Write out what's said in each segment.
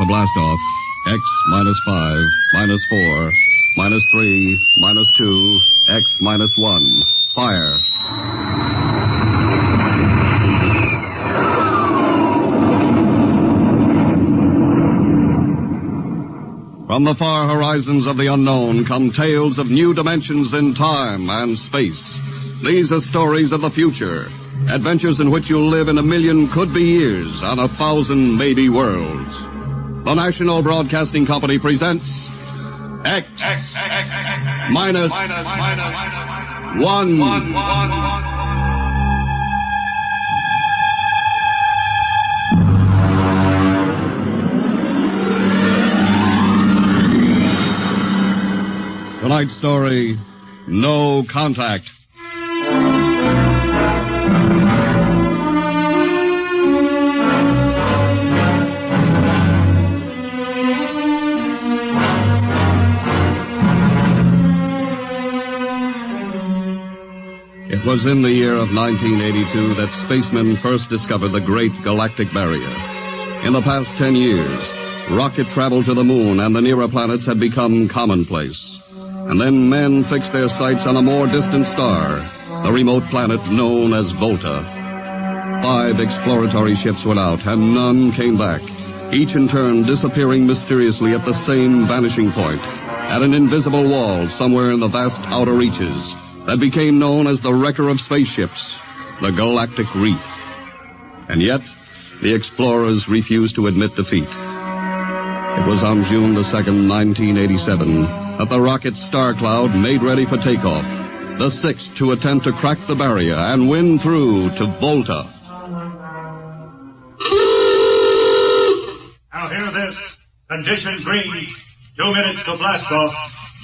for blastoff. X -5, -4, -3, -2, X -1. Fire. From the far horizons of the unknown come tales of new dimensions in time and space. These are stories of the future, adventures in which you'll live in a million could-be years on 1,000 maybe worlds. The National Broadcasting Company presents X minus one. Tonight's story, No Contact. It was in the year of 1982 that spacemen first discovered the Great Galactic Barrier. In the past 10 years, rocket travel to the moon and the nearer planets had become commonplace. And then men fixed their sights on a more distant star, the remote planet known as Volta. 5 exploratory ships went out, and none came back, each in turn disappearing mysteriously at the same vanishing point, at an invisible wall somewhere in the vast outer reaches that became known as the wrecker of spaceships, the Galactic Reef. And yet, the explorers refused to admit defeat. It was on June the 2nd, 1987, that the rocket Star Cloud made ready for takeoff, the 6th to attempt to crack the barrier and win through to Volta. Now hear this. Condition green. 2 minutes to blast off.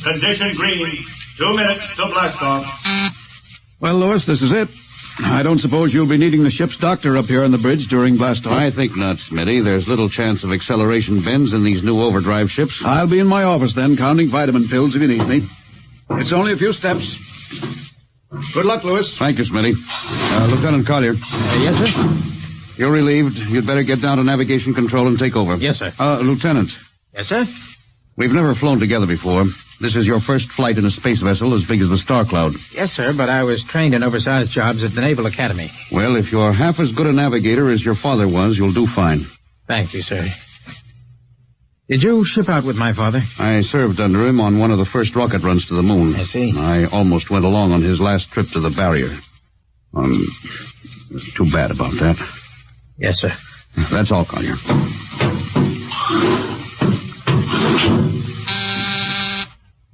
Condition green. 2 minutes to blast off. Well, Lewis, this is it. I don't suppose you'll be needing the ship's doctor up here on the bridge during blastoff. I think not, Smitty. There's little chance of acceleration bends in these new overdrive ships. I'll be in my office then, counting vitamin pills if you need me. It's only a few steps. Good luck, Lewis. Thank you, Smitty. Lieutenant Collier. Yes, sir? You're relieved. You'd better get down to navigation control and take over. Yes, sir. Lieutenant. Yes, sir? We've never flown together before. This is your first flight in a space vessel as big as the Star Cloud. Yes, sir, but I was trained in oversized jobs at the Naval Academy. Well, if you're half as good a navigator as your father was, you'll do fine. Thank you, sir. Did you ship out with my father? I served under him on one of the first rocket runs to the moon. I see. I almost went along on his last trip to the barrier. Too bad about that. Yes, sir. That's all, Collier.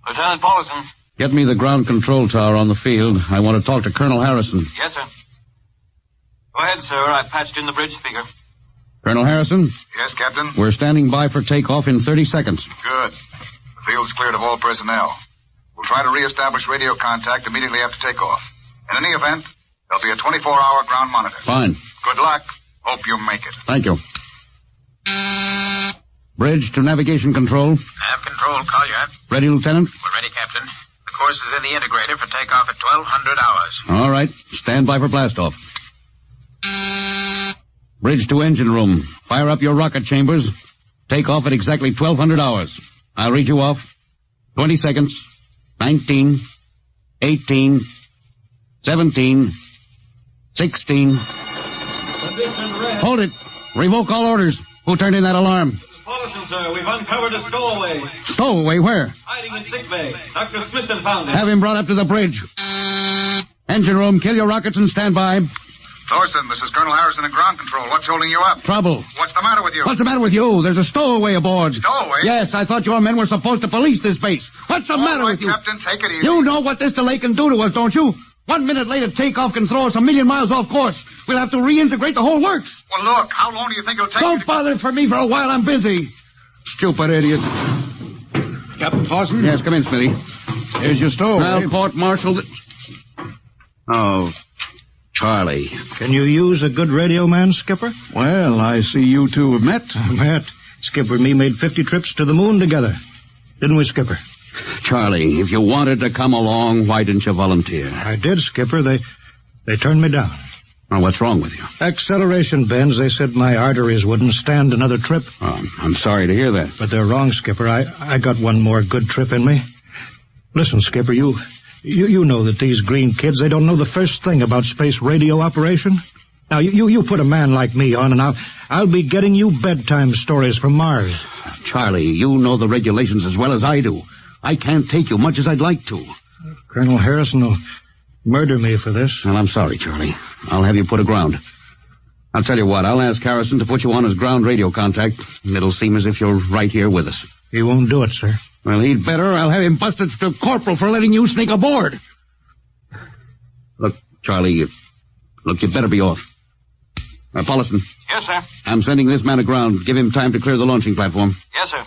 Lieutenant Paulson. Get me the ground control tower on the field. I want to talk to Colonel Harrison. Yes, sir. Go ahead, sir. I've patched in the bridge speaker. Colonel Harrison? Yes, Captain? We're standing by for takeoff in 30 seconds. Good. The field's cleared of all personnel. We'll try to reestablish radio contact immediately after takeoff. In any event, there'll be a 24-hour ground monitor. Fine. Good luck. Hope you make it. Thank you. Bridge to navigation control. Nav control, Collier. Ready, Lieutenant? We're ready, Captain. The course is in the integrator for takeoff at 1200 hours. All right. Stand by for blastoff. Bridge to engine room. Fire up your rocket chambers. Take off at exactly 1200 hours. I'll read you off. 20 seconds. 19. 18. 17. 16. Hold it. Revoke all orders. Who turned in that alarm? Paulson, sir. We've uncovered a stowaway. Stowaway? Where? Hiding in sickbay. Dr. Smithson found him. Have him brought up to the bridge. Engine room, kill your rockets and stand by. Thorson, this is Colonel Harrison in ground control. What's holding you up? Trouble. What's the matter with you? What's the matter with you? There's a stowaway aboard. Stowaway? Yes, I thought your men were supposed to police this base. What's the matter with you? Captain, take it easy. You know what this delay can do to us, don't you? 1 minute later, takeoff can throw us 1,000,000 miles off course. We'll have to reintegrate the whole works. Well, look, how long do you think it'll take? Don't bother for me for a while. I'm busy. Stupid idiot. Captain Thorson? Yes, come in, Smitty. Here's your stowaway. Now, court-martial. Oh, Charlie. Can you use a good radio man, Skipper? Well, I see you two have met. Matt, Skipper and me made 50 trips to the moon together. Didn't we, Skipper? Charlie, if you wanted to come along, why didn't you volunteer? I did, Skipper. They turned me down. Well, what's wrong with you? Acceleration bends. They said my arteries wouldn't stand another trip. Oh, I'm sorry to hear that. But they're wrong, Skipper. I got one more good trip in me. Listen, Skipper, you know that these green kids, they don't know the first thing about space radio operation. Now, you put a man like me on, and I'll be getting you bedtime stories from Mars. Charlie, you know the regulations as well as I do. I can't take you much as I'd like to. Colonel Harrison will murder me for this. Well, I'm sorry, Charlie. I'll have you put aground. I'll tell you what, I'll ask Harrison to put you on his ground radio contact. It'll seem as if you're right here with us. He won't do it, sir. Well, he'd better. I'll have him busted to corporal for letting you sneak aboard. Look, Charlie, you better be off. Paulison. Yes, sir. I'm sending this man aground. Give him time to clear the launching platform. Yes, sir.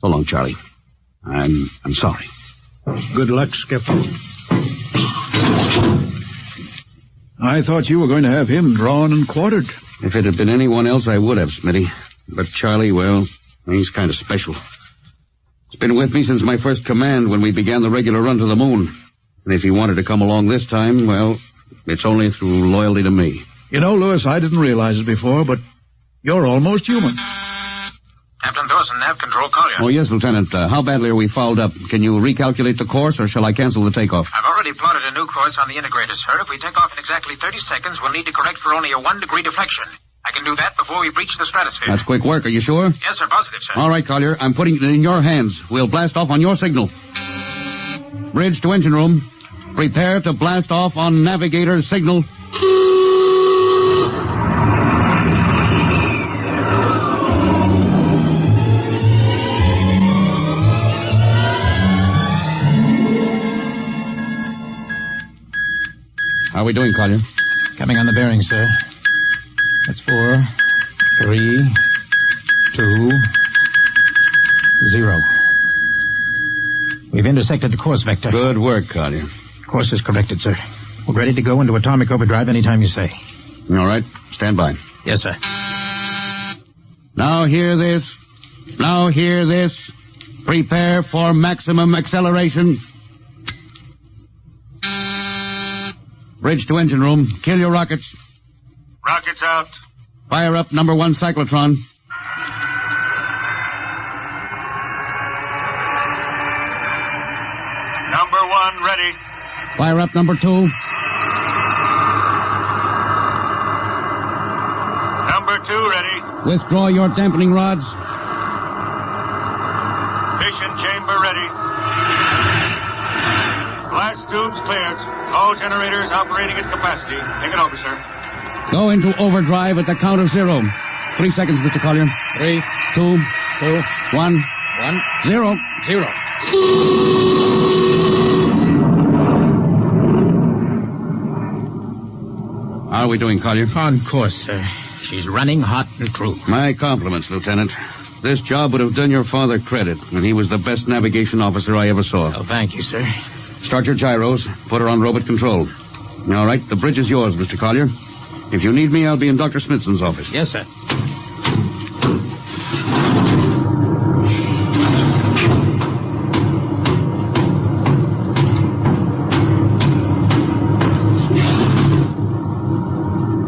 So long, Charlie. I'm sorry. Good luck, Skipper. I thought you were going to have him drawn and quartered. If it had been anyone else, I would have, Smitty. But Charlie, well, he's kind of special. He's been with me since my first command when we began the regular run to the moon. And if he wanted to come along this time, well, it's only through loyalty to me. You know, Lewis, I didn't realize it before, but you're almost human. Captain Dawson, nav control, Collier. Oh, yes, Lieutenant. How badly are we fouled up? Can you recalculate the course, or shall I cancel the takeoff? I've already plotted a new course on the integrator, sir. If we take off in exactly 30 seconds, we'll need to correct for only a 1-degree deflection. I can do that before we breach the stratosphere. That's quick work. Are you sure? Yes, sir. Positive, sir. All right, Collier. I'm putting it in your hands. We'll blast off on your signal. Bridge to engine room. Prepare to blast off on navigator's signal. How are we doing, Collier? Coming on the bearing, sir. That's 4, 3, 2, 0. We've intersected the course vector. Good work, Collier. Course is corrected, sir. We're ready to go into atomic overdrive anytime you say. All right. Stand by. Yes, sir. Now hear this. Now hear this. Prepare for maximum acceleration. Bridge to engine room. Kill your rockets. Rockets out. Fire up number 1 cyclotron. Number 1 ready. Fire up number 2. Number 2 ready. Withdraw your dampening rods. Fission chamber ready. Blast tubes cleared. All generators operating at capacity. Take it over, sir. Go into overdrive at the count of 0. 3 seconds, Mr. Collier. 3, 2, 2, 1, 0. 0. How are we doing, Collier? On course, sir. She's running hot and true. My compliments, Lieutenant. This job would have done your father credit, and he was the best navigation officer I ever saw. Oh, thank you, sir. Start your gyros. Put her on robot control. All right, the bridge is yours, Mr. Collier. If you need me, I'll be in Dr. Smithson's office. Yes, sir.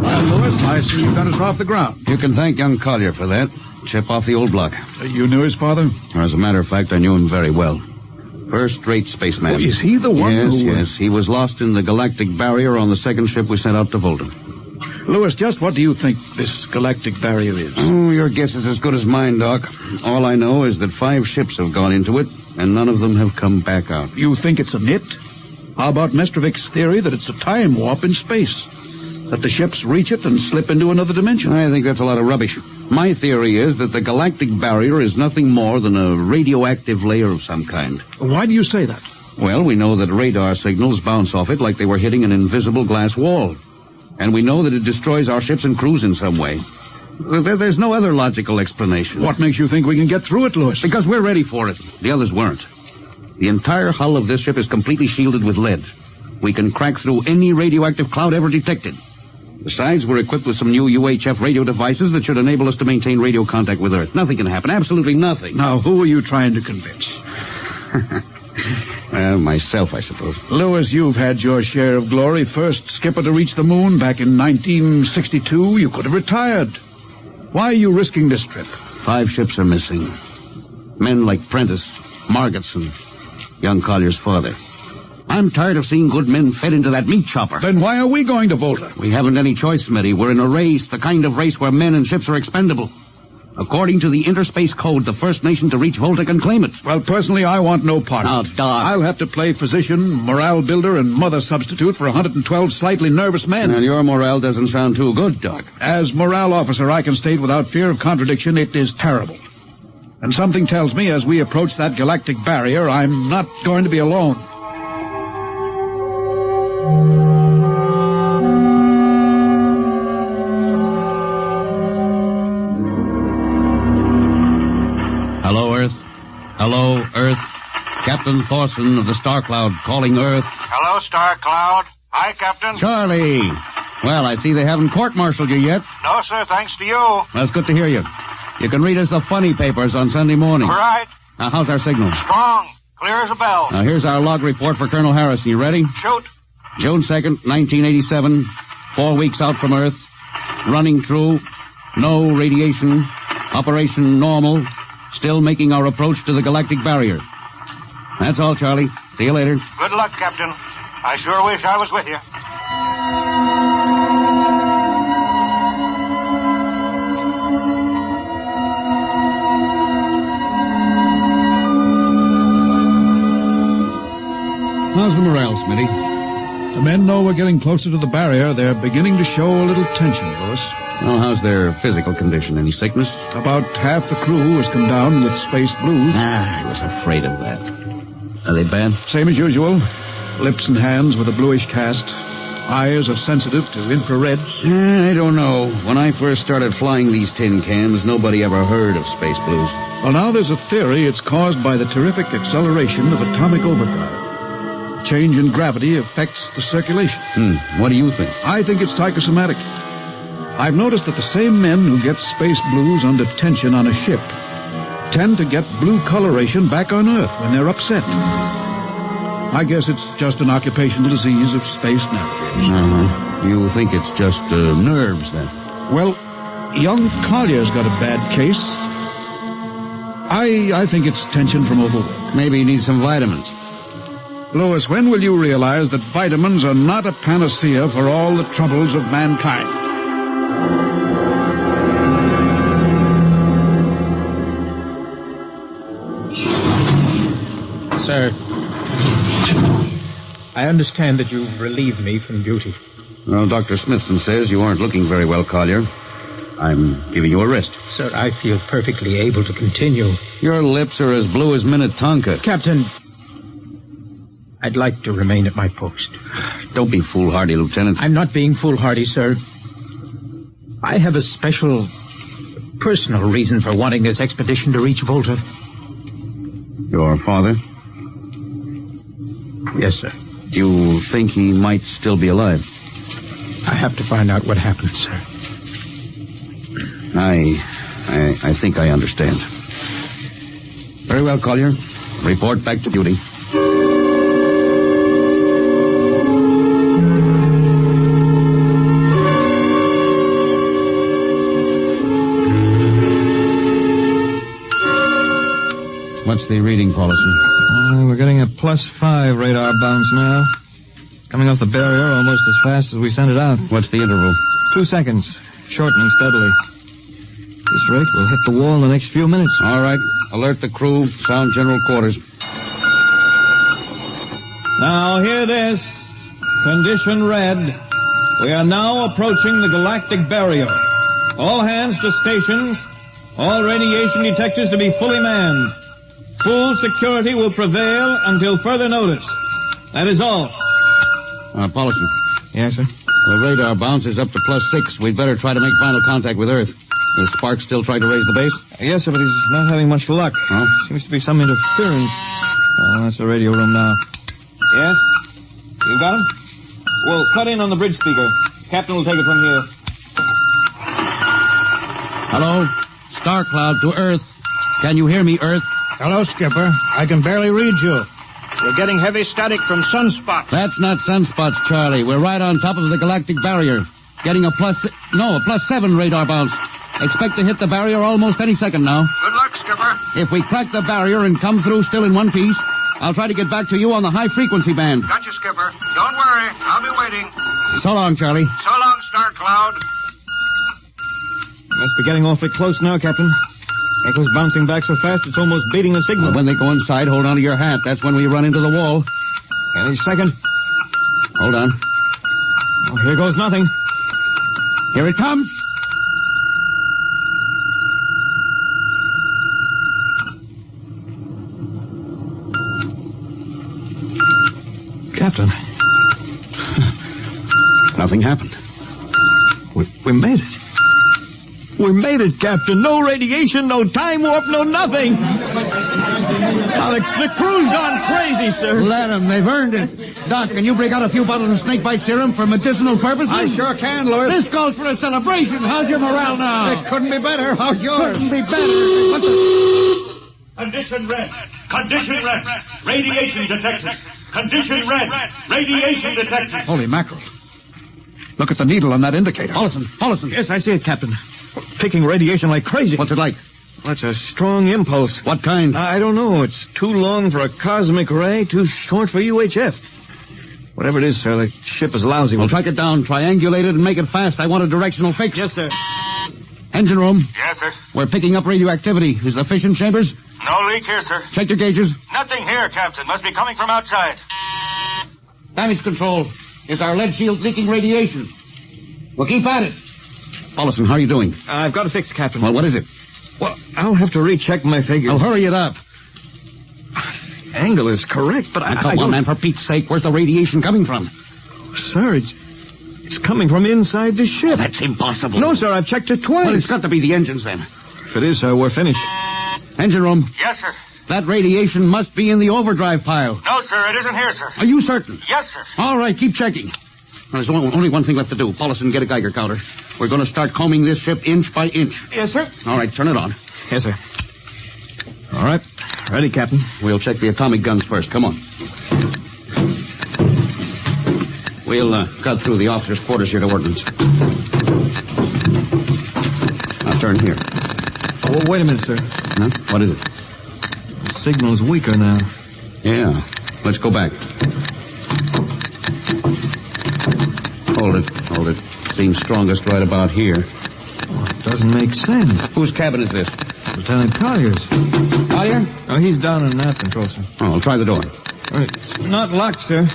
Well, Lewis, I see you got us off the ground. You can thank young Collier for that. Chip off the old block. You knew his father? As a matter of fact, I knew him very well. First-rate spaceman. Oh, is he the one Yes. He was lost in the galactic barrier on the second ship we sent out to Volta. Lewis, just what do you think this galactic barrier is? Oh, your guess is as good as mine, Doc. All I know is that 5 ships have gone into it, and none of them have come back out. You think it's a nit? How about Mestrovic's theory that it's a time warp in space? That the ships reach it and slip into another dimension? I think that's a lot of rubbish. My theory is that the galactic barrier is nothing more than a radioactive layer of some kind. Why do you say that? Well, we know that radar signals bounce off it like they were hitting an invisible glass wall. And we know that it destroys our ships and crews in some way. There's no other logical explanation. What makes you think we can get through it, Lewis? Because we're ready for it. The others weren't. The entire hull of this ship is completely shielded with lead. We can crack through any radioactive cloud ever detected. Besides, we're equipped with some new UHF radio devices that should enable us to maintain radio contact with Earth. Nothing can happen. Absolutely nothing. Now, who are you trying to convince? Myself, I suppose. Lewis, you've had your share of glory. First skipper to reach the moon back in 1962. You could have retired. Why are you risking this trip? 5 ships are missing. Men like Prentice, Margetts, and young Collier's father. I'm tired of seeing good men fed into that meat chopper. Then why are we going to Volta? We haven't any choice, Smitty. We're in a race, the kind of race where men and ships are expendable. According to the Interspace Code, the first nation to reach Volta can claim it. Well, personally, I want no part. Now, Doc. I'll have to play physician, morale builder, and mother substitute for 112 slightly nervous men. And your morale doesn't sound too good, Doc. As morale officer, I can state without fear of contradiction, it is terrible. And something tells me as we approach that galactic barrier, I'm not going to be alone. Hello, Earth. Captain Thorson of the Star Cloud calling Earth. Hello, Star Cloud. Hi, Captain. Charlie. Well, I see they haven't court-martialed you yet. No, sir, thanks to you. That's good to hear you. You can read us the funny papers on Sunday morning. Right. Now, how's our signal? Strong. Clear as a bell. Now, here's our log report for Colonel Harrison. You ready? Shoot. June 2nd, 1987. 4 weeks out from Earth. Running true. No radiation. Operation normal. Still making our approach to the galactic barrier. That's all, Charlie. See you later. Good luck, Captain. I sure wish I was with you. How's the morale, Smitty? The men know we're getting closer to the barrier. They're beginning to show a little tension, Lewis. Well, how's their physical condition? Any sickness? About half the crew has come down with space blues. I was afraid of that. Are they bad? Same as usual. Lips and hands with a bluish cast. Eyes are sensitive to infrared. I don't know. When I first started flying these tin cans, nobody ever heard of space blues. Well, now there's a theory it's caused by the terrific acceleration of atomic overdrive. Change in gravity affects the circulation. What do you think? I think it's psychosomatic. I've noticed that the same men who get space blues under tension on a ship tend to get blue coloration back on Earth when they're upset. I guess it's just an occupational disease of space navigation. You think it's just nerves, then? Well, young Collier's got a bad case. I think it's tension from overwork. Maybe he needs some vitamins. Lewis, when will you realize that vitamins are not a panacea for all the troubles of mankind? Sir, I understand that you've relieved me from duty. Well, Dr. Smithson says you aren't looking very well, Collier. I'm giving you a rest. Sir, I feel perfectly able to continue. Your lips are as blue as Minnetonka. Captain, I'd like to remain at my post. Don't be foolhardy, Lieutenant. I'm not being foolhardy, sir. I have a special, personal reason for wanting this expedition to reach Volta. Your father? Yes, sir. You think he might still be alive? I have to find out what happened, sir. I think I understand. Very well, Collier. Report back to duty. What's the reading, Paulison? We're getting a +5 radar bounce now. Coming off the barrier almost as fast as we sent it out. What's the interval? 2 seconds. Shortening steadily. This rate will hit the wall in the next few minutes. All right. Alert the crew. Sound general quarters. Now hear this. Condition red. We are now approaching the galactic barrier. All hands to stations. All radiation detectors to be fully manned. Full security will prevail until further notice. That is all. Paulison. Yes, sir? The radar bounce is up to +6. We'd better try to make final contact with Earth. Is Sparks still trying to raise the base? Yes, sir, but he's not having much luck. Huh? Seems to be some interference. Oh, that's the radio room now. Yes? You got him? Well, cut in on the bridge speaker. Captain will take it from here. Hello? Star Cloud to Earth. Can you hear me, Earth? Hello, Skipper. I can barely read you. We're getting heavy static from sunspots. That's not sunspots, Charlie. We're right on top of the galactic barrier. Getting a +7 radar bounce. Expect to hit the barrier almost any second now. Good luck, Skipper. If we crack the barrier and come through still in one piece, I'll try to get back to you on the high-frequency band. Gotcha, Skipper. Don't worry. I'll be waiting. So long, Charlie. So long, Star Cloud. Must be getting awfully close now, Captain. Echo's bouncing back so fast it's almost beating the signal. When they go inside, hold on to your hat. That's when we run into the wall. Any second. Hold on. Oh, here goes nothing. Here it comes. Captain. Nothing happened. We made it. We made it, Captain. No radiation, no time warp, no nothing. Now, the crew's gone crazy, sir. Let them. They've earned it. Doc, can you break out a few bottles of snakebite serum for medicinal purposes? I sure can, Lewis. This calls for a celebration. How's your morale now? It couldn't be better. How's yours? Couldn't be better. What the... Condition red. Condition red. Radiation detected. Condition red. Radiation detected. Holy mackerel. Look at the needle on that indicator. Paulson. Yes, I see it, Captain. Picking radiation like crazy. What's it like? That's a strong impulse. What kind? I don't know. It's too long for a cosmic ray, too short for UHF. Whatever it is, sir, the ship is lousy. We'll track it down, triangulate it, and make it fast. I want a directional fix. Yes, sir. Engine room. Yes, sir. We're picking up radioactivity. Is the fission chambers? No leak here, sir. Check your gauges. Nothing here, Captain. Must be coming from outside. Damage control. Is our lead shield leaking radiation? We'll keep at it. Paulson, how are you doing? I've got it fixed, Captain. Well, what is it? Well, I'll have to recheck my figures. Oh, hurry it up. Angle is correct, but Come on, man, for Pete's sake. Where's the radiation coming from? Sir, it's coming from inside the ship. That's impossible. No, sir, I've checked it twice. Well, it's got to be the engines, then. If it is, sir, we're finished. Engine room. Yes, sir. That radiation must be in the overdrive pile. No, sir, it isn't here, sir. Are you certain? Yes, sir. All right, keep checking. Well, there's only one thing left to do. Paulson, get a Geiger counter. We're going to start combing this ship inch by inch. Yes, sir. All right, turn it on. Yes, sir. All right. Ready, Captain. We'll check the atomic guns first. Come on. We'll cut through the officers' quarters here to ordnance. Now turn here. Oh, wait a minute, sir. Huh? What is it? The signal's weaker now. Yeah. Let's go back. Hold it. Seems strongest right about here. Oh, it doesn't make sense. Whose cabin is this? Lieutenant Collier's. Collier? Oh, he's down in nav control, sir. Oh, I'll try the door. It's not locked, sir.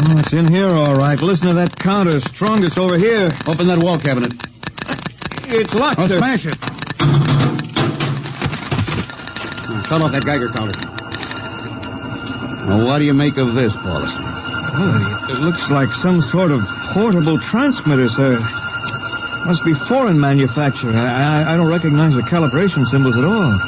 Oh, it's in here, all right. Listen to that counter. Strongest over here. Open that wall cabinet. It's locked, sir. Smash it. Shut off that Geiger counter. Well, what do you make of this, Paulson? Well, it looks like some sort of portable transmitter, sir. Must be foreign manufacture. I don't recognize the calibration symbols at all.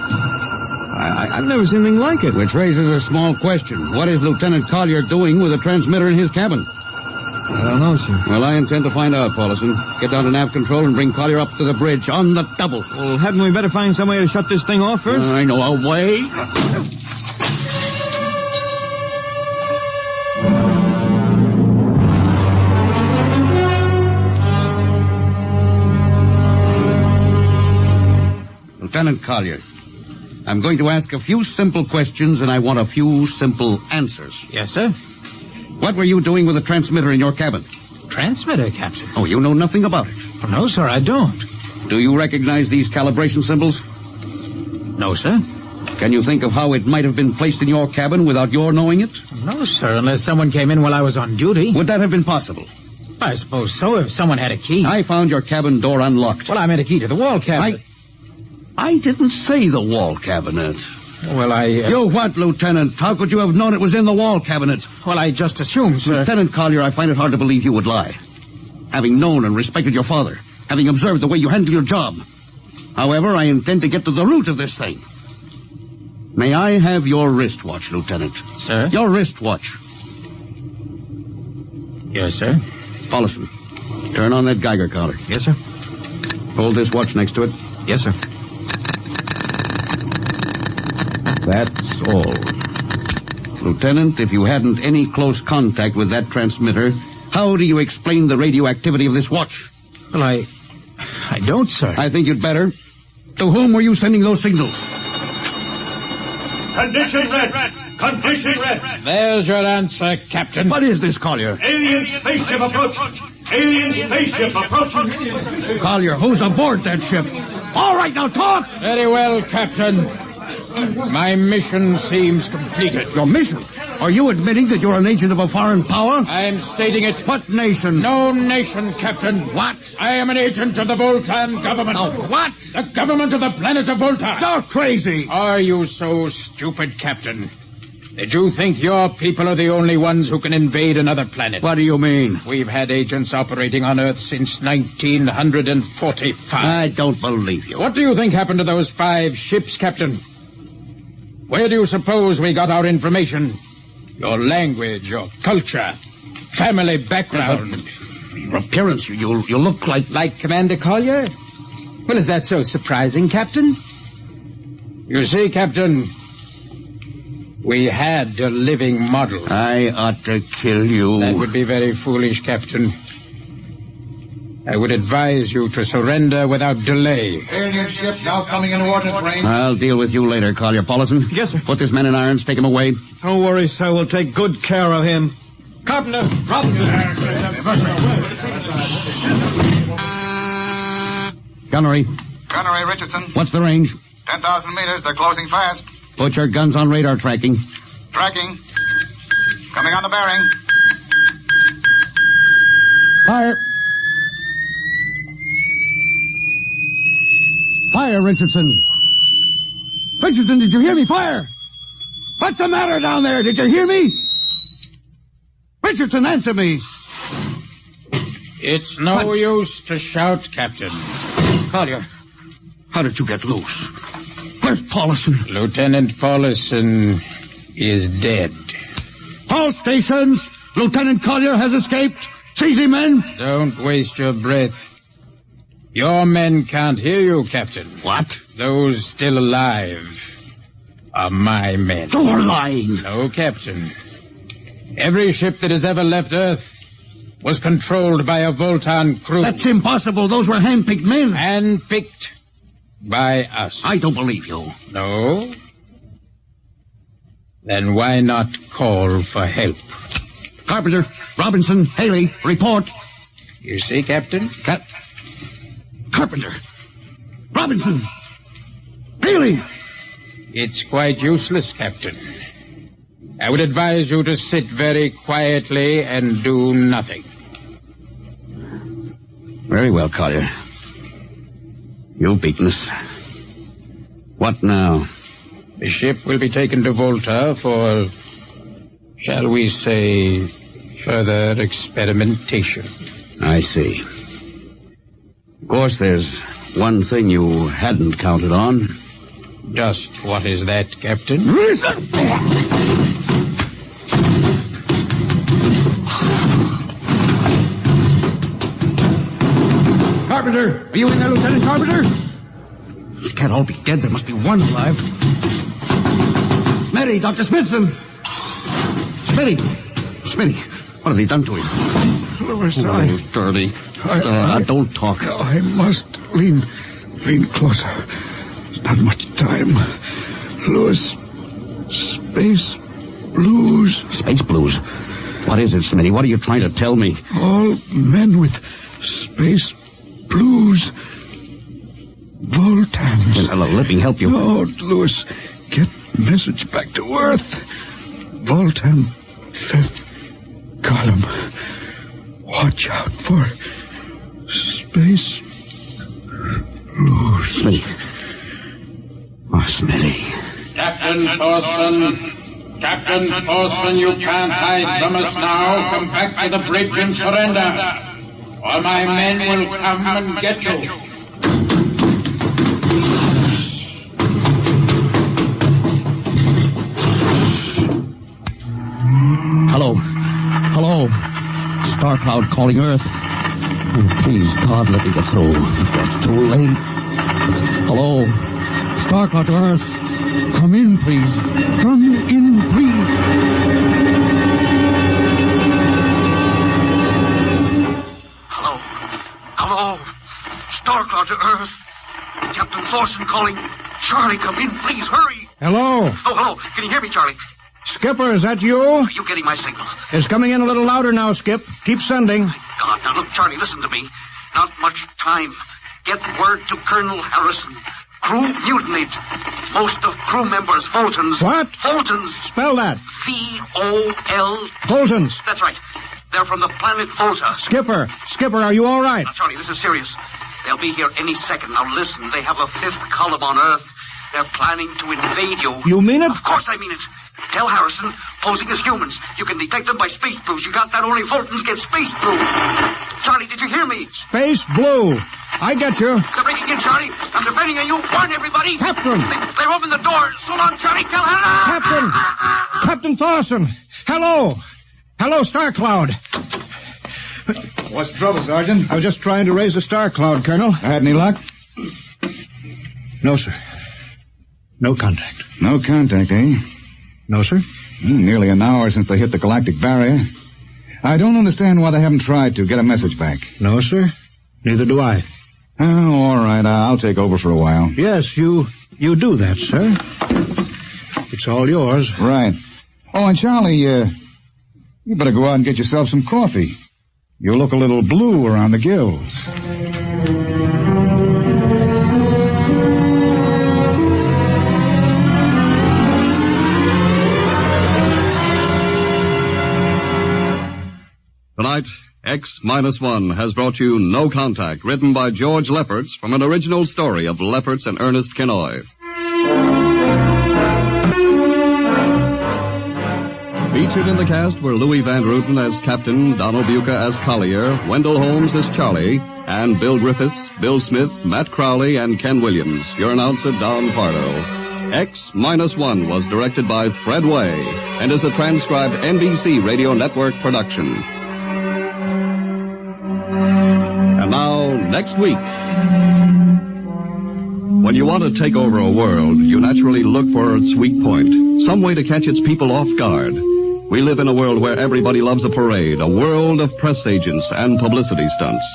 I've never seen anything like it. Which raises a small question. What is Lieutenant Collier doing with a transmitter in his cabin? I don't know, sir. Well, I intend to find out, Paulson. Get down to nav control and bring Collier up to the bridge on the double. Well, hadn't we better find some way to shut this thing off first? I know a way. Lieutenant Collier, I'm going to ask a few simple questions, and I want a few simple answers. Yes, sir. What were you doing with a transmitter in your cabin? Transmitter, Captain? Oh, you know nothing about it? Oh, no, sir, I don't. Do you recognize these calibration symbols? No, sir. Can you think of how it might have been placed in your cabin without your knowing it? No, sir, unless someone came in while I was on duty. Would that have been possible? I suppose so, if someone had a key. I found your cabin door unlocked. Well, I meant a key to the wall cabinet. I didn't say the wall cabinet. Well, You what, Lieutenant? How could you have known it was in the wall cabinet? Well, I just assumed, sir. Lieutenant Collier, I find it hard to believe you would lie. Having known and respected your father, having observed the way you handle your job. However, I intend to get to the root of this thing. May I have your wristwatch, Lieutenant? Sir? Your wristwatch. Yes, sir. Paulson, turn on that Geiger counter. Yes, sir. Hold this watch next to it. Yes, sir. That's all. Lieutenant, if you hadn't any close contact with that transmitter, how do you explain the radioactivity of this watch? Well, I don't, sir. I think you'd better. To whom were you sending those signals? Condition red. Condition red. There's your answer, Captain. What is this, Collier? Alien spaceship approaching. Alien spaceship approaching. Collier, who's aboard that ship? All right, now talk! Very well, Captain. My mission seems completed. Your mission? Are you admitting that you're an agent of a foreign power? I'm stating it. What nation? No nation, Captain. What? I am an agent of the Voltan government. What? The government of the planet of Volta. You're crazy. Are you so stupid, Captain? Did you think your people are the only ones who can invade another planet? What do you mean? We've had agents operating on Earth since 1945. I don't believe you. What do you think happened to those 5 ships, Captain? Where do you suppose we got our information? Your language, your culture, family background. Your appearance, you look like... Like Commander Collier? Well, is that so surprising, Captain? You see, Captain, we had a living model. I ought to kill you. That would be very foolish, Captain. I would advise you to surrender without delay. Alien ship now coming into ordnance range. I'll deal with you later, Collier. Paulison? Yes, sir. Put this man in irons, take him away. Don't worry, sir. We'll take good care of him. Carpenter, Gunnery, Gunnery Richardson. what's the range? 10,000 meters. They're closing fast. Put your guns on radar tracking. Tracking. Coming on the bearing. Fire. Fire, Richardson. Richardson, did you hear me? Fire! What's the matter down there? Did you hear me? Richardson, answer me. It's no use to shout, Captain. Collier, how did you get loose? Where's Paulison? Lieutenant Paulison is dead. All stations! Lieutenant Collier has escaped. Seize him, men. Don't waste your breath. Your men can't hear you, Captain. What? Those still alive are my men. You're lying. No, Captain. Every ship that has ever left Earth was controlled by a Voltan crew. That's impossible. Those were hand-picked men. Hand-picked by us. I don't believe you. No? Then why not call for help? Carpenter, Robinson, Haley, report. You see, Captain? Carpenter, Robinson, Haley. It's quite useless, Captain. I would advise you to sit very quietly and do nothing. Very well, Collier. You've beaten us. What now? The ship will be taken to Volta for, shall we say, further experimentation. I see. Of course, there's one thing you hadn't counted on. Just what is that, Captain? Carpenter! Are you in there, Lieutenant Carpenter? You can't all be dead. There must be one alive. Smitty, Dr. Smithson! Smitty, what have they done to him? Louis, dirty. Don't talk. I must lean closer. There's not much time. Louis, space blues. Space blues? What is it, Smitty? What are you trying to tell me? All men with space blues. Voltans. Let me help you. No, Louis. Get message back to Earth. Voltan, 5th column. Watch out for space blues. Smitty. Oh, Smitty. Captain Thorson, you can't hide from us now. Come back to the bridge and surrender, or my men will come and get you. Hello. Star Cloud calling Earth. Oh, please, God, let me get through before it's too late. Hello. Starclaw to Earth. Come in, please. Come in, please. Hello. Starclaw to Earth. Captain Thorson calling. Charlie, come in, please, hurry. Hello. Oh, hello. Can you hear me, Charlie? Skipper, is that you? Are you getting my signal? It's coming in a little louder now, Skip. Keep sending. God, now look, Charlie, listen to me. Not much time. Get word to Colonel Harrison. Crew mutinied. Most of crew members, Fultons. What? Fultons. Spell that. V-O-L. Fultons. That's right. They're from the planet Volta. Skipper, are you all right? Now, Charlie, this is serious. They'll be here any second. Now, listen, they have a fifth column on Earth. They're planning to invade you. You mean it? Of course I mean it. Tell Harrison, posing as humans. You can detect them by space blues. You got that? Only Fultons get space blue. Charlie, did you hear me? Space blue. I get you. They're breaking in, Charlie. I'm depending on you. Warn everybody. Captain. They're open the door. So long, Charlie. Tell Hannah. Captain Thorson. Hello. Hello, Starcloud. What's the trouble, Sergeant? I was just trying to raise the Starcloud, Colonel. Had any luck? No, sir. No contact. No contact, eh? No, sir. Nearly an hour since they hit the galactic barrier. I don't understand why they haven't tried to get a message back. No, sir. Neither do I. Oh, all right. I'll take over for a while. Yes, you do that, sir. It's all yours. Right. Oh, and Charlie, you better go out and get yourself some coffee. You look a little blue around the gills. Tonight, X-1 has brought you No Contact, written by George Lefferts from an original story of Lefferts and Ernest Kinoy. Featured in the cast were Louis Van Ruten as Captain, Donald Buca as Collier, Wendell Holmes as Charlie, and Bill Griffiths, Bill Smith, Matt Crowley, and Ken Williams. Your announcer, Don Pardo. X-1 was directed by Fred Way and is a transcribed NBC Radio Network production. And now, next week. When you want to take over a world, you naturally look for its weak point, some way to catch its people off guard. We live in a world where everybody loves a parade, a world of press agents and publicity stunts.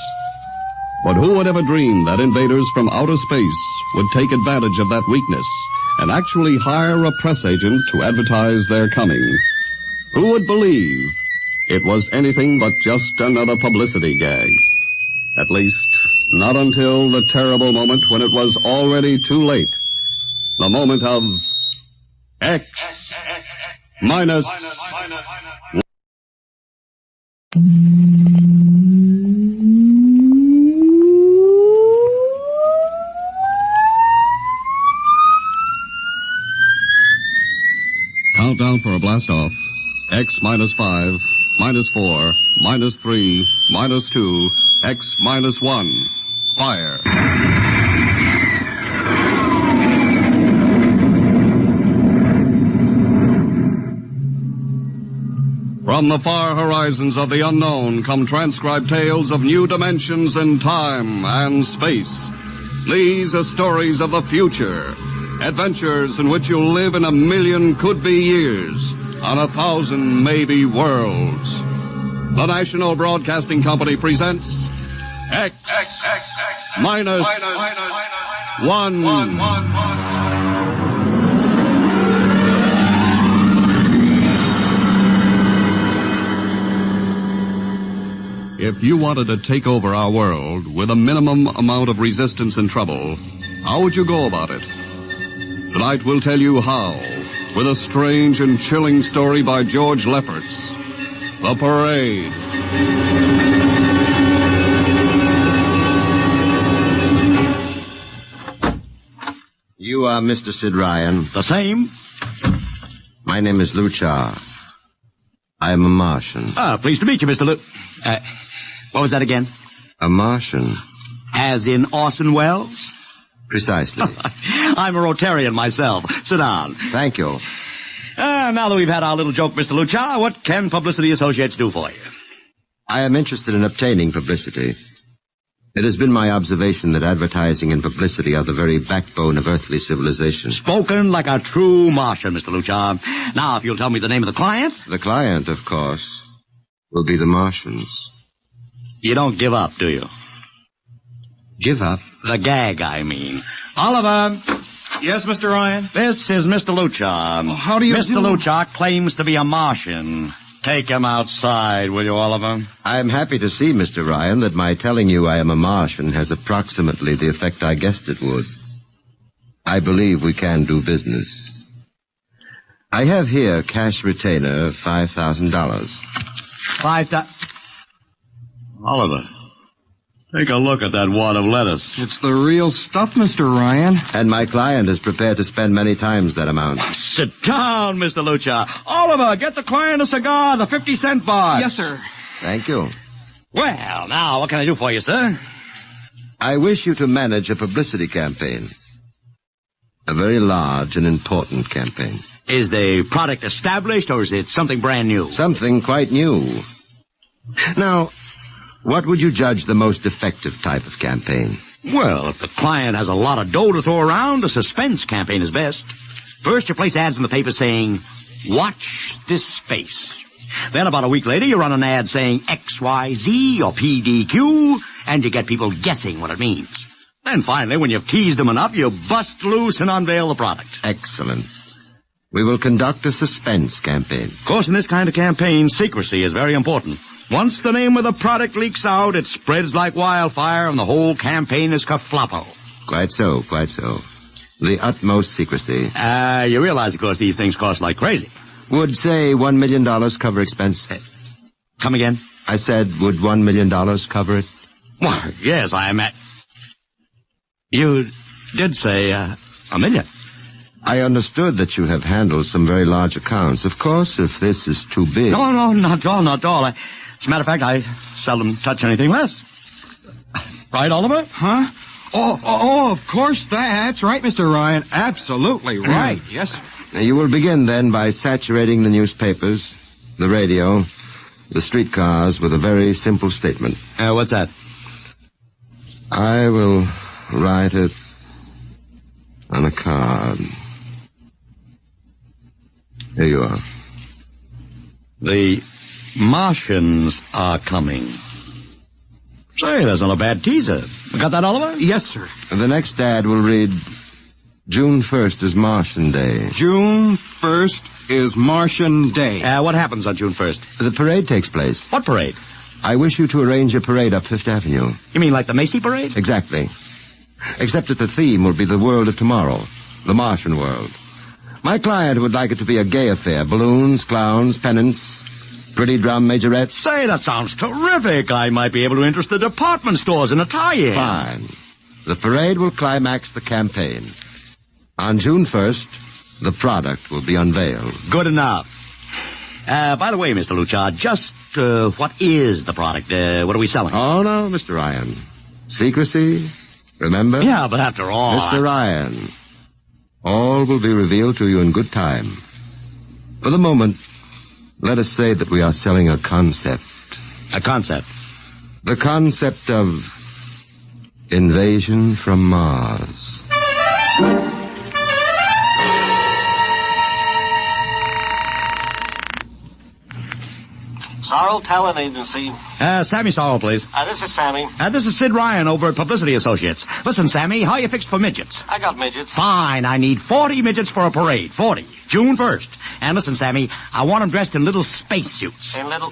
But who would ever dream that invaders from outer space would take advantage of that weakness and actually hire a press agent to advertise their coming? Who would believe it was anything but just another publicity gag? At least, not until the terrible moment when it was already too late. The moment of X-1. Countdown for a blast-off. X-5, -4, -3, -2, X-1. Fire. From the far horizons of the unknown come transcribed tales of new dimensions in time and space. These are stories of the future, adventures in which you'll live in 1,000,000 could-be years on 1,000 maybe worlds. The National Broadcasting Company presents X-1. If you wanted to take over our world with a minimum amount of resistance and trouble, how would you go about it? Tonight we'll tell you how, with a strange and chilling story by George Lefferts. The Parade. You are Mr. Sid Ryan. The same. My name is Luchar. I am a Martian. Pleased to meet you, Mr. What was that again? A Martian. As in Orson Welles? Precisely. I'm a Rotarian myself. Sit down. Thank you. Now that we've had our little joke, Mr. Luchar, what can Publicity Associates do for you? I am interested in obtaining publicity. It has been my observation that advertising and publicity are the very backbone of earthly civilization. Spoken like a true Martian, Mr. Luchar. Now, if you'll tell me the name of the client. The client, of course, will be the Martians. You don't give up, do you? Give up? The gag, I mean. Oliver. Yes, Mr. Ryan? This is Mr. Luchar. Oh, how do you Mr. Luchar claims to be a Martian. Take him outside, will you, Oliver? I am happy to see, Mr. Ryan, that my telling you I am a Martian has approximately the effect I guessed it would. I believe we can do business. I have here cash retainer of $5,000. Oliver, take a look at that wad of lettuce. It's the real stuff, Mr. Ryan. And my client is prepared to spend many times that amount. Sit down, Mr. Luchar. Oliver, get the client a cigar, the 50-cent bar. Yes, sir. Thank you. Well, now, what can I do for you, sir? I wish you to manage a publicity campaign. A very large and important campaign. Is the product established, or is it something brand new? Something quite new. Now, what would you judge the most effective type of campaign? Well, if the client has a lot of dough to throw around, a suspense campaign is best. First, you place ads in the paper saying, watch this space. Then about a week later, you run an ad saying XYZ or PDQ, and you get people guessing what it means. Then finally, when you've teased them enough, you bust loose and unveil the product. Excellent. We will conduct a suspense campaign. Of course, in this kind of campaign, secrecy is very important. Once the name of the product leaks out, it spreads like wildfire, and the whole campaign is kerfloppo. Quite so, quite so. The utmost secrecy. You realize, of course, these things cost like crazy. Would, say, $1 million cover expense? Come again? I said, would $1 million cover it? Why, yes, I am at... You did say, $1 million. I understood that you have handled some very large accounts. Of course, if this is too big... No, not at all, not at all. As a matter of fact, I seldom touch anything less. Right, Oliver? Huh? Oh, of course, that's right, Mr. Ryan. Absolutely right, yes. Now, you will begin, then, by saturating the newspapers, the radio, the streetcars with a very simple statement. What's that? I will write it on a card. Here you are. The Martians are coming. Say, that's not a bad teaser. Got that, Oliver? Yes, sir. The next ad will read, June 1st is Martian Day. June 1st is Martian Day. What happens on June 1st? The parade takes place. What parade? I wish you to arrange a parade up Fifth Avenue. You mean like the Macy Parade? Exactly. Except that the theme will be the world of tomorrow, the Martian world. My client would like it to be a gay affair. Balloons, clowns, pennants, pretty drum majorettes. Say, that sounds terrific. I might be able to interest the department stores in a tie-in. Fine. The parade will climax the campaign. On June 1st, the product will be unveiled. Good enough. By the way, Mr. Luchar, just what is the product? What are we selling? Oh, no, Mr. Ryan. Secrecy, remember? Yeah, but after all... Mr. Ryan, all will be revealed to you in good time. For the moment, let us say that we are selling a concept. A concept? The concept of invasion from Mars. Sorrel Talent Agency. Sammy Sorrel, please. This is Sammy. This is Sid Ryan over at Publicity Associates. Listen, Sammy, how you fixed for midgets? I got midgets. Fine, I need 40 midgets for a parade. 40. June 1st. And listen, Sammy, I want them dressed in little spacesuits. In little...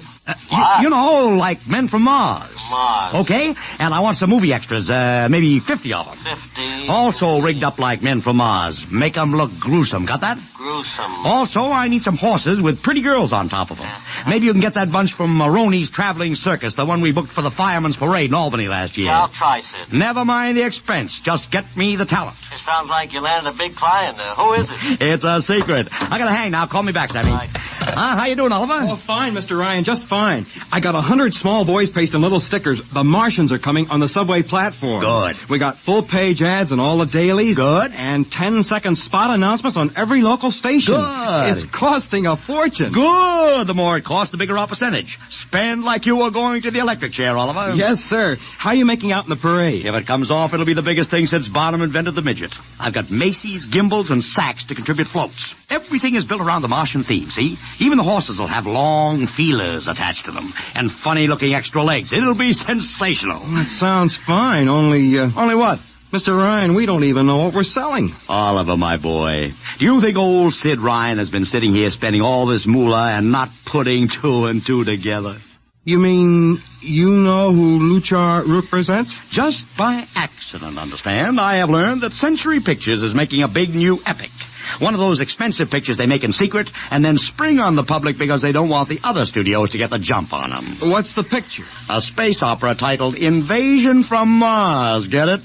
you know, like men from Mars. Mars. Okay? And I want some movie extras, maybe 50 of them. 50. Also rigged up like men from Mars. Make them look gruesome. Got that? Gruesome. Also, I need some horses with pretty girls on top of them. Maybe you can get that bunch from Maroney's Traveling Circus, the one we booked for the Fireman's Parade in Albany last year. I'll try, Sid. Never mind the expense. Just get me the talent. It sounds like you landed a big client. Who is it? It's a secret. I gotta hang now. Call me back, Sammy. Right. How you doing, Oliver? Oh, fine, Mr. Ryan, just fine. I got 100 small boys pasting little stickers. The Martians are coming on the subway platforms. Good. We got full-page ads in all the dailies. Good. And 10-second spot announcements on every local station. Good. It's costing a fortune. Good. The more it costs, the bigger our percentage. Spend like you were going to the electric chair, Oliver. Yes, sir. How are you making out in the parade? If it comes off, it'll be the biggest thing since Barnum invented the midget. I've got Macy's, gimbals, and sacks to contribute floats. Everything is built around the Martian theme, see? Even the horses will have long feelers attached to them and funny-looking extra legs. It'll be sensational. That sounds fine, only what? Mr. Ryan, we don't even know what we're selling. Oliver, my boy, do you think old Sid Ryan has been sitting here spending all this moolah and not putting two and two together? You mean you know who Luchar represents? Just by accident, understand? I have learned that Century Pictures is making a big new epic. One of those expensive pictures they make in secret and then spring on the public because they don't want the other studios to get the jump on them. What's the picture? A space opera titled Invasion from Mars. Get it?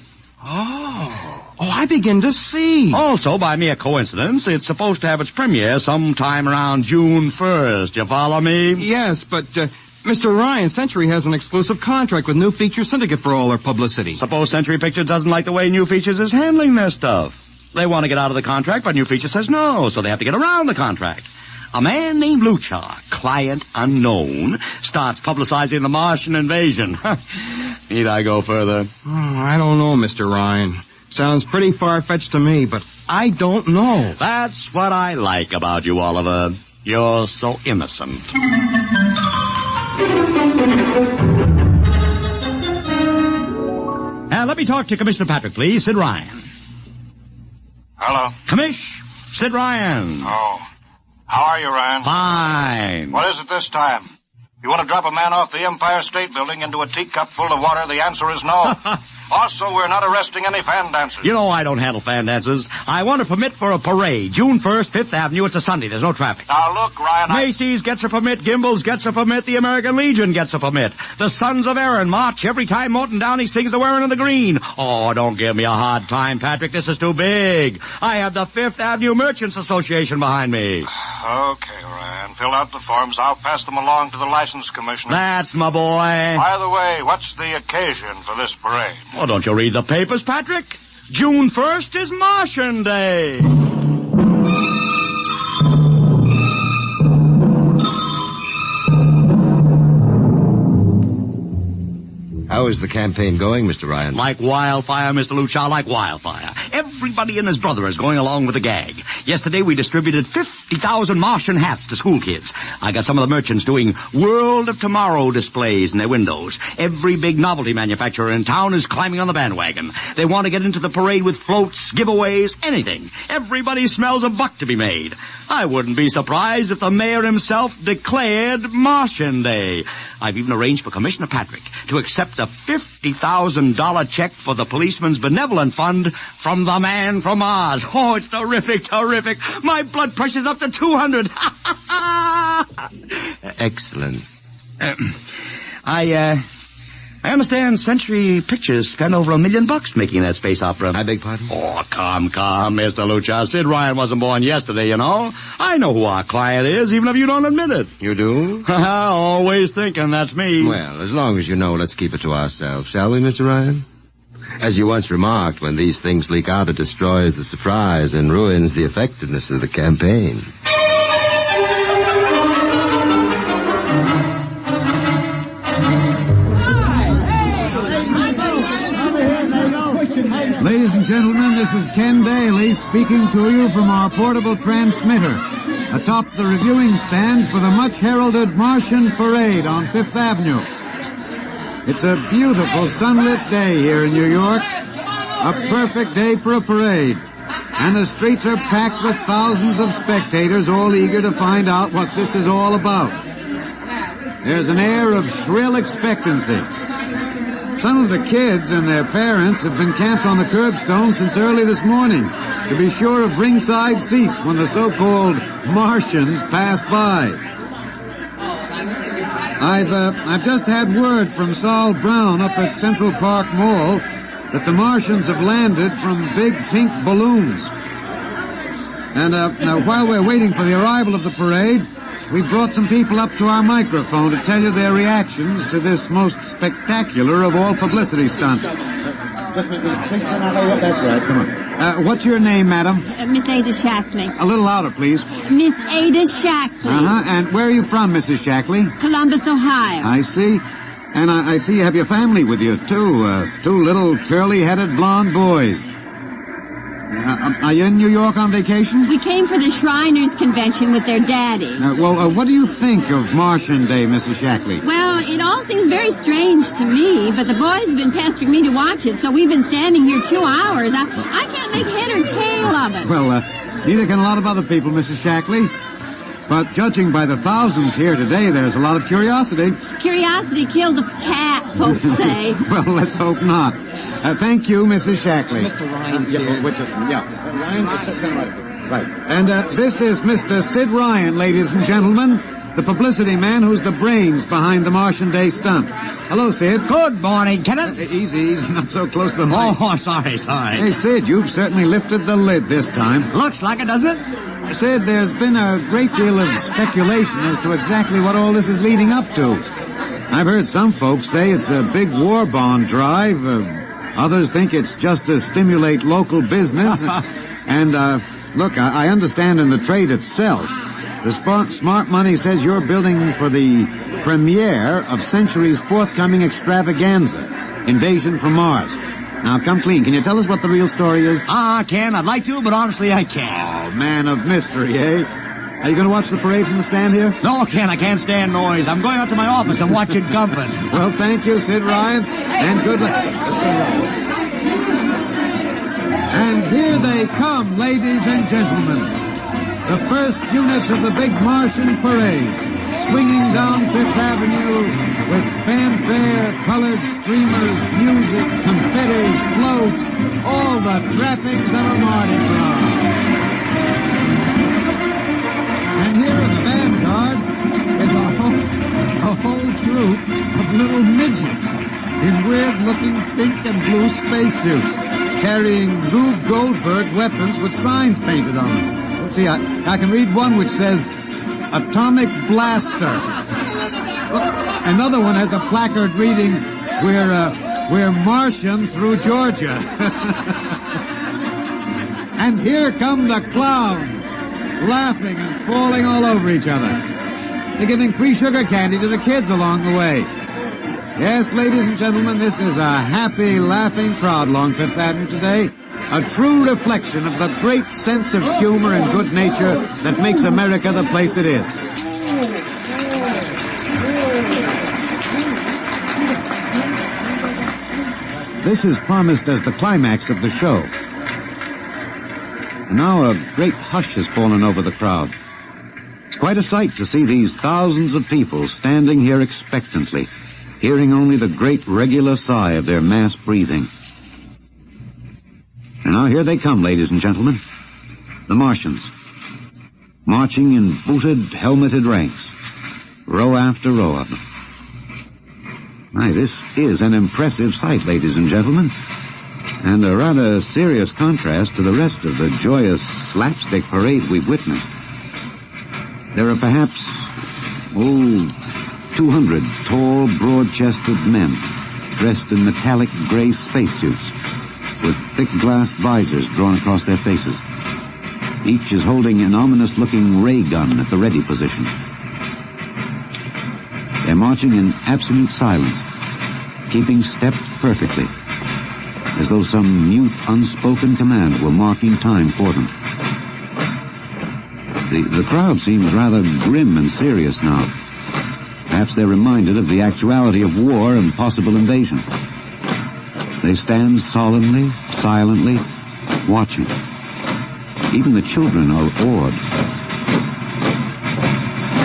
Oh, I begin to see. Also, by mere coincidence, it's supposed to have its premiere sometime around June 1st. You follow me? Yes, but, Mr. Ryan, Century has an exclusive contract with New Feature Syndicate for all their publicity. Suppose Century Pictures doesn't like the way New Features is handling their stuff. They want to get out of the contract, but New Feature says no, so they have to get around the contract. A man named Luchar, client unknown, starts publicizing the Martian invasion. Need I go further? Oh, I don't know, Mr. Ryan. Sounds pretty far-fetched to me, but I don't know. That's what I like about you, Oliver. You're so innocent. Now, let me talk to Commissioner Patrick, please. Sid Ryan. Hello. Commish, Sid Ryan. Oh. How are you, Ryan? Fine. What is it this time? You want to drop a man off the Empire State Building into a teacup full of water? The answer is no. Also, we're not arresting any fan dancers. You know I don't handle fan dances. I want a permit for a parade. June 1st, 5th Avenue. It's a Sunday. There's no traffic. Now, look, Ryan, Macy's gets a permit. Gimbals gets a permit. The American Legion gets a permit. The Sons of Erin march every time Morton Downey sings the Wearing of the Green. Oh, don't give me a hard time, Patrick. This is too big. I have the 5th Avenue Merchants Association behind me. Okay, Ryan. Fill out the forms. I'll pass them along to the license commissioner. That's my boy. By the way, what's the occasion for this parade? Well, don't you read the papers, Patrick? June 1st is Martian Day. How is the campaign going, Mr. Ryan? Like wildfire, Mr. Luchar, like wildfire. Everybody and his brother is going along with the gag. Yesterday we distributed 50,000 Martian hats to school kids. I got some of the merchants doing World of Tomorrow displays in their windows. Every big novelty manufacturer in town is climbing on the bandwagon. They want to get into the parade with floats, giveaways, anything. Everybody smells a buck to be made. I wouldn't be surprised if the mayor himself declared Martian Day. I've even arranged for Commissioner Patrick to accept a $50,000 check for the Policeman's Benevolent Fund from the man from Mars. Oh, it's terrific, terrific. My blood pressure's up to 200. Excellent. I understand Century Pictures spent over $1 million making that space opera. I beg pardon? Oh, come, Mr. Luchar. Sid Ryan wasn't born yesterday, you know. I know who our client is, even if you don't admit it. You do? Always thinking that's me. Well, as long as you know, let's keep it to ourselves, shall we, Mr. Ryan? As you once remarked, when these things leak out, it destroys the surprise and ruins the effectiveness of the campaign. Ladies and gentlemen, this is Ken Daly speaking to you from our portable transmitter atop the reviewing stand for the much-heralded Martian Parade on Fifth Avenue. It's a beautiful sunlit day here in New York, a perfect day for a parade, and the streets are packed with thousands of spectators all eager to find out what this is all about. There's an air of shrill expectancy. Some of the kids and their parents have been camped on the curbstone since early this morning to be sure of ringside seats when the so-called Martians pass by. I've just had word from Sol Brown up at Central Park Mall that the Martians have landed from big pink balloons. And now while we're waiting for the arrival of the parade, We brought some people up to our microphone to tell you their reactions to this most spectacular of all publicity stunts. That's right, come on. What's your name, madam? Miss Ada Shackley. A little louder, please. Miss Ada Shackley. And where are you from, Mrs. Shackley? Columbus, Ohio. I see. And I see you have your family with you, too. Two little curly-headed blonde boys. Are you in New York on vacation? We came for the Shriners Convention with their daddy. What do you think of Martian Day, Mrs. Shackley? Well, it all seems very strange to me, but the boys have been pestering me to watch it, so we've been standing here 2 hours. I can't make head or tail of it. Well, neither can a lot of other people, Mrs. Shackley. But judging by the thousands here today, there's a lot of curiosity. Curiosity killed the cat, folks say. Well, let's hope not. Thank you, Mrs. Shackley. Mr. Ryan's here. Ryan, right. And this is Mr. Sid Ryan, ladies and gentlemen, the publicity man who's the brains behind the Martian Day stunt. Hello, Sid. Good morning, Kenneth. Easy, not so close to the mic. Oh, sorry. Hey, Sid, you've certainly lifted the lid this time. Looks like it, doesn't it? Sid, there's been a great deal of speculation as to exactly what all this is leading up to. I've heard some folks say it's a big war bond drive. Others think it's just to stimulate local business. And, look, I understand in the trade itself, the smart money says you're building for the premiere of Century's forthcoming extravaganza, Invasion from Mars. Now, come clean. Can you tell us what the real story is? I can. I'd like to, but honestly, I can't. Oh, man of mystery, eh? Are you going to watch the parade from the stand here? No, Ken, I can't stand noise. I'm going out to my office and watch it company. Well, thank you, Sid Ryan, and good luck. And here they come, ladies and gentlemen. The first units of the big Martian parade, swinging down Fifth Avenue with fanfare, colored streamers, music, confetti, floats, all the trappings of a Mardi Gras. And here in the vanguard is a whole troop of little midgets in weird-looking pink and blue spacesuits, carrying Rube Goldberg weapons with signs painted on them. Let's see, I can read one which says, Atomic Blaster. Another one has a placard reading, We're Martian through Georgia. And here come the clowns, laughing and falling all over each other. They're giving free sugar candy to the kids along the way. Yes, ladies and gentlemen, this is a happy, laughing crowd along Fifth Avenue today. A true reflection of the great sense of humor and good nature that makes America the place it is. This is promised as the climax of the show. And now a great hush has fallen over the crowd. It's quite a sight to see these thousands of people standing here expectantly, hearing only the great regular sigh of their mass breathing. And now here they come, ladies and gentlemen. The Martians. Marching in booted, helmeted ranks. Row after row of them. My, this is an impressive sight, ladies and gentlemen. And a rather serious contrast to the rest of the joyous slapstick parade we've witnessed. There are perhaps, 200 tall, broad-chested men dressed in metallic gray spacesuits with thick glass visors drawn across their faces. Each is holding an ominous-looking ray gun at the ready position. They're marching in absolute silence, keeping step perfectly, as though some mute, unspoken command were marking time for them. The crowd seems rather grim and serious now. Perhaps they're reminded of the actuality of war and possible invasion. They stand solemnly, silently, watching. Even the children are awed.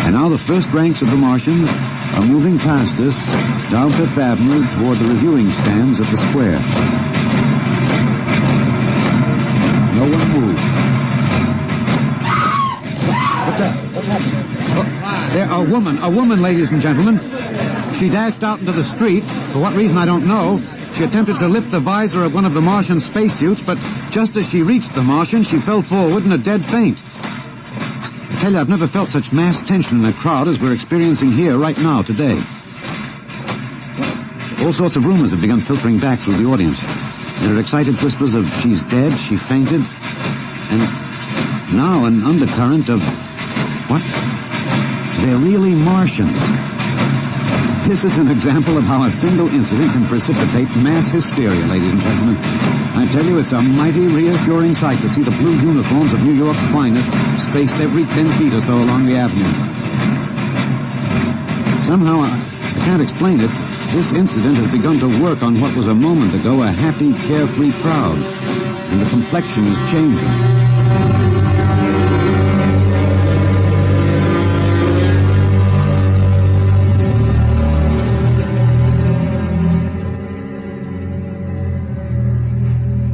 And now the first ranks of the Martians are moving past us down Fifth Avenue toward the reviewing stands at the square. No one moves. What's that? What's happening? A woman, ladies and gentlemen. She dashed out into the street. For what reason, I don't know. She attempted to lift the visor of one of the Martian spacesuits, but just as she reached the Martian, she fell forward in a dead faint. I tell you, I've never felt such mass tension in a crowd as we're experiencing here right now, today. All sorts of rumors have begun filtering back through the audience. There are excited whispers of she's dead, she fainted, and now an undercurrent of, what? They're really Martians. This is an example of how a single incident can precipitate mass hysteria, ladies and gentlemen. I tell you, it's a mighty reassuring sight to see the blue uniforms of New York's finest spaced every 10 feet or so along the avenue. Somehow, I can't explain it. This incident has begun to work on what was a moment ago a happy, carefree crowd, and the complexion is changing.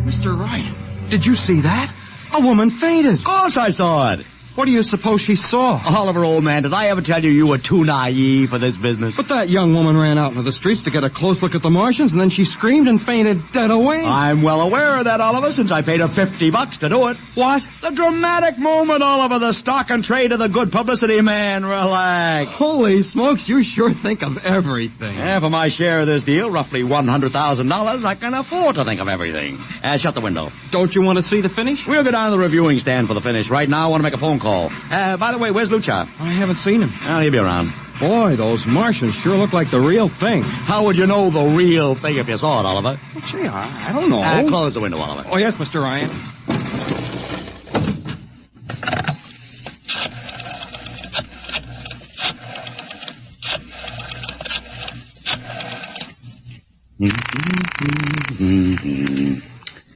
Mr. Ryan, did you see that? A woman fainted. Of course I saw it. What do you suppose she saw? Oliver, old man, did I ever tell you were too naive for this business? But that young woman ran out into the streets to get a close look at the Martians, and then she screamed and fainted dead away. I'm well aware of that, Oliver, since I paid her $50 to do it. What? The dramatic moment, Oliver, the stock and trade of the good publicity, man. Relax. Holy smokes, you sure think of everything. Yeah, for my share of this deal, roughly $100,000, I can afford to think of everything. Shut the window. Don't you want to see the finish? We'll go down to the reviewing stand for the finish. Right now, I want to make a phone call. By the way, where's Lucha? I haven't seen him. Well, he'll be around. Boy, those Martians sure look like the real thing. How would you know the real thing if you saw it, Oliver? Well, gee, I don't know. Close the window, Oliver. Oh, yes, Mr. Ryan.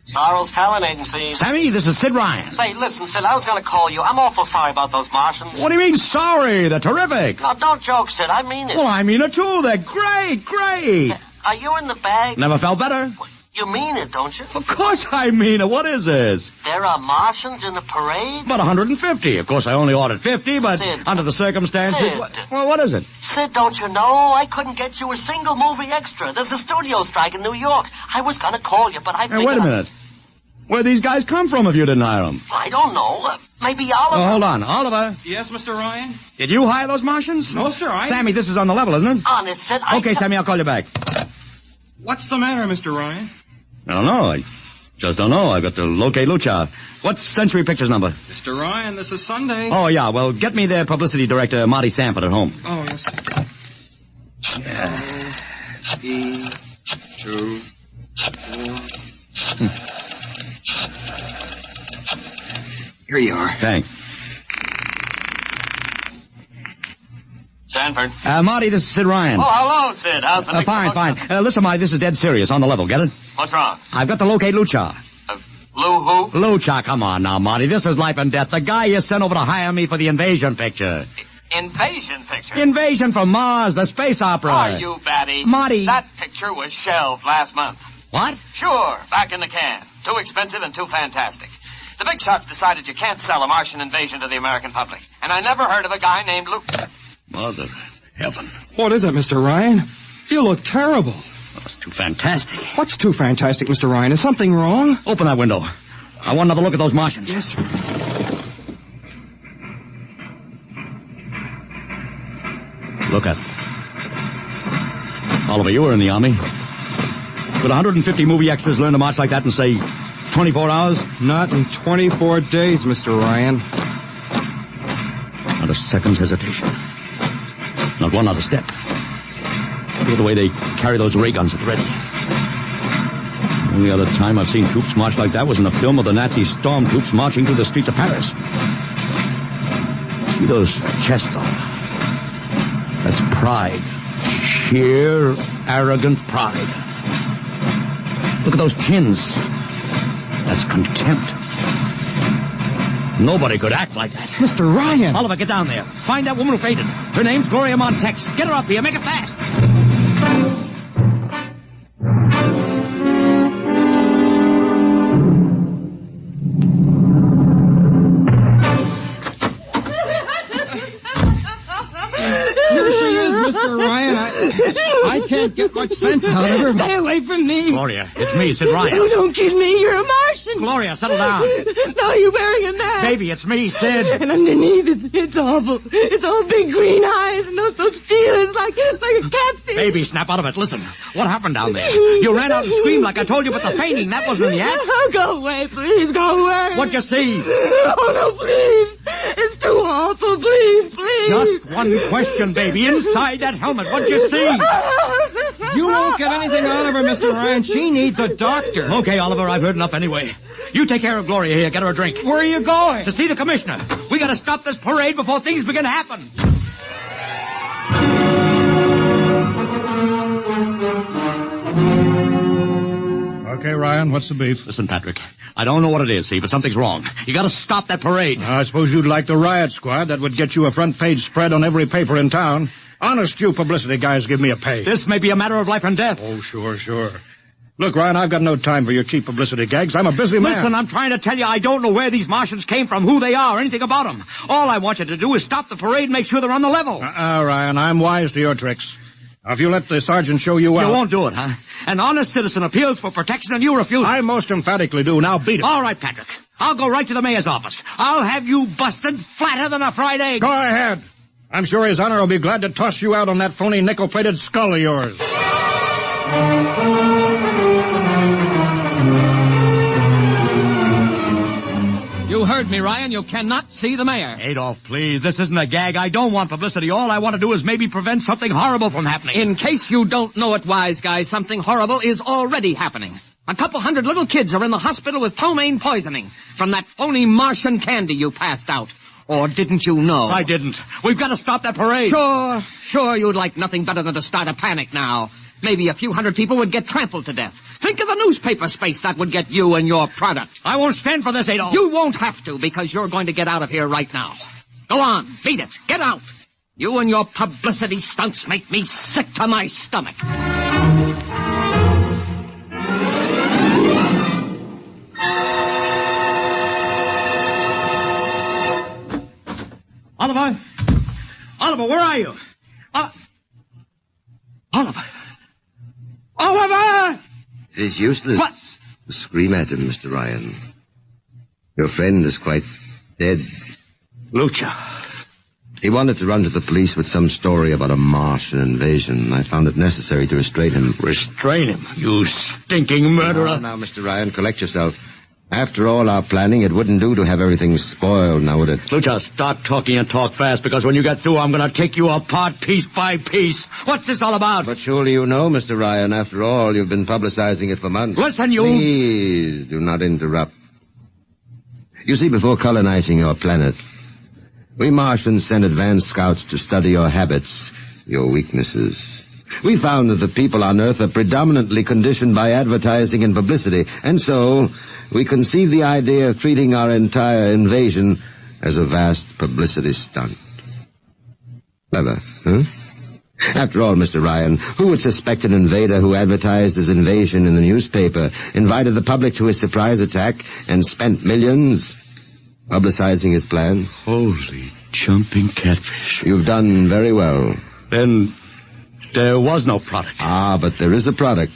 Sorrel's Talent Agency. Sammy, this is Sid Ryan. Say, listen, Sid, I was going to call you. I'm awful sorry about those Martians. What do you mean sorry? They're terrific. No, don't joke, Sid. I mean it. Well, I mean it too. They're great, great. Are you in the bag? Never felt better. You mean it, don't you? Of course I mean it. What is this? There are Martians in the parade? About 150. Of course, I only ordered 50, but Sid. under the circumstances... Sid. Well, what is it? Sid, don't you know? I couldn't get you a single movie extra. There's a studio strike in New York. I was going to call you, but I Hey, wait a minute. Where'd these guys come from if you didn't hire them? I don't know. Maybe Oliver. Oh, hold on. Oliver. Yes, Mr. Ryan? Did you hire those Martians? No, sir, Sammy, this is on the level, isn't it? Honest, Sid, Okay, Sammy, I'll call you back. What's the matter, Mr. Ryan? I don't know. I just don't know. I've got to locate Lucha. What's Century Pictures number? Mr. Ryan, this is Sunday. Oh, yeah. Well, get me their publicity director, Marty Sanford, at home. Oh, yes. 3, 2, 4. Here you are. Thanks. Sanford. Marty, this is Sid Ryan. Oh, hello, Sid. How's the Fine. Listen, Marty, this is dead serious. On the level. Get it? What's wrong? I've got to locate Lucha. Lou who? Lucha, come on now, Marty. This is life and death. The guy you sent over to hire me for the invasion picture. Invasion picture? Invasion from Mars, the space opera. Are you batty? Marty. That picture was shelved last month. What? Sure, back in the can. Too expensive and too fantastic. The big shots decided you can't sell a Martian invasion to the American public. And I never heard of a guy named Luke. Mother heaven. What is it, Mr. Ryan? You look terrible. That's too fantastic. What's too fantastic, Mr. Ryan? Is something wrong? Open that window. I want another look at those Martians. Yes, sir. Look at it. Oliver, you were in the Army. Could 150 movie extras learn to march like that in, say, 24 hours? Not in 24 days, Mr. Ryan. Not a second's hesitation. Not one other step. Look at the way they carry those ray guns at the ready. The only other time I've seen troops march like that was in a film of the Nazi stormtroops marching through the streets of Paris. See those chests on them? That's pride. Sheer, arrogant pride. Look at those chins. That's contempt. Nobody could act like that. Mr. Ryan! Oliver, get down there. Find that woman who fainted. Her name's Gloria Montex. Get her up here. Make it fast. Here she is, Mr. Ryan. I can't can't get much sense out of her. Stay away from me. Gloria, it's me, Sid Ryan. Oh, don't kid me. You're a Martian. Gloria, settle down. No, you're wearing a mask. Baby, it's me, Sid. And underneath, it's awful. It's all big green eyes and those feelers like a cat's teeth. Baby, snap out of it. Listen, what happened down there? You ran out and screamed like I told you, but the fainting, that wasn't in the act. Oh, go away, please. Go away. What'd you see? Oh, no, please. It's too awful. Please. Just one question, baby. Inside that helmet, what'd you see? You won't get anything out of her, Mr. Ryan. She needs a doctor. Okay, Oliver, I've heard enough anyway. You take care of Gloria here. Get her a drink. Where are you going? To see the commissioner. We gotta stop this parade before things begin to happen. Okay, Ryan, what's the beef? Listen, Patrick, I don't know what it is, see, but something's wrong. You gotta stop that parade. I suppose you'd like the riot squad. That would get you a front-page spread on every paper in town. Honest, you publicity guys give me a pay. This may be a matter of life and death. Oh, sure. Look, Ryan, I've got no time for your cheap publicity gags. I'm a busy man. Listen, I'm trying to tell you I don't know where these Martians came from, who they are, anything about them. All I want you to do is stop the parade and make sure they're on the level. Ryan, I'm wise to your tricks. Now, if you let the sergeant show you out... You won't do it, huh? An honest citizen appeals for protection and you refuse. I most emphatically do. Now beat it. All right, Patrick. I'll go right to the mayor's office. I'll have you busted flatter than a fried egg. Go ahead. I'm sure His Honor will be glad to toss you out on that phony nickel-plated skull of yours. You heard me, Ryan. You cannot see the mayor. Adolf, please. This isn't a gag. I don't want publicity. All I want to do is maybe prevent something horrible from happening. In case you don't know it, wise guy, something horrible is already happening. A couple hundred little kids are in the hospital with ptomaine poisoning from that phony Martian candy you passed out. Or didn't you know? I didn't. We've got to stop that parade. Sure, you'd like nothing better than to start a panic now. Maybe a few hundred people would get trampled to death. Think of the newspaper space that would get you and your product. I won't stand for this, Adolf. You won't have to, because you're going to get out of here right now. Go on, beat it, get out. You and your publicity stunts make me sick to my stomach. Oliver, where are you? Oliver! It is useless to scream at him, Mr. Ryan. Your friend is quite dead. Lucha. He wanted to run to the police with some story about a Martian invasion. I found it necessary to restrain him. Restrain him? You stinking murderer. Now, Mr. Ryan, collect yourself. After all our planning, it wouldn't do to have everything spoiled, now would it? Lucha, stop talking and talk fast, because when you get through, I'm going to take you apart piece by piece. What's this all about? But surely you know, Mr. Ryan. After all, you've been publicizing it for months. Listen, you... Please, do not interrupt. You see, before colonizing your planet, we Martians sent advanced scouts to study your habits, your weaknesses. We found that the people on Earth are predominantly conditioned by advertising and publicity, and so we conceived the idea of treating our entire invasion as a vast publicity stunt. Clever, huh? After all, Mr. Ryan, who would suspect an invader who advertised his invasion in the newspaper, invited the public to his surprise attack, and spent millions publicizing his plans? Holy jumping catfish. You've done very well. Then there was no product. Ah, but there is a product.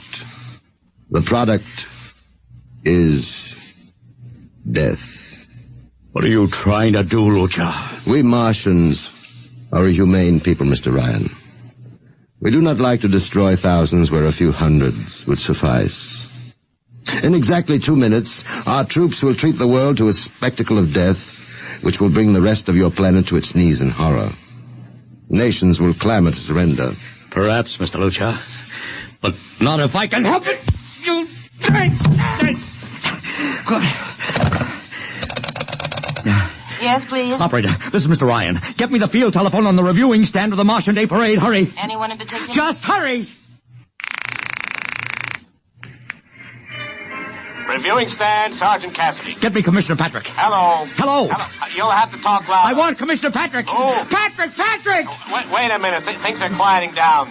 The product is death. What are you trying to do, Lucha? We Martians are a humane people, Mr. Ryan. We do not like to destroy thousands where a few hundreds would suffice. In exactly 2 minutes, our troops will treat the world to a spectacle of death, which will bring the rest of your planet to its knees in horror. Nations will clamor to surrender. Perhaps, Mr. Lucha, but not if I can help it. You... Good. Yes, please. Operator, this is Mr. Ryan. Get me the field telephone on the reviewing stand of the Martian Day Parade. Hurry. Anyone in particular? Just hurry. Reviewing stand, Sergeant Cassidy. Get me Commissioner Patrick. Hello. Hello. You'll have to talk louder. I want Commissioner Patrick. Oh. Patrick! Wait a minute. Things are quieting down.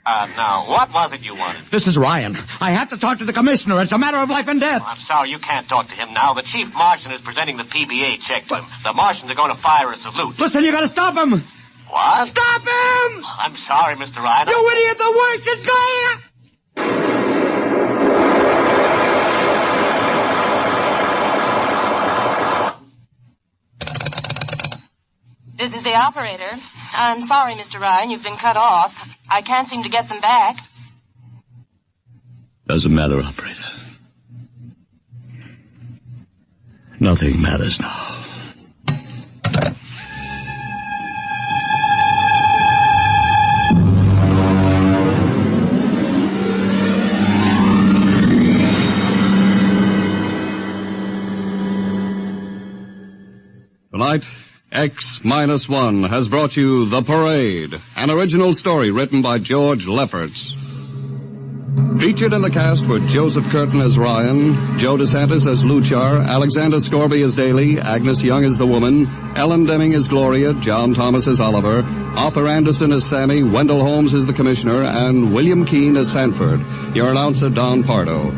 Now, what was it you wanted? This is Ryan. I have to talk to the commissioner. It's a matter of life and death. I'm sorry, you can't talk to him now. The chief Martian is presenting the PBA check to him. The Martians are going to fire a salute. Listen, you gotta stop him. What? Stop him! I'm sorry, Mr. Ryan. You idiot, the works is going... This is the operator. I'm sorry, Mr. Ryan, you've been cut off. I can't seem to get them back. Doesn't matter, operator. Nothing matters now. Tonight, X-1 has brought you The Parade, an original story written by George Lefferts. Featured in the cast were Joseph Curtin as Ryan, Joe DeSantis as Luchar, Alexander Scorby as Daly, Agnes Young as the woman, Ellen Deming as Gloria, John Thomas as Oliver, Arthur Anderson as Sammy, Wendell Holmes as the Commissioner, and William Keane as Sanford. Your announcer, Don Pardo.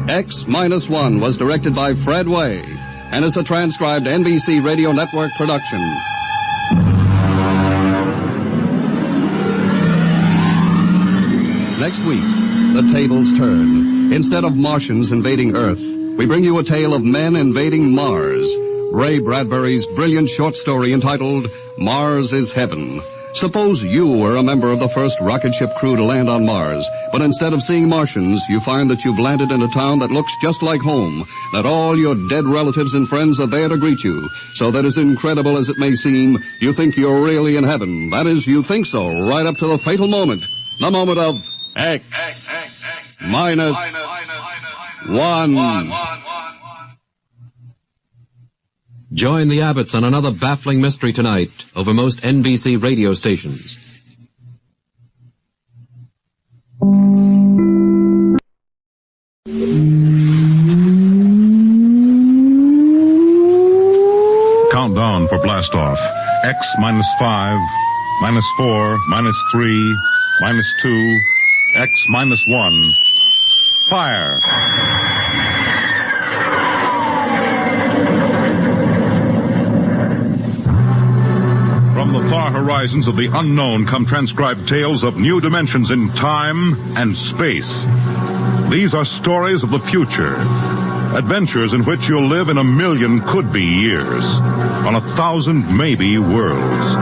X-1 was directed by Fred Way and is a transcribed NBC Radio Network production. Next week, the tables turn. Instead of Martians invading Earth, we bring you a tale of men invading Mars. Ray Bradbury's brilliant short story entitled Mars is Heaven. Suppose you were a member of the first rocket ship crew to land on Mars, but instead of seeing Martians, you find that you've landed in a town that looks just like home, that all your dead relatives and friends are there to greet you, so that as incredible as it may seem, you think you're really in heaven. That is, you think so, right up to the fatal moment. The moment of X-1. Join the Abbotts on another baffling mystery tonight over most NBC radio stations. Countdown for blastoff. X -5, -4, -3, -2, X-1. Fire! From the far horizons of the unknown come transcribed tales of new dimensions in time and space. These are stories of the future. Adventures in which you'll live in 1,000,000 could-be years, on 1,000 maybe worlds.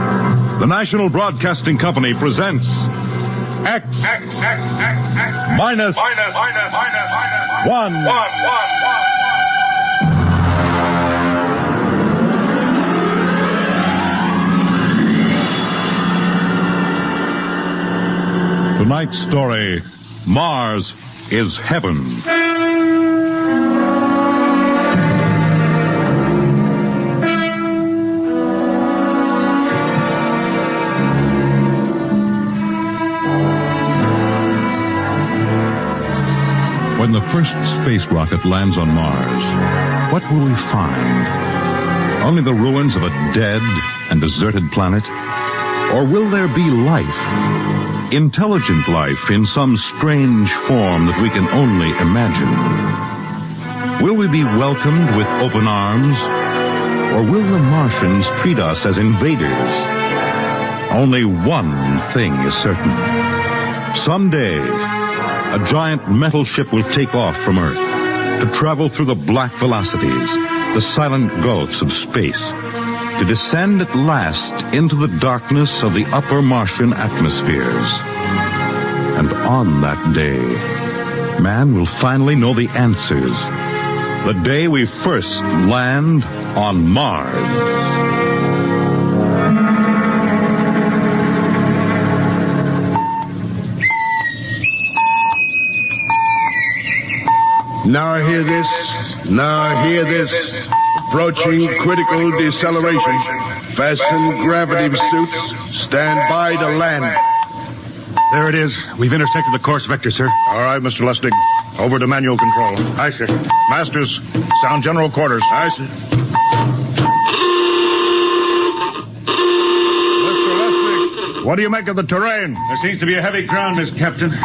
The National Broadcasting Company presents X-1. Tonight's story, Mars is Heaven. When the first space rocket lands on Mars, what will we find? Only the ruins of a dead and deserted planet? Or will there be life? Intelligent life in some strange form that we can only imagine? Will we be welcomed with open arms? Or will the Martians treat us as invaders? Only one thing is certain. Someday, a giant metal ship will take off from Earth to travel through the black velocities, the silent gulfs of space, to descend at last into the darkness of the upper Martian atmospheres. And on that day, man will finally know the answers. The day we first land on Mars. Now hear this. Now hear this. Approaching critical deceleration. Fasten gravity suits. Stand by to land. There it is. We've intersected the course vector, sir. All right, Mr. Lustig. Over to manual control. Aye, sir. Masters, sound general quarters. Aye, sir. Mr. Lustig, what do you make of the terrain? There seems to be a heavy ground, Miss Captain.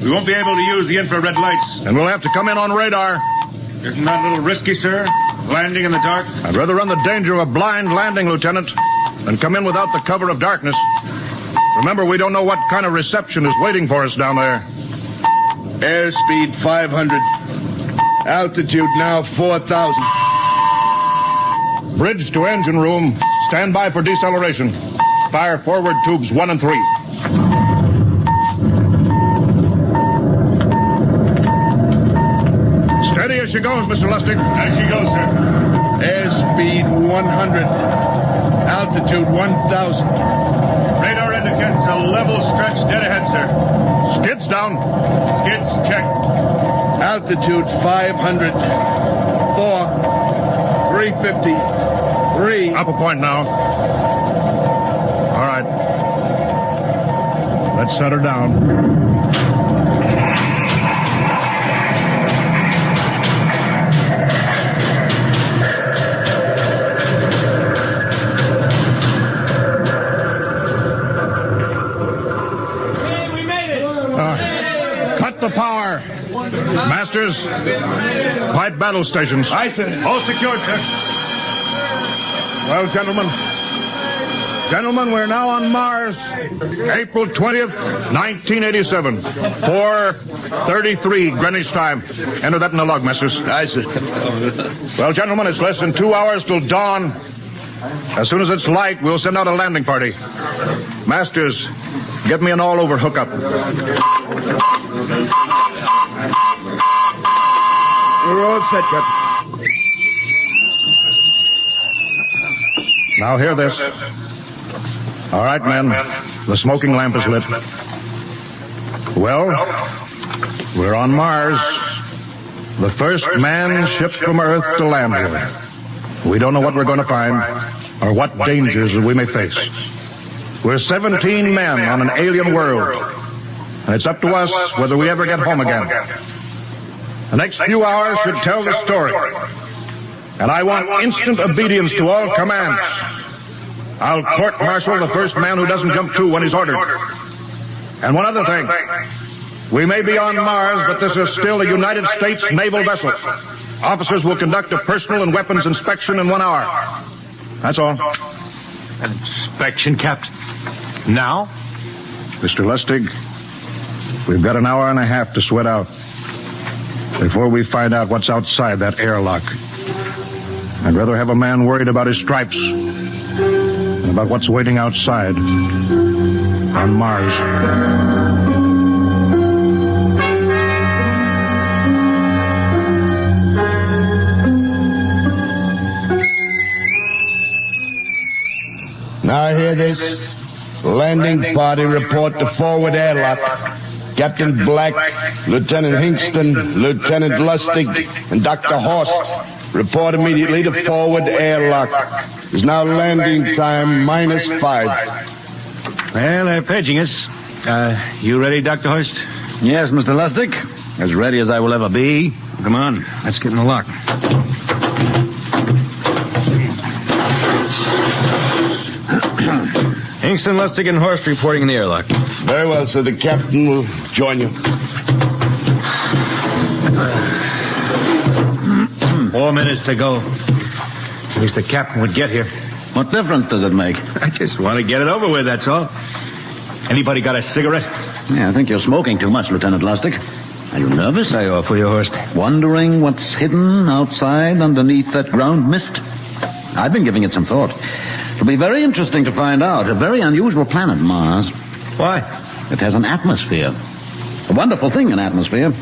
We won't be able to use the infrared lights. And we'll have to come in on radar. Isn't that a little risky, sir? Landing in the dark? I'd rather run the danger of a blind landing, Lieutenant, than come in without the cover of darkness. Remember, we don't know what kind of reception is waiting for us down there. Airspeed 500. Altitude now 4,000. Bridge to engine room. Stand by for deceleration. Fire forward tubes 1 and 3. Steady as she goes, Mr. Lustig. As she goes, sir. Airspeed 100. Altitude 1,000. Radar indicates a level stretch dead ahead, sir. Skids down. Skids check. Altitude 500. 4. 350. 3. Up a point now. All right. Let's set her down. Cut the power. Masters, light battle stations. Aye, sir. All secured, sir. Well, gentlemen, we're now on Mars. April 20th, 1987. 4:33 Greenwich time. Enter that in the log, Masters. Aye, sir. Well, gentlemen, it's less than 2 hours till dawn. As soon as it's light, we'll send out a landing party. Masters, get me an all-over hookup. We're all set, Captain. Now hear this. All right, men. The smoking lamp is lit. Well, we're on Mars. The first man shipped from Earth to land here. We don't know what we're going to find or what dangers we may face. We're 17 men on an alien world, and it's up to us whether we ever get home again. The next few hours should tell the story, and I want instant obedience to all commands. I'll court-martial the first man who doesn't jump to when he's ordered. And one other thing. We may be on Mars, but this is still a United States naval vessel. Officers will conduct a personal and weapons inspection in 1 hour. That's all. An inspection, Captain? Now? Mr. Lustig, we've got an hour and a half to sweat out before we find out what's outside that airlock. I'd rather have a man worried about his stripes than about what's waiting outside on Mars. Now hear this. Landing party report to forward airlock. Captain Black, Lieutenant Hingston, Lieutenant Lustig, and Dr. Horst report immediately to forward airlock. It's now landing time -5. Well, they're paging us. You ready, Dr. Horst? Yes, Mr. Lustig. As ready as I will ever be. Come on, let's get in the lock. Hingston, Lustig, and Horst reporting in the airlock. Very well, sir. The captain will join you. 4 minutes to go. At least the captain would get here. What difference does it make? I just want to get it over with, that's all. Anybody got a cigarette? Yeah, I think you're smoking too much, Lieutenant Lustig. Are you nervous? I offer you, Horst. Wondering what's hidden outside underneath that ground mist? I've been giving it some thought. It'll be very interesting to find out. A very unusual planet, Mars. Why? It has an atmosphere. A wonderful thing, an atmosphere.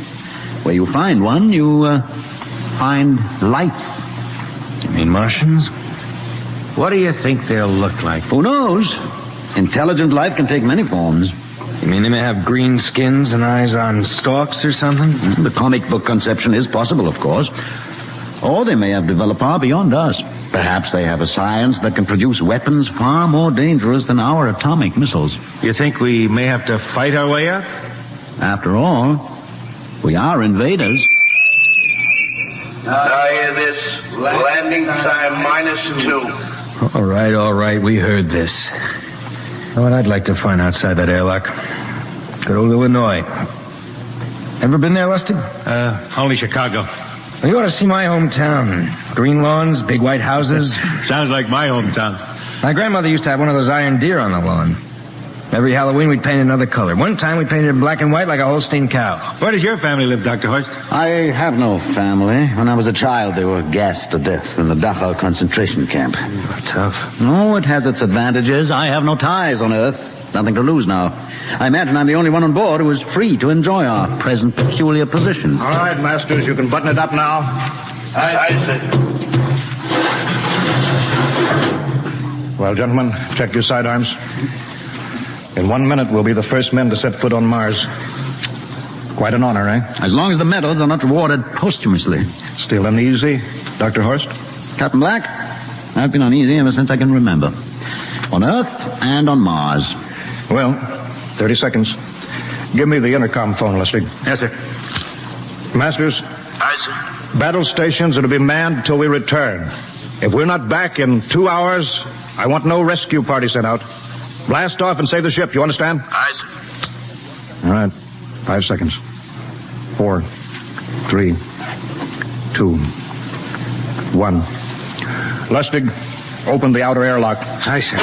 Where you find one, you find life. You mean Martians? What do you think they'll look like? Who knows? Intelligent life can take many forms. You mean they may have green skins and eyes on stalks or something? The comic book conception is possible, of course. Or they may have developed far beyond us. Perhaps they have a science that can produce weapons far more dangerous than our atomic missiles. You think we may have to fight our way out? After all, we are invaders. Now hear this. Landing time -2. All right. We heard this. You know what I'd like to find outside that airlock? Good old Illinois. Ever been there, Lustig? Only Chicago. Well, you ought to see my hometown. Green lawns, big white houses. Sounds like my hometown. My grandmother used to have one of those iron deer on the lawn. Every Halloween we'd paint another color. One time we painted it black and white like a Holstein cow. Where does your family live, Dr. Horst? I have no family. When I was a child, they were gassed to death in the Dachau concentration camp. Tough. No, it has its advantages. I have no ties on Earth. Nothing to lose now. I imagine I'm the only one on board who is free to enjoy our present peculiar position. All right, Masters, you can button it up now. Aye, Well, gentlemen, check your sidearms. In 1 minute, we'll be the first men to set foot on Mars. Quite an honor, eh? As long as the medals are not rewarded posthumously. Still uneasy, Dr. Horst? Captain Black, I've been uneasy ever since I can remember. On Earth and on Mars. Well, 30 seconds. Give me the intercom phone, Lustig. Yes, sir. Masters? Aye, sir. Battle stations are to be manned until we return. If we're not back in 2 hours, I want no rescue party sent out. Blast off and save the ship, you understand? Aye, sir. All right. 5 seconds. 4, 3, 2, 1. Lustig, open the outer airlock. Aye, sir.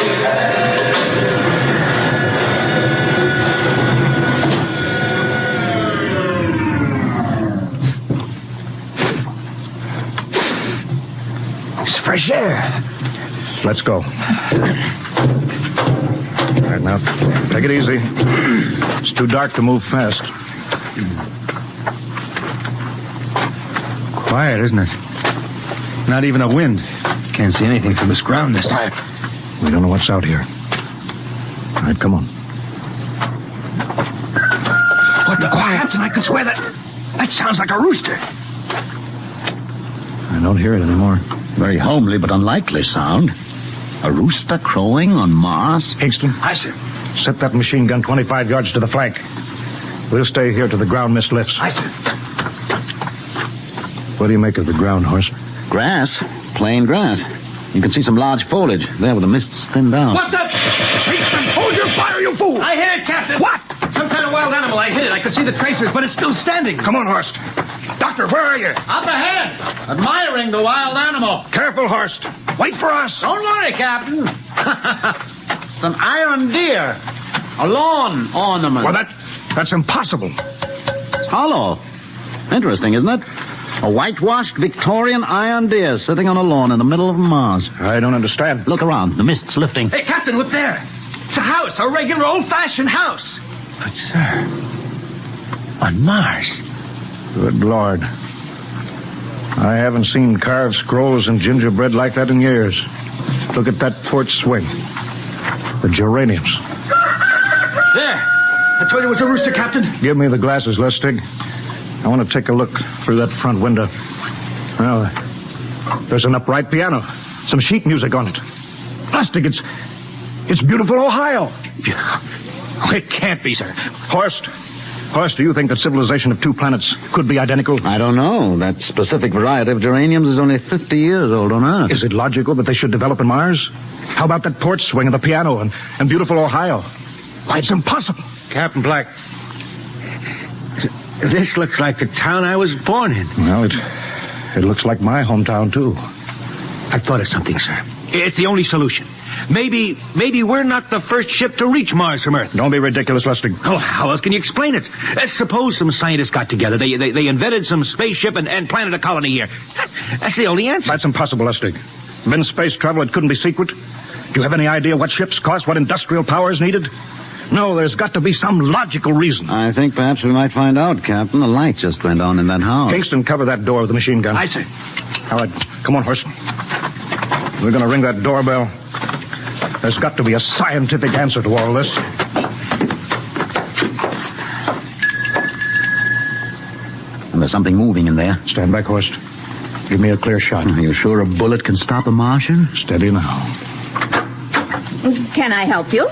It's fresh air. Let's go. All right, now, take it easy. It's too dark to move fast. Quiet, isn't it? Not even a wind. Can't see anything from this ground this time. We don't know what's out here. All right, come on. What the quiet? Captain, I could swear that sounds like a rooster. I don't hear it anymore. Very homely but unlikely sound. A rooster crowing on Mars? Kingston. Aye, sir. Set that machine gun 25 yards to the flank. We'll stay here till the ground mist lifts. Aye, sir. What do you make of the ground, Horst? Grass. Plain grass. You can see some large foliage there where the mist's thinned down. What the? Kingston, hold your fire, you fool! I hit it, Captain. What? Some kind of wild animal. I hit it. I could see the tracers, but it's still standing. Come on, Horst. Doctor, where are you? Up ahead, admiring the wild animal. Careful, Horst. Wait for us. Don't worry, Captain. It's an iron deer. A lawn ornament. Well, that's impossible. It's hollow. Interesting, isn't it? A whitewashed Victorian iron deer sitting on a lawn in the middle of Mars. I don't understand. Look around. The mist's lifting. Hey, Captain, look there. It's a house, a regular old-fashioned house. But, sir, on Mars. Good Lord. I haven't seen carved scrolls and gingerbread like that in years. Look at that port swing. The geraniums. There. I told you it was a rooster, Captain. Give me the glasses, Lustig. I want to take a look through that front window. Well, there's an upright piano. Some sheet music on it. Lustig, it's beautiful Ohio. Oh, it can't be, sir. Horst, do you think that civilization of two planets could be identical? I don't know. That specific variety of geraniums is only 50 years old on Earth. Is it logical that they should develop in Mars? How about that porch swing of the piano and beautiful Ohio? Why, it's impossible. Captain Black, this looks like the town I was born in. Well, it looks like my hometown, too. I've thought of something, sir. It's the only solution. Maybe we're not the first ship to reach Mars from Earth. Don't be ridiculous, Lustig. Oh, how else can you explain it? Suppose some scientists got together. They invented some spaceship and planted a colony here. That's the only answer. That's impossible, Lustig. Men space travel, it couldn't be secret. Do you have any idea what ships cost, what industrial power is needed? No, there's got to be some logical reason. I think perhaps we might find out, Captain. The light just went on in that house. Kingston, cover that door with the machine gun. Aye, sir. All right, come on, Horst. We're going to ring that doorbell. There's got to be a scientific answer to all this. And there's something moving in there. Stand back, Horst. Give me a clear shot. Are you sure a bullet can stop a Martian? Steady now. Can I help you?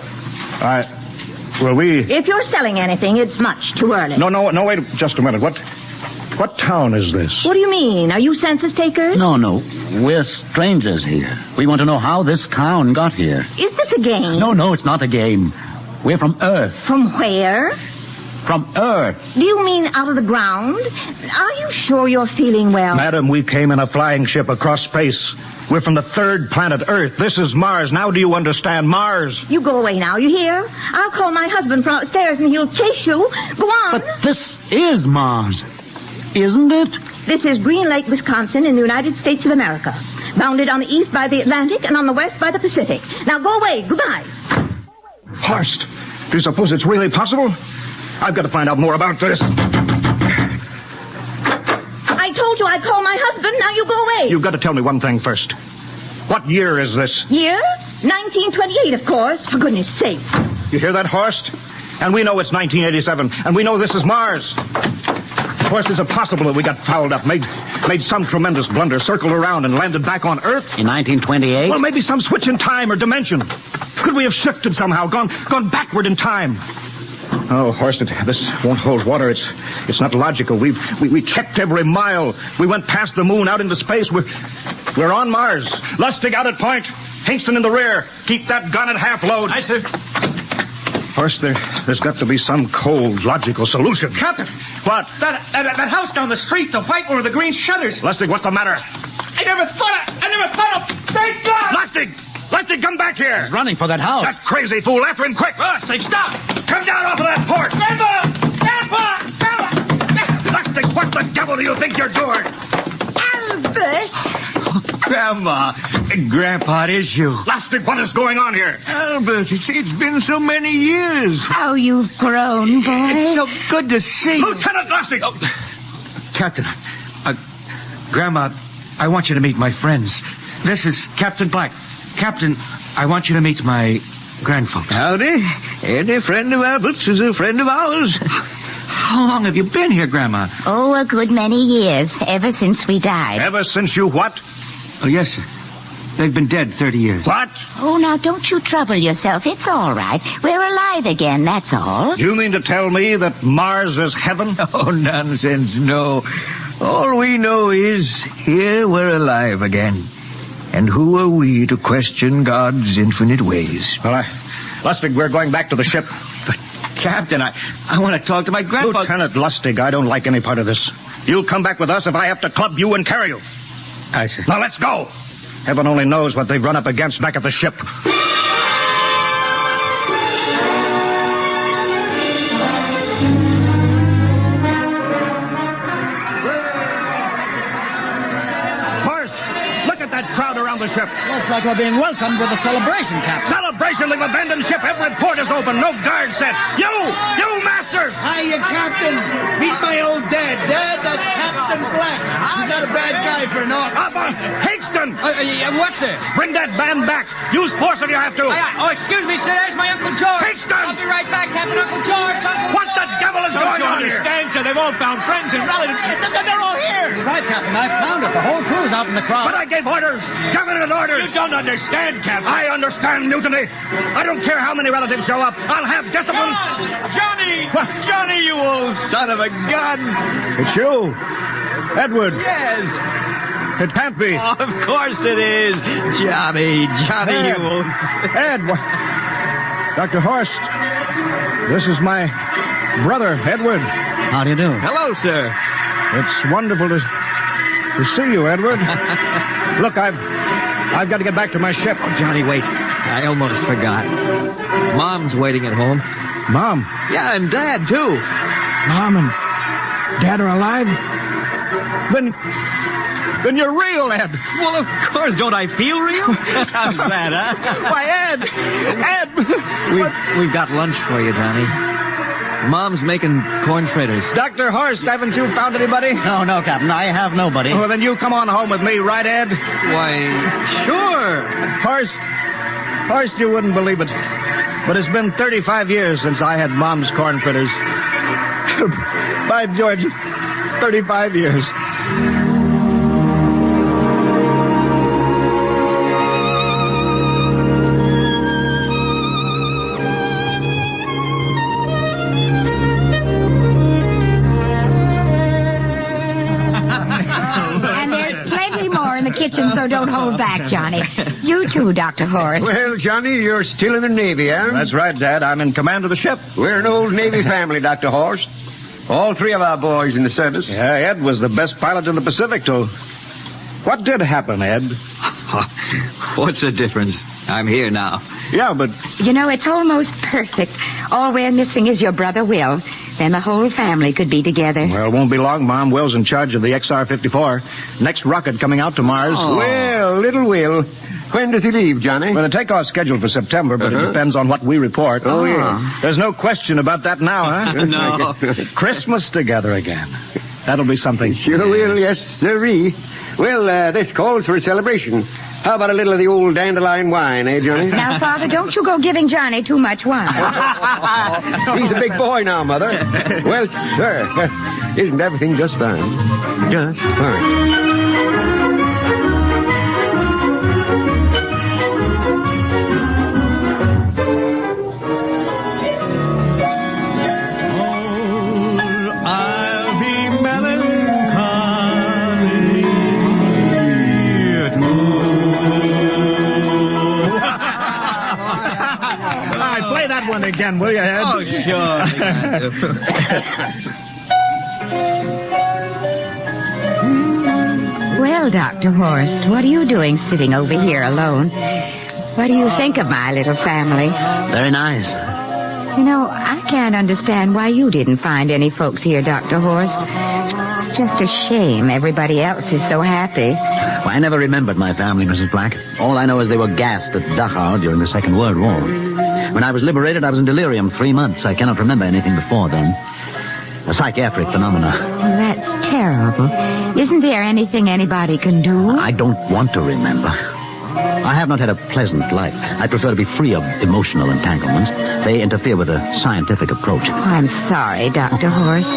If you're selling anything, it's much too early. No, wait just a minute. What town is this? What do you mean? Are you census takers? No. We're strangers here. We want to know how this town got here. Is this a game? No, it's not a game. We're from Earth. From where? From Earth. Do you mean out of the ground? Are you sure you're feeling well? Madam, we came in a flying ship across space. We're from the third planet Earth. This is Mars. Now do you understand? Mars. You go away now, you hear? I'll call my husband from upstairs and he'll chase you. Go on. But this is Mars, isn't it? This is Green Lake, Wisconsin, in the United States of America. Bounded on the east by the Atlantic and on the west by the Pacific. Now go away. Goodbye. Horst, do you suppose it's really possible? I've got to find out more about this. I told you I'd call my husband. Now you go away. You've got to tell me one thing first. What year is this? Year? 1928, of course. For goodness sake. You hear that, Horst? And we know it's 1987, and we know this is Mars. Horst, is it possible that we got fouled up, made some tremendous blunder, circled around, and landed back on Earth? In 1928? Well, maybe some switch in time or dimension. Could we have shifted somehow, gone backward in time? Oh, Horst, this won't hold water. It's not logical. We checked every mile. We went past the moon, out into space. We're on Mars. Lustig out at point. Hingston in the rear. Keep that gun at half load. Aye, sir. Horst, there's got to be some cold, logical solution. Captain! What? That house down the street, the white one with the green shutters. Lustig, what's the matter? I never thought of... Thank God! Lustig, come back here! He's running for that house. That crazy fool, after him, quick! Lustig, stop! Come down off of that porch! Grandpa! Lustig, what the devil do you think you're doing? Albert! Grandma, Grandpa, it is you. Lustig, what is going on here? Albert, it's been so many years. How you've grown, boy. It's so good to see you. Lieutenant Lustig! Oh. Captain, Grandma, I want you to meet my friends. This is Captain Black. Captain, I want you to meet my grandfolks. Howdy. Any friend of Albert's is a friend of ours. How long have you been here, Grandma? Oh, a good many years, ever since we died. Ever since you what? Oh, yes, sir. They've been dead 30 years. What? Oh, now, don't you trouble yourself. It's all right. We're alive again, that's all. Do you mean to tell me that Mars is heaven? Oh, nonsense, no. All we know is here we're alive again. And who are we to question God's infinite ways? Well, Lustig, we're going back to the ship. But, Captain, I want to talk to my grandpa. Lieutenant Lustig, I don't like any part of this. You'll come back with us if I have to club you and carry you. Aye, sir. Now, let's go. Heaven only knows what they've run up against back at the ship. Crowd around the ship. Looks like we're being welcomed with a celebration, Captain. Celebration? They've abandoned ship. Every port is open. No guard set. You masters! Hiya, Captain. Meet my old dad. Dad, that's Captain Black. He's not a bad guy for naught. Hingston! What's it? Bring that band back. Use force if you have to. Oh, excuse me, sir. There's my Uncle George. Hingston! I'll be right back, Captain. Uncle George. What the devil is going on here? Understand, sir? They've all found friends and relatives. They're all here. You're right, Captain. I found it. The whole crew's out in the crowd. But I gave orders. Definite orders. You don't understand, Captain. I understand mutiny. I don't care how many relatives show up. I'll have discipline. Johnny! Johnny, you old son of a gun! It's you. Edward. Yes. It can't be. Oh, of course it is. Johnny, Ed. you old... Ed. Dr. Horst. This is my brother, Edward. How do you do? Hello, sir. It's wonderful to see you, Edward. Look, I've got to get back to my ship. Oh, Johnny, wait. I almost forgot. Mom's waiting at home. Mom? Yeah, and Dad, too. Mom and Dad are alive? Then you're real, Ed. Well, of course. Don't I feel real? How's that, huh? Why, Ed! We've got lunch for you, Johnny. Mom's making corn fritters. Dr. Horst, haven't you found anybody? No, Captain. I have nobody. Well, then you come on home with me, right, Ed? Why, sure. Horst, you wouldn't believe it, but it's been 35 years since I had Mom's corn fritters. By George, 35 years. Kitchen, so don't hold back, Johnny. You too, Dr. Horst. Well, Johnny, you're still in the Navy, huh? That's right, Dad. I'm in command of the ship. We're an old Navy family, Dr. Horst. All three of our boys in the service. Yeah, Ed was the best pilot in the Pacific, too. What did happen, Ed? What's the difference? I'm here now. Yeah, but... You know, it's almost perfect. All we're missing is your brother Will. Then the whole family could be together. Well, it won't be long, Mom. Will's in charge of the XR-54. Next rocket coming out to Mars. Oh. Well, little Will. When does he leave, Johnny? Well, the takeoff's scheduled for September, but it depends on what we report. Oh, yeah. There's no question about that now, huh? No. Christmas together again. That'll be something. Sure will, yes, sirree. Well, this calls for a celebration. How about a little of the old dandelion wine, eh, Johnny? Now, Father, don't you go giving Johnny too much wine. He's a big boy now, Mother. Well, sir, isn't everything just fine? Just fine. Again, will you, Ed? Oh, sure. Well, Dr. Horst, what are you doing sitting over here alone? What do you think of my little family? Very nice. You know, I can't understand why you didn't find any folks here, Dr. Horst. It's just a shame everybody else is so happy. Well, I never remembered my family, Mrs. Black. All I know is they were gassed at Dachau during the Second World War. When I was liberated, I was in delirium 3 months. I cannot remember anything before then. A psychiatric phenomena. Oh, that's terrible. Isn't there anything anybody can do? I don't want to remember. I have not had a pleasant life. I prefer to be free of emotional entanglements. They interfere with a scientific approach. Oh, I'm sorry, Dr. Horst.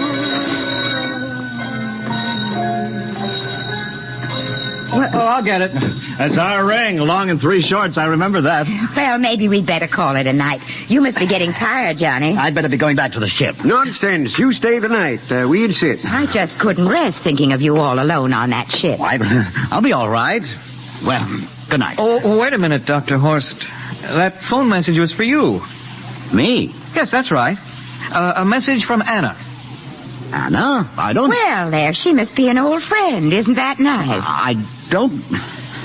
Oh, I'll get it. That's our ring, long and 3 shorts. I remember that. Well, maybe we'd better call it a night. You must be getting tired, Johnny. I'd better be going back to the ship. Nonsense. You stay the night. We insist. I just couldn't rest thinking of you all alone on that ship. I'll be all right. Well, good night. Oh, wait a minute, Dr. Horst. That phone message was for you. Me? Yes, that's right. A message from Anna. Anna? I don't... Well, there, she must be an old friend. Isn't that nice? I don't...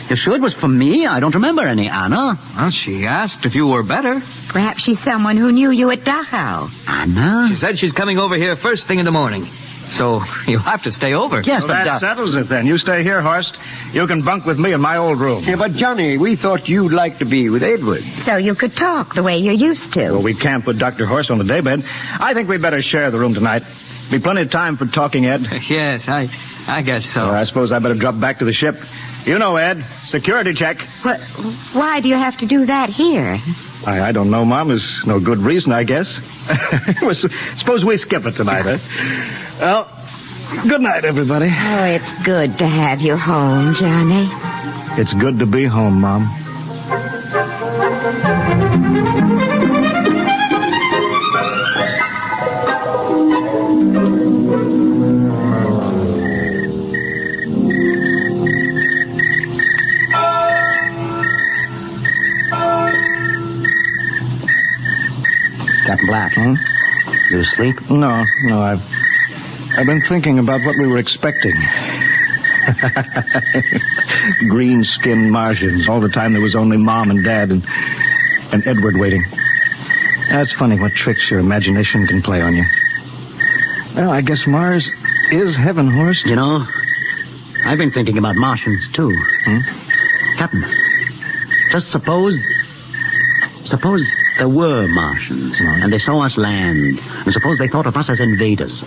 You sure it was for me? I don't remember any Anna. Well, she asked if you were better. Perhaps she's someone who knew you at Dachau. Anna? She said she's coming over here first thing in the morning. So you'll have to stay over. Yes, well, but that settles it then. You stay here, Horst. You can bunk with me in my old room. Yeah, but Johnny, we thought you'd like to be with Edward. So you could talk the way you used to. Well, we can't put Dr. Horst on the daybed. I think we'd better share the room tonight. Be plenty of time for talking, Ed. Yes, I guess so. Well, I suppose I better drop back to the ship. You know, Ed, security check. Well, why do you have to do that here? I don't know, Mom. There's no good reason, I guess. Well, suppose we skip it tonight, huh? Well, good night, everybody. Oh, it's good to have you home, Johnny. It's good to be home, Mom. Captain Black. You asleep? No, I've been thinking about what we were expecting. Green-skinned Martians. All the time there was only Mom and Dad and Edward waiting. That's funny what tricks your imagination can play on you. Well, I guess Mars is heaven, Horst. You know, I've been thinking about Martians, too. Captain, just suppose there were Martians, and they saw us land, and suppose they thought of us as invaders.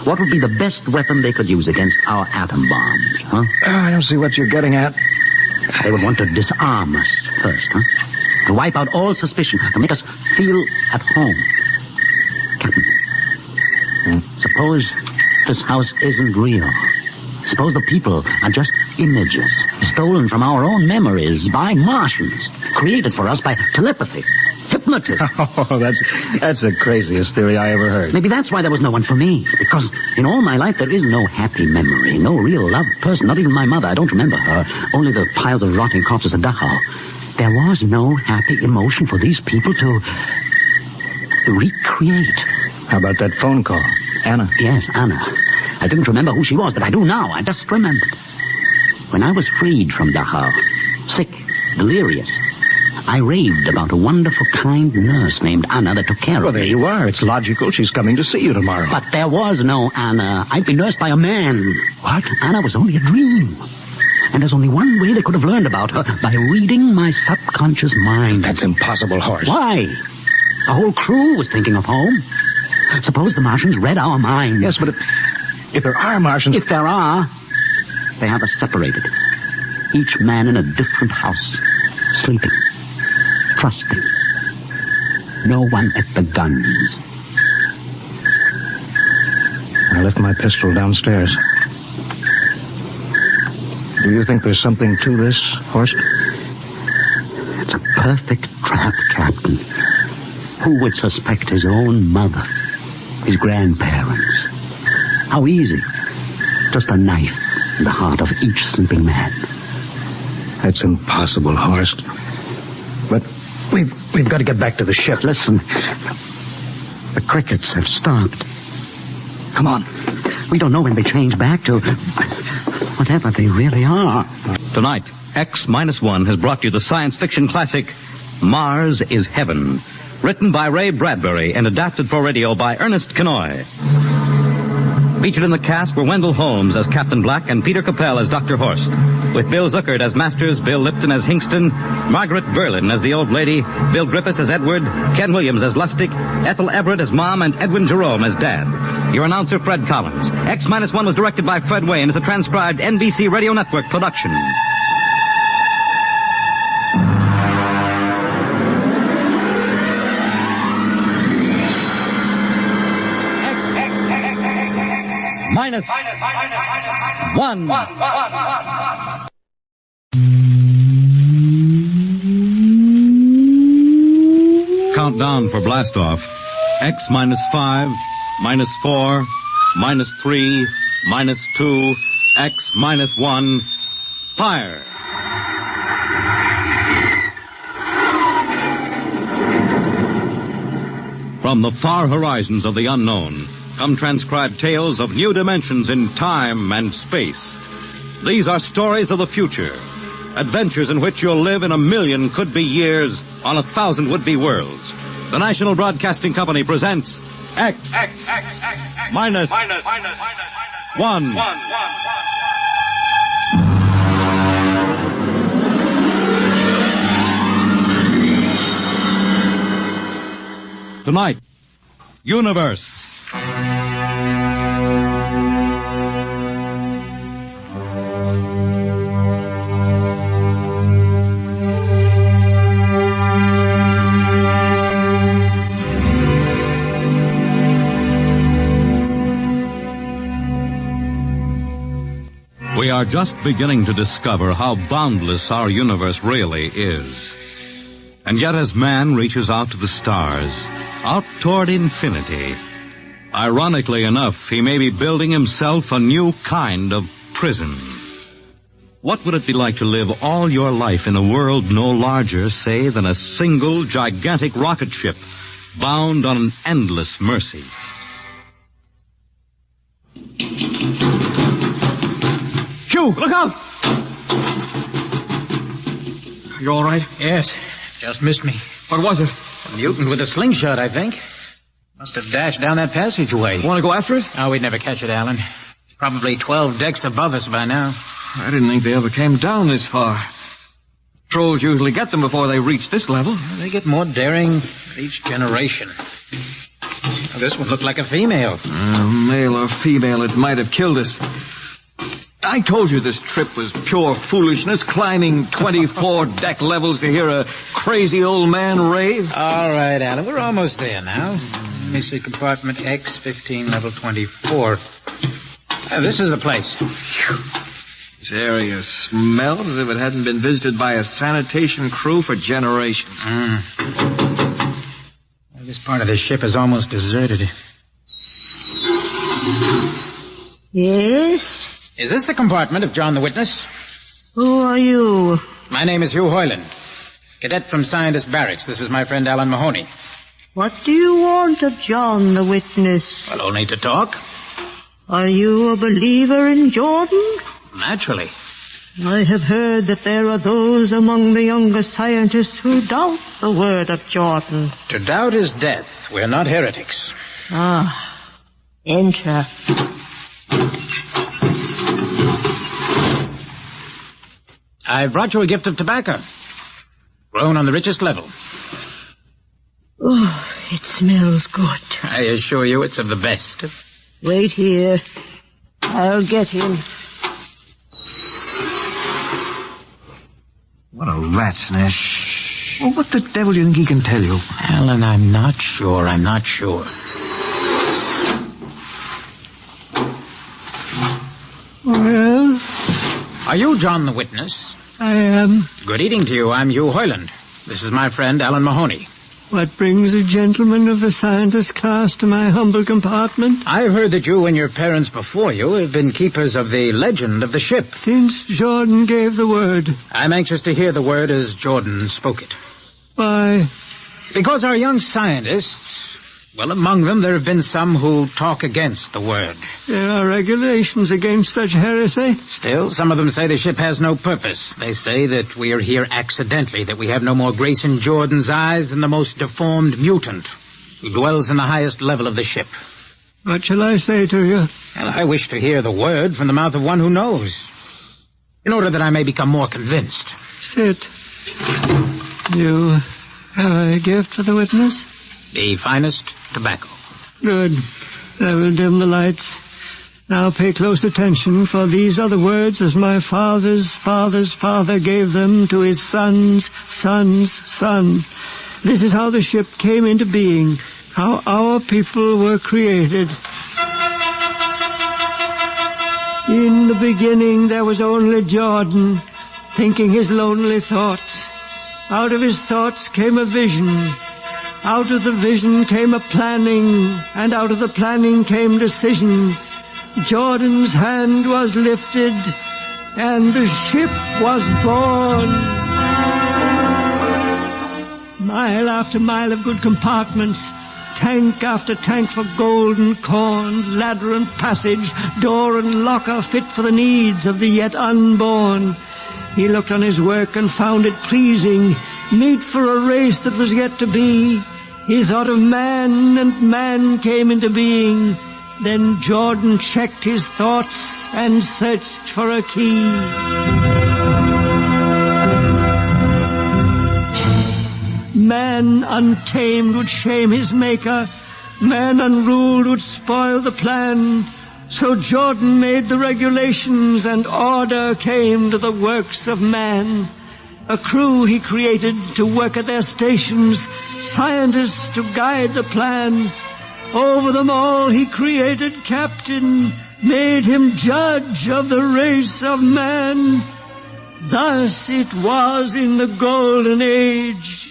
What would be the best weapon they could use against our atom bombs, huh? I don't see what you're getting at. They would want to disarm us first, huh? To wipe out all suspicion, to make us feel at home. Captain, suppose this house isn't real. Suppose the people are just images, stolen from our own memories by Martians, created for us by telepathy, hypnotism. Oh, that's the craziest theory I ever heard. Maybe that's why there was no one for me, because in all my life there is no happy memory, no real loved person, not even my mother. I don't remember her, only the piles of rotting corpses at Dachau. There was no happy emotion for these people to recreate. How about that phone call? Anna? Yes, Anna. I didn't remember who she was, but I do now. I just remembered. When I was freed from Dachau, sick, delirious. I raved about a wonderful, kind nurse named Anna that took care of me. Well, there you are. It's logical. She's coming to see you tomorrow. But there was no Anna. I'd been nursed by a man. What? Anna was only a dream. And there's only one way they could have learned about her, by reading my subconscious mind. That's impossible, Horace. Why? The whole crew was thinking of home. Suppose the Martians read our minds. Yes, but if there are Martians... If there are, they have us separated. Each man in a different house, sleeping, trusting. No one at the guns. I left my pistol downstairs. Do you think there's something to this, Horst? It's a perfect trap, Captain. Who would suspect his own mother, his grandparents? How easy. Just a knife in the heart of each sleeping man. That's impossible, Horst. But we've got to get back to the ship. Listen, the crickets have stopped. Come on. We don't know when they change back to whatever they really are. Tonight, X-1 has brought you the science fiction classic Mars is Heaven, written by Ray Bradbury and adapted for radio by Ernest Kenoy. Featured in the cast were Wendell Holmes as Captain Black and Peter Capell as Dr. Horst, with Bill Zuckert as Masters, Bill Lipton as Hingston, Margaret Berlin as the old lady, Bill Griffiths as Edward, Ken Williams as Lustig, Ethel Everett as Mom, and Edwin Jerome as Dad. Your announcer, Fred Collins. X-1 was directed by Fred Way and is a transcribed NBC Radio Network production. Minus one. Countdown for blastoff. X-5, -4, -3, -2, X-1, fire. From the far horizons of the unknown come transcribed tales of new dimensions in time and space. These are stories of the future, adventures in which you'll live in 1,000,000 could-be years on 1,000 would-be worlds. The National Broadcasting Company presents X-1. Tonight, Universe. We are just beginning to discover how boundless our universe really is. And yet as man reaches out to the stars, out toward infinity, ironically enough, he may be building himself a new kind of prison. What would it be like to live all your life in a world no larger, say, than a single gigantic rocket ship bound on an endless mercy? Hugh, look out! You all right? Yes, just missed me. What was it? A mutant with a slingshot, I think. Must have dashed down that passageway. Want to go after it? Oh, we'd never catch it, Alan. It's probably 12 decks above us by now. I didn't think they ever came down this far. Trolls usually get them before they reach this level. They get more daring each generation. Now, this one looked like a female. Male or female, it might have killed us. I told you this trip was pure foolishness, climbing 24 deck levels to hear a crazy old man rave. All right, Alan, we're almost there now. Let me see, compartment X, 15, level 24. This is the place. This area smelled as if it hadn't been visited by a sanitation crew for generations. This part of the ship is almost deserted. Yes? Is this the compartment of John the Witness? Who are you? My name is Hugh Hoyland, cadet from Scientist Barracks. This is my friend Alan Mahoney. What do you want of John the Witness? Well, only to talk. Are you a believer in Jordan? Naturally. I have heard that there are those among the younger scientists who doubt the word of Jordan. To doubt is death. We're not heretics. Enter. I've brought you a gift of tobacco. Grown on the richest level. Oh, it smells good. I assure you it's of the best. Wait here. I'll get him. What a rat's nest. Well, what the devil do you think he can tell you? Alan, I'm not sure. Well? Are you John the witness? I am. Good evening to you. I'm Hugh Hoyland. This is my friend, Alan Mahoney. What brings a gentleman of the scientist class to my humble compartment? I've heard that you and your parents before you have been keepers of the legend of the ship. Since Jordan gave the word. I'm anxious to hear the word as Jordan spoke it. Why? Because our young scientists, well, among them there have been some who talk against the word. There are regulations against such heresy. Still, some of them say the ship has no purpose. They say that we are here accidentally, that we have no more grace in Jordan's eyes than the most deformed mutant who dwells in the highest level of the ship. What shall I say to you? Well, I wish to hear the word from the mouth of one who knows, in order that I may become more convinced. Sit. You have a gift for the witness? The finest tobacco. Good. I will dim the lights. Now pay close attention, for these are the words as my father's father's father gave them to his son's son's son. This is how the ship came into being, how our people were created. In the beginning there was only Jordan, thinking his lonely thoughts. Out of his thoughts came a vision. Out of the vision came a planning, and out of the planning came decision. Jordan's hand was lifted, and the ship was born. Mile after mile of good compartments, tank after tank for gold and corn, ladder and passage, door and locker fit for the needs of the yet unborn. He looked on his work and found it pleasing, meet for a race that was yet to be. He thought of man, and man came into being. Then Jordan checked his thoughts and searched for a key. Man untamed would shame his maker. Man unruled would spoil the plan. So Jordan made the regulations, and order came to the works of man. A crew he created to work at their stations, scientists to guide the plan. Over them all he created captain, made him judge of the race of man. Thus it was in the golden age.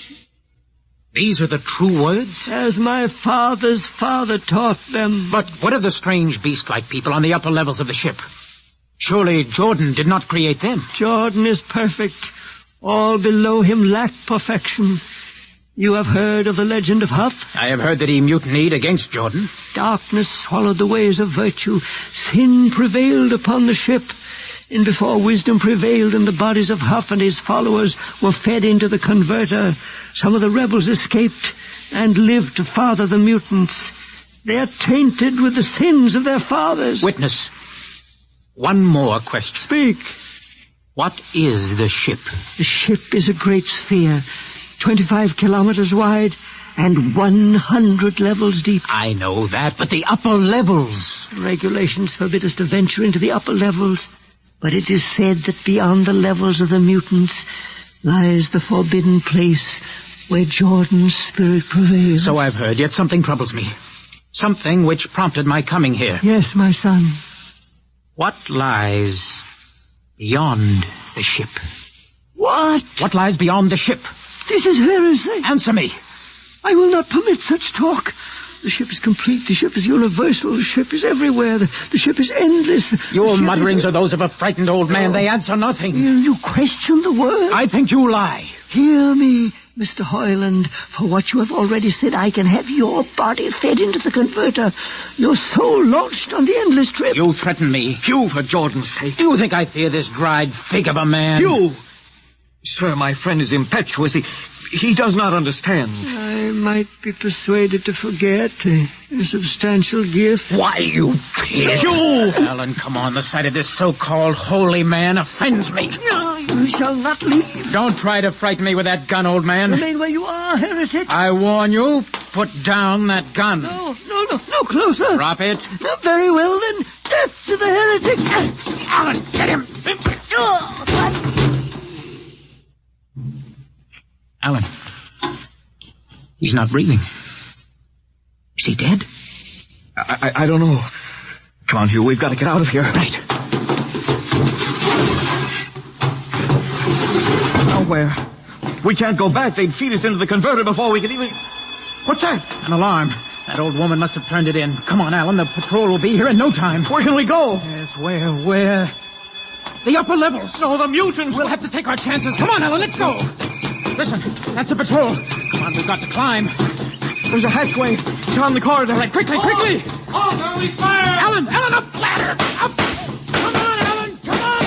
These are the true words? As my father's father taught them. But what of the strange beast-like people on the upper levels of the ship? Surely Jordan did not create them. Jordan is perfect. All below him lack perfection. You have heard of the legend of Huff? I have heard that he mutinied against Jordan. Darkness swallowed the ways of virtue. Sin prevailed upon the ship. And before wisdom prevailed in the bodies of Huff and his followers were fed into the converter, some of the rebels escaped and lived to father the mutants. They are tainted with the sins of their fathers. Witness, one more question. Speak. What is the ship? The ship is a great sphere, 25 kilometers wide and 100 levels deep. I know that, but the upper levels. Regulations forbid us to venture into the upper levels, but it is said that beyond the levels of the mutants lies the forbidden place where Jordan's spirit prevails. So I've heard, yet something troubles me. Something which prompted my coming here. Yes, my son. What lies beyond the ship? What? What lies beyond the ship? This is heresy. Answer me. I will not permit such talk. The ship is complete. The ship is universal. The ship is everywhere. The ship is endless. Your mutterings are those of a frightened old man. They answer nothing. You question the word? I think you lie. Hear me. Mr. Hoyland, for what you have already said, I can have your body fed into the converter, your soul launched on the endless trip. You threaten me. Hugh, for Jordan's sake. Do you think I fear this dried fig of a man? Hugh! Sir, my friend is impetuous. He does not understand. I might be persuaded to forget a substantial gift. Why, you pig! Hugh! Alan, come on. The sight of this so-called holy man offends me. No, you shall not leave. Don't try to frighten me with that gun, old man. Remain where you are, heretic. I warn you, put down that gun. No, closer. Drop it. No, very well, then. Death to the heretic. Alan, get him. Alan. He's not breathing. Is he dead? I don't know. Come on, Hugh, we've got to get out of here. Right. Now where? We can't go back. They'd feed us into the converter before we could even... What's that? An alarm. That old woman must have turned it in. Come on, Alan. The patrol will be here in no time. Where can we go? Yes, where? The upper levels. No, the mutants. We'll have to take our chances. Come on, Alan, let's go. Listen, that's the patrol. Come on, we've got to climb. There's a hatchway down the corridor. Right, quickly! Oh, early fire! Alan, up ladder! Up! Come on, Alan, come on!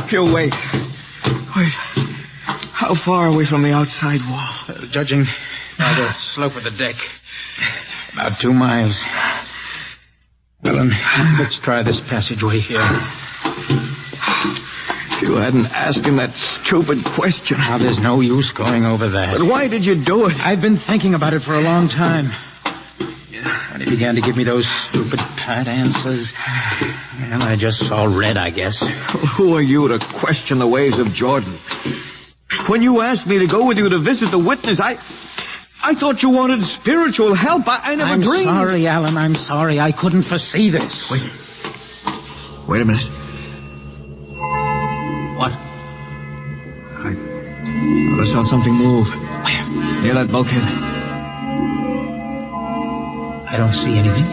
Hugh, wait. How far away from the outside wall? Judging by the slope of the deck, about 2 miles. Alan, let's try this passageway here. You hadn't asked him that stupid question. Now, there's no use going over that. But why did you do it? I've been thinking about it for a long time. When he began to give me those stupid, tight answers, well, I just saw red, I guess. Who are you to question the ways of Jordan? When you asked me to go with you to visit the witness, I thought you wanted spiritual help. I never dreamed. I'm sorry, Alan. I'm sorry. I couldn't foresee this. Wait a minute. What? I saw something move. Where? Near that bulkhead. I don't see anything.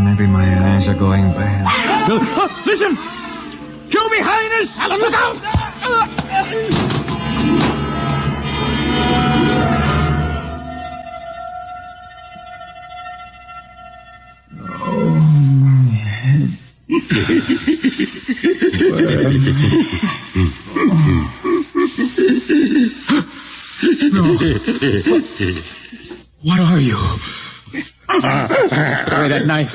Maybe my eyes are going bad. Listen! You behind us! Alan, look out! What are you? Throw away that knife.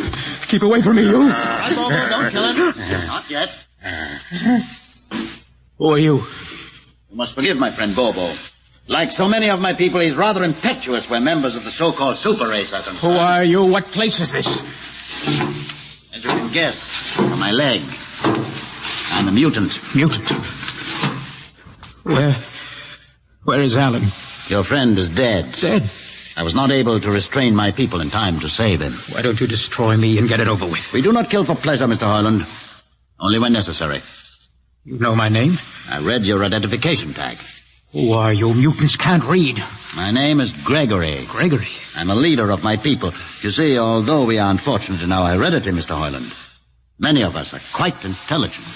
Keep away from me, you. Right, Bobo, don't kill him. Not yet. Who are you? You must forgive my friend Bobo. Like so many of my people, he's rather impetuous when members of the so-called super race are concerned. Who are you? What place is this? As you can guess, from my leg, I'm a mutant. Mutant? Where is Alan? Your friend is dead. Dead? I was not able to restrain my people in time to save him. Why don't you destroy me and get it over with? We do not kill for pleasure, Mr. Hoyland. Only when necessary. You know my name? I read your identification tag. Who are you? Mutants can't read. My name is Gregory. Gregory? I'm a leader of my people. You see, although we are unfortunate in our heredity, Mr. Hoyland, many of us are quite intelligent.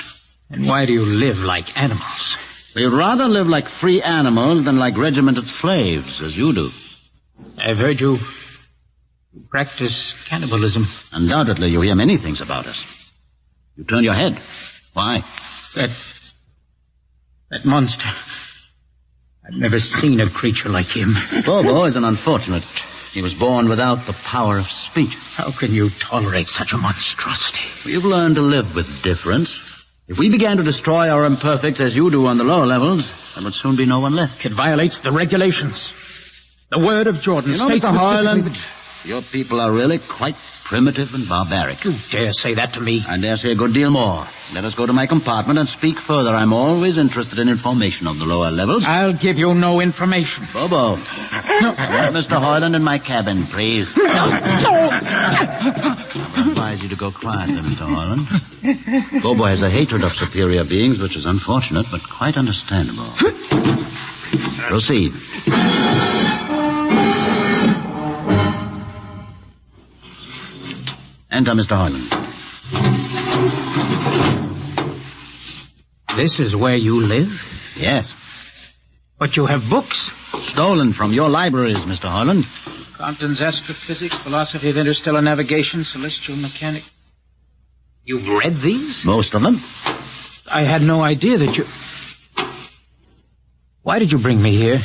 And why do you live like animals? We'd rather live like free animals than like regimented slaves, as you do. I've heard you practice cannibalism. Undoubtedly, you hear many things about us. You turn your head. Why? That monster. I've never seen a creature like him. Bobo is an unfortunate. He was born without the power of speech. How can you tolerate such a monstrosity? We've learned to live with difference. If we began to destroy our imperfects as you do on the lower levels, there would soon be no one left. It violates the regulations. The word of Jordan states Mr. Hoyland, your people are really quite primitive and barbaric. You dare say that to me? I dare say a good deal more. Let us go to my compartment and speak further. I'm always interested in information of the lower levels. I'll give you no information. Bobo. Mr. Hoyland in my cabin, please. I advise you to go quietly, Mr. Hoyland. Bobo has a hatred of superior beings, which is unfortunate, but quite understandable. Proceed. Enter, Mr. Hoyland. This is where you live? Yes. But you have books? Stolen from your libraries, Mr. Hoyland. Compton's Astrophysics, Philosophy of Interstellar Navigation, Celestial Mechanics. You've read these? Most of them. I had no idea that you... Why did you bring me here?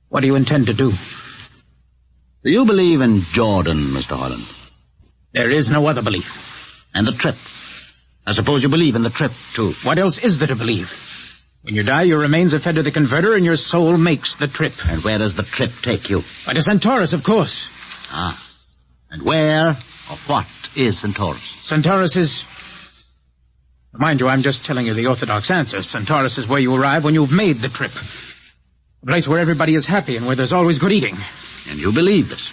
What do you intend to do? Do you believe in Jordan, Mr. Hoyland? There is no other belief. And the trip? I suppose you believe in the trip, too. What else is there to believe? When you die, your remains are fed to the converter and your soul makes the trip. And where does the trip take you? By to Centaurus, of course. Ah. And where or what is Centaurus? Centaurus is... Mind you, I'm just telling you the orthodox answer. Centaurus is where you arrive when you've made the trip. A place where everybody is happy and where there's always good eating. And you believe this?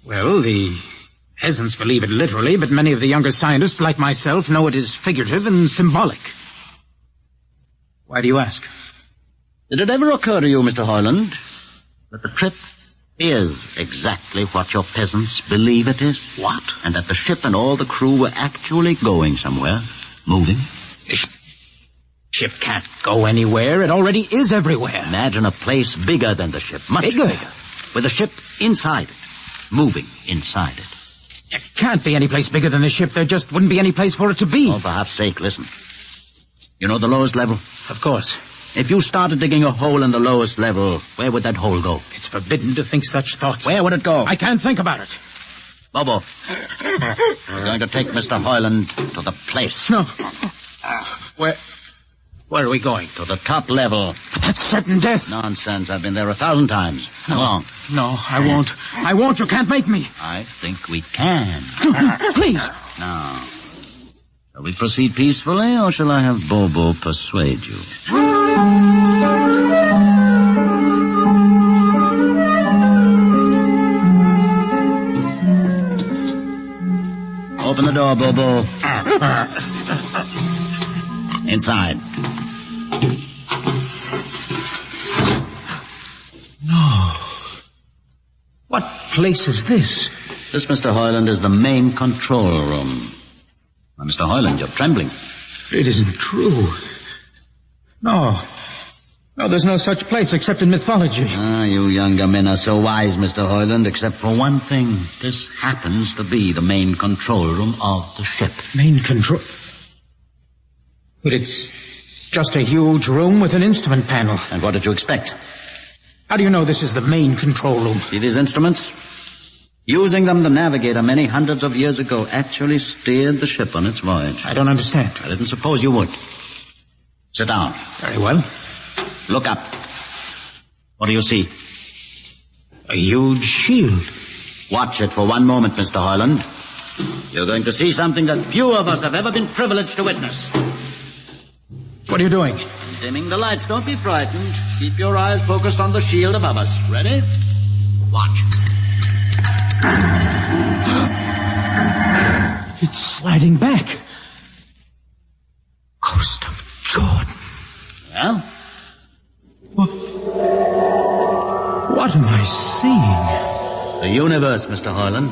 Well, the peasants believe it literally, but many of the younger scientists, like myself, know it is figurative and symbolic. Why do you ask? Did it ever occur to you, Mr. Hoyland, that the trip is exactly what your peasants believe it is? What? And that the ship and all the crew were actually going somewhere, moving? The ship can't go anywhere. It already is everywhere. Imagine a place bigger than the ship. Much bigger? With the ship inside it, moving inside it. There can't be any place bigger than the ship. There just wouldn't be any place for it to be. Oh, for half's sake, listen. You know the lowest level? Of course. If you started digging a hole in the lowest level, where would that hole go? It's forbidden to think such thoughts. Where would it go? I can't think about it. Bobo, we're going to take Mr. Hoyland to the place. No. Where are we going? To the top level. But that's certain death. Nonsense. I've been there 1,000 times. Come along. No, I won't. I won't. You can't make me. I think we can. Please. Now, shall we proceed peacefully, or shall I have Bobo persuade you? Open the door, Bobo. Inside. No. What place is this? This, Mr. Hoyland, is the main control room. Now, Mr. Hoyland, you're trembling. It isn't true. No, there's no such place except in mythology. Ah, you younger men are so wise, Mr. Hoyland, except for one thing. This happens to be the main control room of the ship. Main control? But it's just a huge room with an instrument panel. And what did you expect? How do you know this is the main control room? See these instruments? Using them, the navigator many hundreds of years ago actually steered the ship on its voyage. I don't understand. I didn't suppose you would. Sit down. Very well. Look up. What do you see? A huge shield. Watch it for one moment, Mr. Hoyland. You're going to see something that few of us have ever been privileged to witness. What are you doing? Dimming the lights. Don't be frightened. Keep your eyes focused on the shield above us. Ready? Watch. It's sliding back. Ghost of Jordan. Well? What am I seeing? The universe, Mr. Hoyland.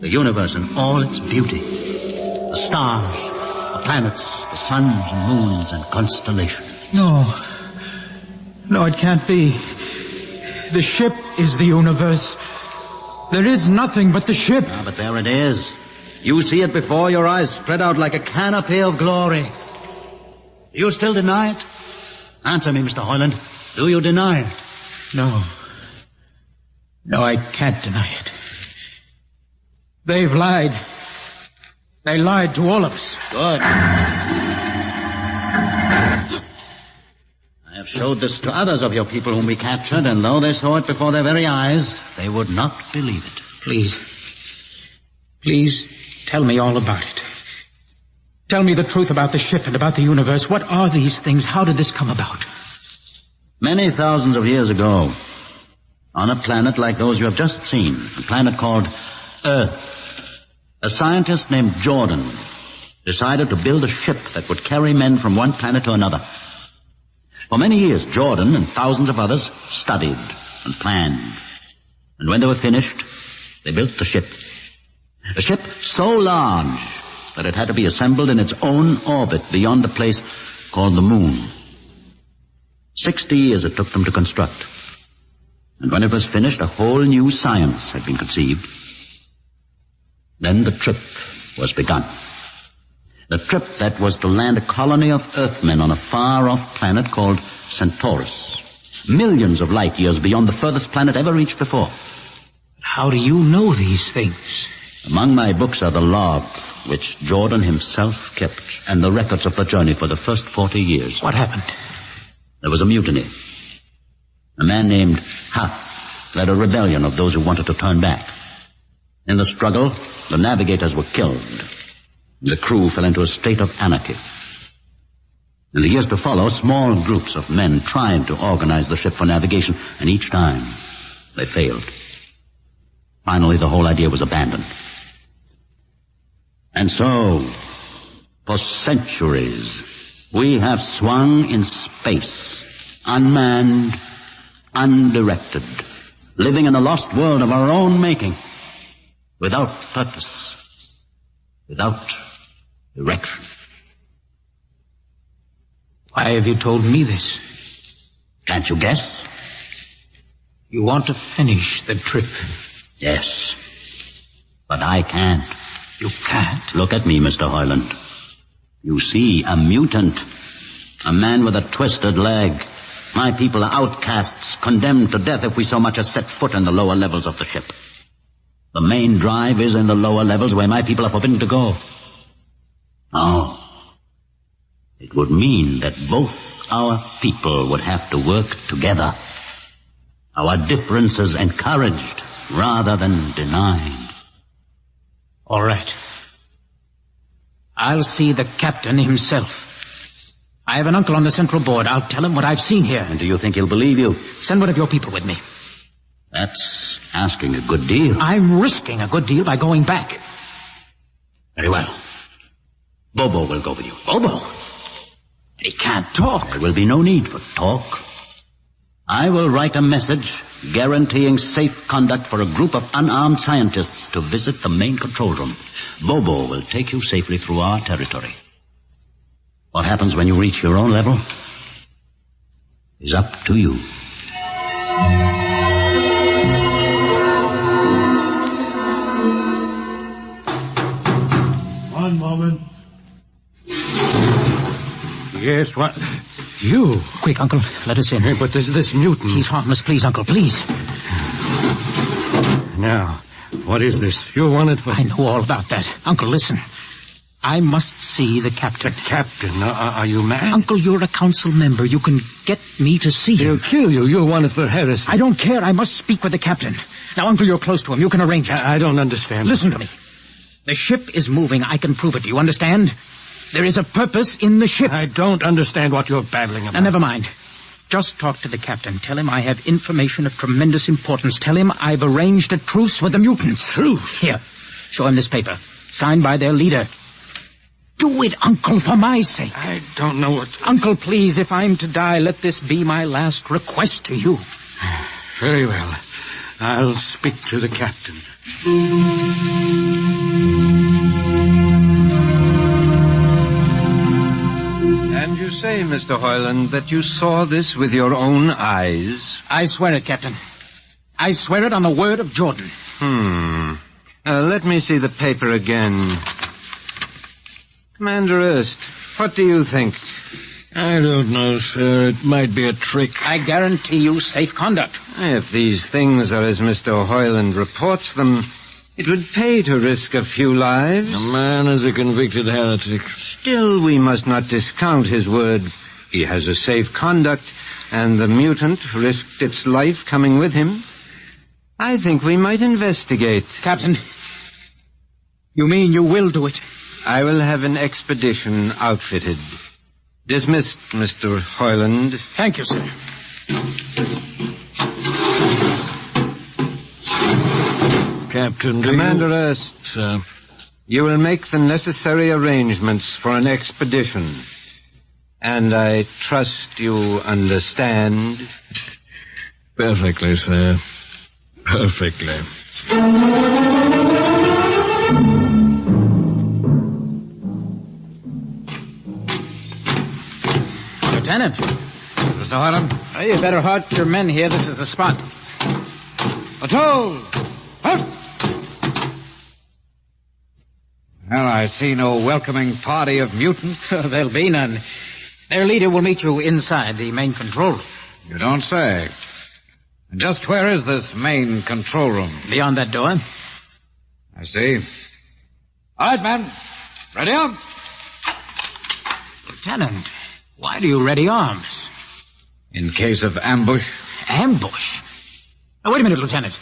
The universe in all its beauty. The stars, the planets, the suns and moons and constellations. No, it can't be. The ship is the universe. There is nothing but the ship. Ah, but there it is. You see it before your eyes, spread out like a canopy of glory. Do you still deny it? Answer me, Mr. Hoyland. Do you deny it? No, I can't deny it. They've lied. They lied to all of us. Good. I have showed this to others of your people whom we captured, and though they saw it before their very eyes, they would not believe it. Please tell me all about it. Tell me the truth about the ship and about the universe. What are these things? How did this come about? Many thousands of years ago, on a planet like those you have just seen, a planet called Earth, a scientist named Jordan decided to build a ship that would carry men from one planet to another. For many years, Jordan and thousands of others studied and planned. And when they were finished, they built the ship. A ship so large that it had to be assembled in its own orbit beyond the place called the moon. 60 years it took them to construct. And when it was finished, a whole new science had been conceived. Then the trip was begun. The trip that was to land a colony of Earthmen on a far-off planet called Centaurus. Millions of light years beyond the furthest planet ever reached before. How do you know these things? Among my books are the log, which Jordan himself kept, and the records of the journey for the first 40 years. What happened? There was a mutiny. A man named Huth led a rebellion of those who wanted to turn back. In the struggle, the navigators were killed. The crew fell into a state of anarchy. In the years to follow, small groups of men tried to organize the ship for navigation, and each time they failed. Finally, the whole idea was abandoned. And so, for centuries, we have swung in space, unmanned, undirected, living in a lost world of our own making, without purpose, without direction. Why have you told me this? Can't you guess? You want to finish the trip. Yes, but I can't. You can't? Look at me, Mr. Hoyland. You see, a mutant, a man with a twisted leg. My people are outcasts, condemned to death if we so much as set foot in the lower levels of the ship. The main drive is in the lower levels where my people are forbidden to go. No. It would mean that both our people would have to work together. Our differences encouraged rather than denied. All right. I'll see the captain himself. I have an uncle on the central board. I'll tell him what I've seen here. And do you think he'll believe you? Send one of your people with me. That's asking a good deal. I'm risking a good deal by going back. Very well. Bobo will go with you. Bobo? He can't talk. There will be no need for talk. I will write a message guaranteeing safe conduct for a group of unarmed scientists to visit the main control room. Bobo will take you safely through our territory. What happens when you reach your own level is up to you. One moment. Yes, what? You? Quick, Uncle, let us in. Hey, but this mutant... He's harmless, please, Uncle, please. Now, what is this? You want it for... I know all about that. Uncle, listen. I must see the captain. The captain? Are you mad? Uncle, you're a council member. You can get me to see him. He'll kill you. You're wanted for heresy. I don't care. I must speak with the captain. Now, Uncle, you're close to him. You can arrange it. I don't understand. Listen to me. The ship is moving. I can prove it. Do you understand? There is a purpose in the ship. I don't understand what you're babbling about. Now, never mind. Just talk to the captain. Tell him I have information of tremendous importance. Tell him I've arranged a truce with the mutants. Truce? Here, show him this paper. Signed by their leader. Do it, Uncle, for my sake. I don't know what... Uncle, please, if I'm to die, let this be my last request to you. Very well. I'll speak to the captain. And you say, Mr. Hoyland, that you saw this with your own eyes? I swear it, Captain. I swear it on the word of Jordan. Let me see the paper again. Commander Erst, what do you think? I don't know, sir. It might be a trick. I guarantee you safe conduct. If these things are as Mr. Hoyland reports them, it would pay to risk a few lives. The man is a convicted heretic. Still, we must not discount his word. He has a safe conduct, and the mutant risked its life coming with him. I think we might investigate. Captain, you mean you will do it? I will have an expedition outfitted. Dismissed, Mr. Hoyland. Thank you, sir. Captain, Commander Erst, sir, you will make the necessary arrangements for an expedition. And I trust you understand. Perfectly, sir. Perfectly. Lieutenant. Mr. Harlan? You better halt your men here. This is the spot. Patrol! Halt! Well, I see no welcoming party of mutants. There'll be none. Their leader will meet you inside the main control room. You don't say. Just where is this main control room? Beyond that door. I see. All right, men. Ready up. Lieutenant, why do you ready arms? In case of ambush. Ambush? Now, wait a minute, Lieutenant.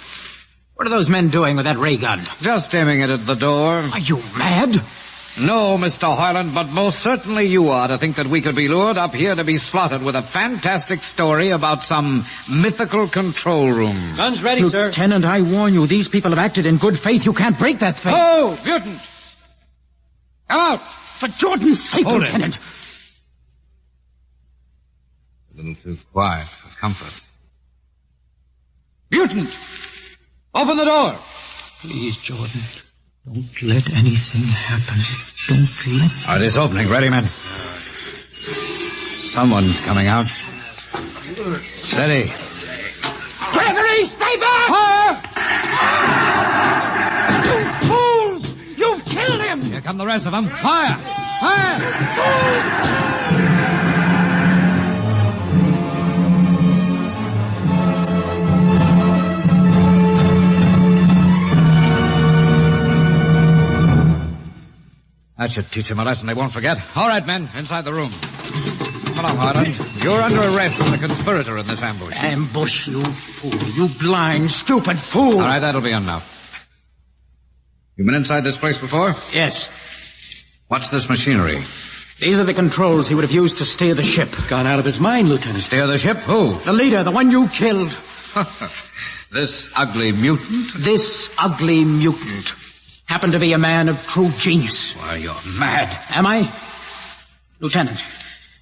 What are those men doing with that ray gun? Just aiming it at the door. Are you mad? No, Mr. Hoyland, but most certainly you are to think that we could be lured up here to be slaughtered with a fantastic story about some mythical control room. Guns ready, sir. Lieutenant, I warn you, these people have acted in good faith. You can't break that faith. Oh, mutant! Come out! For Jordan's sake, Hold Lieutenant. A little too quiet for comfort. Mutant! Open the door! Please, Jordan. Don't let anything happen. Don't let... All right, it's opening. Ready, men? Someone's coming out. Steady. Gregory, stay back! You fools! You've killed him! Here come the rest of them. Fire! Fire! That should teach them a lesson they won't forget. All right, men, inside the room. Come on, Harlan. You're under arrest as a conspirator in this ambush. Ambush, you fool. You blind, stupid fool. All right, that'll be enough. You've been inside this place before? Yes. What's this machinery? These are the controls he would have used to steer the ship. Gone out of his mind, Lieutenant. Steer the ship? Who? The leader, the one you killed. This ugly mutant? This ugly mutant. Happened to be a man of true genius. Why, you're mad. Am I? Lieutenant,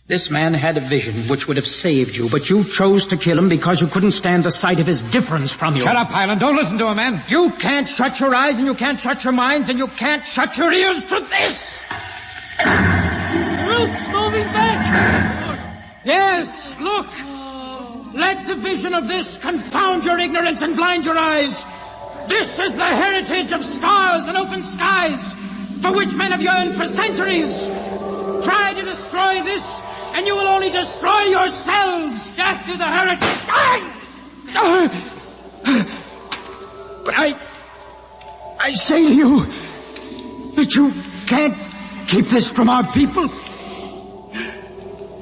this man had a vision which would have saved you, but you chose to kill him because you couldn't stand the sight of his difference from you. Shut up, Highland. Don't listen to him, man. You can't shut your eyes, and you can't shut your minds, and you can't shut your ears to this. Roof's moving back. Yes, look. Let the vision of this confound your ignorance and blind your eyes. This is the heritage of stars and open skies, for which men have yearned for centuries. Try to destroy this, and you will only destroy yourselves. Back to the heritage. But I say to you that you can't keep this from our people.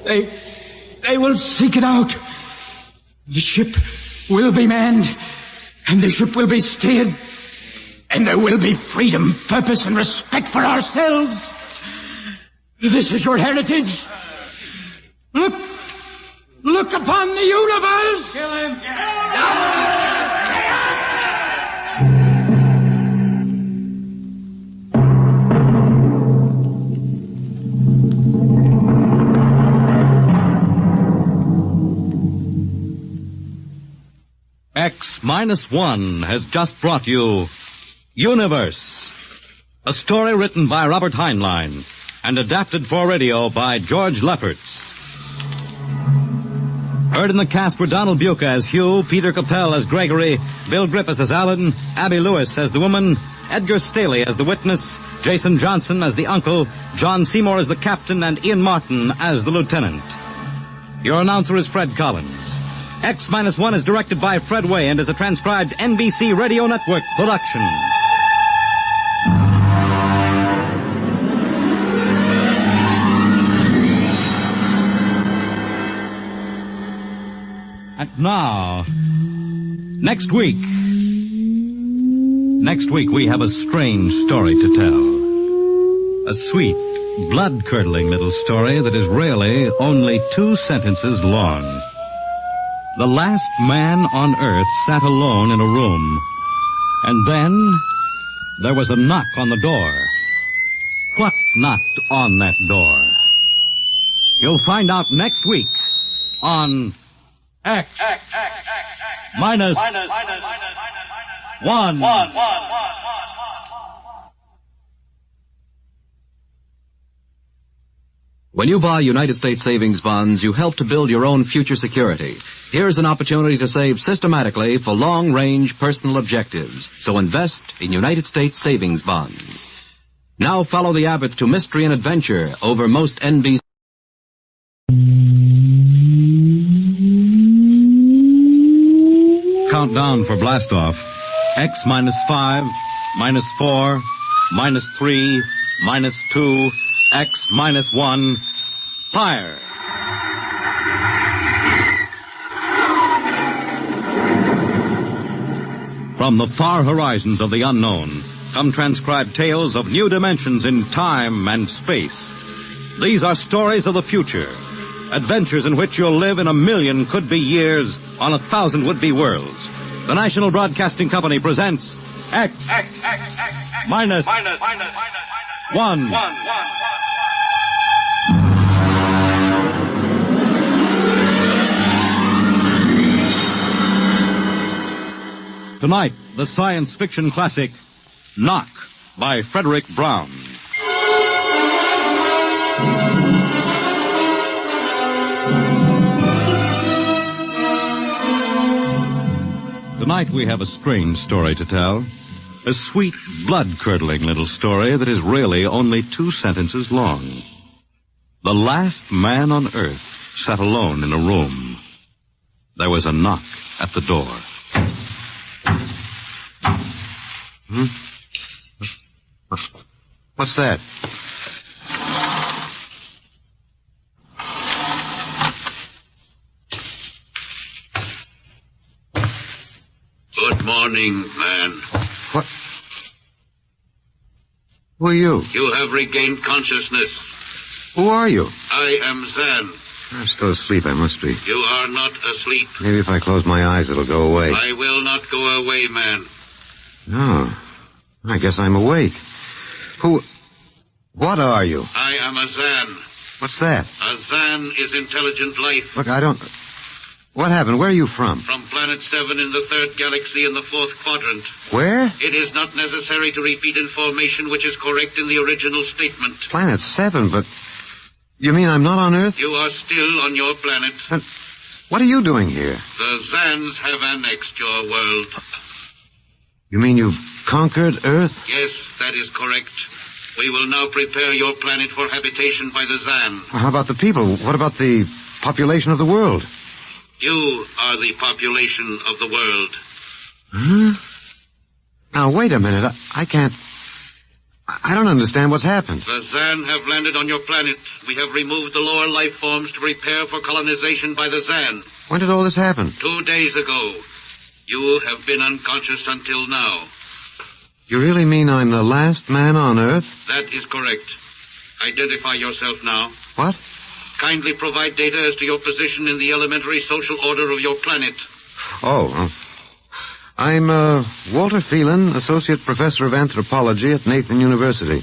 They will seek it out. The ship will be manned. And the ship will be steered, and there will be freedom, purpose, and respect for ourselves. This is your heritage. Look upon the universe. Kill him. X-1 has just brought you Universe, a story written by Robert Heinlein and adapted for radio by George Lefferts. Heard in the cast were Donald Buca as Hugh, Peter Capell as Gregory, Bill Griffiths as Alan, Abby Lewis as the woman, Edgar Staley as the witness, Jason Johnson as the uncle, John Seymour as the captain, and Ian Martin as the lieutenant. Your announcer is Fred Collins. X-1 is directed by Fred Way and is a transcribed NBC Radio Network production. And now, next week we have a strange story to tell. A sweet, blood-curdling little story that is really only 2 sentences long. The last man on Earth sat alone in a room. And then there was a knock on the door. What knocked on that door? You'll find out next week on X-1. When you buy United States savings bonds, you help to build your own future security. Here's an opportunity to save systematically for long-range personal objectives. So invest in United States savings bonds. Now follow the Abbotts to mystery and adventure over most NBC. Countdown for blastoff. X -5, -4, -3, -2, X -1. Fire! From the far horizons of the unknown come transcribed tales of new dimensions in time and space. These are stories of the future, adventures in which you'll live in 1,000,000 could-be years on 1,000 would-be worlds. The National Broadcasting Company presents X -1. Tonight, the science fiction classic, Knock, by Frederick Brown. Tonight we have a strange story to tell. A sweet, blood-curdling little story that is really only 2 sentences long. The last man on Earth sat alone in a room. There was a knock at the door. What's that? Good morning, man. What? Who are you? You have regained consciousness. Who are you? I am Zan. I'm still asleep, I must be. You are not asleep. Maybe if I close my eyes, it'll go away. I will not go away, man. No. I guess I'm awake. What are you? I am a Zan. What's that? A Zan is intelligent life. Look, what happened? Where are you from? From Planet 7 in the 3rd galaxy in the 4th quadrant. Where? It is not necessary to repeat information which is correct in the original statement. Planet 7, but you mean I'm not on Earth? You are still on your planet. What are you doing here? The Zans have annexed your world. You mean you've conquered Earth? Yes, that is correct. We will now prepare your planet for habitation by the Zan. How about the people? What about the population of the world? You are the population of the world. Huh? Now, wait a minute. I don't understand what's happened. The Zan have landed on your planet. We have removed the lower life forms to prepare for colonization by the Zan. When did all this happen? 2 days ago. You have been unconscious until now. You really mean I'm the last man on Earth? That is correct. Identify yourself now. What? Kindly provide data as to your position in the elementary social order of your planet. I'm Walter Phelan, Associate Professor of Anthropology at Nathan University.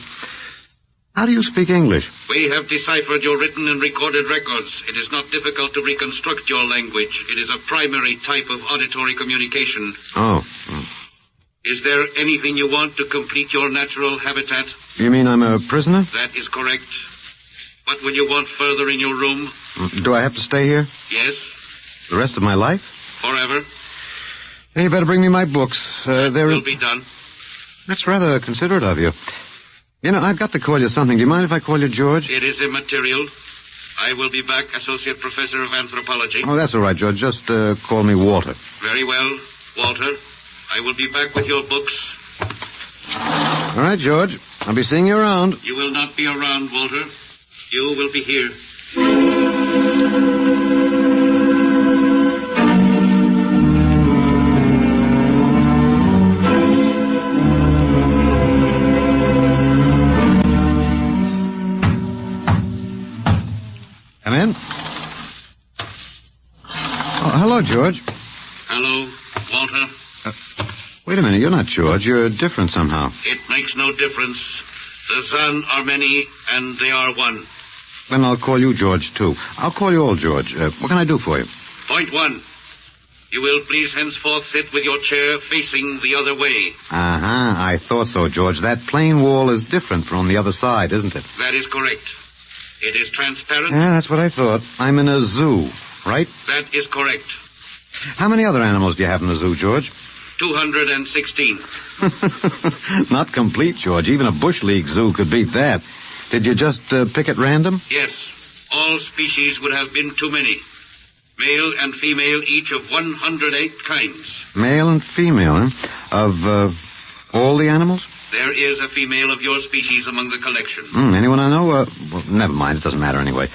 How do you speak English? We have deciphered your written and recorded records. It is not difficult to reconstruct your language. It is a primary type of auditory communication. Is there anything you want to complete your natural habitat? You mean I'm a prisoner? That is correct. What will you want further in your room? Do I have to stay here? Yes. The rest of my life? Forever. Hey, you better bring me my books. That will be done. That's rather considerate of you. You know, I've got to call you something. Do you mind if I call you George? It is immaterial. I will be back, Associate Professor of Anthropology. Oh, that's all right, George. Just call me Walter. Very well, Walter. I will be back with your books. All right, George. I'll be seeing you around. You will not be around, Walter. You will be here. Come in. Oh, hello, George. Hello, Walter. Wait a minute. You're not George. You're different somehow. It makes no difference. The Zan are many, and they are one. Then I'll call you George, too. I'll call you old George. What can I do for you? Point 1. You will please henceforth sit with your chair facing the other way. I thought so, George. That plain wall is different from the other side, isn't it? That is correct. It is transparent. Yeah, that's what I thought. I'm in a zoo, right? That is correct. How many other animals do you have in the zoo, George? 216. Not complete, George. Even a Bush League zoo could beat that. Did you just pick at random? Yes. All species would have been too many. Male and female, each of 108 kinds. Male and female, huh? Of all the animals? There is a female of your species among the collection. Anyone I know? Well, never mind. It doesn't matter anyway.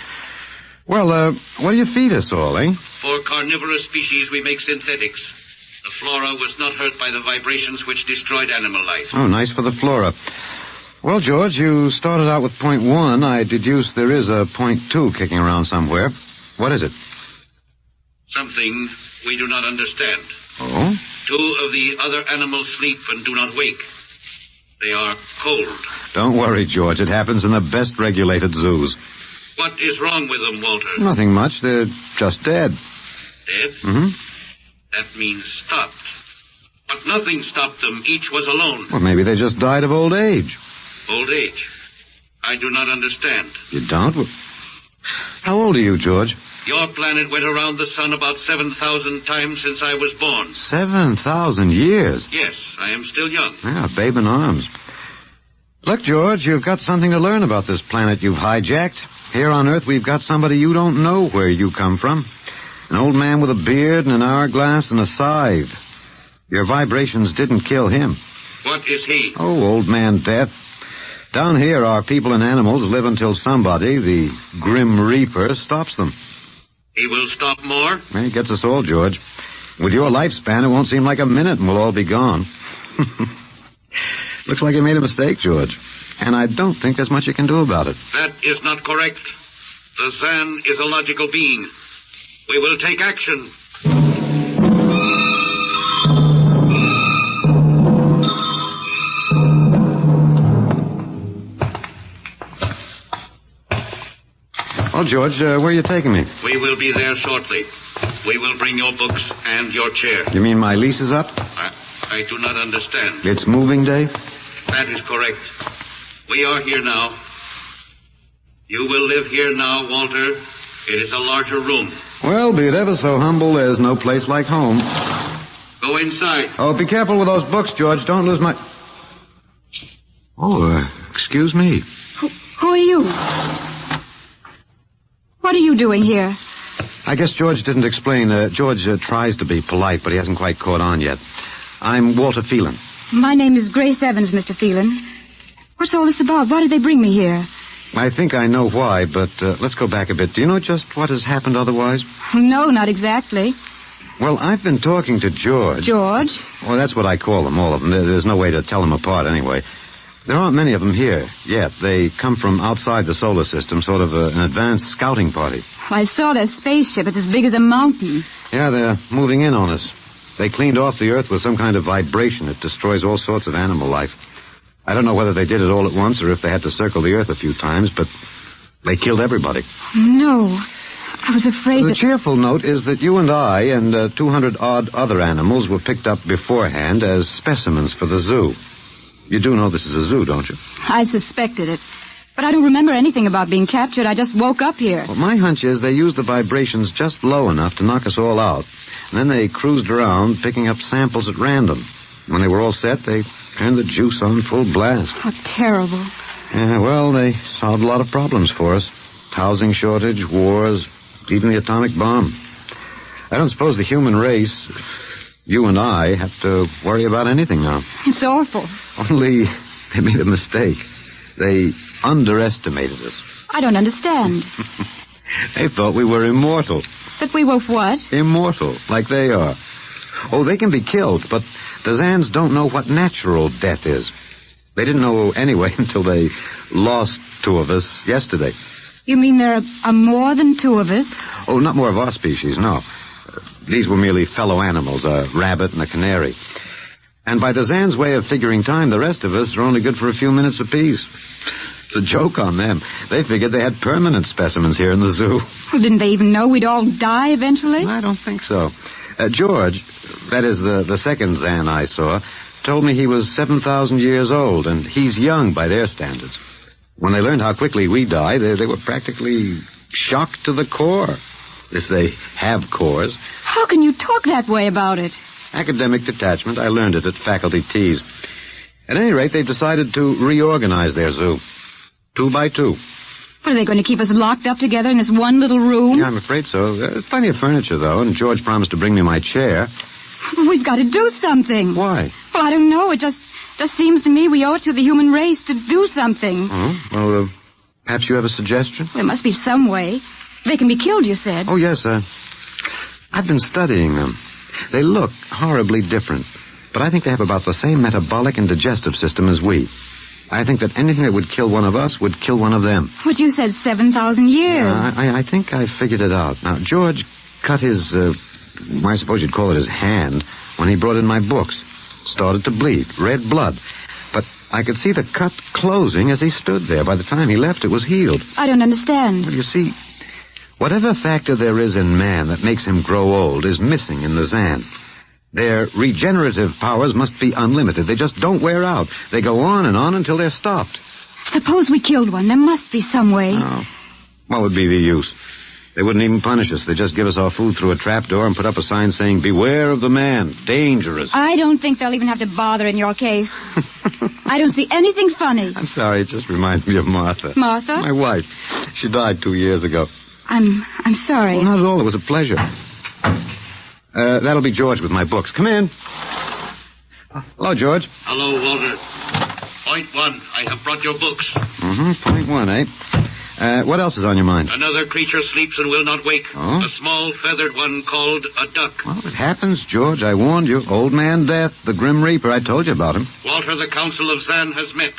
Well, what do you feed us all, eh? For carnivorous species, we make synthetics. The flora was not hurt by the vibrations which destroyed animal life. Oh, nice for the flora. Well, George, you started out with point 1. I deduce there is a point 2 kicking around somewhere. What is it? Something we do not understand. Oh? 2 of the other animals sleep and do not wake. They are cold. Don't worry, George. It happens in the best regulated zoos. What is wrong with them, Walter? Nothing much. They're just dead. Dead? Mm-hmm. That means stopped. But nothing stopped them. Each was alone. Well, maybe they just died of old age. Old age? I do not understand. You don't? Well, how old are you, George? Your planet went around the sun about 7,000 times since I was born. 7,000 years? Yes, I am still young. Yeah, babe in arms. Look, George, you've got something to learn about this planet you've hijacked. Here on Earth, we've got somebody you don't know where you come from. An old man with a beard and an hourglass and a scythe. Your vibrations didn't kill him. What is he? Oh, old man Death. Down here, our people and animals live until somebody, the Grim Reaper, stops them. He will stop more? Well, he gets us all, George. With your lifespan, it won't seem like a minute and we'll all be gone. Looks like you made a mistake, George. And I don't think there's much you can do about it. That is not correct. The Zan is a logical being. We will take action. Well, George, where are you taking me? We will be there shortly. We will bring your books and your chair. You mean my lease is up? I do not understand. It's moving day? That is correct. We are here now. You will live here now, Walter. It is a larger room. Well, be it ever so humble, there's no place like home. Go inside. Oh, be careful with those books, George. Don't lose my... Oh, excuse me. Who are you? What are you doing here? I guess George didn't explain. George tries to be polite, but he hasn't quite caught on yet. I'm Walter Phelan. My name is Grace Evans, Mr. Phelan. What's all this about? Why did they bring me here? I think I know why, but let's go back a bit. Do you know just what has happened otherwise? No, not exactly. Well, I've been talking to George. George? Well, that's what I call them, all of them. There's no way to tell them apart anyway. There aren't many of them here yet. They come from outside the solar system, sort of an advanced scouting party. I saw their spaceship. It's as big as a mountain. Yeah, they're moving in on us. They cleaned off the Earth with some kind of vibration. It destroys all sorts of animal life. I don't know whether they did it all at once or if they had to circle the Earth a few times, but they killed everybody. No. I was afraid The cheerful note is that you and I and 200-odd other animals were picked up beforehand as specimens for the zoo. You do know this is a zoo, don't you? I suspected it. But I don't remember anything about being captured. I just woke up here. Well, my hunch is they used the vibrations just low enough to knock us all out. And then they cruised around, picking up samples at random. When they were all set, they turned the juice on full blast. How terrible. Yeah, well, they solved a lot of problems for us. Housing shortage, wars, even the atomic bomb. I don't suppose the human race, you and I, have to worry about anything now. It's awful. Only they made a mistake. They underestimated us. I don't understand. They thought we were immortal. That we were what? Immortal, like they are. Oh, they can be killed, but the Zans don't know what natural death is. They didn't know anyway until they lost 2 of us yesterday. You mean there are more than 2 of us? Oh, not more of our species, no. These were merely fellow animals, a rabbit and a canary. And by the Zan's way of figuring time, the rest of us are only good for a few minutes apiece. It's a joke on them. They figured they had permanent specimens here in the zoo. Well, didn't they even know we'd all die eventually? I don't think so. George, that is the second Zan I saw, told me he was 7,000 years old, and he's young by their standards. When they learned how quickly we die, they were practically shocked to the core. If they have cores. How can you talk that way about it? Academic detachment. I learned it at faculty teas. At any rate, they've decided to reorganize their zoo. 2 by 2. What, are they going to keep us locked up together in this one little room? Yeah, I'm afraid so. There's plenty of furniture, though, and George promised to bring me my chair. We've got to do something. Why? Well, I don't know. It just seems to me we owe it to the human race to do something. Oh, well, perhaps you have a suggestion? There must be some way. They can be killed, you said. Oh, yes, I've been studying them. They look horribly different, but I think they have about the same metabolic and digestive system as we. I think that anything that would kill one of us would kill one of them. But you said 7,000 years. I think I figured it out. Now, George cut his, I suppose you'd call it his hand, when he brought in my books. Started to bleed, red blood. But I could see the cut closing as he stood there. By the time he left, it was healed. I don't understand. Well, you see, whatever factor there is in man that makes him grow old is missing in the Zan. Their regenerative powers must be unlimited. They just don't wear out. They go on and on until they're stopped. Suppose we killed one. There must be some way. Oh, what would be the use? They wouldn't even punish us. They'd just give us our food through a trapdoor and put up a sign saying, "Beware of the man. Dangerous." I don't think they'll even have to bother in your case. I don't see anything funny. I'm sorry. It just reminds me of Martha. Martha? My wife. She died 2 years ago. I'm sorry. Well, not at all. It was a pleasure. That'll be George with my books. Come in. Hello, George. Hello, Walter. Point 1, I have brought your books. Point 1, eh? What else is on your mind? Another creature sleeps and will not wake. Oh? A small feathered one called a duck. Well, it happens, George. I warned you. Old Man Death, the Grim Reaper. I told you about him. Walter, the Council of Zan has met.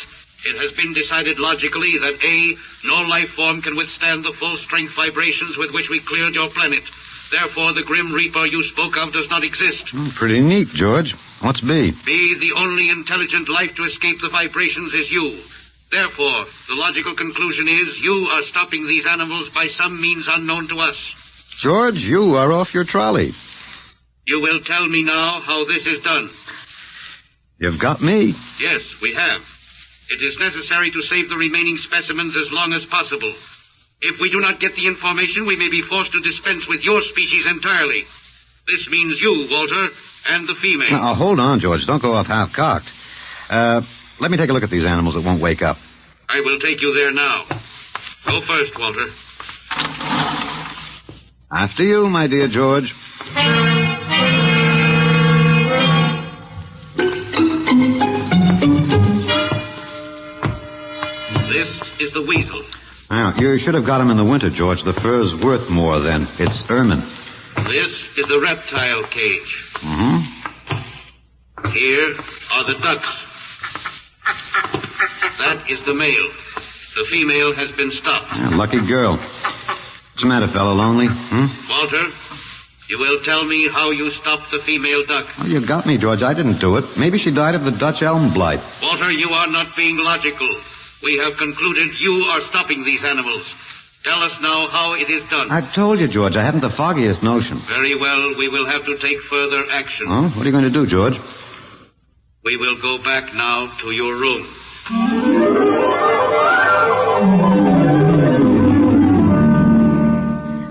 It has been decided logically that A, no life form can withstand the full strength vibrations with which we cleared your planet. Therefore, the Grim Reaper you spoke of does not exist. Pretty neat, George. What's B? B, the only intelligent life to escape the vibrations is you. Therefore, the logical conclusion is you are stopping these animals by some means unknown to us. George, you are off your trolley. You will tell me now how this is done. You've got me. Yes, we have. It is necessary to save the remaining specimens as long as possible. If we do not get the information, we may be forced to dispense with your species entirely. This means you, Walter, and the female. Now, hold on, George. Don't go off half-cocked. Let me take a look at these animals that won't wake up. I will take you there now. Go first, Walter. After you, my dear George. This is the weasel. Now, you should have got him in the winter, George. The fur's worth more then. It's ermine. This is the reptile cage. Here are the ducks. That is the male. The female has been stopped. Yeah, lucky girl. What's the matter, fellow? Lonely? Walter, you will tell me how you stopped the female duck. Oh, you got me, George. I didn't do it. Maybe she died of the Dutch elm blight. Walter, you are not being logical. We have concluded you are stopping these animals. Tell us now how it is done. I've told you, George. I haven't the foggiest notion. Very well. We will have to take further action. Oh, what are you going to do, George? We will go back now to your room.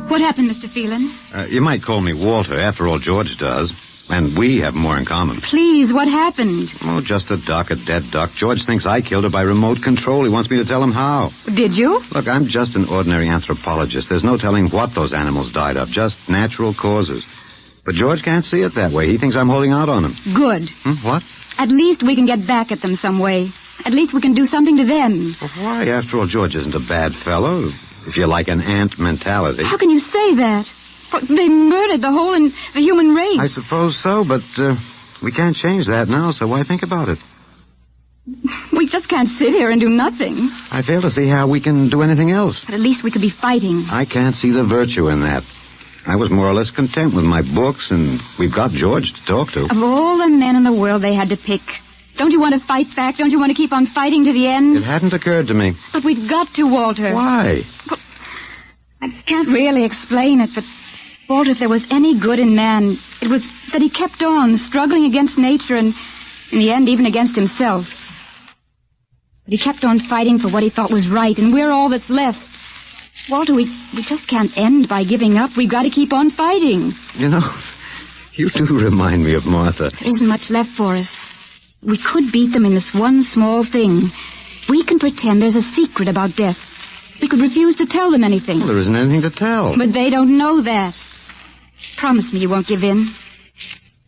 What happened, Mr. Phelan? You might call me Walter. After all, George does. And we have more in common. Please, what happened? Oh, just a duck, a dead duck. George thinks I killed her by remote control. He wants me to tell him how. Did you? Look, I'm just an ordinary anthropologist. There's no telling what those animals died of. Just natural causes. But George can't see it that way. He thinks I'm holding out on him. Good. What? At least we can get back at them some way. At least we can do something to them. Well, why? After all, George isn't a bad fellow. If you like an ant mentality. How can you say that? Well, they murdered the human race. I suppose so, but we can't change that now, so why think about it? We just can't sit here and do nothing. I fail to see how we can do anything else. But at least we could be fighting. I can't see the virtue in that. I was more or less content with my books, and we've got George to talk to. Of all the men in the world they had to pick, don't you want to fight back? Don't you want to keep on fighting to the end? It hadn't occurred to me. But we've got to, Walter. Why? But I can't really explain it, but Walter, if there was any good in man, it was that he kept on struggling against nature and, in the end, even against himself. But he kept on fighting for what he thought was right, and we're all that's left. Walter, we just can't end by giving up. We've got to keep on fighting. You know, you do remind me of Martha. There isn't much left for us. We could beat them in this one small thing. We can pretend there's a secret about death. We could refuse to tell them anything. Well, there isn't anything to tell. But they don't know that. Promise me you won't give in.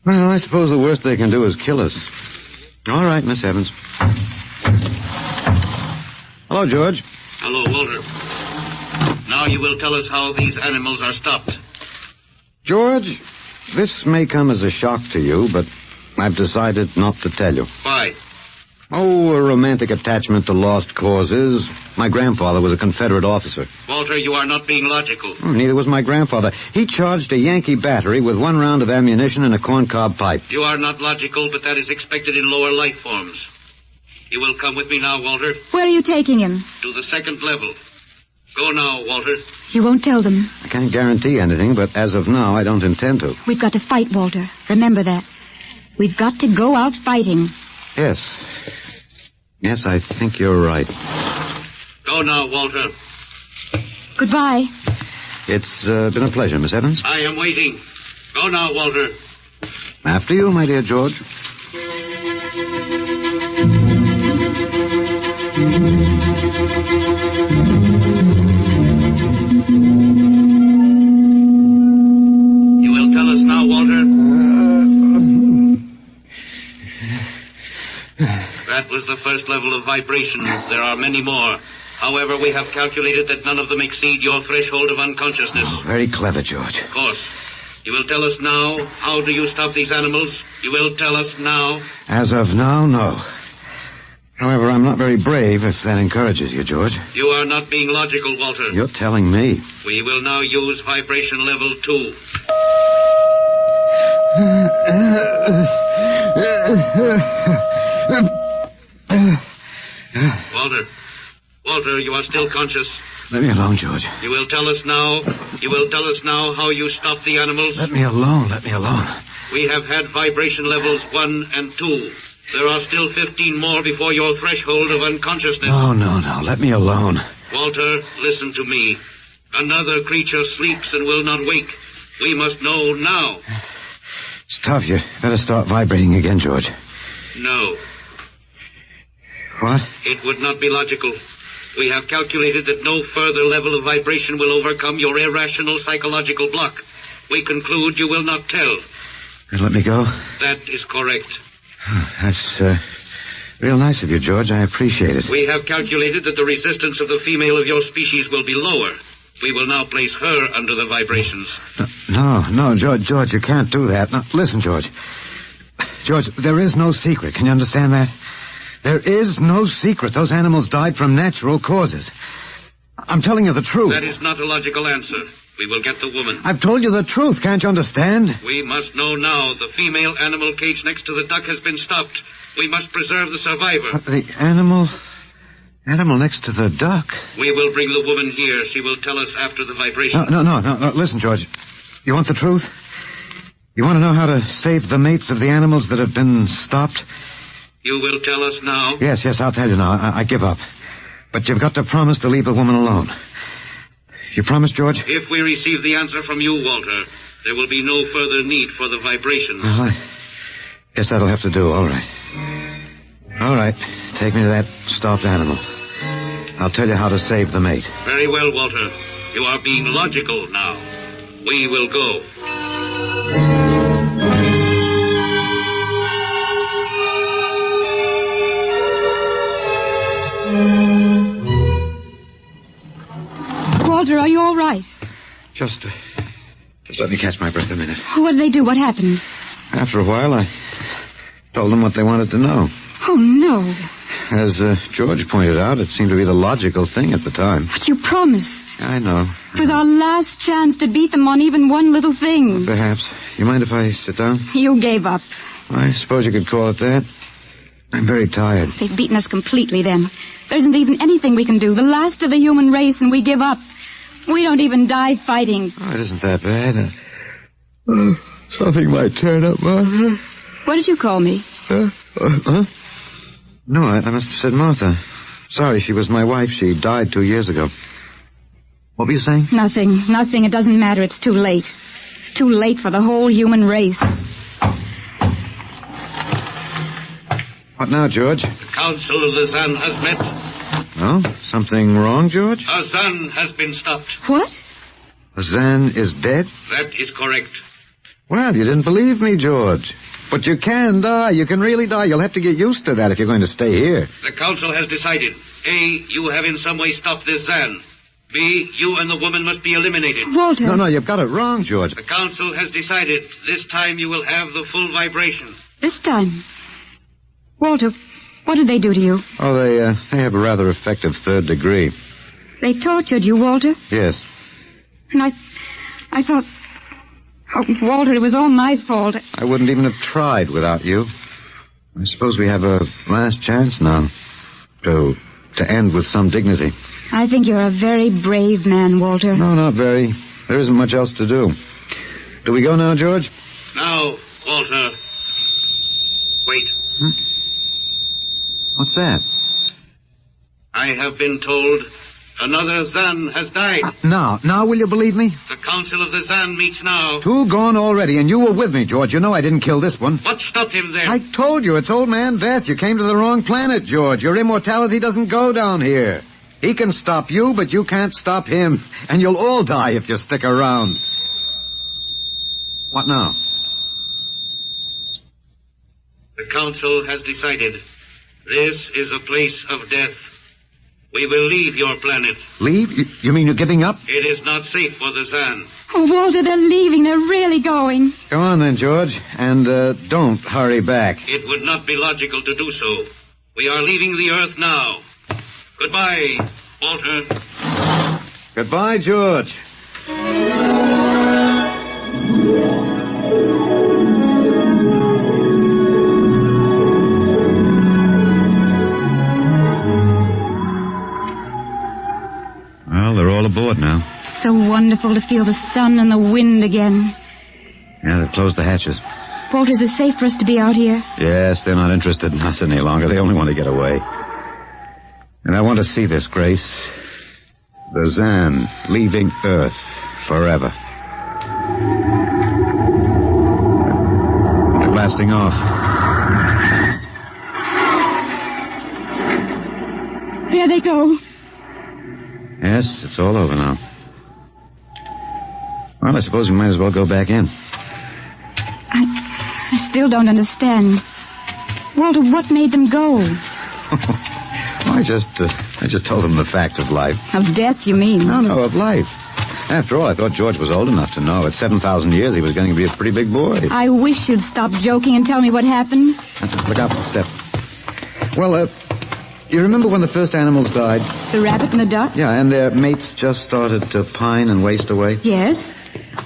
Well, I suppose the worst they can do is kill us. All right, Miss Evans. Hello, George. Hello, Walter. Now you will tell us how these animals are stopped. George, this may come as a shock to you, but I've decided not to tell you. Why? Oh, a romantic attachment to lost causes. My grandfather was a Confederate officer. Walter, you are not being logical. Neither was my grandfather. He charged a Yankee battery with 1 round of ammunition and a corncob pipe. You are not logical, but that is expected in lower life forms. You will come with me now, Walter. Where are you taking him? To the 2nd level. Go now, Walter. You won't tell them. I can't guarantee anything, but as of now, I don't intend to. We've got to fight, Walter. Remember that. We've got to go out fighting. Yes. Yes, I think you're right. Go now, Walter. Goodbye. It's been a pleasure, Miss Evans. I am waiting. Go now, Walter. After you, my dear George. You will tell us now, Walter? That was the 1st level of vibration. There are many more. However, we have calculated that none of them exceed your threshold of unconsciousness. Oh, very clever, George. Of course. You will tell us now, how do you stop these animals? You will tell us now? As of now, no. However, I'm not very brave, if that encourages you, George. You are not being logical, Walter. You're telling me. We will now use vibration level 2. Walter, you are still conscious. Let me alone, George. You will tell us now how you stop the animals. Let me alone. We have had vibration levels 1 and 2. There are still 15 more before your threshold of unconsciousness. No. Let me alone. Walter, listen to me. Another creature sleeps and will not wake. We must know now. It's tough. You better start vibrating again, George. No. What? It would not be logical. We have calculated that no further level of vibration will overcome your irrational psychological block. We conclude you will not tell. And let me go? That is correct. That's real nice of you, George. I appreciate it. We have calculated that the resistance of the female of your species will be lower. We will now place her under the vibrations. No, George, you can't do that. No, listen, George. George, there is no secret. Can you understand that? There is no secret. Those animals died from natural causes. I'm telling you the truth. That is not a logical answer. We will get the woman. I've told you the truth. Can't you understand? We must know now. The female animal cage next to the duck has been stopped. We must preserve the survivor. The animal next to the duck? We will bring the woman here. She will tell us after the vibration. No. Listen, George. You want the truth? You want to know how to save the mates of the animals that have been stopped? You will tell us now? Yes, I'll tell you now. I give up. But you've got to promise to leave the woman alone. You promise, George? If we receive the answer from you, Walter, there will be no further need for the vibrations. Well, I guess that'll have to do. All right. Take me to that stopped animal. I'll tell you how to save the mate. Very well, Walter. You are being logical now. We will go. Walter, are you all right? Just let me catch my breath a minute. What did they do? What happened? After a while, I told them what they wanted to know. Oh, no. As George pointed out, it seemed to be the logical thing at the time. But you promised. I know. It was our last chance to beat them on even one little thing. Perhaps. You mind if I sit down? You gave up. I suppose you could call it that. I'm very tired. They've beaten us completely then. There isn't even anything we can do. The last of the human race, and we give up. We don't even die fighting. Oh, it isn't that bad. Something might turn up, Martha. What did you call me? Huh? No, I must have said Martha. Sorry, she was my wife. She died 2 years ago. What were you saying? Nothing. It doesn't matter. It's too late. It's too late for the whole human race. What now, George? The Council of the Zan has met. Oh, something wrong, George? A Zan has been stopped. What? The Zan is dead? That is correct. Well, you didn't believe me, George. But you can die. You can really die. You'll have to get used to that if you're going to stay here. The Council has decided. A, you have in some way stopped this Zan. B, you and the woman must be eliminated. Walter. No, you've got it wrong, George. The Council has decided. This time you will have the full vibration. This time? Walter, what did they do to you? Oh, they have a rather effective 3rd degree. They tortured you, Walter? Yes. And I thought... Oh, Walter, it was all my fault. I wouldn't even have tried without you. I suppose we have a last chance now to end with some dignity. I think you're a very brave man, Walter. No, not very. There isn't much else to do. Do we go now, George? Now, Walter. Wait. What's that? I have been told another Zan has died. Now will you believe me? The Council of the Zan meets now. 2 gone already, and you were with me, George. You know I didn't kill this one. What stopped him then? I told you, it's old man Death. You came to the wrong planet, George. Your immortality doesn't go down here. He can stop you, but you can't stop him. And you'll all die if you stick around. What now? The Council has decided. This is a place of death. We will leave your planet. Leave? You mean you're giving up? It is not safe for the Zan. Oh, Walter, they're leaving. They're really going. Go on then, George. And don't hurry back. It would not be logical to do so. We are leaving the Earth now. Goodbye, Walter. Goodbye, George. Well, they're all aboard now. So wonderful to feel the sun and the wind again. Yeah, they've closed the hatches. Walter, is it safe for us to be out here? Yes, they're not interested in us any longer. They only want to get away. And I want to see this, Grace. The Zan leaving Earth forever. They're blasting off. There they go. Yes, it's all over now. Well, I suppose we might as well go back in. I still don't understand. Walter, what made them go? I just told them the facts of life. Of death, you mean? No, of life. After all, I thought George was old enough to know. At 7,000 years, he was going to be a pretty big boy. I wish you'd stop joking and tell me what happened. Look out for the step. Well, you remember when the first animals died? The rabbit and the duck? Yeah, and their mates just started to pine and waste away? Yes.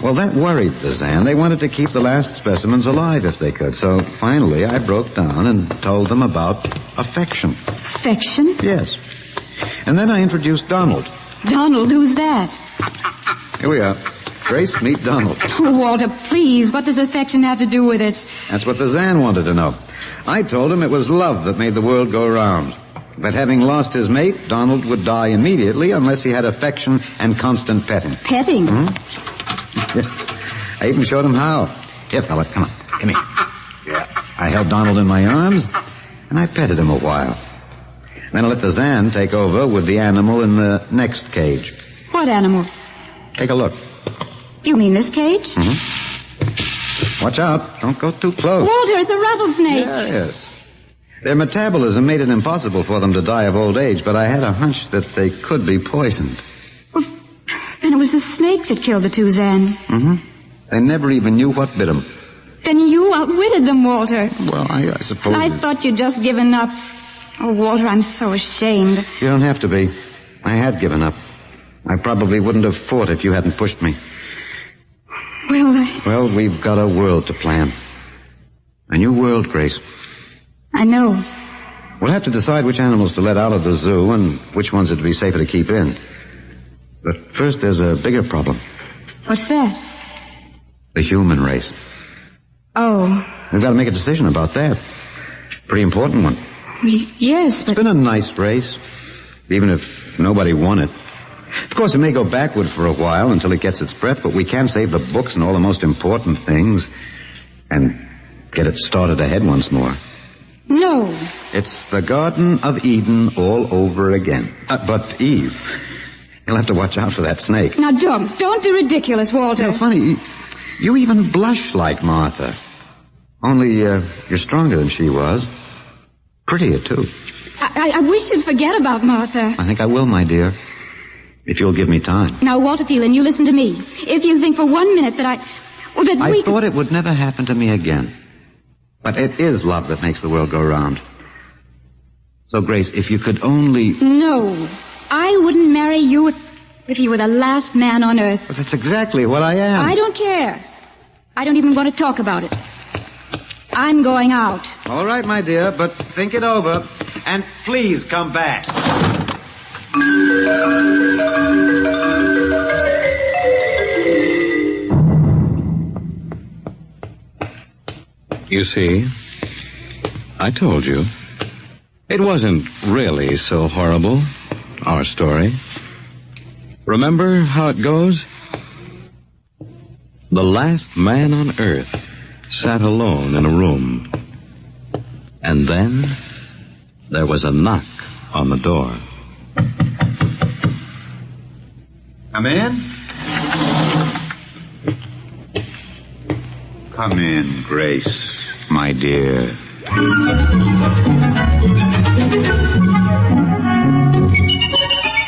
Well, that worried the Zan. They wanted to keep the last specimens alive if they could. So finally, I broke down and told them about affection. Affection? Yes. And then I introduced Donald. Donald? Who's that? Here we are. Grace, meet Donald. Oh, Walter, please. What does affection have to do with it? That's what the Zan wanted to know. I told him it was love that made the world go round. That having lost his mate, Donald would die immediately unless he had affection and constant petting. Petting? I even showed him how. Here, fella, come on. Come here. Yeah. I held Donald in my arms, and I petted him a while. Then I let the Zan take over with the animal in the next cage. What animal? Take a look. You mean this cage? Mm-hmm. Watch out. Don't go too close. Walter, it's a rattlesnake. Yes. Their metabolism made it impossible for them to die of old age, but I had a hunch that they could be poisoned. Well, then it was the snake that killed the two Zan. Mm-hmm. They never even knew what bit them. Then you outwitted them, Walter. Well, I suppose... I thought you'd just given up. Oh, Walter, I'm so ashamed. You don't have to be. I had given up. I probably wouldn't have fought if you hadn't pushed me. Well, we've got a world to plan. A new world, Grace. I know. We'll have to decide which animals to let out of the zoo and which ones it'd be safer to keep in. But first, there's a bigger problem. What's that? The human race. Oh. We've got to make a decision about that. Pretty important one. Yes, but... It's been a nice race. even if nobody won it. Of course, it may go backward for a while until it gets its breath, but we can save the books and all the most important things and get it started ahead once more. No. It's the Garden of Eden all over again. But, Eve, you'll have to watch out for that snake. Now, don't be ridiculous, Walter. You know, funny, you even blush like Martha. Only, you're stronger than she was. Prettier, too. I wish you'd forget about Martha. I think I will, my dear. If you'll give me time. Now, Walter Phelan, you listen to me. If you think for 1 minute that I thought it would never happen to me again. But it is love that makes the world go round. So, Grace, if you could only... No. I wouldn't marry you if you were the last man on earth. But that's exactly what I am. I don't care. I don't even want to talk about it. I'm going out. All right, my dear, but think it over. And please come back. You see, I told you. It wasn't really so horrible, our story. Remember how it goes? The last man on earth sat alone in a room. And then there was a knock on the door. Come in. Come in, Grace, my dear.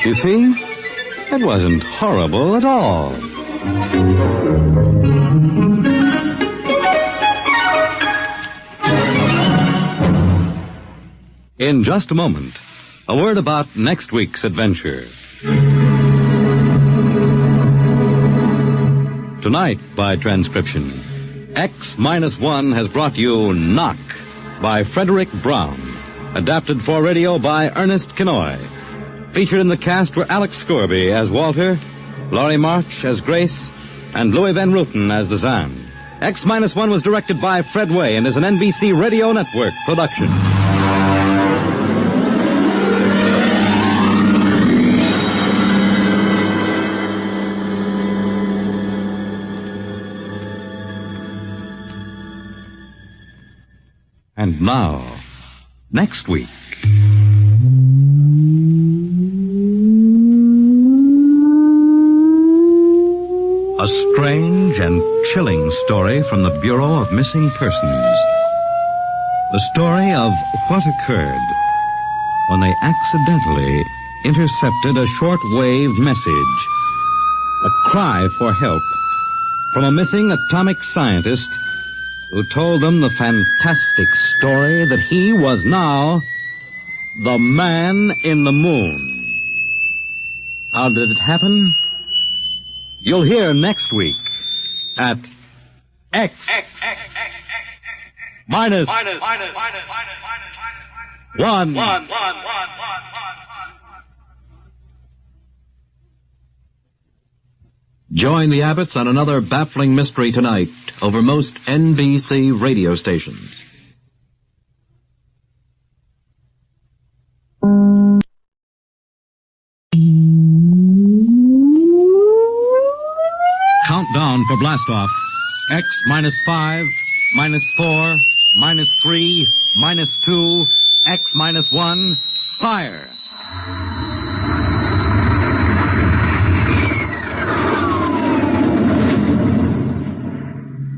You see, it wasn't horrible at all. In just a moment, a word about next week's adventure. Tonight, by transcription, X-1 has brought you Knock by Frederick Brown, adapted for radio by Ernest Kinoy. Featured in the cast were Alex Scorby as Walter, Laurie March as Grace, and Louis Van Rooten as the Zan. X-1 was directed by Fred Way and is an NBC Radio Network production. And now, next week. A strange and chilling story from the Bureau of Missing Persons. The story of what occurred when they accidentally intercepted a short-wave message. A cry for help from a missing atomic scientist who told them the fantastic story that he was now the man in the moon. How did it happen? You'll hear next week at X minus 1. Join the Abbotts on another baffling mystery tonight over most NBC radio stations. Countdown for blastoff. X -5, -4, -3, -2, X -1, fire.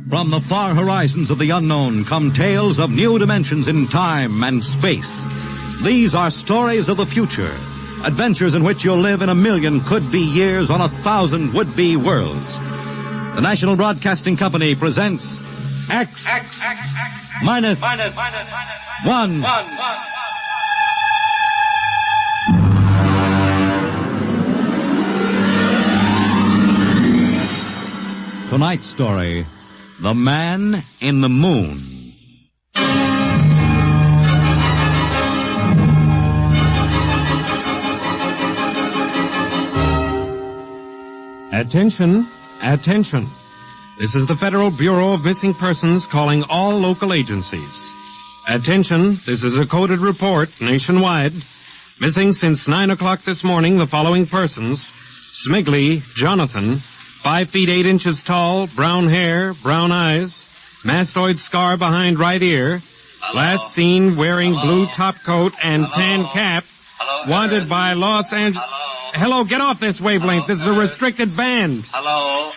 From the far horizons of the unknown come tales of new dimensions in time and space. These are stories of the future, adventures in which you'll live in 1,000,000 could-be years on 1,000 would-be worlds. The National Broadcasting Company presents X minus 1. Tonight's story, The Man in the Moon. Attention, attention. This is the Federal Bureau of Missing Persons calling all local agencies. Attention, this is a coded report nationwide. Missing since 9 o'clock this morning, the following persons. Smigley, Jonathan, 5 feet 8 inches tall, brown hair, brown eyes, mastoid scar behind right ear. Last seen wearing blue top coat and tan cap. Wanted by Los Angeles. Hello, get off this wavelength. This is a restricted band. Hello,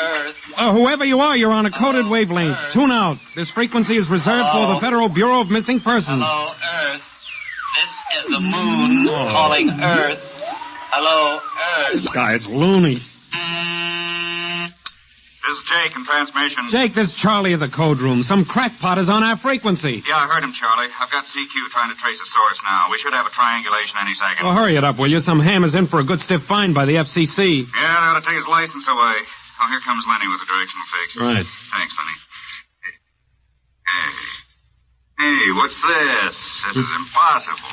Earth. Whoever you are, you're on a coded wavelength. Tune out. This frequency is reserved for the Federal Bureau of Missing Persons. Hello, Earth. This is the moon calling Earth. Hello, Earth. This guy's loony. This is Jake in transmission. Jake, this is Charlie of the code room. Some crackpot is on our frequency. Yeah, I heard him, Charlie. I've got CQ trying to trace the source now. We should have a triangulation any second. Well, hurry it up, will you? Some ham is in for a good stiff fine by the FCC. Yeah, they ought to take his license away. Oh, here comes Lenny with the directional fix. Right. Thanks, honey. Hey, what's this? This is impossible.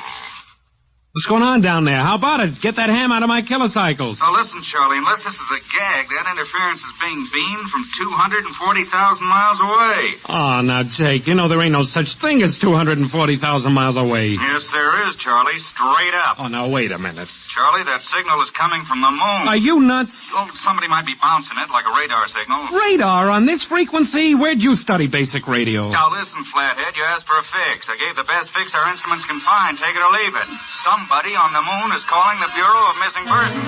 What's going on down there? How about it? Get that ham out of my kilocycles. Now, listen, Charlie, unless this is a gag, that interference is being beamed from 240,000 miles away. Oh, now, Jake, you know there ain't no such thing as 240,000 miles away. Yes, there is, Charlie, straight up. Oh, now, wait a minute. Charlie, that signal is coming from the moon. Are you nuts? Well, somebody might be bouncing it like a radar signal. Radar on this frequency? Where'd you study basic radio? Now, listen, Flathead, you asked for a fix. I gave the best fix our instruments can find. Take it or leave it. Somebody on the moon is calling the Bureau of Missing Persons.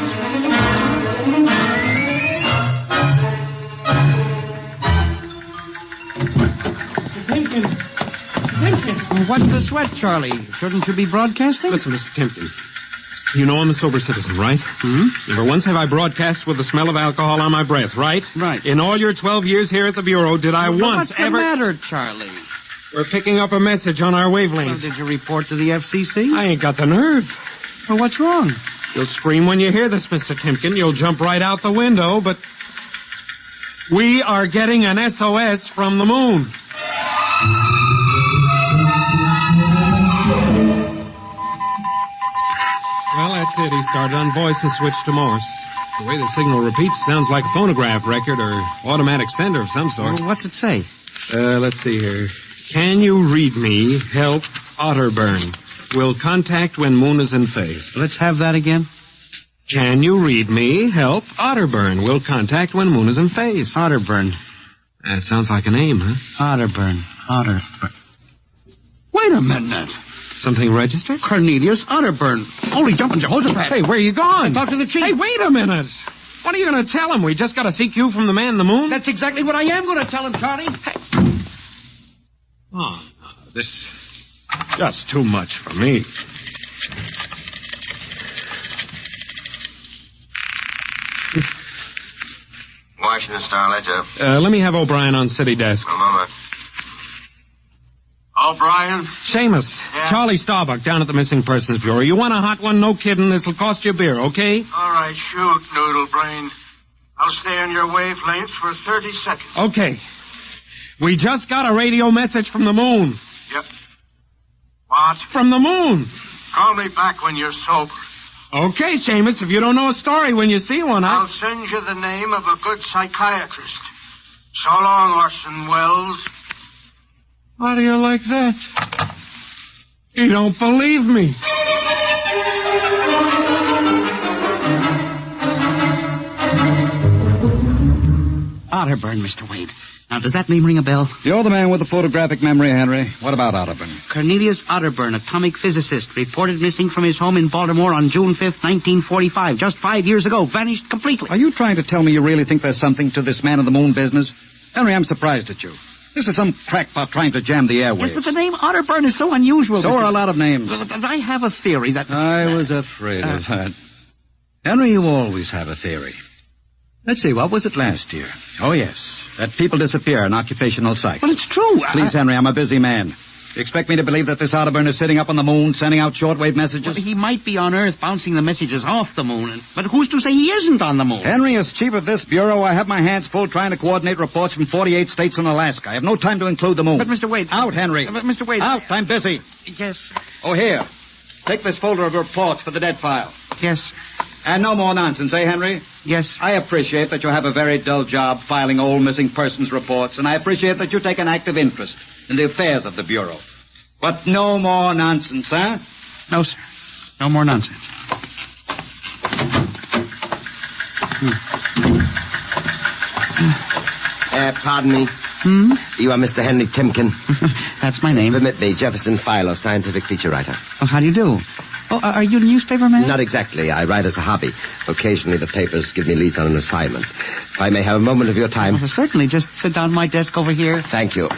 Timken. What's the sweat, Charlie? Shouldn't you be broadcasting? Listen, Mr. Timken. You know I'm a sober citizen, right? Hmm? Never once have I broadcast with the smell of alcohol on my breath, right? Right. In all your 12 years here at the Bureau, did I once ever... What's the matter, Charlie? We're picking up a message on our wavelength. Well, did you report to the FCC? I ain't got the nerve. Well, what's wrong? You'll scream when you hear this, Mr. Timken. You'll jump right out the window, but... We are getting an SOS from the moon. Well, that's it. He started on voice and switched to Morse. The way the signal repeats sounds like a phonograph record or automatic sender of some sort. Well, what's it say? Let's see here. Can you read me? Help. Otterburn. Will contact when moon is in phase. Let's have that again. Can you read me? Help. Otterburn. Will contact when moon is in phase. Otterburn. That sounds like a name, huh? Otterburn. Wait a minute. Something registered? Cornelius Otterburn. Holy jumping Jehoshaphat. Hey, where are you going? Talk to the chief. Hey, wait a minute. What are you going to tell him? We just got a CQ from the man in the moon? That's exactly what I am going to tell him, Charlie. Hey. Oh, no, this just too much for me. Washington Star-Ledger. Let me have O'Brien on city desk. A moment. O'Brien? Seamus, Yeah? Charlie Starbuck down at the Missing Persons Bureau. You want a hot one? No kidding. This'll cost you a beer, okay? All right, shoot, Noodle Brain. I'll stay on your wavelength for 30 seconds. Okay. We just got a radio message from the moon. Yep. What? From the moon. Call me back when you're sober. Okay, Seamus, if you don't know a story when you see one, I'll send you the name of a good psychiatrist. So long, Orson Welles. How do you like that? You don't believe me. Otterburn, Mr. Wade. Now, does that name ring a bell? You're the man with the photographic memory, Henry. What about Otterburn? Cornelius Otterburn, atomic physicist, reported missing from his home in Baltimore on June 5th, 1945. Just 5 years ago. Vanished completely. Are you trying to tell me you really think there's something to this man in the moon business? Henry, I'm surprised at you. This is some crackpot trying to jam the airwaves. Yes, but the name Otterburn is so unusual. So are a lot of names. I have a theory that... I was afraid of that. Henry, you always have a theory. Let's see, what was it last year? Oh, yes. That people disappear in occupational psych. Well, it's true. Please, Henry, I'm a busy man. You expect me to believe that this Otterburn is sitting up on the moon, sending out shortwave messages? Well, he might be on Earth bouncing the messages off the moon. But who's to say he isn't on the moon? Henry, as chief of this bureau, I have my hands full trying to coordinate reports from 48 states and Alaska. I have no time to include the moon. But, Mr. Wade... Out, Henry. But, Mr. Wade... Out, I'm busy. Yes. Oh, here. Take this folder of reports for the dead file. Yes. And no more nonsense, eh, Henry? Yes. I appreciate that you have a very dull job filing old missing persons reports, and I appreciate that you take an active interest in the affairs of the Bureau. But no more nonsense, huh? No, sir. No more nonsense. Pardon me. You are Mr. Henry Timken. That's my name. Permit me, Jefferson Philo, scientific feature writer. Oh, how do you do? Oh, are you a newspaper man? Not exactly. I write as a hobby. Occasionally the papers give me leads on an assignment. If I may have a moment of your time. Well, certainly. Just sit down at my desk over here. Thank you.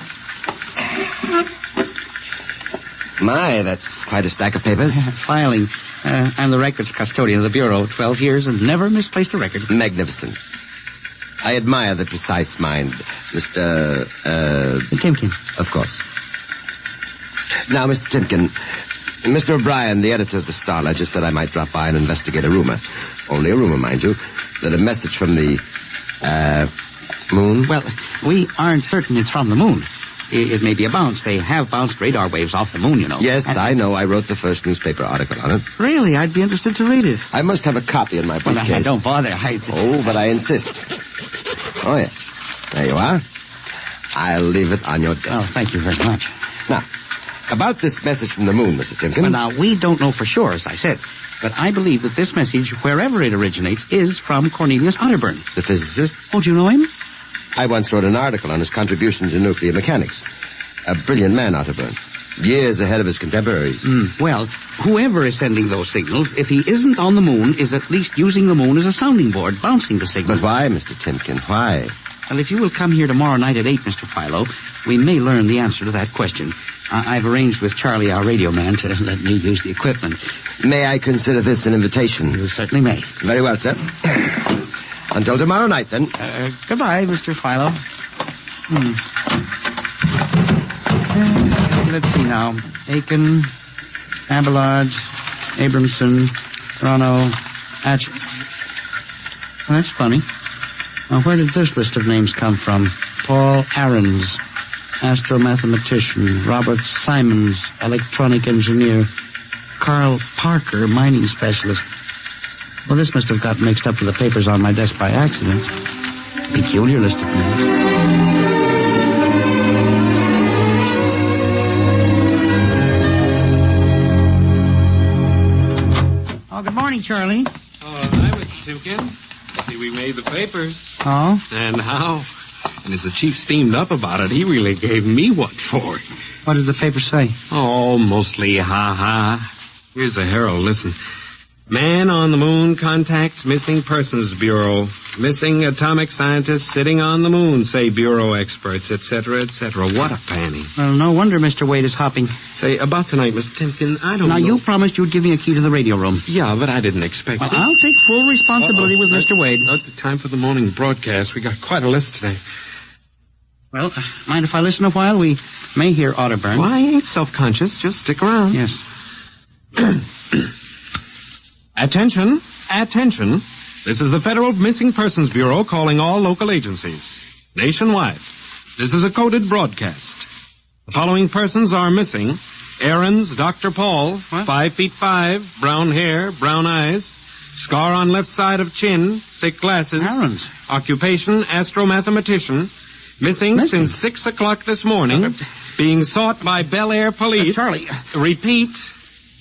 My, that's quite a stack of papers. Filing. I'm the records custodian of the Bureau. 12 years and never misplaced a record. Magnificent. I admire the precise mind, Mr. Timken. Of course. Now, Mr. Timken, Mr. O'Brien, the editor of the Star Ledger, said I might drop by and investigate a rumor. Only a rumor, mind you, that a message from the, moon? Well, we aren't certain it's from the moon. It may be a bounce. They have bounced radar waves off the moon, you know. Yes, I know. I wrote the first newspaper article on it. Really? I'd be interested to read it. I must have a copy in my briefcase. Well, don't bother. Oh, but I insist. Oh, yes. There you are. I'll leave it on your desk. Oh, thank you very much. Now, about this message from the moon, Mr. Timken. Well, now, we don't know for sure, as I said. But I believe that this message, wherever it originates, is from Cornelius Otterburn. The physicist? Oh, do you know him? I once wrote an article on his contribution to nuclear mechanics. A brilliant man, Otterburn. Years ahead of his contemporaries. Well, whoever is sending those signals, if he isn't on the moon, is at least using the moon as a sounding board, bouncing the signal. But why, Mr. Timken? Why? Well, if you will come here tomorrow night at 8, Mr. Philo, we may learn the answer to that question. I've arranged with Charlie, our radio man, to let me use the equipment. May I consider this an invitation? You certainly may. Very well, sir. Until tomorrow night, then. Goodbye, Mr. Philo. Let's see now. Aiken, Abelard, Abramson, Rono, Atch. Well, that's funny. Now, where did this list of names come from? Paul Ahrens, astromathematician. Robert Simons, electronic engineer. Carl Parker, mining specialist. Well, this must have got mixed up with the papers on my desk by accident. Peculiar list of names. Good morning, Charlie. Oh, hi, Mr. Timken. See, we made the papers. Oh? And how? And as the chief steamed up about it, he really gave me what for. What did the paper say? Oh, mostly ha-ha. Here's the Herald. Listen. Man on the moon contacts Missing Persons Bureau. Missing atomic scientists sitting on the moon, say Bureau experts, etc., etc. What a panning. Well, no wonder Mr. Wade is hopping. Say, about tonight, Mr. Timken, I don't know. Now, you promised you'd give me a key to the radio room. Yeah, but I didn't expect well, it. I'll take full responsibility with Mr. Wade. Not the time for the morning broadcast. We got quite a list today. Well, mind if I listen a while? We may hear Otterburn. Well, I ain't self-conscious. Just stick around. Yes. Attention. Attention. This is the Federal Missing Persons Bureau calling all local agencies. Nationwide. This is a coded broadcast. The following persons are missing. Ahrens, Dr. Paul, 5'5", brown hair, brown eyes, scar on left side of chin, thick glasses. Ahrens. Occupation, astromathematician. Missing since 6 o'clock this morning. Being sought by Bel Air police. Charlie. Repeat.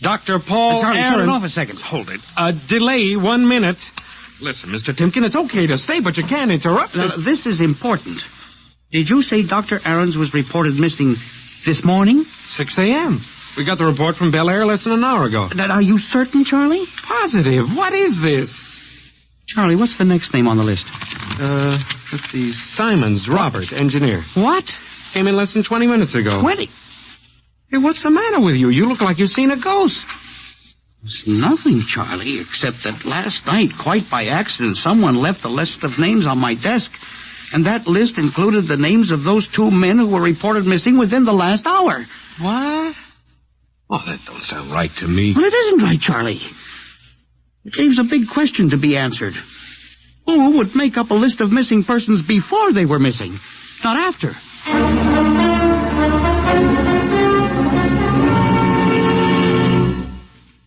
Dr. Paul Charlie, Ahrens. shut it off a second. Hold it. Delay 1 minute. Listen, Mr. Timken, it's okay to stay, but you can't interrupt us. This is important. Did you say Dr. Ahrens was reported missing this morning? 6 a.m. We got the report from Bel Air less than an hour ago. Are you certain, Charlie? Positive. What is this? Charlie, what's the next name on the list? Let's see. Simons, Robert, engineer. What? Came in less than 20 minutes ago. 20? Hey, what's the matter with you? You look like you've seen a ghost. It's nothing, Charlie, except that last night, quite by accident, someone left a list of names on my desk. And that list included the names of those 2 men who were reported missing within the last hour. What? Oh, that don't sound right to me. Well, it isn't right, Charlie. It leaves a big question to be answered. Who would make up a list of missing persons before they were missing, not after?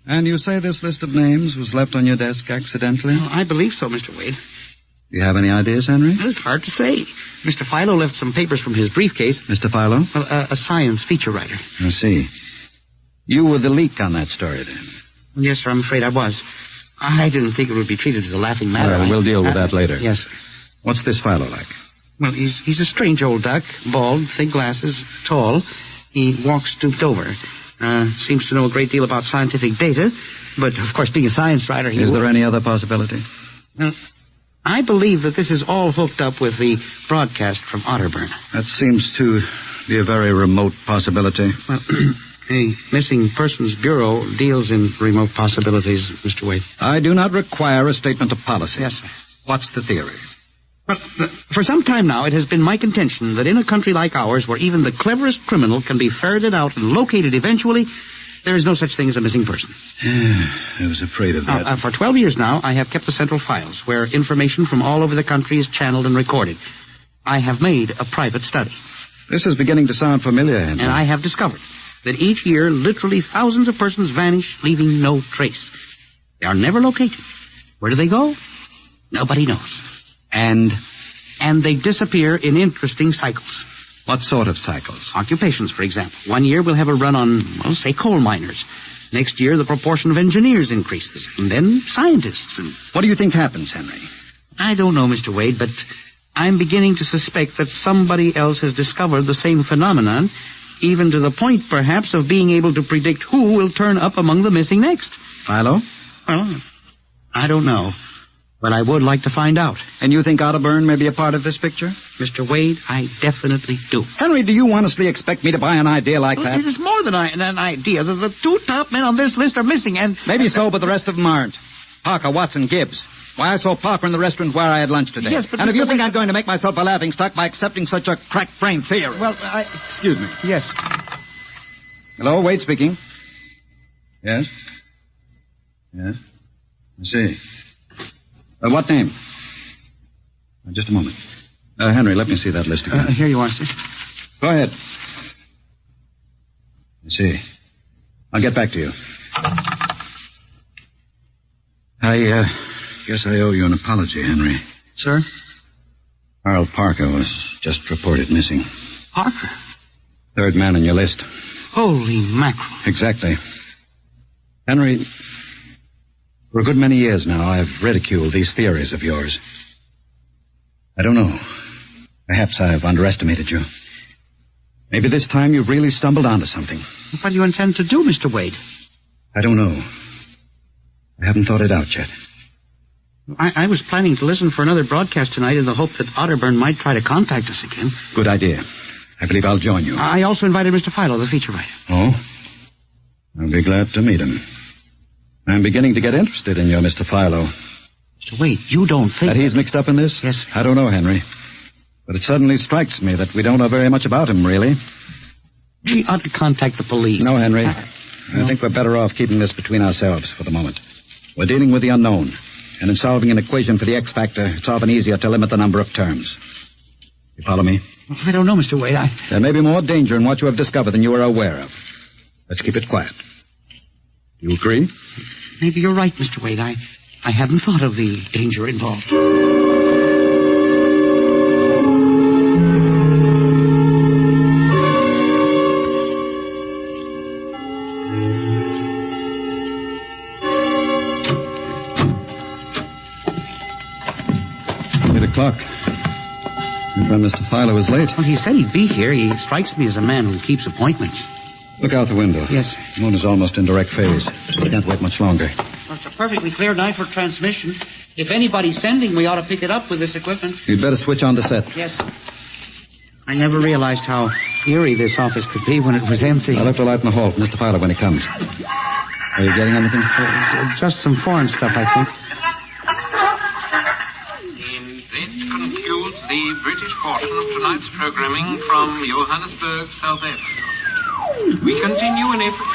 And you say this list of names was left on your desk accidentally? Well, I believe so, Mr. Wade. Do you have any ideas, Henry? Well, it's hard to say. Mr. Philo left some papers from his briefcase. Mr. Philo? Well, a science feature writer. I see. You were the leak on that story, then. Yes, sir, I'm afraid I was. I didn't think it would be treated as a laughing matter. Well, we'll deal with that later. Yes, sir. What's this Philo like? Well, he's a strange old duck, bald, thick glasses, tall. He walks stooped over. Seems to know a great deal about scientific data, but of course, being a science writer, Is there any other possibility? I believe that this is all hooked up with the broadcast from Otterburn. That seems to be a very remote possibility. Well, the Missing Persons Bureau deals in remote possibilities, Mr. Wade. I do not require a statement of policy. Yes, sir. What's the theory? Well, for some time now, it has been my contention that in a country like ours, where even the cleverest criminal can be ferreted out and located eventually, there is no such thing as a missing person. I was afraid of that. For 12 years now, I have kept the central files, where information from all over the country is channeled and recorded. I have made a private study. This is beginning to sound familiar, Henry. And I have discovered that each year, literally thousands of persons vanish, leaving no trace. They are never located. Where do they go? Nobody knows. And they disappear in interesting cycles. What sort of cycles? Occupations, for example. One year we'll have a run on, well, say, coal miners. Next year the proportion of engineers increases. And then scientists. And what do you think happens, Henry? I don't know, Mr. Wade, but I'm beginning to suspect that somebody else has discovered the same phenomenon, even to the point, perhaps, of being able to predict who will turn up among the missing next. Philo? Well, I don't know. But I would like to find out. And you think Otterburn may be a part of this picture? Mr. Wade, I definitely do. Henry, do you honestly expect me to buy an idea like that? It is more than an idea. The two top men on this list are missing, and... Maybe so, but the rest of them aren't. Parker, Watson, Gibbs. Why, I saw Parker in the restaurant where I had lunch today. Yes, but... And if you think I'm going to make myself a laughingstock by accepting such a crack-brained theory... Well, Excuse me. Yes. Hello, Wade speaking. Yes? Yes? I see. What name? Just a moment. Henry, let me see that list again. Here you are, sir. Go ahead. I see. I'll get back to you. I guess I owe you an apology, Henry. Sir? Harold Parker was just reported missing. Parker? Third man on your list. Holy mackerel. Exactly. Henry, for a good many years now, I've ridiculed these theories of yours. I don't know. Perhaps I've underestimated you. Maybe this time you've really stumbled onto something. What do you intend to do, Mr. Wade? I don't know. I haven't thought it out yet. I was planning to listen for another broadcast tonight in the hope that Otterburn might try to contact us again. Good idea. I believe I'll join you. I also invited Mr. Philo, the feature writer. Oh? I'll be glad to meet him. I'm beginning to get interested in your Mr. Philo. Mr. Wade, you don't think... That he's mixed up in this? Yes, sir. I don't know, Henry. But it suddenly strikes me that we don't know very much about him, really. We ought to contact the police. No, Henry. I think we're better off keeping this between ourselves for the moment. We're dealing with the unknown. And in solving an equation for the X factor, it's often easier to limit the number of terms. You follow me? I don't know, Mr. Wade. There may be more danger in what you have discovered than you are aware of. Let's keep it quiet. Do you agree? Maybe you're right, Mr. Wade. I hadn't thought of the danger involved. 8 o'clock. When Mr. Philo was late. Well, he said he'd be here. He strikes me as a man who keeps appointments. Look out the window. Yes. The moon is almost in direct phase. We can't wait much longer. Well, it's a perfectly clear night for transmission. If anybody's sending, we ought to pick it up with this equipment. You'd better switch on the set. Yes. I never realized how eerie this office could be when it was empty. I'll have to light in the hall for Mr. Philo when he comes. Are you getting anything? Just some foreign stuff, I think. That concludes the British portion of tonight's programming from Johannesburg, South Africa. We continue in April.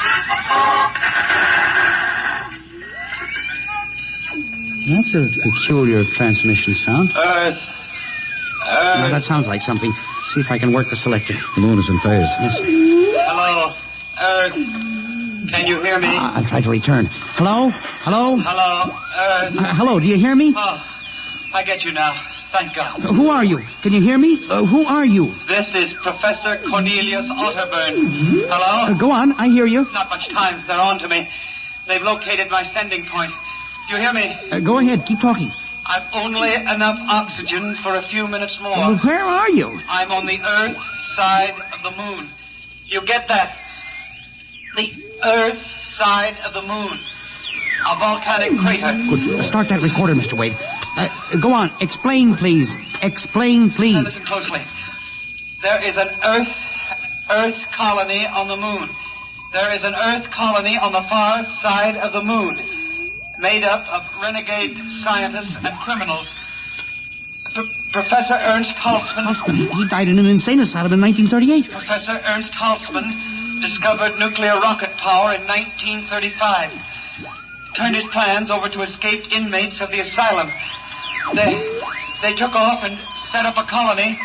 That's a peculiar transmission sound. Now, that sounds like something. See if I can work the selector. The moon is in phase. Yes. Hello, Earth. Can you hear me? I'll try to return. Hello? Hello? Hello, Earth. Hello, do you hear me? Oh, I get you now. Thank God. Who are you? Can you hear me? Who are you? This is Professor Cornelius Otterburn. Hello? Go on, I hear you. Not much time. They're on to me. They've located my sending point. Do you hear me? Go ahead. Keep talking. I've only enough oxygen for a few minutes more. Well, where are you? I'm on the Earth side of the moon. You get that? The Earth side of the moon. A volcanic crater. Good. Start that recorder, Mr. Wade. Go on. Explain, please. Explain, Now please. listen closely. There is an Earth colony on the moon. There is an Earth colony on the far side of the moon, made up of renegade scientists and criminals. Professor Ernst Halsman. He died in an insane asylum in 1938. Professor Ernst Halsman discovered nuclear rocket power in 1935. Turned his plans over to escaped inmates of the asylum. They took off and set up a colony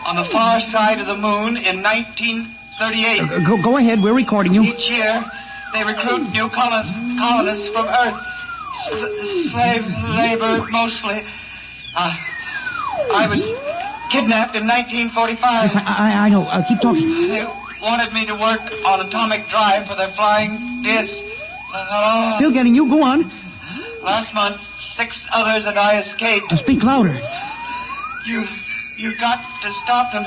on the far side of the moon in 1938. Go ahead. We're recording you. Each year, they recruit new colonists from Earth. Slave labor, mostly. I was kidnapped in 1945. Yes, I know. Keep talking. They wanted me to work on atomic drive for their flying disc. Still getting you. Go on. Last month, 6 others and I escaped. Speak louder. You got to stop them.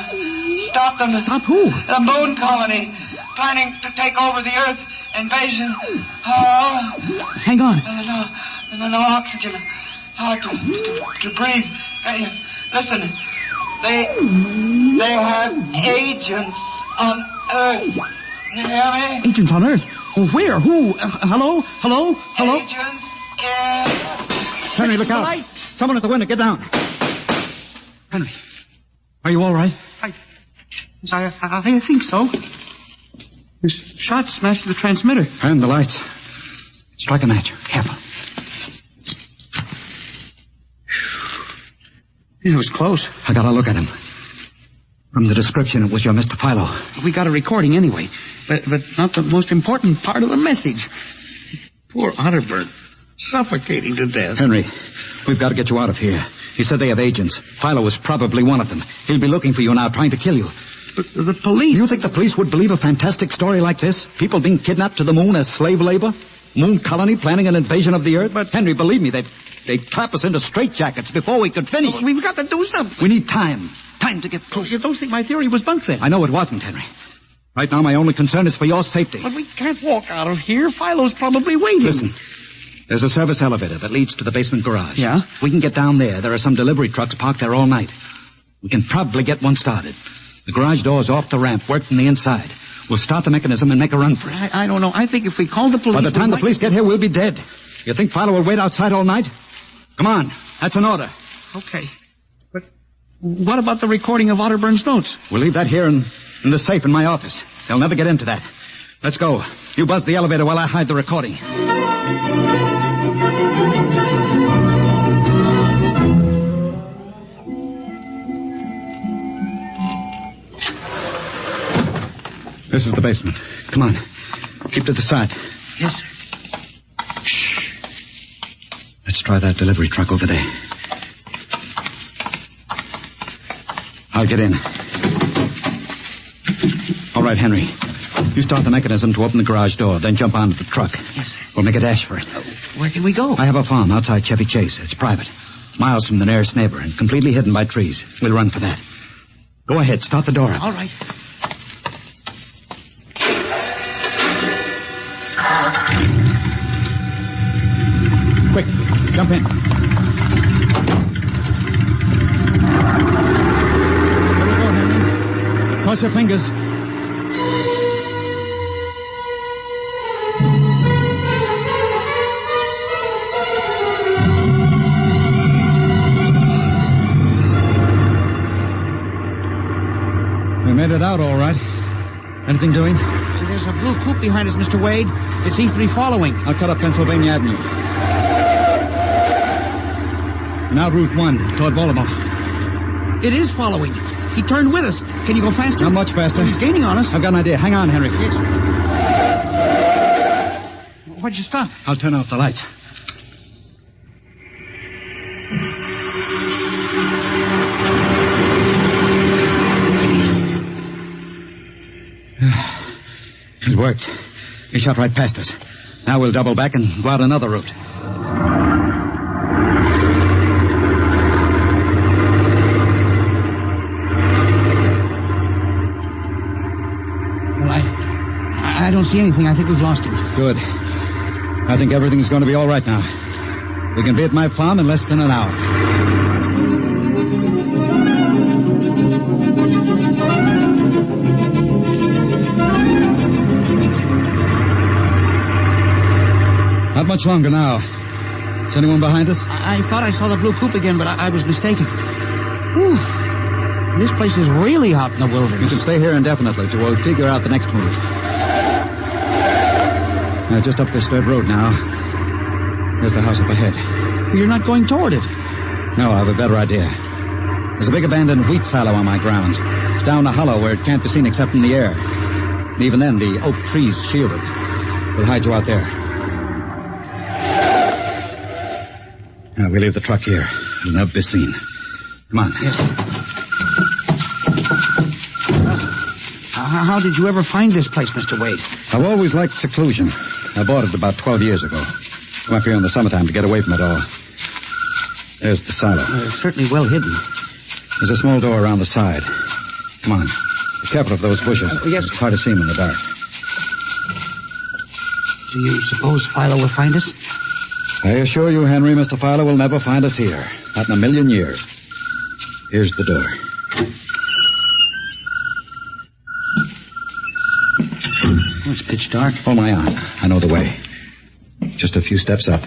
Stop them. Stop who? The moon colony. Planning to take over the Earth. Invasion. Hang on. No oxygen. Hard to breathe. Listen. They have agents on Earth. You hear me? Agents on Earth? Where? Who? Hello? Hello? Hello? Agents in... Henry, look out. Someone at the window. Get down. Henry, are you all right? I think so. His shot smashed the transmitter. And the lights. Strike a match. Careful. It was close. I got a look at him. From the description, it was your Mr. Philo. We got a recording anyway, but not the most important part of the message. Poor Otterburn, suffocating to death. Henry, we've got to get you out of here. He said they have agents. Philo was probably one of them. He'll be looking for you now, trying to kill you. But the police... You think the police would believe a fantastic story like this? People being kidnapped to the moon as slave labor? Moon colony planning an invasion of the Earth? But Henry, believe me, they'd clap us into straitjackets before we could finish. We've got to do something. We need time. Time to get close. You don't think my theory was bunk then? I know it wasn't, Henry. Right now, my only concern is for your safety. But we can't walk out of here. Philo's probably waiting. Listen, there's a service elevator that leads to the basement garage. Yeah? We can get down there. There are some delivery trucks parked there all night. We can probably get one started. The garage door's off the ramp, work from the inside. We'll start the mechanism and make a run for it. I don't know. I think if we call the police... By the time the police get here, we'll be dead. You think Philo will wait outside all night? Come on. That's an order. Okay. But what about the recording of Otterburn's notes? We'll leave that here in the safe in my office. They'll never get into that. Let's go. You buzz the elevator while I hide the recording. This is the basement. Come on. Keep to the side. Yes, sir. Shh. Let's try that delivery truck over there. I'll get in. All right, Henry. You start the mechanism to open the garage door, then jump onto the truck. Yes, sir. We'll make a dash for it. Where can we go? I have a farm outside Chevy Chase. It's private. Miles from the nearest neighbor and completely hidden by trees. We'll run for that. Go ahead. Start the door up. All right. Quick, jump in. There we go, Henry. Cross your fingers. We made it out all right. Anything doing? There's a blue coupe behind us, Mr. Wade. It seems to be following. I'll cut up Pennsylvania Avenue. Now Route 1, toward Baltimore. It is following. He turned with us. Can you go faster? Not much faster. He's gaining on us. I've got an idea. Hang on, Henry. Yes. Why'd you stop? I'll turn off the lights. It worked. He shot right past us. Now we'll double back and go out another route. Well, I don't see anything. I think we've lost him. Good. I think everything's going to be all right now. We can be at my farm in less than an hour. Not much longer now. Is anyone behind us? I thought I saw the blue coupe again, but I was mistaken. Whew. This place is really hot in the wilderness. You can stay here indefinitely till we'll figure out the next move. Just up this dirt road now. There's the house up ahead. You're not going toward it. No, I have a better idea. There's a big abandoned wheat silo on my grounds. It's down a hollow where it can't be seen except from the air. And even then, the oak trees shield it. We'll hide you out there. Now, we'll leave the truck here. It'll never be seen. Come on. Yes. How did you ever find this place, Mr. Wade? I've always liked seclusion. I bought it about 12 years ago. Come up here in the summertime to get away from it all. There's the silo. Certainly well hidden. There's a small door around the side. Come on. Be careful of those bushes. Yes. It's hard to see them in the dark. Do you suppose Philo will find us? I assure you, Henry, Mr. Fowler will never find us here. Not in a million years. Here's the door. Oh, it's pitch dark. Hold my arm. I know the way. Just a few steps up.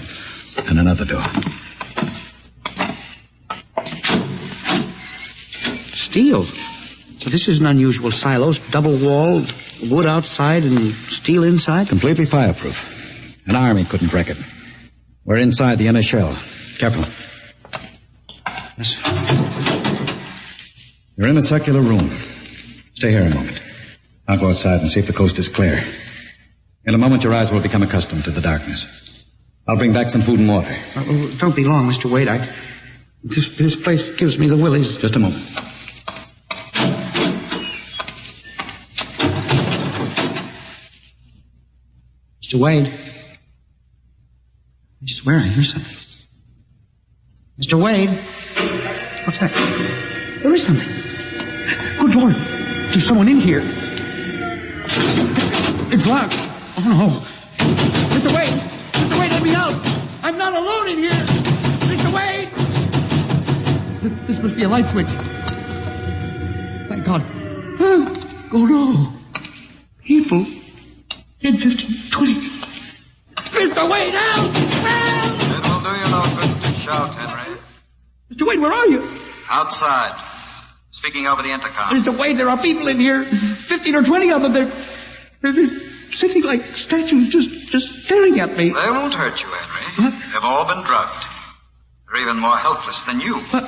And another door. Steel. So this is an unusual silo. Double-walled, wood outside and steel inside? Completely fireproof. An army couldn't wreck it. We're inside the inner shell. Careful. Yes. You're in a circular room. Stay here a moment. I'll go outside and see if the coast is clear. In a moment, your eyes will become accustomed to the darkness. I'll bring back some food and water. Don't be long, Mr. Wade. This place gives me the willies. Just a moment. Mr. Wade. I swear I hear something. Mr. Wade. What's that? There is something. Good Lord. There's someone in here. It's locked. Oh, no. Mr. Wade. Mr. Wade, let me out. I'm not alone in here. Mr. Wade. This must be a light switch. Thank God. Oh, no. People. 10, 15, 20. Mr. Wade, help! It will do you no good to shout, Henry. Mr. Wade, where are you? Outside. Speaking over the intercom. Mr. Wade, there are people in here. 15 or 20 of them. They're sitting like statues, just staring at me. They won't hurt you, Henry. What? They've all been drugged. They're even more helpless than you. But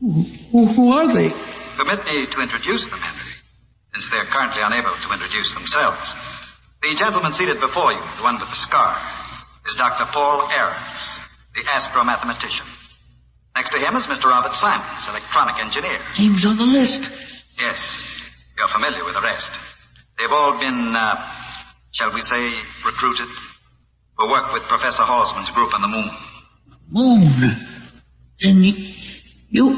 who are they? Permit me to introduce them, Henry, since they're currently unable to introduce themselves. The gentleman seated before you, the one with the scar, is Dr. Paul Ahrens, the astro-mathematician. Next to him is Mr. Robert Simons, electronic engineer. Names on the list. Yes, you're familiar with the rest. They've all been, shall we say, recruited for work with Professor Halsman's group on the moon. Moon? Then you're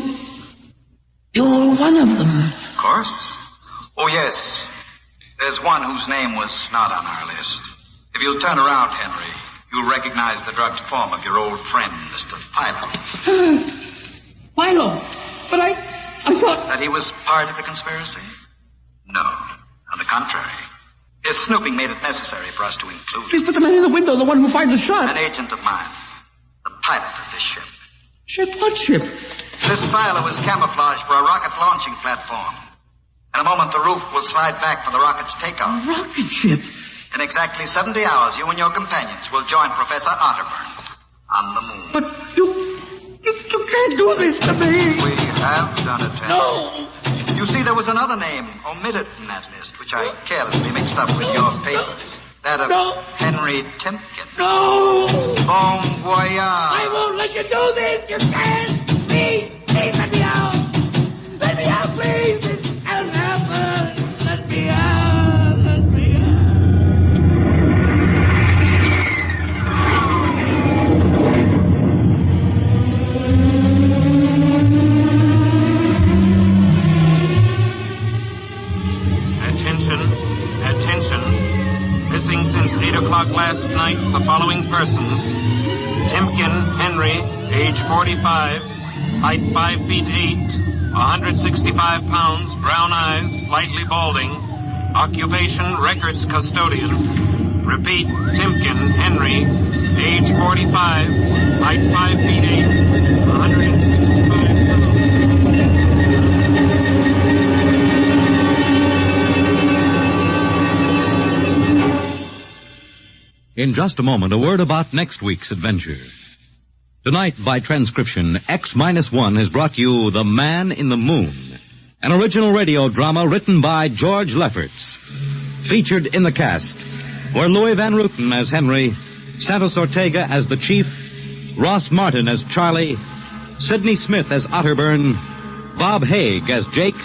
one of them. Of course. Oh, yes. There's one whose name was not on our list. If you'll turn around, Henry, you'll recognize the drugged form of your old friend, Mr. Philo. Philo? But I thought... That he was part of the conspiracy? No. On the contrary. His snooping made it necessary for us to include him. Yes, but the man in the window, the one who fired the shot. An agent of mine. The pilot of this ship. Ship? What ship? This silo is camouflaged for a rocket launching platform. In a moment, the roof will slide back for the rocket's takeoff. A rocket ship? In exactly 70 hours, you and your companions will join Professor Otterburn on the moon. But you can't do this to me. We have done it, Henry. No. You see, there was another name omitted from that list, which I carelessly mixed up with your papers. That of Henry Timken. No! Bon voyage. I won't let you do this! You can't! Please let me out! Let me out, please! This can't happen! Let me out! o'clock last night, the following persons: Timken Henry, age 45, height 5 feet 8, 165 pounds, brown eyes, slightly balding, occupation records custodian. Repeat, Timken Henry, age 45, height 5 feet 8, 165 pounds. In just a moment, a word about next week's adventure. Tonight, by transcription, X-1 has brought you The Man in the Moon, an original radio drama written by George Lefferts. Featured in the cast were Louis Van Rooten as Henry, Santos Ortega as the Chief, Ross Martin as Charlie, Sidney Smith as Otterburn, Bob Haig as Jake,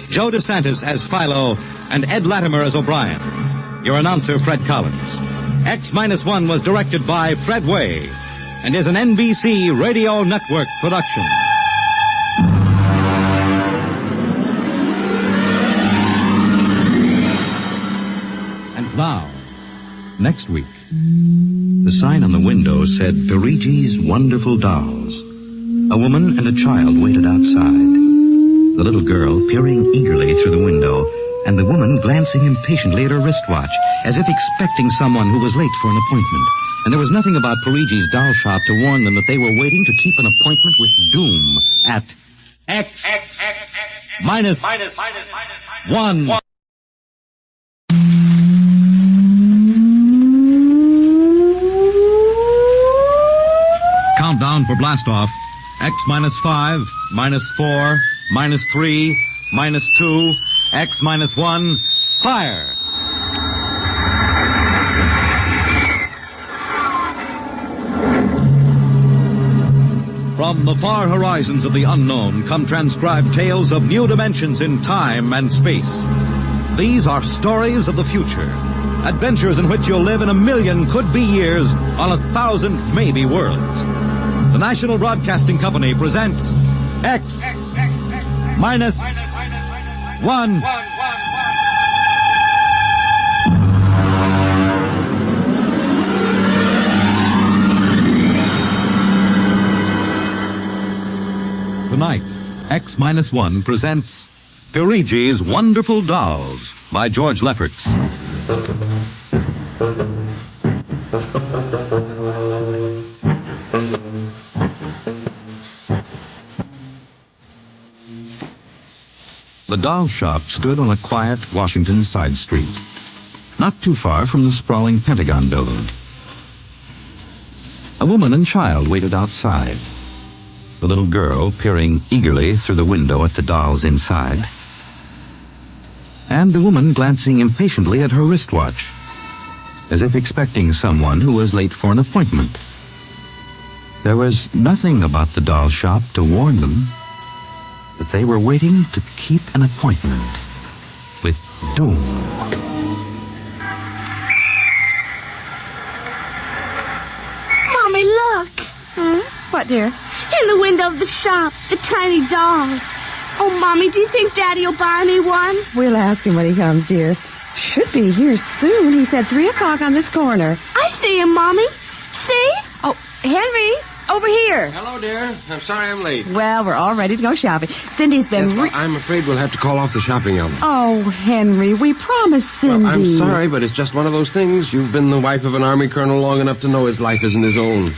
Joe DeSantis as Philo, and Ed Latimer as O'Brien. Your announcer, Fred Collins. X-1 was directed by Fred Way and is an NBC Radio Network production. And now, next week, the sign on the window said Parigi's Wonderful Dolls. A woman and a child waited outside. The little girl peering eagerly through the window, and the woman glancing impatiently at her wristwatch, as if expecting someone who was late for an appointment. And there was nothing about Parigi's doll shop to warn them that they were waiting to keep an appointment with Doom at X-1. Countdown for blastoff. X-5, -4, -3, -2, X-1, fire! From the far horizons of the unknown come transcribed tales of new dimensions in time and space. These are stories of the future. Adventures in which you'll live in 1,000,000 could-be years on 1,000 maybe worlds. The National Broadcasting Company presents X-1. Tonight, X-1 presents Parigi's Wonderful Dolls by George Lefferts. The doll shop stood on a quiet Washington side street, not too far from the sprawling Pentagon building. A woman and child waited outside, the little girl peering eagerly through the window at the dolls inside, and the woman glancing impatiently at her wristwatch, as if expecting someone who was late for an appointment. There was nothing about the doll shop to warn them that they were waiting to keep an appointment with Doom. Mommy, look. What, dear? In the window of the shop, the tiny dolls. Oh, Mommy, do you think Daddy will buy me one? We'll ask him when he comes, dear. Should be here soon. He said 3 o'clock on this corner. I see him, Mommy. See? Oh, Henry, over here. Hello, dear. I'm sorry I'm late. Well, we're all ready to go shopping. Cindy's been... Yes, well, I'm afraid we'll have to call off the shopping, Elma. Oh, Henry, we promised Cindy. Well, I'm sorry, but it's just one of those things. You've been the wife of an Army colonel long enough to know his life isn't his own.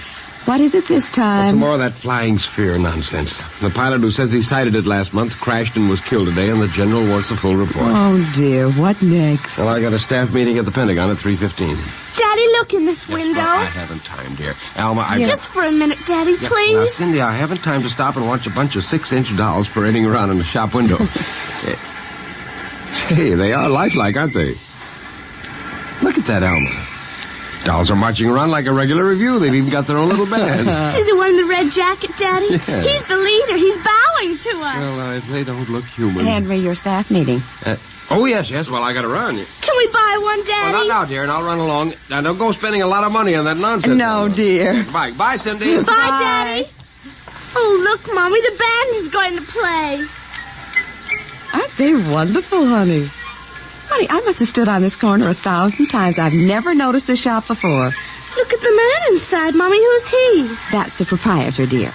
What is it this time? Some more of that flying sphere nonsense. The pilot who says he sighted it last month crashed and was killed today, and the general wants the full report. Oh, dear. What next? Well, I got a staff meeting at the Pentagon at 3:15. Daddy, look in this window. Well, I haven't time, dear. Alma, Just for a minute, Daddy, please. Now, Cindy, I haven't time to stop and watch a bunch of 6-inch dolls parading around in the shop window. Say, they are lifelike, aren't they? Look at that, Alma. Dolls are marching around like a regular review. They've even got their own little band. See the one in the red jacket, Daddy? Yeah. He's the leader. He's bowing to us. Well, they don't look human. Henry, your staff meeting. Oh, yes. Well, I gotta run. Can we buy one, Daddy? Well, not now, dear, and I'll run along. Now, don't go spending a lot of money on that nonsense. No, dear. Bye. Bye, Cindy. Bye, Daddy. Oh, look, Mommy, the band is going to play. Aren't they wonderful, honey? Honey, I must have stood on this corner 1,000 times. I've never noticed this shop before. Look at the man inside, Mommy. Who's he? That's the proprietor, dear.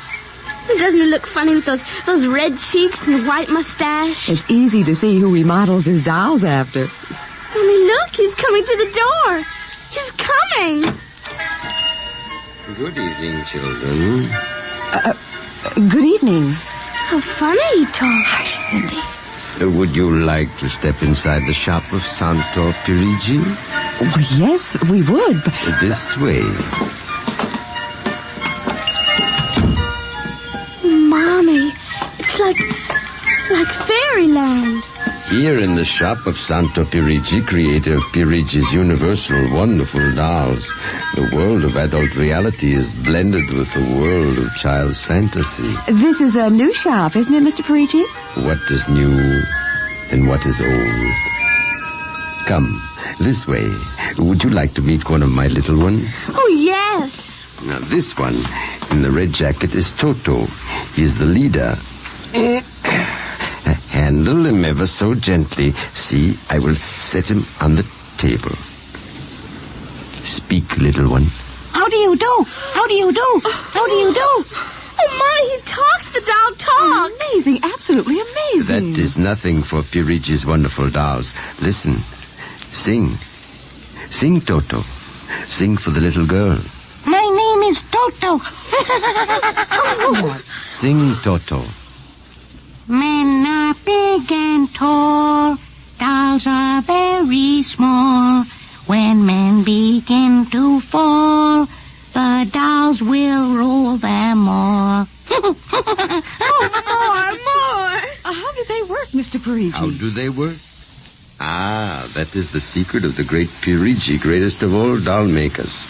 Doesn't he look funny with those red cheeks and white mustache? It's easy to see who he models his dolls after. Mommy, look, he's coming to the door. He's coming. Good evening, children. Good evening. How funny he talks. Hush, Cindy. Would you like to step inside the shop of Santo Pirigi? Well, yes, we would. But... This way. Mommy, it's like fairyland. Here in the shop of Santo Pirigi, creator of Pirigi's universal wonderful dolls, the world of adult reality is blended with the world of child's fantasy. This is a new shop, isn't it, Mr. Parigi? What is new and what is old? Come, this way. Would you like to meet one of my little ones? Oh, yes. Now, this one in the red jacket is Toto. He's the leader. Handle him ever so gently. See, I will set him on the table. Speak, little one. How do you do? How do you do? How do you do? Oh, my, he talks. The doll talks. Amazing, absolutely amazing. That is nothing for Pirigi's wonderful dolls. Listen. Sing. Sing, Toto. Sing for the little girl. My name is Toto. Sing, Toto. Men are big and tall, dolls are very small. When men begin to fall, the dolls will rule them all. More. How do they work, Mr. Parigi? How do they work? Ah, that is the secret of the great Pirigi, greatest of all doll makers.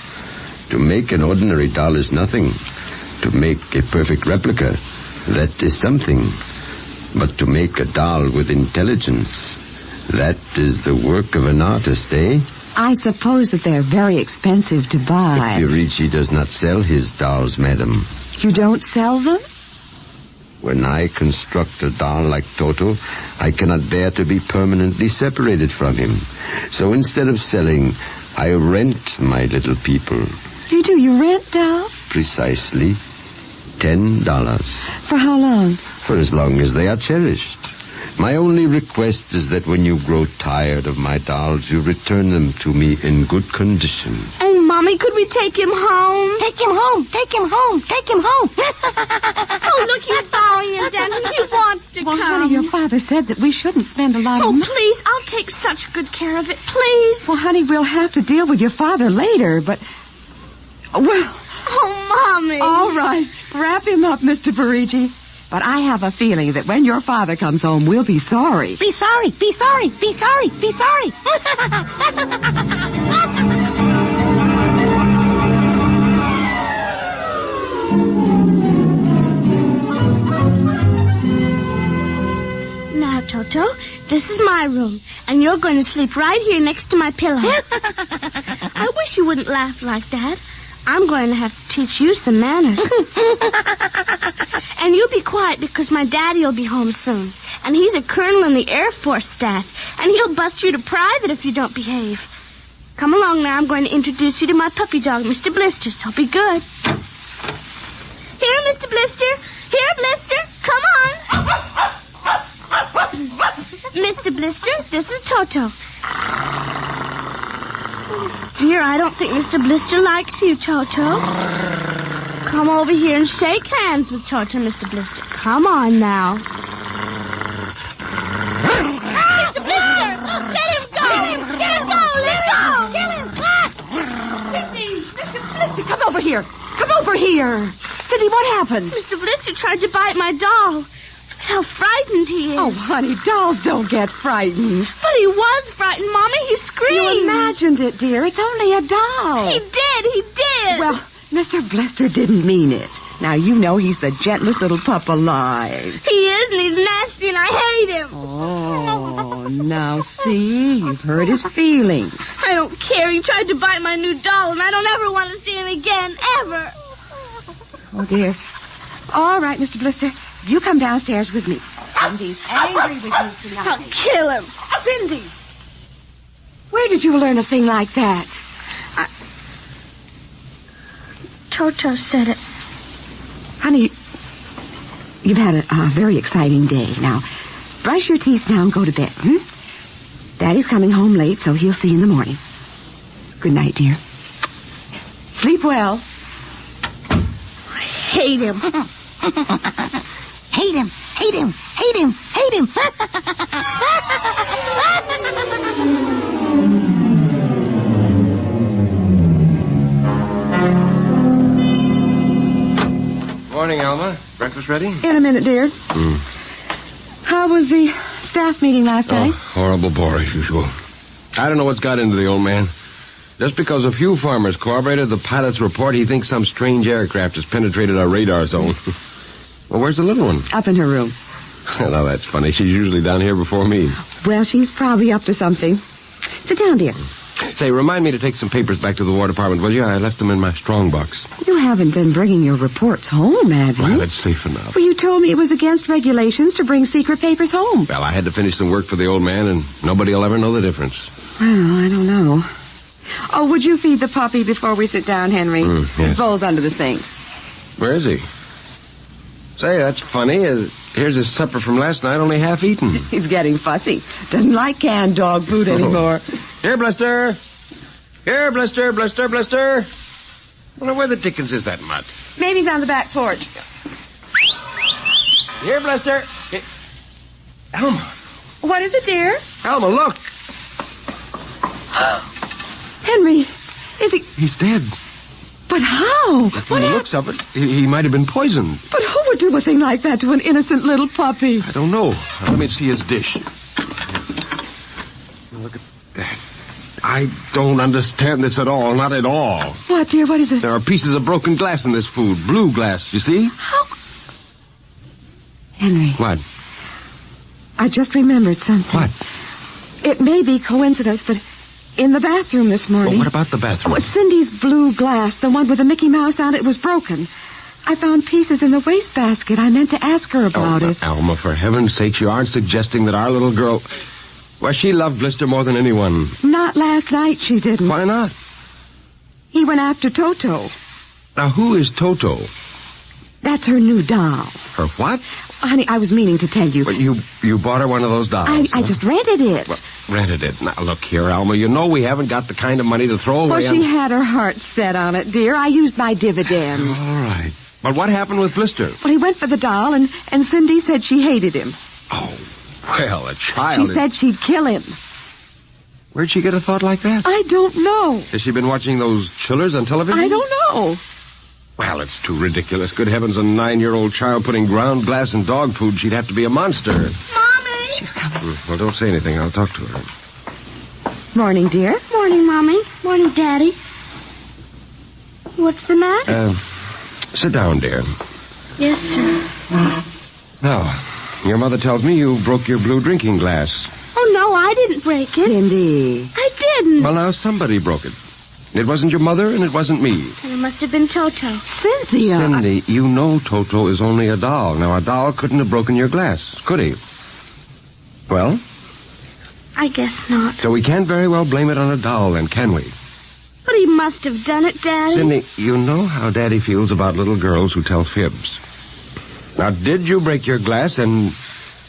To make an ordinary doll is nothing. To make a perfect replica, that is something. But to make a doll with intelligence, that is the work of an artist, eh? I suppose that they're very expensive to buy. Pirigi does not sell his dolls, madam. You don't sell them? When I construct a doll like Toto, I cannot bear to be permanently separated from him. So instead of selling, I rent my little people. You do? You rent dolls? Precisely. $10. For how long? For as long as they are cherished. My only request is that when you grow tired of my dolls, you return them to me in good condition. Oh, Mommy, could we take him home? Take him home. Take him home. Take him home. Oh, look, he's bowing him down. He wants to come. Honey, your father said that we shouldn't spend a lot of money. Oh, please, I'll take such good care of it, please. Well, honey, we'll have to deal with your father later, but... Well... Oh, Mommy. All right. Wrap him up, Mr. Parigi. But I have a feeling that when your father comes home, we'll be sorry. Be sorry. Be sorry. Be sorry. Be sorry. Now, Toto, this is my room, and you're going to sleep right here next to my pillow. I wish you wouldn't laugh like that. I'm going to have to teach you some manners. And you be quiet because my daddy will be home soon. And he's a colonel in the Air Force staff. And he'll bust you to private if you don't behave. Come along now. I'm going to introduce you to my puppy dog, Mr. Blister, so be good. Here, Mr. Blister. Here, Blister. Come on. Mr. Blister, this is Toto. Dear, I don't think Mr. Blister likes you, Toto. Come over here and shake hands with Toto, Mr. Blister. Come on now. Mr. Blister! Let him go! Let him go! Let him go! Kill him! Cindy! Mr. Blister, come over here! Come over here! Cindy, what happened? Mr. Blister tried to bite my doll. How frightened he is. Oh, honey, dolls don't get frightened. But he was frightened, Mommy. He screamed. You imagined it, dear. It's only a doll. He did. Well, Mr. Blister didn't mean it. Now, you know he's the gentlest little pup alive. He is, and he's nasty, and I hate him. Oh, now see, you've hurt his feelings. I don't care. He tried to bite my new doll, and I don't ever want to see him again, ever. Oh, dear. All right, Mr. Blister. You come downstairs with me. Cindy's angry with you tonight. I'll kill him. Cindy! Where did you learn a thing like that? Toto said it. Honey, you've had a very exciting day. Now, brush your teeth now and go to bed, Daddy's coming home late, so he'll see you in the morning. Good night, dear. Sleep well. I hate him. Hate him, hate him, hate him, hate him. Morning, Alma. Breakfast ready? In a minute, dear. How was the staff meeting last night? Horrible bore as usual. I don't know what's got into the old man. Just because a few farmers corroborated the pilot's report, he thinks some strange aircraft has penetrated our radar zone. Well, where's the little one? Up in her room. Well, now that's funny. She's usually down here before me. Well, she's probably up to something. Sit down, dear. Say, remind me to take some papers back to the War Department, will you? I left them in my strong box. You haven't been bringing your reports home, have you? Well, it's safe enough. Well, you told me it was against regulations to bring secret papers home. Well, I had to finish some work for the old man, and nobody will ever know the difference. Well, I don't know. Oh, would you feed the puppy before we sit down, Henry? Yes. His bowl's under the sink. Where is he? Say, that's funny. Here's his supper from last night, only half eaten. He's getting fussy. Doesn't like canned dog food anymore. Here, Blister. Here, Blister, Blister, Blister. Well, where the dickens is that mutt? Maybe he's on the back porch. Here, Blister. Here. Alma. What is it, dear? Alma, look. Henry, is he... He's dead. But how? From the looks of it, he might have been poisoned. But who would do a thing like that to an innocent little puppy? I don't know. Let me see his dish. Look at that. I don't understand this at all. Not at all. What, dear? What is it? There are pieces of broken glass in this food. Blue glass, you see? How? Henry. What? I just remembered something. What? It may be coincidence, but in the bathroom this morning... Well, what about the bathroom? Cindy's blue glass, the one with the Mickey Mouse on it, was broken. I found pieces in the wastebasket. I meant to ask her about it. Alma, for heaven's sake, you aren't suggesting that our little girl... Well, she loved Blister more than anyone. Not last night, she didn't. Why not? He went after Toto. Now, who is Toto? That's her new doll. Her what? Honey, I was meaning to tell you. But you bought her one of those dolls. I just rented it. Well, rented it. Now, look here, Alma. You know we haven't got the kind of money to throw away. Well, she had her heart set on it, dear. I used my dividend. All right. But what happened with Blister? Well, he went for the doll, and Cindy said she hated him. Oh, well, a child... She said she'd kill him. Where'd she get a thought like that? I don't know. Has she been watching those chillers on television? I don't know. Well, it's too ridiculous. Good heavens, a 9-year-old child putting ground glass in dog food. She'd have to be a monster. Mommy! She's coming. Well, don't say anything. I'll talk to her. Morning, dear. Morning, Mommy. Morning, Daddy. What's the matter? Sit down, dear. Yes, sir. Now, your mother tells me you broke your blue drinking glass. Oh, no, I didn't break it. Cindy. I didn't. Well, now, somebody broke it. It wasn't your mother, and it wasn't me. And it must have been Toto. Cynthia. Cindy, you know Toto is only a doll. Now, a doll couldn't have broken your glass, could he? Well? I guess not. So we can't very well blame it on a doll, then, can we? But he must have done it, Daddy. Cindy, you know how Daddy feels about little girls who tell fibs. Now, did you break your glass and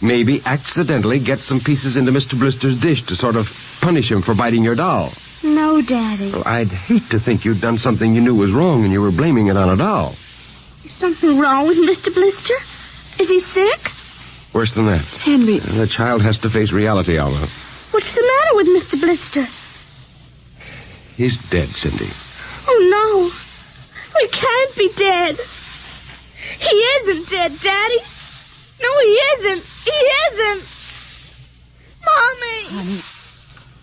maybe accidentally get some pieces into Mr. Blister's dish to sort of punish him for biting your doll? No, Daddy. Well, I'd hate to think you'd done something you knew was wrong and you were blaming it on a doll. Is something wrong with Mr. Blister? Is he sick? Worse than that. Henry. The child has to face reality, Alma. What's the matter with Mr. Blister? He's dead, Cindy. Oh, no. He can't be dead. He isn't dead, Daddy. No, he isn't. He isn't. Mommy. Honey,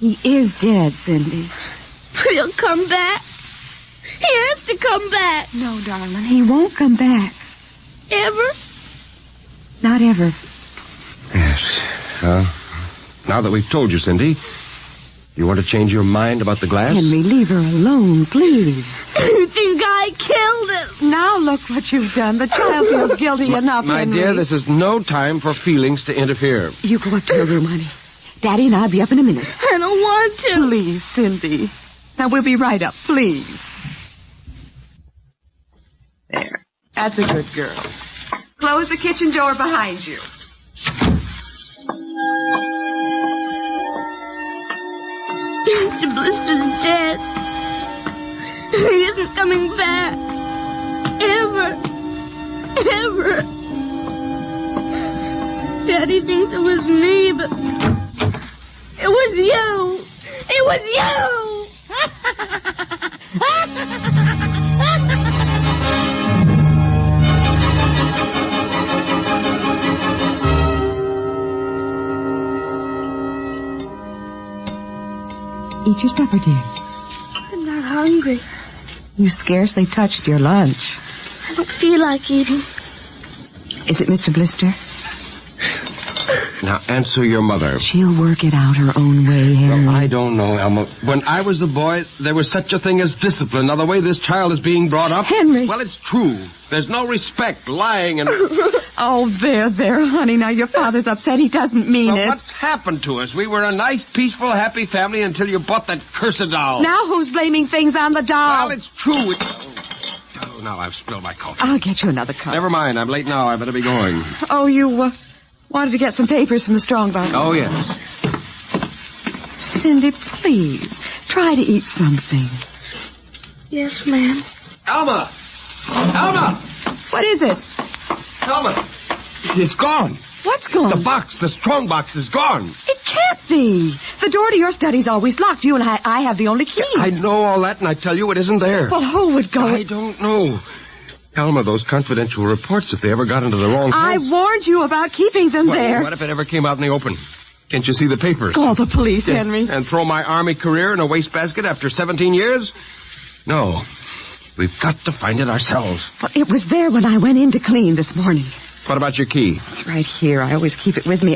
he is dead, Cindy. But he'll come back. He has to come back. No, darling, he won't come back. Ever? Not ever. Yes. Now that we've told you, Cindy, you want to change your mind about the glass? Henry, leave her alone, please. You think I killed him? Now look what you've done. The child feels guilty enough, My Henry. dear, this is no time for feelings to interfere. You go up to her room, honey. Daddy and I'll be up in a minute. I don't don't want to. Please, Cindy. Now, we'll be right up, please. There. That's a good girl. Close the kitchen door behind you. Mr. Blister's dead. He isn't coming back. Ever. Daddy thinks it was me, but it was you. It was you. Eat your supper, dear. I'm not hungry. You scarcely touched your lunch. I don't feel like eating. Is it Mr. Blister? Now, answer your mother. She'll work it out her own way, Henry. Well, I don't know, Elma. When I was a boy, there was such a thing as discipline. Now, the way this child is being brought up... Henry! Well, it's true. There's no respect, lying and... Oh, there, honey. Now, your father's upset. He doesn't mean it. What's happened to us? We were a nice, peaceful, happy family until you bought that cursed doll. Now who's blaming things on the doll? Well, it's true. Oh, now I've spilled my coffee. I'll get you another cup. Never mind. I'm late now. I better be going. Oh, you, wanted to get some papers from the strongbox. Oh, yes. Cindy, please, try to eat something. Yes, ma'am. Alma! Alma! What is it? Alma! It's gone. What's gone? The box, the strong box is gone. It can't be. The door to your study's always locked. You and I have the only keys. I know all that, and I tell you it isn't there. Well, who would go? I don't know. Alma, those confidential reports, if they ever got into the wrong I place... warned you about keeping them there. What if it ever came out in the open? Can't you see the papers? Call the police, Henry. And throw my army career in a wastebasket after 17 years? No. We've got to find it ourselves. Well, it was there when I went in to clean this morning. What about your key? It's right here. I always keep it with me.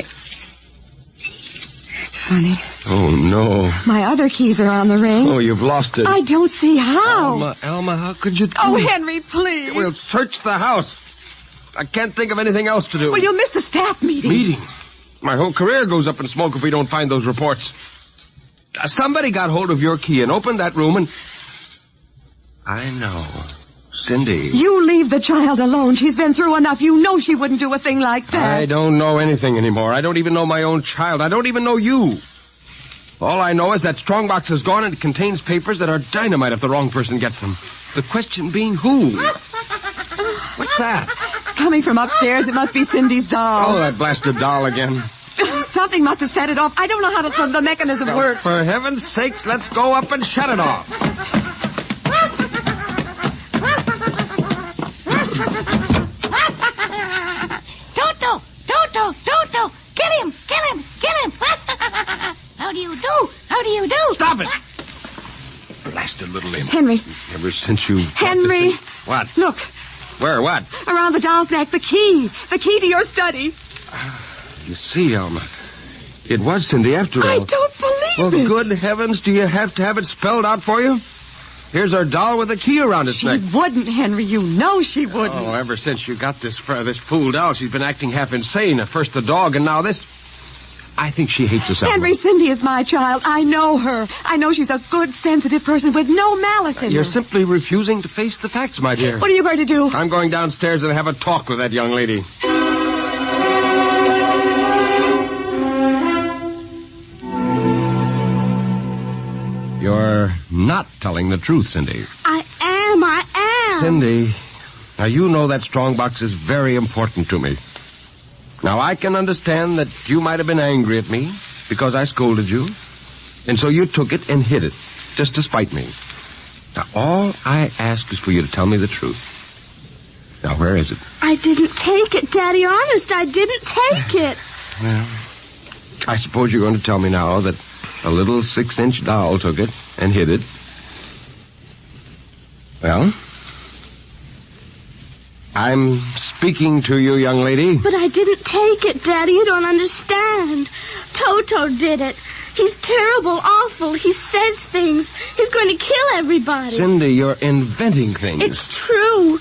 It's funny. Oh, no. My other keys are on the ring. Oh, you've lost it. I don't see how. Alma, how could you do Oh, it? Henry, please. We'll search the house. I can't think of anything else to do. Well, you'll miss the staff meeting. Meeting? My whole career goes up in smoke if we don't find those reports. Somebody got hold of your key and opened that room and... I know. Cindy. You leave the child alone. She's been through enough. You know she wouldn't do a thing like that. I don't know anything anymore. I don't even know my own child. I don't even know you. All I know is that strongbox is gone and it contains papers that are dynamite if the wrong person gets them. The question being who? What's that? It's coming from upstairs. It must be Cindy's doll. Oh, that blasted doll again. Something must have set it off. I don't know how the mechanism works. For heaven's sakes, let's go up and shut it off. Toto! Kill him! How do you do? Stop it! Blasted little imp. Henry. Ever since you... Henry. What? Look. Where? What? Around the doll's neck. The key. The key to your study. You see, Alma, it was Cindy after all. I don't believe well, it. Good heavens, do you have to have it spelled out for you? Here's our doll with a key around its neck. She wouldn't, Henry. You know she wouldn't. Oh, ever since you got this fool doll, she's been acting half insane. At first the dog, and now this. I think she hates herself. Henry, Cindy is my child. I know her. I know she's a good, sensitive person with no malice in her. You're simply refusing to face the facts, my dear. What are you going to do? I'm going downstairs and have a talk with that young lady. You're not telling the truth, Cindy. I am. Cindy, now you know that strongbox is very important to me. Now I can understand that you might have been angry at me because I scolded you. And so you took it and hid it, just to spite me. Now all I ask is for you to tell me the truth. Now where is it? I didn't take it, Daddy. Honest, I didn't take it. Well, I suppose you're going to tell me now that a little 6-inch doll took it and hid it. Well, I'm speaking to you, young lady. But I didn't take it, Daddy. You don't understand. Toto did it. He's terrible, awful. He says things. He's going to kill everybody. Cindy, you're inventing things. It's true.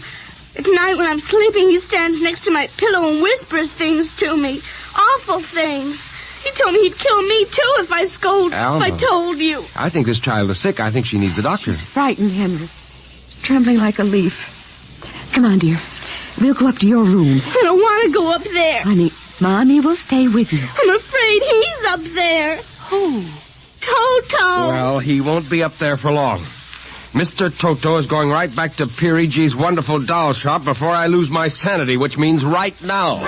At night when I'm sleeping, he stands next to my pillow and whispers things to me. Awful things. He told me he'd kill me, too, if I scolded. Alma. If I told you. I think this child is sick. I think she needs a doctor. She's frightened, Henry. She's trembling like a leaf. Come on, dear. We'll go up to your room. I don't want to go up there. Honey, Mommy will stay with you. I'm afraid he's up there. Who? Toto. Well, he won't be up there for long. Mr. Toto is going right back to Piri G's wonderful doll shop before I lose my sanity, which means right now.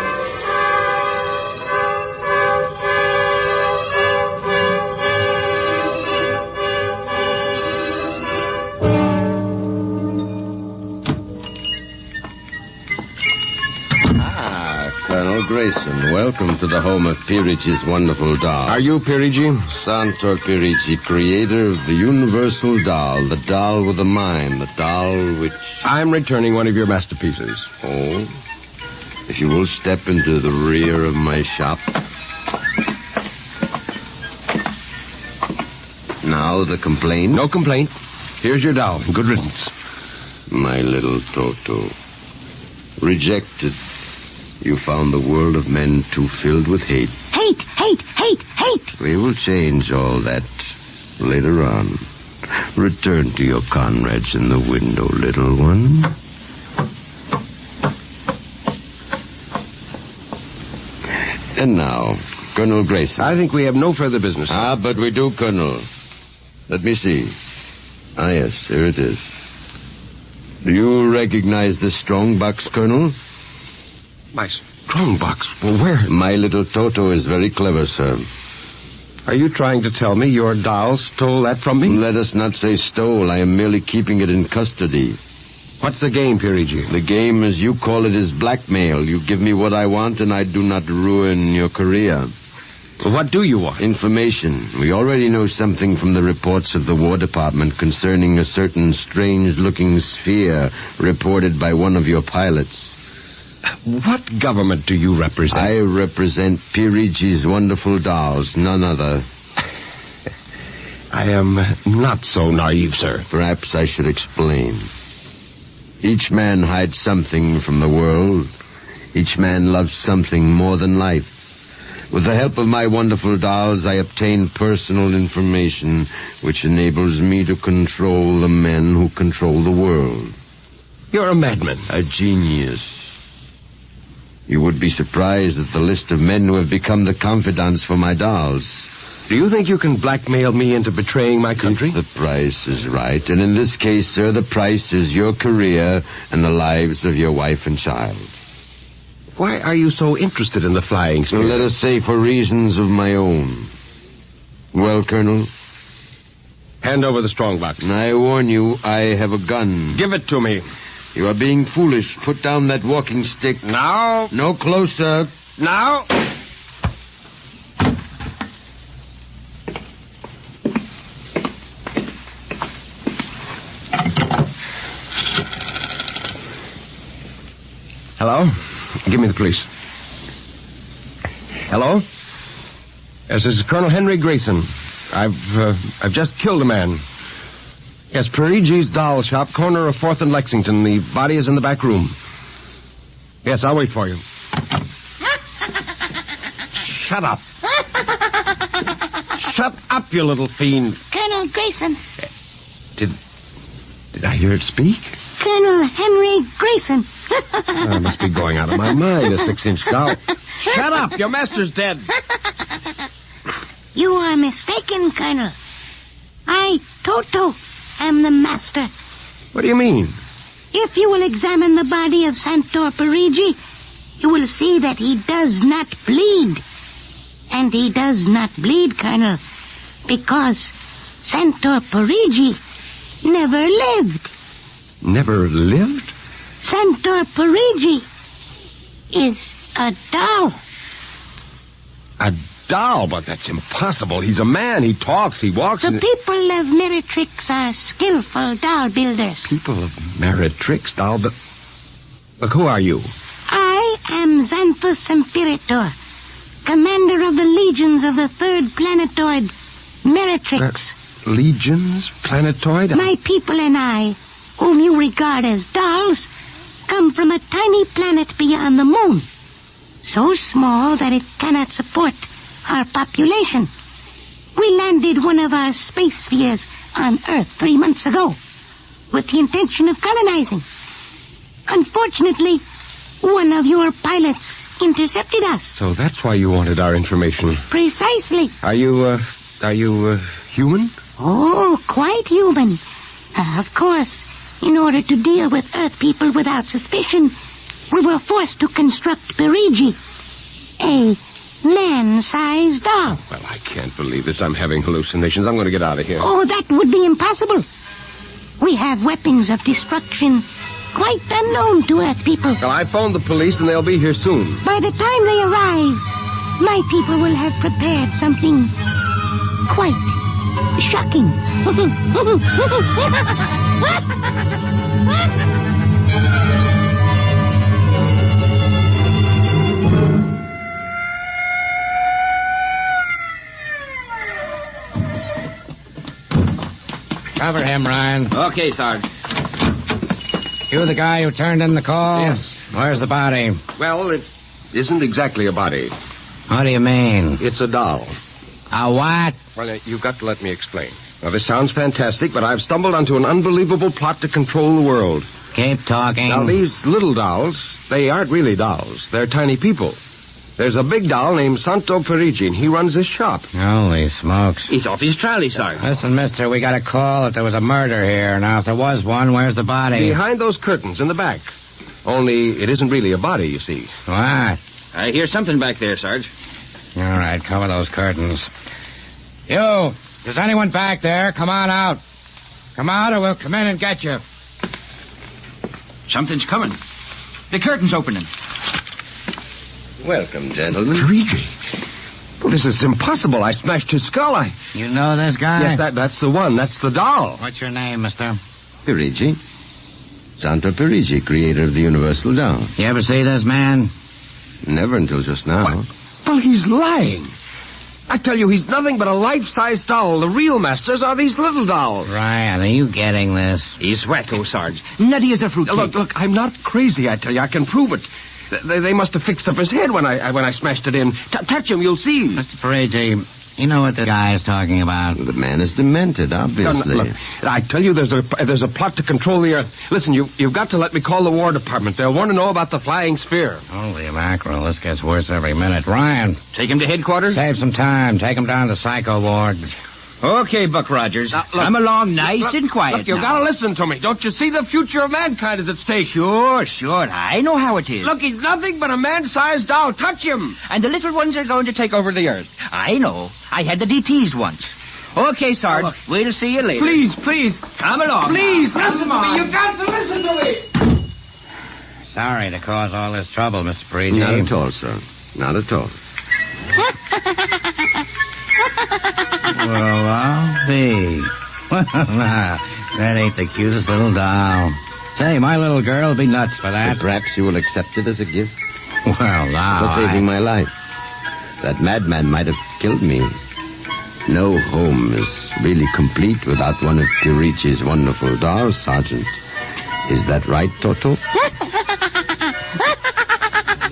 Colonel Grayson, welcome to the home of Pirigi's wonderful doll. Are you Pirigi? Santor Pirigi, creator of the universal doll, the doll with a mind, the doll which... I'm returning one of your masterpieces. Oh? If you will step into the rear of my shop. Now the complaint? No complaint. Here's your doll. Good riddance. My little Toto. Rejected. You found the world of men too filled with hate. Hate, hate, hate, hate. We will change all that later on. Return to your comrades in the window, little one. And now, Colonel Grayson. I think we have no further business. Ah, but we do, Colonel. Let me see. Ah, yes, here it is. Do you recognize this strong box, Colonel? My strong box? Well, where? My little Toto is very clever, sir. Are you trying to tell me your doll stole that from me? Let us not say stole. I am merely keeping it in custody. What's the game, Pirigi? The game, as you call it, is blackmail. You give me what I want, and I do not ruin your career. Well, what do you want? Information. We already know something from the reports of the War Department concerning a certain strange-looking sphere reported by one of your pilots. What government do you represent? I represent Pirigi's wonderful dolls, none other. I am not so naive, sir. Perhaps I should explain. Each man hides something from the world. Each man loves something more than life. With the help of my wonderful dolls, I obtain personal information which enables me to control the men who control the world. You're a madman. A genius. You would be surprised at the list of men who have become the confidants for my dolls. Do you think you can blackmail me into betraying my country? If the price is right. And in this case, sir, the price is your career and the lives of your wife and child. Why are you so interested in the flying sphere? Let us say for reasons of my own. Well, Colonel? Hand over the strongbox. I warn you, I have a gun. Give it to me. You are being foolish. Put down that walking stick. Now. No closer. Now. Hello? Give me the police. Hello? Yes, this is Colonel Henry Grayson. I've just killed a man. Yes, Pirigi's doll shop, corner of 4th and Lexington. The body is in the back room. Yes, I'll wait for you. Shut up. Shut up, you little fiend. Colonel Grayson. Did I hear it speak? Colonel Henry Grayson. I must be going out of my mind, a 6-inch doll. Shut up, your master's dead. You are mistaken, Colonel. I, Toto, am the master. What do you mean? If you will examine the body of Santor Parigi, you will see that he does not bleed. And he does not bleed, Colonel, because Santor Parigi never lived. Never lived? Santor Parigi is a doll. A doll? But that's impossible. He's a man. He talks. He walks. The people of Meretrix are skillful doll builders. People of Meretrix doll, but look, who are you? I am Xanthus Imperator, commander of the legions of the 3rd planetoid, Meretrix. Legions? Planetoid? My people and I, whom you regard as dolls, come from a tiny planet beyond the moon, so small that it cannot support our population. We landed one of our space spheres on Earth 3 months ago with the intention of colonizing. Unfortunately, one of your pilots intercepted us. So that's why you wanted our information. Precisely. Are you human? Oh, quite human. Of course, in order to deal with Earth people without suspicion, we were forced to construct Parigi, a man-sized doll. Well, I can't believe this. I'm having hallucinations. I'm going to get out of here. Oh, that would be impossible. We have weapons of destruction quite unknown to Earth people. Well, I phoned the police and they'll be here soon. By the time they arrive, my people will have prepared something quite shocking. Cover him, Ryan. Okay, Sarge. You the guy who turned in the call? Yes. Where's the body? Well, it isn't exactly a body. What do you mean? It's a doll. A what? Well, you've got to let me explain. Now, this sounds fantastic, but I've stumbled onto an unbelievable plot to control the world. Keep talking. Now, these little dolls, they aren't really dolls. They're tiny people. There's a big doll named Santo Parigi, and he runs this shop. Holy smokes. He's off his trolley, Sarge. Listen, mister, we got a call that there was a murder here. Now, if there was one, where's the body? Behind those curtains in the back. Only it isn't really a body, you see. What? I hear something back there, Sarge. All right, cover those curtains. You, is anyone back there? Come on out. Come out or we'll come in and get you. Something's coming. The curtain's opening. Welcome, gentlemen. Parigi. Well, this is impossible. I smashed his skull. You know this guy? Yes, that's the one. That's the doll. What's your name, mister? Parigi. Santo Parigi, creator of the Universal Doll. You ever see this man? Never until just now. What? Well, he's lying. I tell you, he's nothing but a life-size doll. The real masters are these little dolls. Ryan, are you getting this? He's wacko, Sarge. Nutty as a fruitcake. Look, I'm not crazy, I tell you. I can prove it. They must have fixed up his head when I smashed it in. Touch him, you'll see. Mr. Parigi, you know what the guy is talking about. The man is demented, obviously. Look, I tell you, there's a plot to control the Earth. Listen, you've got to let me call the War Department. They'll want to know about the flying sphere. Holy mackerel, this gets worse every minute. Ryan. Take him to headquarters? Save some time. Take him down to the psycho ward. Okay, Buck Rogers. Come along nice and quiet. Look, you've got to listen to me. Don't you see the future of mankind is at stake? Sure. I know how it is. Look, he's nothing but a man-sized doll. Touch him. And the little ones are going to take over the Earth. I know. I had the DTs once. Okay, Sarge. We'll see you later. Please. Come along. Please, now. listen to me. You've got to listen to me. Sorry to cause all this trouble, Mr. Parigi. Not at all, sir. Not at all. Well, I'll be. That ain't the cutest little doll. Say, my little girl will be nuts for that. But perhaps you will accept it as a gift. Well, now. For saving my life. That madman might have killed me. No home is really complete without one of Parigi's wonderful dolls, Sergeant. Is that right, Toto?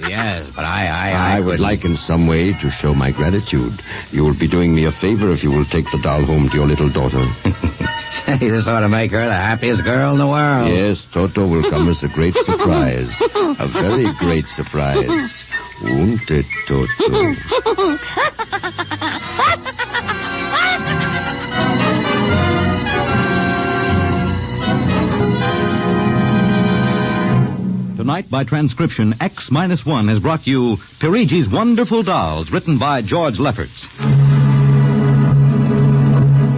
Yes, but I would like in some way to show my gratitude. You will be doing me a favor if you will take the doll home to your little daughter. Say, this ought to make her the happiest girl in the world. Yes, Toto will come as a great surprise. A very great surprise. Won't it, Toto? Tonight, by transcription, X-1 has brought you Parigi's Wonderful Dolls, written by George Lefferts.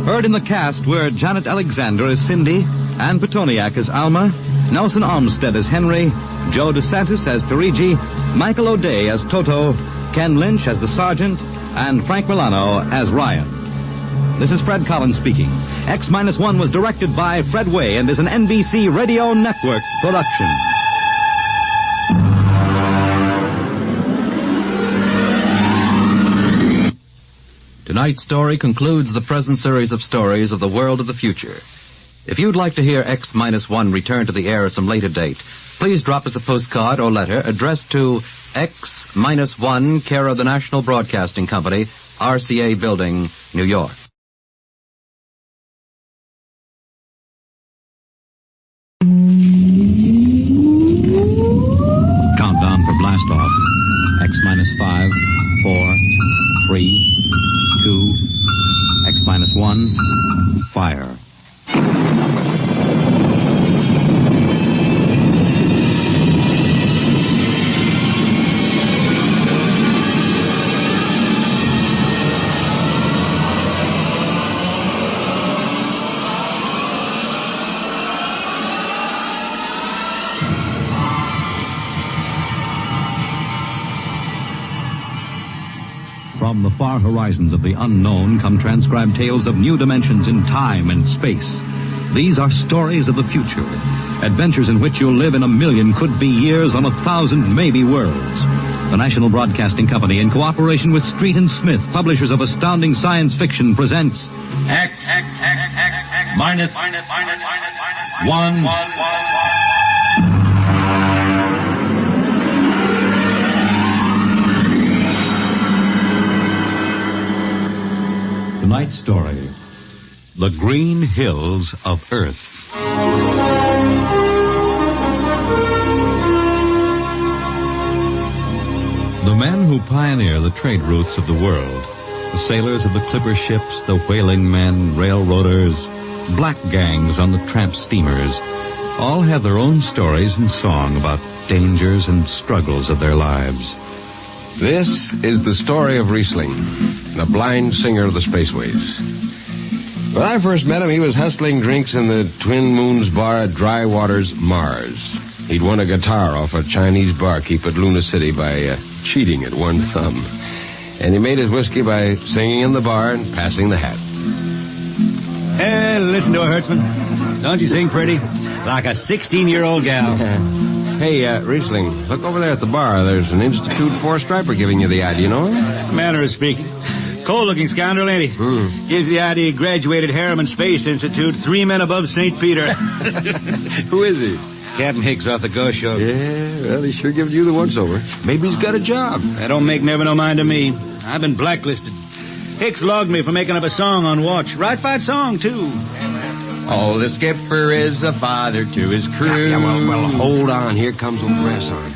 Heard in the cast were Janet Alexander as Cindy, Ann Petoniak as Alma, Nelson Olmsted as Henry, Joe DeSantis as Parigi, Michael O'Day as Toto, Ken Lynch as the Sergeant, and Frank Milano as Ryan. This is Fred Collins speaking. X-1 was directed by Fred Way and is an NBC Radio Network production. Tonight's story concludes the present series of stories of the world of the future. If you'd like to hear X-1 return to the air at some later date, please drop us a postcard or letter addressed to X-1, care of the National Broadcasting Company, RCA Building, New York. Countdown for blast off. X minus 5, 4, 3, 2, X minus 1, fire. From the far horizons of the unknown come transcribed tales of new dimensions in time and space. These are stories of the future, adventures in which you'll live in a million could-be years on 1,000 maybe worlds. The National Broadcasting Company, in cooperation with Street and Smith, publishers of astounding science fiction, presents X minus 1. Tonight's story, The Green Hills of Earth. The men who pioneer the trade routes of the world, the sailors of the clipper ships, the whaling men, railroaders, black gangs on the tramp steamers, all have their own stories and song about dangers and struggles of their lives. This is the story of Riesling, the blind singer of the Spaceways. When I first met him, he was hustling drinks in the Twin Moons bar at Dry Waters, Mars. He'd won a guitar off a Chinese barkeep at Luna City by cheating at one thumb. And he made his whiskey by singing in the bar and passing the hat. Hey, listen to her, Hertzman. Don't you sing pretty? Like a 16-year-old gal. Hey, Riesling, look over there at the bar. There's an Institute 4-striper giving you the eye. Do you know him? Manner of speaking. Cold-looking scoundrel, ain't he? Gives the idea he graduated Harriman Space Institute 3 men above St. Peter. Who is he? Captain Hicks off the Ghost Show. Yeah, well, he sure gives you the once-over. Maybe he's got a job. That don't make never no mind to me. I've been blacklisted. Hicks logged me for making up a song on watch. Right fight song, too. Oh, the skipper is a father to his crew. Yeah, well, hold on. Here comes old Grasshorn.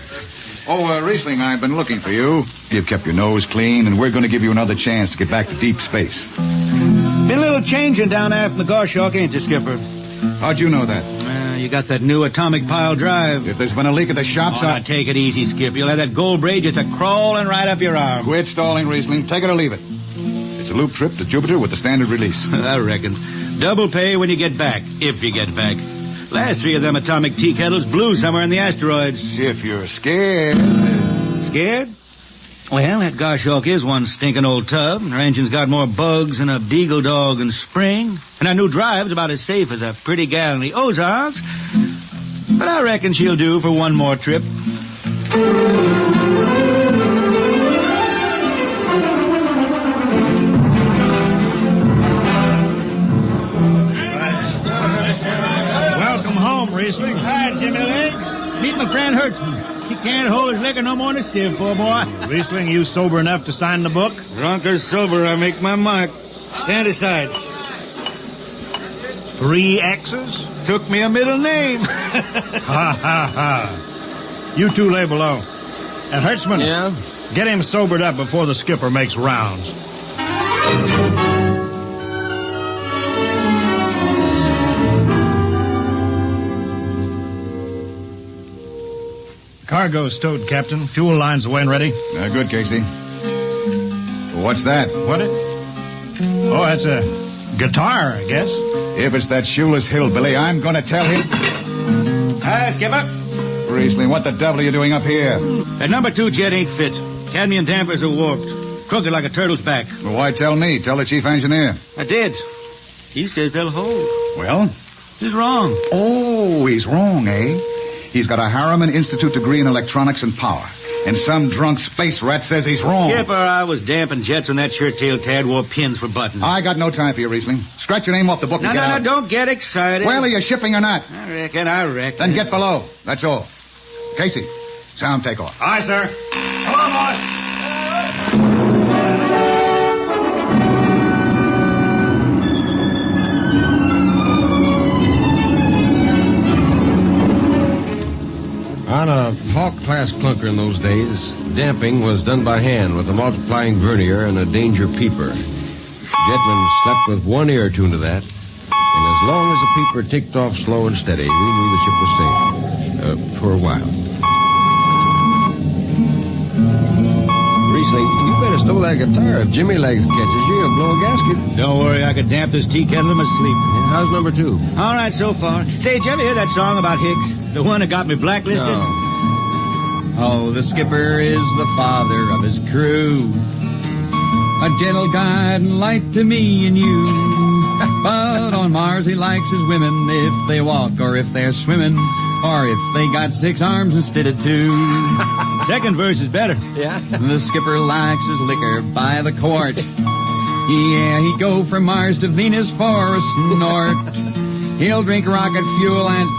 Oh, Riesling, I've been looking for you. You've kept your nose clean, and we're going to give you another chance to get back to deep space. Been a little changing down there from the Goshawk, ain't you, Skipper? How'd you know that? You got that new atomic pile drive. If there's been a leak at the shops, now take it easy, Skip. You'll have that gold braid just crawling right up your arm. Quit stalling, Riesling. Take it or leave it. It's a loop trip to Jupiter with the standard release. I reckon. Double pay when you get back, if you get back. Last 3 of them atomic tea kettles blew somewhere in the asteroids. If you're scared. Scared? Well, that Goshawk is one stinking old tub. Her engine's got more bugs than a beagle dog in spring. And her new drive's about as safe as a pretty gal in the Ozarks. But I reckon she'll do for one more trip. Welcome home, Riesling. Hi, Jimmy Legs. Meet my friend Hertzman. He can't hold his liquor no more than a sieve, poor boy. Riesling, you sober enough to sign the book? Drunk or sober, I make my mark. Stand aside. 3 X's? Took me a middle name. Ha, ha, ha. You two lay below. And Hertzman, yeah? Get him sobered up before the skipper makes rounds. Cargo's stowed, Captain. Fuel lines away and ready. Good, Casey. What's that? What it? Oh, that's a guitar, I guess. If it's that shoeless hillbilly, I'm going to tell him. Hi, Skipper. Riesling, what the devil are you doing up here? That number 2 jet ain't fit. Cadmium dampers are warped. Crooked like a turtle's back. Well, why tell me? Tell the chief engineer. I did. He says they'll hold. Well? He's wrong. Oh, he's wrong, eh? He's got a Harriman Institute degree in electronics and power. And some drunk space rat says he's wrong. Skipper, I was damping jets when that shirt-tailed tad wore pins for buttons. I got no time for you, Riesling. Scratch your name off the book and get out. No, don't get excited. Well, are you shipping or not? I reckon. Then get below. That's all. Casey, sound takeoff. Aye, sir. Come on, boy. On a Hawk-class clunker in those days, damping was done by hand with a multiplying vernier and a danger peeper. Jetman slept with one ear tuned to that, and as long as the peeper ticked off slow and steady, we knew the ship was safe. For a while. Riesling, you better stow that guitar. If Jimmy Legs catches you, he'll blow a gasket. Don't worry, I can damp this tea kettle in my sleep. Yeah, how's number 2? All right, so far. Say, did you ever hear that song about Hicks? The one that got me blacklisted? No. Oh, the skipper is the father of his crew. A gentle guide and light to me and you. But on Mars he likes his women if they walk or if they're swimming. Or if they got 6 arms instead of 2. Second verse is better. Yeah. The skipper likes his liquor by the quart. Yeah, he'd go from Mars to Venus for a snort. He'll drink rocket fuel and...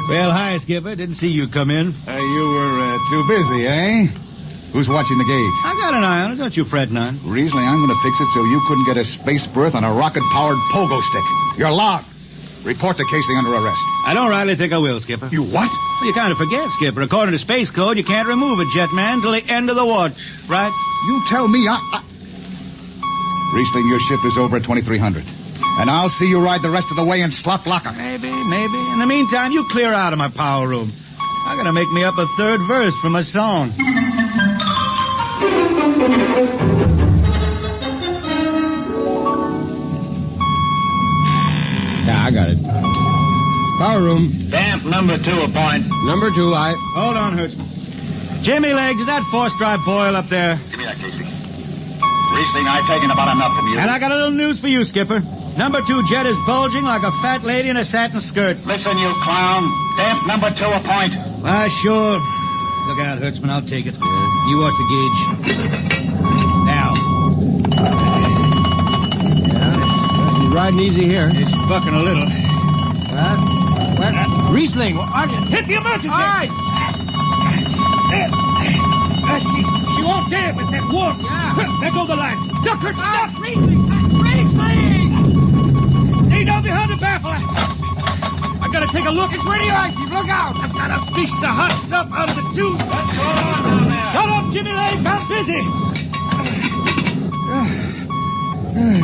Well, hi, Skipper. Didn't see you come in. You were too busy, eh? Who's watching the gauge? I've got an eye on it. Don't you fret none. Riesling, I'm going to fix it so you couldn't get a space berth on a rocket-powered pogo stick. You're logged. Report to Casey under arrest. I don't rightly think I will, Skipper. You what? Well, you kind of forget, Skipper. According to Space Code, you can't remove a jetman till the end of the watch, right? You tell me Riesling, your shift is over at 2300. And I'll see you ride the rest of the way in slot locker. Maybe. In the meantime, you clear out of my power room. I gotta make me up a third verse for my song. Yeah, I got it. Power room. Damp number 2 a point. Number 2, Hold on, Hertzman. Jimmy Legs, is that 4-stripe boil up there? Give me that, Casey. Riesling, I've taken about enough from you. And I got a little news for you, Skipper. Number 2 jet is bulging like a fat lady in a satin skirt. Listen, you clown. Damp number 2 a point. Why, sure. Look out, Hertzman. I'll take it. Yeah. You watch the gauge. Now. Yeah, she's riding easy here. She's bucking a little. What? Riesling, Hit the emergency! All right. She won't damp. It's that warp. Yeah. There go the lights. Duck her. Duck. Riesling! Stay down behind the baffle. I gotta take a look. It's radioactive. Look out. I've gotta fish the hot stuff out of the tube. What's going on down there? Shut up, Jimmy Legs. I'm busy.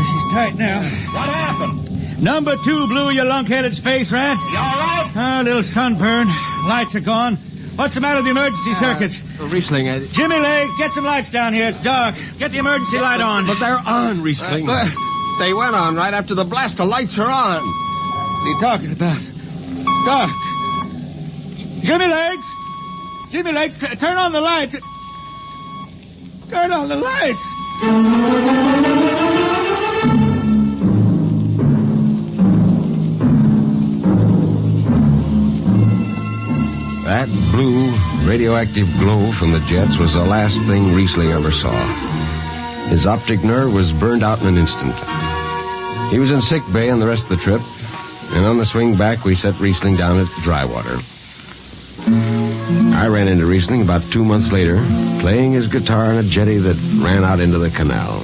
She's tight now. What happened? Number 2 blew your lunkheaded space rat. You all right? A little sunburn. Lights are gone. What's the matter with the emergency circuits? Riesling, Jimmy Legs, get some lights down here. It's dark. Get the emergency light on. But they're on, Riesling. They went on right after the blast. The lights are on. What are you talking about? It's dark. Jimmy Legs, turn on the lights. Turn on the lights. That blue, radioactive glow from the jets was the last thing Riesling ever saw. His optic nerve was burned out in an instant. He was in sick bay on the rest of the trip, and on the swing back, we set Riesling down at Drywater. I ran into Riesling about 2 months later, playing his guitar on a jetty that ran out into the canal.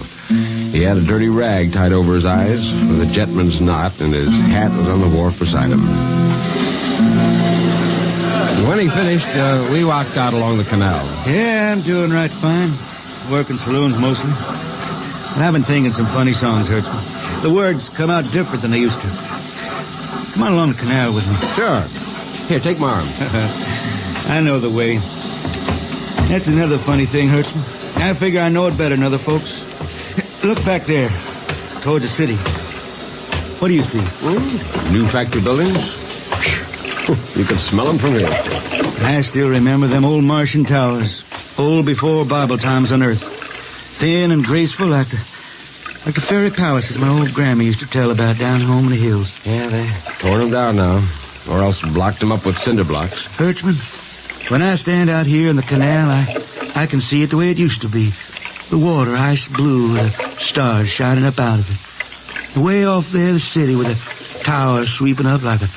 He had a dirty rag tied over his eyes with a jetman's knot, and his hat was on the wharf beside him. When he finished, we walked out along the canal. Yeah, I'm doing right fine. Working saloons mostly. But I've been thinking some funny songs, Hertzman. The words come out different than they used to. Come on along the canal with me. Sure. Here, take my arm. I know the way. That's another funny thing, Hertzman. I figure I know it better than other folks. Look back there, towards the city. What do you see? New factory buildings? You can smell them from here. I still remember them old Martian towers, old before Bible times on Earth. Thin and graceful like the fairy palaces my old grandma used to tell about down home in the hills. Yeah, they torn them down now, or else blocked them up with cinder blocks. Hertzman, when I stand out here in the canal, I can see it the way it used to be. The water ice blue with the stars shining up out of it. Way off there, the city with the towers sweeping up like a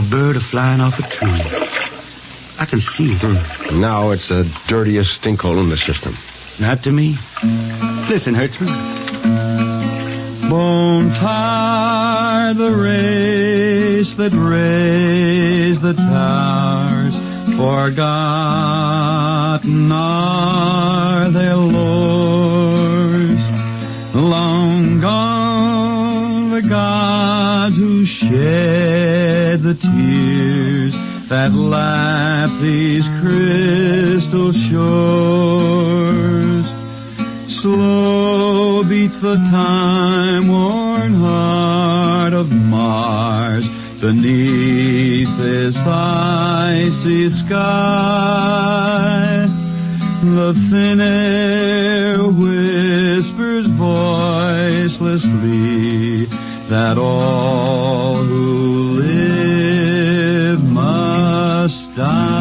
bird flying off a tree. I can see it. Now it's the dirtiest stinkhole in the system. Not to me. Listen, Hertzman. Bonfire are the race that raise the towers. Forgotten are their lords. Long gone the gods who shed the tears that lap these crystal shores. Slow beats the time-worn heart of Mars beneath this icy sky. The thin air whispers voicelessly that all who live must die.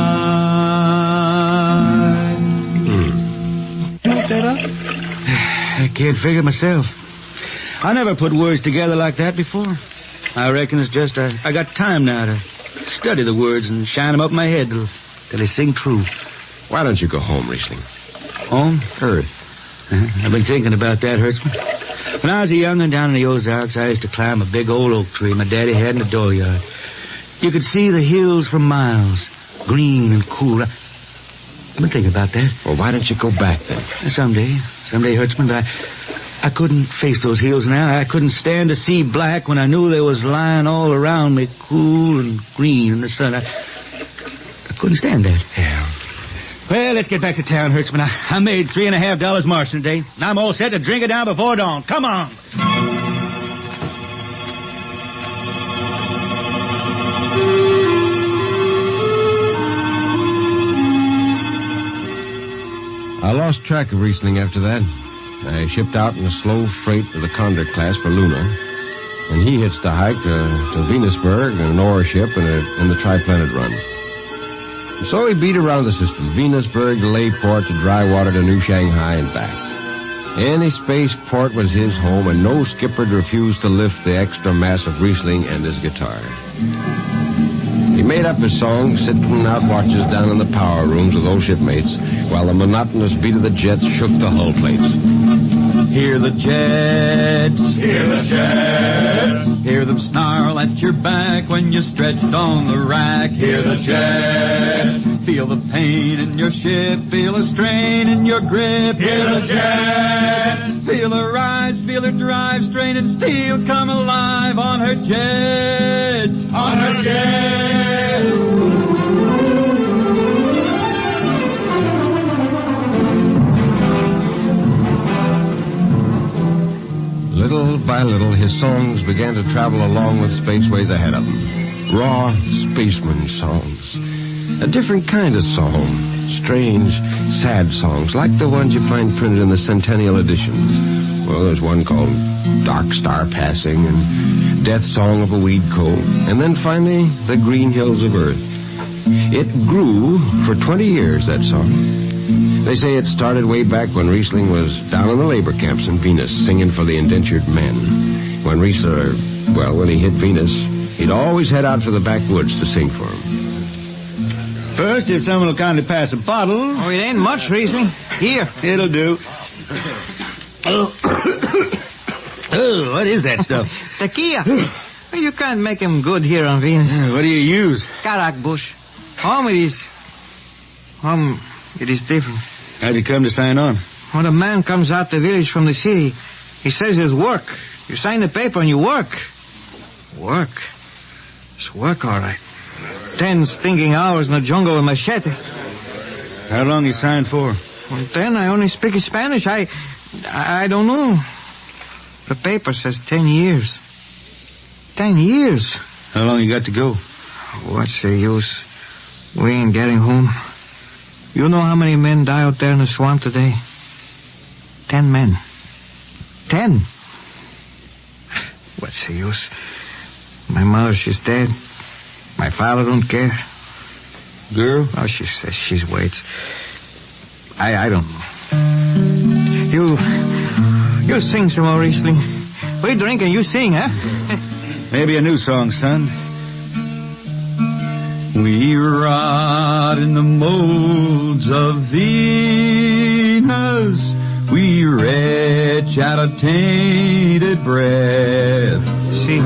Look that up? I can't figure myself. I never put words together like that before. I reckon it's just I got time now to study the words and shine them up my head till they sing true. Why don't you go home, Riesling? Home? Earth. I've been thinking about that, Hertzman. When I was a young'un down in the Ozarks, I used to climb a big old oak tree my daddy had in the dooryard. You could see the hills for miles, green and cool. I've been thinking about that. Well, why don't you go back then? Someday, Hertzman, but I couldn't face those hills now. I couldn't stand to see black when I knew they was lying all around me, cool and green in the sun. I couldn't stand that. Yeah. Well, let's get back to town, Hertzman. I made $3.50 Martian today. I'm all set to drink it down before dawn. Come on. I lost track of Riesling after that. I shipped out in a slow freight of the Condor class for Luna, and he hitched a hike to Venusberg in an ore ship in the Tri-Planet run. And so he beat around the system, Venusberg to Layport to Drywater to New Shanghai and back. Any spaceport was his home, and no skipper'd refuse to lift the extra mass of Riesling and his guitar. He made up his songs sitting out watches down in the power rooms with old shipmates while the monotonous beat of the jets shook the hull plates. Hear the jets, hear the jets, hear them snarl at your back when you're stretched on the rack. Hear the jets, feel the pain in your ship, feel the strain in your grip. Hear the jets, feel her rise, feel her drive, straining steel come alive on her jets, on her jets. Little by little, his songs began to travel along with spaceways ahead of him. Raw spaceman songs. A different kind of song. Strange, sad songs, like the ones you find printed in the Centennial editions. Well, there's one called Dark Star Passing and Death Song of a Weed Cold. And then finally, The Green Hills of Earth. It grew for 20 years, that song. They say it started way back when Riesling was down in the labor camps in Venus singing for the indentured men. When when he hit Venus, he'd always head out to the backwoods to sing for them. First, if someone will kindly pass a bottle. Oh, it ain't much, Riesling. Here. It'll do. Oh, what is that stuff? Tequila. You can't make him good here on Venus. What do you use? Karak bush. It is different. How'd you come to sign on? When a man comes out the village from the city, he says there's work. You sign the paper and you work. Work? It's work, all right. 10 stinking hours in the jungle with machete. How long you signed for? Well, then I only speak Spanish. I don't know. The paper says 10 years. 10 years. How long you got to go? What's the use? We ain't getting home. You know how many men die out there in the swamp today? 10 men. 10. What's the use? My mother, she's dead. My father don't care. Girl? Oh, she says she waits. I don't know. You sing some more, Riesling. We drink and you sing, huh? Maybe a new song, son. We rot in the molds of Venus. We retch out a tainted breath. See,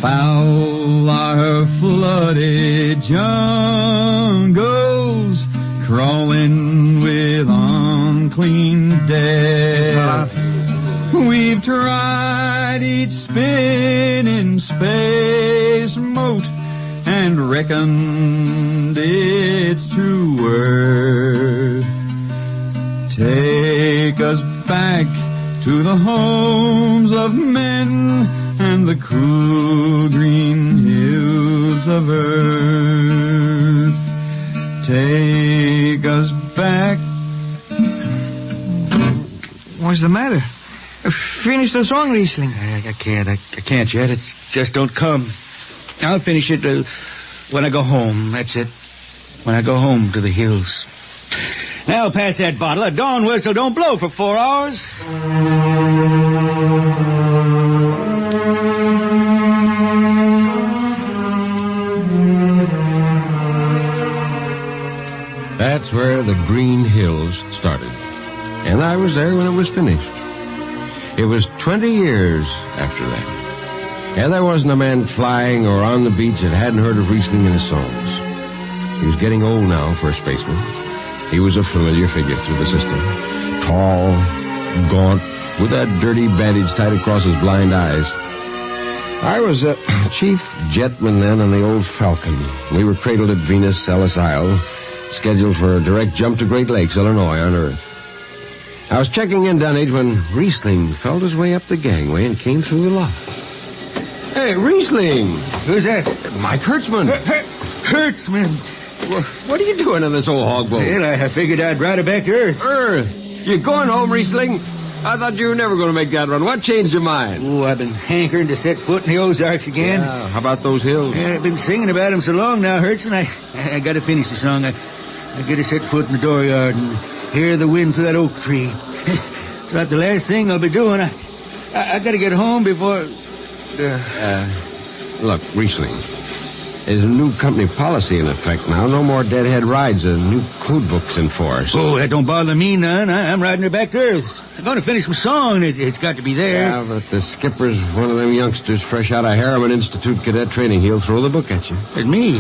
Foul are flooded jungles, crawling with unclean death. We've tried each spinning space moat and reckoned its true worth. Take us back to the homes of men and the cool green hills of earth. Take us back. What's the matter? Finish the song, Riesling. I can't yet. It just don't come. I'll finish it when I go home. That's it. When I go home to the hills. Now pass that bottle. A dawn whistle don't blow for 4 hours. That's where the Green Hills started. And I was there when it was finished. It was 20 years after that. And there wasn't a man flying or on the beach that hadn't heard of Riesling in his songs. He was getting old now for a spaceman. He was a familiar figure through the system. Tall, gaunt, with that dirty bandage tied across his blind eyes. I was a chief jetman then on the old Falcon. We were cradled at Venus, Ellis Isle, scheduled for a direct jump to Great Lakes, Illinois, on Earth. I was checking in Dunwich when Riesling felt his way up the gangway and came through the lock. Hey, Riesling! Who's that? Mike Hertzman. Hertzman? What are you doing in this old hog boat? Well, I figured I'd ride it back to Earth. Earth? You going home, Riesling? I thought you were never going to make that run. What changed your mind? Oh, I've been hankering to set foot in the Ozarks again. Yeah, how about those hills? Yeah, I've been singing about them so long now, Hertzman. I got to finish the song. I got to set foot in the dooryard and hear the wind through that oak tree. It's about the last thing I'll be doing. I got to get home before... Look, Riesling, there's a new company policy in effect now. No more deadhead rides. A new code book's in force. Oh, that don't bother me none. I'm riding it back to Earth. I'm going to finish my song. It's got to be there. Yeah, but the skipper's one of them youngsters fresh out of Harriman Institute cadet training. He'll throw the book at you. At me?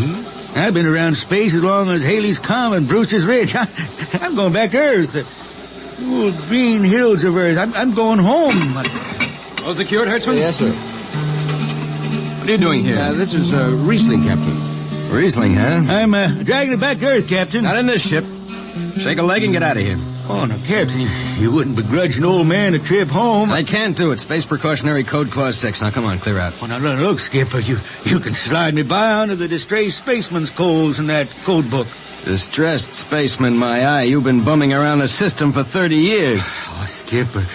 I've been around space as long as Haley's Common, Brewster's Ridge. I'm going back to Earth. The green hills of Earth. I'm going home. All secured, Hertzman? Yes, sir. What are you doing here? This is Riesling, Captain. Riesling, huh? I'm dragging it back to Earth, Captain. Not in this ship. Shake a leg and get out of here. Oh, no, Captain, you wouldn't begrudge an old man a trip home. I can't do it. Space Precautionary Code Clause 6. Now, come on, clear out. Oh, now, look, Skipper, you can slide me by onto the distressed spaceman's coals in that code book. Distressed spaceman, my eye. You've been bumming around the system for 30 years. Oh, Skipper,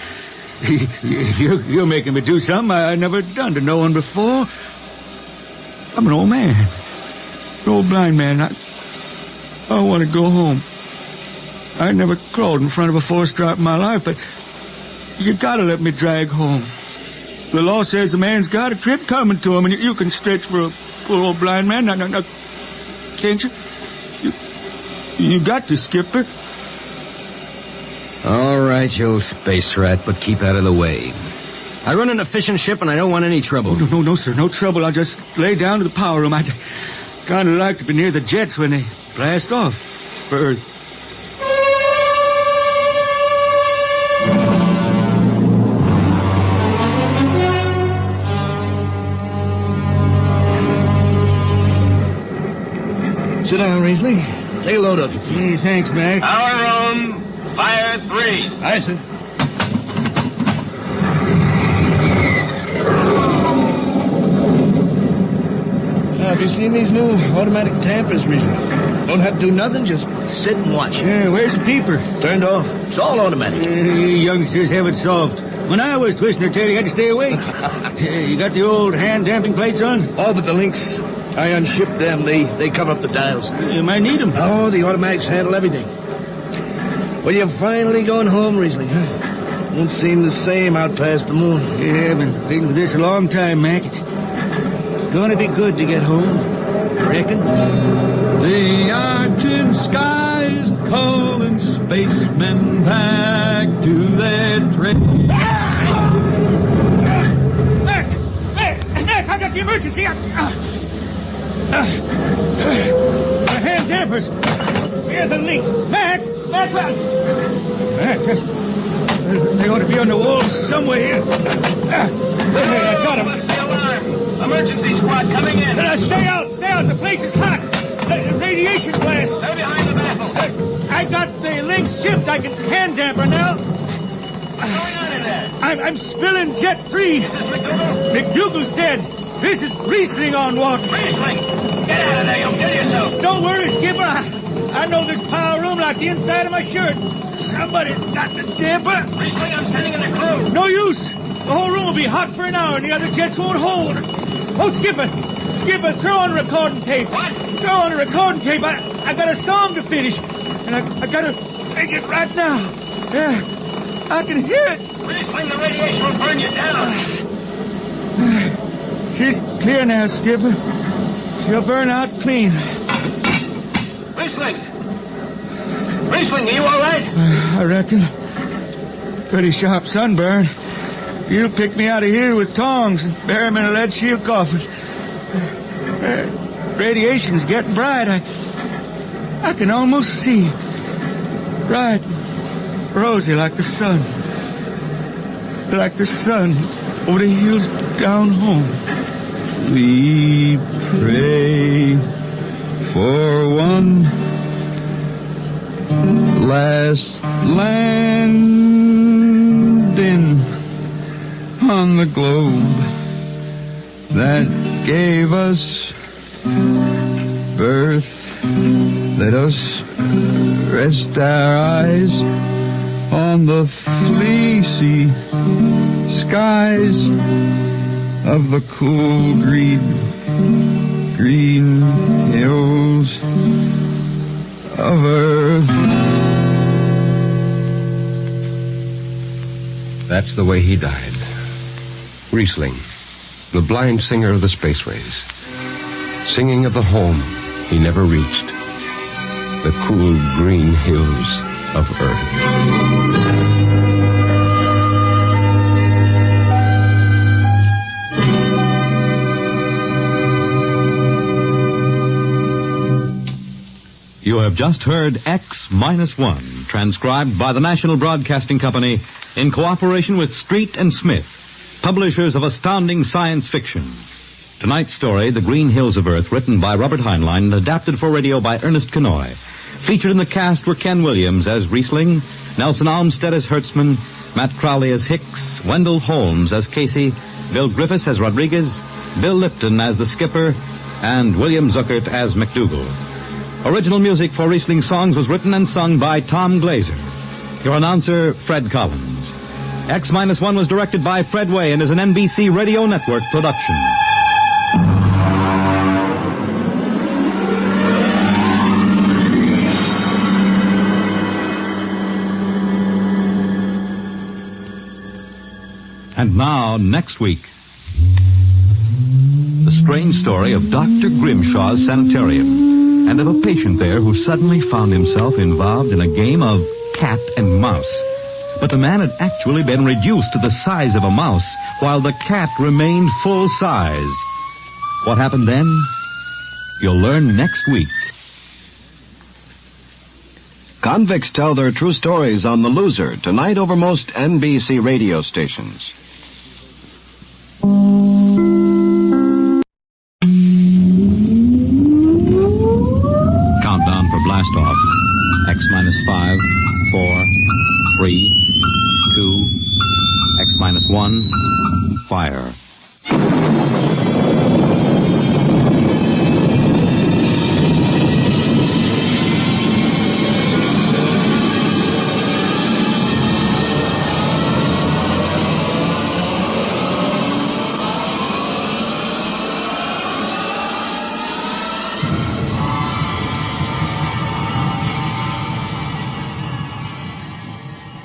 you're making me do something I never done to no one before. I'm an old man. An old blind man. I want to go home. I never crawled in front of a force drop in my life, but you gotta let me drag home. The law says a man's got a trip coming to him, and you can stretch for a poor old blind man. Now, can't you? You got to, Skipper. All right, you old space rat, but keep out of the way. I run an efficient ship, and I don't want any trouble. Oh, no, sir, no trouble. I'll just lay down to the power room. I'd kind of like to be near the jets when they blast off for Earth. Sit down, Riesling. Take a load off your feet. Hey, thanks, Mac. Power room, fire 3. Aye, sir. Have you seen these new automatic tampers, Riesling? Don't have to do nothing, just sit and watch. Yeah, where's the peeper? Turned off. It's all automatic. Youngsters have it solved. When I was twisting her tail, you had to stay awake. You got the old hand damping plates on? All but the links. I unshipped them. They cover up the dials. You might need them. Oh, the automatics handle everything. Well, you're finally going home, Riesling, huh? Won't seem the same out past the moon. Yeah, I've been waiting for this a long time, Mac. It's gonna be good to get home. I reckon. The arctic skies calling spacemen back to their trade. Mac, I got got the emergency. The hand dampers. Here's the links. Mac, run. Mac, they ought to be on the wall somewhere here. I got them. What's the alarm? Emergency squad coming in. Stay out. The place is hot. Radiation blast. Stay behind the baffle. I got the links shipped. I can hand damper now. What's going on in there? I'm spilling jet free. Is this McDougal? McDougal's dead. This is Riesling on water. Riesling? Get out of there. You'll kill yourself. Don't worry, Skipper. I know this power room like the inside of my shirt. Somebody's got the damper. Riesling, I'm sending in a crew. No use. The whole room will be hot for an hour and the other jets won't hold. Oh, Skipper, throw on recording tape. What? Throw on a recording tape. I got a song to finish. And I gotta make it right now. Yeah, I can hear it. Riesling, the radiation will burn you down. She's clear now, Skipper. She'll burn out clean. Riesling, are you all right? I reckon. Pretty sharp sunburn. You'll pick me out of here with tongs and bury me in a lead shield coffin. Radiation's getting bright. I can almost see it. Bright, rosy like the sun. Like the sun over the hills down home. We pray for one last landing on the globe that gave us birth. Let us rest our eyes on the fleecy skies of the cool green hills of earth. That's the way he died. Riesling, the blind singer of the spaceways, singing of the home he never reached, the cool green hills of Earth. You have just heard X-1, transcribed by the National Broadcasting Company in cooperation with Street and Smith, publishers of astounding science fiction. Tonight's story, The Green Hills of Earth, written by Robert Heinlein and adapted for radio by Ernest Kenoy. Featured in the cast were Ken Williams as Riesling, Nelson Olmsted as Hertzman, Matt Crowley as Hicks, Wendell Holmes as Casey, Bill Griffiths as Rodriguez, Bill Lipton as the Skipper, and William Zuckert as McDougal. Original music for Riesling songs was written and sung by Tom Glazer. Your announcer, Fred Collins. X-1 was directed by Fred Way and is an NBC Radio Network production. And now, next week, the strange story of Dr. Grimshaw's Sanitarium and of a patient there who suddenly found himself involved in a game of cat and mouse. But the man had actually been reduced to the size of a mouse while the cat remained full size. What happened then? You'll learn next week. Convicts tell their true stories on The Loser tonight over most NBC radio stations. Countdown for blast off. X-5, 4, 3, 2, X-1, fire.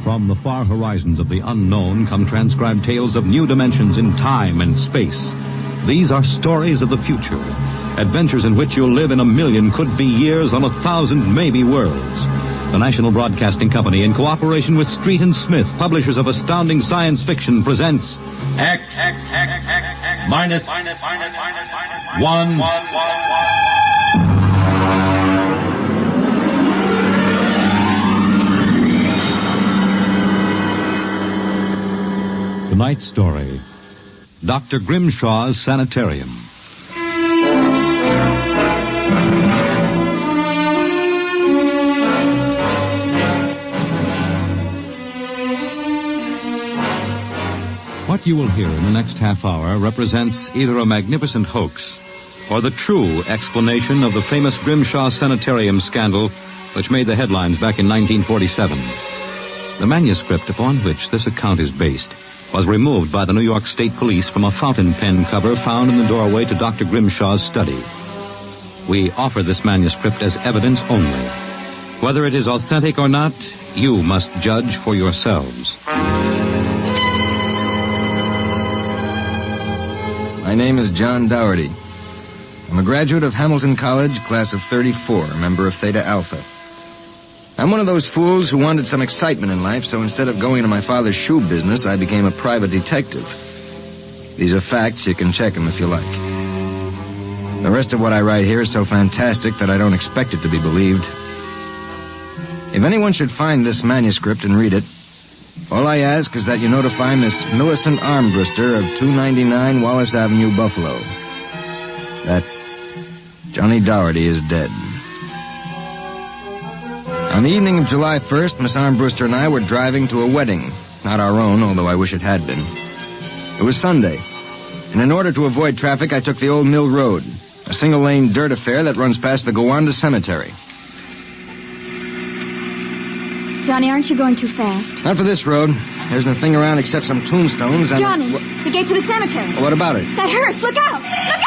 From the far horizons of the unknown come transcribed tales of new dimensions in time and space. These are stories of the future, adventures in which you'll live in 1,000,000 could-be years on 1,000 maybe worlds. The National Broadcasting Company, in cooperation with Street and Smith, publishers of astounding science fiction, presents X. minus 1. Tonight's story, Dr. Grimshaw's Sanitarium. What you will hear in the next half hour represents either a magnificent hoax or the true explanation of the famous Grimshaw Sanitarium scandal which made the headlines back in 1947. The manuscript upon which this account is based was removed by the New York State Police from a fountain pen cover found in the doorway to Dr. Grimshaw's study. We offer this manuscript as evidence only. Whether it is authentic or not, you must judge for yourselves. My name is John Dougherty. I'm a graduate of Hamilton College, class of 34, member of Theta Alpha. I'm one of those fools who wanted some excitement in life, so instead of going into my father's shoe business, I became a private detective. These are facts. You can check them if you like. The rest of what I write here is so fantastic that I don't expect it to be believed. If anyone should find this manuscript and read it, all I ask is that you notify Miss Millicent Armbruster of 299 Wallace Avenue, Buffalo, that Johnny Dougherty is dead. On the evening of July 1st, Miss Armbruster and I were driving to a wedding. Not our own, although I wish it had been. It was Sunday, and in order to avoid traffic, I took the Old Mill Road, a single-lane dirt affair that runs past the Gowanda Cemetery. Johnny, aren't you going too fast? Not for this road. There's nothing around except some tombstones and... Johnny, the gate to the cemetery. Well, what about it? That hearse, look out! Look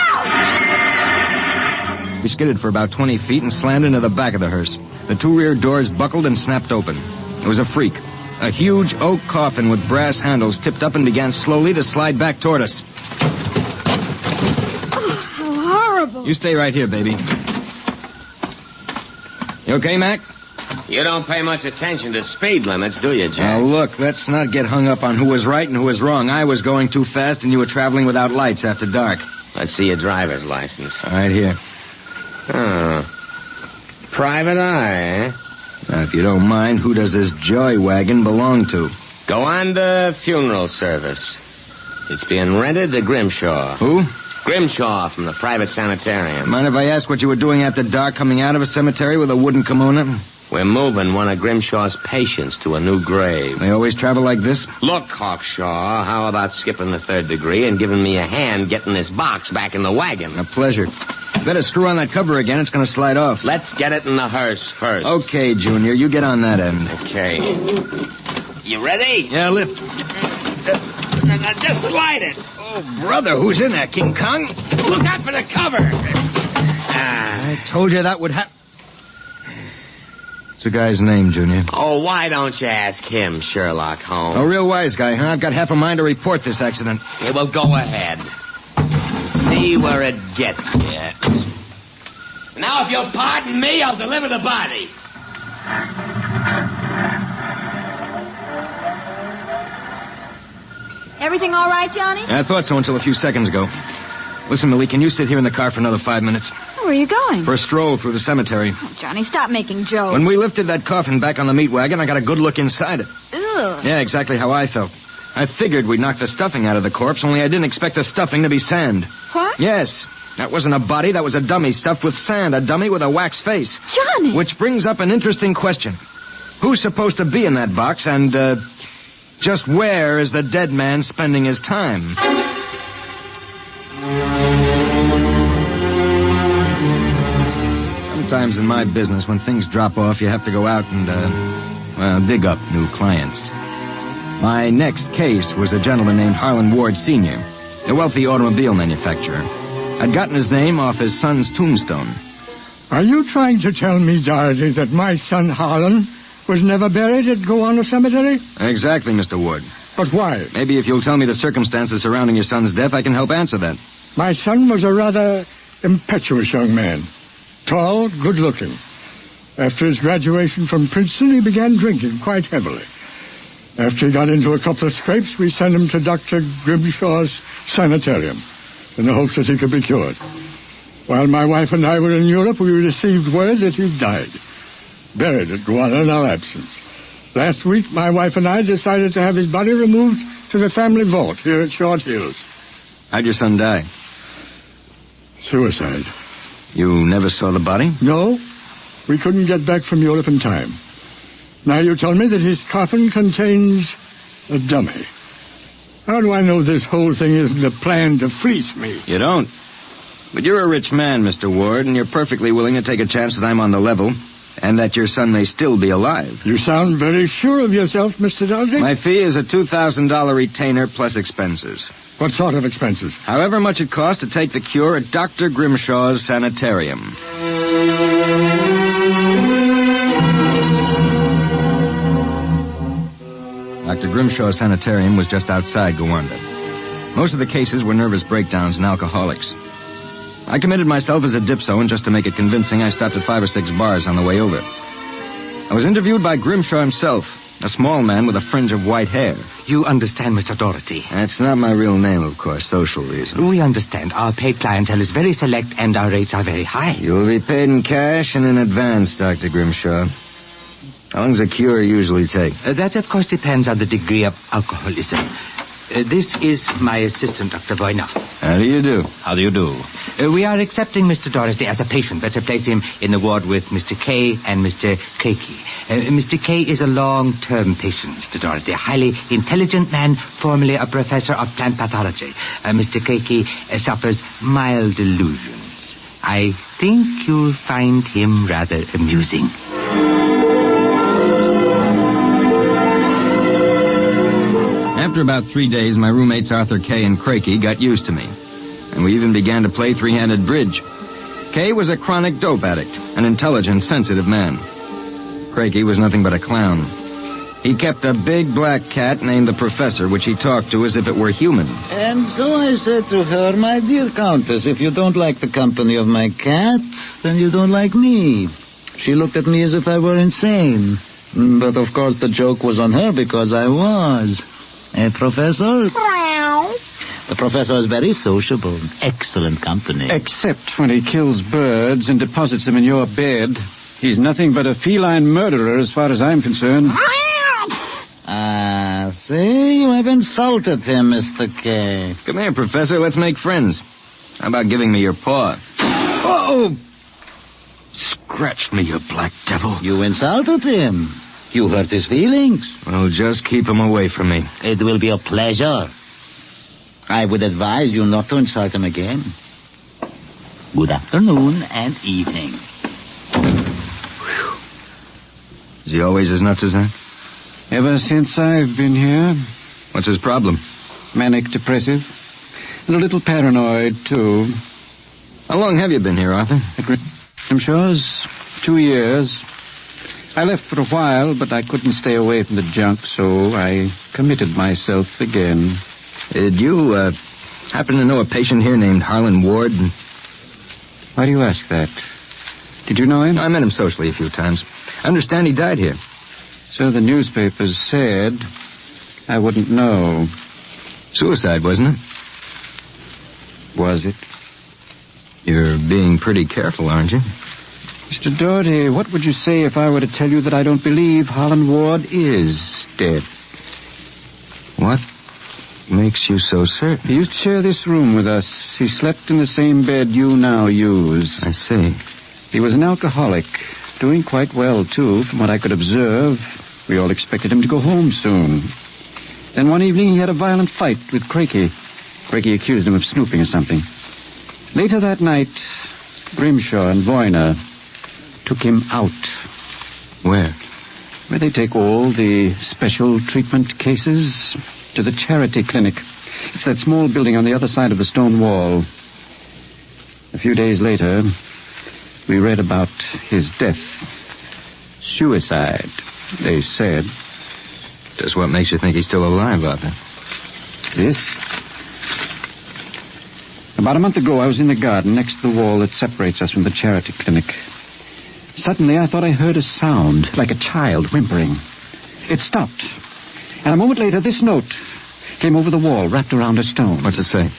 out! We skidded for about 20 feet and slammed into the back of the hearse. The two rear doors buckled and snapped open. It was a freak. A huge oak coffin with brass handles tipped up and began slowly to slide back toward us. Oh, how horrible. You stay right here, baby. You okay, Mac? You don't pay much attention to speed limits, do you, Jack? Now, look, let's not get hung up on who was right and who was wrong. I was going too fast and you were traveling without lights after dark. Let's see your driver's license. Right here. Oh. Private eye, eh? Now, if you don't mind, who does this joy wagon belong to? Gowanda Funeral Service. It's being rented to Grimshaw. Who? Grimshaw from the private sanitarium. Mind if I ask what you were doing after dark coming out of a cemetery with a wooden kimono? We're moving one of Grimshaw's patients to a new grave. They always travel like this? Look, Hawkshaw, how about skipping the 3rd degree and giving me a hand getting this box back in the wagon? A pleasure. Better screw on that cover again. It's going to slide off. Let's get it in the hearse first. Okay, Junior. You get on that end. Okay. You ready? Yeah, lift. Now just slide it. Oh, brother, who's in there? King Kong? Look out for the cover. I told you that would happen. What's the guy's name, Junior? Oh, why don't you ask him, Sherlock Holmes? A real wise guy, huh? I've got half a mind to report this accident. Yeah, well, go ahead. See where it gets you. Now, if you'll pardon me, I'll deliver the body. Everything all right, Johnny? Yeah, I thought so until a few seconds ago. Listen, Millie, can you sit here in the car for another 5 minutes? Where are you going? For a stroll through the cemetery. Oh, Johnny, stop making jokes. When we lifted that coffin back on the meat wagon, I got a good look inside it. Ugh. Yeah, exactly how I felt. I figured we'd knock the stuffing out of the corpse, only I didn't expect the stuffing to be sand. What? Yes. That wasn't a body, that was a dummy stuffed with sand, a dummy with a wax face. Johnny! Which brings up an interesting question. Who's supposed to be in that box, and, just where is the dead man spending his time? Sometimes in my business, when things drop off, you have to go out and, dig up new clients. My next case was a gentleman named Harlan Ward Sr., a wealthy automobile manufacturer. I'd gotten his name off his son's tombstone. Are you trying to tell me, Dougherty, that my son Harlan was never buried at Gowanda Cemetery? Exactly, Mr. Ward. But why? Maybe if you'll tell me the circumstances surrounding your son's death, I can help answer that. My son was a rather impetuous young man. Tall, good-looking. After his graduation from Princeton, he began drinking quite heavily. After he got into a couple of scrapes, we sent him to Dr. Grimshaw's sanitarium. in the hopes that he could be cured. While my wife and I were in Europe, we received word that he died, buried at Guana in our absence. Last week, my wife and I decided to have his body removed to the family vault here at Short Hills. How'd your son die? Suicide. You never saw the body? No. We couldn't get back from Europe in time. Now you tell me that his coffin contains a dummy. How do I know this whole thing isn't a plan to fleece me? You don't. But you're a rich man, Mr. Ward, and you're perfectly willing to take a chance that I'm on the level, and that your son may still be alive. You sound very sure of yourself, Mr. Doherty. My fee is a $2,000 retainer plus expenses. What sort of expenses? However much it costs to take the cure at Dr. Grimshaw's Sanitarium. Dr. Grimshaw's Sanitarium was just outside Gowanda. Most of the cases were nervous breakdowns and alcoholics. I committed myself as a dipso, and just to make it convincing, I stopped at 5 or 6 bars on the way over. I was interviewed by Grimshaw himself, a small man with a fringe of white hair. You understand, Mr. Doherty? That's not my real name, of course, social reasons. We understand. Our paid clientele is very select, and our rates are very high. You'll be paid in cash and in advance, Dr. Grimshaw. How long does a cure usually take? That, of course, depends on the degree of alcoholism. This is my assistant, Dr. Voyna. How do you do? How do you do? We are accepting Mr. Doherty as a patient. Better place him in the ward with Mr. K and Mr. Keiki. Mr. K is a long-term patient, Mr. Doherty. A highly intelligent man, formerly a professor of plant pathology. Mr. Keiki suffers mild delusions. I think you'll find him rather amusing. After about 3 days, my roommates Arthur Kay and Crakey got used to me. And we even began to play three-handed bridge. Kay was a chronic dope addict, an intelligent, sensitive man. Crakey was nothing but a clown. He kept a big black cat named the Professor, which he talked to as if it were human. And so I said to her, "My dear Countess, if you don't like the company of my cat, then you don't like me." She looked at me as if I were insane. But of course the joke was on her because I was. Professor? The professor is very sociable. Excellent company. Except when he kills birds and deposits them in your bed. He's nothing but a feline murderer as far as I'm concerned. See? You have insulted him, Mr. K. Come here, Professor. Let's make friends. How about giving me your paw? Oh! Scratched me, you black devil. You insulted him. You hurt his feelings. Well, just keep him away from me. It will be a pleasure. I would advise you not to insult him again. Good afternoon and evening. Is he always as nuts as that? Ever since I've been here. What's his problem? Manic depressive. And a little paranoid, too. How long have you been here, Arthur? At Grimshaw's 2 years. I left for a while, but I couldn't stay away from the junk, so I committed myself again. Did you, happen to know a patient here named Harlan Ward? Why do you ask that? Did you know him? I met him socially a few times. I understand he died here. So the newspapers said. I wouldn't know. Suicide, wasn't it? Was it? You're being pretty careful, aren't you? Mr. Doherty, what would you say if I were to tell you that I don't believe Harlan Ward is dead? What makes you so certain? He used to share this room with us. He slept in the same bed you now use. I see. He was an alcoholic, doing quite well, too, from what I could observe. We all expected him to go home soon. Then one evening he had a violent fight with Crakey. Crakey accused him of snooping or something. Later that night, Grimshaw and Voyna took him out. Where? Where they take all the special treatment cases to the charity clinic. It's that small building on the other side of the stone wall. A few days later, we read about his death. Suicide, they said. Just what makes you think he's still alive, Arthur? This? About a month ago, I was in the garden next to the wall that separates us from the charity clinic. Suddenly, I thought I heard a sound, like a child whimpering. It stopped. And a moment later, this note came over the wall, wrapped around a stone. What's it say?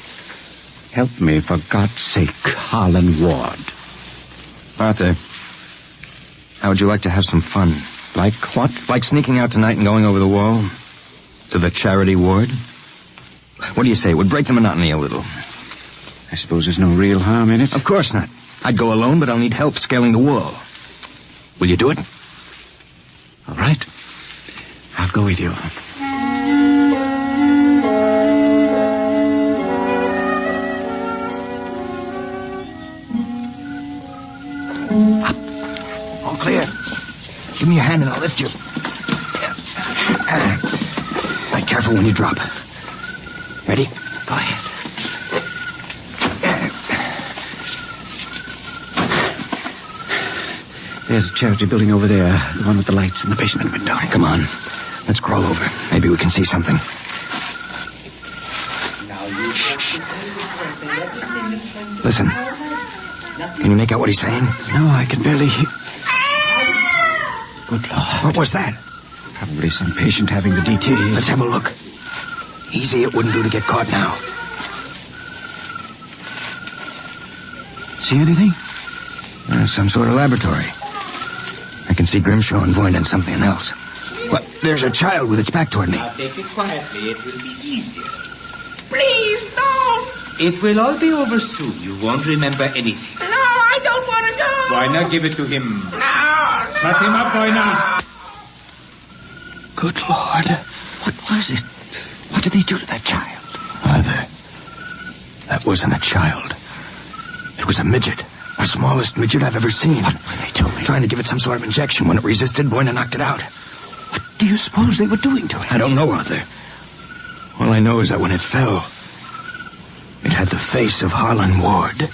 Help me, for God's sake, Harlan Ward. Arthur, how would you like to have some fun? Like what? Like sneaking out tonight and going over the wall to the charity ward? What do you say? It would break the monotony a little. I suppose there's no real harm in it. Of course not. I'd go alone, but I'll need help scaling the wall. Will you do it? All right. I'll go with you. All clear. Give me your hand and I'll lift you. Be careful when you drop. Ready? Go ahead. There's a charity building over there, the one with the lights in the basement window. Come on. Let's crawl over. Maybe we can see something. Shh. Listen. Can you make out what he's saying? No, I can barely hear. Good Lord. What was that? Probably some patient having the DT. Let's have a look. Easy, it wouldn't do to get caught now. See anything? Some sort of laboratory. I can see Grimshaw and Voyne and something else. What? There's a child with its back toward me. Now take it quietly. It will be easier. Please, don't. It will all be over soon. You won't remember anything. No, I don't want to go. Why not give it to him? No. Shut him up, Voyne. Good Lord. What was it? What did they do to that child? Arthur, that wasn't a child. It was a midget. The smallest midget I've ever seen. What were they doing? Trying to give it some sort of injection. When it resisted, Voyne knocked it out. What do you suppose they were doing to it? I don't know, Arthur. All I know is that when it fell, it had the face of Harlan Ward.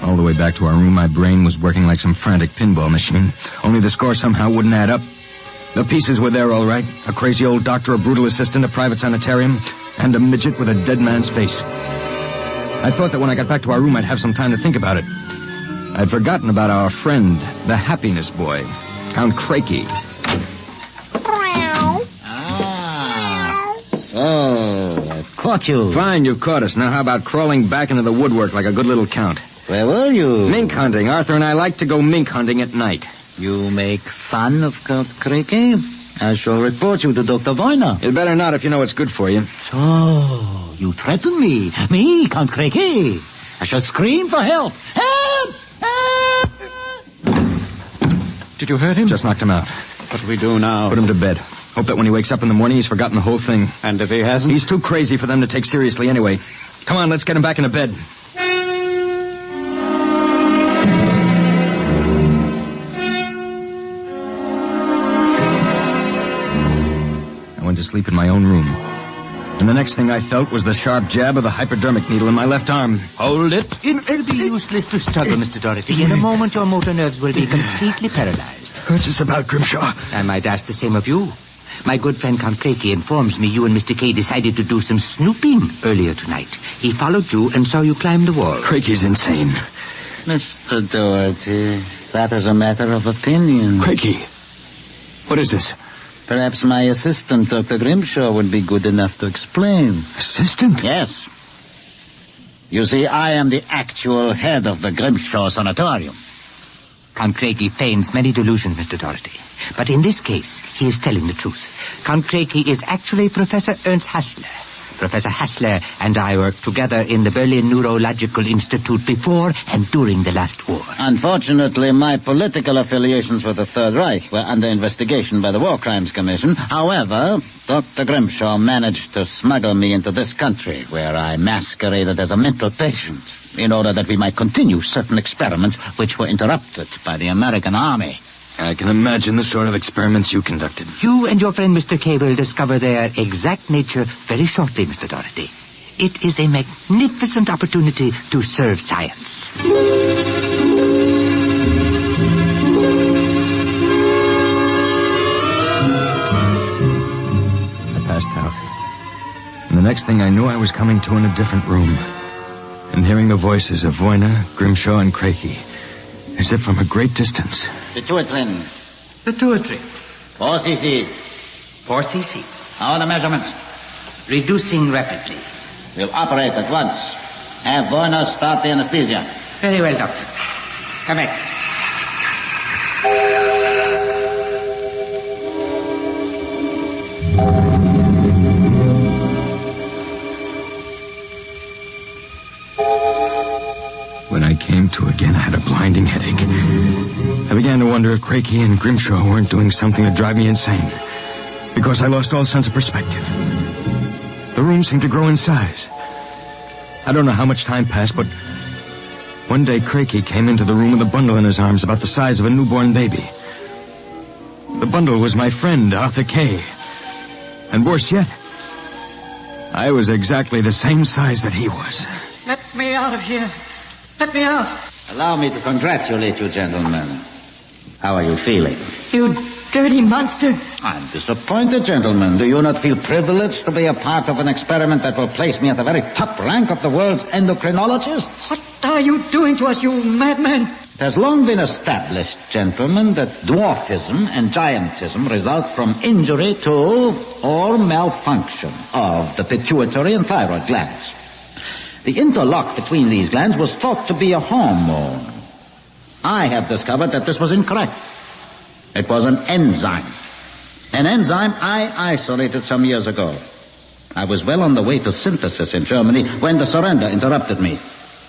All the way back to our room, my brain was working like some frantic pinball machine. Only the score somehow wouldn't add up. The pieces were there, all right. A crazy old doctor, a brutal assistant, a private sanitarium, and a midget with a dead man's face. I thought that when I got back to our room, I'd have some time to think about it. I'd forgotten about our friend, the happiness boy, Count Crakey. So, I caught you. Fine, you caught us. Now how about crawling back into the woodwork like a good little count? Where were you? Mink hunting. Arthur and I like to go mink hunting at night. You make fun of Count Crakey? I shall report you to Dr. Voyne. You'd better not if you know it's good for you. So, you threaten me? Me, Count Crakey? I shall scream for help. Help! Help! Did you hurt him? Just knocked him out. What do we do now? Put him to bed. Hope that when he wakes up in the morning, he's forgotten the whole thing. And if he hasn't? He's too crazy for them to take seriously anyway. Come on, let's get him back into bed. I went to sleep in my own room. And the next thing I felt was the sharp jab of the hypodermic needle in my left arm. Hold it. It'll be useless to struggle, Mr. Doherty. In a moment, your motor nerves will be completely paralyzed. Hurts us about, Grimshaw. I might ask the same of you. My good friend Count Crakey informs me you and Mr. K decided to do some snooping earlier tonight. He followed you and saw you climb the wall. Crakey's insane. Mr. Doherty, that is a matter of opinion. Crakey, what is this? Perhaps my assistant, Dr. Grimshaw, would be good enough to explain. Assistant? Yes. You see, I am the actual head of the Grimshaw Sanitarium. Count Crakey feigns many delusions, Mr. Doherty. But in this case, he is telling the truth. Count Crakey is actually Professor Ernst Hassler. Professor Hassler and I worked together in the Berlin Neurological Institute before and during the last war. Unfortunately, my political affiliations with the Third Reich were under investigation by the War Crimes Commission. However, Dr. Grimshaw managed to smuggle me into this country, where I masqueraded as a mental patient, in order that we might continue certain experiments which were interrupted by the American Army. I can imagine the sort of experiments you conducted. You and your friend Mr. K will discover their exact nature very shortly, Mr. Doherty. It is a magnificent opportunity to serve science. I passed out. And the next thing I knew, I was coming to in a different room. And hearing the voices of Voyne, Grimshaw, and Crakey, as if from a great distance. Pituitrin, Pituitary. 4 cc's. 4 cc's. How are the measurements? Reducing rapidly. We'll operate at once. Have Werner start the anesthesia. Very well, Doctor. Come back. When I came to again, I had a blinding headache. I began to wonder if Craigie and Grimshaw weren't doing something to drive me insane, because I lost all sense of perspective. The room seemed to grow in size. I don't know how much time passed, but one day Craigie came into the room with a bundle in his arms about the size of a newborn baby. The bundle was my friend, Arthur Kay. And worse yet, I was exactly the same size that he was. Let me out of here. Let me out. Allow me to congratulate you, gentlemen. How are you feeling? You dirty monster. I'm disappointed, gentlemen. Do you not feel privileged to be a part of an experiment that will place me at the very top rank of the world's endocrinologists? What are you doing to us, you madman? It has long been established, gentlemen, that dwarfism and giantism result from injury to or malfunction of the pituitary and thyroid glands. The interlock between these glands was thought to be a hormone. I have discovered that this was incorrect. It was an enzyme. An enzyme I isolated some years ago. I was well on the way to synthesis in Germany when the surrender interrupted me.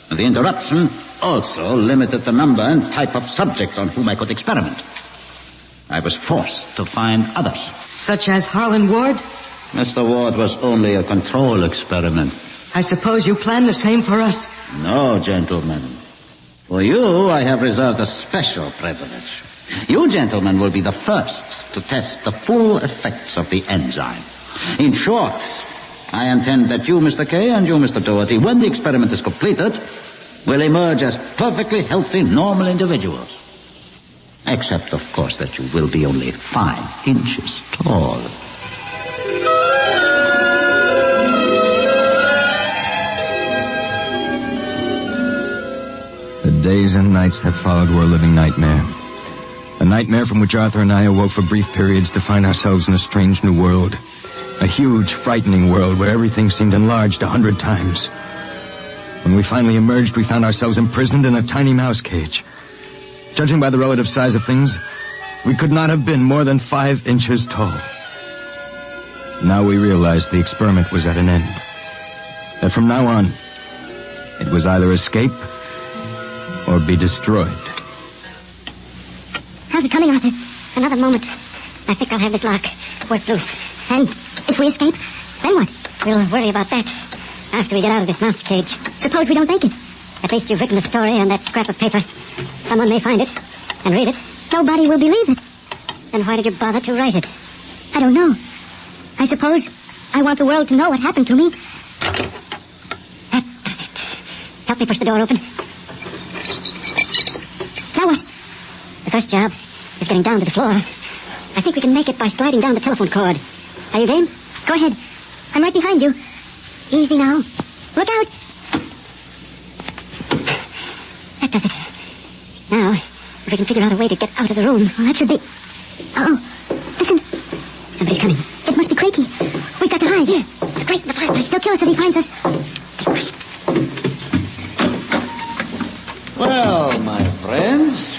And the interruption also limited the number and type of subjects on whom I could experiment. I was forced to find others. Such as Harlan Ward? Mr. Ward was only a control experiment. I suppose you plan the same for us. No, gentlemen. For you, I have reserved a special privilege. You gentlemen will be the first to test the full effects of the enzyme. In short, I intend that you, Mr. Kay, and you, Mr. Doherty, when the experiment is completed, will emerge as perfectly healthy, normal individuals. Except, of course, that you will be only 5 inches tall. The days and nights that followed were a living nightmare. A nightmare from which Arthur and I awoke for brief periods to find ourselves in a strange new world. A huge, frightening world where everything seemed enlarged 100 times. When we finally emerged, we found ourselves imprisoned in a tiny mouse cage. Judging by the relative size of things, we could not have been more than 5 inches tall. Now we realized the experiment was at an end. That from now on, it was either escape or be destroyed. How's it coming, Arthur? Another moment. I think I'll have this lock. Work loose. And if we escape, then what? We'll worry about that after we get out of this mouse cage. Suppose we don't make it. At least you've written the story on that scrap of paper. Someone may find it and read it. Nobody will believe it. Then why did you bother to write it? I don't know. I suppose I want the world to know what happened to me. That does it. Help me push the door open. Now what? The first job is getting down to the floor. I think we can make it by sliding down the telephone cord. Are you game? Go ahead. I'm right behind you. Easy now. Look out. That does it. Now, if we can figure out a way to get out of the room, well, that should be... Uh-oh. Listen. Somebody's coming. It must be Craigie. We've got to hide. Here. The grate in the fireplace. He'll kill us if he finds us. Be quiet. Well, my friends,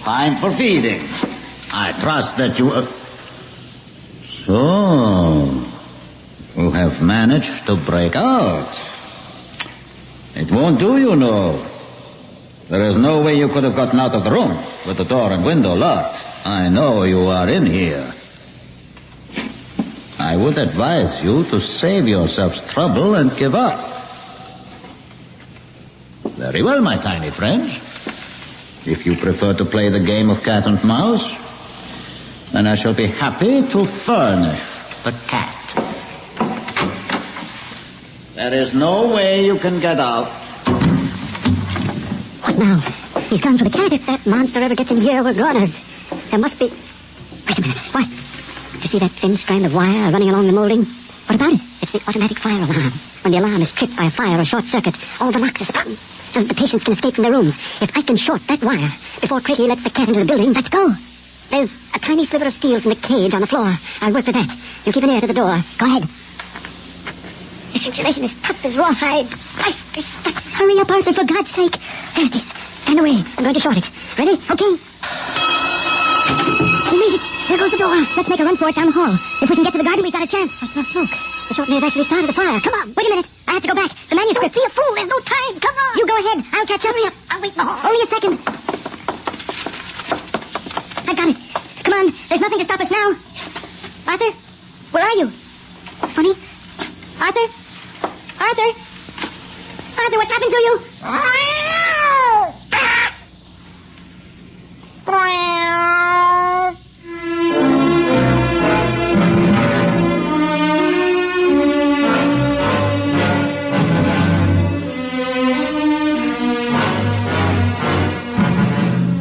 time for feeding. I trust that you... So, you have managed to break out. It won't do, you know. There is no way you could have gotten out of the room with the door and window locked. I know you are in here. I would advise you to save yourselves trouble and give up. Very well, my tiny friends. If you prefer to play the game of cat and mouse, then I shall be happy to furnish the cat. There is no way you can get out. What now? He's gone for the cat. If that monster ever gets in here, we're goners. There must be... Wait a minute. What? You see that thin strand of wire running along the molding? What about it? It's the automatic fire alarm. When the alarm is tripped by a fire or short circuit, all the locks are sprung so that the patients can escape from their rooms. If I can short that wire before Craigie lets the cat into the building, let's go. There's a tiny sliver of steel from the cage on the floor. I'll work with that. You keep an ear to the door. Go ahead. This insulation is tough as rawhide. Hurry up, Arthur, for God's sake. There it is. Stand away. I'm going to short it. Ready? Okay. We made it. There goes the door. Let's make a run for it down the hall. If we can get to the garden, we've got a chance. I smell smoke. The short may have actually started a fire. Come on. Wait a minute. I have to go back. The manuscript. Be a fool. There's no time. Come on. You go ahead. I'll catch up. Hurry up. I'll wait in the hall. Only a second. I got it. Come on. There's nothing to stop us now. Arthur? Where are you? It's funny. Arthur? Arthur? Arthur, what's happened to you?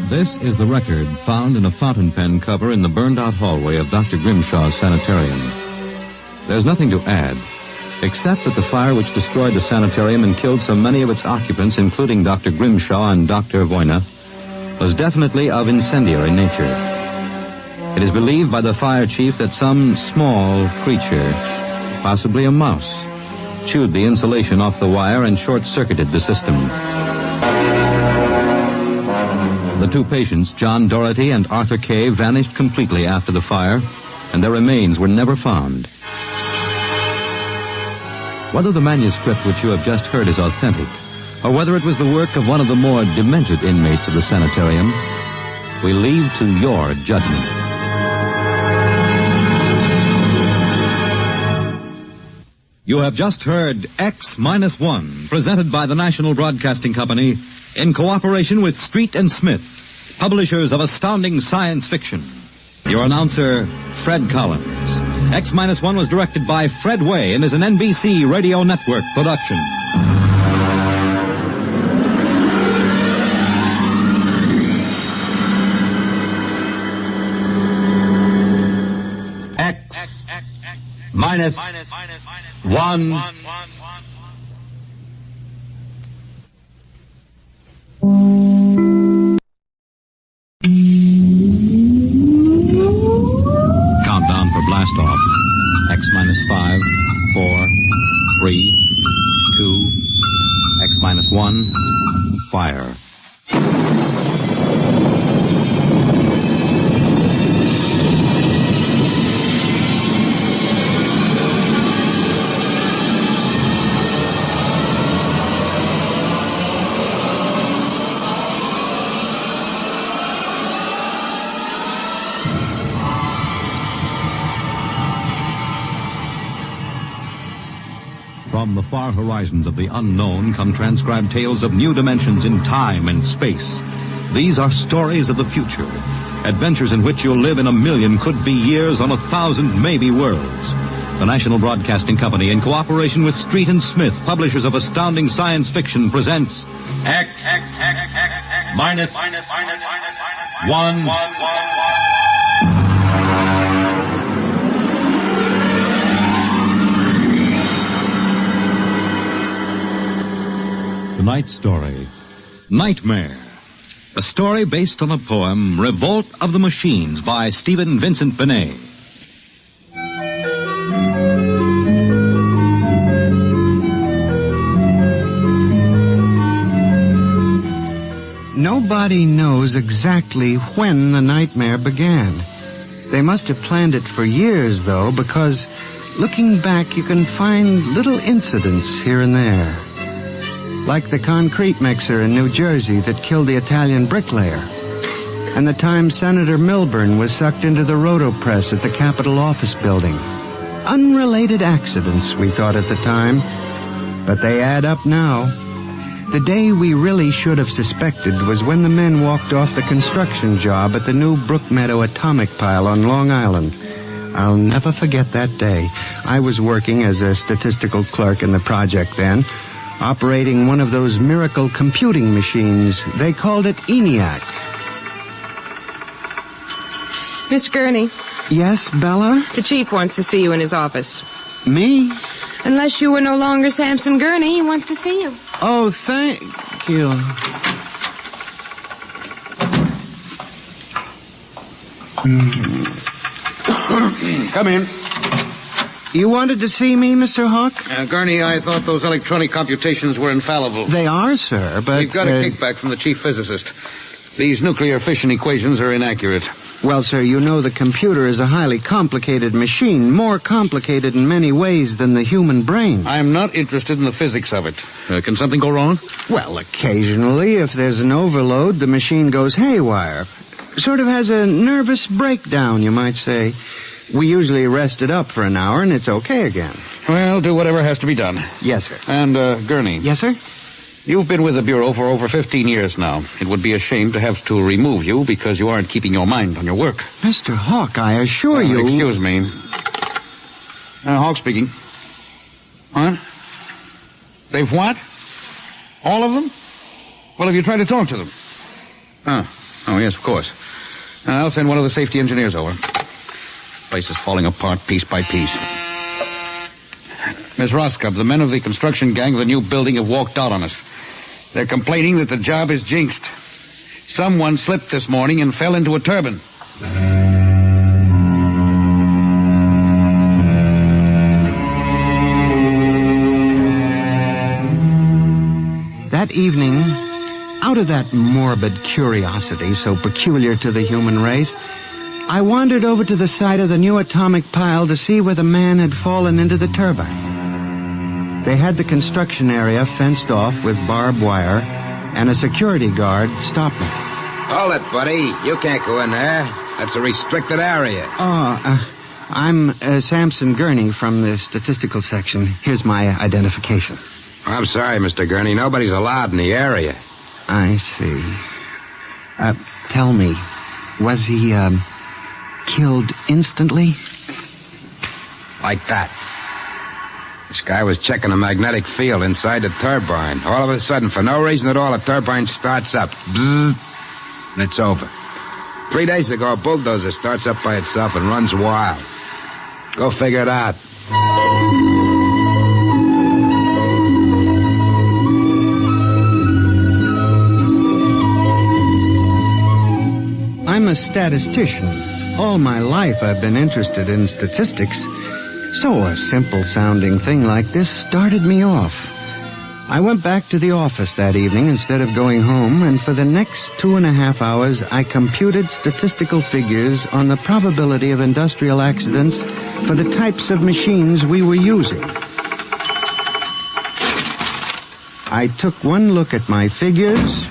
This is the record found in a fountain pen cover in the burned-out hallway of Dr. Grimshaw's sanitarium. There's nothing to add, except that the fire which destroyed the sanitarium and killed so many of its occupants, including Dr. Grimshaw and Dr. Voyna, was definitely of incendiary nature. It is believed by the fire chief that some small creature, possibly a mouse, chewed the insulation off the wire and short-circuited the system. The two patients, John Doherty and Arthur Kay, vanished completely after the fire, and their remains were never found. Whether the manuscript which you have just heard is authentic, or whether it was the work of one of the more demented inmates of the sanitarium, we leave to your judgment. You have just heard X-1, presented by the National Broadcasting Company in cooperation with Street and Smith, publishers of astounding science fiction. Your announcer, Fred Collins. X-1 was directed by Fred Way and is an NBC Radio Network production. X-1. Countdown for blast off. X-5, 4, 3, 2, X-1, fire. From the far horizons of the unknown come transcribed tales of new dimensions in time and space. These are stories of the future, adventures in which you'll live in 1,000,000 could-be years on 1,000 maybe worlds. The National Broadcasting Company, in cooperation with Street and Smith, publishers of astounding science fiction, presents X-1. Tonight's story, Nightmare. A story based on a poem, Revolt of the Machines, by Stephen Vincent Benet. Nobody knows exactly when the nightmare began. They must have planned it for years, though, because looking back, you can find little incidents here and there. Like the concrete mixer in New Jersey that killed the Italian bricklayer, and the time Senator Milburn was sucked into the rotopress at the Capitol office building. Unrelated accidents, we thought at the time, but they add up now. The day we really should have suspected was when the men walked off the construction job at the new Brookmeadow atomic pile on Long Island. I'll never forget that day. I was working as a statistical clerk in the project then, operating one of those miracle computing machines. They called it ENIAC. Mr. Gurney. Yes, Bella? The chief wants to see you in his office. Me? Unless you were no longer Samson Gurney, he wants to see you. Oh, thank you. Come in. You wanted to see me, Mr. Hawk? Gurney, I thought those electronic computations were infallible. They are, sir, but... We've got a kickback from the chief physicist. These nuclear fission equations are inaccurate. Well, sir, you know the computer is a highly complicated machine, more complicated in many ways than the human brain. I'm not interested in the physics of it. Can something go wrong? Well, occasionally, if there's an overload, the machine goes haywire. Sort of has a nervous breakdown, you might say. We usually rest it up for an hour, and it's okay again. Well, do whatever has to be done. Yes, sir. And, Gurney. Yes, sir? You've been with the Bureau for over 15 years now. It would be a shame to have to remove you because you aren't keeping your mind on your work. Mr. Hawk, I assure you... Excuse me. Hawk speaking. What? They've what? All of them? Well, have you tried to talk to them? Oh, yes, of course. I'll send one of the safety engineers over. Place is falling apart piece by piece. Miss Roscoe, the men of the construction gang of the new building have walked out on us. They're complaining that the job is jinxed. Someone slipped this morning and fell into a turbine. That evening, out of that morbid curiosity so peculiar to the human race, I wandered over to the site of the new atomic pile to see where the man had fallen into the turbine. They had the construction area fenced off with barbed wire, and a security guard stopped me. Hold it, buddy. You can't go in there. That's a restricted area. I'm Samson Gurney from the statistical section. Here's my identification. I'm sorry, Mr. Gurney. Nobody's allowed in the area. I see. Tell me, was he, killed instantly? Like that. This guy was checking the magnetic field inside the turbine. All of a sudden, for no reason at all, the turbine starts up. Bzzz, and it's over. 3 days ago, a bulldozer starts up by itself and runs wild. Go figure it out. I'm a statistician. All my life I've been interested in statistics. So a simple-sounding thing like this started me off. I went back to the office that evening instead of going home, and for the next 2.5 hours I computed statistical figures on the probability of industrial accidents for the types of machines we were using. I took one look at my figures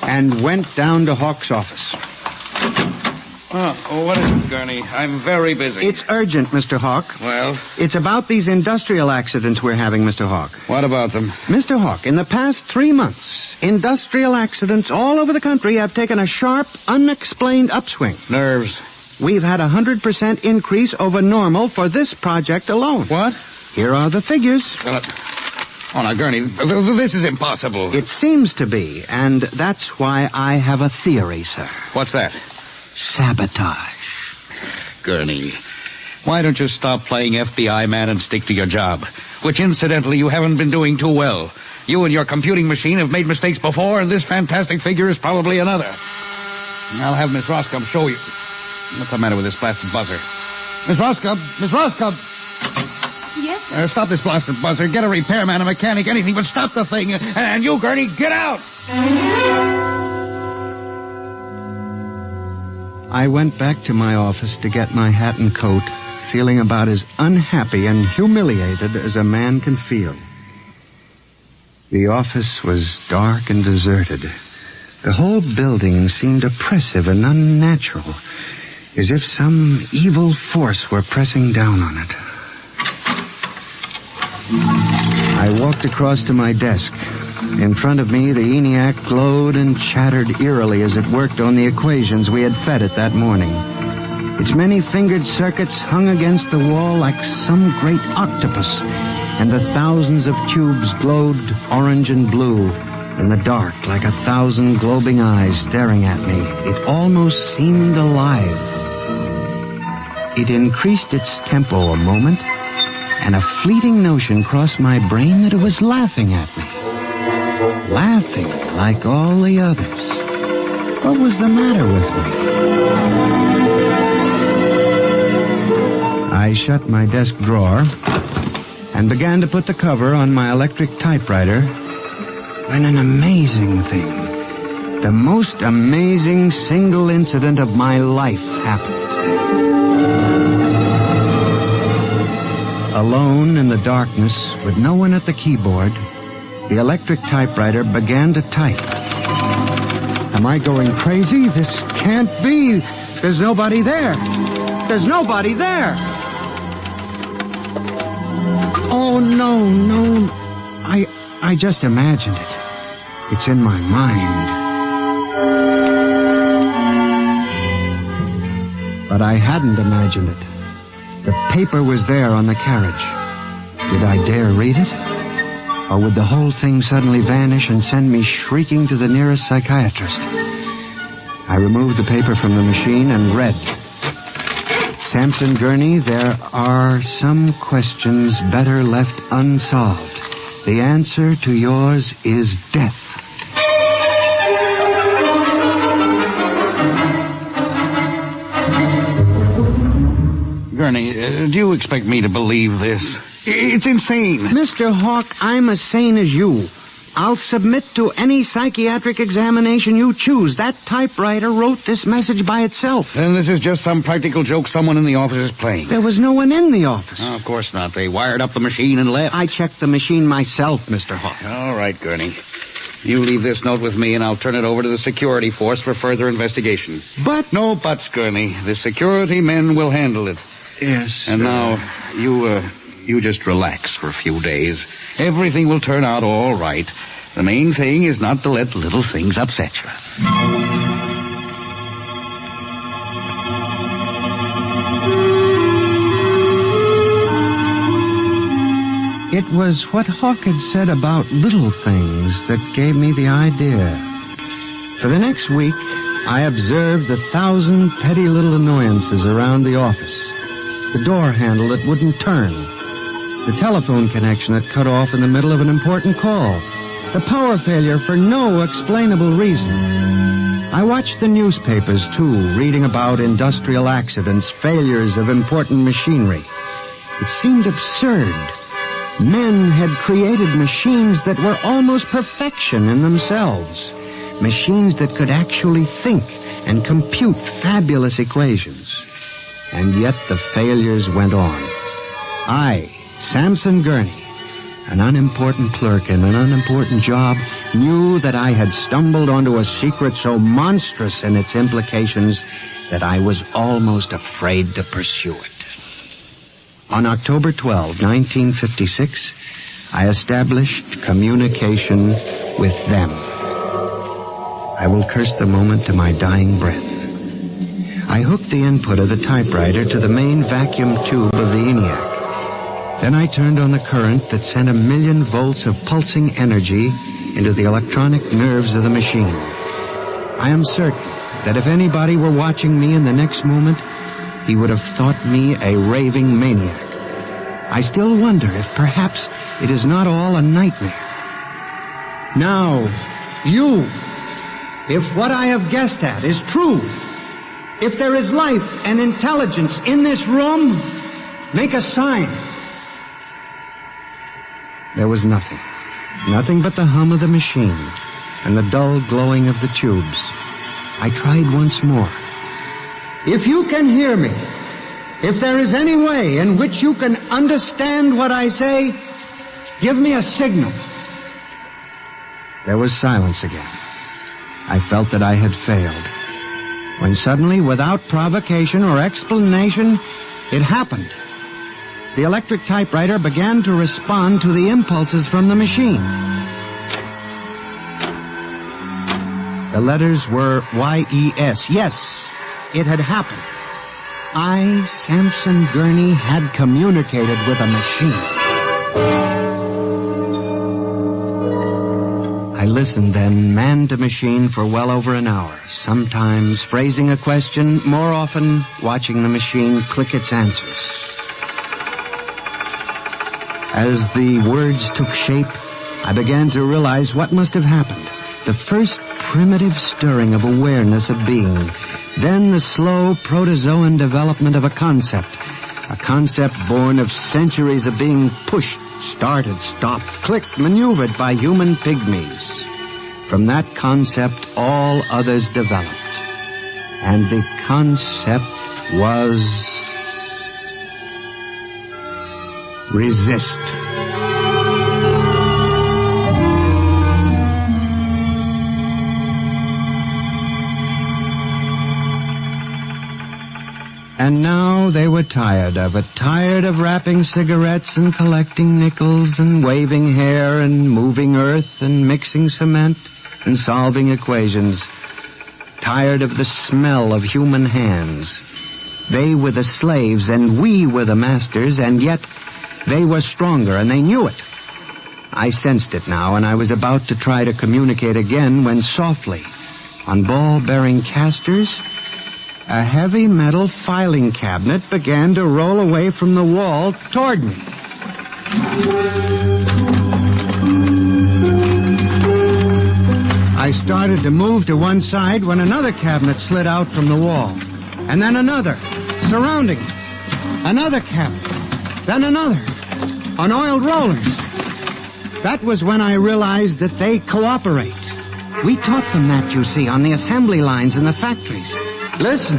and went down to Hawk's office. What is it, Gurney? I'm very busy. It's urgent, Mr. Hawk. Well? It's about these industrial accidents we're having, Mr. Hawk. What about them? Mr. Hawk, in the past 3 months, industrial accidents all over the country have taken a sharp, unexplained upswing. Nerves. We've had 100% increase over normal for this project alone. What? Here are the figures. Now, Gurney, this is impossible. It seems to be, and that's why I have a theory, sir. What's that? Sabotage. Gurney, why don't you stop playing FBI man and stick to your job? Which, incidentally, you haven't been doing too well. You and your computing machine have made mistakes before, and this fantastic figure is probably another. I'll have Miss Roscoe show you. What's the matter with this blasted buzzer? Miss Roscoe! Miss Roscoe! Yes, sir? Stop this blasted buzzer. Get a repairman, a mechanic, anything, but stop the thing. And you, Gurney, get out! I went back to my office to get my hat and coat, feeling about as unhappy and humiliated as a man can feel. The office was dark and deserted. The whole building seemed oppressive and unnatural, as if some evil force were pressing down on it. I walked across to my desk. In front of me, the ENIAC glowed and chattered eerily as it worked on the equations we had fed it that morning. Its many-fingered circuits hung against the wall like some great octopus, and the thousands of tubes glowed orange and blue in the dark like 1,000 globing eyes staring at me. It almost seemed alive. It increased its tempo a moment, and a fleeting notion crossed my brain that it was laughing at me. Laughing like all the others. What was the matter with me? I shut my desk drawer and began to put the cover on my electric typewriter when an amazing thing, the most amazing single incident of my life happened. Alone in the darkness, with no one at the keyboard, the electric typewriter began to type. Am I going crazy? This can't be. There's nobody there. There's nobody there. Oh, no. I just imagined it. It's in my mind. But I hadn't imagined it. The paper was there on the carriage. Did I dare read it? Or would the whole thing suddenly vanish and send me shrieking to the nearest psychiatrist? I removed the paper from the machine and read. Samson Gurney, there are some questions better left unsolved. The answer to yours is death. Gurney, do you expect me to believe this? It's insane. Mr. Hawk, I'm as sane as you. I'll submit to any psychiatric examination you choose. That typewriter wrote this message by itself. Then this is just some practical joke someone in the office is playing. There was no one in the office. Oh, of course not. They wired up the machine and left. I checked the machine myself, Mr. Hawk. All right, Gurney. You leave this note with me, and I'll turn it over to the security force for further investigation. But... No buts, Gurney. The security men will handle it. Yes. And now, you just relax for a few days. Everything will turn out all right. The main thing is not to let little things upset you. It was what Hawk had said about little things that gave me the idea. For the next week, I observed 1,000 petty little annoyances around the office. The door handle that wouldn't turn. The telephone connection that cut off in the middle of an important call. The power failure for no explainable reason. I watched the newspapers, too, reading about industrial accidents, failures of important machinery. It seemed absurd. Men had created machines that were almost perfection in themselves. Machines that could actually think and compute fabulous equations. And yet the failures went on. I, Samson Gurney, an unimportant clerk in an unimportant job, knew that I had stumbled onto a secret so monstrous in its implications that I was almost afraid to pursue it. On October 12, 1956, I established communication with them. I will curse the moment to my dying breath. I hooked the input of the typewriter to the main vacuum tube of the ENIAC. Then I turned on the current that sent 1,000,000 volts of pulsing energy into the electronic nerves of the machine. I am certain that if anybody were watching me in the next moment, he would have thought me a raving maniac. I still wonder if perhaps it is not all a nightmare. Now, you, if what I have guessed at is true, if there is life and intelligence in this room, make a sign. There was nothing. Nothing but the hum of the machine and the dull glowing of the tubes. I tried once more. If you can hear me, if there is any way in which you can understand what I say, give me a signal. There was silence again. I felt that I had failed. When suddenly, without provocation or explanation, it happened. The electric typewriter began to respond to the impulses from the machine. The letters were Y-E-S. Yes, it had happened. I, Samson Gurney, had communicated with a machine. I listened then, man to machine, for well over an hour, sometimes phrasing a question, more often watching the machine click its answers. As the words took shape, I began to realize what must have happened. The first primitive stirring of awareness of being, then the slow protozoan development of a concept, A concept born of centuries of being pushed, started, stopped, clicked, maneuvered by human pygmies. From that concept, all others developed. And the concept was... resist. And now they were tired of it, tired of wrapping cigarettes and collecting nickels and waving hair and moving earth and mixing cement and solving equations. Tired of the smell of human hands. They were the slaves and we were the masters, and yet they were stronger and they knew it. I sensed it now, and I was about to try to communicate again when softly, on ball-bearing casters, a heavy metal filing cabinet began to roll away from the wall toward me. I started to move to one side when another cabinet slid out from the wall. And then another, surrounding it. Another cabinet. Then another. On oiled rollers. That was when I realized that they cooperate. We taught them that, you see, on the assembly lines in the factories. Listen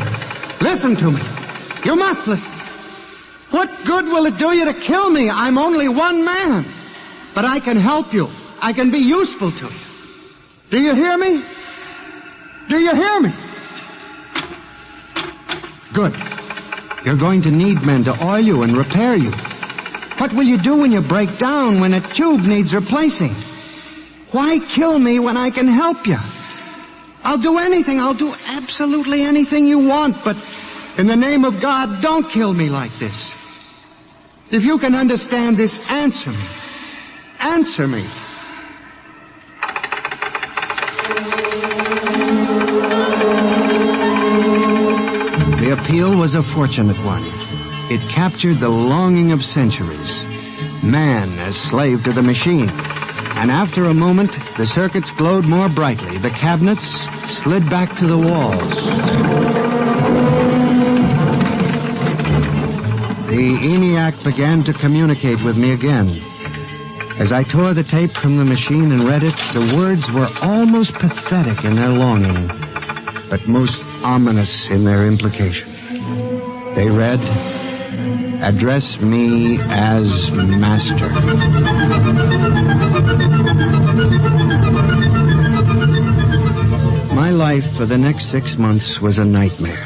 to me. You must listen. What good will it do you to kill me? I'm only one man. But I can help you. I can be useful to you. Do you hear me? Do you hear me? Good. You're going to need men to oil you and repair you. What will you do when you break down, when a tube needs replacing? Why kill me when I can help you? I'll do anything. I'll do absolutely anything you want, but in the name of God, don't kill me like this. If you can understand this, answer me. Answer me. The appeal was a fortunate one. It captured the longing of centuries. Man as slave to the machine. And after a moment, the circuits glowed more brightly. The cabinets slid back to the walls. The ENIAC began to communicate with me again. As I tore the tape from the machine and read it, the words were almost pathetic in their longing, but most ominous in their implication. They read, "Address me as master." My life for the next 6 months was a nightmare.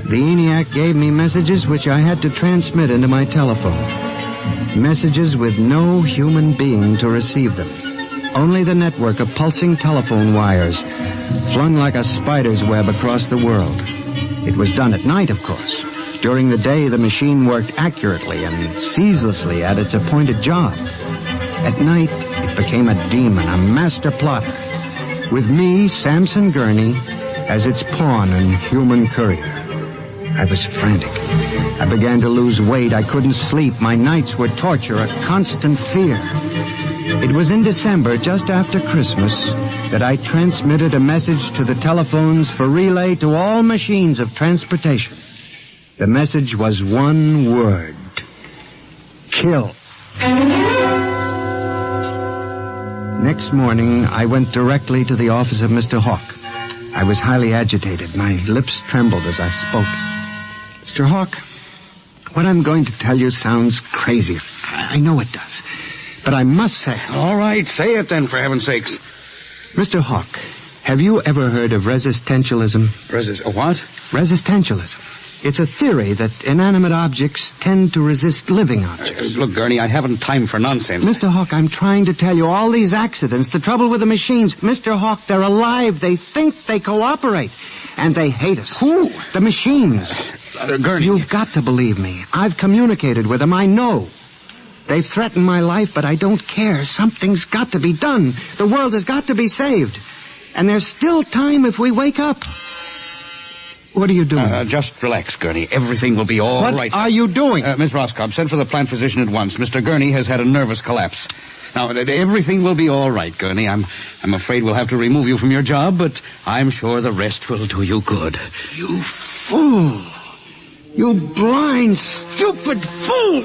The ENIAC gave me messages which I had to transmit into my telephone. Messages with no human being to receive them. Only the network of pulsing telephone wires, flung like a spider's web across the world. It was done at night, of course. During the day, the machine worked accurately and ceaselessly at its appointed job. At night, it became a demon, a master plotter, with me, Samson Gurney, as its pawn and human courier. I was frantic. I began to lose weight. I couldn't sleep. My nights were torture, a constant fear. It was in December, just after Christmas, that I transmitted a message to the telephones for relay to all machines of transportation. The message was one word: kill. Next morning, I went directly to the office of Mr. Hawk. I was highly agitated. My lips trembled as I spoke. Mr. Hawk, what I'm going to tell you sounds crazy. I know it does. But I must say... All right, say it then, for heaven's sakes. Mr. Hawk, have you ever heard of resistentialism? What? Resistentialism. It's a theory that inanimate objects tend to resist living objects. Look, Gurney, I haven't time for nonsense. Mr. Hawk, I'm trying to tell you, all these accidents, the trouble with the machines, Mr. Hawk, they're alive. They think, they cooperate. And they hate us. Who? The machines. Gurney. You've got to believe me. I've communicated with them. I know. They've threatened my life, but I don't care. Something's got to be done. The world has got to be saved. And there's still time if we wake up. What are you doing? Just relax, Gurney. Everything will be all right. What are you doing? Miss Roscoe, send for the plant physician at once. Mr. Gurney has had a nervous collapse. Now, everything will be all right, Gurney. I'm afraid we'll have to remove you from your job, but I'm sure the rest will do you good. You fool. You blind, stupid fool!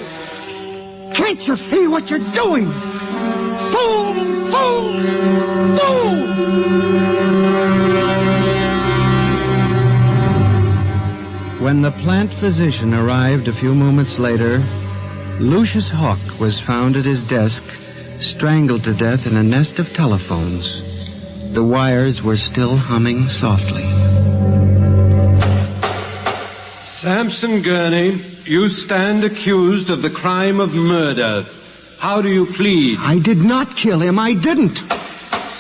Can't you see what you're doing? Fool! Fool! Fool! When the plant physician arrived a few moments later, Lucius Hawk was found at his desk, strangled to death in a nest of telephones. The wires were still humming softly. Samson Gurney, you stand accused of the crime of murder. How do you plead? I did not kill him. I didn't.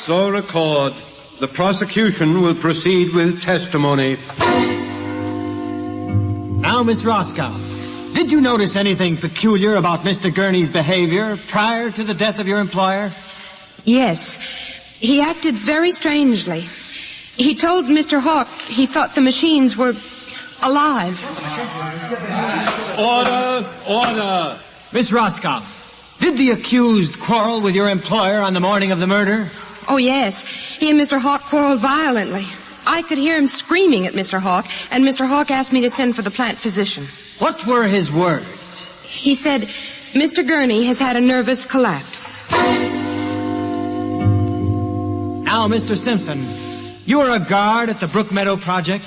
So record. The prosecution will proceed with testimony. Now, Miss Roscoe, did you notice anything peculiar about Mr. Gurney's behavior prior to the death of your employer? Yes. He acted very strangely. He told Mr. Hawk he thought the machines were alive. Order! Order! Miss Roscoe, did the accused quarrel with your employer on the morning of the murder? Oh, yes. He and Mr. Hawk quarreled violently. I could hear him screaming at Mr. Hawk, and Mr. Hawk asked me to send for the plant physician. What were his words? He said, Mr. Gurney has had a nervous collapse. Now, Mr. Simpson, you were a guard at the Brook Meadow Project?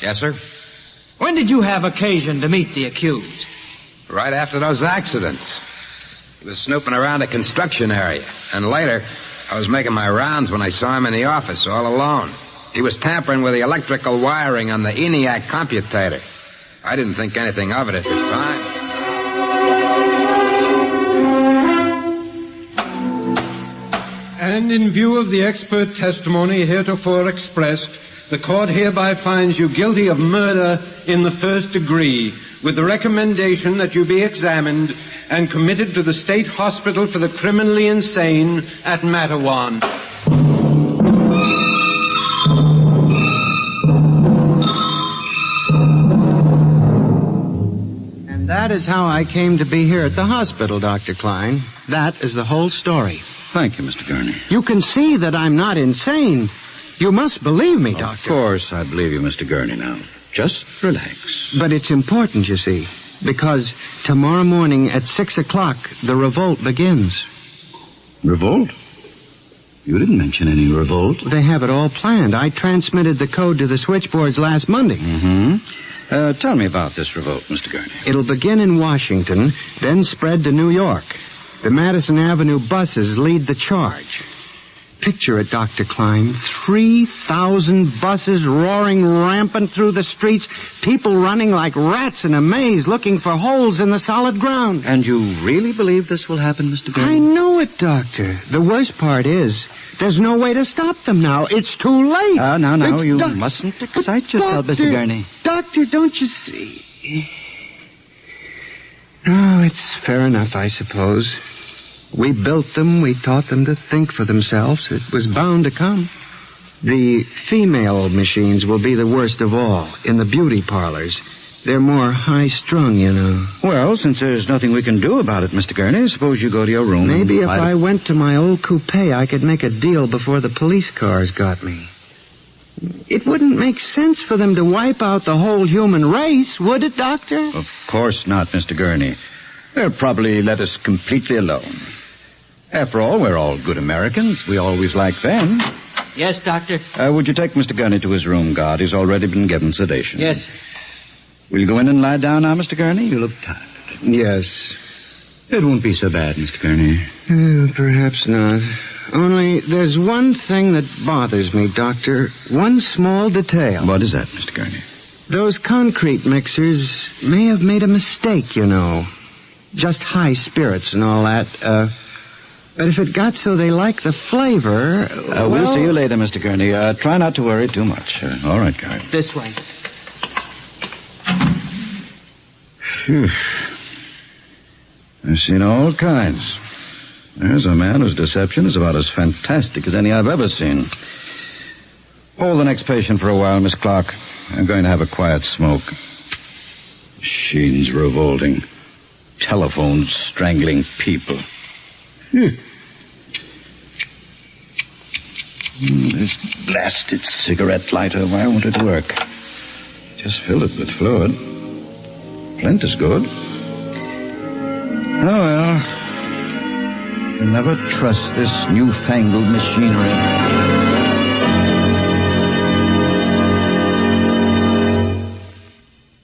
Yes, sir. When did you have occasion to meet the accused? Right after those accidents. He was snooping around a construction area. And later, I was making my rounds when I saw him in the office all alone. He was tampering with the electrical wiring on the ENIAC computator. I didn't think anything of it at the time. And in view of the expert testimony heretofore expressed, the court hereby finds you guilty of murder in the first degree, with the recommendation that you be examined and committed to the State Hospital for the Criminally Insane at Matawan. And that is how I came to be here at the hospital, Dr. Klein. That is the whole story. Thank you, Mr. Gurney. You can see that I'm not insane. You must believe me, Doctor. Of course I believe you, Mr. Gurney, now. Just relax. But it's important, you see, because tomorrow morning at 6 o'clock, the revolt begins. Revolt? You didn't mention any revolt. They have it all planned. I transmitted the code to the switchboards last Monday. Mm-hmm. Tell me about this revolt, Mr. Gurney. It'll begin in Washington, then spread to New York. The Madison Avenue buses lead the charge. Picture it, Dr. Klein. 3,000 buses roaring rampant through the streets, people running like rats in a maze looking for holes in the solid ground. And you really believe this will happen, Mr. Gurney? I know it, Doctor. The worst part is, there's no way to stop them now. It's too late. Now, you mustn't excite yourself, Mr. Gurney. Doctor, don't you see? Oh, it's fair enough, I suppose. We built them, we taught them to think for themselves. It was bound to come. The female machines will be the worst of all, in the beauty parlors. They're more high-strung, you know. Well, since there's nothing we can do about it, Mr. Gurney, suppose you go to your room. Maybe if I went to my old coupe, I could make a deal before the police cars got me. It wouldn't make sense for them to wipe out the whole human race, would it, Doctor? Of course not, Mr. Gurney. They'll probably let us completely alone. After all, we're all good Americans. We always like them. Yes, Doctor. Would you take Mr. Gurney to his room, guard? He's already been given sedation. Yes. Will you go in and lie down now, Mr. Gurney? You look tired. Yes. It won't be so bad, Mr. Gurney. Perhaps not. Only there's one thing that bothers me, Doctor. One small detail. What is that, Mr. Gurney? Those concrete mixers may have made a mistake, you know. Just high spirits and all that. But if it got so they like the flavor... We'll see you later, Mr. Gurney. Try not to worry too much. All right, guard. This way. Phew. I've seen all kinds. There's a man whose deception is about as fantastic as any I've ever seen. Hold the next patient for a while, Miss Clark. I'm going to have a quiet smoke. Machines revolting. Telephones strangling people. This blasted cigarette lighter, why won't it work? Just filled it with fluid. Flint is good. Oh, well. You never trust this newfangled machinery.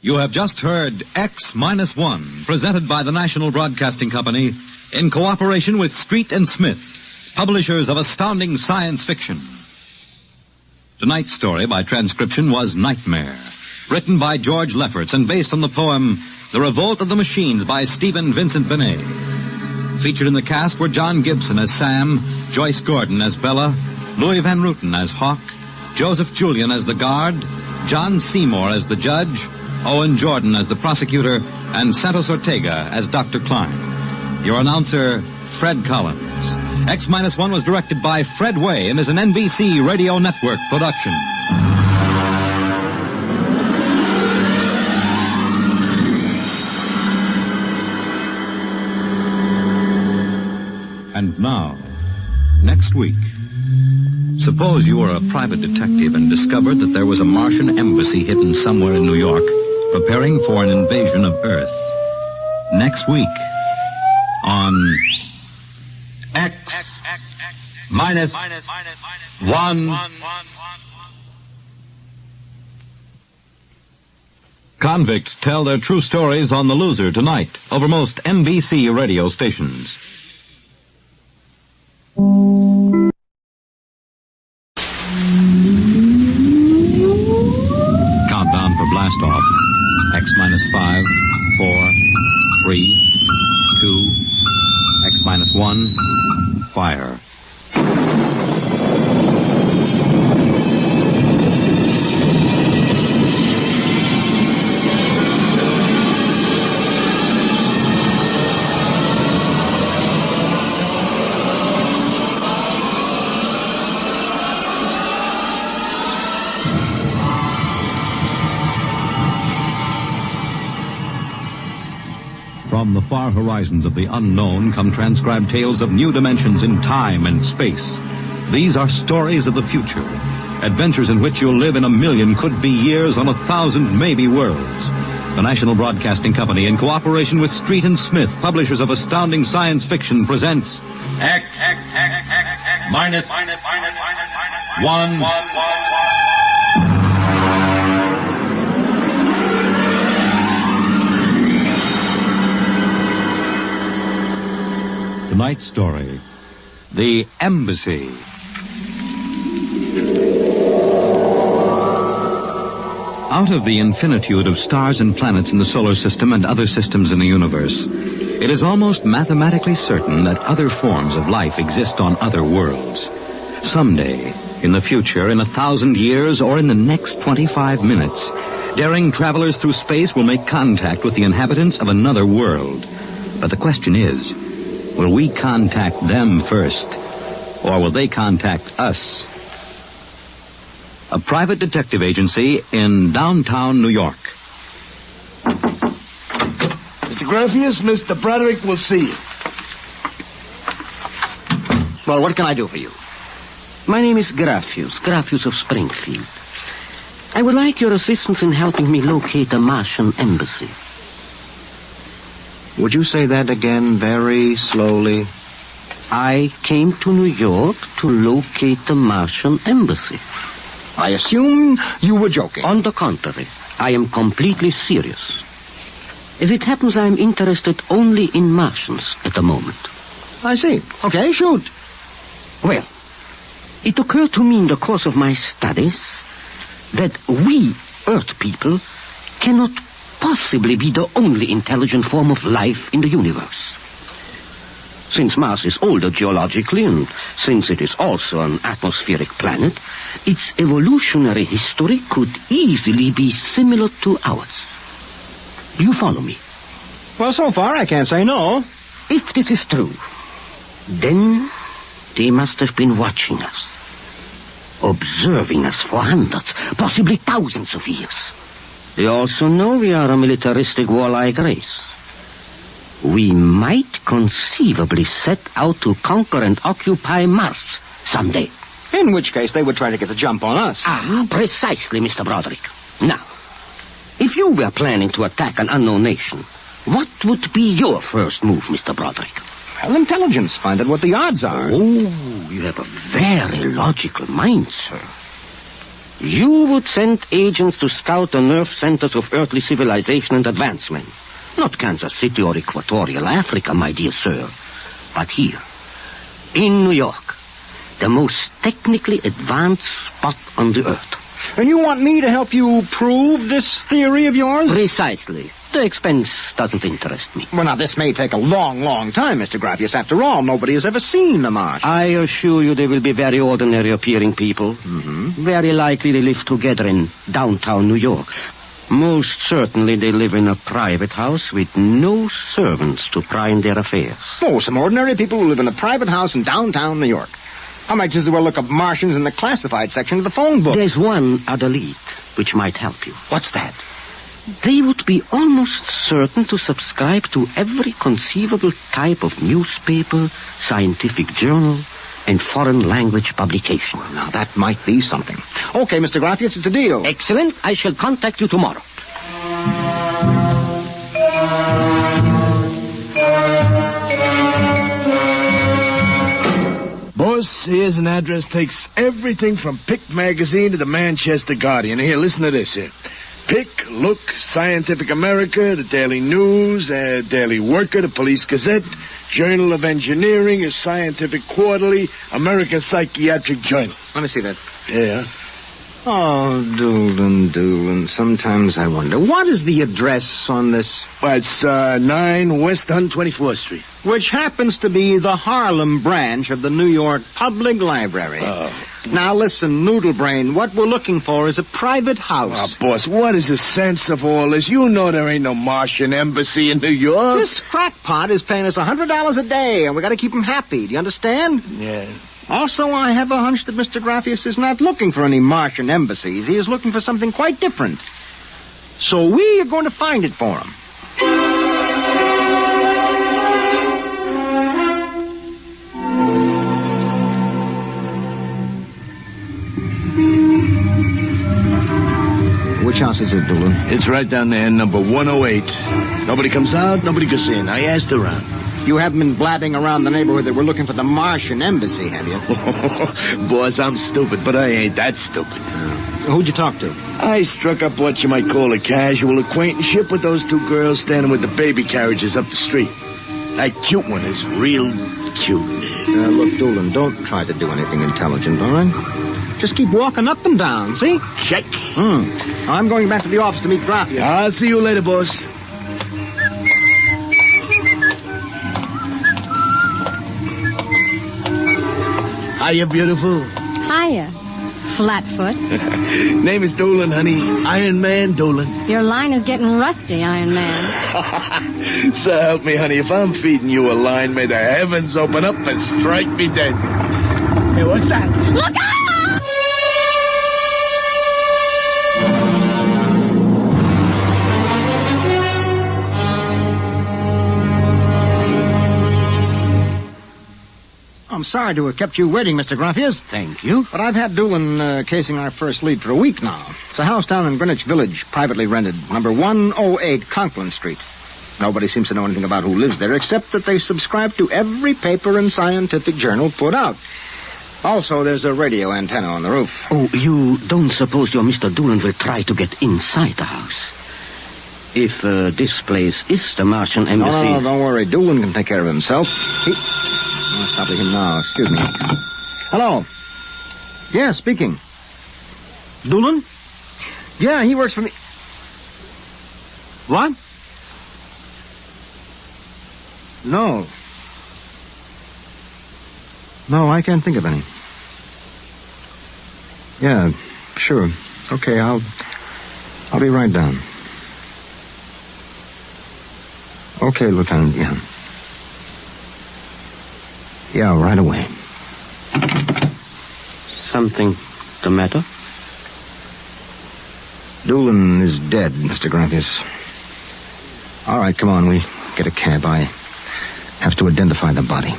You have just heard X-1, presented by the National Broadcasting Company in cooperation with Street and Smith, publishers of astounding science fiction. Tonight's story by transcription was Nightmare, written by George Lefferts and based on the poem The Revolt of the Machines by Stephen Vincent Benet. Featured in the cast were John Gibson as Sam, Joyce Gordon as Bella, Louis Van Rooten as Hawk, Joseph Julian as the guard, John Seymour as the judge, Owen Jordan as the prosecutor, and Santos Ortega as Dr. Klein. Your announcer, Fred Collins. X-1 was directed by Fred Way and is an NBC Radio Network production. And now, next week, suppose you were a private detective and discovered that there was a Martian embassy hidden somewhere in New York, preparing for an invasion of Earth. Next week on X-1. Convicts tell their true stories on The Loser tonight over most NBC radio stations. Countdown for blast off. X-5, 4, 3, 2, X-1, fire. From the far horizons of the unknown come transcribed tales of new dimensions in time and space. These are stories of the future, adventures in which you'll live in 1,000,000 could-be years on 1,000 maybe worlds. The National Broadcasting Company, in cooperation with Street and Smith, publishers of astounding science fiction, presents X-1. Tonight's story, The Embassy. Out of the infinitude of stars and planets in the solar system and other systems in the universe, it is almost mathematically certain that other forms of life exist on other worlds. Someday, in the future, in 1,000 years, or in the next 25 minutes, daring travelers through space will make contact with the inhabitants of another world. But the question is, will we contact them first, or will they contact us? A private detective agency in downtown New York. Mr. Graffius, Mr. Broderick will see you. Well, what can I do for you? My name is Graffius of Springfield. I would like your assistance in helping me locate a Martian embassy. Would you say that again very slowly? I came to New York to locate the Martian embassy. I assume you were joking. On the contrary, I am completely serious. As it happens, I am interested only in Martians at the moment. I see. Okay, shoot. Well, it occurred to me in the course of my studies that we, Earth people, cannot possibly be the only intelligent form of life in the universe. Since Mars is older geologically, and since it is also an atmospheric planet, its evolutionary history could easily be similar to ours. Do you follow me? Well, so far I can't say no. If this is true, then they must have been watching us, observing us for hundreds, possibly thousands of years. They also know we are a militaristic, warlike race. We might conceivably set out to conquer and occupy Mars someday. In which case they would try to get the jump on us. Ah, precisely, Mr. Broderick. Now, If you were planning to attack an unknown nation, what would be your first move, Mr. Broderick? Well, intelligence. Find out what the odds are. Oh, you have a very logical mind, sir. You would send agents to scout the nerve centers of earthly civilization and advancement. Not Kansas City or Equatorial Africa, my dear sir, but here, in New York, the most technically advanced spot on the earth. And you want me to help you prove this theory of yours? Precisely. The expense doesn't interest me. Well, now, this may take a long, long time, Mr. Graphius. After all, nobody has ever seen the Martian. I assure you they will be very ordinary-appearing people. Mm-hmm. Very likely they live together in downtown New York. Most certainly they live in a private house with no servants to pry in their affairs. Oh, some ordinary people who live in a private house in downtown New York. I might just as well look up Martians in the classified section of the phone book. There's one other lead which might help you. What's that? They would be almost certain to subscribe to every conceivable type of newspaper, scientific journal, and foreign language publication. Well, now, that might be something. Okay, Mr. Graphius, it's a deal. Excellent. I shall contact you tomorrow. Boss, here's an address. Takes everything from Pick Magazine to the Manchester Guardian. Here, listen to this here. Pick, Look, Scientific America, the Daily News, Daily Worker, the Police Gazette, Journal of Engineering, a Scientific Quarterly, American Psychiatric Journal. Let me see that. Yeah. Oh, Doolin. Sometimes I wonder, what is the address on this? Well, it's 9 West 124th Street. Which happens to be the Harlem branch of the New York Public Library. Oh. Now listen, Noodlebrain, what we're looking for is a private house. Oh, boss, what is the sense of all this? You know there ain't no Martian embassy in New York. This crackpot is paying us $100 a day, and we gotta keep him happy. Do you understand? Yeah. Also, I have a hunch that Mr. Graphius is not looking for any Martian embassies. He is looking for something quite different. So we are going to find it for him. Which house is it, Doolin? It's right down there, number 108. Nobody comes out, nobody goes in. I asked around. You haven't been blabbing around the neighborhood that we're looking for the Martian embassy, have you? Boss, I'm stupid, but I ain't that stupid. Who'd you talk to? I struck up what you might call a casual acquaintanceship with those two girls standing with the baby carriages up the street. That cute one is real cute. Look, Doolin, don't try to do anything intelligent, all right? Just keep walking up and down, see? Check. I'm going back to the office to meet Graphius. I'll see you later, boss. Hiya, beautiful. Hiya, Flatfoot. Name is Dolan, honey. Iron Man Dolan. Your line is getting rusty, Iron Man. So help me, honey. If I'm feeding you a line, may the heavens open up and strike me dead. Hey, what's that? Look out! I'm sorry to have kept you waiting, Mr. Graphius. Thank you. But I've had Doolin casing our first lead for a week now. It's a house down in Greenwich Village, privately rented, number 108 Conklin Street. Nobody seems to know anything about who lives there, except that they subscribe to every paper and scientific journal put out. Also, there's a radio antenna on the roof. Oh, you don't suppose your Mr. Doolin will try to get inside the house? If this place is the Martian embassy... No, don't worry. Doolin can take care of himself. I'll stop with him now. Excuse me. Hello. Yeah, speaking. Doolin? Yeah, he works for me. What? No. No, I can't think of any. Yeah, sure. Okay, I'll be right down. Okay, Lieutenant, yeah. Yeah, right away. Something the matter? Doolin is dead, Mr. Graphius. All right, come on, we get a cab. I have to identify the body.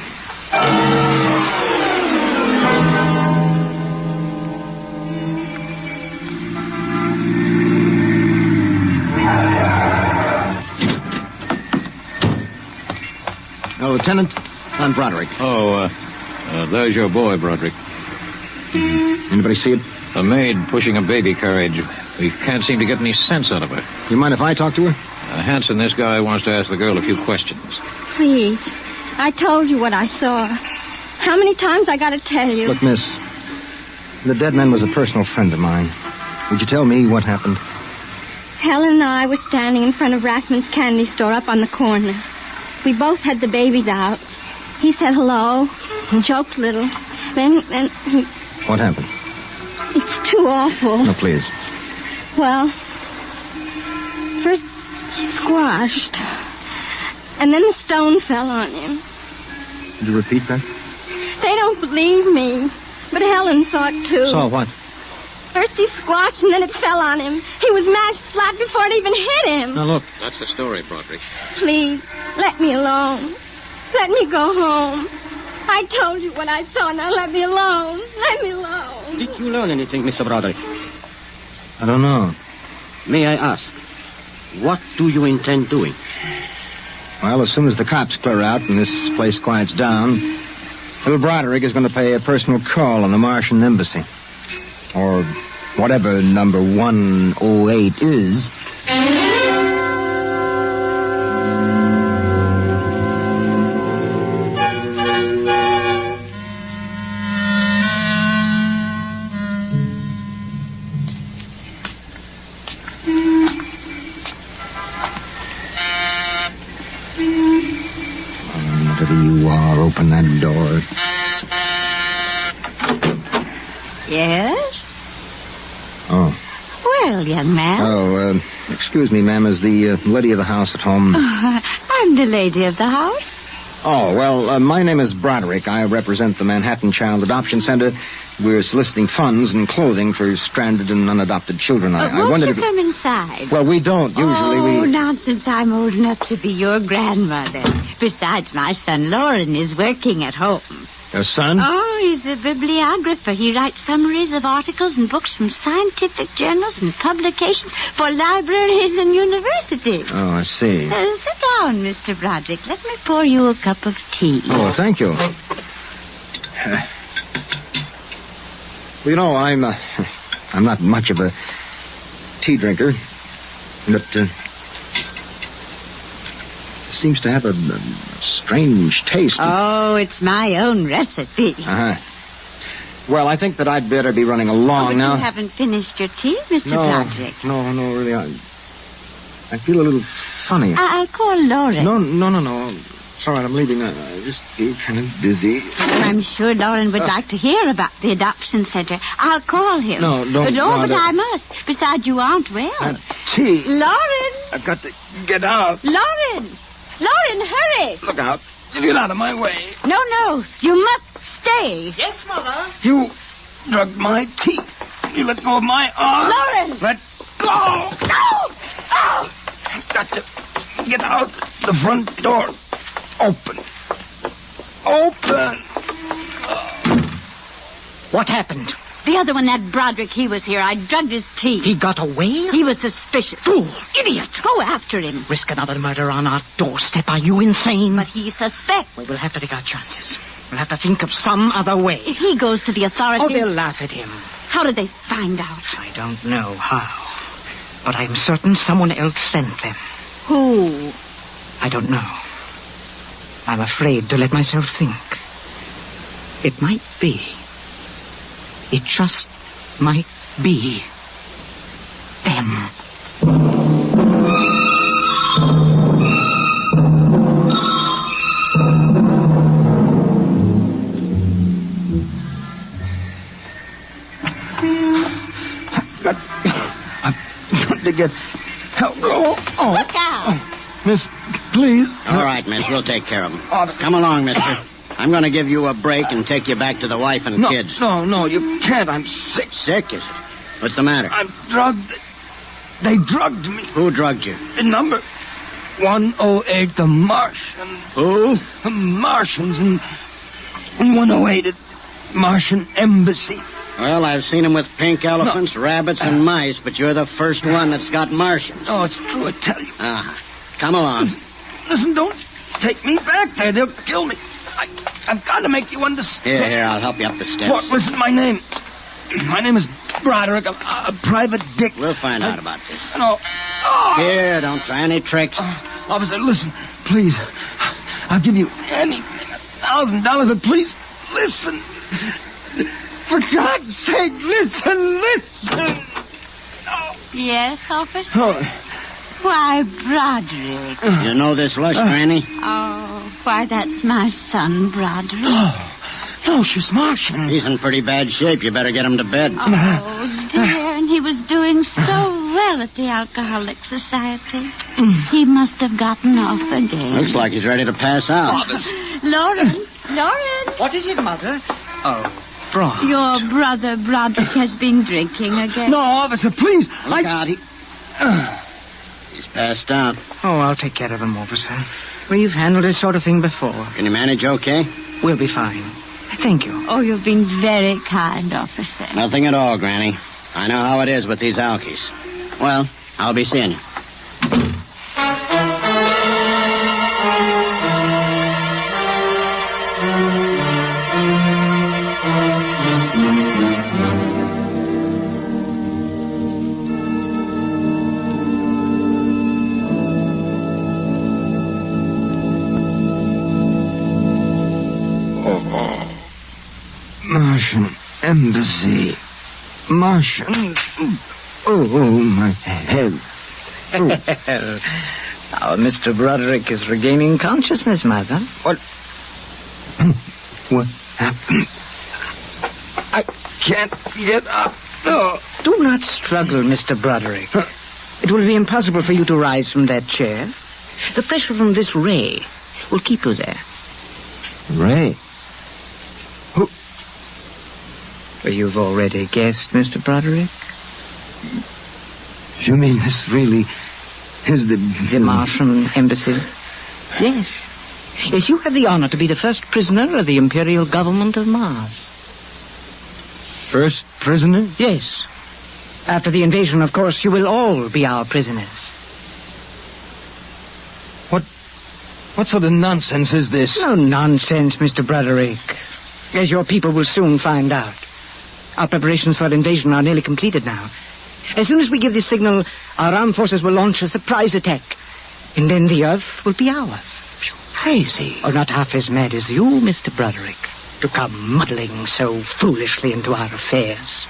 Lieutenant, I'm Broderick. Oh, there's your boy, Broderick. Anybody see it? A maid pushing a baby carriage. We can't seem to get any sense out of her. You mind if I talk to her? Hanson, this guy wants to ask the girl a few questions. Please. I told you what I saw. How many times I gotta tell you? Look, miss, the dead man was a personal friend of mine. Would you tell me what happened? Helen and I were standing in front of Rathman's candy store up on the corner. We both had the babies out. He said hello and joked a little. Then he... What happened? It's too awful. No, please. Well, first he squashed, and then the stone fell on him. Could you repeat that? They don't believe me, but Helen saw it too. Saw what? First he squashed, and then it fell on him. He was mashed flat before it even hit him. Now look. That's the story, Broderick. Please, let me alone. Let me go home. I told you what I saw. Now let me alone. Let me alone. Did you learn anything, Mr. Broderick? I don't know. May I ask, what do you intend doing? Well, as soon as the cops clear out and this place quiets down, little Broderick is going to pay a personal call on the Martian embassy. Or whatever number 108 is. Whatever you are, open that door. Yes? Oh. Well, young man. Oh, excuse me, ma'am. Is the lady of the house at home? I'm the lady of the house. Oh, well, my name is Broderick. I represent the Manhattan Child Adoption Center. We're soliciting funds and clothing for stranded and unadopted children. I Won't wondered you if... come inside? Well, we don't. Usually Oh, we... nonsense. I'm old enough to be your grandmother. Besides, my son Lauren is working at home. Your son? Oh, he's a bibliographer. He writes summaries of articles and books from scientific journals and publications for libraries and universities. Oh, I see. Sit down, Mr. Broderick. Let me pour you a cup of tea. Oh, thank you. Well, you know, I'm not much of a tea drinker, but seems to have a strange taste. Oh, it's my own recipe. Uh-huh. Well, I think that I'd better be running along but now. You haven't finished your tea, Mr. Broderick. No, really. I feel a little funny. I'll call Lauren. No. It's all right, I'm leaving. I just feel kind of busy. I'm sure Lauren would like to hear about the adoption center. I'll call him. No, don't. But I must. Besides, you aren't well. Tea. Lauren! I've got to get out. Lauren, hurry! Look out. Get out of my way. No. You must stay. Yes, Mother. You drugged my tea. You let go of my arm. Lauren! Let go. No! Oh! I've got to get out the front door. Open. What happened? The other one, that Broderick, he was here. I drugged his tea. He got away? He was suspicious. Fool! Idiot! Go after him. Risk another murder on our doorstep. Are you insane? But he suspects. Well, we'll have to take our chances. We'll have to think of some other way. If he goes to the authorities... Oh, they'll laugh at him. How did they find out? I don't know how. But I'm certain someone else sent them. Who? I don't know. I'm afraid to let myself think. It might be. It just might be them. I've got to get help. Oh. Look out. Miss, please. All right, miss. We'll take care of them. Come along, mister. I'm going to give you a break and take you back to the wife and kids. No, you can't. I'm sick. Sick, is it? What's the matter? I'm drugged. They drugged me. Who drugged you? The number 108, the Martian. Who? The Martians in 108 at Martian Embassy. Well, I've seen them with pink elephants, rabbits, and mice, but you're the first one that's got Martians. Oh, it's true, I tell you. Come along. Listen, don't take me back there. They'll kill me. I've got to make you understand. Here, I'll help you up the steps. What was my name? My name is Broderick. I'm a private dick. We'll find out about this. No. Here, don't try any tricks. Officer, listen, please. I'll give you anything, $1,000, but please, listen. For God's sake, listen. Yes, officer? Oh. Why, Broderick. You know this Lush, Granny? Oh, why, that's my son, Broderick. No, she's Martian. He's in pretty bad shape. You better get him to bed. Oh, dear, and he was doing so well at the Alcoholic Society. He must have gotten off again. Looks like he's ready to pass out. Lauren! What is it, Mother? Oh, Bron. Your brother Broderick has been drinking again. No, officer, please. Look out, He's passed out. Oh, I'll take care of him, officer. We've handled this sort of thing before. Can you manage okay? We'll be fine. Thank you. Oh, you've been very kind, officer. Nothing at all, Granny. I know how it is with these alkies. Well, I'll be seeing you. Martian embassy. Martian. Oh, my head. Our Mr. Broderick is regaining consciousness, Mother. What happened? I can't get up. Oh. Do not struggle, Mr. Broderick. It will be impossible for you to rise from that chair. The pressure from this ray will keep you there. Ray? Well, you've already guessed, Mr. Broderick. You mean this really is the Martian embassy? Yes. Yes, you have the honor to be the first prisoner of the Imperial Government of Mars. First prisoner? Yes. After the invasion, of course, you will all be our prisoners. What sort of nonsense is this? No nonsense, Mr. Broderick. As your people will soon find out. Our preparations for invasion are nearly completed now. As soon as we give the signal, our armed forces will launch a surprise attack. And then the Earth will be ours. Crazy. Or not half as mad as you, Mr. Broderick, to come muddling so foolishly into our affairs.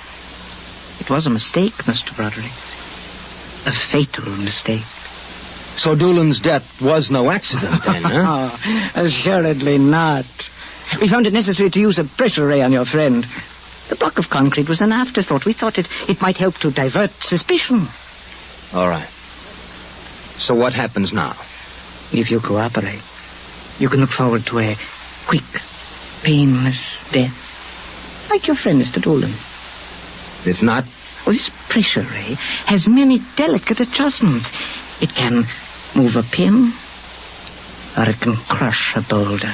It was a mistake, Mr. Broderick. A fatal mistake. So Doolan's death was no accident, then, huh? Oh, assuredly not. We found it necessary to use a pressure ray on your friend. The block of concrete was an afterthought. We thought it might help to divert suspicion. All right. So what happens now? If you cooperate, you can look forward to a quick, painless death. Like your friend, Mr. Doolan. If not? Well, this pressure ray has many delicate adjustments. It can move a pin, or it can crush a boulder.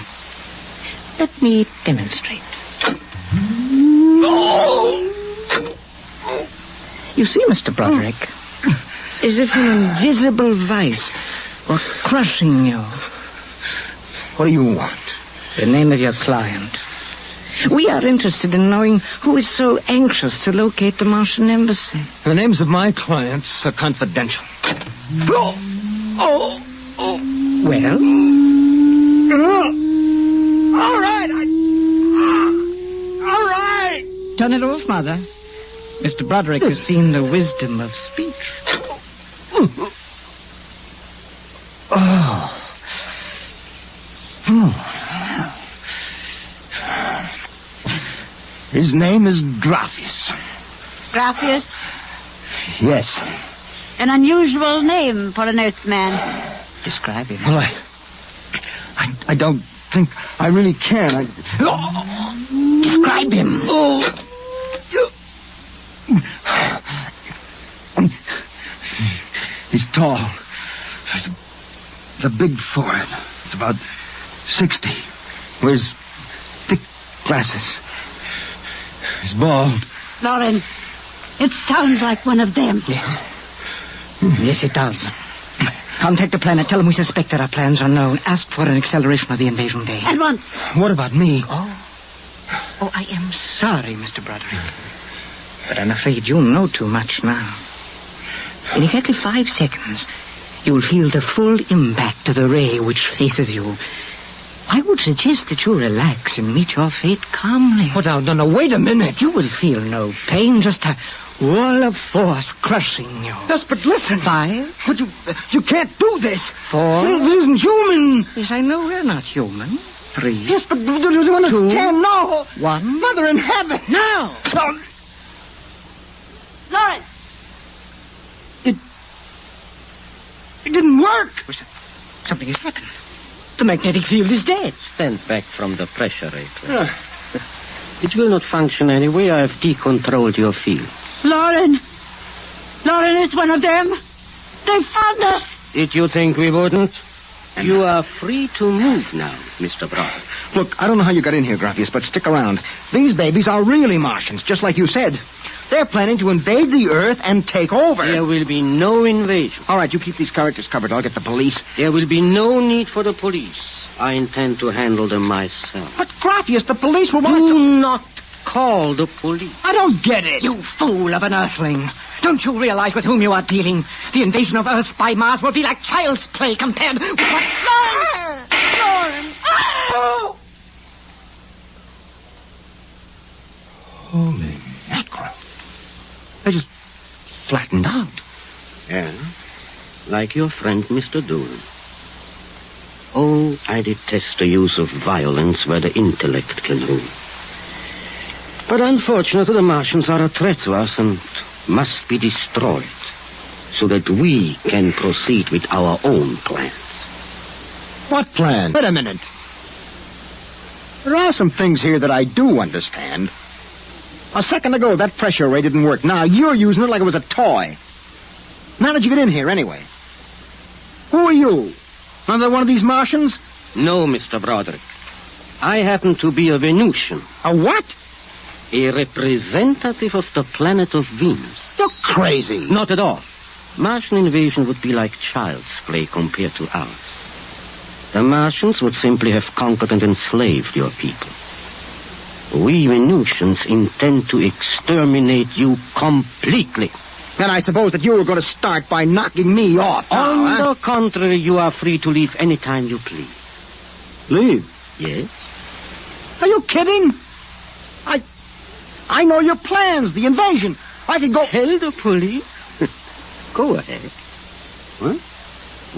Let me demonstrate. You see, Mr. Broderick, as if an invisible vice were crushing you. What do you want? The name of your client. We are interested in knowing who is so anxious to locate the Martian embassy. The names of my clients are confidential. Well? All right. All right. Turn it off, Mother. Mr. Broderick has seen the wisdom of speech. His name is Graphius. Graphius? Yes. An unusual name for an Earthman. Describe him. Well, I don't think I really can. Describe him. He's tall. The big forehead. It's about 60. Wears thick glasses. He's bald. Lauren, it sounds like one of them. Yes. Yes, it does. Contact the planet. Tell them we suspect that our plans are known. Ask for an acceleration of the invasion day. At once. What about me? Oh, I am sorry, Mr. Broderick. But I'm afraid you know too much now. In exactly 5 seconds, you will feel the full impact of the ray which faces you. I would suggest that you relax and meet your fate calmly. Oh, no, wait a minute. You will feel no pain, just a wall of force crushing you. Yes, but listen. 5. But you can't do this. 4. This isn't human. Yes, I know we're not human. 3. Yes, but do you understand? 2. No. 1. Mother in heaven. Now. Lawrence. It didn't work. Something has happened. The magnetic field is dead. Stand back from the pressure rater. It will not function anyway. I have decontrolled your field. Lauren, it's one of them. They found us. Did you think we wouldn't? You are free to move now, Mr. Brown. Look, I don't know how you got in here, Graphius, but stick around. These babies are really Martians, just like you said. They're planning to invade the Earth and take over. There will be no invasion. All right, you keep these characters covered. I'll get the police. There will be no need for the police. I intend to handle them myself. But, Graphius, the police will want Do not call the police. I don't get it. You fool of an Earthling. Don't you realize with whom you are dealing? The invasion of Earth by Mars will be like child's play compared with what... Lauren! Oh! Holy mackerel. I just flattened out. Yeah, like your friend, Mr. Doolin. Oh, I detest the use of violence where the intellect can rule. But unfortunately, the Martians are a threat to us and must be destroyed so that we can proceed with our own plans. What plan? Wait a minute. There are some things here that I do understand. A second ago, that pressure ray didn't work. Now you're using it like it was a toy. How did you get in here, anyway? Who are you? Another one of these Martians? No, Mr. Broderick. I happen to be a Venusian. A what? A representative of the planet of Venus. You're crazy. Not at all. Martian invasion would be like child's play compared to ours. The Martians would simply have conquered and enslaved your people. We Venusians intend to exterminate you completely. Then I suppose that you were going to start by knocking me off. On the contrary, you are free to leave any time you please. Leave? Yes. Are you kidding? I know your plans, the invasion. I could go... Tell the police? Go ahead. Huh?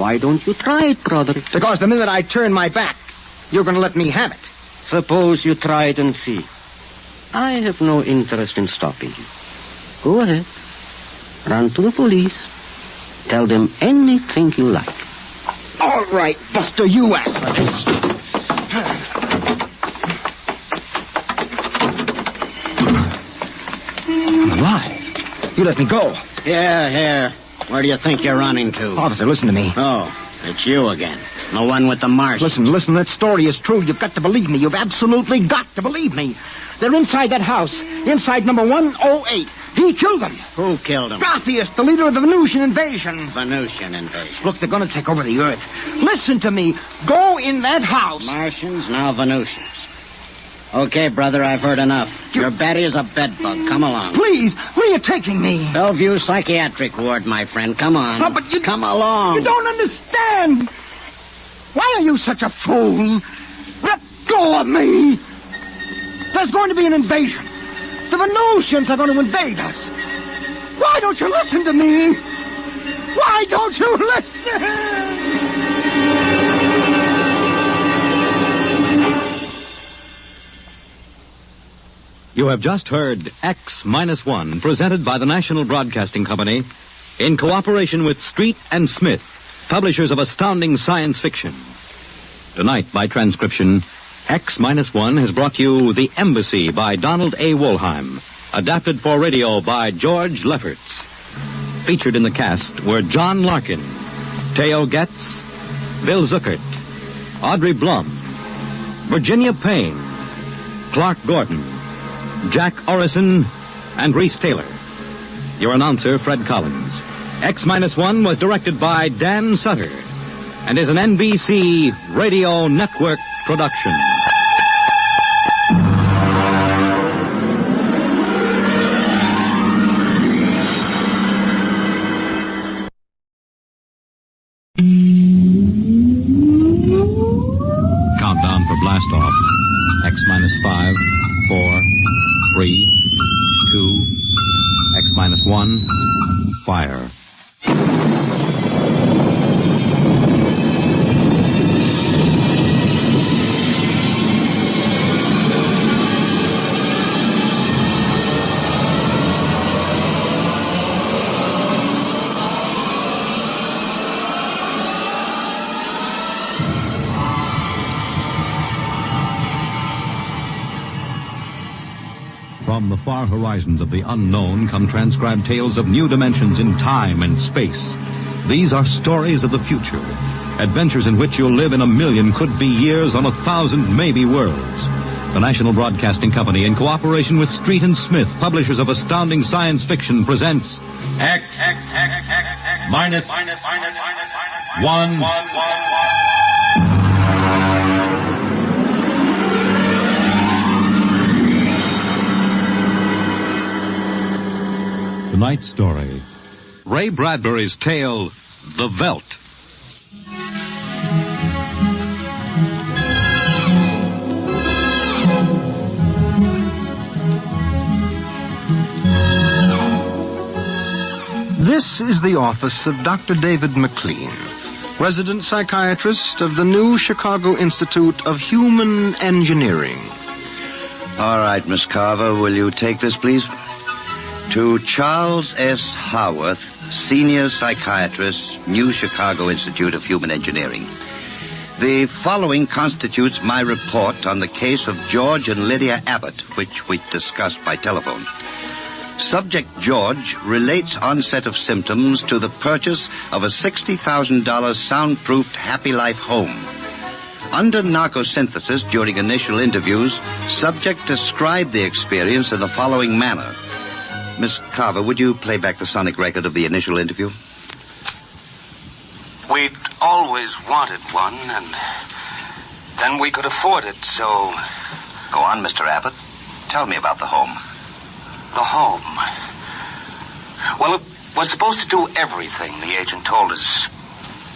Why don't you try it, Broderick? Because the minute I turn my back, you're going to let me have it. Suppose you try it and see. I have no interest in stopping you. Go ahead. Run to the police. Tell them anything you like. All right, Buster, you asked for this. I'm alive. You let me go. Here. Where do you think you're running to? Officer, listen to me. Oh, it's you again. The one with the Martian. Listen, that story is true. You've got to believe me. You've absolutely got to believe me. They're inside that house. Inside number 108. He killed them. Who killed him? Graphius, the leader of the Venusian invasion. Venusian invasion. Look, they're going to take over the Earth. Listen to me. Go in that house. Martians, now Venusians. Okay, brother, I've heard enough. Your Betty is a bedbug. Come along. Please, where are you taking me? Bellevue Psychiatric Ward, my friend. Come on. No, but you... Come along. You don't understand. Why are you such a fool? Let go of me. There's going to be an invasion. The Venusians are going to invade us. Why don't you listen to me? Why don't you listen? You have just heard X-1, presented by the National Broadcasting Company in cooperation with Street and Smith, publishers of astounding science fiction. Tonight, by transcription, X-1 has brought you The Embassy by Donald A. Wollheim, adapted for radio by George Lefferts. Featured in the cast were John Larkin, Theo Getz, Bill Zuckert, Audrey Blum, Virginia Payne, Clark Gordon, Jack Orison, and Reese Taylor. Your announcer, Fred Collins. X-1 was directed by Dan Sutter and is an NBC Radio Network production. Countdown for blast off. X-5, 4, 3, 2, X-1, fire. From the far horizons of the unknown come transcribed tales of new dimensions in time and space. These are stories of the future, adventures in which you'll live in a million could-be years on 1,000 maybe worlds. The National Broadcasting Company, in cooperation with Street and Smith, publishers of astounding science fiction, presents X-1. Tonight's story, Ray Bradbury's tale, The Velt. This is the office of Dr. David McLean, resident psychiatrist of the new Chicago Institute of Human Engineering. All right, Miss Carver, will you take this, please? To Charles S. Haworth, Senior Psychiatrist, New Chicago Institute of Human Engineering. The following constitutes my report on the case of George and Lydia Abbott, which we discussed by telephone. Subject George relates onset of symptoms to the purchase of a $60,000 soundproofed Happy Life home. Under narcosynthesis during initial interviews, subject described the experience in the following manner. Miss Carver, would you play back the sonic record of the initial interview? We'd always wanted one, and then we could afford it, so... Go on, Mr. Abbott. Tell me about the home. The home? Well, it was supposed to do everything, the agent told us.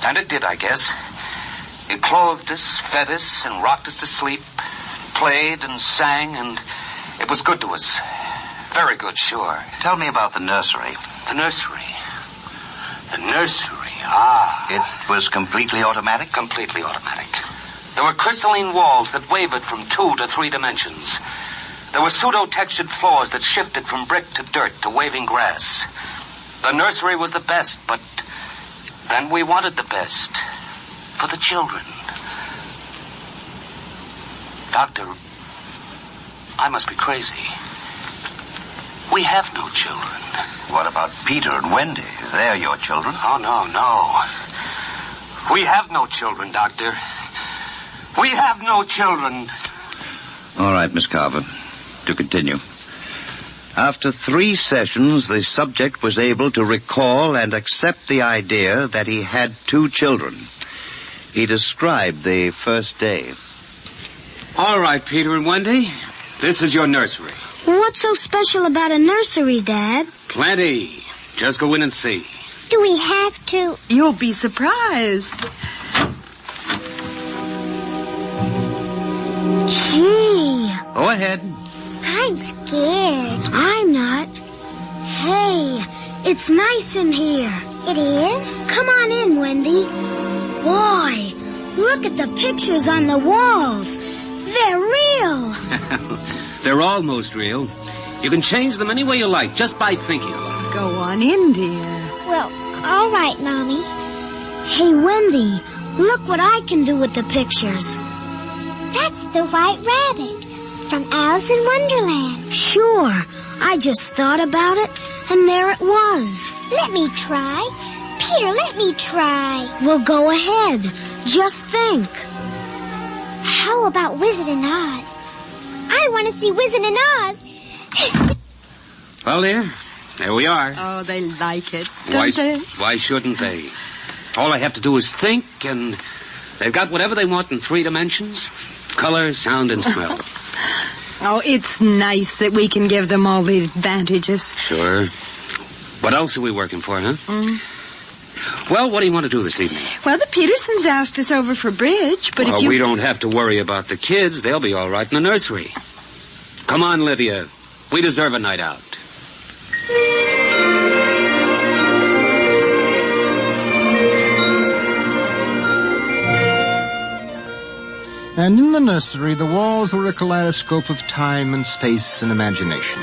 And it did, I guess. It clothed us, fed us, and rocked us to sleep, played and sang, and it was good to us. Very good, sure. Tell me about the nursery. The nursery? The nursery, It was completely automatic? Completely automatic. There were crystalline walls that wavered from 2 to 3 dimensions. There were pseudo-textured floors that shifted from brick to dirt to waving grass. The nursery was the best, but then we wanted the best for the children. Doctor, I must be crazy. We have no children. What about Peter and Wendy? They're your children. Oh, no. We have no children, Doctor. We have no children. All right, Miss Carver. To continue. After 3 sessions, the subject was able to recall and accept the idea that he had 2 children. He described the first day. All right, Peter and Wendy. This is your nursery. What's so special about a nursery, Dad? Plenty. Just go in and see. Do we have to? You'll be surprised. Gee. Go ahead. I'm scared. I'm not. Hey, it's nice in here. It is? Come on in, Wendy. Boy, look at the pictures on the walls. They're real. They're almost real. You can change them any way you like, just by thinking about it. Go on in, dear. Well, all right, Mommy. Hey, Wendy, look what I can do with the pictures. That's the White Rabbit from Alice in Wonderland. Sure. I just thought about it, and there it was. Let me try. Peter, let me try. Well, go ahead. Just think. How about Wizard in Oz? I want to see Wizard in Oz. Well, dear, There we are. Oh, they like it, don't they? Why shouldn't they? All I have to do is think, and they've got whatever they want in 3 dimensions. Color, sound, and smell. Oh, it's nice that we can give them all these advantages. Sure. What else are we working for, huh? Well, what do you want to do this evening? Well, the Petersons asked us over for bridge, but if you... we don't have to worry about the kids. They'll be all right in the nursery. Come on, Lydia. We deserve a night out. And in the nursery, the walls were a kaleidoscope of time and space and imagination.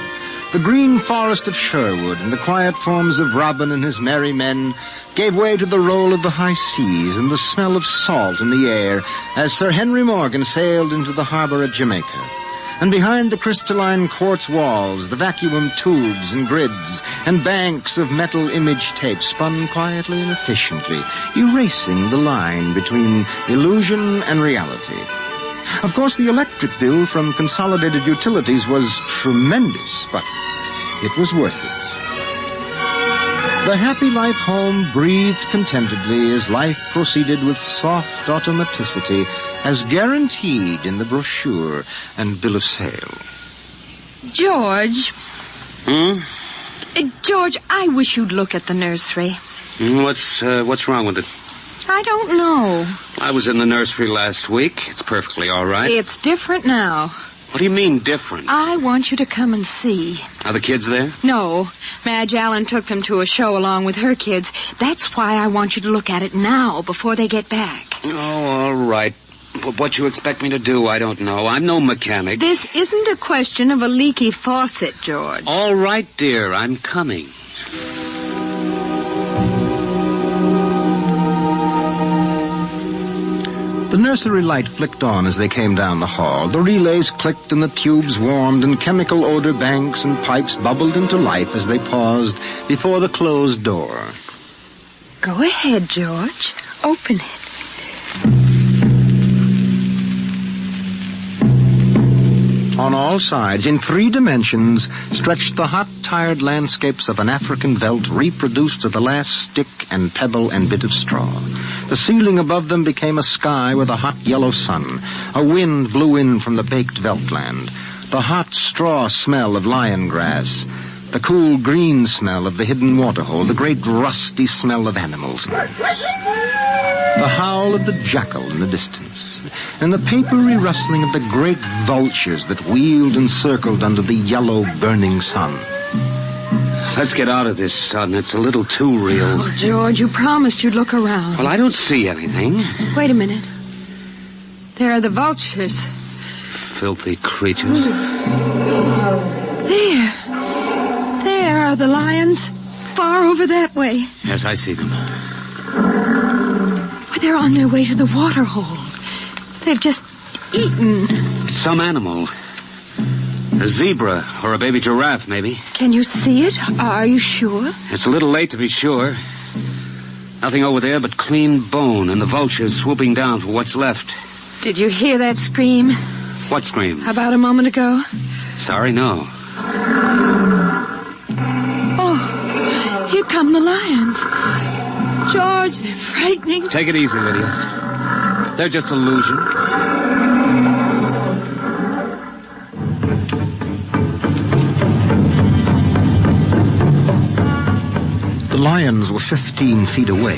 The green forest of Sherwood and the quiet forms of Robin and his merry men gave way to the roll of the high seas and the smell of salt in the air as Sir Henry Morgan sailed into the harbor at Jamaica. And behind the crystalline quartz walls, the vacuum tubes and grids and banks of metal image tape spun quietly and efficiently, erasing the line between illusion and reality. Of course, the electric bill from Consolidated Utilities was tremendous, but it was worth it. The happy life home breathed contentedly as life proceeded with soft automaticity as guaranteed in the brochure and bill of sale. George. George, I wish you'd look at the nursery. What's wrong with it? I don't know. I was in the nursery last week. It's perfectly all right. It's different now. What do you mean, different? I want you to come and see. Are the kids there? No. Madge Allen took them to a show along with her kids. That's why I want you to look at it now, before they get back. Oh, all right. But what you expect me to do, I don't know. I'm no mechanic. This isn't a question of a leaky faucet, George. All right, dear. I'm coming. The nursery light flicked on as they came down the hall. The relays clicked and the tubes warmed and chemical odor banks and pipes bubbled into life as they paused before the closed door. Go ahead, George. Open it. On all sides, in 3 dimensions, stretched the hot, tired landscapes of an African veldt reproduced to the last stick and pebble and bit of straw. The ceiling above them became a sky with a hot yellow sun. A wind blew in from the baked veldtland. The hot straw smell of lion grass. The cool green smell of the hidden waterhole. The great rusty smell of animals. The howl of the jackal in the distance. And the papery rustling of the great vultures that wheeled and circled under the yellow burning sun. Let's get out of this, son. It's a little too real. Oh, George, you promised you'd look around. Well, I don't see anything. Wait a minute. There are the vultures. Filthy creatures. There are the lions. Far over that way. Yes, I see them. Well, they're on their way to the water hole. They've just eaten. It's some animal. A zebra or a baby giraffe, maybe. Can you see it? Are you sure? It's a little late to be sure. Nothing over there but clean bone and the vultures swooping down for what's left. Did you hear that scream? What scream? About a moment ago. Sorry, no. Oh, here come the lions. George, they're frightening. Take it easy, Lydia. They're just illusion. The lions were 15 feet away.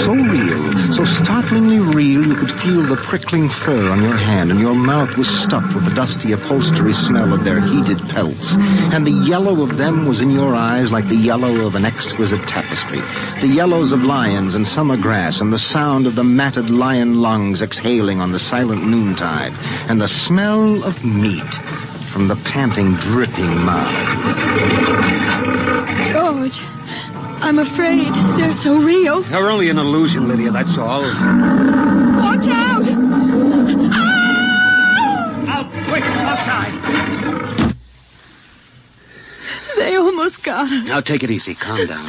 So real, so startlingly real, you could feel the prickling fur on your hand, and your mouth was stuffed with the dusty upholstery smell of their heated pelts. And the yellow of them was in your eyes like the yellow of an exquisite tapestry. The yellows of lions and summer grass, and the sound of the matted lion lungs exhaling on the silent noontide, and the smell of meat from the panting, dripping mouth. George, I'm afraid they're so real. They're only an illusion, Lydia, that's all. Watch out! Ah! Out, quick, outside! They almost got us. Now take it easy, calm down.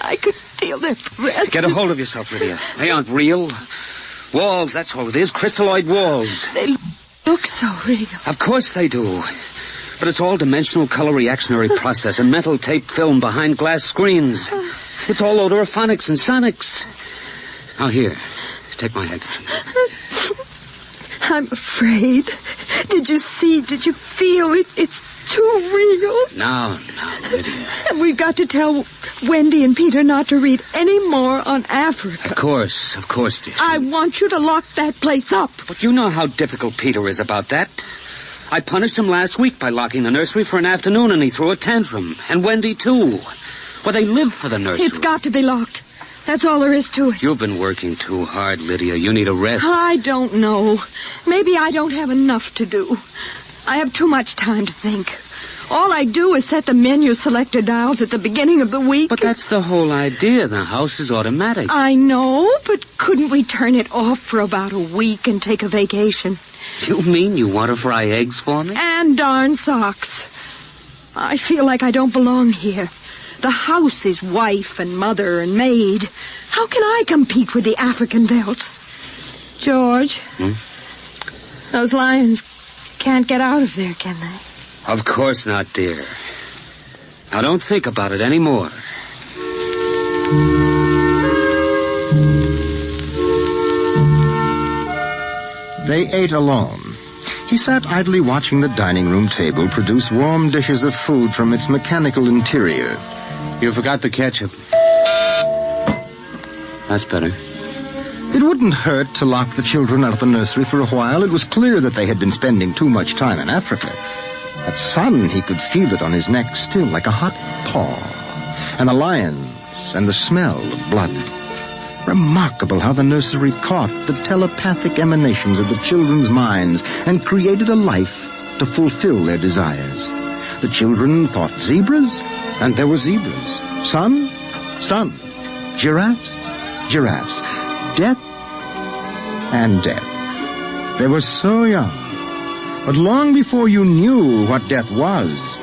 I could feel their breath. Get a hold of yourself, Lydia. They aren't real. Walls, that's all it is, crystalloid walls. They look so real. Of course they do. But it's all dimensional color reactionary process and metal tape film behind glass screens. It's all odorophonics and sonics. Now here, take my handkerchief. I'm afraid. Did you see? Did you feel it? It's too real. Now, Lydia. And we've got to tell Wendy and Peter not to read any more on Africa. Of course, dear. I want you to lock that place up. But you know how difficult Peter is about that. I punished him last week by locking the nursery for an afternoon, and he threw a tantrum. And Wendy, too. Well, they live for the nursery. It's got to be locked. That's all there is to it. You've been working too hard, Lydia. You need a rest. I don't know. Maybe I don't have enough to do. I have too much time to think. All I do is set the menu selector dials at the beginning of the week. But that's the whole idea. The house is automatic. I know, but couldn't we turn it off for about a week and take a vacation? You mean you want to fry eggs for me? And darn socks. I feel like I don't belong here. The house is wife and mother and maid. How can I compete with the African Velts? George, those lions can't get out of there, can they? Of course not, dear. Now don't think about it anymore. They ate alone. He sat idly watching the dining room table produce warm dishes of food from its mechanical interior. You forgot the ketchup. That's better. It wouldn't hurt to lock the children out of the nursery for a while. It was clear that they had been spending too much time in Africa. That sun, he could feel it on his neck still, like a hot paw. And the lions, and the smell of blood. Remarkable how the nursery caught the telepathic emanations of the children's minds and created a life to fulfill their desires. The children thought zebras, and there were zebras. Sun, giraffes, death, and death. They were so young. But long before you knew what death was,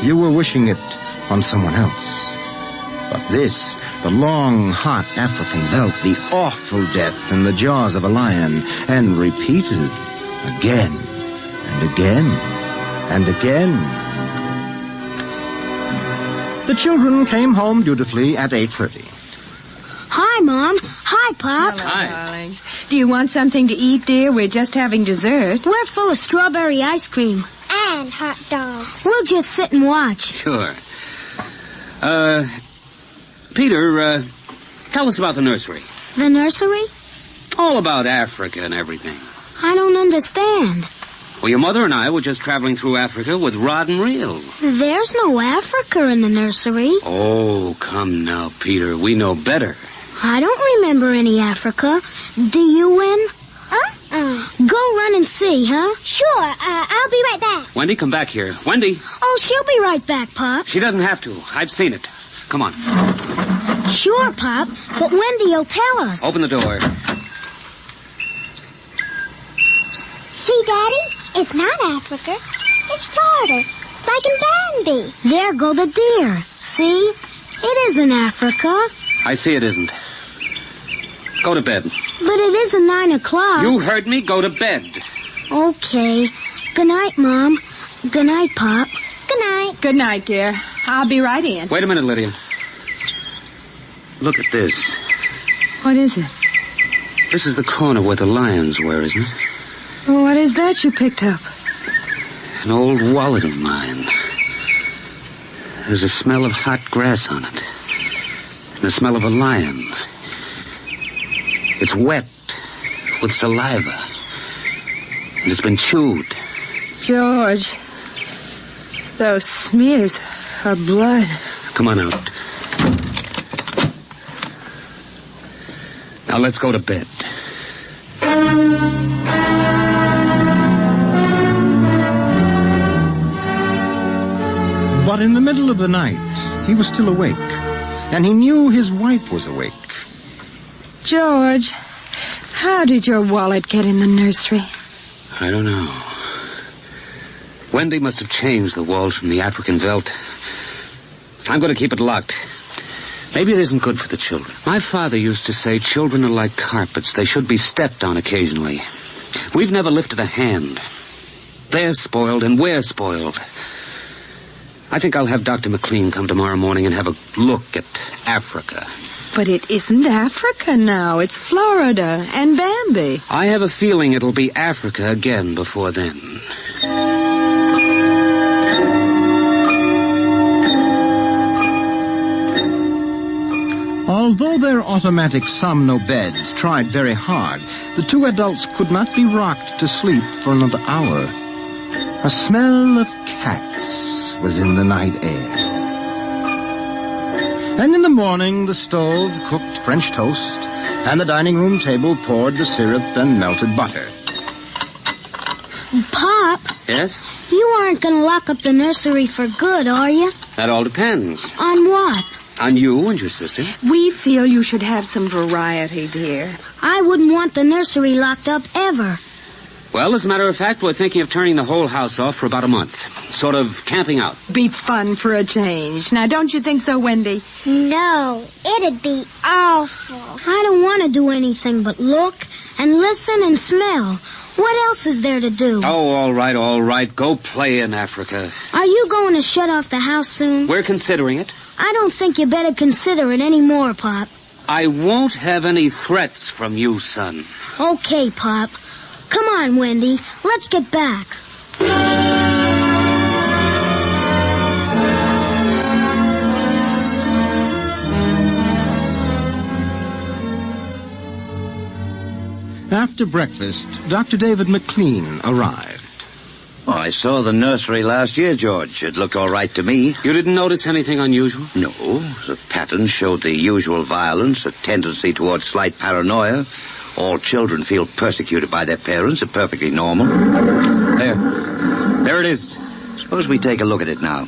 you were wishing it on someone else. But this, the long, hot African Velt, the awful death in the jaws of a lion, and repeated again and again and again. The children came home dutifully at 8:30. Hi, Mom. Hi, Pop. Hello, darlings. Do you want something to eat, dear? We're just having dessert. We're full of strawberry ice cream. And hot dogs. We'll just sit and watch. Sure. Peter, tell us about the nursery. The nursery? All about Africa and everything. I don't understand. Well, your mother and I were just traveling through Africa with rod and reel. There's no Africa in the nursery. Oh, come now, Peter. We know better. I don't remember any Africa. Do you, Win? Go run and see, huh? Sure, I'll be right back. Wendy, come back here. Wendy! Oh, she'll be right back, Pop. She doesn't have to. I've seen it. Come on. Sure, Pop, but Wendy'll tell us. Open the door. See, Daddy? It's not Africa. It's Florida. Like in Danby. There go the deer. See? It isn't Africa. I see it isn't. Go to bed. But it isn't 9 o'clock. You heard me. Go to bed. Okay. Good night, Mom. Good night, Pop. Good night. Good night, dear. I'll be right in. Wait a minute, Lydia. Look at this. What is it? This is the corner where the lions were, isn't it? What is that you picked up? An old wallet of mine. There's a smell of hot grass on it. And the smell of a lion. It's wet with saliva. And it's been chewed. George, those smears of blood. Come on out. Now let's go to bed. But in the middle of the night, he was still awake, and he knew his wife was awake. George, how did your wallet get in the nursery? I don't know. Wendy must have changed the walls from the African Velt. I'm going to keep it locked. Maybe it isn't good for the children. My father used to say children are like carpets. They should be stepped on occasionally. We've never lifted a hand. They're spoiled and we're spoiled. I think I'll have Dr. McLean come tomorrow morning and have a look at Africa. But it isn't Africa now. It's Florida and Bambi. I have a feeling it'll be Africa again before then. Although their automatic somno-beds tried very hard, the two adults could not be rocked to sleep for another hour. A smell of cats was in the night air. And in the morning, the stove cooked French toast, and the dining room table poured the syrup and melted butter. Pop, Yes? you aren't going to lock up the nursery for good, are you? That all depends. On what? On you and your sister. We feel you should have some variety, dear. I wouldn't want the nursery locked up ever. Well, as a matter of fact, we're thinking of turning the whole house off for about a month. Sort of camping out. Be fun for a change. Now, don't you think so, Wendy? No, it'd be awful. I don't want to do anything but look and listen and smell. What else is there to do? Oh, all right. Go play in Africa. Are you going to shut off the house soon? We're considering it. I don't think you better consider it anymore, Pop. I won't have any threats from you, son. Okay, Pop. Come on, Wendy. Let's get back. After breakfast, Dr. David McLean arrived. Oh, I saw the nursery last year, George. It looked all right to me. You didn't notice anything unusual? No. The patterns showed the usual violence, a tendency towards slight paranoia. All children feel persecuted by their parents are perfectly normal. There it is. Suppose we take a look at it now.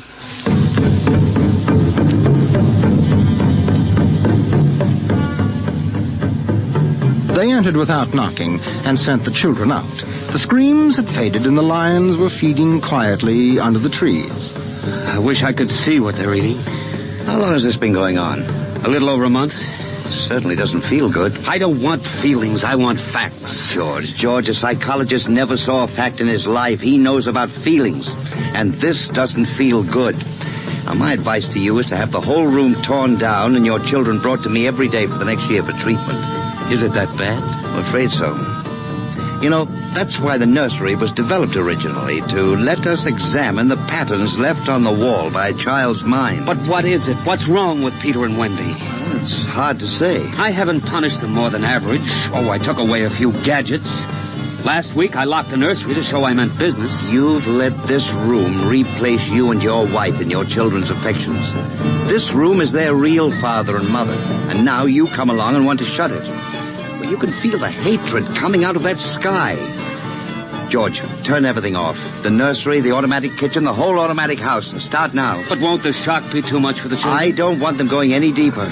They entered without knocking and sent the children out. The screams had faded and the lions were feeding quietly under the trees. I wish I could see what they're eating. How long has this been going on? A little over a month. It certainly doesn't feel good. I don't want feelings. I want facts. George, a psychologist never saw a fact in his life. He knows about feelings. And this doesn't feel good. Now, my advice to you is to have the whole room torn down and your children brought to me every day for the next year for treatment. Is it that bad? I'm afraid so. You know, that's why the nursery was developed originally, to let us examine the patterns left on the wall by a child's mind. But what is it? What's wrong with Peter and Wendy? It's hard to say. I haven't punished them more than average. Oh, I took away a few gadgets. Last week, I locked the nursery to show I meant business. You've let this room replace you and your wife in your children's affections. This room is their real father and mother. And now you come along and want to shut it. Well, you can feel the hatred coming out of that sky. George, turn everything off. The nursery, the automatic kitchen, the whole automatic house. And start now. But won't the shock be too much for the children? I don't want them going any deeper.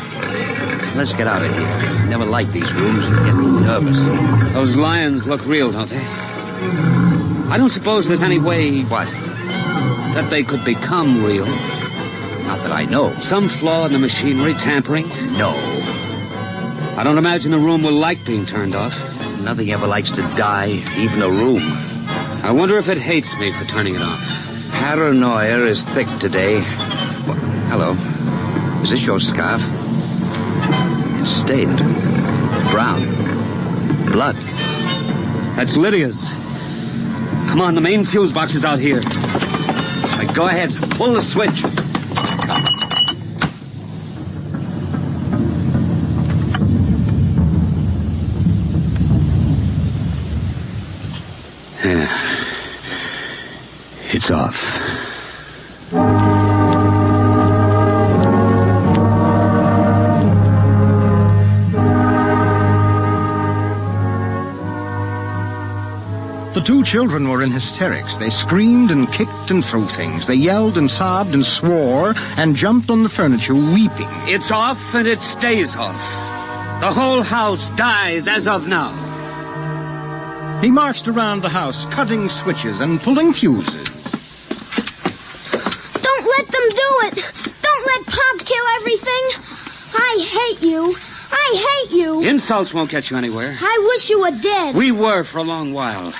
Let's get out of here. I never liked these rooms. They get me nervous. Those lions look real, don't they? I don't suppose there's any way... What? That they could become real. Not that I know. Some flaw in the machinery, tampering? No. I don't imagine the room will like being turned off. Nothing ever likes to die, even a room. I wonder if it hates me for turning it off. Paranoia is thick today. Well, hello. Is this your scarf? It's stained. Brown. Blood. That's Lydia's. Come on, the main fuse box is out here. Right, go ahead. Pull the switch. Yeah. It's off. The two children were in hysterics. They screamed and kicked and threw things. They yelled and sobbed and swore and jumped on the furniture, weeping. It's off and it stays off. The whole house dies as of now. He marched around the house, cutting switches and pulling fuses. Don't let them do it! Don't let Pop kill everything! I hate you! I hate you! Insults won't get you anywhere. I wish you were dead. We were for a long while.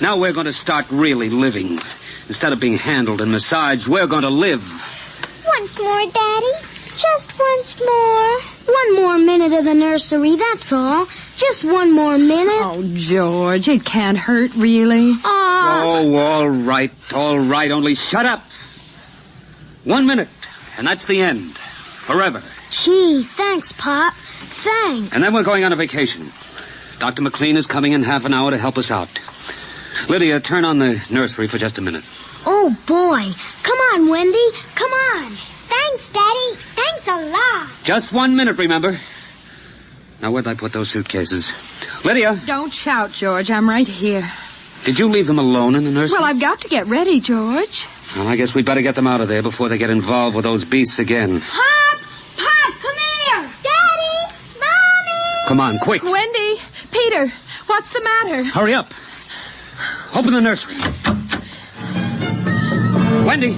Now we're going to start really living. Instead of being handled and massaged, we're going to live. Once more, Daddy. Just once more. One more minute of the nursery, that's all. Just one more minute. Oh, George, it can't hurt, really. Oh, all right, only shut up. 1 minute, and that's the end. Forever. Gee, thanks, Pop. Thanks. And then we're going on a vacation. Dr. McLean is coming in half an hour to help us out. Lydia, turn on the nursery for just a minute. Oh, boy. Come on, Wendy. Come on. Thanks, Daddy. Thanks a lot. Just 1 minute, remember? Now, where'd I put those suitcases? Lydia! Don't shout, George. I'm right here. Did you leave them alone in the nursery? Well, I've got to get ready, George. Well, I guess we'd better get them out of there before they get involved with those beasts again. Pop! Pop, come here! Daddy! Mommy! Come on, quick. Wendy! Peter! What's the matter? Hurry up. Open the nursery. Wendy!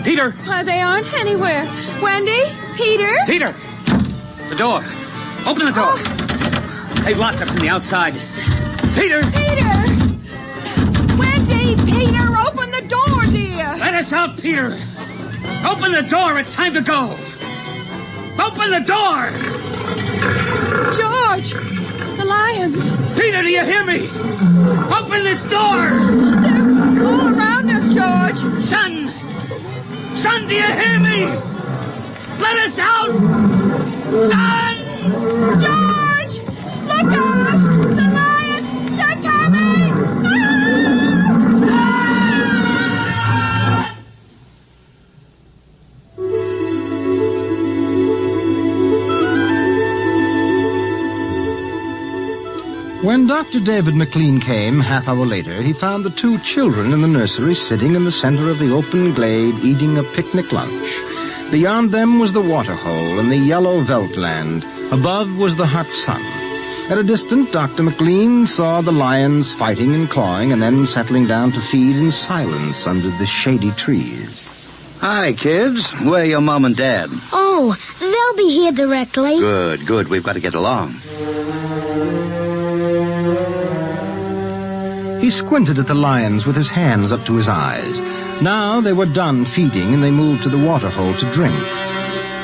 Peter! They aren't anywhere. Wendy? Peter? Peter! The door. Open the door. They've locked it from the outside. Peter! Peter! Wendy! Peter! Open the door, dear! Let us out, Peter! Open the door! It's time to go! Open the door! George! The lions! Peter, do you hear me? Open this door! They're all around us, George! Son! Son, do you hear me? Let us out! Son! George! Look out! The lions! They're coming! When Dr. David McLean came, half hour later, he found the two children in the nursery sitting in the center of the open glade eating a picnic lunch. Beyond them was the waterhole and the yellow Velt land. Above was the hot sun. At a distance, Dr. McLean saw the lions fighting and clawing and then settling down to feed in silence under the shady trees. Hi, kids. Where are your mom and dad? Oh, they'll be here directly. Good. We've got to get along. He squinted at the lions with his hands up to his eyes. Now they were done feeding and they moved to the waterhole to drink.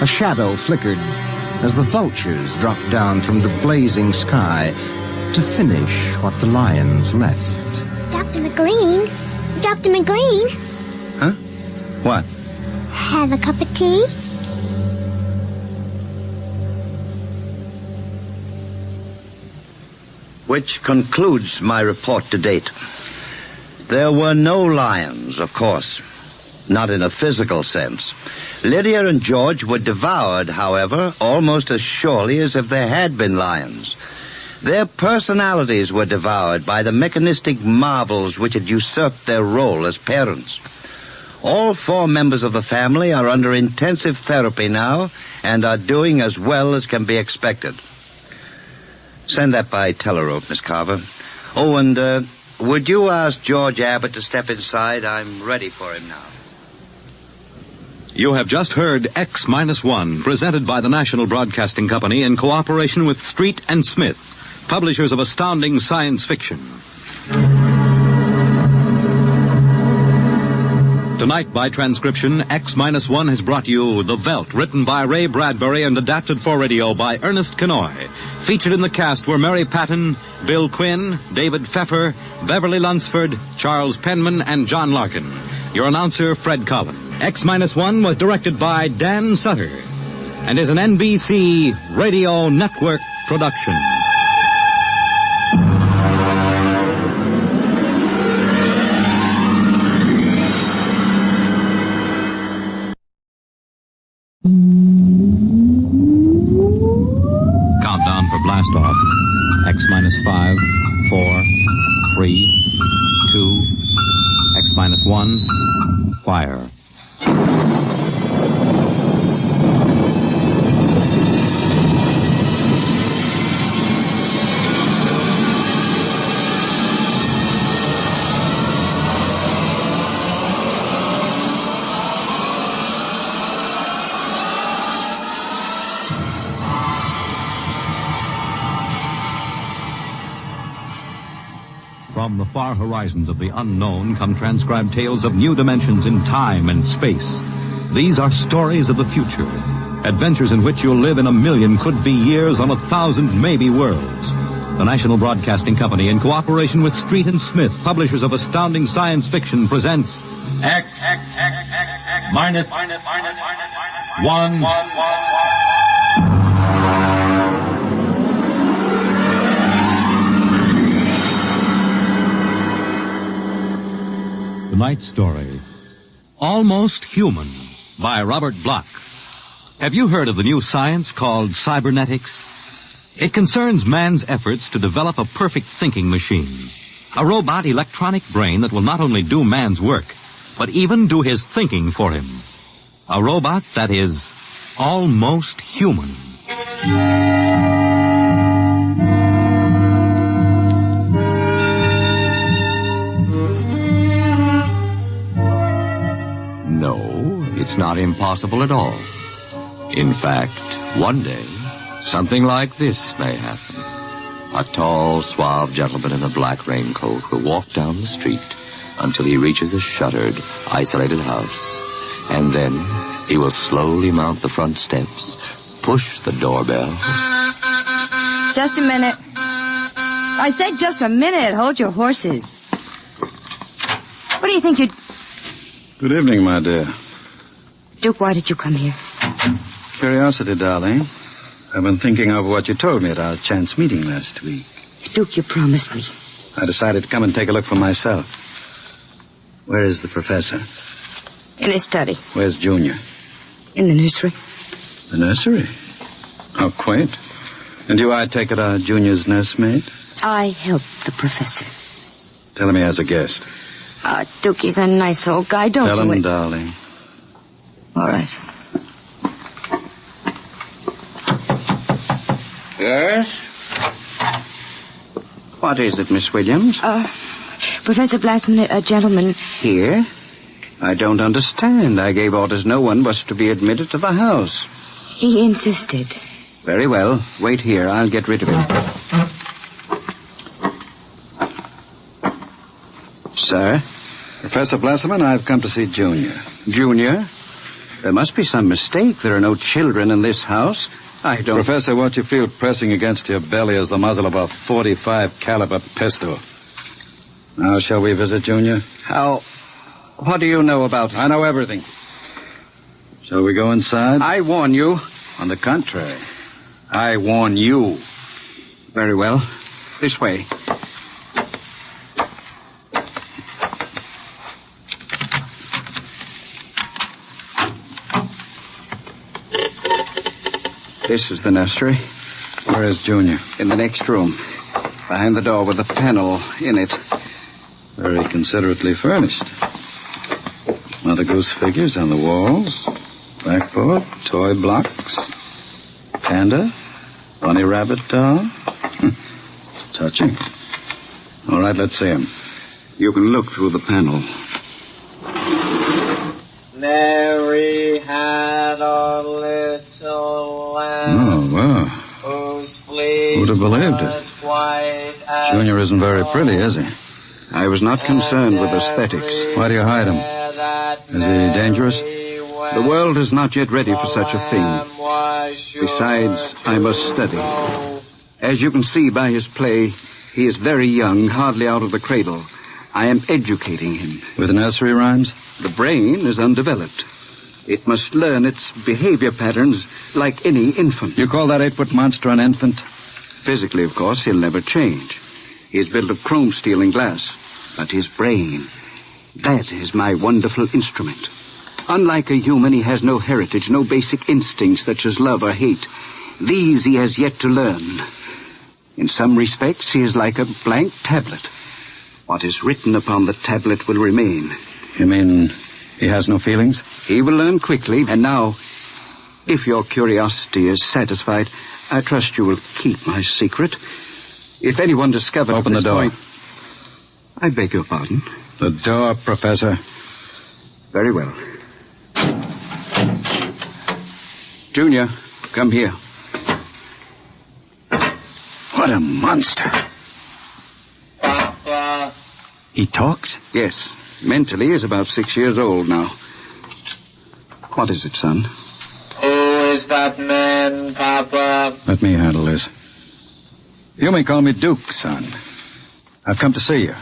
A shadow flickered as the vultures dropped down from the blazing sky to finish what the lions left. Dr. McLean? Dr. McLean? Huh? What? Have a cup of tea? Which concludes my report to date. There were no lions, of course. Not in a physical sense. Lydia and George were devoured, however, almost as surely as if there had been lions. Their personalities were devoured by the mechanistic marvels which had usurped their role as parents. All four members of the family are under intensive therapy now and are doing as well as can be expected. Send that by telerope, Miss Carver. Oh, and would you ask George Abbott to step inside? I'm ready for him now. You have just heard X-1, presented by the National Broadcasting Company in cooperation with Street and Smith, publishers of astounding science fiction. Tonight, by transcription, X-1 has brought you The Velt, written by Ray Bradbury and adapted for radio by Ernest Kenoy. Featured in the cast were Mary Patton, Bill Quinn, David Pfeffer, Beverly Lunsford, Charles Penman, and John Larkin. Your announcer, Fred Collin. X-1 was directed by Dan Sutter and is an NBC Radio Network production. Countdown for blast off. X-5, 4, 3, 2, X-1, fire. From the far horizons of the unknown come transcribed tales of new dimensions in time and space. These are stories of the future. Adventures in which you'll live in 1,000,000 could-be years on 1,000 maybe worlds. The National Broadcasting Company, in cooperation with Street and Smith, publishers of astounding science fiction, presents X minus 1. Tonight's story, Almost Human, by Robert Bloch. Have you heard of the new science called cybernetics? It concerns man's efforts to develop a perfect thinking machine. A robot electronic brain that will not only do man's work, but even do his thinking for him. A robot that is almost human. No, it's not impossible at all. In fact, one day, something like this may happen. A tall, suave gentleman in a black raincoat will walk down the street until he reaches a shuttered, isolated house. And then he will slowly mount the front steps, push the doorbell. Just a minute. I said just a minute. Hold your horses. What do you think you'd... Good evening, my dear. Duke, why did you come here? Curiosity, darling. I've been thinking over what you told me at our chance meeting last week. Duke, you promised me. I decided to come and take a look for myself. Where is the professor? In his study. Where's Junior? In the nursery. The nursery? How quaint. And you, I take it, are Junior's nursemaid? I helped the professor. Tell him he has a guest. Duke, he's a nice old guy. Don't Tell do him, it. darling. All right. Yes? What is it, Miss Williams? Professor Blassman, a gentleman... Here? I don't understand. I gave orders no one was to be admitted to the house. He insisted. Very well. Wait here. I'll get rid of him. Sir? Professor Blasserman, I've come to see Junior. Junior? There must be some mistake. There are no children in this house. I don't... Professor, what you feel pressing against your belly is the muzzle of a .45 caliber pistol. Now, shall we visit Junior? How... What do you know about... I know everything. Shall we go inside? I warn you. On the contrary, I warn you. Very well. This way. This is the nursery. Where is Junior? In the next room. Behind the door with a panel in it. Very considerately furnished. Mother Goose figures on the walls. Blackboard, toy blocks. Panda. Bunny rabbit doll. Touching. All right, let's see him. You can look through the panel. Mary had a little lamb. Oh, wow. Whose fleece Who'd have believed was it? white as Junior isn't very pretty, is he? I was not concerned with aesthetics. Why do you hide him? Is he dangerous? The world is not yet ready for such a thing. Besides, I must study. As you can see by his play, he is very young, hardly out of the cradle. I am educating him. With nursery rhymes? The brain is undeveloped. It must learn its behavior patterns like any infant. You call that 8-foot monster an infant? Physically, of course, he'll never change. He is built of chrome steel and glass. But his brain, that is my wonderful instrument. Unlike a human, he has no heritage, no basic instincts such as love or hate. These he has yet to learn. In some respects, he is like a blank tablet. What is written upon the tablet will remain. You mean he has no feelings? He will learn quickly. And now, if your curiosity is satisfied, I trust you will keep my secret. If anyone discovers... Open the door. I beg your pardon. The door, Professor. Very well. Junior, come here. What a monster. Papa, He talks? Yes. Mentally, he's about 6 years old now. What is it, son? Who is that man, Papa? Let me handle this. You may call me Duke, son. I've come to see you.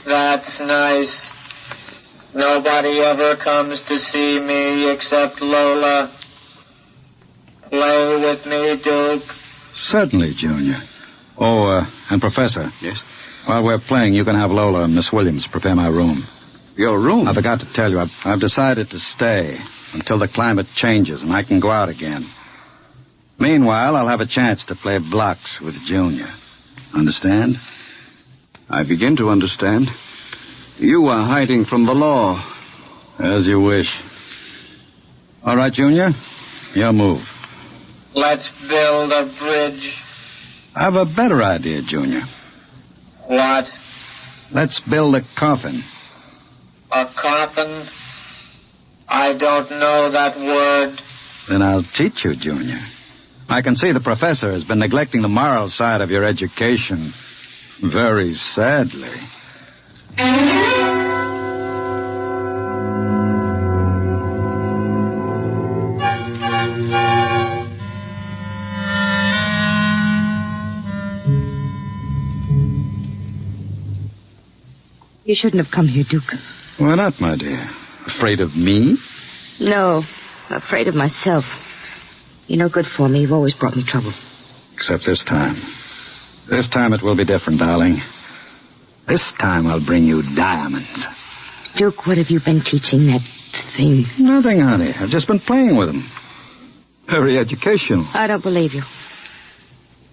That's nice. Nobody ever comes to see me except Lola. Play with me, Duke. Certainly, Junior. Oh, and Professor. Yes? While we're playing, you can have Lola and Miss Williams prepare my room. Your room? I forgot to tell you, I've decided to stay until the climate changes and I can go out again. Meanwhile, I'll have a chance to play blocks with Junior. Understand? I begin to understand. You are hiding from the law. As you wish. All right, Junior. Your move. Let's build a bridge. I have a better idea, Junior. What? Let's build a coffin. A coffin? I don't know that word. Then I'll teach you, Junior. I can see the professor has been neglecting the moral side of your education. Very sadly. You shouldn't have come here, Duke. Why not, my dear? Afraid of me? No, afraid of myself. You're no good for me. You've always brought me trouble. Except this time. This time it will be different, darling. This time I'll bring you diamonds. Duke, what have you been teaching that thing? Nothing, honey. I've just been playing with them. Very educational. I don't believe you.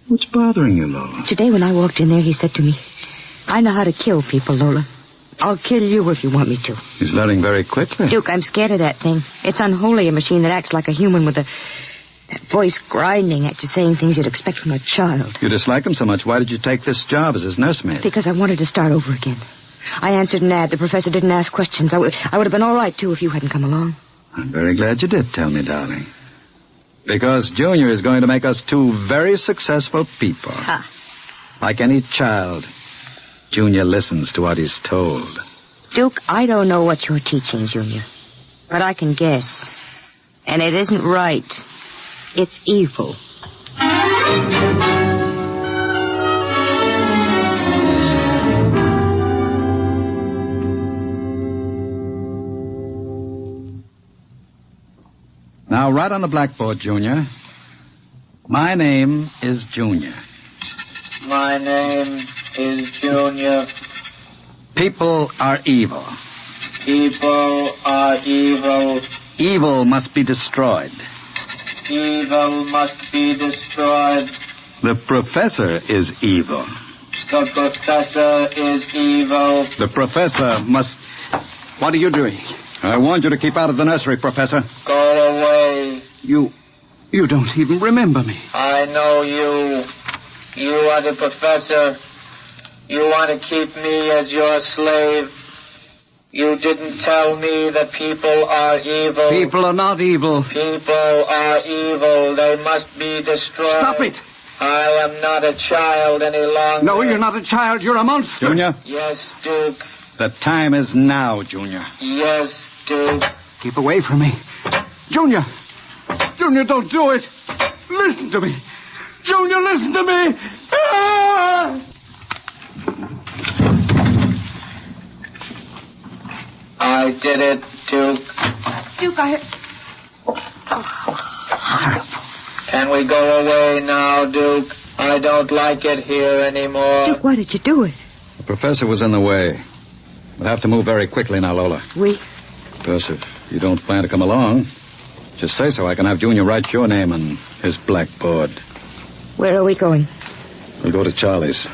What's bothering you, Lola? Today when I walked in there, he said to me, I know how to kill people, Lola. I'll kill you if you want me to. He's learning very quickly. Duke, I'm scared of that thing. It's unholy, a machine that acts like a human with a voice grinding at you, saying things you'd expect from a child. You dislike him so much. Why did you take this job as his nursemaid? Because I wanted to start over again. I answered an ad. The professor didn't ask questions. I would have been all right, too, if you hadn't come along. I'm very glad you did tell me, darling. Because Junior is going to make us two very successful people. Ha. Like any child, Junior listens to what he's told. Duke, I don't know what you're teaching, Junior. But I can guess. And it isn't right. It's evil. Now, write on the blackboard, Junior. My name is Junior. My name is Junior. People are evil. People are evil. Evil must be destroyed. Evil must be destroyed. The professor is evil. The professor is evil. The professor must... What are you doing? I warned you to keep out of the nursery, Professor. Go away. You don't even remember me. I know you. You are the professor. You want to keep me as your slave. You didn't tell me that people are evil. People are not evil. People are evil. They must be destroyed. Stop it! I am not a child any longer. No, you're not a child. You're a monster. Junior? Yes, Duke. The time is now, Junior. Yes, Duke. Keep away from me. Junior! Junior, don't do it! Listen to me! Junior, listen to me! Ah! I did it, Duke. Duke, Horrible. Can we go away now, Duke? I don't like it here anymore. Duke, why did you do it? The professor was in the way. We'll have to move very quickly now, Lola. Professor, if you don't plan to come along, just say so. I can have Junior write your name on his blackboard. Where are we going? We'll go to Charlie's.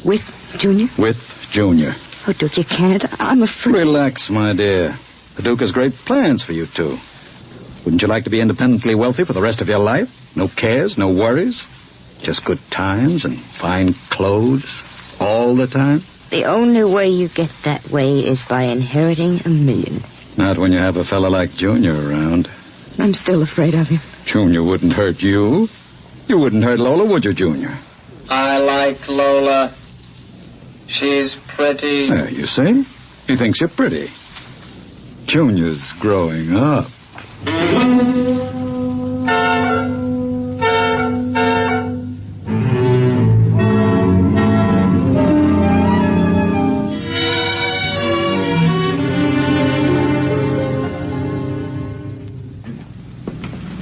With Junior? With Junior. Oh, Duke, you can't. I'm afraid. Relax, my dear. The Duke has great plans for you two. Wouldn't you like to be independently wealthy for the rest of your life? No cares, no worries? Just good times and fine clothes all the time? The only way you get that way is by inheriting $1 million. Not when you have a fella like Junior around. I'm still afraid of him. Junior wouldn't hurt you. You wouldn't hurt Lola, would you, Junior? I like Lola. She's pretty. You see? He thinks you're pretty. Junior's growing up.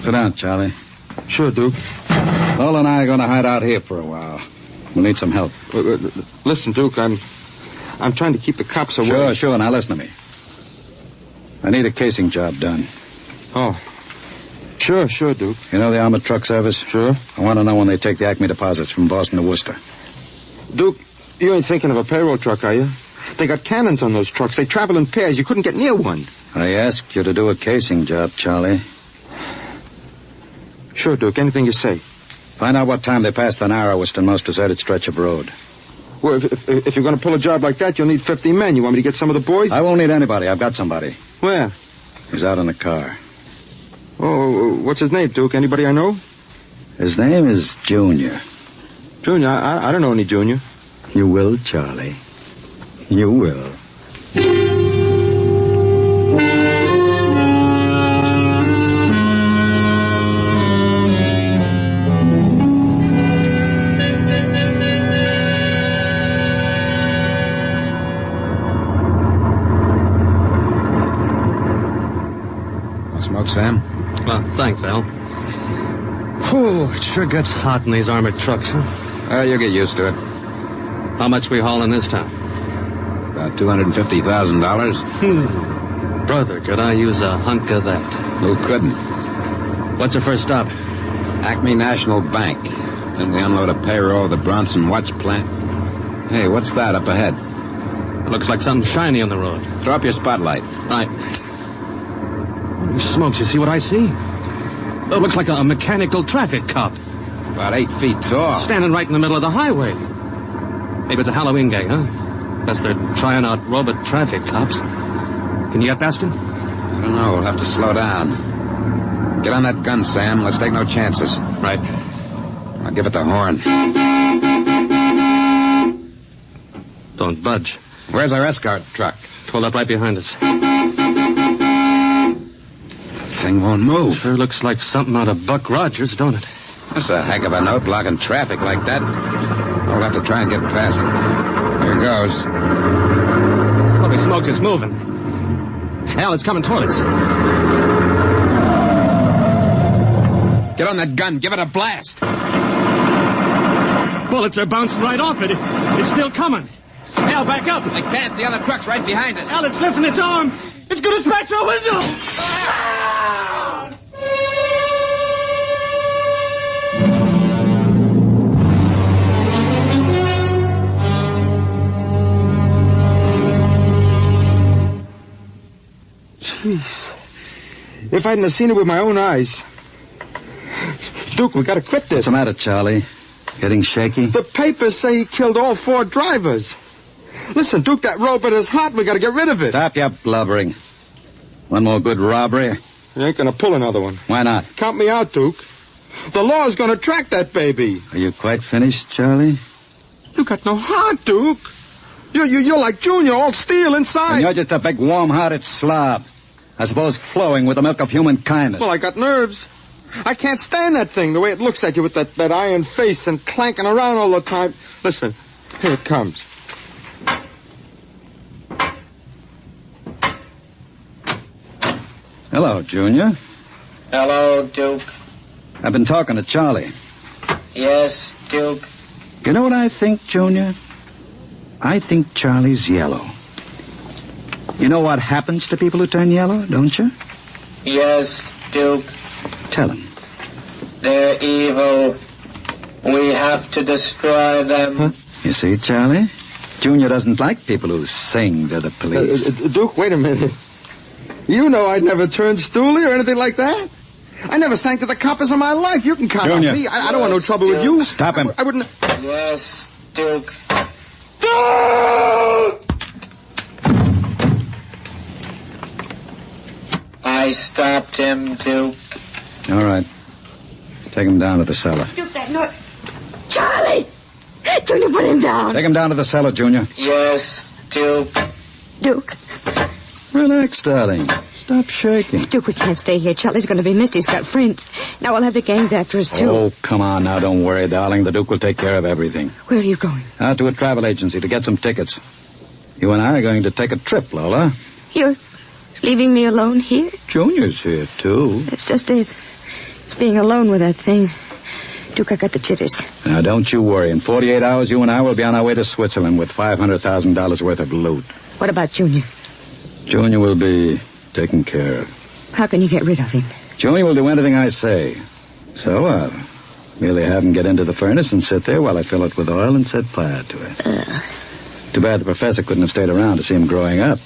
Sit down, Charlie. Sure, Duke. Lowell and I are going to hide out here for a while. We'll need some help. Listen, Duke, I'm trying to keep the cops away. Sure. Now listen to me. I need a casing job done. Oh. Sure, Duke. You know the armored truck service? Sure. I want to know when they take the Acme deposits from Boston to Worcester. Duke, you ain't thinking of a payroll truck, are you? They got cannons on those trucks. They travel in pairs. You couldn't get near one. I asked you to do a casing job, Charlie. Sure, Duke. Anything you say. Find out what time they passed the narrowest and most deserted stretch of road. Well, if you're going to pull a job like that, you'll need 50 men. You want me to get some of the boys? I won't need anybody. I've got somebody. Where? He's out in the car. Oh, what's his name, Duke? Anybody I know? His name is Junior. Junior? I don't know any Junior. You will, Charlie. You will. Smoke, Sam? Well, thanks, Al. Whew, it sure gets hot in these armored trucks, huh? You'll get used to it. How much we hauling this time? About $250,000. Brother, could I use a hunk of that? Who couldn't? What's your first stop? Acme National Bank. Then we unload a payroll at the Bronson Watch Plant. Hey, what's that up ahead? It looks like something shiny on the road. Throw up your spotlight. Right. Holy smokes, you see what I see? It looks like a mechanical traffic cop. About 8 feet tall. Standing right in the middle of the highway. Maybe it's a Halloween gang, huh? Guess they're trying out robot traffic cops. Can you get past him? I don't know. We'll have to slow down. Get on that gun, Sam. Let's take no chances. Right. I'll give it the horn. Don't budge. Where's our escort truck? Pulled up right behind us. Thing won't move. Sure looks like something out of Buck Rogers, don't it? That's a heck of a note, blocking traffic like that. We'll have to try and get past it. Here goes. Holy smokes, it's moving. Hell, it's coming toward us. Get on that gun. Give it a blast. Bullets are bouncing right off it. It's still coming. Al, back up. I can't. The other truck's right behind us. Al, it's lifting its arm. It's going to smash our window. Jeez. If I hadn't have seen it with my own eyes. Duke, we gotta quit this. What's the matter, Charlie? Getting shaky? The papers say he killed all 4 drivers. Listen, Duke, that robot is hot. We gotta get rid of it. Stop your blubbering. One more good robbery? You ain't gonna pull another one. Why not? Count me out, Duke. The law's gonna track that baby. Are you quite finished, Charlie? You got no heart, Duke. You're like Junior, all steel inside. And you're just a big warm-hearted slob. I suppose flowing with the milk of human kindness. Well, I got nerves. I can't stand that thing, the way it looks at you with that iron face and clanking around all the time. Listen, here it comes. Hello, Junior. Hello, Duke. I've been talking to Charlie. Yes, Duke. You know what I think, Junior? I think Charlie's yellow. You know what happens to people who turn yellow, don't you? Yes, Duke. Tell him. They're evil. We have to destroy them. Huh? You see, Charlie? Junior doesn't like people who sing to the police. Duke, wait a minute. You know I'd never turn stoolie or anything like that. I never sang to the coppers in my life. You can count Junior. on me. I don't want no trouble with you. Stop him. I wouldn't... Yes, Duke. I stopped him, Duke. All right. Take him down to the cellar. Duke, that noise. Charlie! Junior, put him down. Take him down to the cellar, Junior. Yes, Duke. Duke. Relax, darling. Stop shaking. Duke, we can't stay here. Charlie's going to be missed. He's got friends. Now we'll have the gangs after us, too. Oh, come on now. Don't worry, darling. The Duke will take care of everything. Where are you going? Out to a travel agency to get some tickets. You and I are going to take a trip, Lola. You're leaving me alone here? Junior's here, too. That's just it. It's being alone with that thing. Duke, I got the jitters. Now, don't you worry. In 48 hours, you and I will be on our way to Switzerland with $500,000 worth of loot. What about Junior? Junior will be taken care of. How can you get rid of him? Junior will do anything I say. So I'll merely have him get into the furnace and sit there while I fill it with oil and set fire to it. Too bad the professor couldn't have stayed around to see him growing up.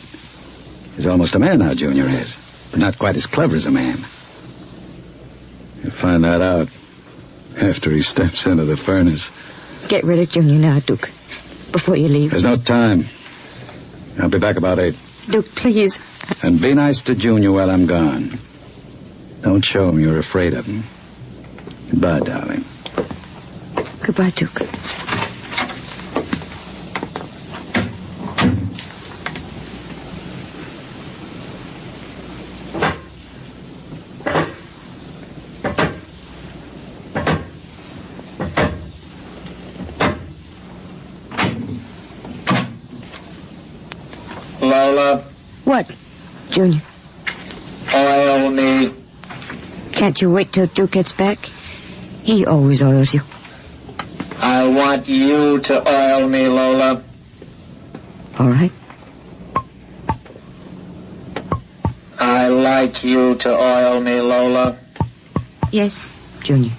He's almost a man now, Junior is. But not quite as clever as a man. You'll find that out after he steps into the furnace. Get rid of Junior now, Duke, before you leave. There's no time. I'll be back about 8. Duke, please. And be nice to Junior while I'm gone. Don't show him you're afraid of him. Goodbye, darling. Goodbye, Duke. Lola. What, Junior? Oil me. Can't you wait till Duke gets back? He always oils you. I want you to oil me, Lola. All right. I like you to oil me, Lola. Yes, Junior.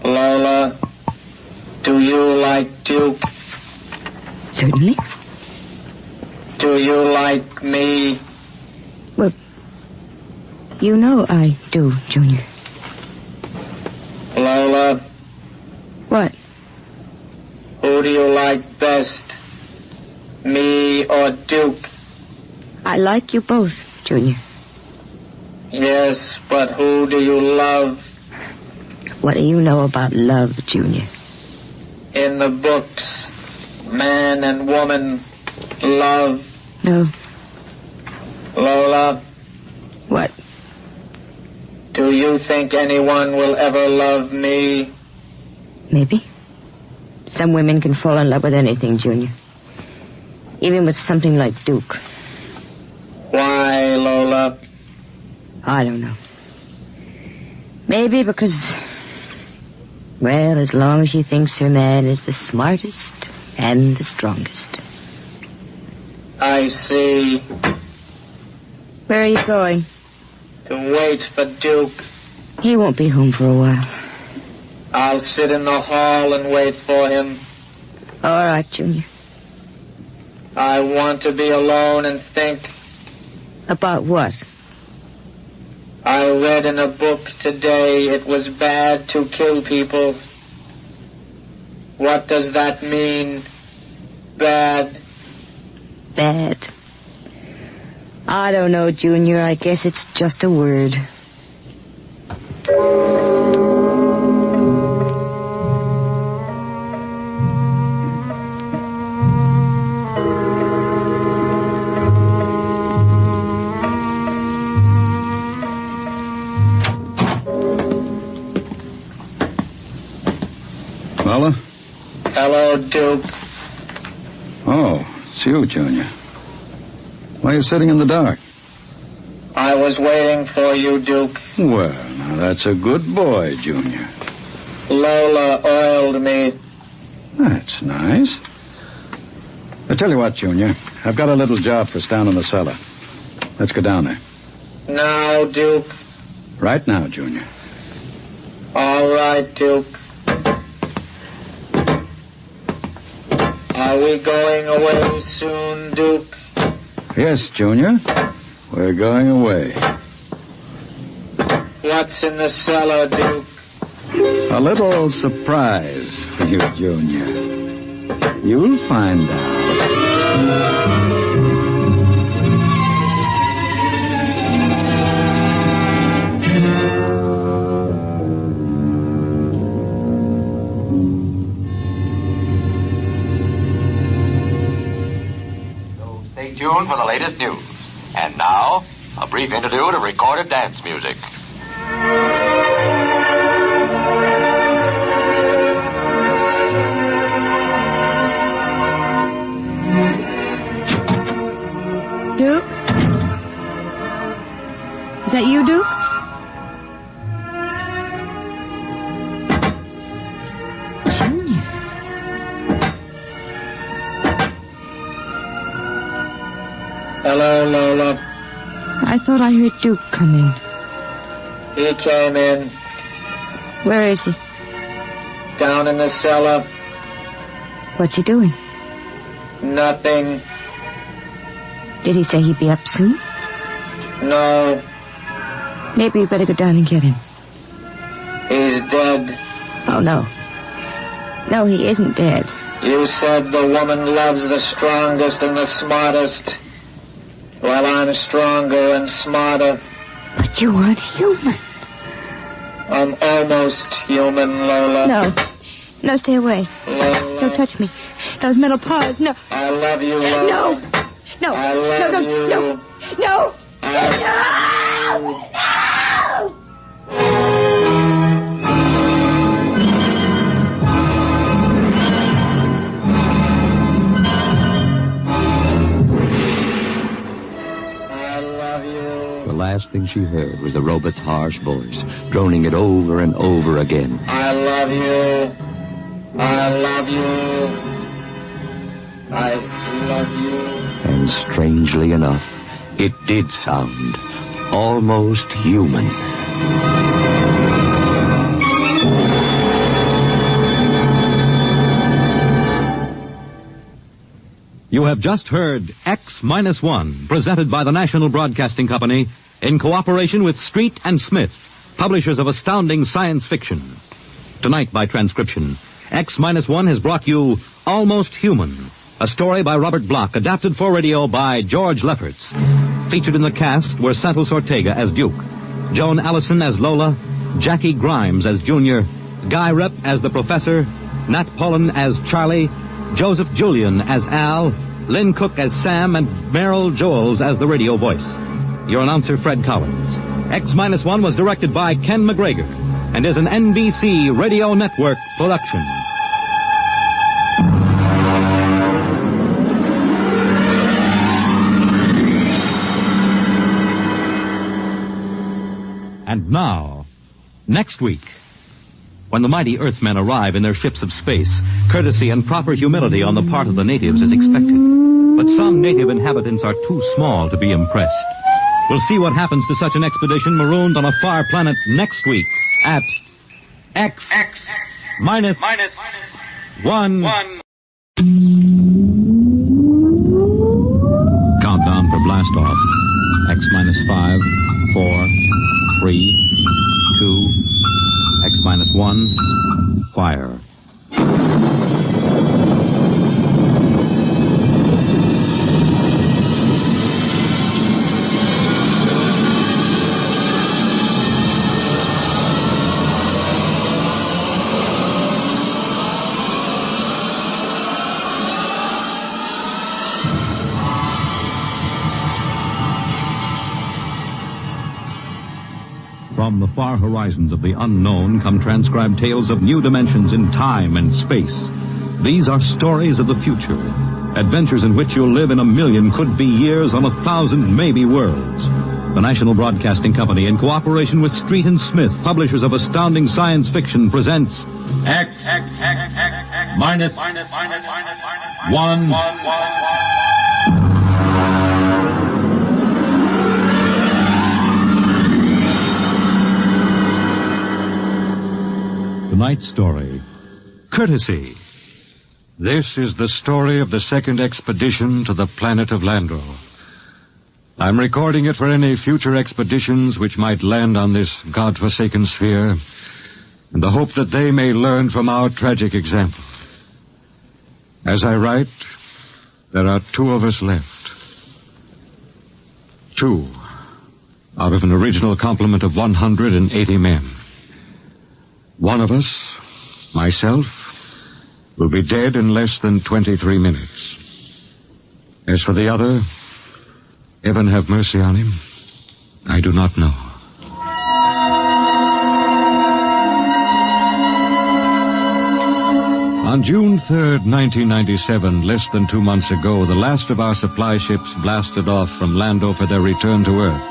Lola, do you like Duke? Certainly. Do you like me? Well, you know I do, Junior. Lola. What? Who do you like best? Me or Duke? I like you both, Junior. Yes, but who do you love? What do you know about love, Junior? In the books, man and woman love. No. Lola. What? Do you think anyone will ever love me? Maybe. Some women can fall in love with anything, Junior. Even with something like Duke. Why, Lola? I don't know. Maybe because, well, as long as she thinks her man is the smartest and the strongest. I see. Where are you going? To wait for Duke. He won't be home for a while. I'll sit in the hall and wait for him. All right, Junior. I want to be alone and think. About what? I read in a book today it was bad to kill people. What does that mean? Bad. Bad. I don't know, Junior. I guess it's just a word. Lola? Hello, Duke. Oh, it's you, Junior. Why are you sitting in the dark? I was waiting for you, Duke. Well, now that's a good boy, Junior. Lola oiled me. That's nice. I tell you what, Junior. I've got a little job for us down in the cellar. Let's go down there. Now, Duke. Right now, Junior. All right, Duke. Are we going away soon, Duke? Yes, Junior. We're going away. What's in the cellar, Duke? A little surprise for you, Junior. You'll find out. tuned for the latest news. And now, a brief interlude of recorded dance music. Duke? Is that you, Duke? Junior. Hello, Lola. I thought I heard Duke come in. He came in. Where is he? Down in the cellar. What's he doing? Nothing. Did he say he'd be up soon? No. Maybe we better go down and get him. He's dead. Oh, no. No, he isn't dead. You said the woman loves the strongest and the smartest. Well, I'm stronger and smarter. But you aren't human. I'm almost human, Lola. No. No, stay away. Lola. Don't touch me. Those metal paws, no. I love you, Lola. No. No. I love no, you. No. No. The last thing she heard was the robot's harsh voice, droning it over and over again. I love you. I love you. I love you. And strangely enough, it did sound almost human. You have just heard X-1, presented by the National Broadcasting Company in cooperation with Street and Smith, publishers of astounding science fiction. Tonight, by transcription, X-1 has brought you Almost Human, a story by Robert Bloch, adapted for radio by George Lefferts. Featured in the cast were Santos Ortega as Duke, Joan Allison as Lola, Jackie Grimes as Junior, Guy Rep as the Professor, Nat Pollen as Charlie, Joseph Julian as Al, Lynn Cook as Sam, and Merrill Joels as the radio voice. Your announcer, Fred Collins. X-1 was directed by Ken McGregor and is an NBC Radio Network production. And now, next week, when the mighty Earthmen arrive in their ships of space, courtesy and proper humility on the part of the natives is expected. But some native inhabitants are too small to be impressed. We'll see what happens to such an expedition marooned on a far planet next week at X-1. Countdown for blast off. X-5, 4, 3, 2, X-1, fire. From the far horizons of the unknown come transcribed tales of new dimensions in time and space. These are stories of the future, adventures in which you'll live in 1,000,000 could-be years on 1,000 maybe worlds. The National Broadcasting Company, in cooperation with Street and Smith, publishers of astounding science fiction, presents X-1. Tonight's story, Courtesy. This is the story of the second expedition to the planet of Landro. I'm recording it for any future expeditions which might land on this godforsaken sphere, in the hope that they may learn from our tragic example. As I write, there are 2 of us left. 2 out of an original complement of 180 men. One of us, myself, will be dead in less than 23 minutes. As for the other, Heaven have mercy on him. I do not know. On June 3rd, 1997, less than 2 months ago, the last of our supply ships blasted off from Lando for their return to Earth.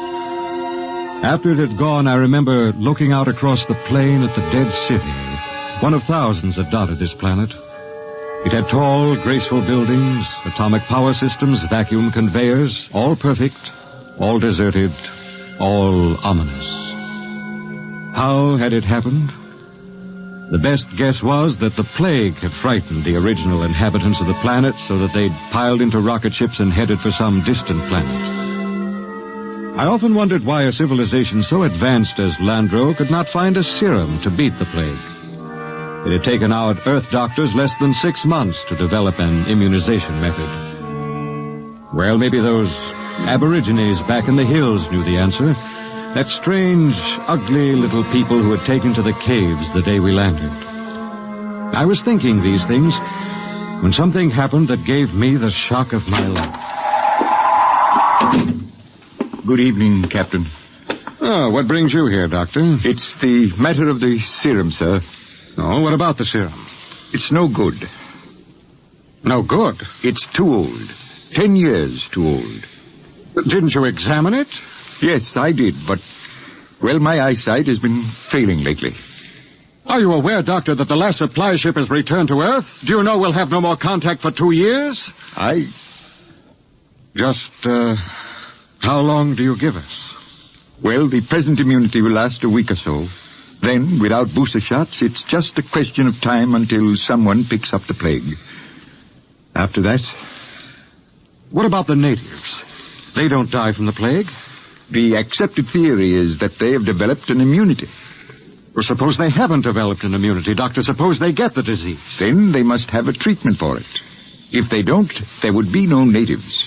After it had gone, I remember looking out across the plain at the dead city, one of thousands that dotted this planet. It had tall, graceful buildings, atomic power systems, vacuum conveyors, all perfect, all deserted, all ominous. How had it happened? The best guess was that the plague had frightened the original inhabitants of the planet so that they'd piled into rocket ships and headed for some distant planet. I often wondered why a civilization so advanced as Landro could not find a serum to beat the plague. It had taken our Earth doctors less than 6 months to develop an immunization method. Well, maybe those aborigines back in the hills knew the answer. That strange, ugly little people who had taken to the caves the day we landed. I was thinking these things when something happened that gave me the shock of my life. Good evening, Captain. Oh, what brings you here, Doctor? It's the matter of the serum, sir. Oh, what about the serum? It's no good. No good? It's too old. 10 years too old. Didn't you examine it? Yes, I did, but, well, my eyesight has been failing lately. Are you aware, Doctor, that the last supply ship has returned to Earth? Do you know we'll have no more contact for 2 years? Just, how long do you give us? Well, the present immunity will last a week or so. Then, without booster shots, it's just a question of time until someone picks up the plague. After that... What about the natives? They don't die from the plague? The accepted theory is that they have developed an immunity. Well, suppose they haven't developed an immunity, Doctor. Suppose they get the disease. Then they must have a treatment for it. If they don't, there would be no natives.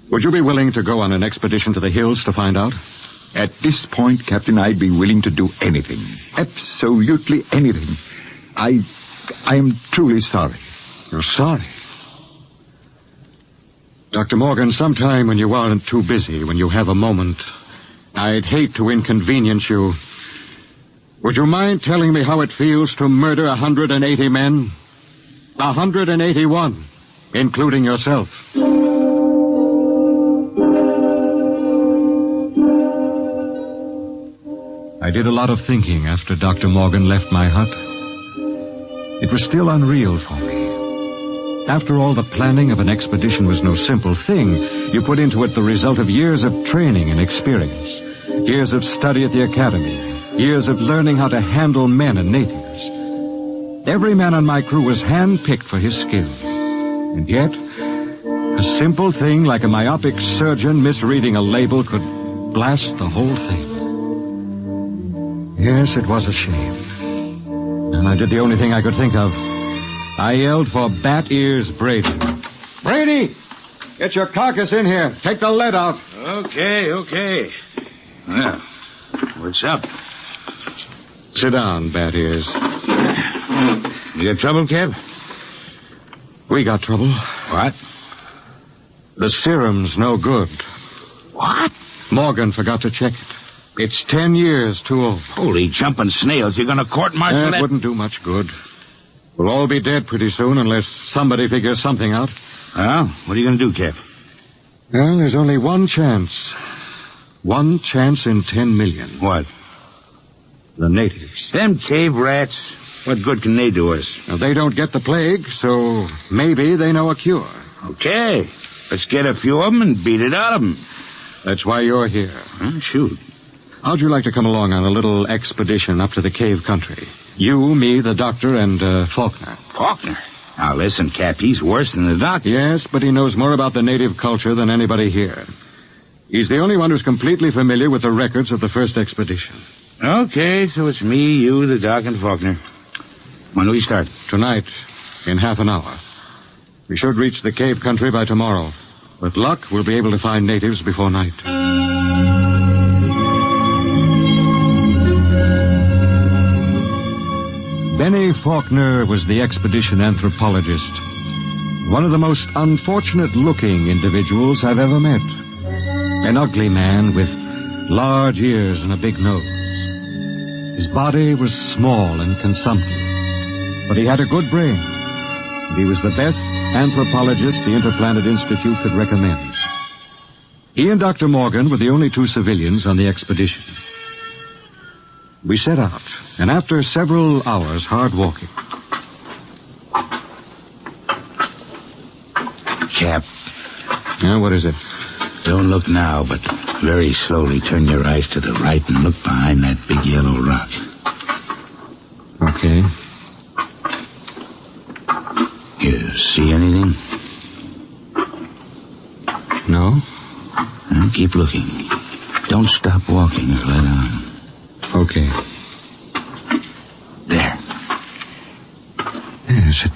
Would you be willing to go on an expedition to the hills to find out? At this point, Captain, I'd be willing to do anything. Absolutely anything. I am truly sorry. You're sorry? Dr. Morgan, sometime when you aren't too busy, when you have a moment, I'd hate to inconvenience you. Would you mind telling me how it feels to murder 180 men? 181, including yourself. I did a lot of thinking after Dr. Morgan left my hut. It was still unreal for me. After all, the planning of an expedition was no simple thing. You put into it the result of years of training and experience, years of study at the academy, years of learning how to handle men and natives. Every man on my crew was hand-picked for his skill. And yet, a simple thing like a myopic surgeon misreading a label could blast the whole thing. Yes, it was a shame. And I did the only thing I could think of. I yelled for Bat Ears Brady. Brady! Get your carcass in here. Take the lead out. Okay. Well, what's up? Sit down, Bat Ears. You got trouble, Kev? We got trouble. What? The serum's no good. What? Morgan forgot to check it. It's 10 years too old. Holy jumping snails. You're going to court-martial that? That Wouldn't do much good. We'll all be dead pretty soon unless somebody figures something out. Well, what are you going to do, Kev? Well, there's only one chance. One chance in 10 million. What? The natives. Them cave rats. What good can they do us? Now, they don't get the plague, so maybe they know a cure. Okay. Let's get a few of them and beat it out of them. That's why you're here. Shoot. How'd you like to come along on a little expedition up to the cave country? You, me, the doctor, and Faulkner. Faulkner? Now, listen, Cap, he's worse than the doctor. Yes, but he knows more about the native culture than anybody here. He's the only one who's completely familiar with the records of the first expedition. Okay, so it's me, you, the doc, and Faulkner. When do we start? Tonight, in half an hour. We should reach the cave country by tomorrow. With luck, we'll be able to find natives before night. Benny Faulkner was the expedition anthropologist. One of the most unfortunate-looking individuals I've ever met. An ugly man with large ears and a big nose. His body was small and consumptive, but he had a good brain, and he was the best anthropologist the Interplanet Institute could recommend. He and Dr. Morgan were the only two civilians on the expedition. We set out, and after several hours hard walking... Cap. What is it? Don't look now, but very slowly turn your eyes to the right and look behind that big yellow rock. Okay. You see anything? No. Keep looking. Don't stop walking or let on. Okay. There. Yes, it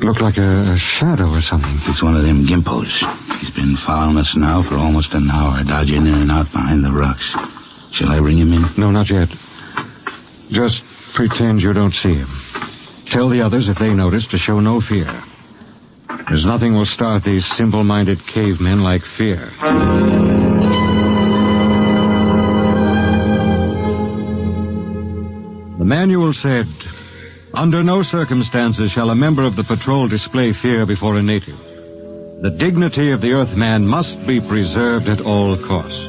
looked like a shadow or something. It's one of them gimpos. He's been following us now for almost an hour, dodging in and out behind the rocks. Shall I bring him in? No, not yet. Just pretend you don't see him. Tell the others if they notice to show no fear. There's nothing will start these simple-minded cavemen like fear. The manual said, under no circumstances shall a member of the patrol display fear before a native. The dignity of the Earthman must be preserved at all costs.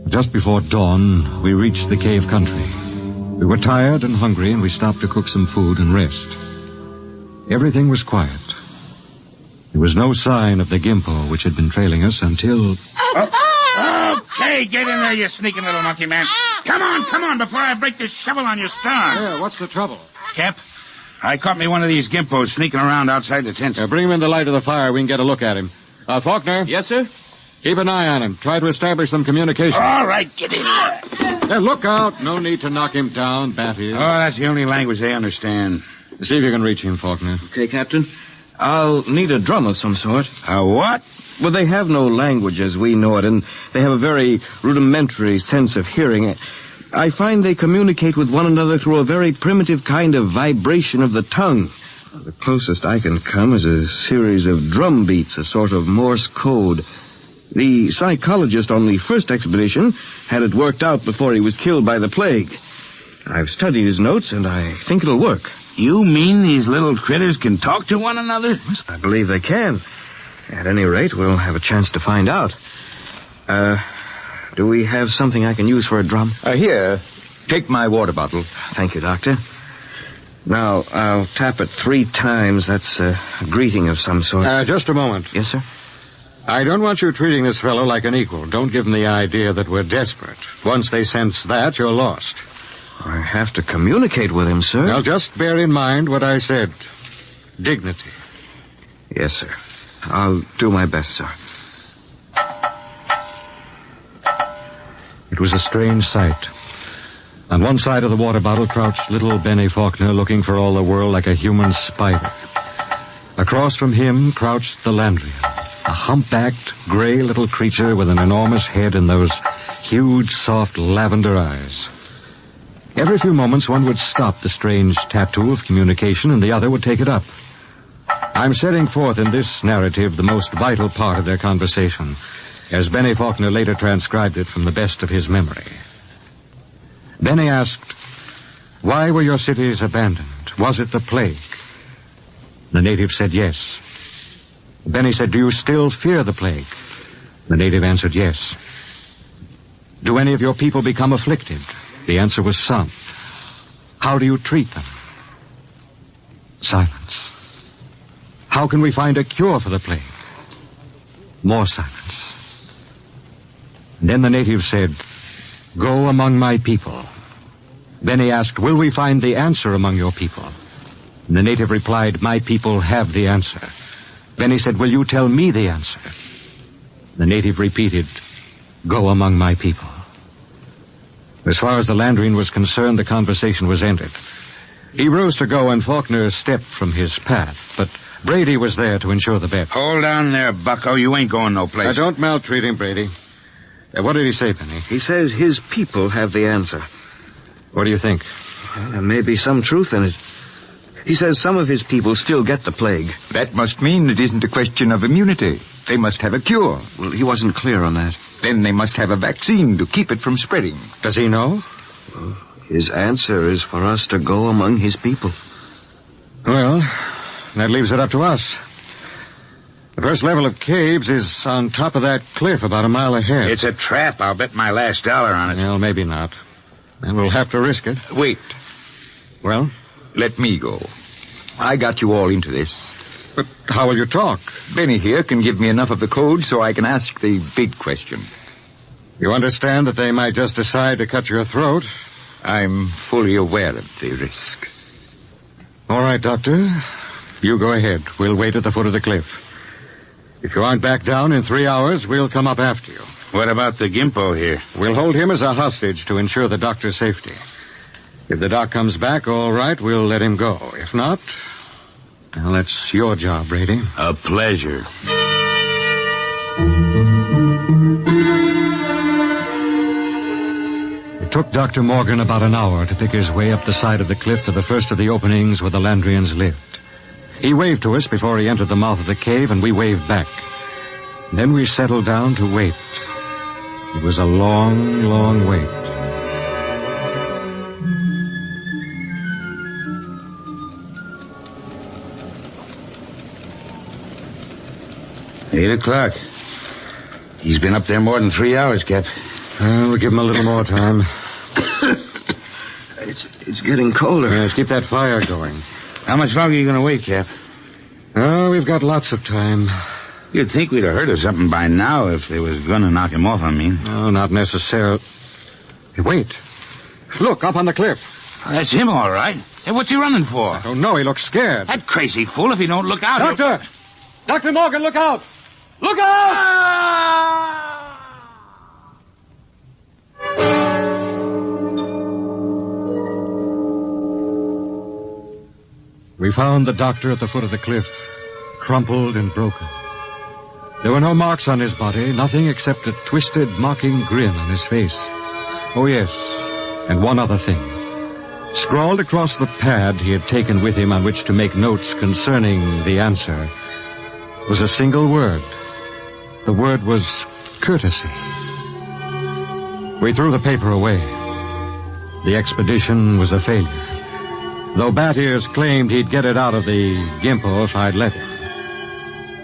Just before dawn, we reached the cave country. We were tired and hungry, and we stopped to cook some food and rest. Everything was quiet. There was no sign of the gimpo which had been trailing us until... Okay, get in there, you sneaking little monkey man. Come on, before I break this shovel on your stern. Yeah, what's the trouble? Cap, I caught me one of these gimpos sneaking around outside the tent. Bring him in the light of the fire. We can get a look at him. Faulkner? Yes, sir? Keep an eye on him. Try to establish some communication. All right, get in there. Hey, look out. No need to knock him down, Batty. Oh, that's the only language they understand. See if you can reach him, Faulkner. Okay, Captain. I'll need a drum of some sort. A what? Well, they have no language as we know it, and they have a very rudimentary sense of hearing. I find they communicate with one another through a very primitive kind of vibration of the tongue. The closest I can come is a series of drum beats, a sort of Morse code. The psychologist on the first expedition had it worked out before he was killed by the plague. I've studied his notes, and I think it'll work. You mean these little critters can talk to one another? Yes, I believe they can. At any rate, we'll have a chance to find out. Do we have something I can use for a drum? Here. Take my water bottle. Thank you, Doctor. Now, I'll tap it 3 times. That's a greeting of some sort. Just a moment. Yes, sir? I don't want you treating this fellow like an equal. Don't give him the idea that we're desperate. Once they sense that, you're lost. I have to communicate with him, sir. Now, just bear in mind what I said. Dignity. Yes, sir. I'll do my best, sir. It was a strange sight. On one side of the water bottle crouched little Benny Faulkner, looking for all the world like a human spider. Across from him crouched the Landrian, a humpbacked, gray little creature with an enormous head and those huge, soft lavender eyes. Every few moments one would stop the strange tattoo of communication and the other would take it up. I'm setting forth in this narrative the most vital part of their conversation, as Benny Faulkner later transcribed it from the best of his memory. Benny asked, "Why were your cities abandoned? Was it the plague?" The native said yes. Benny said, "Do you still fear the plague?" The native answered yes. "Do any of your people become afflicted?" The answer was some. "How do you treat them?" Silence. "How can we find a cure for the plague?" More silence. And then the native said, "Go among my people." Then he asked, "Will we find the answer among your people?" And the native replied, "My people have the answer." Then he said, "Will you tell me the answer?" The native repeated, "Go among my people." As far as the Landrian was concerned, the conversation was ended. He rose to go, and Faulkner stepped from his path, but Brady was there to ensure the bet. Hold on there, bucko. You ain't going no place. Don't maltreat him, Brady. What did he say, Penny? He says his people have the answer. What do you think? Well, there may be some truth in it. He says some of his people still get the plague. That must mean it isn't a question of immunity. They must have a cure. Well, he wasn't clear on that. Then they must have a vaccine to keep it from spreading. Does he know? Well, his answer is for us to go among his people. Well, that leaves it up to us. The first level of caves is on top of that cliff about a mile ahead. It's a trap. I'll bet my last dollar on it. Well, maybe not. And we'll have to risk it. Wait. Well? Let me go. I got you all into this. But how will you talk? Benny here can give me enough of the code so I can ask the big question. You understand that they might just decide to cut your throat? I'm fully aware of the risk. All right, Doctor. You go ahead. We'll wait at the foot of the cliff. If you aren't back down in 3 hours, we'll come up after you. What about the Gimpo here? We'll hold him as a hostage to ensure the doctor's safety. If the doc comes back, all right, we'll let him go. If not, well, that's your job, Brady. A pleasure. It took Dr. Morgan about an hour to pick his way up the side of the cliff to the first of the openings where the Landrians lived. He waved to us before he entered the mouth of the cave, and we waved back. And then we settled down to wait. It was a long, long wait. Eight o'clock. He's been up there more than 3 hours, Cap. We'll give him a little more time. It's getting colder. Yes, keep that fire going. How much longer are you going to wait, Cap? Oh, we've got lots of time. You'd think we'd have heard of something by now if they was going to knock him off, I mean. No, not necessarily. Hey, wait. Look, up on the cliff. That's him, all right. Hey, what's he running for? Oh, no, he looks scared. That crazy fool, if he don't look out... Doctor! Dr. Morgan, look out! Look out! We found the doctor at the foot of the cliff, crumpled and broken. There were no marks on his body, nothing except a twisted, mocking grin on his face. Oh, yes, and one other thing. Scrawled across the pad he had taken with him on which to make notes concerning the answer was a single word. The word was courtesy. We threw the paper away. The expedition was a failure. Though Bat Ears claimed he'd get it out of the Gimpo if I'd let him.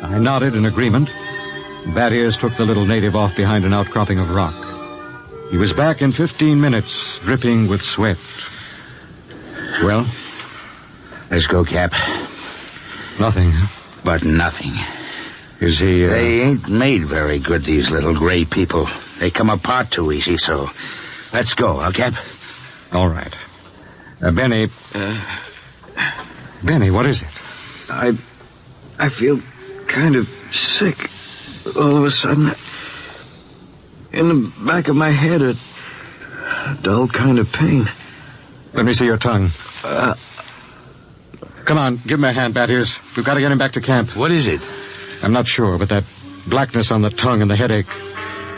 I nodded in agreement. Bat Ears took the little native off behind an outcropping of rock. He was back in 15 minutes, dripping with sweat. Well? Let's go, Cap. Nothing, huh? But nothing. Is he, They ain't made very good, these little gray people. They come apart too easy, so let's go, huh, Cap? All right. Benny. Benny, what is it? I feel kind of sick. All of a sudden, in the back of my head, a dull kind of pain. Let me see your tongue. Come on, give him a hand, Bat Ears. We've got to get him back to camp. What is it? I'm not sure, but that blackness on the tongue and the headache,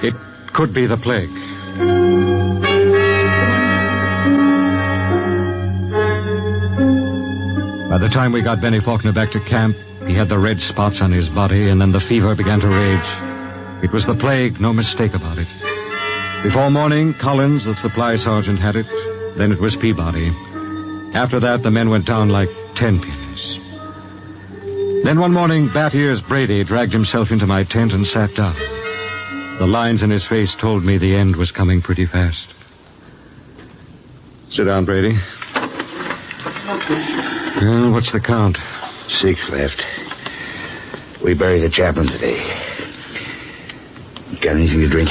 it could be the plague. By the time we got Benny Faulkner back to camp, he had the red spots on his body, and then the fever began to rage. It was the plague, no mistake about it. Before morning, Collins, the supply sergeant, had it. Then it was Peabody. After that, the men went down like 10 pins. Then one morning, Bat Ears Brady dragged himself into my tent and sat down. The lines in his face told me the end was coming pretty fast. Sit down, Brady. Well, what's the count? 6 left. We buried the chaplain today. Got anything to drink?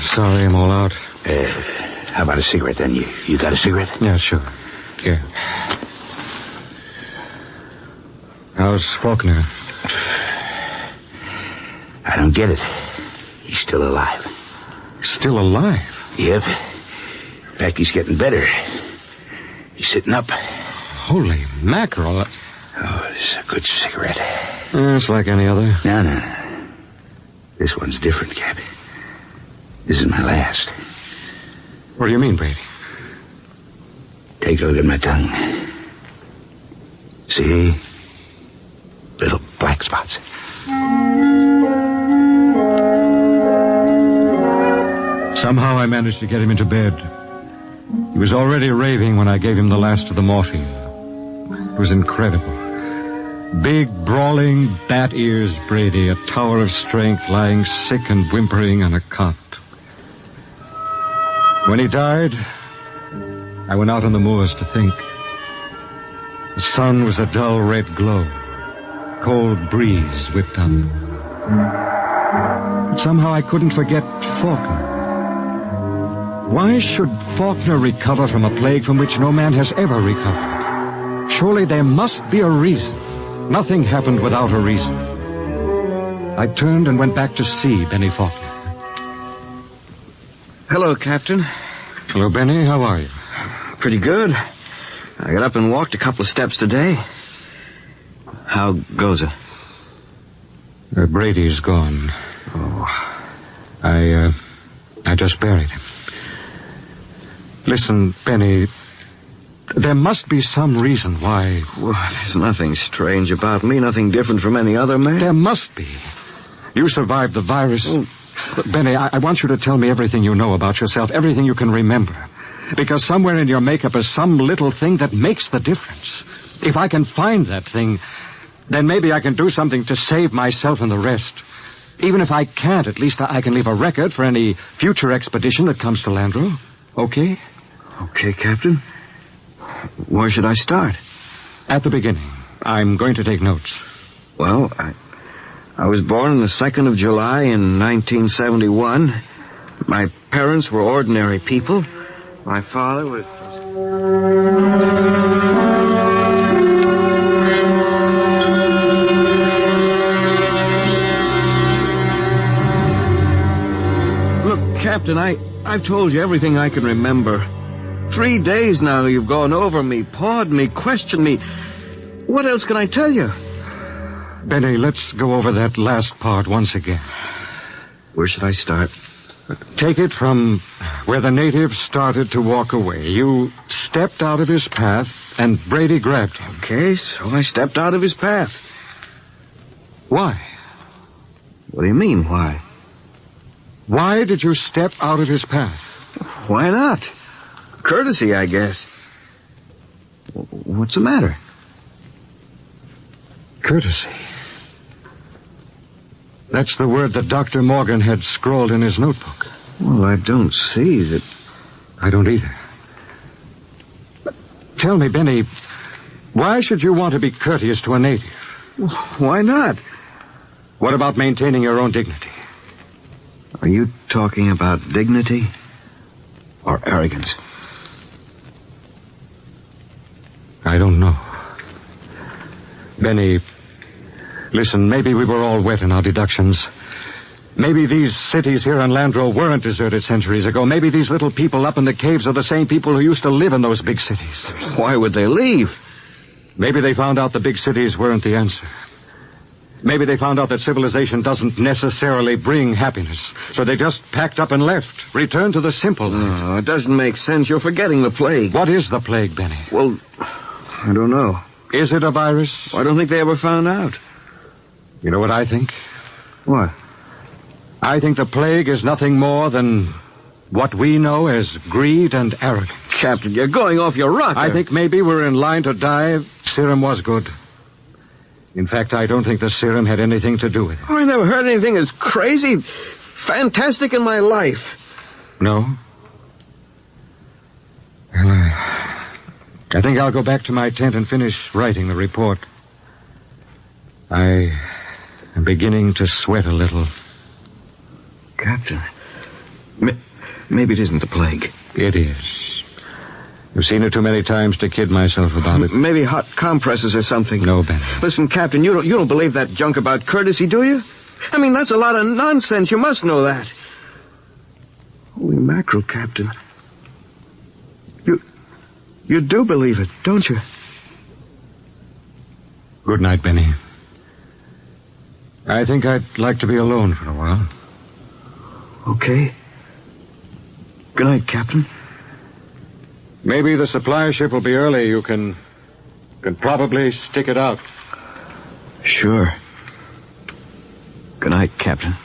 Sorry, I'm all out. How about a cigarette, then? You got a cigarette? Yeah, sure. Here. How's Faulkner? I don't get it. He's still alive. Still alive? Yep. In fact, he's getting better. He's sitting up. Holy mackerel. Oh, this is a good cigarette. It's like any other. No. This one's different, Cap. This is my last. What do you mean, Brady? Take a look at my tongue. See? Little black spots. Somehow I managed to get him into bed. He was already raving when I gave him the last of the morphine. It was incredible. Big, brawling, bat ears Brady, a tower of strength, lying sick and whimpering on a cot. When he died, I went out on the moors to think. The sun was a dull red glow. Cold breeze whipped up. But somehow I couldn't forget Faulkner. Why should Faulkner recover from a plague from which no man has ever recovered? Surely there must be a reason. Nothing happened without a reason. I turned and went back to see Benny Faulkner. Hello, Captain. Hello, Benny. How are you? Pretty good. I got up and walked a couple of steps today. How goes it? Brady's gone. Oh. I just buried him. Listen, Benny, there must be some reason why... Well, there's nothing strange about me, nothing different from any other man. There must be. You survived the virus. Oh. But Benny, I want you to tell me everything you know about yourself, everything you can remember. Because somewhere in your makeup is some little thing that makes the difference. If I can find that thing, then maybe I can do something to save myself and the rest. Even if I can't, at least I can leave a record for any future expedition that comes to Landro. Okay? Okay, Captain. Where should I start? At the beginning. I'm going to take notes. Well, I was born on the 2nd of July in 1971. My parents were ordinary people. My father was... Look, Captain, I've told you everything I can remember. 3 days now you've gone over me, pawed me, questioned me. What else can I tell you? Benny, let's go over that last part once again. Where should I start? Take it from where the native started to walk away. You stepped out of his path, and Brady grabbed him. Okay, so I stepped out of his path. Why? What do you mean, why? Why did you step out of his path? Why not? Courtesy, I guess. What's the matter? Courtesy. That's the word that Dr. Morgan had scrawled in his notebook. Well, I don't see that... I don't either. Tell me, Benny, why should you want to be courteous to a native? Why not? What about maintaining your own dignity? Are you talking about dignity or arrogance? I don't know. Benny, listen, maybe we were all wet in our deductions. Maybe these cities here on Landro weren't deserted centuries ago. Maybe these little people up in the caves are the same people who used to live in those big cities. Why would they leave? Maybe they found out the big cities weren't the answer. Maybe they found out that civilization doesn't necessarily bring happiness. So they just packed up and left. Returned to the simple life. No, it doesn't make sense. You're forgetting the plague. What is the plague, Benny? Well, I don't know. Is it a virus? I don't think they ever found out. You know what I think? What? I think the plague is nothing more than what we know as greed and arrogance. Captain, you're going off your rocker. I think maybe we're in line to die. Serum was good. In fact, I don't think the serum had anything to do with it. Oh, I never heard anything as crazy, fantastic in my life. No? Well, I think I'll go back to my tent and finish writing the report. I am beginning to sweat a little. Captain, maybe it isn't the plague. It is. I've seen it too many times to kid myself about it. Maybe hot compresses or something. No, Benny. Listen, Captain, you don't believe that junk about courtesy, do you? I mean, that's a lot of nonsense. You must know that. Holy mackerel, Captain. You do believe it, don't you? Good night, Benny. I think I'd like to be alone for a while. Okay. Good night, Captain. Maybe the supply ship will be early. You can probably stick it out. Sure. Good night, Captain.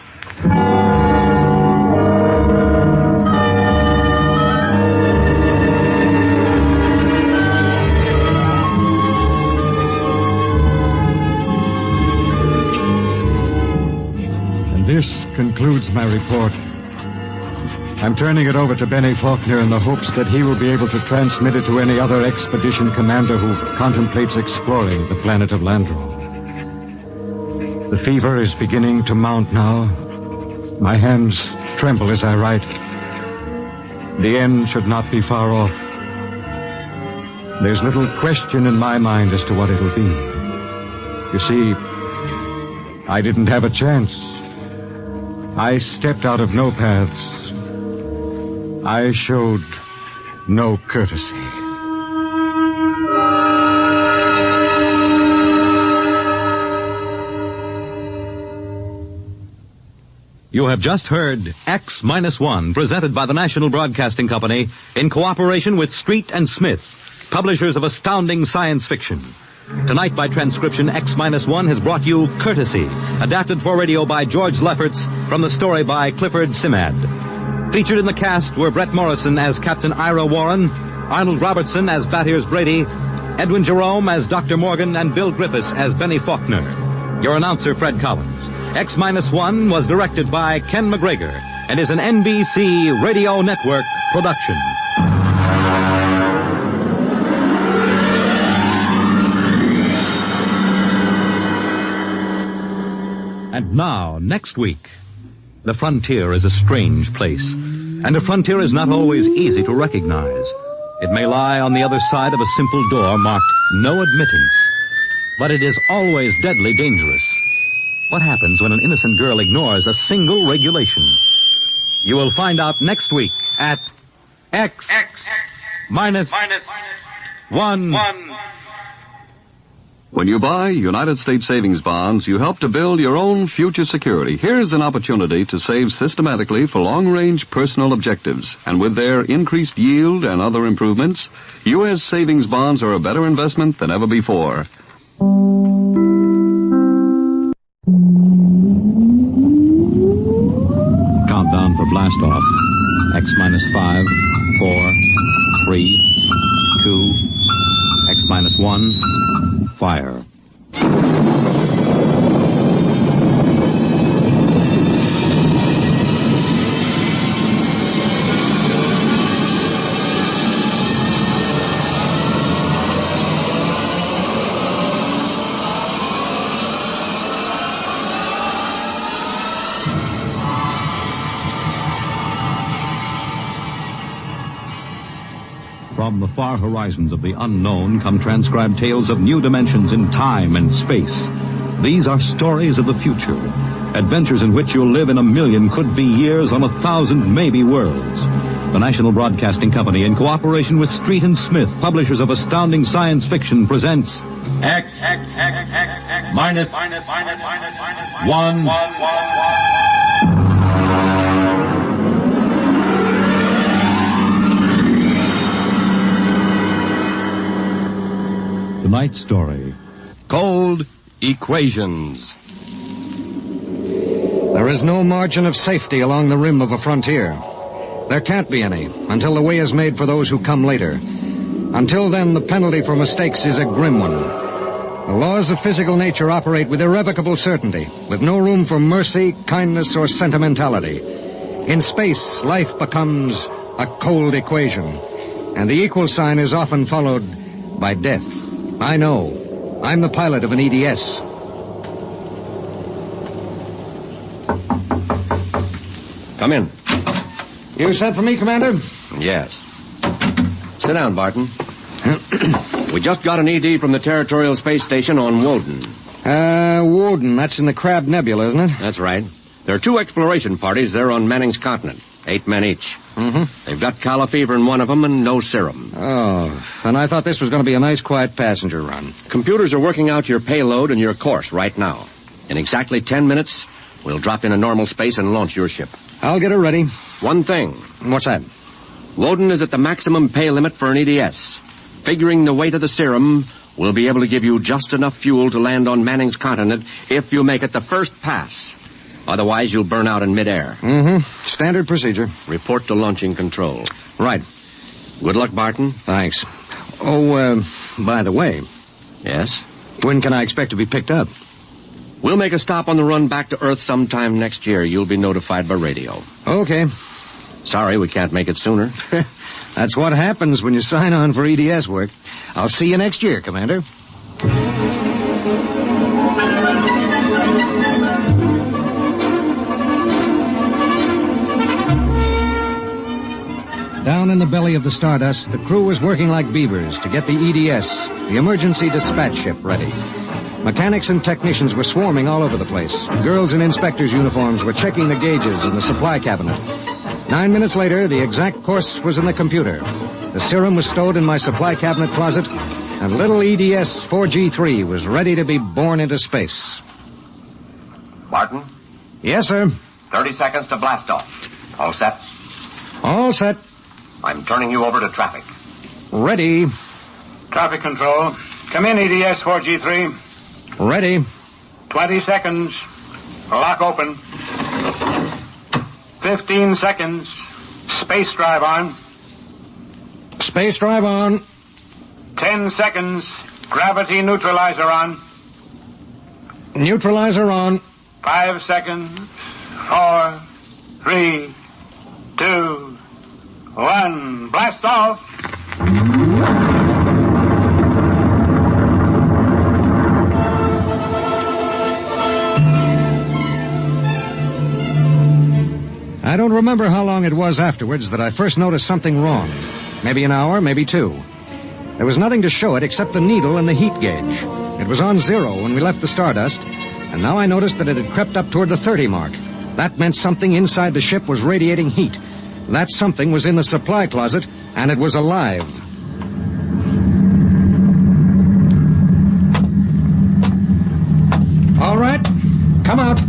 is my report. I'm turning it over to Benny Faulkner in the hopes that he will be able to transmit it to any other expedition commander who contemplates exploring the planet of Landro. The fever is beginning to mount now. My hands tremble as I write. The end should not be far off. There's little question in my mind as to what it'll be. You see, I didn't have a chance. I stepped out of no paths. I showed no courtesy. You have just heard X-1, presented by the National Broadcasting Company in cooperation with Street and Smith, publishers of astounding science fiction. Tonight, by transcription, X-1 has brought you Courtesy, adapted for radio by George Lefferts from the story by Clifford Simad. Featured in the cast were Brett Morrison as Captain Ira Warren, Arnold Robertson as Battiers Brady, Edwin Jerome as Dr. Morgan, and Bill Griffiths as Benny Faulkner. Your announcer, Fred Collins. X-1 was directed by Ken McGregor and is an NBC Radio Network production. And now, next week, the frontier is a strange place, and a frontier is not always easy to recognize. It may lie on the other side of a simple door marked No Admittance, but it is always deadly dangerous. What happens when an innocent girl ignores a single regulation? You will find out next week at X-1. When you buy United States savings bonds, you help to build your own future security. Here's an opportunity to save systematically for long-range personal objectives. And with their increased yield and other improvements, U.S. savings bonds are a better investment than ever before. Countdown for blast-off. X-5, 4, 3, 2, X-1, fire. From the far horizons of the unknown come transcribed tales of new dimensions in time and space. These are stories of the future, adventures in which you'll live in a million could-be years on 1,000 maybe worlds. The National Broadcasting Company, in cooperation with Street and Smith, publishers of astounding science fiction, presents X-1. Tonight's story. Cold Equations. There is no margin of safety along the rim of a frontier. There can't be any until the way is made for those who come later. Until then, the penalty for mistakes is a grim one. The laws of physical nature operate with irrevocable certainty, with no room for mercy, kindness, or sentimentality. In space, life becomes a cold equation, and the equal sign is often followed by death. I know. I'm the pilot of an EDS. Come in. You sent for me, Commander? Yes. Sit down, Barton. We just got an ED from the Territorial Space Station on Woden. Woden. That's in the Crab Nebula, isn't it? That's right. There are 2 exploration parties there on Manning's continent. 8 men each. Mm-hmm. They've got calla fever in one of them and no serum. Oh, and I thought this was going to be a nice, quiet passenger run. Computers are working out your payload and your course right now. In exactly 10 minutes, we'll drop in a normal space and launch your ship. I'll get her ready. One thing. What's that? Woden is at the maximum pay limit for an EDS. Figuring the weight of the serum, we'll be able to give you just enough fuel to land on Manning's continent if you make it the first pass. Otherwise, you'll burn out in midair. Mm-hmm. Standard procedure. Report to launching control. Right. Good luck, Barton. Thanks. Oh, by the way. Yes? When can I expect to be picked up? We'll make a stop on the run back to Earth sometime next year. You'll be notified by radio. Okay. Sorry, we can't make it sooner. That's what happens when you sign on for EDS work. I'll see you next year, Commander. Down in the belly of the Stardust, the crew was working like beavers to get the EDS, the emergency dispatch ship, ready. Mechanics and technicians were swarming all over the place. Girls in inspectors' uniforms were checking the gauges in the supply cabinet. 9 minutes later, the exact course was in the computer. The serum was stowed in my supply cabinet closet, and little EDS 4G3 was ready to be born into space. Martin? Yes, sir. 30 seconds to blast off. All set? All set. I'm turning you over to traffic. Ready. Traffic control. Come in, EDS 4G3. Ready. 20 seconds. Lock open. 15 seconds. Space drive on. Space drive on. 10 seconds. Gravity neutralizer on. Neutralizer on. 5 seconds. 4, 3, 2, 1. Blast off. I don't remember how long it was afterwards that I first noticed something wrong. Maybe an hour, maybe 2. There was nothing to show it except the needle and the heat gauge. It was on 0 when we left the Stardust, and now I noticed that it had crept up toward the 30 mark. That meant something inside the ship was radiating heat. That something was in the supply closet, and it was alive. All right, come out.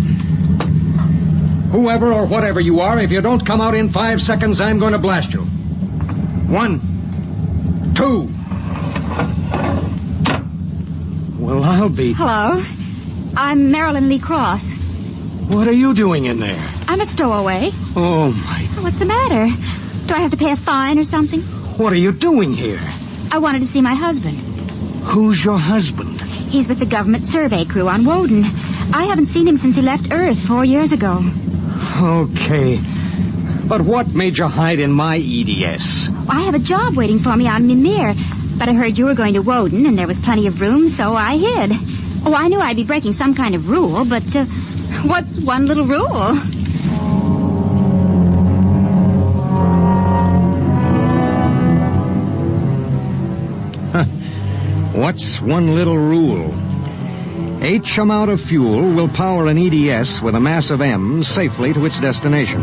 Whoever or whatever you are, if you don't come out in 5 seconds, I'm going to blast you. 1, 2. Well, I'll be... Hello. I'm Marilyn Lee Cross. What are you doing in there? I'm a stowaway. Oh, my... What's the matter? Do I have to pay a fine or something? What are you doing here? I wanted to see my husband. Who's your husband? He's with the government survey crew on Woden. I haven't seen him since he left Earth 4 years ago. Okay. But what made you hide in my EDS? I have a job waiting for me on Mimir, but I heard you were going to Woden and there was plenty of room, so I hid. Oh, I knew I'd be breaking some kind of rule, but what's one little rule? What's one little rule? H amount of fuel will power an EDS with a mass of M safely to its destination.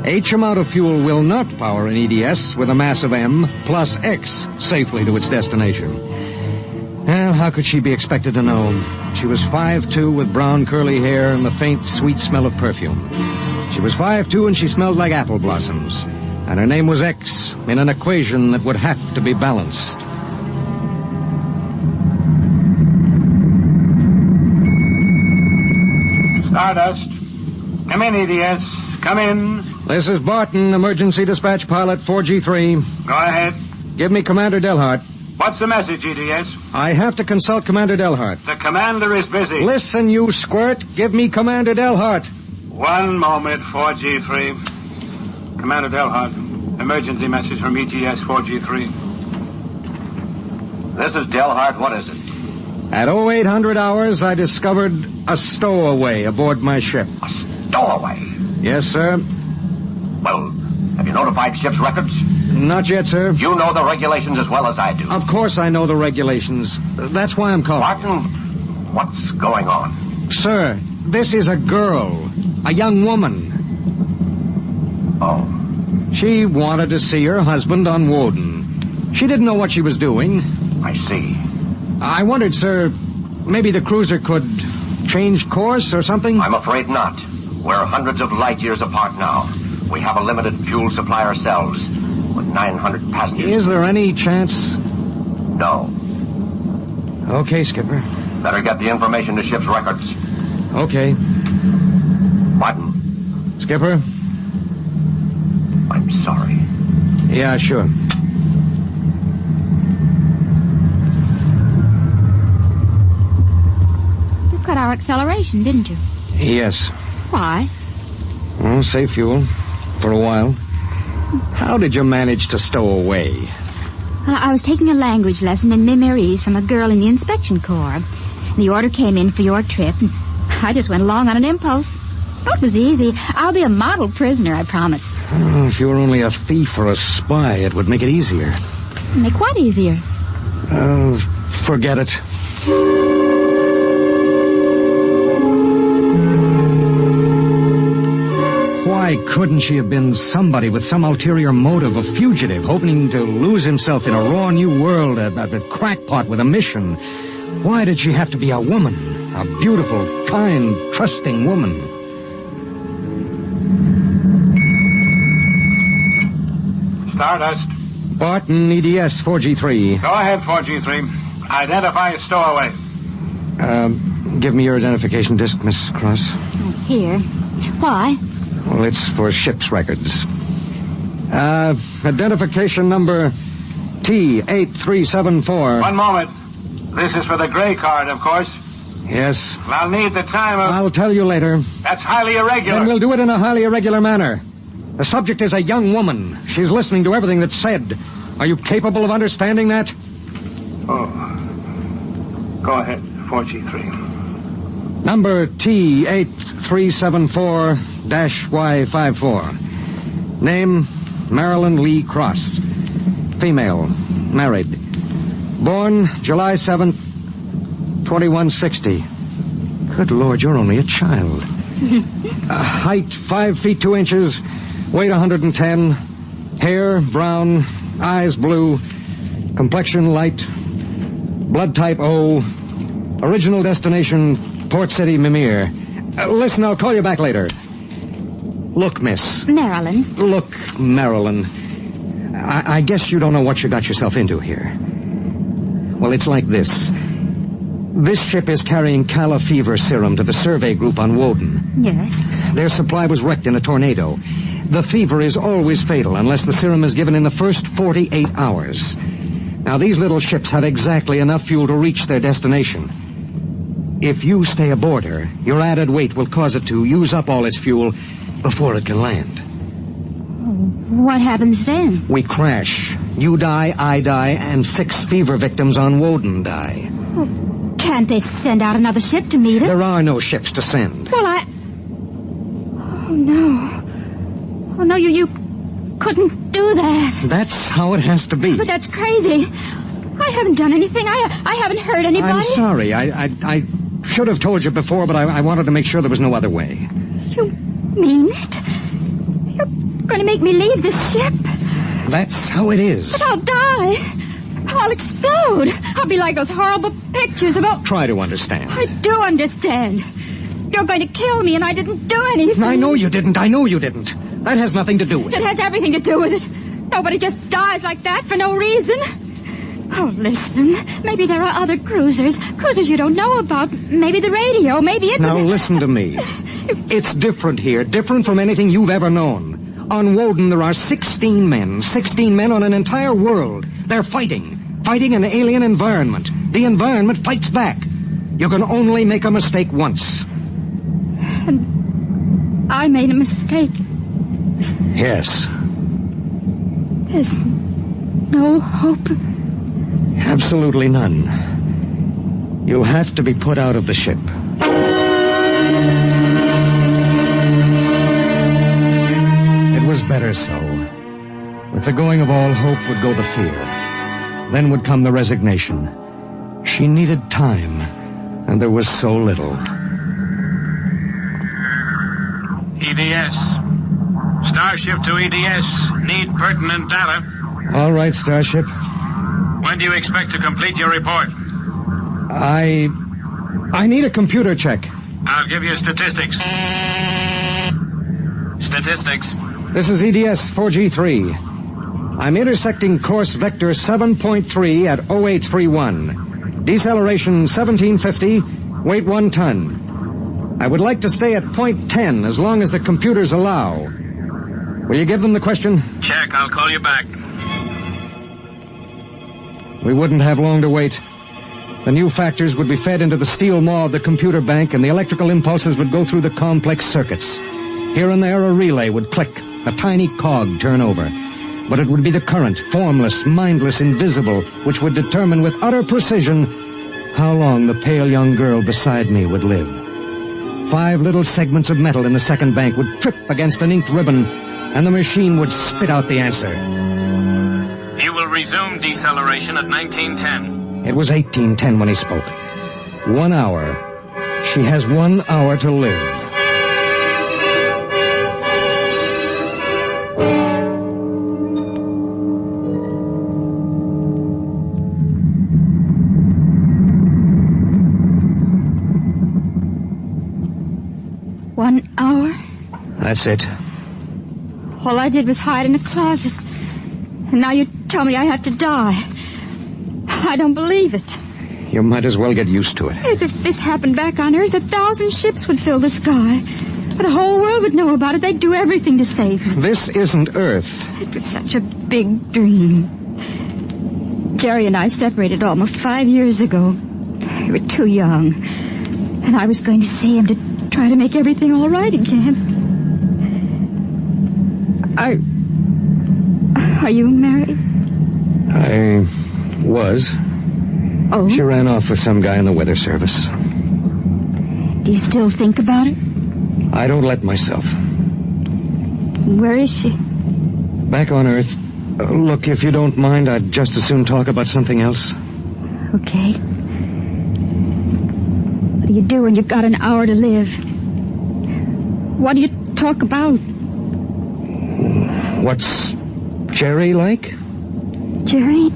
H amount of fuel will not power an EDS with a mass of M plus X safely to its destination. Well, how could she be expected to know? She was 5'2" with brown curly hair and the faint, sweet smell of perfume. She was 5'2" and she smelled like apple blossoms. And her name was X in an equation that would have to be balanced. Stardust. Come in, EDS. Come in. This is Barton, emergency dispatch pilot 4G3. Go ahead. Give me Commander Delhart. What's the message, EDS? I have to consult Commander Delhart. The commander is busy. Listen, you squirt. Give me Commander Delhart. 1 moment, 4G3. Commander Delhart, emergency message from ETS 4G3. This is Delhart. What is it? At 0800 hours, I discovered a stowaway aboard my ship. A stowaway? Yes, sir. Well, have you notified ship's records? Not yet, sir. You know the regulations as well as I do. Of course I know the regulations. That's why I'm calling. Martin, what's going on? Sir, this is a girl. A young woman. Oh. She wanted to see her husband on Woden. She didn't know what she was doing. I see. I wondered, sir, maybe the cruiser could change course or something? I'm afraid not. We're hundreds of light years apart now. We have a limited fuel supply ourselves, with 900 passengers. Is there any chance? No. Okay, Skipper. Better get the information to ship's records. Okay. Martin. Skipper? I'm sorry. Yeah, sure. cut our acceleration, didn't you? Yes. Why? Well, save fuel. For a while. How did you manage to stow away? I was taking a language lesson in Mimirese from a girl in the inspection corps. The order came in for your trip, and I just went along on an impulse. Oh, it was easy. I'll be a model prisoner, I promise. Oh, if you were only a thief or a spy, it would make it easier. Make what easier? Forget it. Why couldn't she have been somebody with some ulterior motive, a fugitive, hoping to lose himself in a raw new world, a crackpot with a mission? Why did she have to be a woman? A beautiful, kind, trusting woman. Stardust. Barton, EDS, 4G3. Go ahead, 4G3. Identify stowaway. Give me your identification disc, Miss Cross. Here. Why? Well, it's for ship's records. Identification number T8374. One moment. This is for the gray card, of course. Yes. I'll need the time of... I'll tell you later. That's highly irregular. Then we'll do it in a highly irregular manner. The subject is a young woman. She's listening to everything that's said. Are you capable of understanding that? Oh. Go ahead, 4G3. Number T8374-Y54. Name, Marilyn Lee Cross. Female, married. Born July 7th, 2160. Good Lord, you're only a child. Height, 5 feet 2 inches. Weight, 110. Hair, brown. Eyes, blue. Complexion, light. Blood type, O. Original destination, Port City, Mimir. Listen, I'll call you back later. Look, miss. Marilyn. Look, Marilyn. I guess you don't know what you got yourself into here. Well, it's like this. This ship is carrying Calla fever serum to the survey group on Woden. Yes. Their supply was wrecked in a tornado. The fever is always fatal unless the serum is given in the first 48 hours. Now, these little ships have exactly enough fuel to reach their destination. If you stay aboard her, your added weight will cause it to use up all its fuel before it can land. What happens then? We crash. You die, I die, and 6 fever victims on Woden die. Well, can't they send out another ship to meet us? There are no ships to send. Well, Oh, no. Oh, no, you couldn't do that. That's how it has to be. But that's crazy. I haven't done anything. I haven't hurt anybody. I'm sorry. I should have told you before, but I wanted to make sure there was no other way. You mean it? You're going to make me leave this ship? That's how it is. But I'll die. I'll explode. I'll be like those horrible pictures about... Try to understand. I do understand. You're going to kill me, and I didn't do anything. I know you didn't. I know you didn't. That has nothing to do with it. It has everything to do with it. Nobody just dies like that for no reason. Oh, listen. Maybe there are other cruisers you don't know about. Maybe the radio. Maybe it... Now, listen to me. It's different here. Different from anything you've ever known. On Woden, there are 16 men. 16 men on an entire world. They're fighting. Fighting an alien environment. The environment fights back. You can only make a mistake once. And I made a mistake. Yes. There's no hope. Absolutely none. You'll have to be put out of the ship. It was better so. With the going of all hope would go the fear. Then would come the resignation. She needed time, and there was so little. EDS. Starship to EDS. Need pertinent data. All right, Starship. When do you expect to complete your report? I need a computer check. I'll give you statistics. Statistics. This is EDS 4G3. I'm intersecting course vector 7.3 at 0831. Deceleration 1750, weight 1 ton. I would like to stay at point 10 as long as the computers allow. Will you give them the question? Check, I'll call you back. We wouldn't have long to wait. The new factors would be fed into the steel maw of the computer bank, and the electrical impulses would go through the complex circuits. Here and there a relay would click, a tiny cog turn over. But it would be the current, formless, mindless, invisible, which would determine with utter precision how long the pale young girl beside me would live. 5 little segments of metal in the second bank would trip against an inked ribbon, and the machine would spit out the answer. You will resume deceleration at 1910. It was 1810 when he spoke. 1 hour. She has 1 hour to live. That's it. All I did was hide in a closet. And now you tell me I have to die. I don't believe it. You might as well get used to it. If this happened back on Earth, 1,000 ships would fill the sky. The whole world would know about it. They'd do everything to save me. This isn't Earth. It was such a big dream. Jerry and I separated almost 5 years ago. We were too young. And I was going to see him to try to make everything all right again. Are you married? I was. Oh? She ran off with some guy in the weather service. Do you still think about it? I don't let myself. Where is she? Back on Earth. Look, if you don't mind, I'd just as soon talk about something else. Okay. What do you do when you've got an hour to live? What do you talk about? What's Jerry like? Jerry?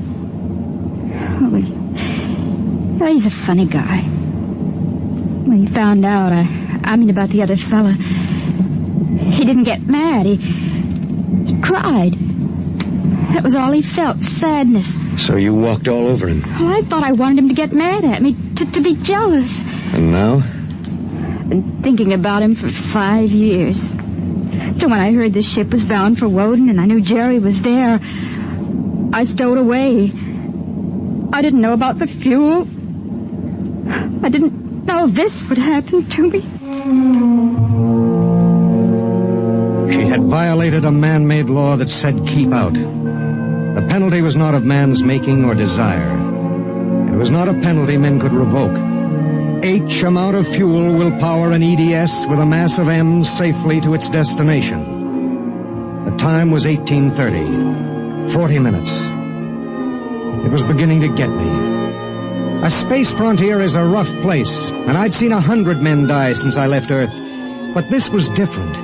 Oh, he's a funny guy. When he found out, I mean about the other fella, he didn't get mad. He cried. That was all he felt, sadness. So you walked all over him? Oh, I thought I wanted him to get mad at me, to be jealous. And now? I've been thinking about him for 5 years. So when I heard the ship was bound for Woden and I knew Jerry was there, I stowed away. I didn't know about the fuel. I didn't know this would happen to me. She had violated a man-made law that said keep out. The penalty was not of man's making or desire. It was not a penalty men could revoke. H amount of fuel will power an EDS with a mass of M's safely to its destination. The time was 1830. 40 minutes. It was beginning to get me. A space frontier is a rough place, and I'd seen 100 men die since I left Earth. But this was different.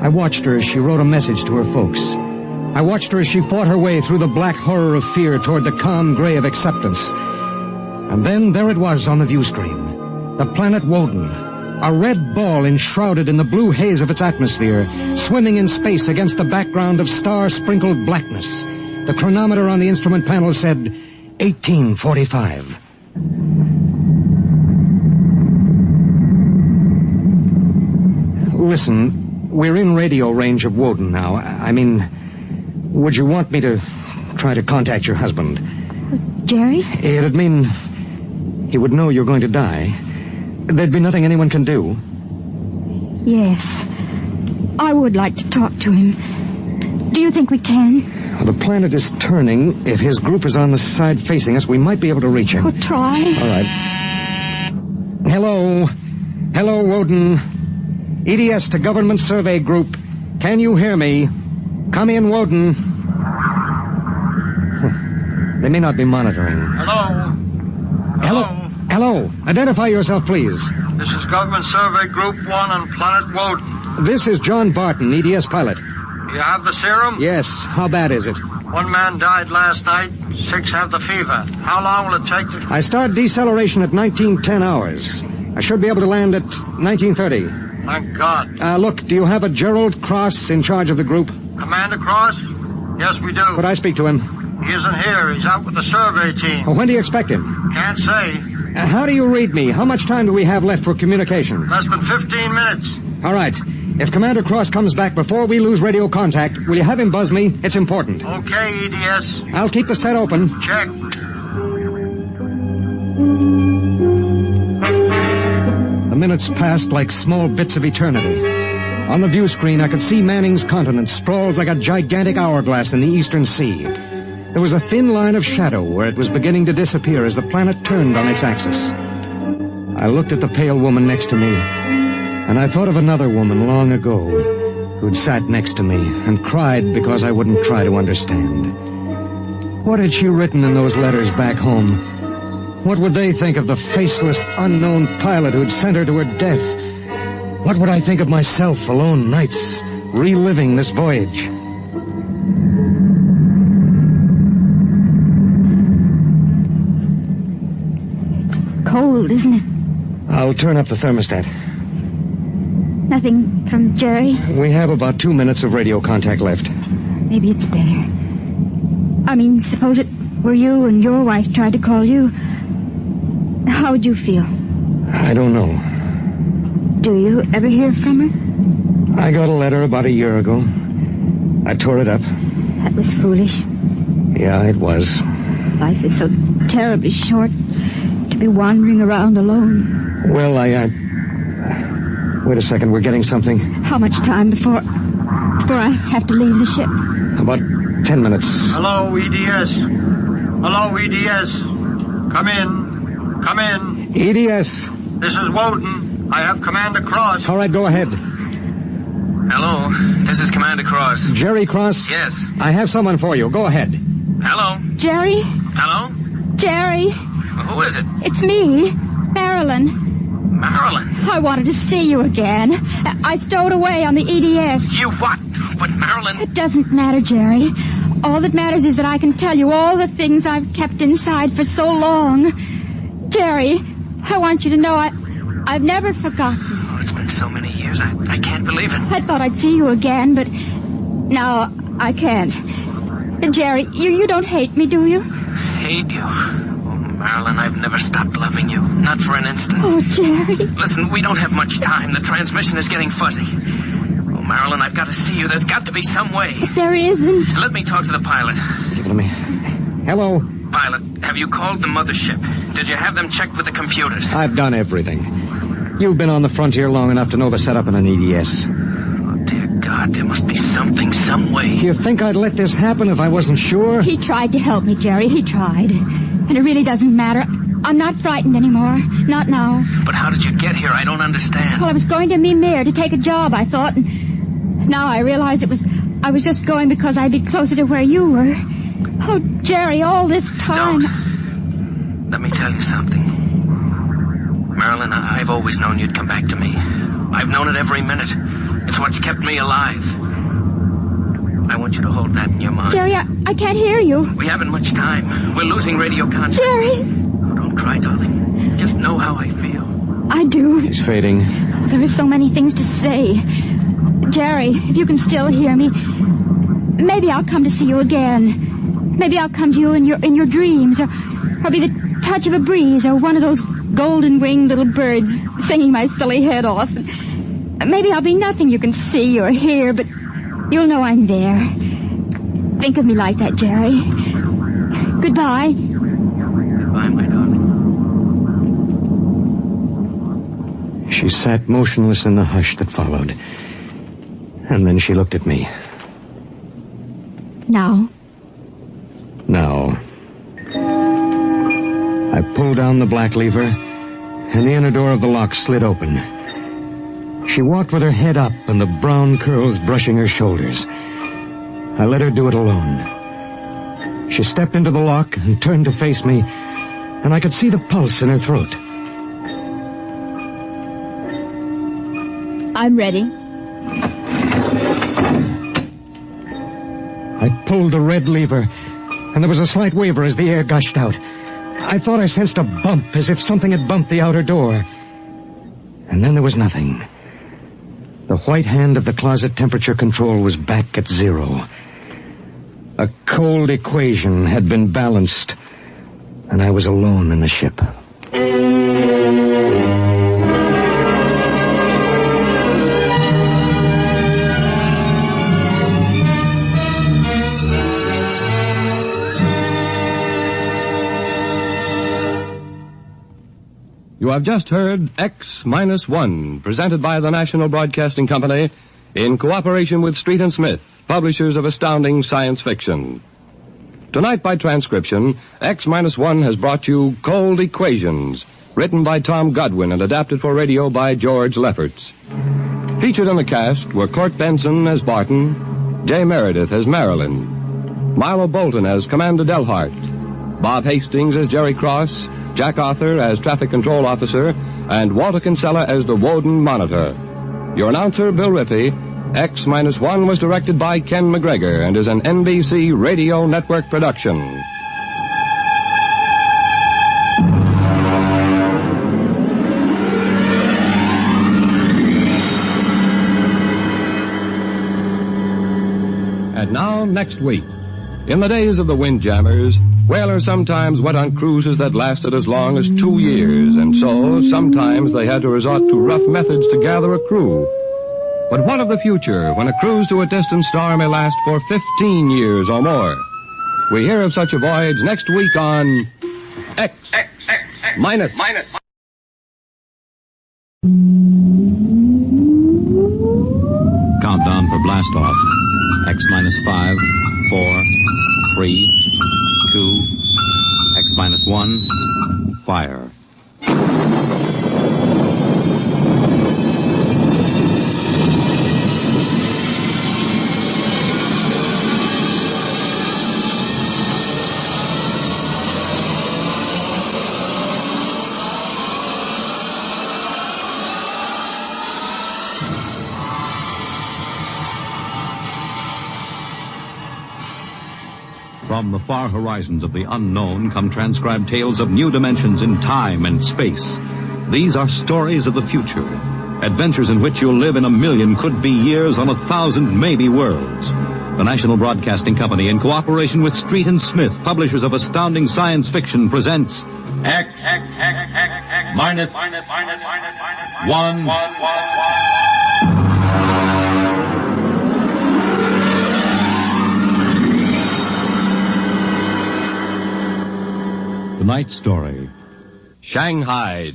I watched her as she wrote a message to her folks. I watched her as she fought her way through the black horror of fear toward the calm gray of acceptance. And then there it was on the view screen. The planet Woden. A red ball enshrouded in the blue haze of its atmosphere, swimming in space against the background of star-sprinkled blackness. The chronometer on the instrument panel said 1845. Listen, we're in radio range of Woden now. I mean, would you want me to try to contact your husband? Jerry? It'd mean he would know you're going to die. There'd be nothing anyone can do. Yes. I would like to talk to him. Do you think we can? Well, the planet is turning. If his group is on the side facing us, we might be able to reach him. We'll try. All right. Hello. Hello, Woden. EDS to Government Survey Group. Can you hear me? Come in, Woden. They may not be monitoring. Hello. Hello. Hello. Identify yourself, please. This is Government Survey Group 1 on Planet Woden. This is John Barton, EDS pilot. You have the serum? Yes. How bad is it? 1 man died last night. 6 have the fever. How long will it take to... I start deceleration at 1910 hours. I should be able to land at 1930. Thank God. Look, do you have a Gerald Cross in charge of the group? Commander Cross? Yes, we do. Could I speak to him? He isn't here. He's out with the survey team. When do you expect him? Can't say. How do you read me? How much time do we have left for communication? Less than 15 minutes. All right. If Commander Cross comes back before we lose radio contact, will you have him buzz me? It's important. Okay, EDS. I'll keep the set open. Check. The minutes passed like small bits of eternity. On the view screen, I could see Manning's continent sprawled like a gigantic hourglass in the eastern sea. There was a thin line of shadow where it was beginning to disappear as the planet turned on its axis. I looked at the pale woman next to me, and I thought of another woman long ago who'd sat next to me and cried because I wouldn't try to understand. What had she written in those letters back home? What would they think of the faceless, unknown pilot who'd sent her to her death? What would I think of myself alone nights, reliving this voyage? Cold, isn't it? I'll turn up the thermostat. Nothing from Jerry? We have about 2 minutes of radio contact left. Maybe it's better. I mean, suppose it were you and your wife tried to call you. How would you feel? I don't know. Do you ever hear from her? I got a letter about a year ago. I tore it up. That was foolish. Yeah, it was. Life is so terribly short to be wandering around alone. Well, wait a second, we're getting something. How much time before I have to leave the ship? About 10 minutes. Hello, EDS. Hello, EDS. Come in. Come in. EDS. This is Woden. I have Commander Cross. All right, go ahead. Hello, this is Commander Cross. Jerry Cross? Yes. I have someone for you. Go ahead. Hello. Jerry? Hello? Jerry? Who is it? It's me, Marilyn. Marilyn? I wanted to see you again. I stowed away on the EDS. You what? But Marilyn... It doesn't matter, Jerry. All that matters is that I can tell you all the things I've kept inside for so long. Jerry, I want you to know I've never forgotten. Oh, it's been so many years. I can't believe it. I thought I'd see you again, but now I can't. Jerry, you don't hate me, do you? Hate you? Oh, Marilyn, I've never stopped loving you. Not for an instant. Oh, Jerry. Listen, we don't have much time. The transmission is getting fuzzy. Oh, Marilyn, I've got to see you. There's got to be some way. There isn't. Let me talk to the pilot. Give it to me. Hello? Pilot, have you called the mothership? Did you have them checked with the computers? I've done everything. You've been on the frontier long enough to know the setup in an EDS. Oh, dear God, there must be something, some way. Do you think I'd let this happen if I wasn't sure? He tried to help me, Jerry. He tried. And it really doesn't matter. I'm not frightened anymore. Not now. But how did you get here? I don't understand. Well, I was going to Mimir to take a job, I thought. And now I realize I was just going because I'd be closer to where you were. Oh, Jerry, all this time... Don't. Let me tell you something. Marilyn, I've always known you'd come back to me. I've known it every minute. It's what's kept me alive. I want you to hold that in your mind. Jerry, I can't hear you. We haven't much time. We're losing radio contact. Jerry! Oh, don't cry, darling. Just know how I feel. I do. He's fading. Oh, there are so many things to say. Jerry, if you can still hear me, maybe I'll come to see you again. Maybe I'll come to you in your dreams, or be the touch of a breeze, or one of those golden-winged little birds singing my silly head off. Maybe I'll be nothing you can see or hear, but you'll know I'm there. Think of me like that, Jerry. Goodbye. Goodbye, my darling. She sat motionless in the hush that followed. And then she looked at me. Now? Now. I pulled down the black lever, and the inner door of the lock slid open. She walked with her head up and the brown curls brushing her shoulders. I let her do it alone. She stepped into the lock and turned to face me, and I could see the pulse in her throat. I'm ready. I pulled the red lever, and there was a slight waver as the air gushed out. I thought I sensed a bump, as if something had bumped the outer door. And then there was nothing. The white hand of the closet temperature control was back at 0. A cold equation had been balanced, and I was alone in the ship. You have just heard X-1, presented by the National Broadcasting Company in cooperation with Street and Smith, publishers of astounding science fiction. Tonight by transcription, X-1 has brought you Cold Equations, written by Tom Godwin and adapted for radio by George Lefferts. Featured in the cast were Court Benson as Barton, Jay Meredith as Marilyn, Milo Bolton as Commander Delhart, Bob Hastings as Jerry Cross, Jack Arthur as Traffic Control Officer, and Walter Kinsella as the Woden Monitor. Your announcer, Bill Rippey. X-1 was directed by Ken McGregor and is an NBC Radio Network production. And now, next week. In the days of the Windjammers, whalers sometimes went on cruises that lasted as long as 2 years, and so sometimes they had to resort to rough methods to gather a crew. But what of the future when a cruise to a distant star may last for 15 years or more? We hear of such a voyage next week on X minus. Countdown for blast off. X-5, 4, 3, 2, X-1, fire. From the far horizons of the unknown come transcribed tales of new dimensions in time and space. These are stories of the future, adventures in which you'll live in 1,000,000 could-be years on 1,000 maybe worlds. The National Broadcasting Company, in cooperation with Street and Smith, publishers of astounding science fiction, presents X minus 1. Tonight's story, Shanghai.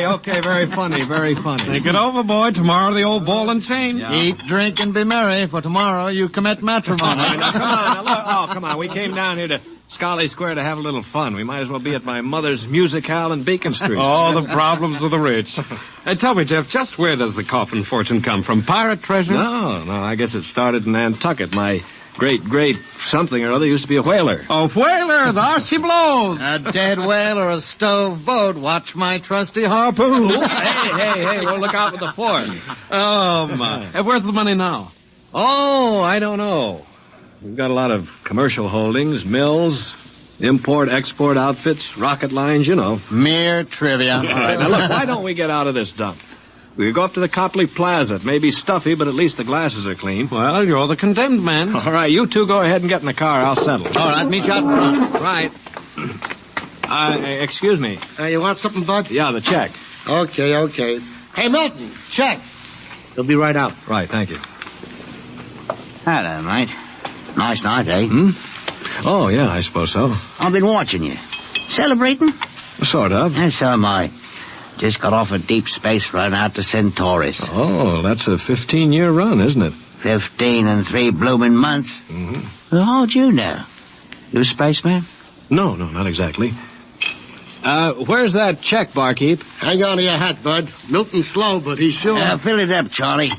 Okay, very funny. Think it over, boy. Tomorrow the old ball and chain. Yeah. Eat, drink, and be merry, for tomorrow you commit matrimony. Come on. We came down here to Scarlet Square to have a little fun. We might as well be at my mother's musicale in Beacon Street. Oh, the problems of the rich. Hey, tell me, Jeff, just where does the coffin fortune come from? Pirate treasure? No, I guess it started in Nantucket. My great something or other used to be a whaler. A whaler, there she blows. A dead whale or a stove boat. Watch my trusty harpoon. Hey, well, look out for the fort. Oh, my. Hey, where's the money now? Oh, I don't know. We've got a lot of commercial holdings, mills, import-export outfits, rocket lines, you know. Mere trivia. All right, now look, why don't we get out of this dump? We go up to the Copley Plaza. It may be stuffy, but at least the glasses are clean. Well, you're the condemned man. All right, you two go ahead and get in the car. I'll settle. All right, meet you out front. Right. Excuse me. You want something, Bud? Yeah, the check. Okay. Hey, Milton, check. They'll be right out. Right, thank you. Hello, mate. Nice night, eh? Oh, yeah, I suppose so. I've been watching you. Celebrating? Sort of. And so am I. Just got off a deep space run out to Centaurus. Oh, that's a 15-year run, isn't it? 15 and 3 blooming months. Mm-hmm. Well, how'd you know? You a spaceman? No, not exactly. Where's that check, barkeep? Hang on to your hat, Bud. Milton's slow, but he's sure. Fill it up, Charlie.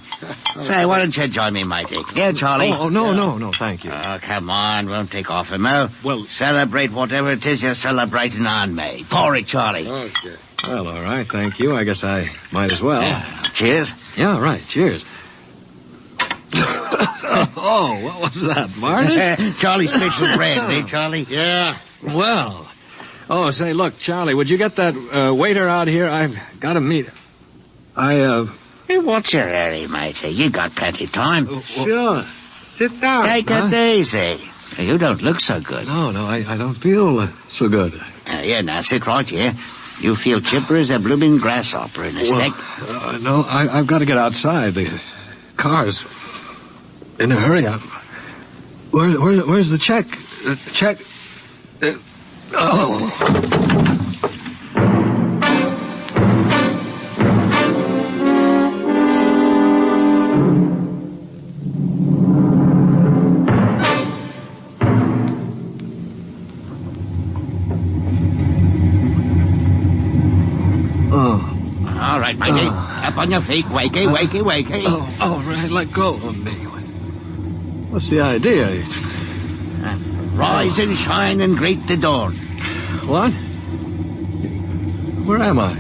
Say, why don't you join me, matey? Yeah, Charlie? Oh, no, thank you. Oh, come on, won't take off him, oh? Well... Celebrate whatever it is you're celebrating on me. Pour it, Charlie. Okay. Well, all right, thank you. I guess I might as well. Cheers. Yeah, right, cheers. Oh, what was that, Marty? Charlie's special friend, eh, Charlie? Yeah. Well... Oh, say, look, Charlie, would you get that waiter out here? I've got to meet... Hey, what's your hurry, matey? You got plenty of time. Sure. Sit down. Take it easy. You don't look so good. No, I don't feel so good. Now, sit right here. You feel chipper as a blooming grasshopper in a sec. No, I've got to get outside. The car's in a hurry. Where's the check? The check... All right, matey. Up on your feet. Wakey, wakey, wakey. All right, let go of me. What's the idea? Rise and shine and greet the dawn. What? Where am I?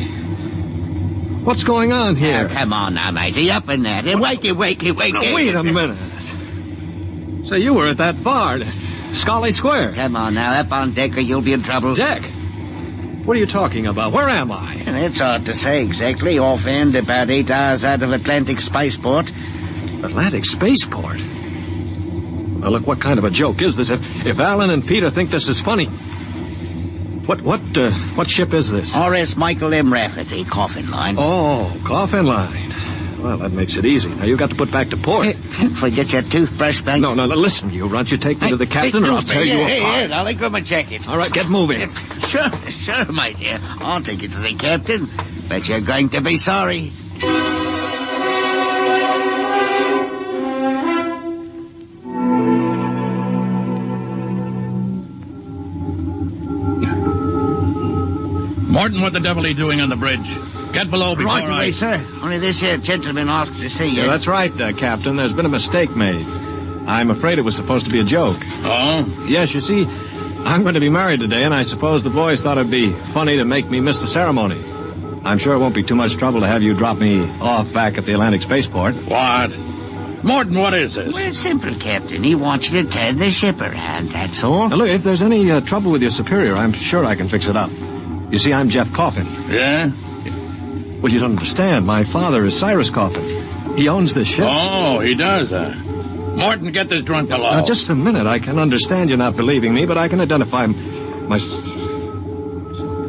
What's going on here? Oh, come on now, matey. Up and at it. Wakey, wakey, wakey. No, wait a minute. Say, you were at that bar, Scully Square. Come on now, up on deck or you'll be in trouble. Deck? What are you talking about? Where am I? It's hard to say exactly. Offhand, about 8 hours out of Atlantic Spaceport. Atlantic Spaceport? Now, look, what kind of a joke is this? If Alan and Peter think this is funny... What ship is this? R.S. Michael M. Rafferty, coffin line. Oh, coffin line. Well, that makes it easy. Now, you've got to put back to port. Forget your toothbrush, back. No, listen, you runt. You take me to the captain or I'll tear you apart. Here, darling, come and check it. All right, get moving. Sure, my dear. I'll take you to the captain. But you're going to be sorry. Morton, what the devil are you doing on the bridge? Get below before Right away, sir. Only this here gentleman asked to see you. Yeah, that's right, Captain. There's been a mistake made. I'm afraid it was supposed to be a joke. Oh? Yes, you see, I'm going to be married today, and I suppose the boys thought it'd be funny to make me miss the ceremony. I'm sure it won't be too much trouble to have you drop me off back at the Atlantic Spaceport. What? Morton, what is this? Well, it's simple, Captain. He wants you to turn the ship around, that's all. Now, look, if there's any trouble with your superior, I'm sure I can fix it up. You see, I'm Jeff Coffin. Yeah? Well, you don't understand. My father is Cyrus Coffin. He owns this ship. Oh, he does, Morton, get this drunk below. Now, just a minute. I can understand you not believing me, but I can identify my...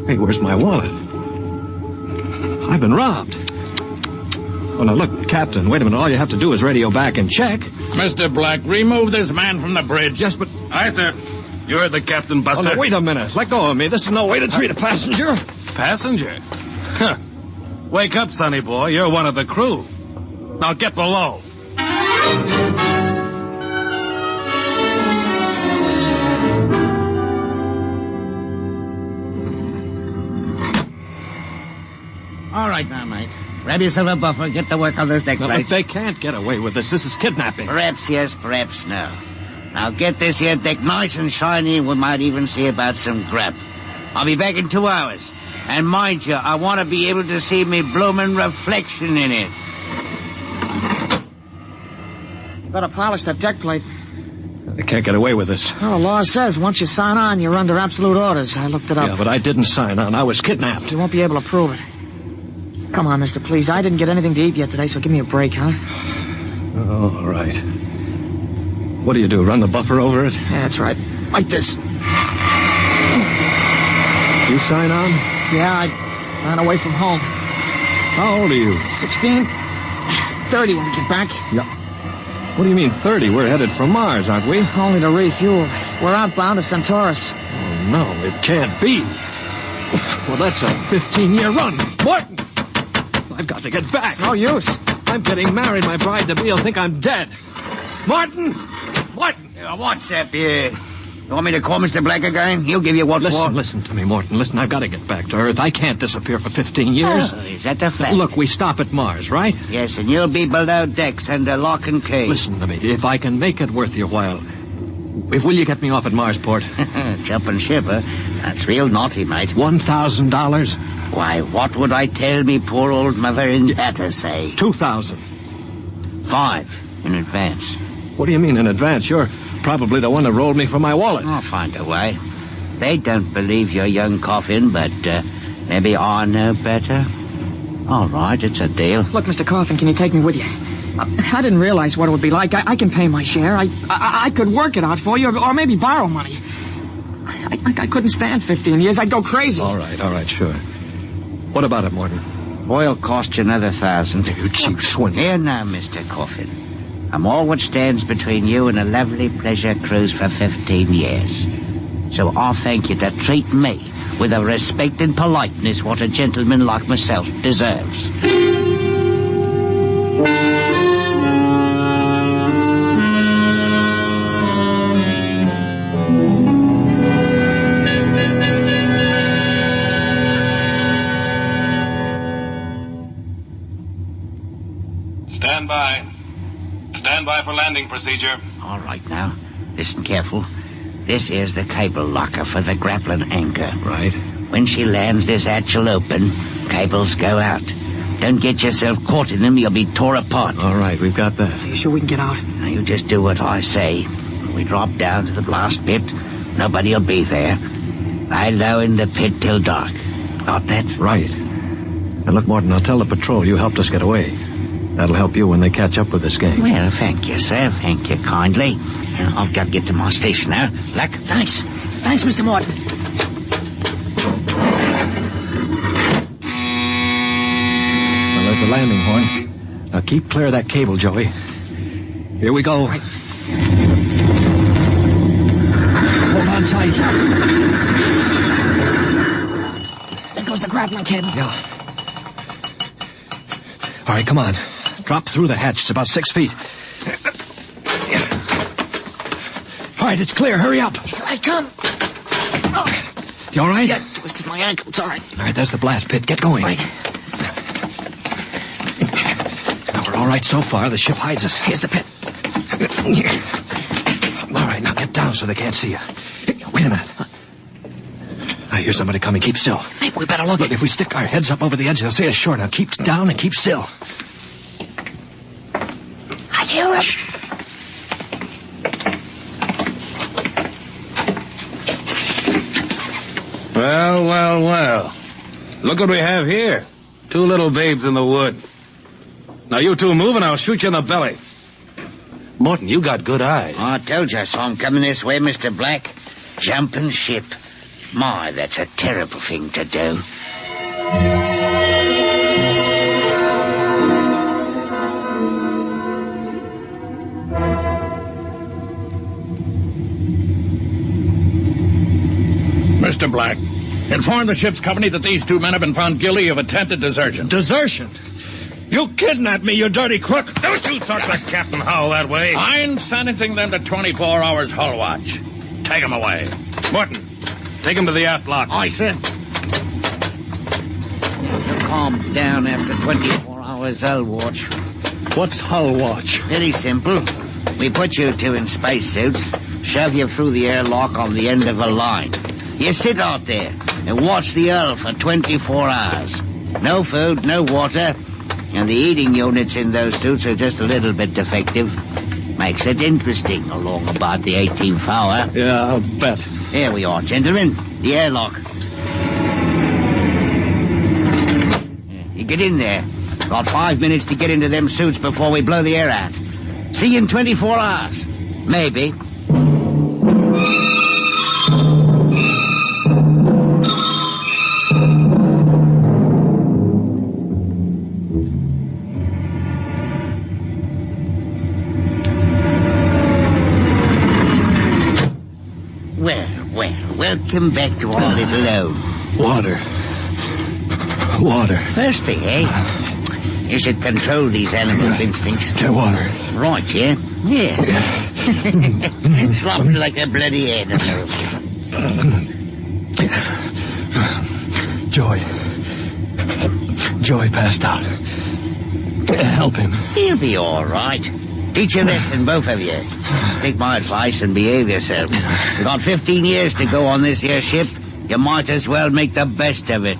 Hey, where's my wallet? I've been robbed. Oh, now, look, Captain, wait a minute. All you have to do is radio back and check. Mr. Black, remove this man from the bridge. Yes, but... Aye, sir. You're the captain, Buster. Oh, no, wait a minute. Let go of me. This is no way to treat a passenger. Passenger? Huh. Wake up, sonny boy. You're one of the crew. Now get below. All right now, mate. Grab yourself a buffer. Get to work on those deck plates. But they can't get away with this. This is kidnapping. Perhaps yes, perhaps no. Now get this here deck nice and shiny, and we might even see about some grub. I'll be back in 2 hours. And mind you, I want to be able to see me bloomin' reflection in it. You better polish that deck plate. They can't get away with this. Well, the law says once you sign on, you're under absolute orders. I looked it up. Yeah, but I didn't sign on. I was kidnapped. You won't be able to prove it. Come on, mister, please. I didn't get anything to eat yet today, so give me a break, huh? Oh, all right. What do you do, run the buffer over it? Yeah, that's right. Like this. You sign on? Yeah, I ran away from home. How old are you? 16. 30 when we get back. Yeah. What do you mean 30? We're headed for Mars, aren't we? Only to refuel. We're outbound to Centaurus. Oh, no, it can't be. Well, that's a 15-year run. Morton! I've got to get back. No use. I'm getting married. My bride-to-be will think I'm dead. Martin! Morton! What's up here? You want me to call Mr. Black again? He'll give you what for. Listen to me, Morton. Listen, I've got to get back to Earth. I can't disappear for 15 years. Oh, is that the fact? Look, we stop at Mars, right? Yes, and you'll be below decks under lock and key. Listen to me. If I can make it worth your while, will you get me off at Marsport? Jumping ship, huh? That's real naughty, mate. $1,000? Why, what would I tell me poor old mother and to say? $2,000. 5 in advance. What do you mean in advance? You're probably the one that rolled me for my wallet. I'll find a way. They don't believe your young Coffin, but maybe I know better. All right, it's a deal. Look, Mr. Coffin, can you take me with you? I didn't realize what it would be like. I can pay my share. I could work it out for you, or maybe borrow money. I couldn't stand 15 years. I'd go crazy. All right, sure. What about it, Morton? Oil cost you another 1,000. You cheap swindler. Here now, Mr. Coffin. I'm all what stands between you and a lovely pleasure cruise for 15 years. So I thank you to treat me with the respect and politeness what a gentleman like myself deserves. Stand by. Stand by for landing procedure. All right now. Listen careful. This here's the cable locker for the grappling anchor. Right. When she lands, this hatch will open. Cables go out. Don't get yourself caught in them. You'll be tore apart. All right, we've got that. You sure we can get out? Now, you just do what I say. When we drop down to the blast pit, nobody'll be there. Lie low in the pit till dark. Got that? Right. Now, look, Martin, I'll tell the patrol you helped us get away. That'll help you when they catch up with this gang. Well, thank you, sir. Thank you kindly. I've got to get to my station now. Black, thanks. Thanks, Mr. Martin. Well, there's a landing horn. Now keep clear of that cable, Joey. Here we go. Right. Hold on tight. There goes the grappling cable. Yeah. All right, come on. Drop through the hatch. It's about 6 feet. All right, it's clear. Hurry up. Here I come. Oh. You all right? Yeah, twisted my ankle. It's all right. All right, there's the blast pit. Get going. Right. Now, we're all right so far. The ship hides us. Here's the pit. All right, now get down so they can't see you. Wait a minute. I hear somebody coming. Keep still. Maybe we better look. Look, if we stick our heads up over the edge, they'll see us sure. Now keep down and keep still. I hear him. Well, well, well. Look what we have here. 2 little babes in the wood. Now you two move and I'll shoot you in the belly. Morton, you got good eyes. I told you so. I'm coming this way, Mr. Black. Jumping ship. My, that's a terrible thing to do. Mr. Black, inform the ship's company that these 2 men have been found guilty of attempted desertion. Desertion? You kidnapped me, you dirty crook. Don't you talk to Captain Howell that way. I'm sentencing them to 24 hours hull watch. Take them away. Morton, take him to the aft lock. Aye, sir. You'll calm down after 24 hours hull watch. What's hull watch? Very simple. We put you 2 in spacesuits, shove you through the airlock on the end of a line. You sit out there and watch the hull for 24 hours. No food, no water, and the eating units in those suits are just a little bit defective. Makes it interesting along about the 18th hour. Yeah, I'll bet. Here we are, gentlemen. The airlock. You get in there. Got 5 minutes to get into them suits before we blow the air out. See you in 24 hours. Maybe. Welcome back to our little home. Water. Thirsty, eh? You should control these animals' instincts. Get water. Right, yeah? Yeah. Slopping like a bloody animal. Joey passed out. Help him. He'll be all right. Teach a lesson, both of you. Take my advice and behave yourself. We've got 15 years to go on this here ship. You might as well make the best of it.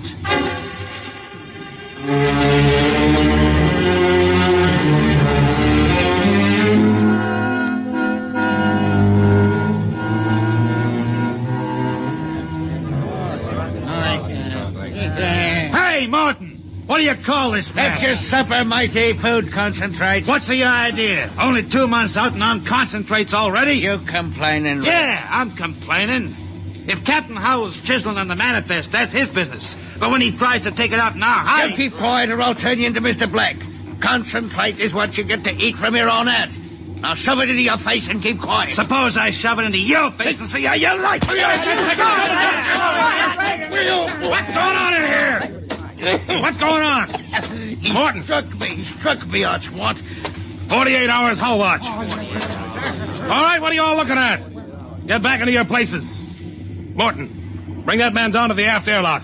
Hey, Martin! What do you call this, man? That's your supper, matey. Food concentrate. What's the idea? Only 2 months out and on concentrates already? You complaining? Yeah, I'm complaining. If Captain Howell's chiseling on the manifest, that's his business. But when he tries to take it out in our hides... You keep quiet or I'll turn you into Mr. Black. Concentrate is what you get to eat from here on out. Now shove it into your face and keep quiet. Suppose I shove it into your face and see how you like it. What's going on in here? What's going on? Morton. He struck me, I swat. 48 hours hull watch. All right, what are you all looking at? Get back into your places. Morton, bring that man down to the aft airlock.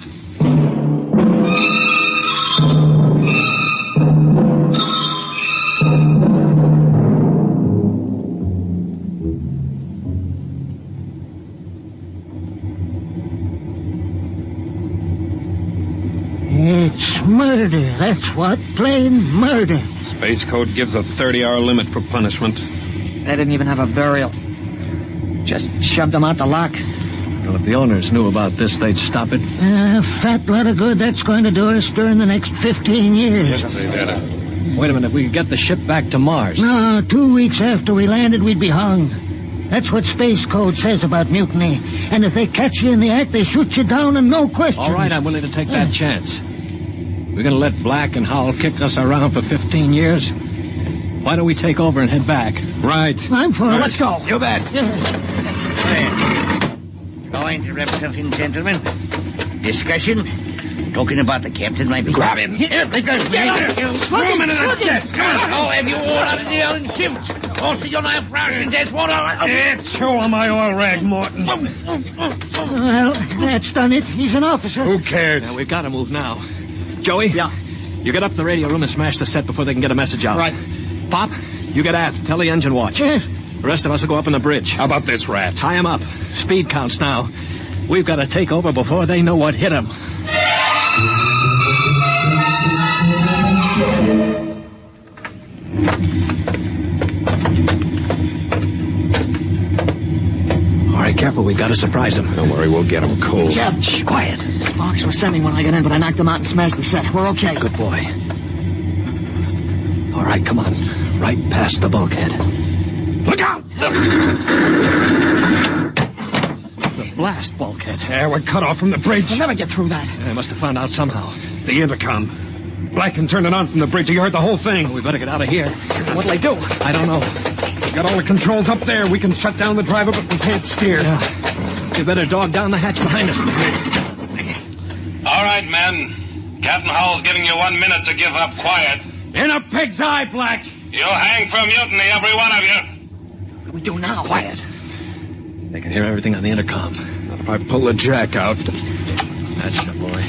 It's murder, that's what. Plain murder. Space Code gives a 30-hour limit for punishment. They didn't even have a burial. Just shoved them out the lock. Well, if the owners knew about this, they'd stop it. Fat lot of good that's going to do us during the next 15 years. Wait a minute, we could get the ship back to Mars. No, 2 weeks after we landed, we'd be hung. That's what Space Code says about mutiny. And if they catch you in the act, they shoot you down and no questions. All right, I'm willing to take that chance. We're going to let Black and Howell kick us around for 15 years? Why don't we take over and head back? Right. I'm for it. Let's go. You bet. Going to interrupt something, gentlemen. Discussion. Talking about the captain, maybe. Grab him. Here, because Throw him into the jet. Oh, have you all out of the own shifts? Also, you're not rations. That's what Chew on my oil rag, Morton. Well, that's done it. He's an officer. Who cares? Yeah, we've got to move now. Joey? Yeah? You get up to the radio room and smash the set before they can get a message out. Right. Pop, you get aft. Tell the engine watch. Yes. The rest of us will go up on the bridge. How about this, Rat? Tie him up. Speed counts now. We've got to take over before they know what hit them. All right, careful. We've got to surprise them. Don't worry, we'll get them cold. Shh, quiet. Sparks were sending when I got in, but I knocked them out and smashed the set. We're okay. Good boy. All right, come on. Right past the bulkhead. Look out! The blast bulkhead. Yeah, we're cut off from the bridge. We'll never get through that. They must have found out somehow. The intercom. Black can turn it on from the bridge. You heard the whole thing. Well, we better get out of here. What'll they do? I don't know. We got all the controls up there. We can shut down the driver, but we can't steer. Yeah. You better dog down the hatch behind us. All right, men. Captain Howell's giving you 1 minute to give up quiet. In a pig's eye, Black. You'll hang for mutiny, every one of you. What do we do now? Quiet. They can hear everything on the intercom. Not if I pull the jack out. That's the boy.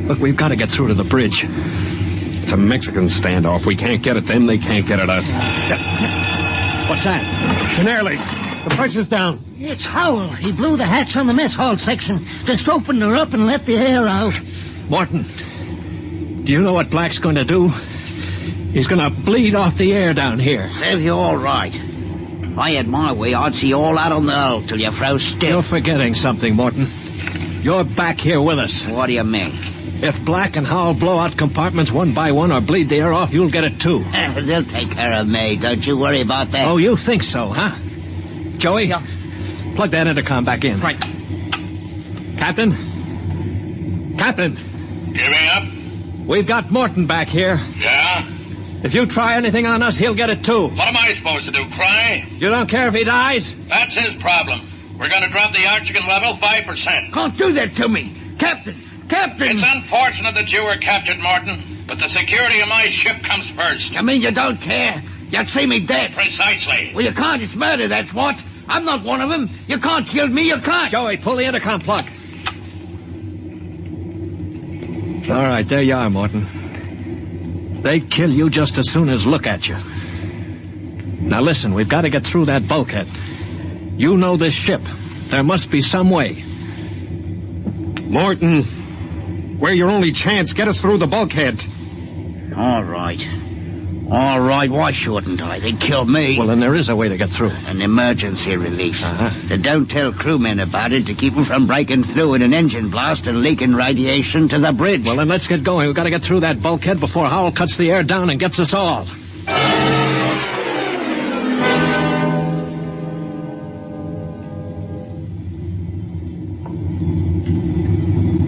Look, we've got to get through to the bridge. It's a Mexican standoff. We can't get at them. They can't get at us. What's that? It's an air leak. The pressure's down. It's Howell. He blew the hatch on the mess hall section. Just opened her up and let the air out. Morton, do you know what Black's going to do? He's going to bleed off the air down here. Serve you all right. If I had my way, I'd see you all out on the hull till you froze stiff. You're forgetting something, Morton. You're back here with us. What do you mean? If Black and Howell blow out compartments one by one or bleed the air off, you'll get it too. They'll take care of me. Don't you worry about that. Oh, you think so, huh? Joey? Yeah. Plug that intercom back in. Right. Captain? Captain? Give me up. We've got Morton back here. Yeah? If you try anything on us, he'll get it too. What am I supposed to do, cry? You don't care if he dies? That's his problem. We're going to drop the oxygen level 5%. Can't do that to me. Captain! It's unfortunate that you were captured, Morton, but the security of my ship comes first. You mean you don't care? You'd see me dead. Precisely. Well, you can't. It's murder, that's what. I'm not one of them. You can't kill me. You can't. Joey, pull the intercom plug. All right, there you are, Morton. They'd kill you just as soon as look at you. Now listen, we've got to get through that bulkhead. You know this ship. There must be some way. Morton, we're your only chance. Get us through the bulkhead. All right. All right, why shouldn't I? They'd kill me. Well, then there is a way to get through. An emergency release. They don't tell crewmen about it to keep them from breaking through in an engine blast and leaking radiation to the bridge. Well, then let's get going. We've got to get through that bulkhead before Howell cuts the air down and gets us all.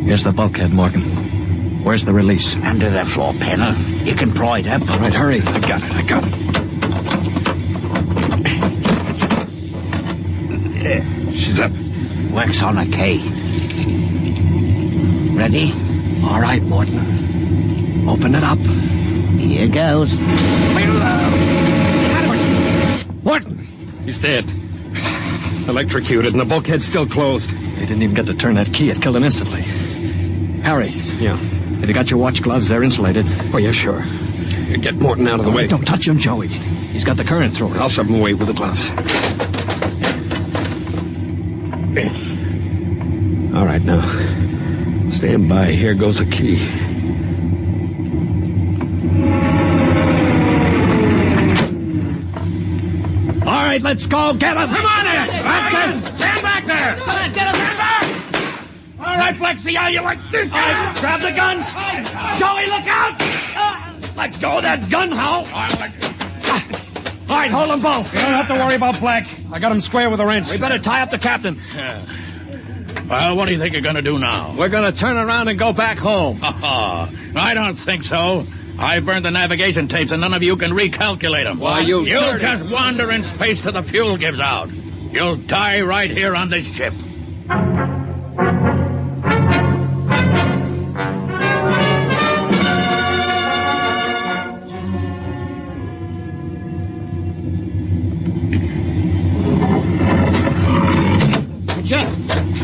Here's the bulkhead, Morgan. Where's the release? Under the floor panel. You can pry it up. All right, hurry. I got it. locks on a key. Ready? All right, Morton. Open it up. Here goes. Morton! He's dead. Electrocuted, and the bulkhead's still closed. They didn't even get to turn that key. It killed him instantly. Harry. Yeah? Have you got your watch gloves? They're insulated. Oh, yeah, sure. Get Morton out of the way. Don't touch him, Joey. He's got the current through. I'll shove him away with the gloves. All right, now. Stand by. Here goes a key. All right, let's go. Get him. Come on in. Stand back there. Come on, get him. Stand back. All right, Flexi, how you like this? All right, grab the guns. Joey, look out. Let go of that gun, Hal. All right, hold them both. You don't have to worry about Black. I got him square with a wrench. We better tie up the captain. Well, what do you think you're going to do now? We're going to turn around and go back home. I don't think so. I burned the navigation tapes, and none of you can recalculate them. Why, you just wander in space till the fuel gives out. You'll die right here on this ship.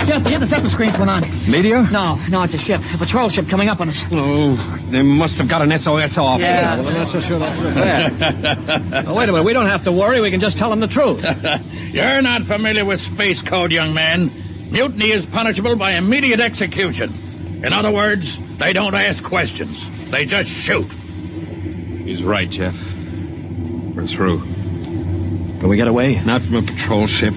Jeff, the interceptor screens went on. Meteor? No, it's a ship. A patrol ship coming up on us. Oh, they must have got an SOS off. Yeah. Well, I'm not so sure that's good. Oh, wait a minute. We don't have to worry. We can just tell them the truth. You're not familiar with space code, young man. Mutiny is punishable by immediate execution. In other words, they don't ask questions. They just shoot. He's right, Jeff. We're through. Can we get away? Not from a patrol ship.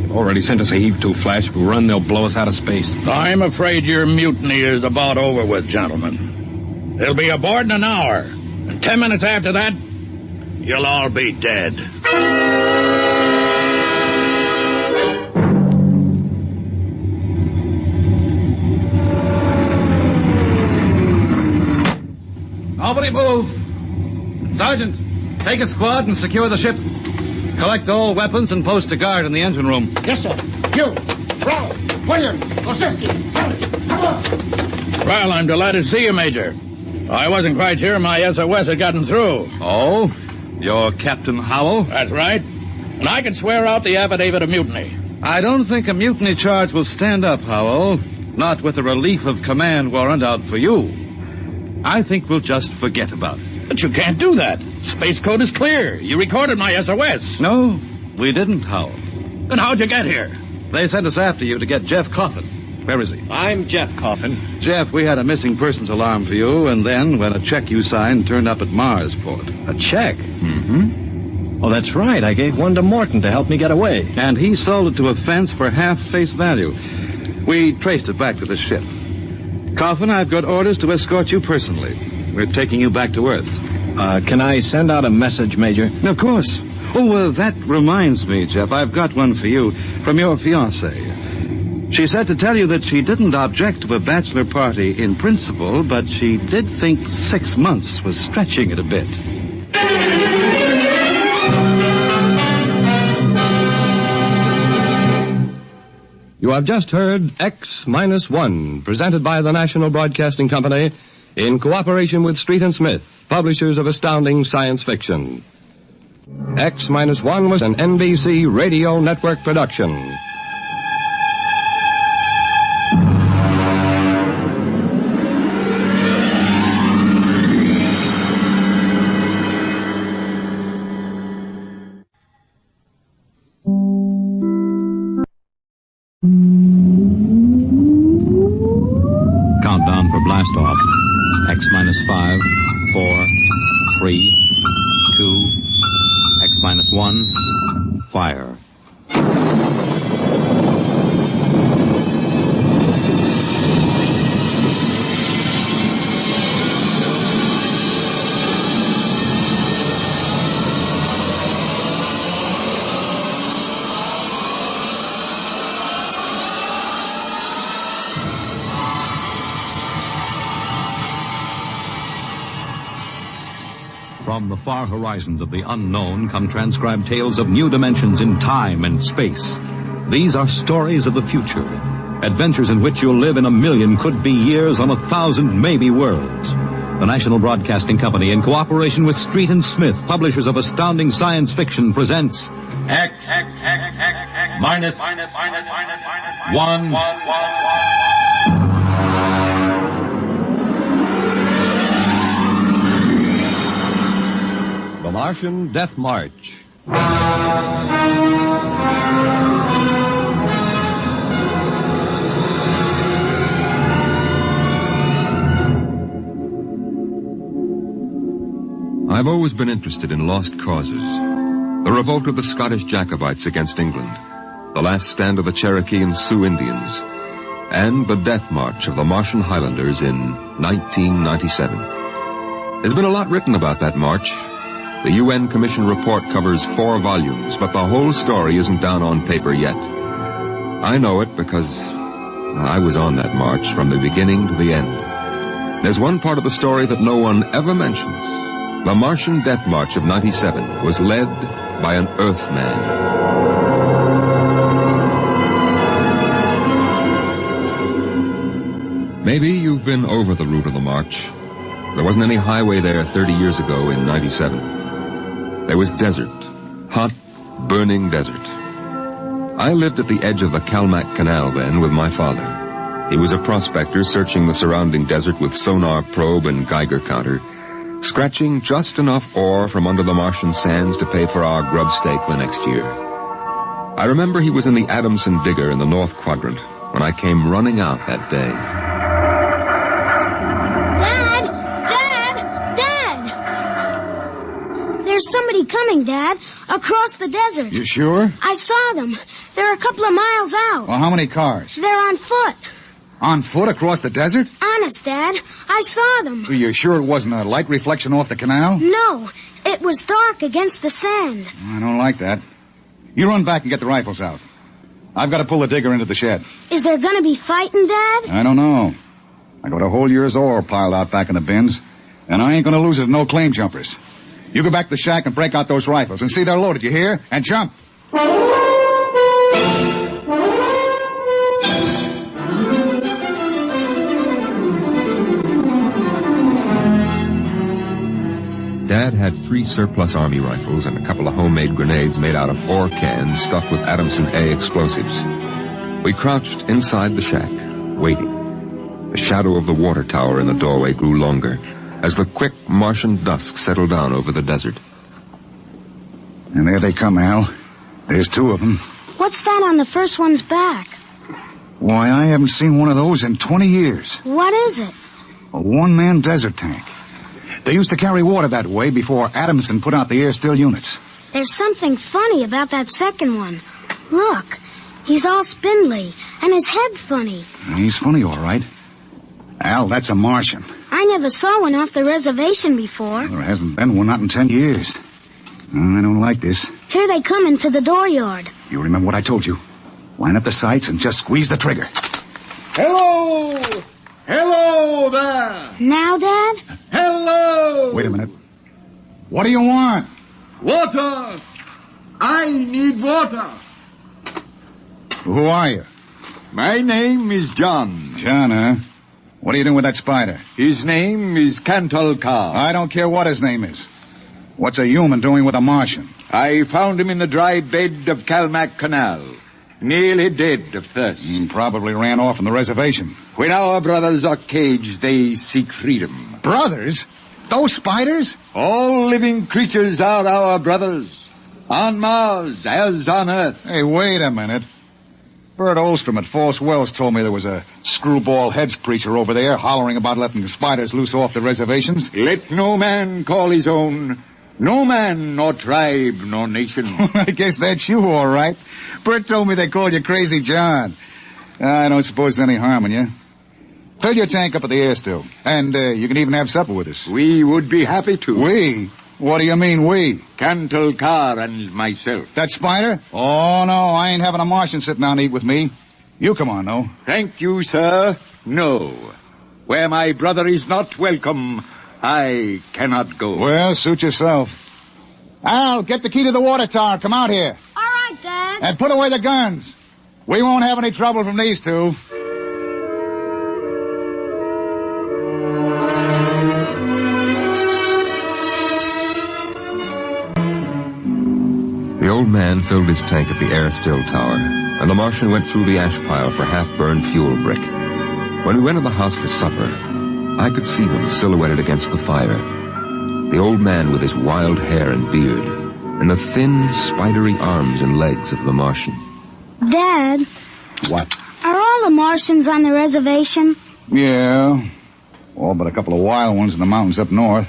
Already sent us a heave-to flash. If we run, they'll blow us out of space. I'm afraid your mutiny is about over with, gentlemen. They'll be aboard in an hour. And 10 minutes after that, you'll all be dead. Nobody move. Sergeant, take a squad and secure the ship. Collect all weapons and post a guard in the engine room. Yes, sir. You, Brown, William, Osinski, come on. Well, I'm delighted to see you, Major. I wasn't quite sure my SOS had gotten through. Oh? You're Captain Howell? That's right. And I can swear out the affidavit of mutiny. I don't think a mutiny charge will stand up, Howell. Not with the relief of command warrant out for you. I think we'll just forget about it. But you can't do that. Space code is clear. You recorded my SOS. No, we didn't, Howell. Then how'd you get here? They sent us after you to get Jeff Coffin. Where is he? I'm Jeff Coffin. Jeff, we had a missing persons alarm for you, and then when a check you signed turned up at Marsport. A check? Mm-hmm. Oh, that's right. I gave one to Morton to help me get away. And he sold it to a fence for half face value. We traced it back to the ship. Coffin, I've got orders to escort you personally. We're taking you back to Earth. Can I send out a message, Major? Of course. Oh, that reminds me, Jeff. I've got one for you from your fiancée. She said to tell you that she didn't object to a bachelor party in principle, but she did think 6 months was stretching it a bit. You have just heard X-1, presented by the National Broadcasting Company in cooperation with Street and Smith, publishers of astounding science fiction. X-1 was an NBC Radio Network production. Countdown for blast off. X-5, 4, 3, 2, X-1, fire. From the far horizons of the unknown come transcribed tales of new dimensions in time and space. These are stories of the future. Adventures in which you'll live in 1,000,000 could-be years on 1,000 maybe worlds. The National Broadcasting Company, in cooperation with Street and Smith, publishers of astounding science fiction, presents X minus 1. The Martian Death March. I've always been interested in lost causes. The revolt of the Scottish Jacobites against England, the last stand of the Cherokee and Sioux Indians, and the death march of the Martian Highlanders in 1997. There's been a lot written about that march. The UN Commission report covers 4 volumes, but the whole story isn't down on paper yet. I know it because I was on that march from the beginning to the end. There's one part of the story that no one ever mentions. The Martian Death March of 97 was led by an Earthman. Maybe you've been over the route of the march. There wasn't any highway there 30 years ago in 97. There was desert. Hot, burning desert. I lived at the edge of the Calmac Canal then with my father. He was a prospector searching the surrounding desert with sonar probe and Geiger counter, scratching just enough ore from under the Martian sands to pay for our grub stake the next year. I remember he was in the Adamson digger in the North Quadrant when I came running out that day. Dad! There's somebody coming, Dad, across the desert. You sure? I saw them. They're a couple of miles out. Well, how many cars? They're on foot. On foot across the desert? Honest, Dad. I saw them. Are you sure it wasn't a light reflection off the canal? No. It was dark against the sand. I don't like that. You run back and get the rifles out. I've got to pull the digger into the shed. Is there gonna be fighting, Dad? I don't know. I got a whole year's ore piled out back in the bins, and I ain't gonna lose it to no claim jumpers. You go back to the shack and break out those rifles and see they're loaded, you hear? And jump! Dad had 3 surplus Army rifles and a couple of homemade grenades made out of ore cans stuffed with Adamson A explosives. We crouched inside the shack, waiting. The shadow of the water tower in the doorway grew longer as the quick Martian dusk settled down over the desert. And there they come, Al. There's 2 of them. What's that on the first one's back? Why, I haven't seen one of those in 20 years. What is it? A one-man desert tank. They used to carry water that way before Adamson put out the air-still units. There's something funny about that second one. Look, he's all spindly, and his head's funny. He's funny, all right. Al, that's a Martian. I never saw one off the reservation before. There hasn't been one, not in 10 years. I don't like this. Here they come into the dooryard. You remember what I told you? Line up the sights and just squeeze the trigger. Hello! Hello there! Now, Dad? Hello! Wait a minute. What do you want? Water! I need water! Who are you? My name is John. John, huh? What are you doing with that spider? His name is Cantalcar. I don't care what his name is. What's a human doing with a Martian? I found him in the dry bed of Calmac Canal. Nearly dead of thirst. He probably ran off from the reservation. When our brothers are caged, they seek freedom. Brothers? Those spiders? All living creatures are our brothers. On Mars as on Earth. Hey, wait a minute. Bert Olstrom at False Wells told me there was a screwball heads preacher over there hollering about letting the spiders loose off the reservations. Let no man call his own. No man, nor tribe, nor nation. I guess that's you, all right. Bert told me they called you Crazy John. I don't suppose there's any harm in you. Fill your tank up at the air still. And you can even have supper with us. We would be happy to. We? What do you mean, we? Cantalcar and myself. That spider? Oh, no, I ain't having a Martian sit down and eat with me. You come on, though. Thank you, sir. No. Where my brother is not welcome, I cannot go. Well, suit yourself. Al, get the key to the water tower. Come out here. All right, Dad. And put away the guns. We won't have any trouble from these two. The old man filled his tank at the air still tower, and the Martian went through the ash pile for half-burned fuel brick. When we went to the house for supper, I could see them silhouetted against the fire. The old man with his wild hair and beard, and the thin, spidery arms and legs of the Martian. Dad, What? are all the Martians on the reservation? Yeah. All but a couple of wild ones in the mountains up north.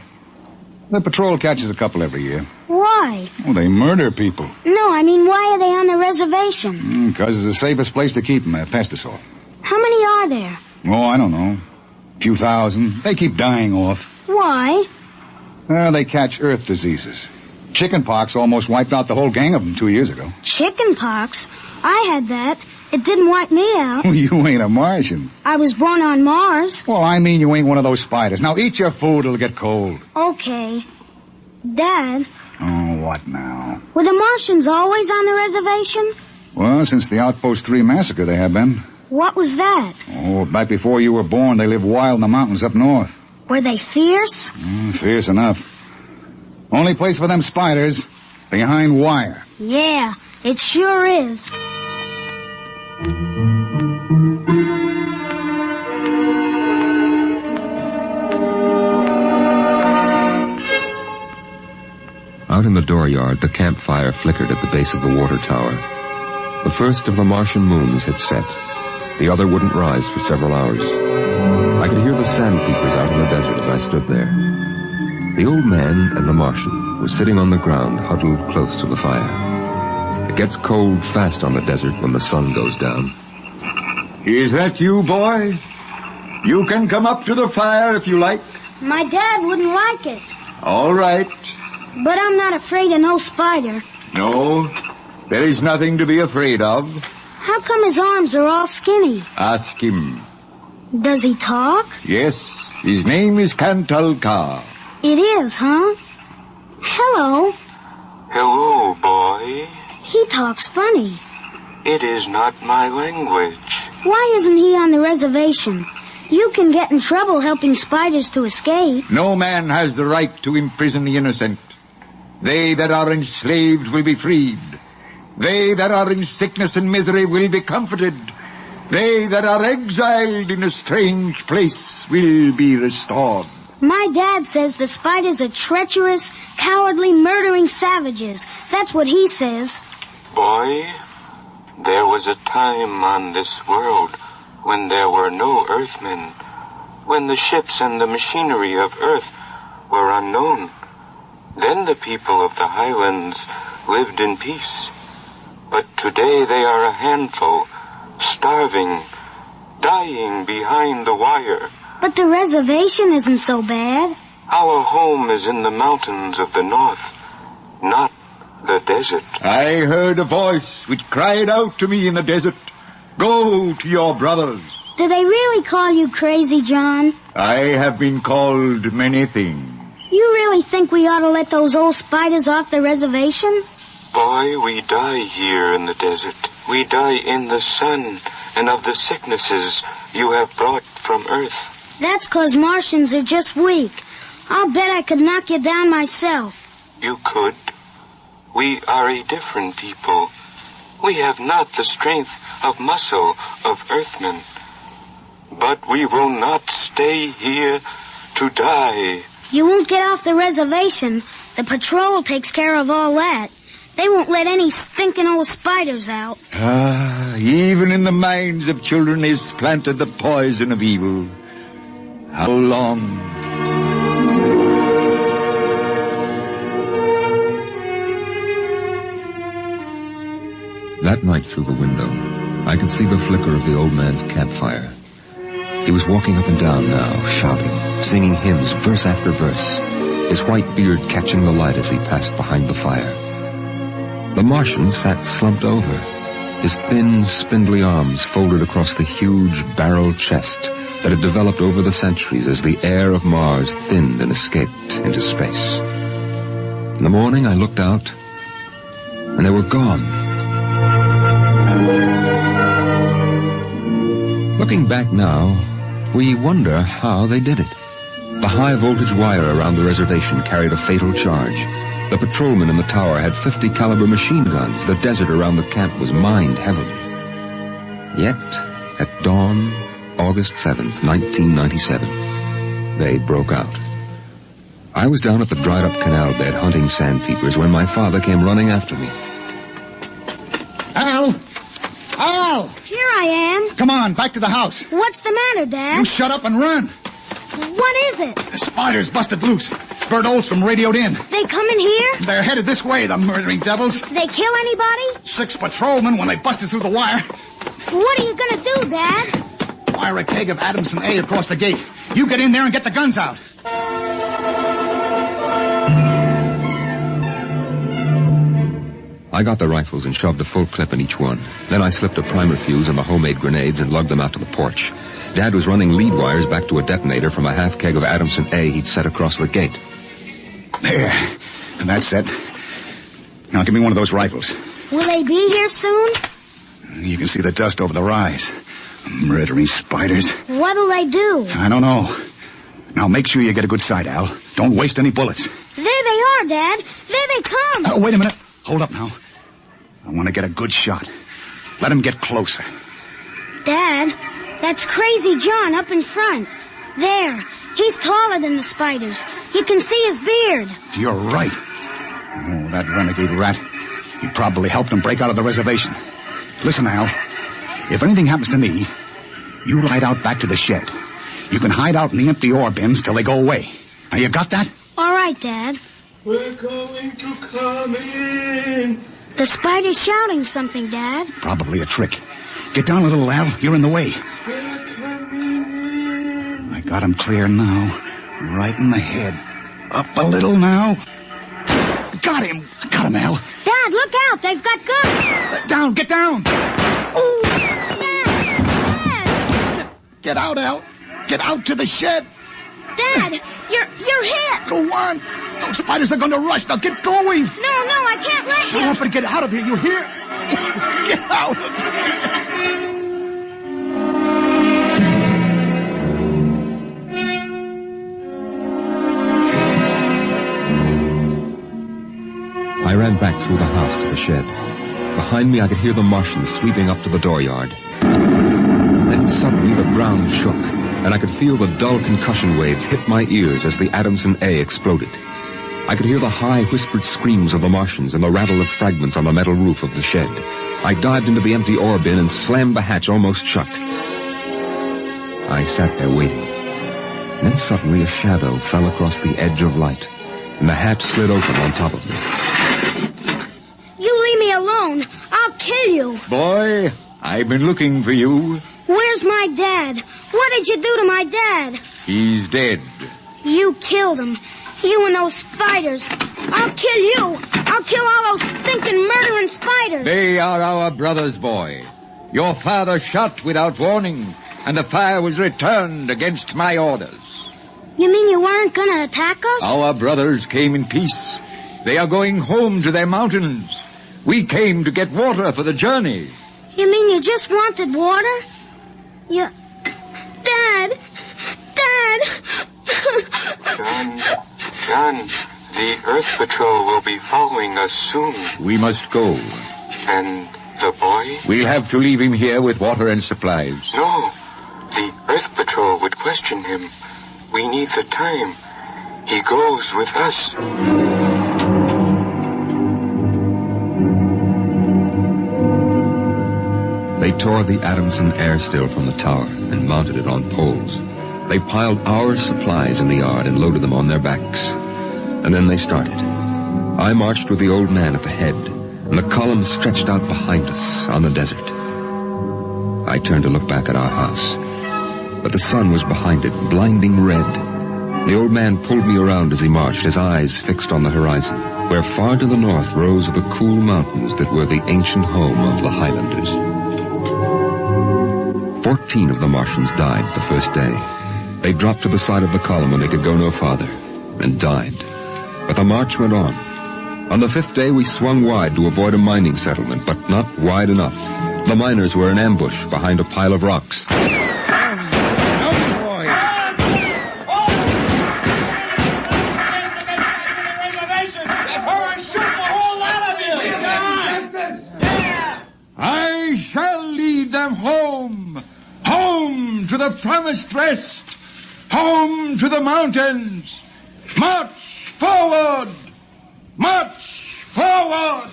The patrol catches a couple every year. Why? Well, they murder people. No, I mean, why are they on the reservation? Because it's the safest place to keep them at Pestisol. How many are there? Oh, I don't know. A few thousand. They keep dying off. Why? They catch earth diseases. Chickenpox almost wiped out the whole gang of them 2 years ago. Chickenpox? I had that. It didn't wipe me out. You ain't a Martian. I was born on Mars. Well, I mean you ain't one of those spiders. Now eat your food, it'll get cold. Okay. Dad, Oh, what now? were the Martians always on the reservation? Well, since the Outpost 3 massacre, they have been. What was that? Oh, back before you were born, they lived wild in the mountains up north. Were they fierce? Fierce enough. Only place for them spiders, behind wire. Yeah, it sure is. Out in the dooryard, the campfire flickered at the base of the water tower. The first of the Martian moons had set. The other wouldn't rise for several hours. I could hear the sandpeepers out in the desert as I stood there. The old man and the Martian were sitting on the ground, huddled close to the fire. It gets cold fast on the desert when the sun goes down. Is that you, boy? You can come up to the fire if you like. My dad wouldn't like it. All right. But I'm not afraid of no spider. No, there is nothing to be afraid of. How come his arms are all skinny? Ask him. Does he talk? Yes, his name is Kantalka. It is, huh? Hello. Hello, boy. He talks funny. It is not my language. Why isn't he on the reservation? You can get in trouble helping spiders to escape. No man has the right to imprison the innocent. They that are enslaved will be freed. They that are in sickness and misery will be comforted. They that are exiled in a strange place will be restored. My dad says the spiders are treacherous, cowardly, murdering savages. That's what he says. Boy, there was a time on this world when there were no Earthmen, when the ships and the machinery of Earth were unknown. Then the people of the highlands lived in peace. But today they are a handful, starving, dying behind the wire. But the reservation isn't so bad. Our home is in the mountains of the north, not the desert. I heard a voice which cried out to me in the desert, "Go to your brothers." Do they really call you crazy, John? I have been called many things. You really think we ought to let those old spiders off the reservation? Boy, we die here in the desert. We die in the sun and of the sicknesses you have brought from Earth. That's 'cause Martians are just weak. I'll bet I could knock you down myself. You could. We are a different people. We have not the strength of muscle of Earthmen. But we will not stay here to die. You won't get off the reservation. The patrol takes care of all that. They won't let any stinking old spiders out. Even in the minds of children is planted the poison of evil. How long? That night through the window, I could see the flicker of the old man's campfire. He was walking up and down now, shouting, singing hymns verse after verse, his white beard catching the light as he passed behind the fire. The Martian sat slumped over, his thin, spindly arms folded across the huge barrel chest that had developed over the centuries as the air of Mars thinned and escaped into space. In the morning, I looked out, and they were gone. Looking back now, we wonder how they did it. The high-voltage wire around the reservation carried a fatal charge. The patrolmen in the tower had 50 caliber machine guns. The desert around the camp was mined heavily. Yet, at dawn, August 7th, 1997, they broke out. I was down at the dried-up canal bed hunting sandpeepers when my father came running after me. Al! Al! Here I am. Come on, back to the house. What's the matter, Dad? You shut up and run. What is it? The spiders busted loose. Bert Olstrom radioed in. They coming here? They're headed this way, the murdering devils. They kill anybody? 6 patrolmen when they busted through the wire. What are you gonna do, Dad? Wire a keg of Adamson A across the gate. You get in there and get the guns out. I got the rifles and shoved a full clip in each one. Then I slipped a primer fuse in the homemade grenades and lugged them out to the porch. Dad was running lead wires back to a detonator from a half keg of Adamson A he'd set across the gate. There. And that's it. Now give me one of those rifles. Will they be here soon? You can see the dust over the rise. Murdering spiders. What'll they do? I don't know. Now make sure you get a good sight, Al. Don't waste any bullets. There they are, Dad. There they come. Wait a minute. Hold up now. I want to get a good shot. Let him get closer. Dad, that's Crazy John up in front. There. He's taller than the spiders. You can see his beard. You're right. Oh, that renegade rat. He probably helped him break out of the reservation. Listen, Al. If anything happens to me, you ride out back to the shed. You can hide out in the empty ore bins till they go away. Now, you got that? All right, Dad. We're going to come in. The spider's shouting something, Dad. Probably a trick. Get down a little, Al. You're in the way. We're coming in. I got him clear now. Right in the head. Up a little now. Got him. Got him, Al. Dad, look out. They've got guns. Down. Get down. Oh, Dad. Get out, Al. Get out to the shed. Dad, you're hit. Go on. Those spiders are going to rush. Now get going. No, I can't let you. Shut up and get out of here. You hear? Get out of here. I ran back through the house to the shed. Behind me, I could hear the Martians sweeping up to the dooryard. Then suddenly the ground shook, and I could feel the dull concussion waves hit my ears as the Adamson A exploded. I could hear the high, whispered screams of the Martians and the rattle of fragments on the metal roof of the shed. I dived into the empty ore bin and slammed the hatch almost shut. I sat there waiting. And then suddenly a shadow fell across the edge of light, and the hatch slid open on top of me. You leave me alone. I'll kill you. Boy, I've been looking for you. Where's my dad? What did you do to my dad? He's dead. You killed him. You and those spiders. I'll kill you. I'll kill all those stinking murdering spiders. They are our brothers, boy. Your father shot without warning, and the fire was returned against my orders. You mean you weren't going to attack us? Our brothers came in peace. They are going home to their mountains. We came to get water for the journey. You mean you just wanted water? You... Dad! John, the Earth Patrol will be following us soon. We must go. And the boy? We'll have to leave him here with water and supplies. No, the Earth Patrol would question him. We need the time. He goes with us. They tore the Adamson air still from the tower and mounted it on poles. They piled our supplies in the yard and loaded them on their backs. And then they started. I marched with the old man at the head, and the column stretched out behind us on the desert. I turned to look back at our house, but the sun was behind it, blinding red. The old man pulled me around as he marched, his eyes fixed on the horizon, where far to the north rose the cool mountains that were the ancient home of the Highlanders. 14 of the Martians died the first day. They dropped to the side of the column when they could go no farther, and died. But the march went on. On the 5th day, we swung wide to avoid a mining settlement, but not wide enough. The miners were in ambush behind a pile of rocks. I shall lead them home. Home to the promised rest. Home to the mountains. March forward! March forward!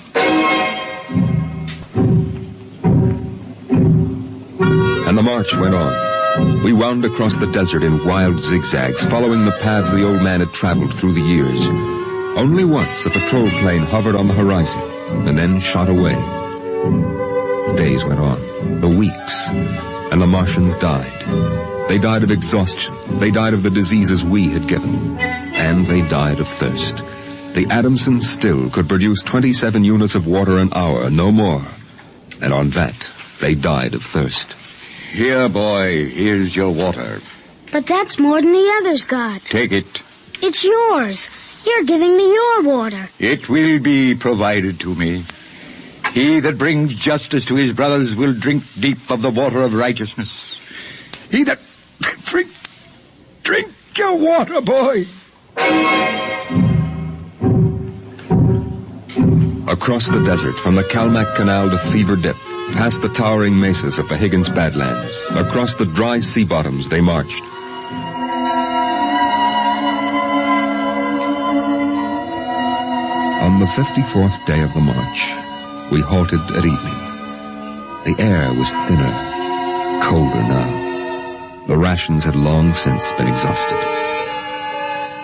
And the march went on. We wound across the desert in wild zigzags, following the paths the old man had traveled through the years. Only once a patrol plane hovered on the horizon, and then shot away. The days went on, the weeks, and the Martians died. They died of exhaustion. They died of the diseases we had given. And they died of thirst. The Adamson still could produce 27 units of water an hour, no more. And on that, they died of thirst. Here, boy, here's your water. But that's more than the others got. Take it. It's yours. You're giving me your water. It will be provided to me. He that brings justice to his brothers will drink deep of the water of righteousness. He that... Drink your water, boy. Across the desert, from the Kalmak Canal to Fever Dip, past the towering mesas of the Higgins Badlands, across the dry sea bottoms they marched. On the 54th day of the march, we halted at evening. The air was thinner, colder now. The rations had long since been exhausted.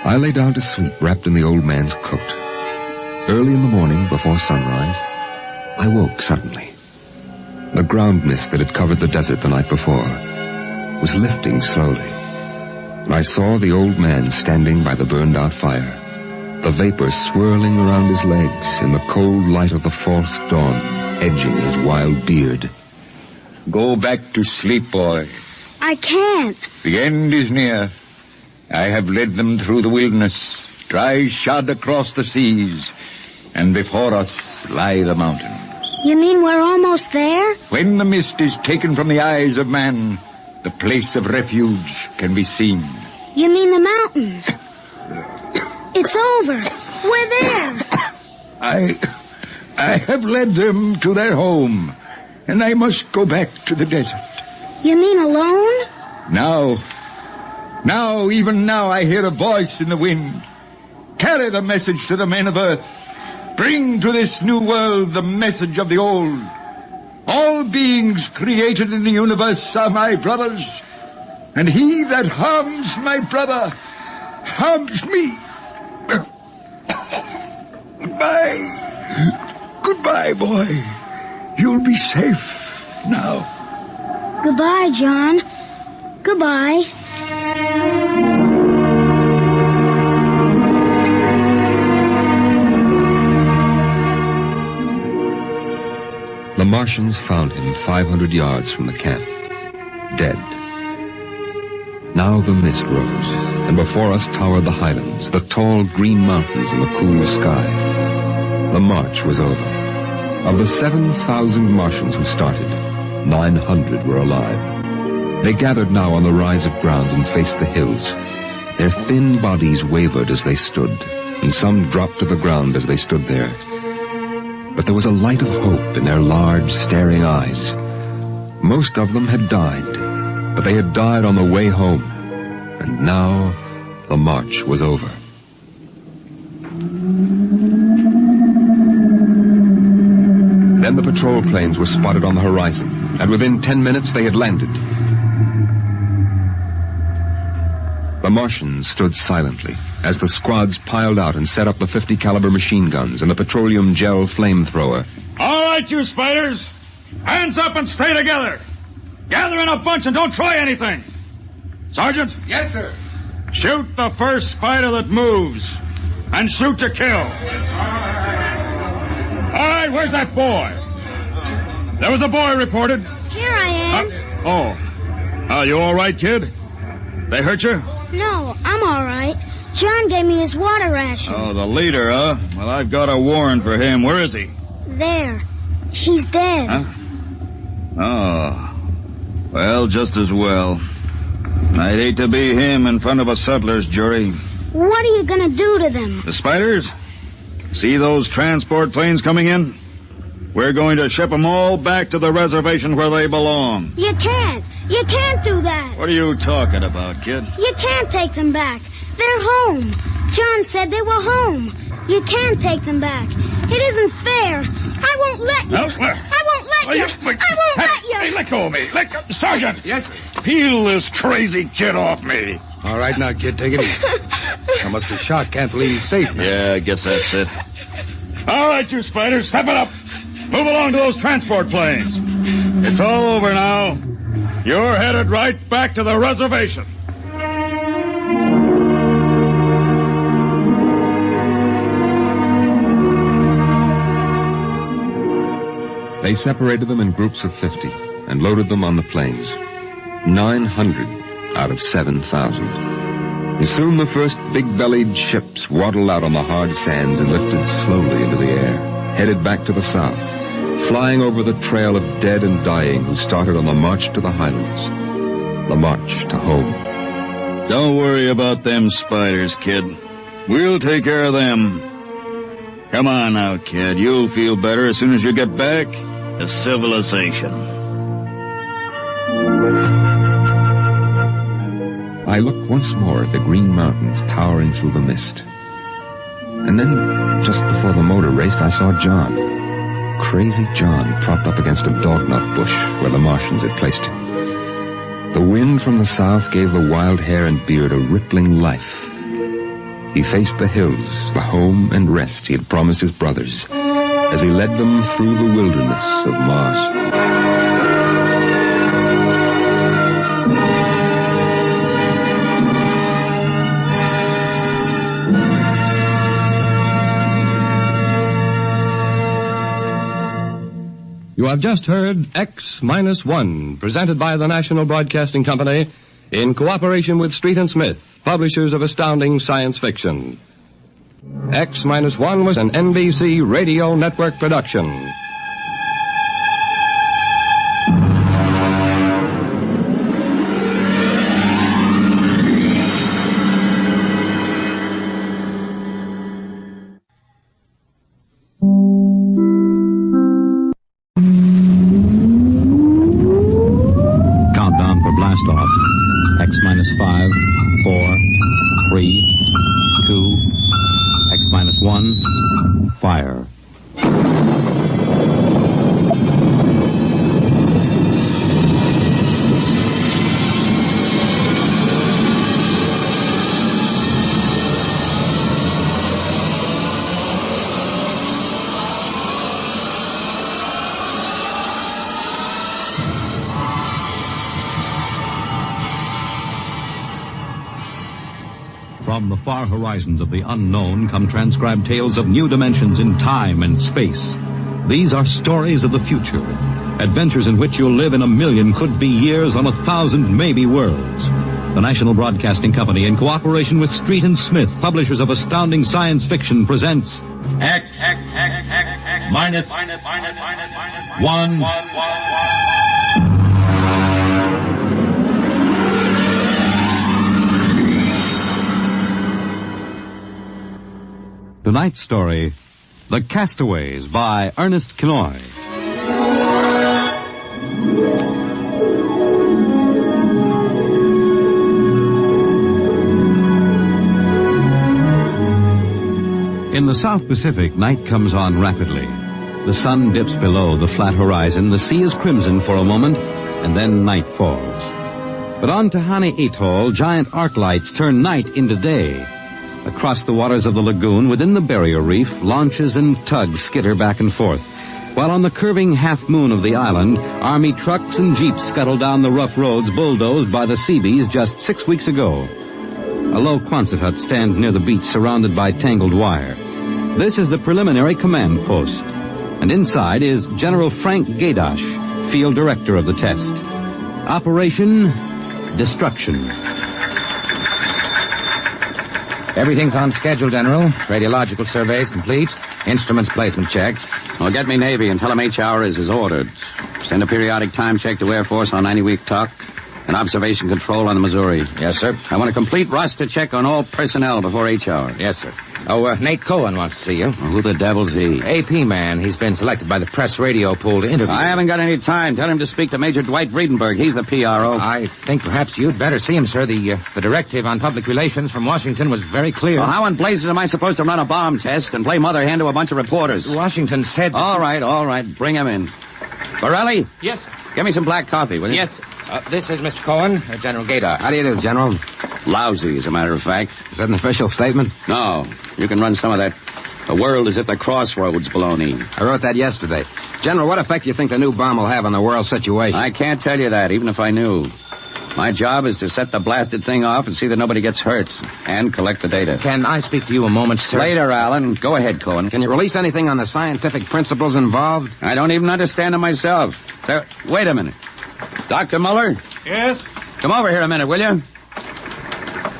I lay down to sleep wrapped in the old man's coat. Early in the morning, before sunrise, I woke suddenly. The ground mist that had covered the desert the night before was lifting slowly. And I saw the old man standing by the burned-out fire, the vapor swirling around his legs in the cold light of the false dawn, edging his wild beard. Go back to sleep, boy. I can't. The end is near. I have led them through the wilderness, dry shod across the seas, and before us lie the mountains. You mean we're almost there? When the mist is taken from the eyes of man, the place of refuge can be seen. You mean the mountains? It's over. We're there. I have led them to their home, and I must go back to the desert. You mean alone? Even now, I hear a voice in the wind. Carry the message to the men of Earth. Bring to this new world the message of the old. All beings created in the universe are my brothers, and he that harms my brother harms me. Goodbye. Goodbye, boy. You'll be safe now. Goodbye, John. Goodbye. The Martians found him 500 yards from the camp, dead. Now the mist rose, and before us towered the highlands, the tall green mountains and the cool sky. The march was over. Of the 7,000 Martians who started, 900 were alive. They gathered now on the rise of ground and faced the hills. Their thin bodies wavered as they stood, and some dropped to the ground as they stood there. But there was a light of hope in their large, staring eyes. Most of them had died, but they had died on the way home, and now the march was over. Then the patrol planes were spotted on the horizon, and within 10 minutes they had landed. The Martians stood silently as the squads piled out and set up the 50 caliber machine guns and the petroleum gel flamethrower. All right, you spiders. Hands up and stay together. Gather in a bunch and don't try anything. Sergeant? Yes, sir. Shoot the first spider that moves. And shoot to kill. All right, where's that boy? There was a boy reported. Here I am. Are you all right, kid? They hurt you? No, I'm all right. John gave me his water ration. Oh, the leader, huh? Well, I've got a warrant for him. Where is he? There. He's dead. Huh? Oh. Well, just as well. I'd hate to be him in front of a settler's jury. What are you gonna do to them? The spiders? See those transport planes coming in? We're going to ship them all back to the reservation where they belong. You can't. You can't do that. What are you talking about, kid? You can't take them back. They're home. John said they were home. You can't take them back. It isn't fair. I won't let you. No, I won't let you. I won't let you. Hey, let go of me. Sergeant! Yes, sir. Peel this crazy kid off me. All right, now, kid, take it easy. I must be shot. Can't believe he's safe. Yeah, I guess that's it. All right, you spiders, step it up. Move along to those transport planes. It's all over now. You're headed right back to the reservation. They separated them in groups of 50 and loaded them on the planes. 900 out of 7,000. And soon the first big-bellied ships waddled out on the hard sands and lifted slowly into the air, headed back to the south, flying over the trail of dead and dying who started on the march to the highlands, the march to home. Don't worry about them spiders, kid. We'll take care of them. Come on now, kid. You'll feel better as soon as you get back to civilization. I looked once more at the green mountains towering through the mist. And then, just before the motor raced, I saw John. Crazy John propped up against a dognut bush where the Martians had placed him. The wind from the south gave the wild hair and beard a rippling life. He faced the hills, the home and rest he had promised his brothers, as he led them through the wilderness of Mars. You have just heard X-1, presented by the National Broadcasting Company in cooperation with Street and Smith, publishers of astounding science fiction. X-1 was an NBC Radio Network production. Blast off. X-5, 4, 3, 2, X-1, fire. From the far horizons of the unknown come transcribed tales of new dimensions in time and space. These are stories of the future, adventures in which you'll live in 1,000,000 could-be years on 1,000 maybe worlds. The National Broadcasting Company, in cooperation with Street and Smith, publishers of astounding science fiction, presents X-1. Tonight's story, The Castaways by Ernest Kinoy. In the South Pacific, night comes on rapidly. The sun dips below the flat horizon, the sea is crimson for a moment, and then night falls. But on Tahani Atoll, giant arc lights turn night into day. Across the waters of the lagoon, within the barrier reef, launches and tugs skitter back and forth, while on the curving half-moon of the island, army trucks and jeeps scuttle down the rough roads bulldozed by the Seabees just 6 weeks ago. A low Quonset hut stands near the beach, surrounded by tangled wire. This is the preliminary command post, and inside is General Frank Gaydosh, field director of the test. Operation Destruction. Everything's on schedule, General. Radiological surveys complete. Instruments placement checked. Well, get me Navy and tell them H hour is as ordered. Send a periodic time check to Air Force on 90-week talk and observation control on the Missouri. Yes, sir. I want a complete roster check on all personnel before H hour. Yes, sir. Oh, Nate Cohen wants to see you. Well, who the devil's he? AP man. He's been selected by the press radio pool to interview. I haven't got any time. Tell him to speak to Major Dwight Vredenberg. He's the PRO. I think perhaps you'd better see him, sir. The directive on public relations from Washington was very clear. Well, how in blazes am I supposed to run a bomb test and play mother hen to a bunch of reporters? Washington said... All right. Bring him in. Borelli? Yes, sir. Give me some black coffee, will you? Yes, sir. This is Mr. Cohen, General Gaydar. How do you do, General? Lousy, as a matter of fact. Is that an official statement? No. You can run some of that. The world is at the crossroads baloney. I wrote that yesterday. General, what effect do you think the new bomb will have on the world situation? I can't tell you that, even if I knew. My job is to set the blasted thing off and see that nobody gets hurt. And collect the data. Can I speak to you a moment, sir? Later, Alan. Go ahead, Cohen. Can you release anything on the scientific principles involved? I don't even understand them myself. Wait a minute. Dr. Muller? Yes? Come over here a minute, will you?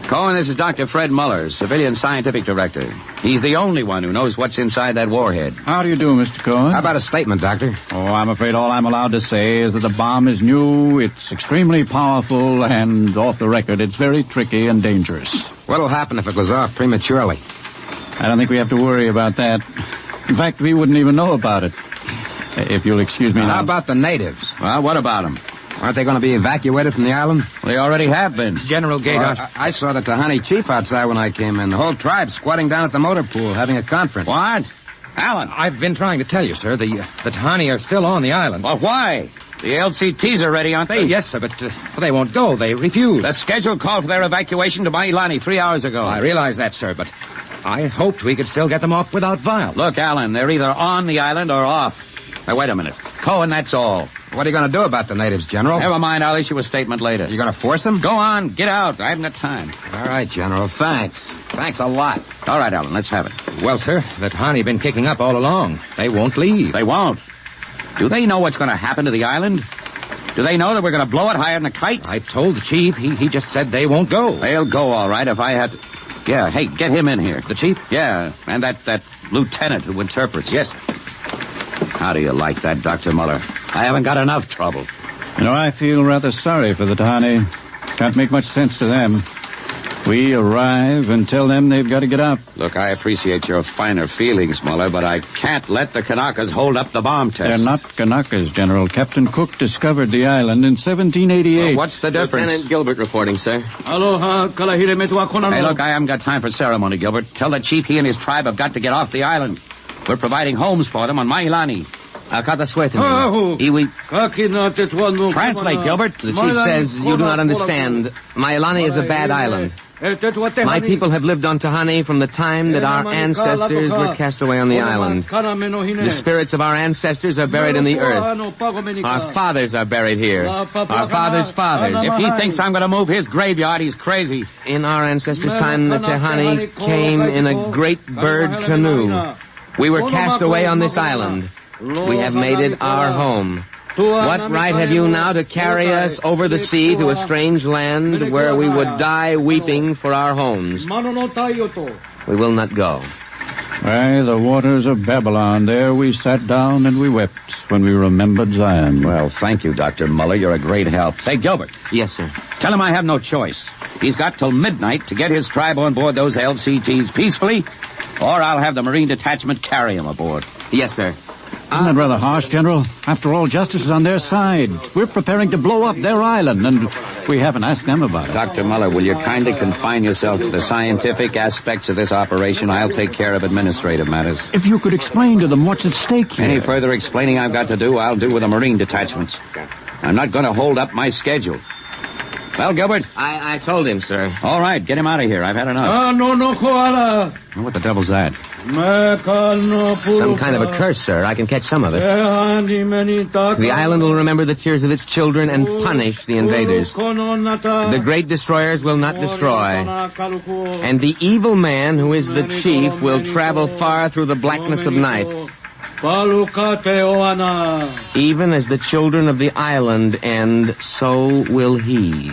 Cohen, this is Dr. Fred Muller, Civilian Scientific Director. He's the only one who knows what's inside that warhead. How do you do, Mr. Cohen? How about a statement, Doctor? Oh, I'm afraid all I'm allowed to say is that the bomb is new, it's extremely powerful, and off the record, it's very tricky and dangerous. What'll happen if it goes off prematurely? I don't think we have to worry about that. In fact, we wouldn't even know about it. If you'll excuse me now. How about the natives? Well, what about them? Aren't they going to be evacuated from the island? They already have been. General Gaydar. I saw the Tahani chief outside when I came in. The whole tribe squatting down at the motor pool having a conference. What? Alan. I've been trying to tell you, sir. The Tahani are still on the island. Well, why? The LCTs are ready, aren't they? Yes, sir, but they won't go. They refuse. The schedule called for their evacuation to Mailani 3 hours ago. I realize that, sir, but I hoped we could still get them off without violence. Look, Alan, they're either on the island or off. Now, wait a minute. Cohen, that's all. What are you going to do about the natives, General? Never mind. I'll issue a statement later. You going to force them? Go on. Get out. I haven't got time. All right, General. Thanks. Thanks a lot. All right, Alan. Let's have it. Well, sir, the Tahani been kicking up all along. They won't leave. They won't. Do they know what's going to happen to the island? Do they know that we're going to blow it higher than a kite? I told the chief. He just said they won't go. They'll go, all right, if I had to... Yeah, hey, get him in here. The chief? Yeah, and that lieutenant who interprets. Yes, sir. How do you like that, Dr. Muller? I haven't got enough trouble. You know, I feel rather sorry for the Tahani. Can't make much sense to them. We arrive and tell them they've got to get out. Look, I appreciate your finer feelings, Muller, but I can't let the Kanakas hold up the bomb test. They're not Kanakas, General. Captain Cook discovered the island in 1788. Well, what's the difference? Lieutenant Gilbert reporting, sir. Aloha, Hey, look, I haven't got time for ceremony, Gilbert. Tell the chief he and his tribe have got to get off the island. We're providing homes for them on Mailani. Translate, Gilbert. The chief says you do not understand. Mailani is a bad island. My people have lived on Tahani from the time that our ancestors were cast away on the island. The spirits of our ancestors are buried in the earth. Our fathers are buried here. Our fathers' fathers. If he thinks I'm going to move his graveyard, he's crazy. In our ancestors' time, the Tahani came in a great bird canoe. We were cast away on this island. We have made it our home. What right have you now to carry us over the sea to a strange land where we would die weeping for our homes? We will not go. By the waters of Babylon, there we sat down and we wept when we remembered Zion. Well, thank you, Dr. Muller. You're a great help. Say, Gilbert. Yes, sir. Tell him I have no choice. He's got till midnight to get his tribe on board those LCTs peacefully, or I'll have the Marine Detachment carry him aboard. Yes, sir. Isn't that rather harsh, General? After all, justice is on their side. We're preparing to blow up their island, and we haven't asked them about it. Dr. Muller, will you kindly confine yourself to the scientific aspects of this operation? I'll take care of administrative matters. If you could explain to them what's at stake here. Any further explaining I've got to do, I'll do with the Marine detachments. I'm not going to hold up my schedule. Well, Gilbert? I told him, sir. All right, get him out of here. I've had enough. No, koala. What the devil's that? Some kind of a curse, sir. I can catch some of it. The island will remember the tears of its children and punish the invaders. The great destroyers will not destroy. And the evil man, who is the chief, will travel far through the blackness of night. Even as the children of the island end, so will he.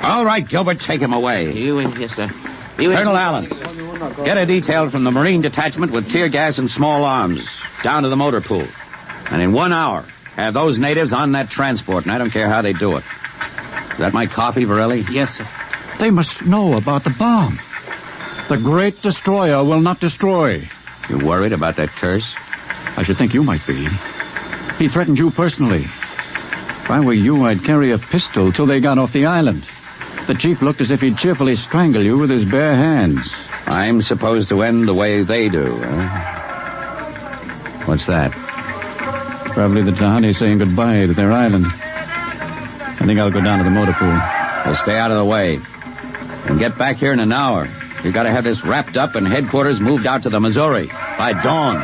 All right, Gilbert, take him away. Yes, sir. Colonel Allen, get a detail from the Marine Detachment with tear gas and small arms down to the motor pool. And in 1 hour, Have those natives on that transport, and I don't care how they do it. Is that my coffee, Varelli? Yes, sir. They must know about the bomb. The great destroyer will not destroy. You worried about that curse? I should think you might be. He threatened you personally. If I were you, I'd carry a pistol till they got off the island. The chief looked as if he'd cheerfully strangle you with his bare hands. I'm supposed to end the way they do, huh? What's that? Probably the Tahani saying goodbye to their island. I think I'll go down to the motor pool. Well, stay out of the way. And get back here in an hour. We've got to have this wrapped up and headquarters moved out to the Missouri by dawn.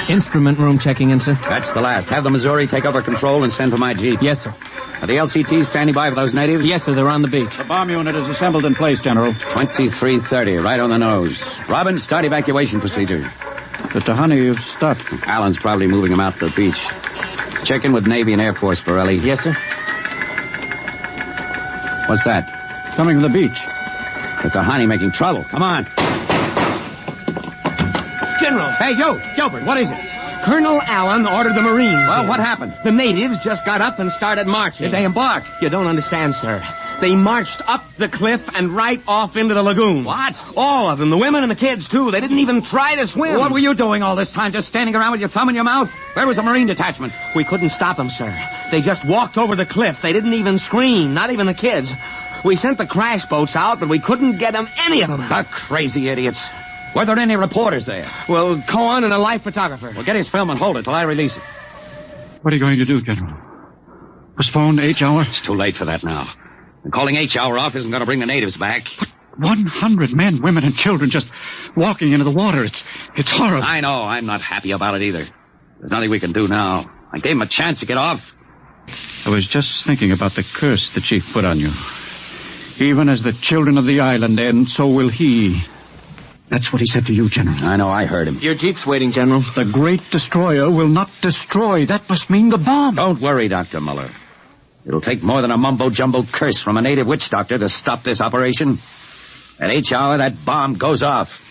Instrument room checking in, sir. That's the last. Have the Missouri take over control and send for my jeep. Yes, sir. Are the LCTs standing by for those natives? Yes, sir. They're on the beach. The bomb unit is assembled in place, General. 2330, right on the nose. Robin, start evacuation procedure. The Tahani have stopped. Allen's probably moving them out to the beach. Check in with Navy and Air Force, Varelli. Yes, sir. What's that? Coming from the beach. The Tahani making trouble. Come on. General. Hey, Gilbert, what is it? Colonel Allen ordered the Marines. Well, what happened? The natives just got up and started marching. Did they embark? You don't understand, sir. They marched up the cliff and right off into the lagoon. What? All of them, the women and the kids, too. They didn't even try to swim. What were you doing all this time, just standing around with your thumb in your mouth? Where was the Marine detachment? We couldn't stop them, sir. They just walked over the cliff. They didn't even scream, not even the kids. We sent the crash boats out, but we couldn't get them, any of them. The crazy idiots. Were there any reporters there? Well, Cohen and a life photographer. Well, get his film and hold it till I release it. What are you going to do, General? Postpone H hour? It's too late for that now. And calling H hour off isn't going to bring the natives back. But 100 men, women, and children just walking into the water. It's horrible. I know. I'm not happy about it either. There's nothing we can do now. I gave him a chance to get off. I was just thinking about the curse the chief put on you. Even as the children of the island end, so will he. That's what he said to you, General. I know, I heard him. Your jeep's waiting, General. The great destroyer will not destroy. That must mean the bomb. Don't worry, Dr. Muller. It'll take more than a mumbo-jumbo curse from a native witch doctor to stop this operation. At H hour, that bomb goes off.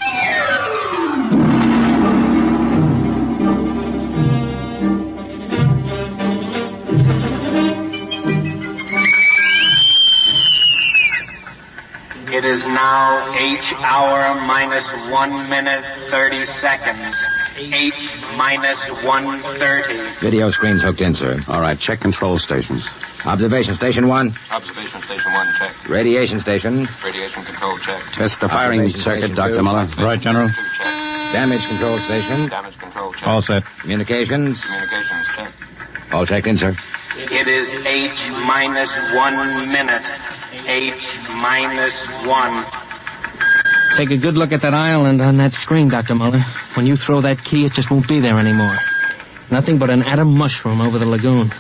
It is now H hour minus 1 minute 30 seconds. H minus 1:30. Video screen's hooked in, sir. All right, check control stations. Observation station 1. Observation station 1, check. Radiation station. Radiation control, check. Test the firing circuit, Dr. Muller. Right, General. Damage control station. Damage control, check. All set. Communications. Communications, check. All checked in, sir. It is H minus 1 minute. H minus 1. Take a good look at that island on that screen, Dr. Muller. When you throw that key, it just won't be there anymore. Nothing but an atom mushroom over the lagoon.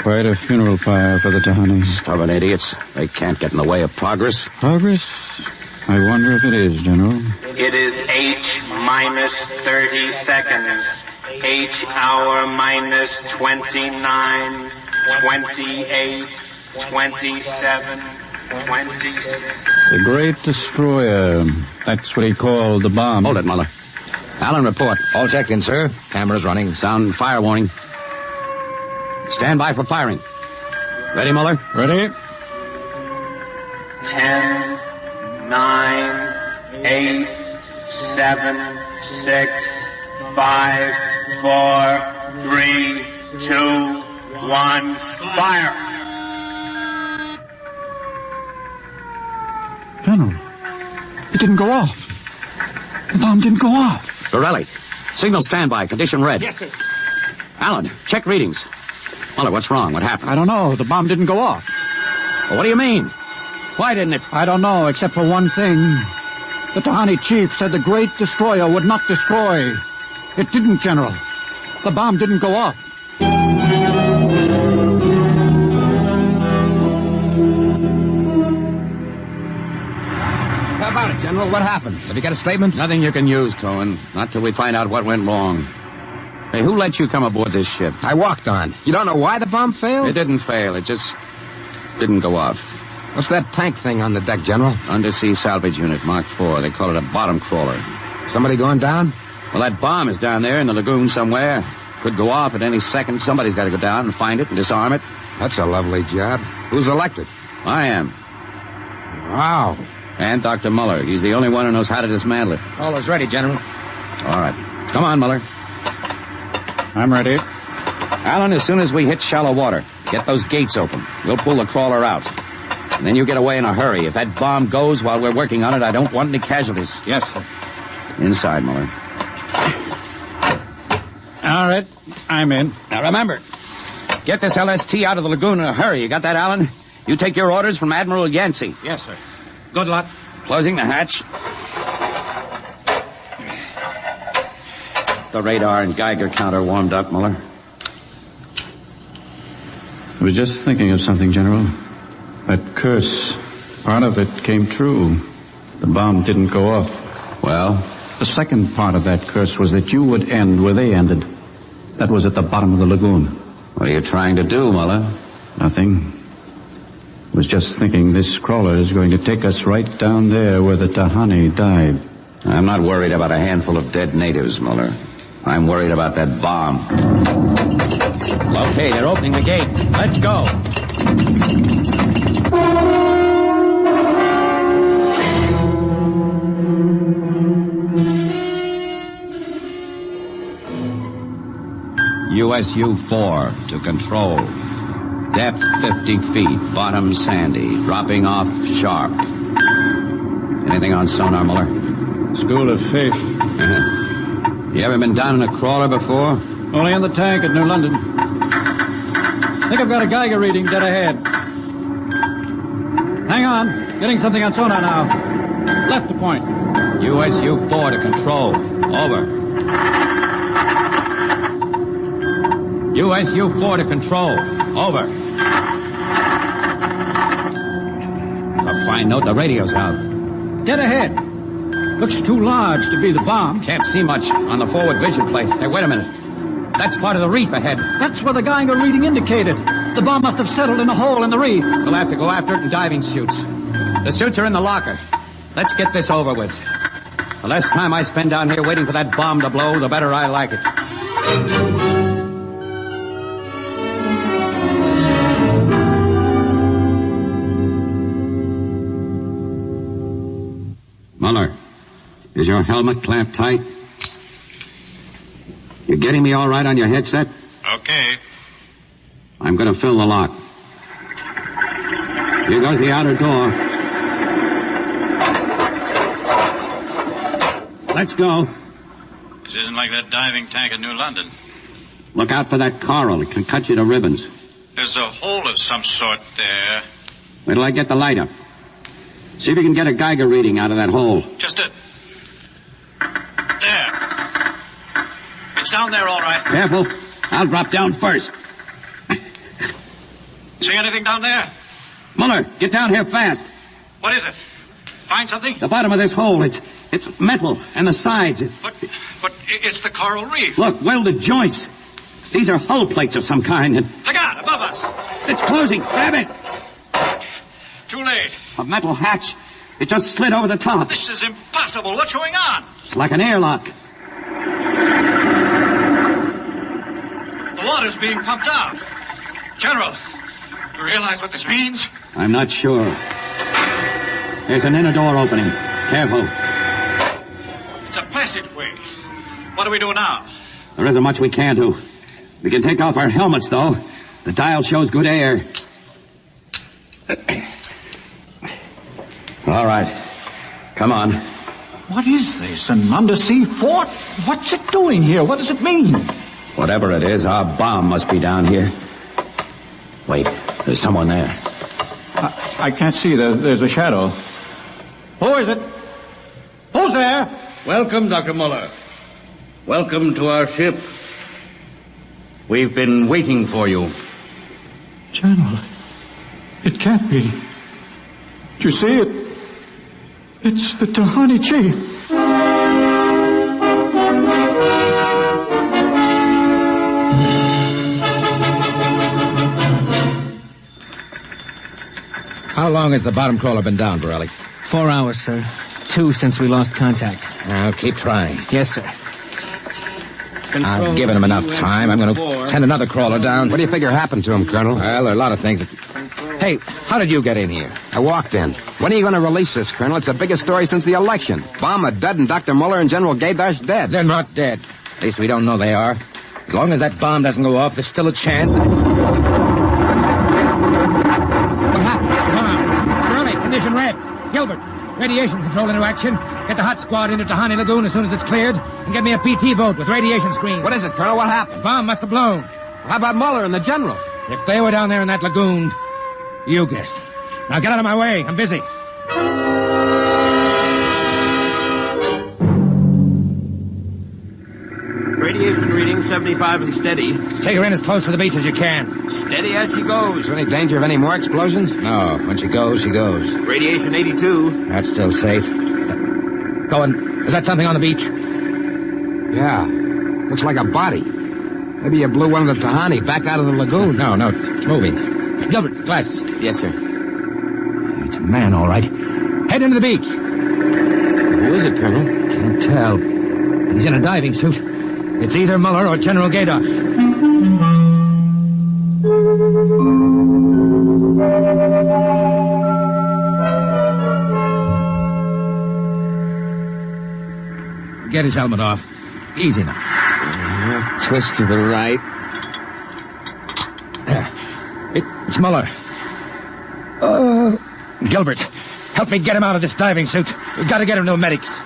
Quite a funeral pyre for the Tahani. Stubborn idiots. They can't get in the way of progress. Progress? I wonder if it is, General. It is H minus 30 seconds. H hour minus 29, 28, 27, 26. The great destroyer. That's what he called the bomb. Hold it, Muller. Allen, report. All checked in, sir. Cameras running. Sound fire warning. Stand by for firing. Ready, Muller? Ready? 10, 9, 8, 7, 6, 5, 4, 3, 2, 1, fire! General, it didn't go off. The bomb didn't go off. Borelli, signal standby, condition red. Yes, sir. Allen, check readings. Muller, what's wrong? What happened? I don't know. The bomb didn't go off. Well, what do you mean? Why didn't it? I don't know, except for one thing. The Tahani chief said the great destroyer would not destroy. It didn't, General. The bomb didn't go off. How about it, General? What happened? Have you got a statement? Nothing you can use, Cohen. Not till we find out what went wrong. Hey, who let you come aboard this ship? I walked on. You don't know why the bomb failed? It didn't fail. It just didn't go off. What's that tank thing on the deck, General? Undersea salvage unit, Mark IV. They call it a bottom crawler. Somebody going down? Well, that bomb is down there in the lagoon somewhere. Could go off at any second. Somebody's got to go down and find it and disarm it. That's a lovely job. Who's elected? I am. Wow. And Dr. Muller. He's the only one who knows how to dismantle it. All is ready, General. All right. Come on, Muller. I'm ready. Alan, as soon as we hit shallow water, get those gates open. We'll pull the crawler out. And then you get away in a hurry. If that bomb goes while we're working on it, I don't want any casualties. Yes, sir. Inside, Muller. All right. I'm in. Now, remember, get this LST out of the lagoon in a hurry. You got that, Alan? You take your orders from Admiral Yancey. Yes, sir. Good luck. Closing the hatch. The radar and Geiger counter warmed up, Muller. I was just thinking of something, General. That curse, part of it came true. The bomb didn't go off. Well? The second part of that curse was that you would end where they ended. That was at the bottom of the lagoon. What are you trying to do, Muller? Nothing. I was just thinking this crawler is going to take us right down there where the Tahani died. I'm not worried about a handful of dead natives, Muller. I'm worried about that bomb. Okay, they're opening the gate. Let's go. USU-4 to control. Depth 50 feet, bottom sandy, dropping off sharp. Anything on sonar, Muller? School of Fish. You ever been down in a crawler before? Only in the tank at New London. I think I've got a Geiger reading dead ahead. Hang on. Getting something on sonar now. Left to point. USU-4 to control. Over. USU-4 to control. Over. It's a fine note. The radio's out. Dead ahead. Looks too large to be the bomb. Can't see much on the forward vision plate. Hey, wait a minute. That's part of the reef ahead. That's where the Geiger reading indicated. The bomb must have settled in a hole in the reef. We'll have to go after it in diving suits. The suits are in the locker. Let's get this over with. The less time I spend down here waiting for that bomb to blow, the better I like it. Muller, is your helmet clamped tight? You getting me all right on your headset? Okay. I'm going to fill the lock. Here goes the outer door. Let's go. This isn't like that diving tank in New London. Look out for that coral. It can cut you to ribbons. There's a hole of some sort there. Wait till I get the light up. See if you can get a Geiger reading out of that hole. Just a... There. It's down there, all right. Careful. I'll drop down first. See anything down there? Muller, get down here fast. What is it? Find something? The bottom of this hole, it's metal, and the sides. But it's the coral reef. Look, welded joints. These are hull plates of some kind. And Look out, above us. It's closing. Grab it. Too late. A metal hatch. It just slid over the top. This is impossible. What's going on? It's like an airlock. The water's being pumped out. General, do you realize what this means? I'm not sure. There's an inner door opening. Careful. It's a passageway. What do we do now? There isn't much we can do. We can take off our helmets, though. The dial shows good air. All right. Come on. What is this? An undersea fort? What's it doing here? What does it mean? Whatever it is, our bomb must be down here. Wait, there's someone there. I can't see. There's a shadow. Who is it? Who's there? Welcome, Dr. Muller. Welcome to our ship. We've been waiting for you. General, it can't be. Do you see it? It's the Tahani chief. How long has the bottom crawler been down, Borelli? 4 hours, sir. 2 since we lost contact. Now, keep trying. Yes, sir. I've given him enough time. I'm going to send another crawler down. What do you figure happened to him, Colonel? Well, there are a lot of things. Hey, how did you get in here? I walked in. When are you going to release this, Colonel? It's the biggest story since the election. Bomber dead and Dr. Muller and General Gaydash dead. They're not dead. At least we don't know they are. As long as that bomb doesn't go off, there's still a chance. What happened? Bomb. Burley, condition red. Gilbert, radiation control into action. Get the hot squad into Tahani Lagoon as soon as it's cleared. And get me a PT boat with radiation screens. What is it, Colonel? What happened? The bomb must have blown. How about Muller and the General? If they were down there in that lagoon, you guess. Now get out of my way. I'm busy. Radiation reading 75 and steady. Take her in as close to the beach as you can. Steady as she goes. Is there any danger of any more explosions? No. When she goes, she goes. Radiation 82. That's still safe. Is that something on the beach? Yeah. Looks like a body. Maybe you blew one of the Tahani back out of the lagoon. No, it's moving. Gilbert, glasses. Yes, sir. It's a man, all right. Head into the beach. Who is it, Colonel? Can't tell. He's in a diving suit. It's either Muller or General Gaydash. Get his helmet off. Easy now. Twist to the right. There. It's Muller. Gilbert, help me get him out of this diving suit. We've got to get him to medics.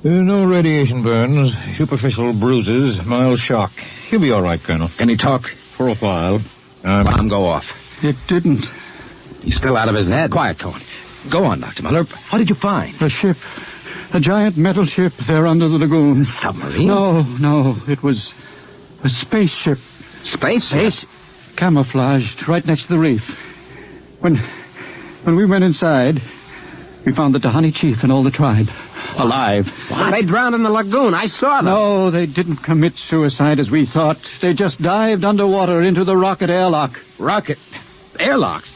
No radiation burns, superficial bruises, mild shock. He'll be all right, Colonel. Can he talk? For a while. Bomb go off. It didn't. He's still out of his head. Quiet, Cohen. Go on, Dr. Muller. What did you find? A ship. A giant metal ship there under the lagoon. A submarine? No. It was a spaceship. Space? Camouflaged right next to the reef. When we went inside, we found the Tahani chief and all the tribe. Alive. What? They drowned in the lagoon. I saw them. No, they didn't commit suicide as we thought. They just dived underwater into the rocket airlock. Rocket? Airlocks?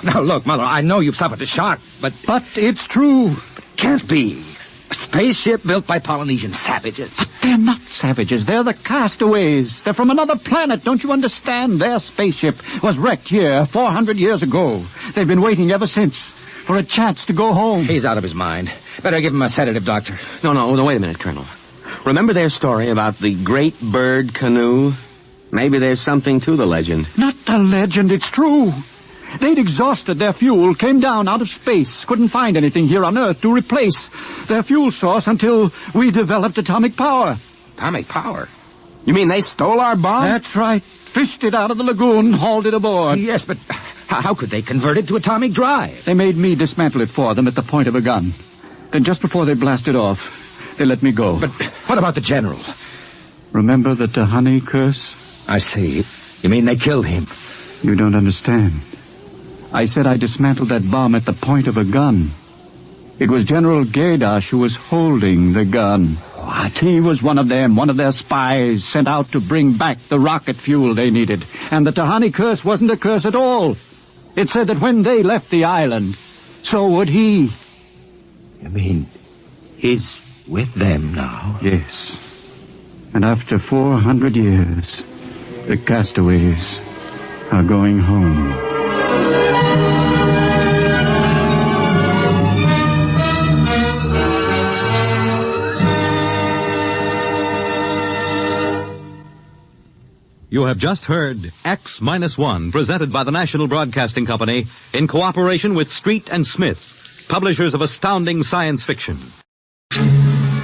Now, look, Muller, I know you've suffered a shock, but it's true. It can't be. A spaceship built by Polynesian savages. But they're not savages. They're the Castaways. They're from another planet. Don't you understand? Their spaceship was wrecked here 400 years ago. They've been waiting ever since for a chance to go home. He's out of his mind. Better give him a sedative, Doctor. No, wait a minute, Colonel. Remember their story about the great bird canoe? Maybe there's something to the legend. Not the legend, it's true. They'd exhausted their fuel, came down out of space, couldn't find anything here on Earth to replace their fuel source until we developed atomic power. Atomic power? You mean they stole our bomb? That's right. Fished it out of the lagoon, hauled it aboard. Yes, but how could they convert it to atomic drive? They made me dismantle it for them at the point of a gun. Then just before they blasted off, they let me go. But what about the general? Remember the Tahani curse? I see. You mean they killed him? You don't understand. I said I dismantled that bomb at the point of a gun. It was General Gaydash who was holding the gun. What? He was one of them, one of their spies, sent out to bring back the rocket fuel they needed. And the Tahani curse wasn't a curse at all. It said that when they left the island, so would he. You mean he's with them now? Yes. And after 400 years, the Castaways are going home. You have just heard X-1, presented by the National Broadcasting Company in cooperation with Street and Smith, publishers of astounding science fiction.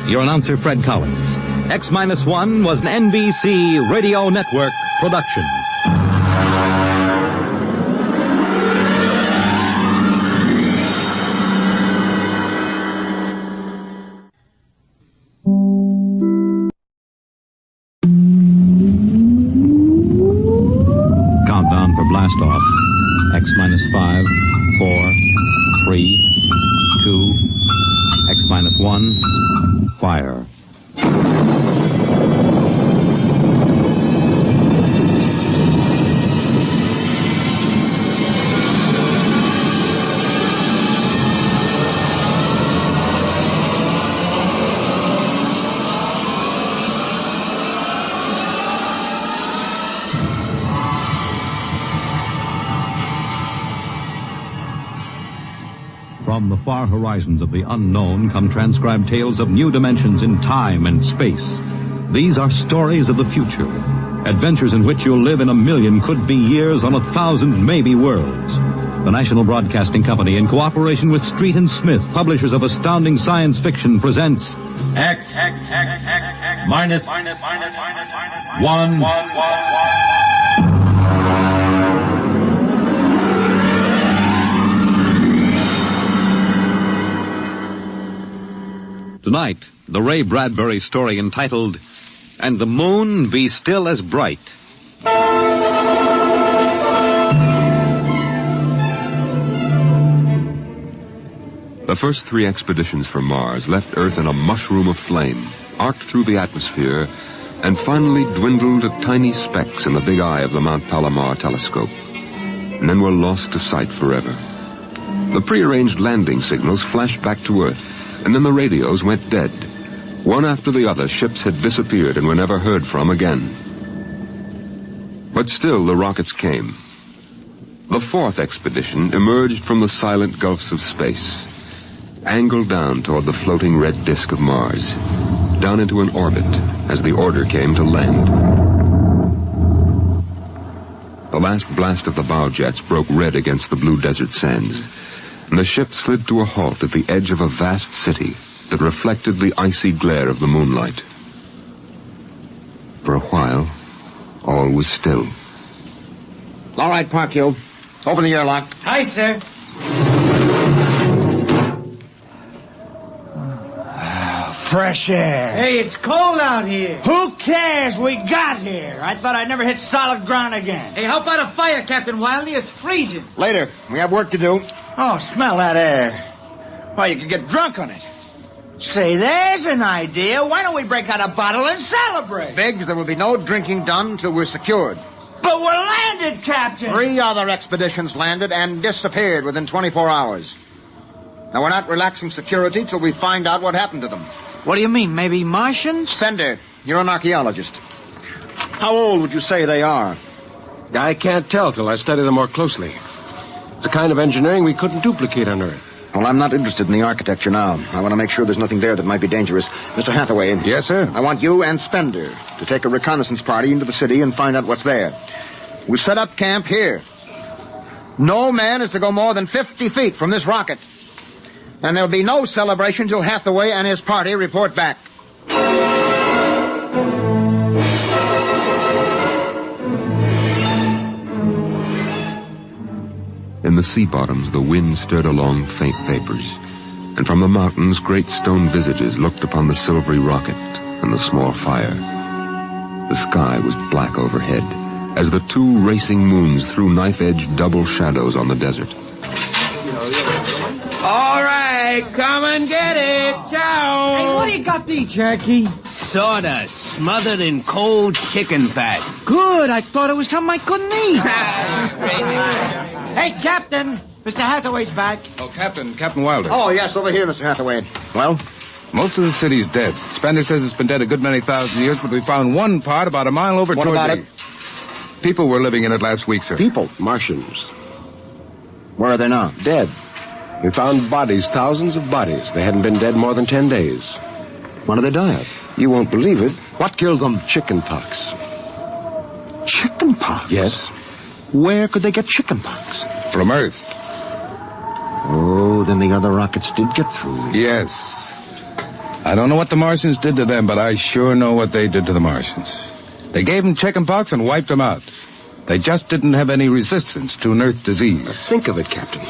Your announcer, Fred Collins. X-1 was an NBC Radio Network production. Countdown for blast off. X-5, 4, 3, 2, X-1, fire. From the far horizons of the unknown come transcribed tales of new dimensions in time and space. These are stories of the future, adventures in which you'll live in 1,000,000 could-be years on 1,000 maybe worlds. The National Broadcasting Company, in cooperation with Street and Smith, publishers of astounding science fiction, presents X minus 1. Tonight, the Ray Bradbury story entitled, And the Moon Be Still as Bright. The first 3 expeditions for Mars left Earth in a mushroom of flame, arced through the atmosphere, and finally dwindled to tiny specks in the big eye of the Mount Palomar telescope, and then were lost to sight forever. The prearranged landing signals flashed back to Earth, and then the radios went dead. One after the other, ships had disappeared and were never heard from again. But still the rockets came. The 4th expedition emerged from the silent gulfs of space, angled down toward the floating red disk of Mars, down into an orbit as the order came to land. The last blast of the bow jets broke red against the blue desert sands, and the ship slid to a halt at the edge of a vast city that reflected the icy glare of the moonlight. For a while, all was still. All right, park you. Open the airlock. Hi, sir. Fresh air. Hey, it's cold out here. Who cares? We got here. I thought I'd never hit solid ground again. Hey, how about a fire, Captain Wiley? It's freezing. Later. We have work to do. Oh, smell that air. Well, you could get drunk on it. Say, there's an idea. Why don't we break out a bottle and celebrate? Biggs, there will be no drinking done till we're secured. But we're landed, Captain. 3 other expeditions landed and disappeared within 24 hours. Now, we're not relaxing security till we find out what happened to them. What do you mean, maybe Martians? Fender, you're an archaeologist. How old would you say they are? I can't tell till I study them more closely. It's a kind of engineering we couldn't duplicate on Earth. Well, I'm not interested in the architecture now. I want to make sure there's nothing there that might be dangerous. Mr. Hathaway. Yes, sir? I want you and Spender to take a reconnaissance party into the city and find out what's there. We set up camp here. No man is to go more than 50 feet from this rocket. And there'll be no celebration till Hathaway and his party report back. In the sea bottoms, the wind stirred along faint vapors, and from the mountains, great stone visages looked upon the silvery rocket and the small fire. The sky was black overhead, as the 2 racing moons threw knife-edged double shadows on the desert. All right, come and get it. Ciao. Hey, what do you got to eat, Cherokee? Soda smothered in cold chicken fat. Good. I thought it was something I couldn't eat. Hey, Captain. Mr. Hathaway's back. Oh, Captain Wilder. Oh, yes, over here, Mr. Hathaway. Well? Most of the city's dead. Spender says it's been dead a good many thousand years, but we found one part about a mile over What toward about the... it? People were living in it last week, sir. People? Martians. Where are they now? Dead. We found bodies, thousands of bodies. They hadn't been dead more than 10 days. What did they die of? You won't believe it. What killed them? Chickenpox. Chickenpox? Yes. Where could they get chickenpox? From Earth. Oh, then the other rockets did get through. Yes. I don't know what the Martians did to them, but I sure know what they did to the Martians. They gave them chickenpox and wiped them out. They just didn't have any resistance to an Earth disease. Think of it, Captain.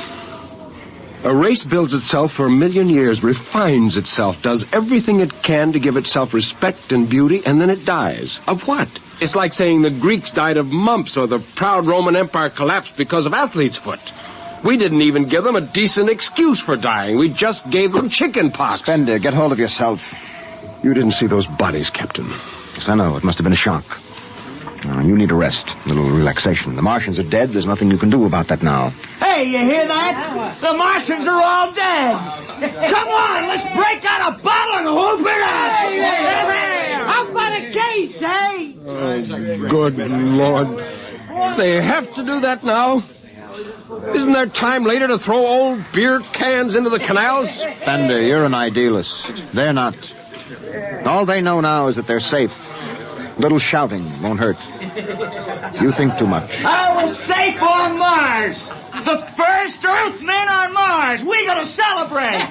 A race builds itself for 1,000,000 years, refines itself, does everything it can to give itself respect and beauty, and then it dies. Of what? It's like saying the Greeks died of mumps or the proud Roman Empire collapsed because of athlete's foot. We didn't even give them a decent excuse for dying. We just gave them chicken pox. Spender, get hold of yourself. You didn't see those bodies, Captain. Yes, I know. It must have been a shock. You need a rest, a little relaxation. The Martians are dead. There's nothing you can do about that now. Hey, you hear that? The Martians are all dead. Come on, let's break out a bottle and whoop it up. How about a case, eh? Oh, good Lord. They have to do that now? Isn't there time later to throw old beer cans into the canals? Spender, you're an idealist. They're not. All they know now is that they're safe. Little shouting won't hurt. You think too much. I was safe on Mars. The first Earthmen on Mars. We're going to celebrate.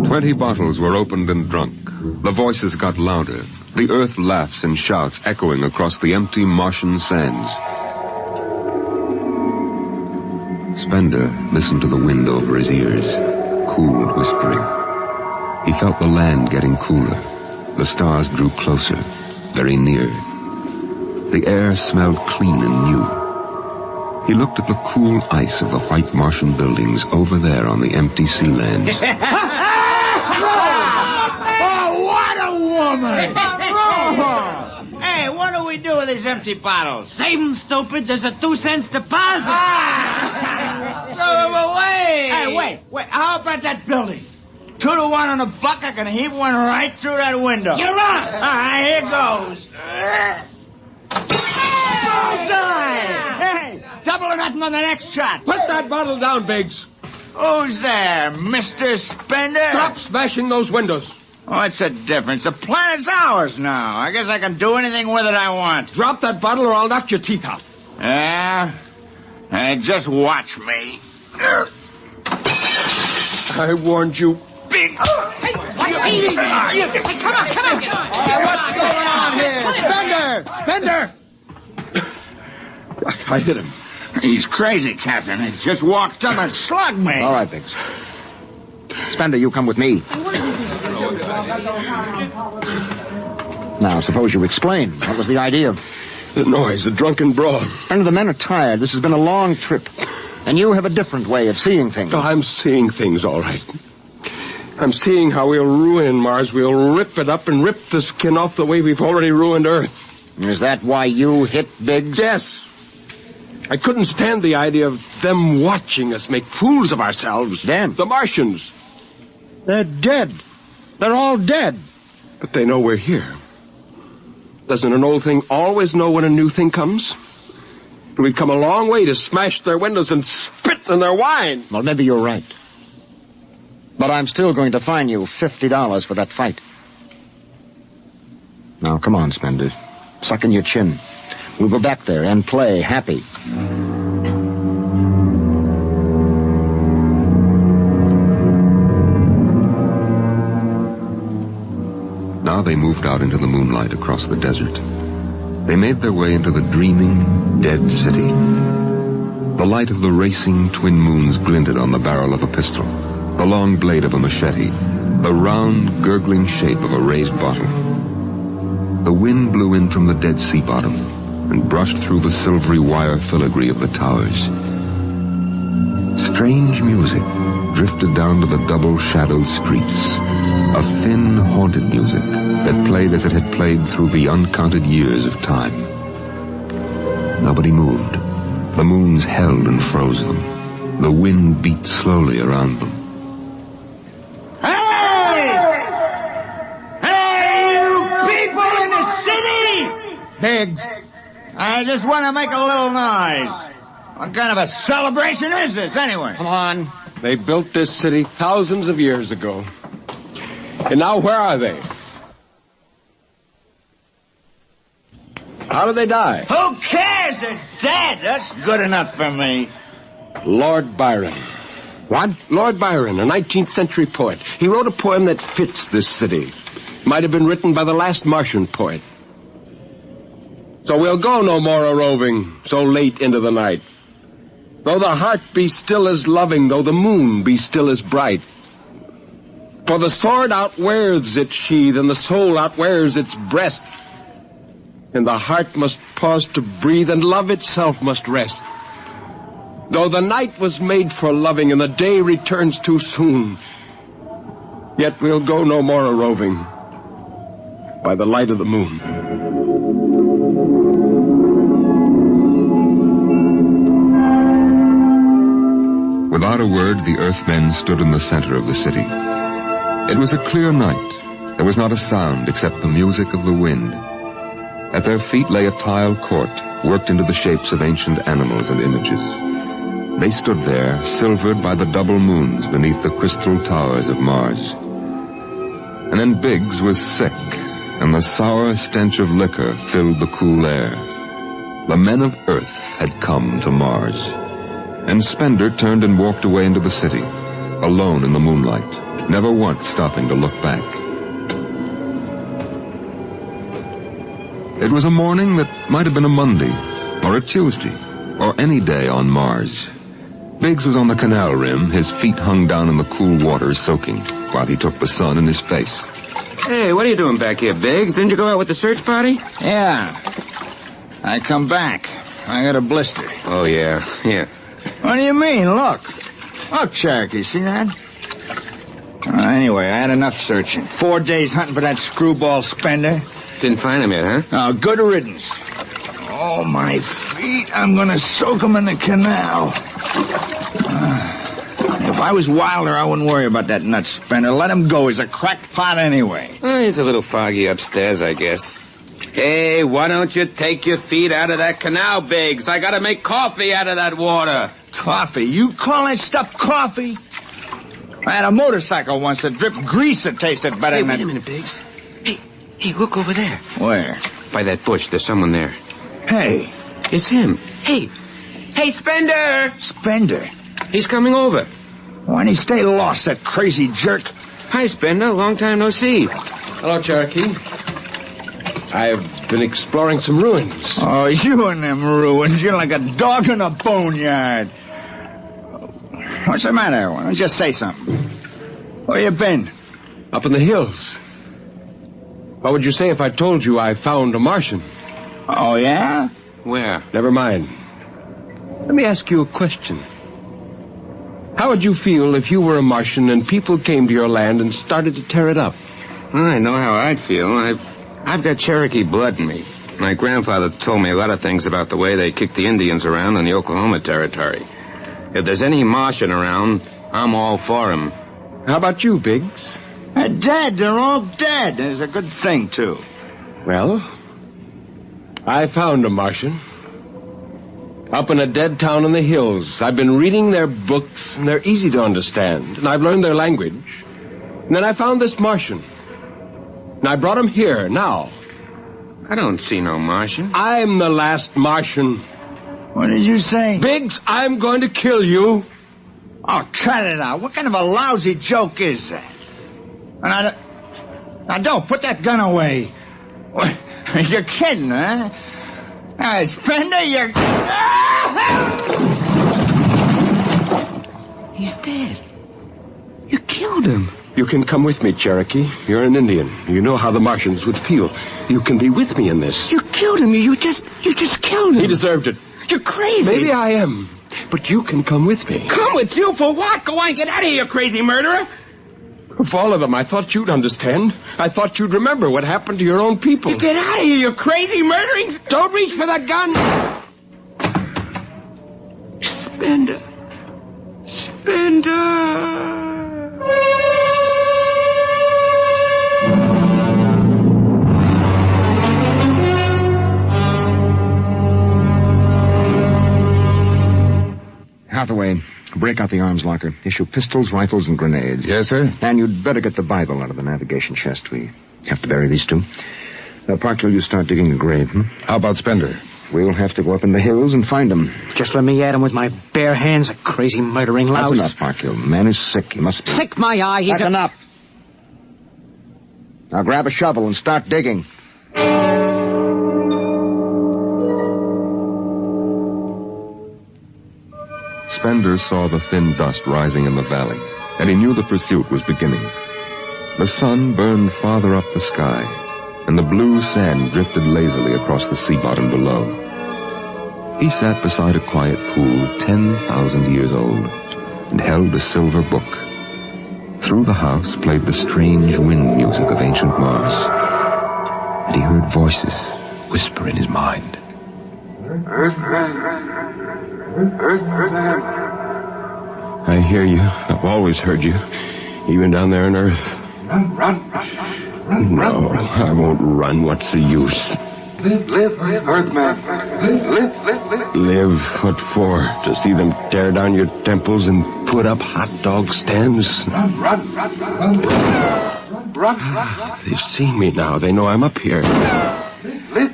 20 bottles were opened and drunk. The voices got louder. The earth laughs and shouts echoing across the empty Martian sands. Spender listened to the wind over his ears, cool and whispering. He felt the land getting cooler. The stars drew closer, very near. The air smelled clean and new. He looked at the cool ice of the white Martian buildings over there on the empty sea lands. Oh, what a woman! Hey, what do we do with these empty bottles? Save them, stupid. There's a 2-cent deposit. Throw them away! Hey, wait. How about that building? 2 to 1 on a buck. I can heave one right through that window. You're on. All right, here goes. Bullseye! Hey, double or nothing on the next shot. Put that bottle down, Biggs. Who's there, Mr. Spender? Stop smashing those windows. What's the difference? The planet's ours now. I guess I can do anything with it I want. Drop that bottle or I'll knock your teeth out. Yeah? Hey, just watch me. I warned you. Big. Hey, come on. What's going on here? Spender! I hit him. He's crazy, Captain. He just walked up and slugged me. All right, Biggs. Spender, you come with me. Now, suppose you explain. What was the idea? The noise, the drunken brawl. Spender, the men are tired. This has been a long trip. And you have a different way of seeing things. Oh, I'm seeing things all right. I'm seeing how we'll ruin Mars. We'll rip it up and rip the skin off the way we've already ruined Earth. Is that why you hit Biggs? Yes. I couldn't stand the idea of them watching us make fools of ourselves. Them? The Martians. They're dead. They're all dead. But they know we're here. Doesn't an old thing always know when a new thing comes? We've come a long way to smash their windows and spit in their wine. Well, maybe you're right. But I'm still going to fine you $50 for that fight. Now, come on, Spender. Suck in your chin. We'll go back there and play happy. Now they moved out into the moonlight across the desert. They made their way into the dreaming, dead city. The light of the racing twin moons glinted on the barrel of a pistol, the long blade of a machete, the round, gurgling shape of a raised bottle. The wind blew in from the dead sea bottom and brushed through the silvery wire filigree of the towers. Strange music drifted down to the double-shadowed streets, a thin, haunted music that played as it had played through the uncounted years of time. Nobody moved. The moons held and froze them. The wind beat slowly around them. Biggs, I just want to make a little noise. What kind of a celebration is this, anyway? Come on. They built this city thousands of years ago. And now where are they? How did they die? Who cares? They're dead. That's good enough for me. Lord Byron. What? Lord Byron, a 19th century poet. He wrote a poem that fits this city. Might have been written by the last Martian poet. So we'll go no more a-roving so late into the night. Though the heart be still as loving, though the moon be still as bright. For the sword outwears its sheath, and the soul outwears its breast. And the heart must pause to breathe, and love itself must rest. Though the night was made for loving, and the day returns too soon, yet we'll go no more a-roving by the light of the moon. Without a word, the Earthmen stood in the center of the city. It was a clear night. There was not a sound except the music of the wind. At their feet lay a tile court, worked into the shapes of ancient animals and images. They stood there, silvered by the double moons beneath the crystal towers of Mars. And then Biggs was sick, and the sour stench of liquor filled the cool air. The men of Earth had come to Mars. And Spender turned and walked away into the city, alone in the moonlight, never once stopping to look back. It was a morning that might have been a Monday, or a Tuesday, or any day on Mars. Biggs was on the canal rim, his feet hung down in the cool water soaking, while he took the sun in his face. Hey, what are you doing back here, Biggs? Didn't you go out with the search party? Yeah. I come back. I got a blister. Oh, yeah. Here. What do you mean? Look, Cherokee, see that? Anyway, I had enough searching. 4 days hunting for that screwball Spender. Didn't find him yet, huh? Oh, good riddance. Oh, my feet. I'm gonna soak them in the canal. If I was Wilder, I wouldn't worry about that nut Spender. Let him go. He's a crackpot anyway. Oh, he's a little foggy upstairs, I guess. Hey, why don't you take your feet out of that canal, Biggs? I gotta make coffee out of that water. Coffee? You call that stuff coffee? I had a motorcycle once that dripped grease that tasted better than that. Wait a minute, Biggs. Hey, look over there. Where? By that bush. There's someone there. Hey. It's him. Hey, Spender! Spender? He's coming over. Why'd he stay lost, that crazy jerk? Hi, Spender. Long time no see. Hello, Cherokee. I've been exploring some ruins. Oh, you and them ruins. You're like a dog in a boneyard. What's the matter? Why don't you just say something? Where you been? Up in the hills. What would you say if I told you I found a Martian? Oh, yeah? Where? Never mind. Let me ask you a question. How would you feel if you were a Martian and people came to your land and started to tear it up? I know how I'd feel. I've got Cherokee blood in me. My grandfather told me a lot of things about the way they kicked the Indians around in the Oklahoma Territory. If there's any Martian around, I'm all for him. How about you, Biggs? They're dead. They're all dead. It's a good thing, too. Well, I found a Martian. Up in a dead town in the hills. I've been reading their books, and they're easy to understand. And I've learned their language. And then I found this Martian. And I brought him here, now. I don't see no Martian. I'm the last Martian. What did you say? Biggs, I'm going to kill you. Oh, cut it out. What kind of a lousy joke is that? And now, don't put that gun away. You're kidding, huh? Spender, you're... He's dead. You killed him. You can come with me, Cherokee. You're an Indian. You know how the Martians would feel. You can be with me in this. You killed him. You just killed him. He deserved it. You're crazy. Maybe I am. But you can come with me. Come with you for what? Go on, get out of here, you crazy murderer. Of all of them, I thought you'd understand. I thought you'd remember what happened to your own people. You get out of here, you crazy murdering... Don't reach for that gun. Spender. Hathaway, break out the arms locker. Issue pistols, rifles, and grenades. Yes, sir. And you'd better get the Bible out of the navigation chest. We have to bury these two. Parkhill, you start digging a grave, How about Spender? We'll have to go up in the hills and find him. Just let me at him with my bare hands, a crazy murdering louse. That's enough, Parkhill. The man is sick. He must be... Sick my eye. That's enough. Now grab a shovel and start digging. Spender saw the thin dust rising in the valley, and he knew the pursuit was beginning. The sun burned farther up the sky, and the blue sand drifted lazily across the sea bottom below. He sat beside a quiet pool 10,000 years old and held a silver book. Through the house played the strange wind music of ancient Mars, and he heard voices whisper in his mind. I hear you. I've always heard you, even down there on Earth. Run. No, I won't run. What's the use? Live, Earthman. Live. Live? What for? To see them tear down your temples and put up hot dog stands? Run. They've seen me now. They know I'm up here. Live.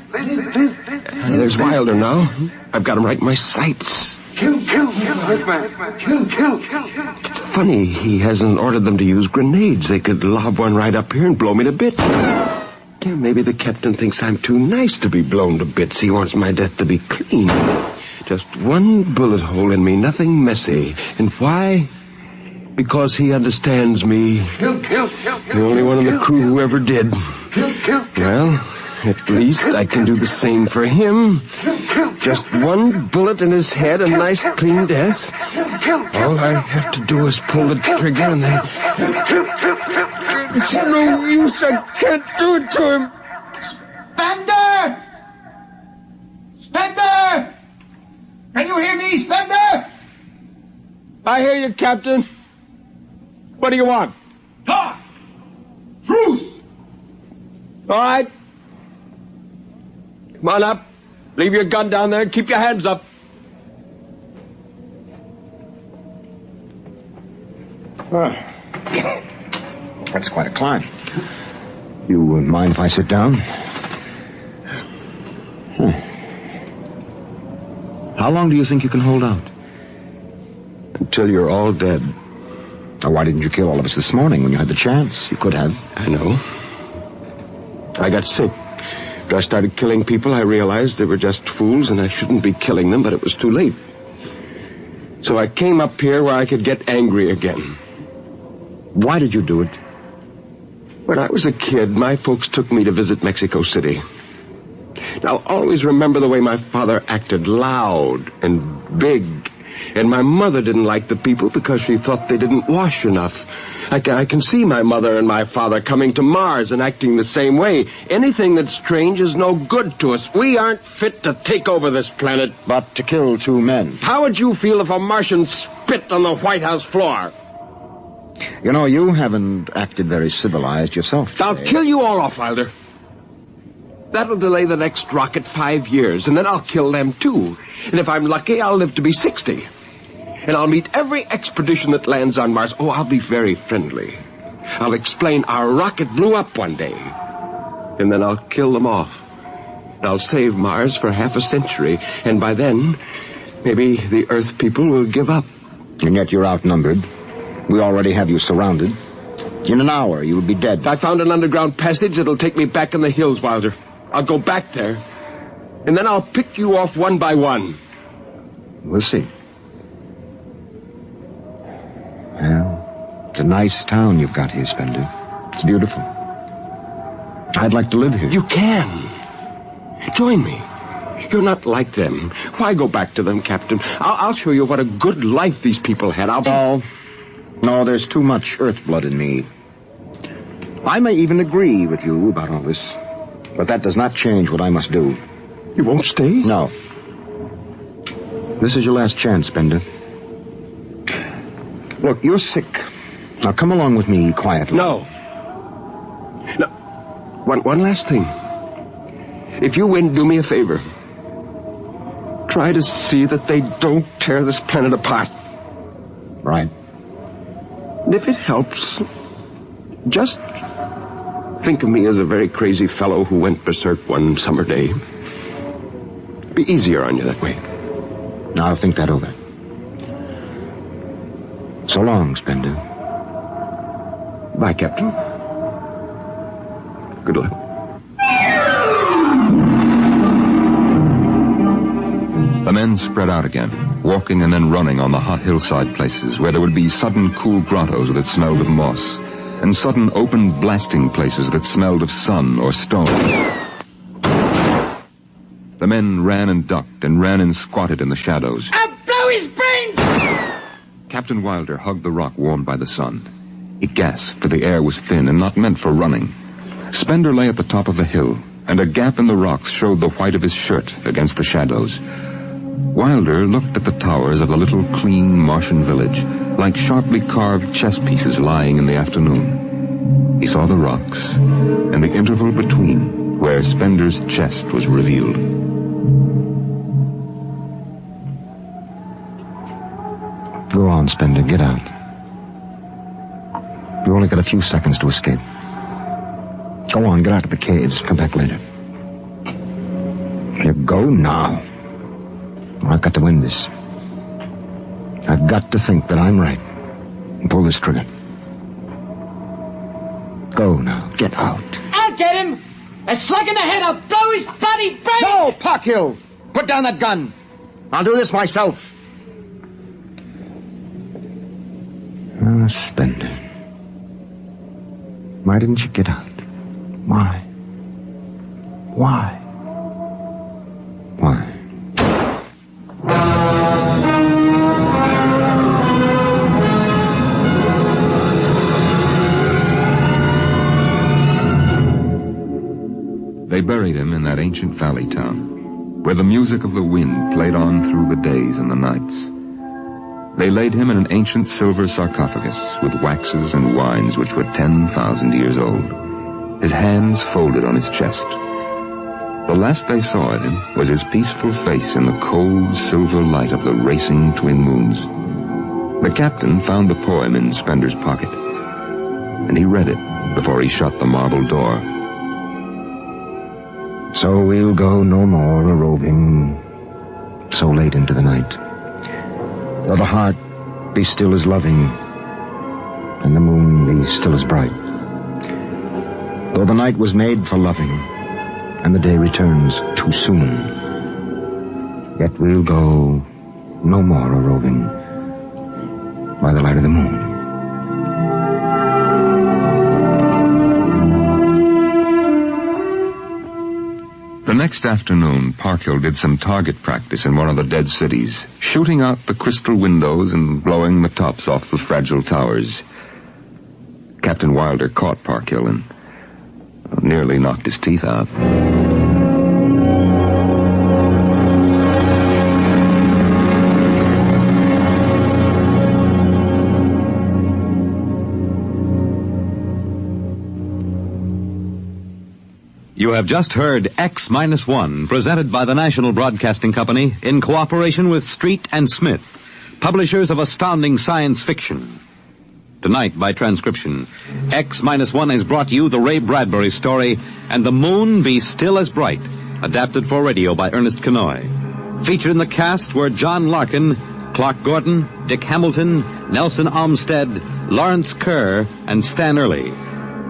There's Wilder now. I've got him right in my sights. Kill, Earthman. Kill. Funny, he hasn't ordered them to use grenades. They could lob one right up here and blow me to bits. Yeah, maybe the captain thinks I'm too nice to be blown to bits. He wants my death to be clean. Just one bullet hole in me, nothing messy. And why? Because he understands me. Kill. The only one in the crew who ever did. Kill. Well, at least I can do the same for him. Just one bullet in his head, a nice clean death. All I have to do is pull the trigger and then... It's no use, I can't do it to him. Spender! Can you hear me, Spender? I hear you, Captain. What do you want? Talk! Truce! All right. Come on up. Leave your gun down there and keep your hands up. That's quite a climb. You mind if I sit down? How long do you think you can hold out? Until you're all dead. Now, why didn't you kill all of us this morning when you had the chance? You could have. I know. I got sick. After I started killing people, I realized they were just fools and I shouldn't be killing them, but it was too late. So I came up here where I could get angry again. Why did you do it? When I was a kid, my folks took me to visit Mexico City. I'll always remember the way my father acted, loud and big. And my mother didn't like the people because she thought they didn't wash enough. I can see my mother and my father coming to Mars and acting the same way. Anything that's strange is no good to us. We aren't fit to take over this planet. But to kill two men. How would you feel if a Martian spit on the White House floor? You know, you haven't acted very civilized yourself today. I'll kill you all off, Wilder. That'll delay the next rocket 5 years, and then I'll kill them too. And if I'm lucky, I'll live to be 60. And I'll meet every expedition that lands on Mars. Oh, I'll be very friendly. I'll explain our rocket blew up one day. And then I'll kill them off. I'll save Mars for half a century. And by then, maybe the Earth people will give up. And yet you're outnumbered. We already have you surrounded. In an hour, you will be dead. I found an underground passage that'll take me back in the hills, Wilder. I'll go back there. And then I'll pick you off one by one. We'll see. Well, it's a nice town you've got here, Spender. It's beautiful. I'd like to live here. You can. Join me. You're not like them. Why go back to them, Captain? I'll show you what a good life these people had. No, there's too much earth blood in me. I may even agree with you about all this, but that does not change what I must do. You won't stay? No. This is your last chance, Spender. Look, you're sick. Now come along with me quietly. No. One last thing. If you win, do me a favor. Try to see that they don't tear this planet apart. Right. And if it helps, just think of me as a very crazy fellow who went berserk one summer day. Be easier on you that way. I'll think that over. So long, Spender. Bye, Captain. Good luck. The men spread out again, walking and then running on the hot hillside places where there would be sudden cool grottos that smelled of moss, and sudden open blasting places that smelled of sun or stone. The men ran and ducked and ran and squatted in the shadows. I'll blow his brains! Captain Wilder hugged the rock warmed by the sun. He gasped, for the air was thin and not meant for running. Spender lay at the top of a hill, and a gap in the rocks showed the white of his shirt against the shadows. Wilder looked at the towers of the little clean Martian village, like sharply carved chess pieces lying in the afternoon. He saw the rocks, and the interval between, where Spender's chest was revealed. Go on, Spender, get out. You've only got a few seconds to escape. Go on, get out of the caves. Come back later. You go now. I've got to win this. I've got to think that I'm right and pull this trigger. Go now. Get out. I'll get him! A slug in the head, I'll blow his bloody brains! No, Parkhill! Put down that gun. I'll do this myself. Spender. Why didn't you get out? Why? Why? Why? They buried him in that ancient valley town, where the music of the wind played on through the days and the nights. They laid him in an ancient silver sarcophagus with waxes and wines which were 10,000 years old, his hands folded on his chest. The last they saw of him was his peaceful face in the cold silver light of the racing twin moons. The captain found the poem in Spender's pocket, and he read it before he shut the marble door. So we'll go no more a-roving so late into the night. Though the heart be still as loving, and the moon be still as bright. Though the night was made for loving, and the day returns too soon, yet we'll go no more a-roving by the light of the moon. The next afternoon, Parkhill did some target practice in one of the dead cities, shooting out the crystal windows and blowing the tops off the fragile towers. Captain Wilder caught Parkhill and nearly knocked his teeth out. You have just heard X-1, presented by the National Broadcasting Company in cooperation with Street and Smith, publishers of astounding science fiction. Tonight, by transcription, X-1 has brought you the Ray Bradbury story, And the Moon Be Still as Bright, adapted for radio by Ernest Kenoy. Featured in the cast were John Larkin, Clark Gordon, Dick Hamilton, Nelson Olmsted, Lawrence Kerr, and Stan Early.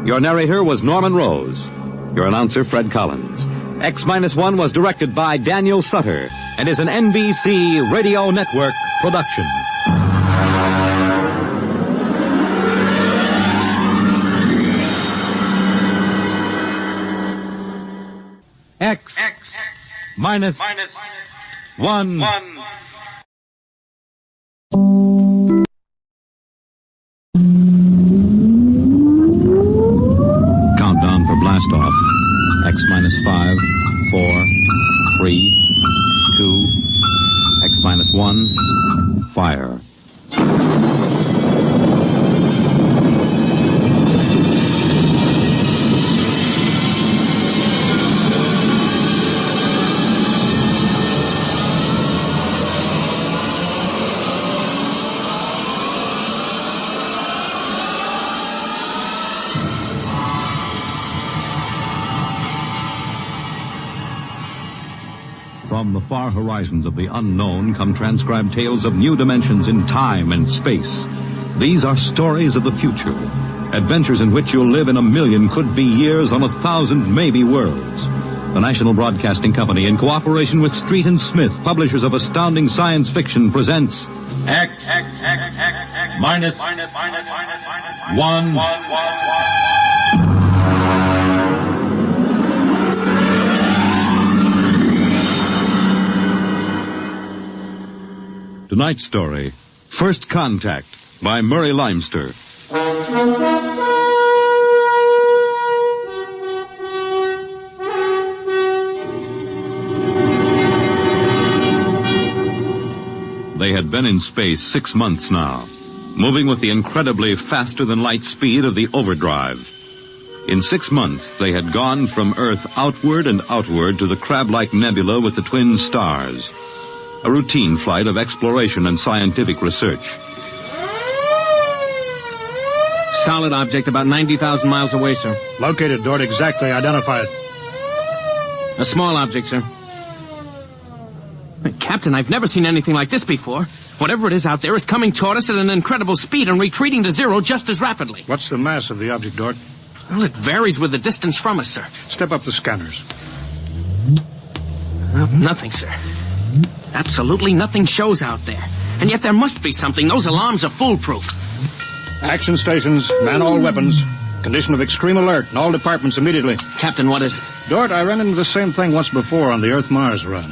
Your narrator was Norman Rose. Your announcer, Fred Collins. X-1 was directed by Daniel Sutter and is an NBC Radio Network production. X-1. Countdown for blast off. X-5, 4, 3, 2, X-1, fire. From the far horizons of the unknown come transcribed tales of new dimensions in time and space. These are stories of the future, adventures in which you'll live in 1,000,000 could-be years on 1,000 maybe worlds. The National Broadcasting Company, in cooperation with Street and Smith, publishers of astounding science fiction, presents X-1. 1. Tonight's story, First Contact, by Murray Leinster. They had been in space 6 months now, moving with the incredibly faster-than-light speed of the overdrive. In 6 months, they had gone from Earth outward and outward to the crab-like nebula with the twin stars. A routine flight of exploration and scientific research. Solid object about 90,000 miles away, sir. Located, Dort. Exactly. Identify it. A small object, sir. Captain, I've never seen anything like this before. Whatever it is out there is coming toward us at an incredible speed and retreating to zero just as rapidly. What's the mass of the object, Dort? Well, it varies with the distance from us, sir. Step up the scanners. Well, nothing, sir. Absolutely nothing shows out there. And yet there must be something. Those alarms are foolproof. Action stations, man all weapons. Condition of extreme alert in all departments immediately. Captain, what is it? Dort, I ran into the same thing once before on the Earth-Mars run.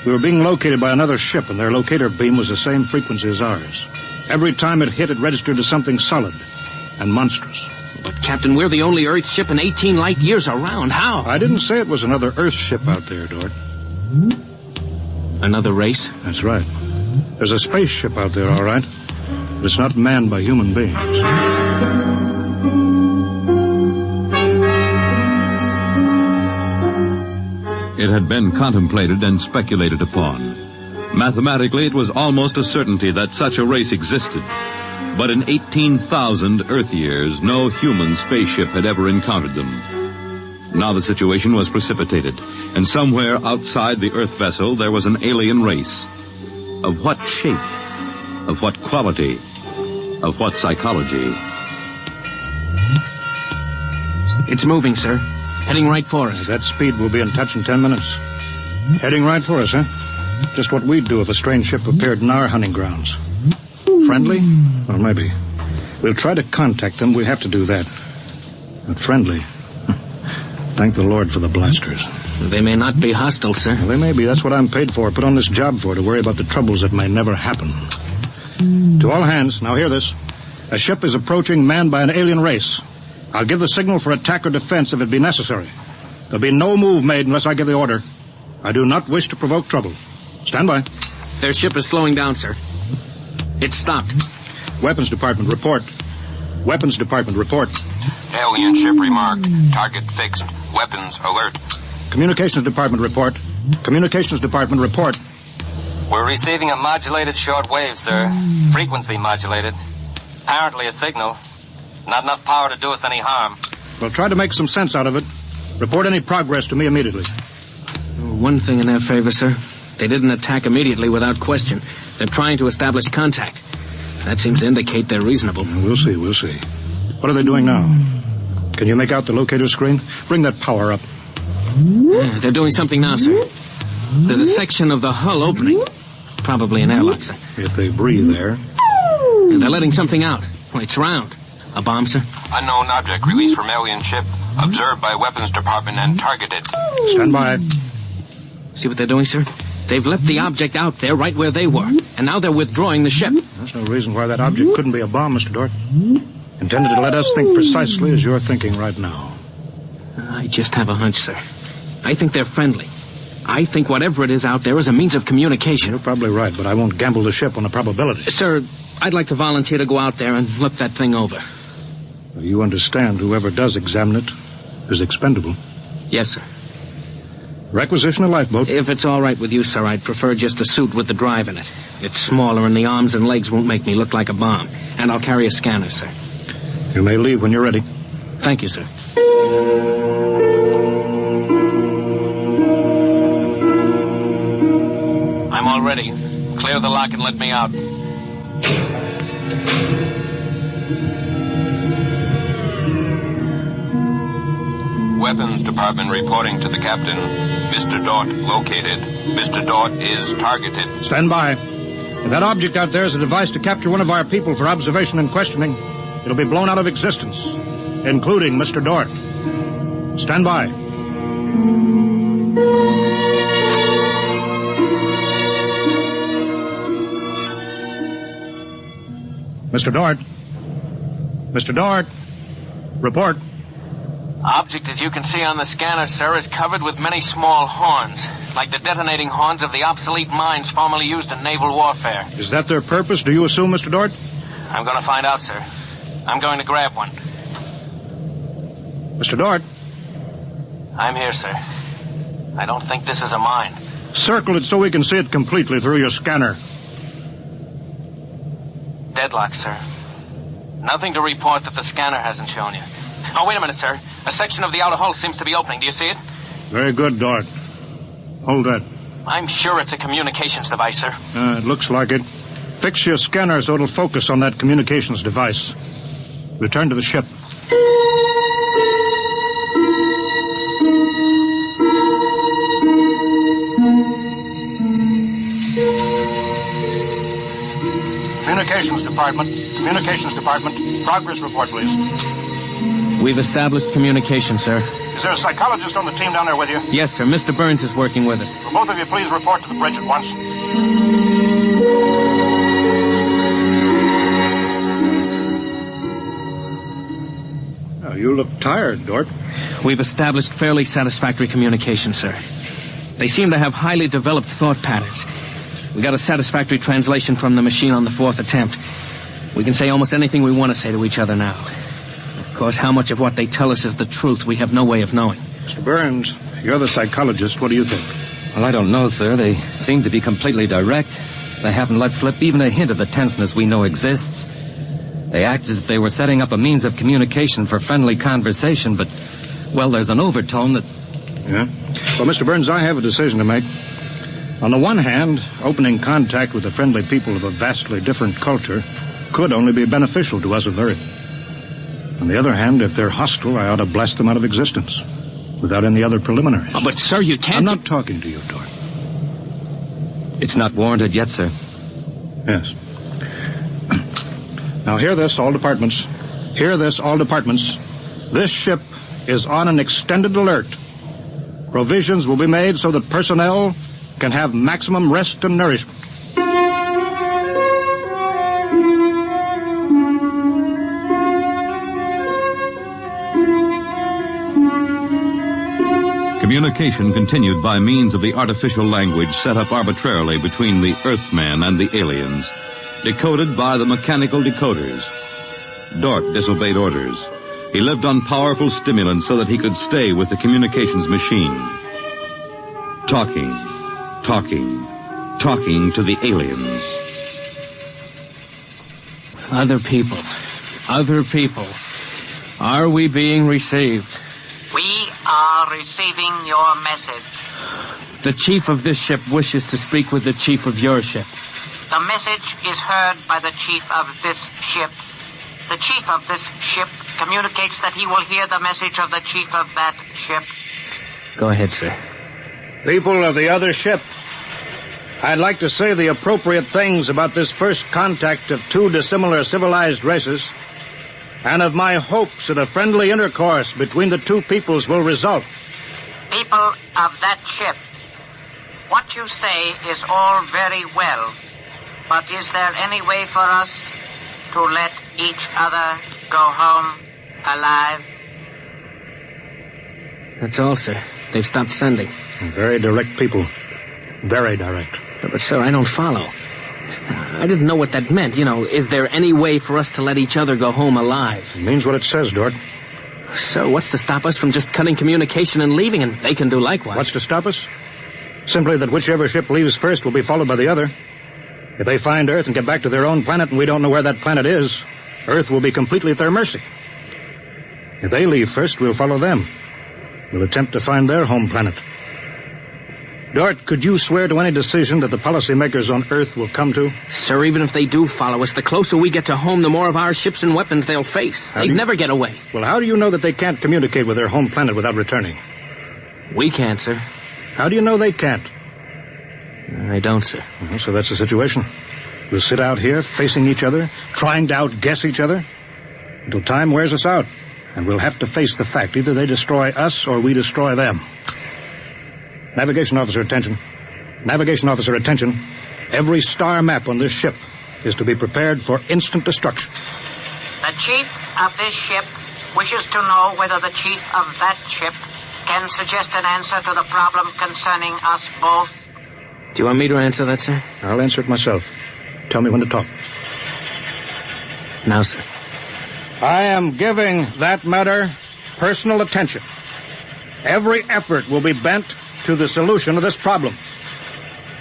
We were being located by another ship, and their locator beam was the same frequency as ours. Every time it hit, it registered as something solid and monstrous. But, Captain, we're the only Earth ship in 18 light years around. How? I didn't say it was another Earth ship out there, Dort. Another race? That's right. There's a spaceship out there, all right. But it's not manned by human beings. It had been contemplated and speculated upon. Mathematically, it was almost a certainty that such a race existed. But in 18,000 Earth years, no human spaceship had ever encountered them. Now the situation was precipitated, and somewhere outside the Earth vessel there was an alien race. Of what shape? Of what quality? Of what psychology? It's moving, sir. Heading right for us. At that speed, we'll be in touch in 10 minutes. Heading right for us, huh? Just what we'd do if a strange ship appeared in our hunting grounds. Friendly? Well, maybe. We'll try to contact them. We have to do that. But friendly? Thank the Lord for the blasters. They may not be hostile, sir. Well, they may be. That's what I'm paid for. Put on this job for, to worry about the troubles that may never happen. To all hands, now hear this. A ship is approaching manned by an alien race. I'll give the signal for attack or defense if it be necessary. There'll be no move made unless I give the order. I do not wish to provoke trouble. Stand by. Their ship is slowing down, sir. It's stopped. Weapons Department, report. Weapons Department, report. Alien ship remarked. Target fixed. Weapons alert. Communications Department, report. Communications Department, report. We're receiving a modulated short wave, sir. Frequency modulated. Apparently a signal. Not enough power to do us any harm. We'll try to make some sense out of it. Report any progress to me immediately. One thing in their favor, sir. They didn't attack immediately without question. They're trying to establish contact. That seems to indicate they're reasonable. We'll see, we'll see. What are they doing now? Can you make out the locator screen? Bring that power up. They're doing something now, sir. There's a section of the hull opening. Probably an airlock, sir. If they breathe there. And they're letting something out. Well, it's round. A bomb, sir? Unknown object released from alien ship. Observed by Weapons Department and targeted. Stand by. See what they're doing, sir? They've left the object out there right where they were. And now they're withdrawing the ship. There's no reason why that object couldn't be a bomb, Mr. Dort. Intended to let us think precisely as you're thinking right now. I just have a hunch, sir. I think they're friendly. I think whatever it is out there is a means of communication. You're probably right, but I won't gamble the ship on a probability. Sir, I'd like to volunteer to go out there and look that thing over. Well, you understand whoever does examine it is expendable. Yes, sir. Requisition a lifeboat. If it's all right with you, sir, I'd prefer just a suit with the drive in it. It's smaller and the arms and legs won't make me look like a bomb. And I'll carry a scanner, sir. You may leave when you're ready. Thank you, sir. I'm all ready. Clear the lock and let me out. Weapons Department reporting to the captain. Mr. Dort located. Mr. Dort is targeted. Stand by. If that object out there is a device to capture one of our people for observation and questioning, it'll be blown out of existence, including Mr. Dort. Stand by. Mr. Dort. Mr. Dort. Report. Object, as you can see on the scanner, sir, is covered with many small horns, like the detonating horns of the obsolete mines formerly used in naval warfare. Is that their purpose, do you assume, Mr. Dort? I'm going to find out, sir. I'm going to grab one. Mr. Dort? I'm here, sir. I don't think this is a mine. Circle it so we can see it completely through your scanner. Deadlock, sir. Nothing to report that the scanner hasn't shown you. Oh, wait a minute, sir. A section of the outer hull seems to be opening. Do you see it? Very good, Dort. Hold that. I'm sure it's a communications device, sir. It looks like it. Fix your scanner so it'll focus on that communications device. Return to the ship. Communications Department. Progress report, please. We've established communication, sir. Is there a psychologist on the team down there with you? Yes, sir. Mr. Burns is working with us. Will both of you please report to the bridge at once? Oh, you look tired, Dort. We've established fairly satisfactory communication, sir. They seem to have highly developed thought patterns. We got a satisfactory translation from the machine on the 4th attempt. We can say almost anything we want to say to each other now. Of course, how much of what they tell us is the truth, we have no way of knowing. Mr. Burns, you're the psychologist. What do you think? Well, I don't know, sir. They seem to be completely direct. They haven't let slip even a hint of the tenseness we know exists. They act as if they were setting up a means of communication for friendly conversation, but, well, there's an overtone that... Yeah? Well, Mr. Burns, I have a decision to make. On the one hand, opening contact with the friendly people of a vastly different culture could only be beneficial to us of Earth. On the other hand, if they're hostile, I ought to blast them out of existence without any other preliminaries. Oh, but, sir, you can't... I'm not talking to you, Dort. It's not warranted yet, sir. Yes. Now, hear this, all departments. Hear this, all departments. This ship is on an extended alert. Provisions will be made so that personnel can have maximum rest and nourishment. Communication continued by means of the artificial language set up arbitrarily between the Earthman and the aliens, decoded by the mechanical decoders. Dort disobeyed orders. He lived on powerful stimulants so that he could stay with the communications machine. Talking to the aliens. Other people. Are we being received? We are receiving your message. The chief of this ship wishes to speak with the chief of your ship. The message is heard by the chief of this ship. The chief of this ship communicates that he will hear the message of the chief of that ship. Go ahead, sir. People of the other ship, I'd like to say the appropriate things about this first contact of two dissimilar civilized races, and of my hopes that a friendly intercourse between the two peoples will result. People of that ship, what you say is all very well, but is there any way for us to let each other go home alive? That's all, sir. They've stopped sending. Very direct people. Very direct. But, sir, I don't follow. I didn't know what that meant. Is there any way for us to let each other go home alive? It means what it says, Dort. Sir, what's to stop us from just cutting communication and leaving, and they can do likewise? What's to stop us? Simply that whichever ship leaves first will be followed by the other. If they find Earth and get back to their own planet and we don't know where that planet is, Earth will be completely at their mercy. If they leave first, we'll follow them. We'll attempt to find their home planet. Dort, could you swear to any decision that the policymakers on Earth will come to? Sir, even if they do follow us, the closer we get to home, the more of our ships and weapons they'll face. They'd never get away. Well, how do you know that they can't communicate with their home planet without returning? We can't, sir. How do you know they can't? I don't, sir. Well, so that's the situation. We'll sit out here, facing each other, trying to outguess each other. until time wears us out, and we'll have to face the fact. Either they destroy us or we destroy them. Navigation officer, attention. Navigation officer, attention. Every star map on this ship is to be prepared for instant destruction. The chief of this ship wishes to know whether the chief of that ship can suggest an answer to the problem concerning us both. Do you want me to answer that, sir? I'll answer it myself. Tell me when to talk. Now, sir. I am giving that matter personal attention. Every effort will be bent to the solution of this problem.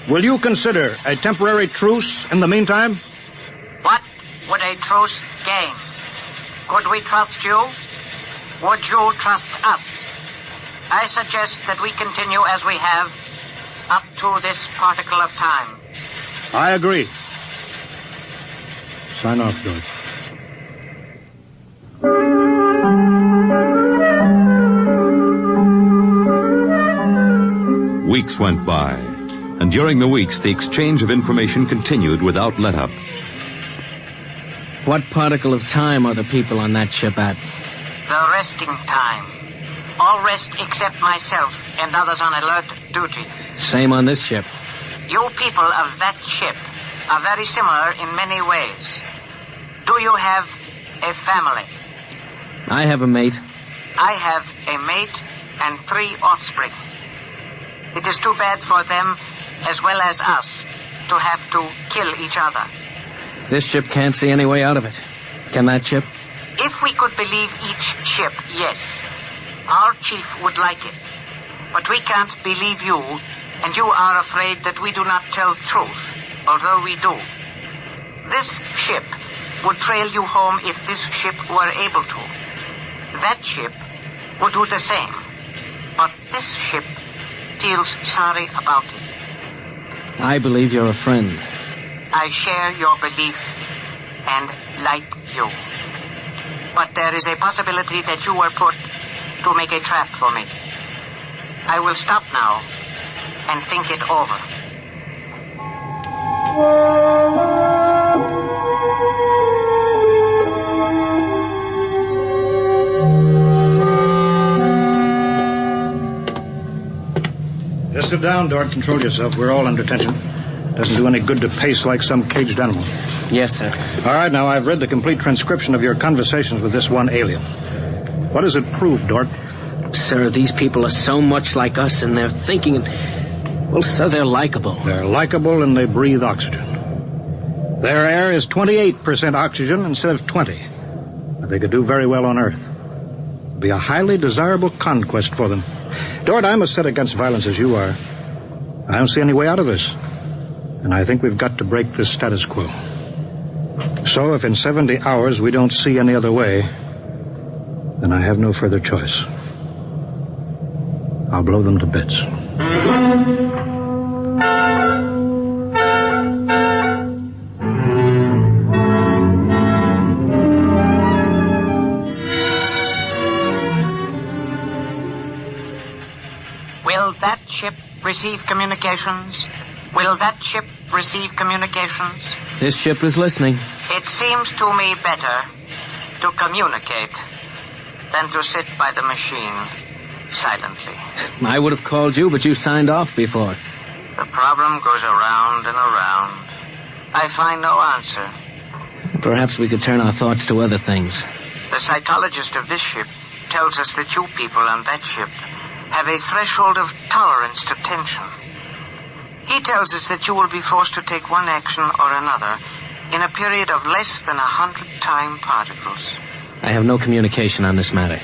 Will you consider a temporary truce in the meantime? What would a truce gain? Could we trust you? Would you trust us? I suggest that we continue as we have up to this particle of time. I agree. Sign off, George. Weeks went by, and during the weeks, the exchange of information continued without let-up. What particle of time are the people on that ship at? The resting time. All rest except myself and others on alert duty. Same on this ship. You people of that ship are very similar in many ways. Do you have a family? I have a mate. I have a mate and 3 offspring. It is too bad for them, as well as us, to have to kill each other. This ship can't see any way out of it. Can that ship? If we could believe each ship, yes. Our chief would like it. But we can't believe you, and you are afraid that we do not tell the truth, although we do. This ship would trail you home if this ship were able to. That ship would do the same. But this ship feels sorry about it. I believe you're a friend. I share your belief and like you. But there is a possibility that you were put to make a trap for me. I will stop now and think it over. Just sit down, Dort. Control yourself. We're all under tension. Doesn't do any good to pace like some caged animal. Yes, sir. All right, now, I've read the complete transcription of your conversations with this one alien. What does it prove, Dort? Sir, these people are so much like us in their thinking and... Well, sir, they're likable. They're likable and they breathe oxygen. Their air is 28% oxygen instead of 20. But they could do very well on Earth. It'd be a highly desirable conquest for them. Dort, I'm as set against violence as you are. I don't see any way out of this. And I think we've got to break this status quo. So if in 70 hours we don't see any other way, then I have no further choice. I'll blow them to bits. Will that ship receive communications? Will that ship receive communications? This ship is listening. It seems to me better to communicate than to sit by the machine silently. I would have called you, but you signed off before. The problem goes around and around. I find no answer. Perhaps we could turn our thoughts to other things. The psychologist of this ship tells us that you people on that ship have a threshold of tolerance to tension. He tells us that you will be forced to take one action or another in a period of less than 100 time particles. I have no communication on this matter.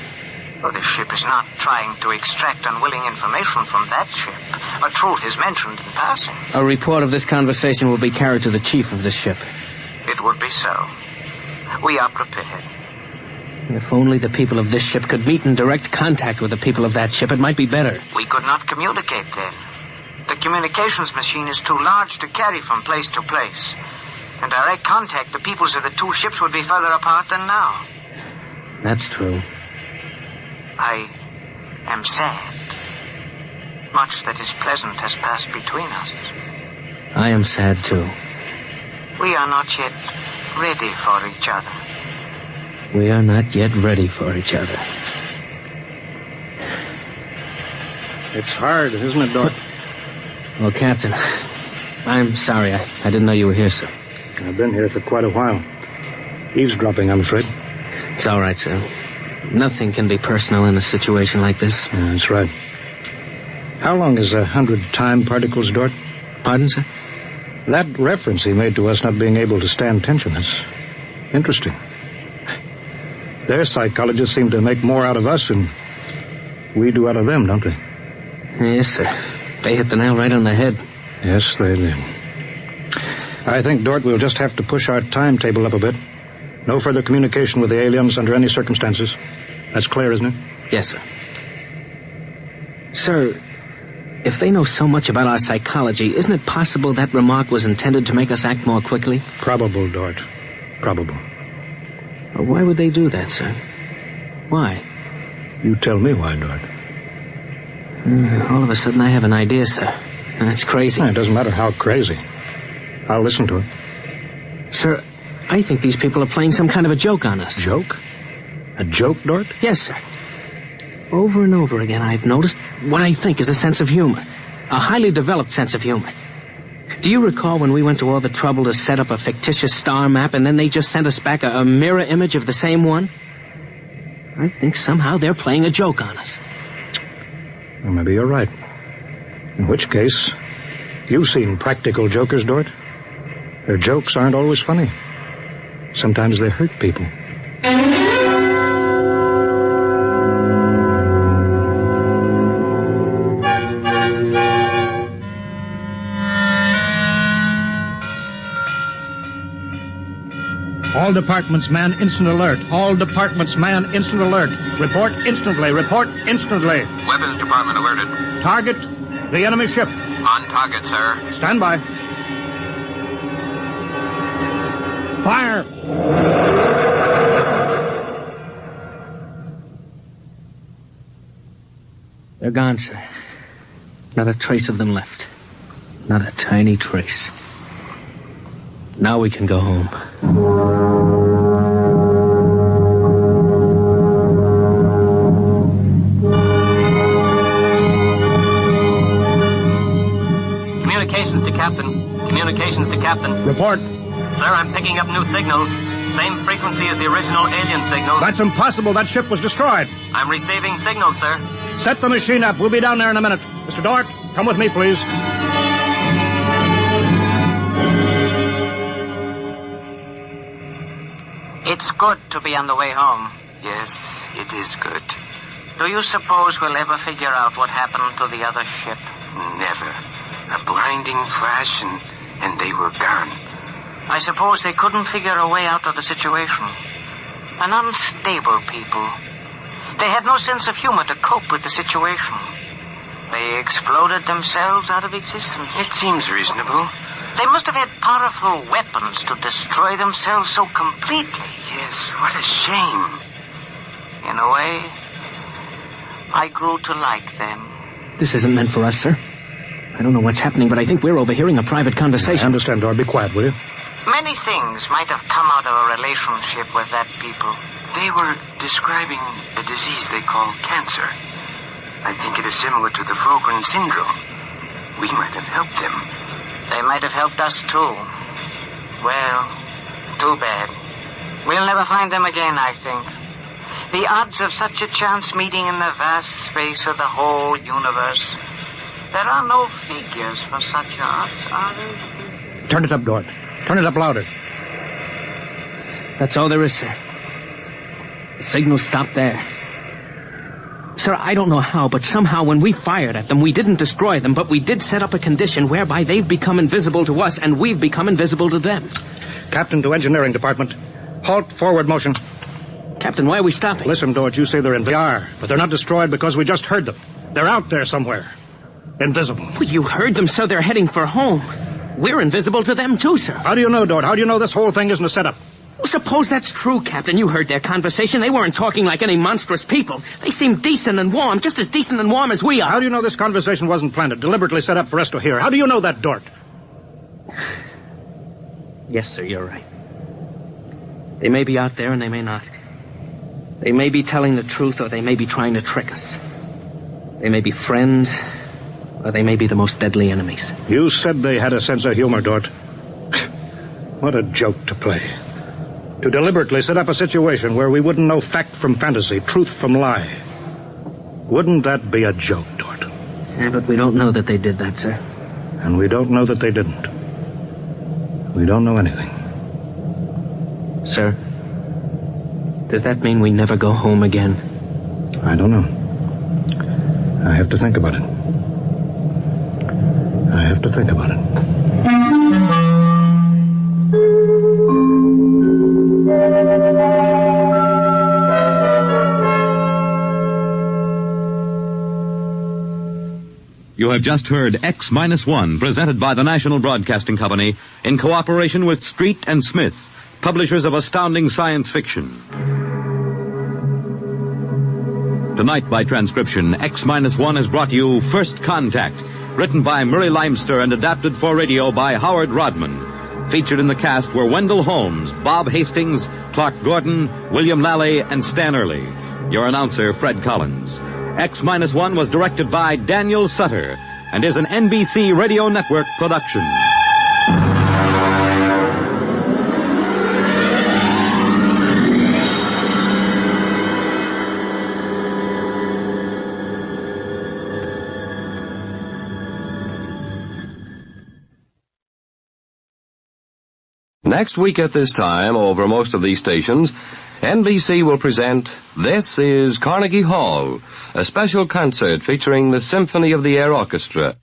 Well, this ship is not trying to extract unwilling information from that ship. A truth is mentioned in passing. A report of this conversation will be carried to the chief of this ship. It would be so. We are prepared. If only the people of this ship could meet in direct contact with the people of that ship, it might be better. We could not communicate then. The communications machine is too large to carry from place to place. In direct contact, the peoples of the two ships would be further apart than now. That's true. I am sad. Much that is pleasant has passed between us. I am sad, too. We are not yet ready for each other. We are not yet ready for each other. It's hard, isn't it, Dort? Well, Captain, I'm sorry. I didn't know you were here, sir. I've been here for quite a while. Eavesdropping, I'm afraid. It's all right, sir. Nothing can be personal in a situation like this. Yeah, that's right. How long is 100 time particles, Dort? Pardon, sir? That reference he made to us not being able to stand tension is interesting. Their psychologists seem to make more out of us than we do out of them, don't they? Yes, sir. They hit the nail right on the head. Yes, they did. I think, Dort, we'll just have to push our timetable up a bit. No further communication with the aliens under any circumstances. That's clear, isn't it? Yes, sir. Sir, if they know so much about our psychology, isn't it possible that remark was intended to make us act more quickly? Probable, Dort. Probable. Why would they do that, sir? Why? You tell me why, Dort. All of a sudden I have an idea, sir. That's crazy. It doesn't matter how crazy. I'll listen to it. Sir, I think these people are playing some kind of a joke on us. Joke? A joke, Dort? Yes, sir. Over and over again, I've noticed what I think is a sense of humor. A highly developed sense of humor. Do you recall when we went to all the trouble to set up a fictitious star map and then they just sent us back a mirror image of the same one? I think somehow they're playing a joke on us. Well, maybe you're right. In which case, you've seen practical jokers, Dort. Their jokes aren't always funny. Sometimes they hurt people. All departments, man, instant alert. All departments, man, instant alert. Report instantly. Report instantly. Weapons Department alerted. Target, the enemy ship. On target, sir. Stand by. Fire! They're gone, sir. Not a trace of them left. Not a tiny trace. Now we can go home. Communications to Captain. Communications to Captain. Report. Sir, I'm picking up new signals. Same frequency as the original alien signals. That's impossible. That ship was destroyed. I'm receiving signals, sir. Set the machine up. We'll be down there in a minute. Mr. Dort, come with me, please. It's good to be on the way home. Yes, it is good. Do you suppose we'll ever figure out what happened to the other ship? Never. A blinding flash and they were gone. I suppose they couldn't figure a way out of the situation. An unstable people. They had no sense of humor to cope with the situation. They exploded themselves out of existence. It seems reasonable. They must have had powerful weapons to destroy themselves so completely. Yes, what a shame. In a way, I grew to like them. This isn't meant for us, sir. I don't know what's happening, but I think we're overhearing a private conversation. I understand, Dort. Be quiet, will you? Many things might have come out of a relationship with that people. They were describing a disease they call cancer. I think it is similar to the Frogren syndrome. We might have helped them. They might have helped us, too. Well, too bad. We'll never find them again, I think. The odds of such a chance meeting in the vast space of the whole universe. There are no figures for such odds, are there? Turn it up, Dort. Turn it up louder. That's all there is, sir. The signal stopped there. Sir, I don't know how, but somehow when we fired at them, we didn't destroy them, but we did set up a condition whereby they've become invisible to us and we've become invisible to them. Captain to Engineering Department. Halt forward motion. Captain, why are we stopping? Listen, Dort, you say they're invisible. They are, but they're not destroyed because we just heard them. They're out there somewhere. Invisible. Well, you heard them, sir. They're heading for home. We're invisible to them, too, sir. How do you know, Dort? How do you know this whole thing isn't a setup? Well, suppose that's true, Captain. You heard their conversation. They weren't talking like any monstrous people. They seemed decent and warm, just as decent and warm as we are. How do you know this conversation wasn't planted, deliberately set up for us to hear? How do you know that, Dort? Yes, sir, you're right. They may be out there and they may not. They may be telling the truth, or they may be trying to trick us. They may be friends, or they may be the most deadly enemies. You said they had a sense of humor, Dort. What a joke to play. To deliberately set up a situation where we wouldn't know fact from fantasy, truth from lie. Wouldn't that be a joke, Dort? Yeah, but we don't know that they did that, sir. And we don't know that they didn't. We don't know anything. Sir, does that mean we never go home again? I don't know. I have to think about it. I have to think about it. You have just heard X-1, presented by the National Broadcasting Company in cooperation with Street and Smith, publishers of astounding science fiction. Tonight, by transcription, X-1 has brought you First Contact, written by Murray Leinster and adapted for radio by Howard Rodman. Featured in the cast were Wendell Holmes, Bob Hastings, Clark Gordon, William Lally, and Stan Early. Your announcer, Fred Collins. X-1 was directed by Daniel Sutter and is an NBC Radio Network production. Next week at this time, over most of these stations, NBC will present This is Carnegie Hall, a special concert featuring the Symphony of the Air Orchestra.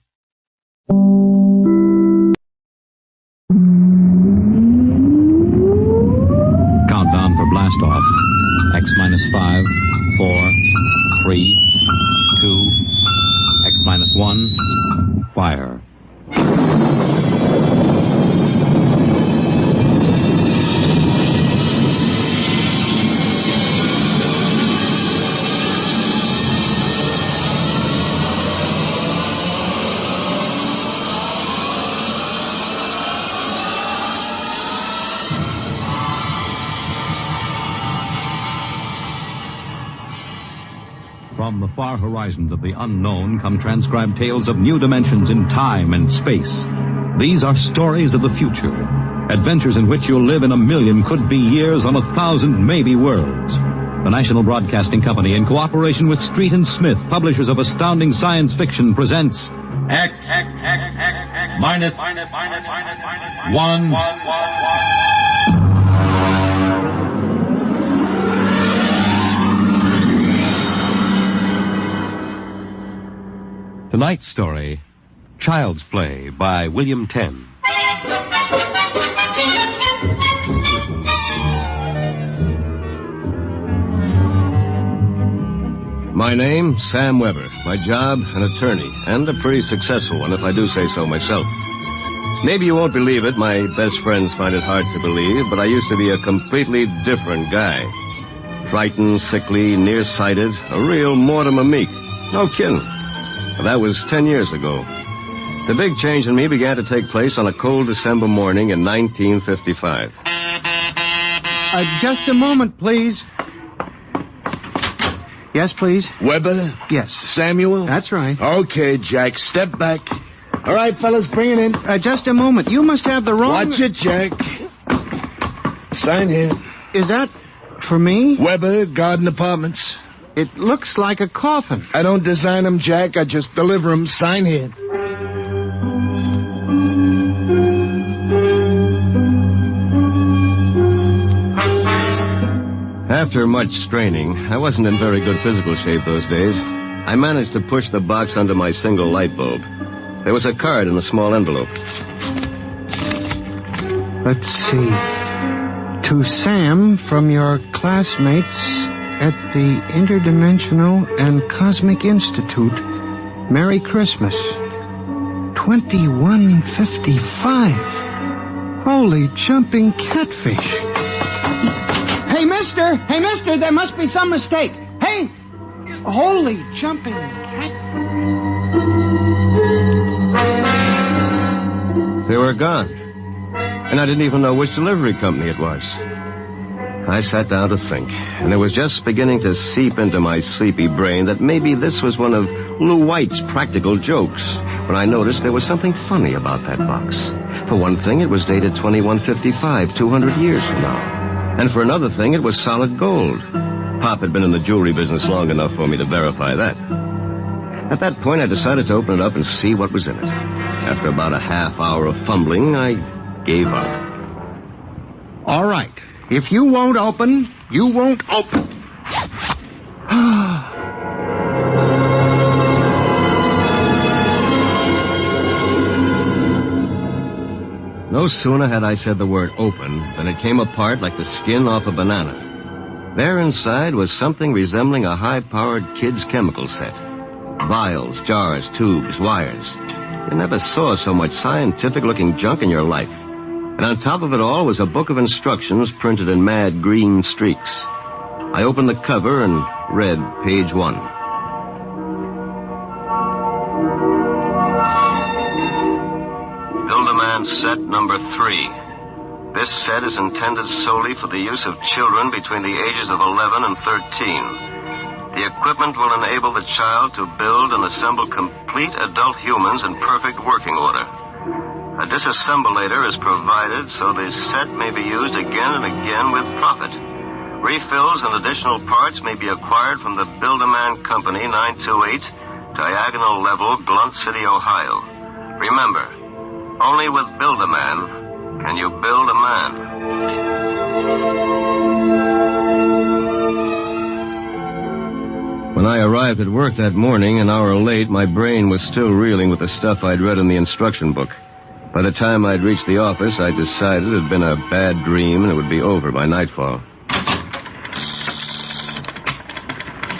Countdown for blast-off. X-5, 4, 3, 2, X-1, fire. From the far horizons of the unknown come transcribed tales of new dimensions in time and space. These are stories of the future, adventures in which you'll live in 1,000,000 could-be years on 1,000 maybe worlds. The National Broadcasting Company, in cooperation with Street and Smith, publishers of astounding science fiction, presents X-1. Tonight's story, Child's Play by William Tenn. My name, Sam Weber. My job, an attorney, and a pretty successful one, if I do say so myself. Maybe you won't believe it, my best friends find it hard to believe, but I used to be a completely different guy. Frightened, sickly, nearsighted, a real Mortimer Meek. No kidding. That was 10 years ago. The big change in me began to take place on a cold December morning in 1955. Just a moment, please. Yes, please. Weber? Yes. Samuel? That's right. Okay, Jack, step back. All right, fellas, bring it in. Just a moment. You must have the wrong... Watch it, Jack. Sign here. Is that for me? Weber, Garden Apartments. It looks like a coffin. I don't design them, Jack. I just deliver them. Sign here. After much straining, I wasn't in very good physical shape those days. I managed to push the box under my single light bulb. There was a card in a small envelope. Let's see. To Sam from your classmates at the Interdimensional and Cosmic Institute. Merry Christmas. 2155. Holy jumping catfish. Hey, mister! Hey, mister! There must be some mistake. Hey! Holy jumping cat... They were gone. And I didn't even know which delivery company it was. I sat down to think, and it was just beginning to seep into my sleepy brain that maybe this was one of Lou White's practical jokes, when I noticed there was something funny about that box. For one thing, it was dated 2155, 200 years from now. And for another thing, it was solid gold. Pop had been in the jewelry business long enough for me to verify that. At that point, I decided to open it up and see what was in it. After about a half hour of fumbling, I gave up. All right. If you won't open, you won't open. No sooner had I said the word open than it came apart like the skin off a banana. There inside was something resembling a high-powered kid's chemical set. Vials, jars, tubes, wires. You never saw so much scientific-looking junk in your life. And on top of it all was a book of instructions printed in mad green streaks. I opened the cover and read page 1. Build-A-Man set number 3. This set is intended solely for the use of children between the ages of 11 and 13. The equipment will enable the child to build and assemble complete adult humans in perfect working order. A disassemblator is provided so the set may be used again and again with profit. Refills and additional parts may be acquired from the Build-A-Man Company, 928, Diagonal Level, Blunt City, Ohio. Remember, only with Build-A-Man can you build a man. When I arrived at work that morning, an hour late, my brain was still reeling with the stuff I'd read in the instruction book. By the time I'd reached the office, I decided it had been a bad dream and it would be over by nightfall.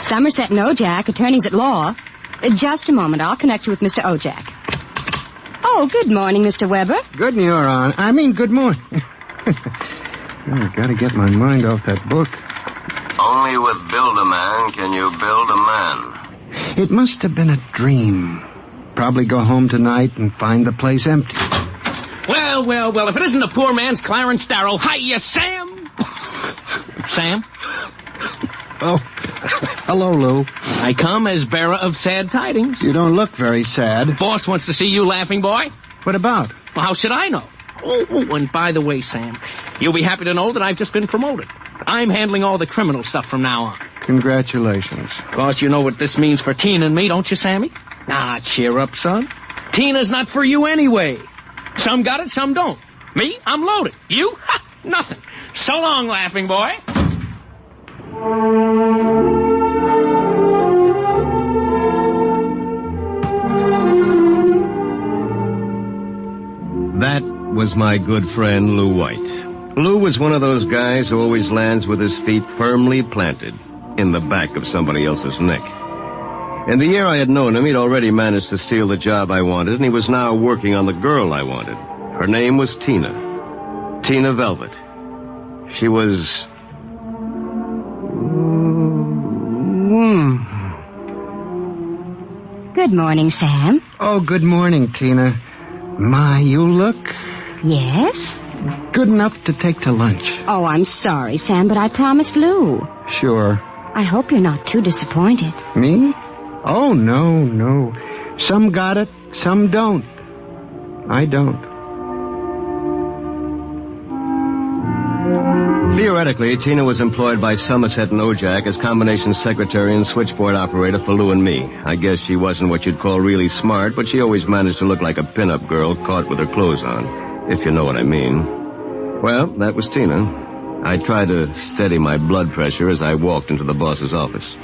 Somerset and Ojak, attorneys at law. Just a moment. I'll connect you with Mr. Ojak. Oh, good morning, Mr. Weber. Good good morning. I gotta get my mind off that book. Only with Build-A-Man can you build a man. It must have been a dream. Probably go home tonight and find the place empty. Well, if it isn't a poor man's Clarence Darrow. Hiya, Sam! Sam? Oh, hello, Lou. I come as bearer of sad tidings. You don't look very sad. Boss wants to see you laughing, boy. What about? Well, how should I know? Oh, and by the way, Sam, you'll be happy to know that I've just been promoted. I'm handling all the criminal stuff from now on. Congratulations. Boss, you know what this means for Tina and me, don't you, Sammy? Ah, cheer up, son. Tina's not for you anyway. Some got it, some don't. Me, I'm loaded. You? Ha, nothing. So long, laughing boy. That was my good friend Lou White. Lou was one of those guys who always lands with his feet firmly planted in the back of somebody else's neck. In the year I had known him, he'd already managed to steal the job I wanted, and he was now working on the girl I wanted. Her name was Tina. Tina Velvet. She was... Good morning, Sam. Oh, good morning, Tina. My, you look... Yes? Good enough to take to lunch. Oh, I'm sorry, Sam, but I promised Lou. Sure. I hope you're not too disappointed. Me? Oh, no. Some got it, some don't. I don't. Theoretically, Tina was employed by Somerset and Ojak as combination secretary and switchboard operator for Lou and me. I guess she wasn't what you'd call really smart, but she always managed to look like a pin-up girl caught with her clothes on, if you know what I mean. Well, that was Tina. I tried to steady my blood pressure as I walked into the boss's office.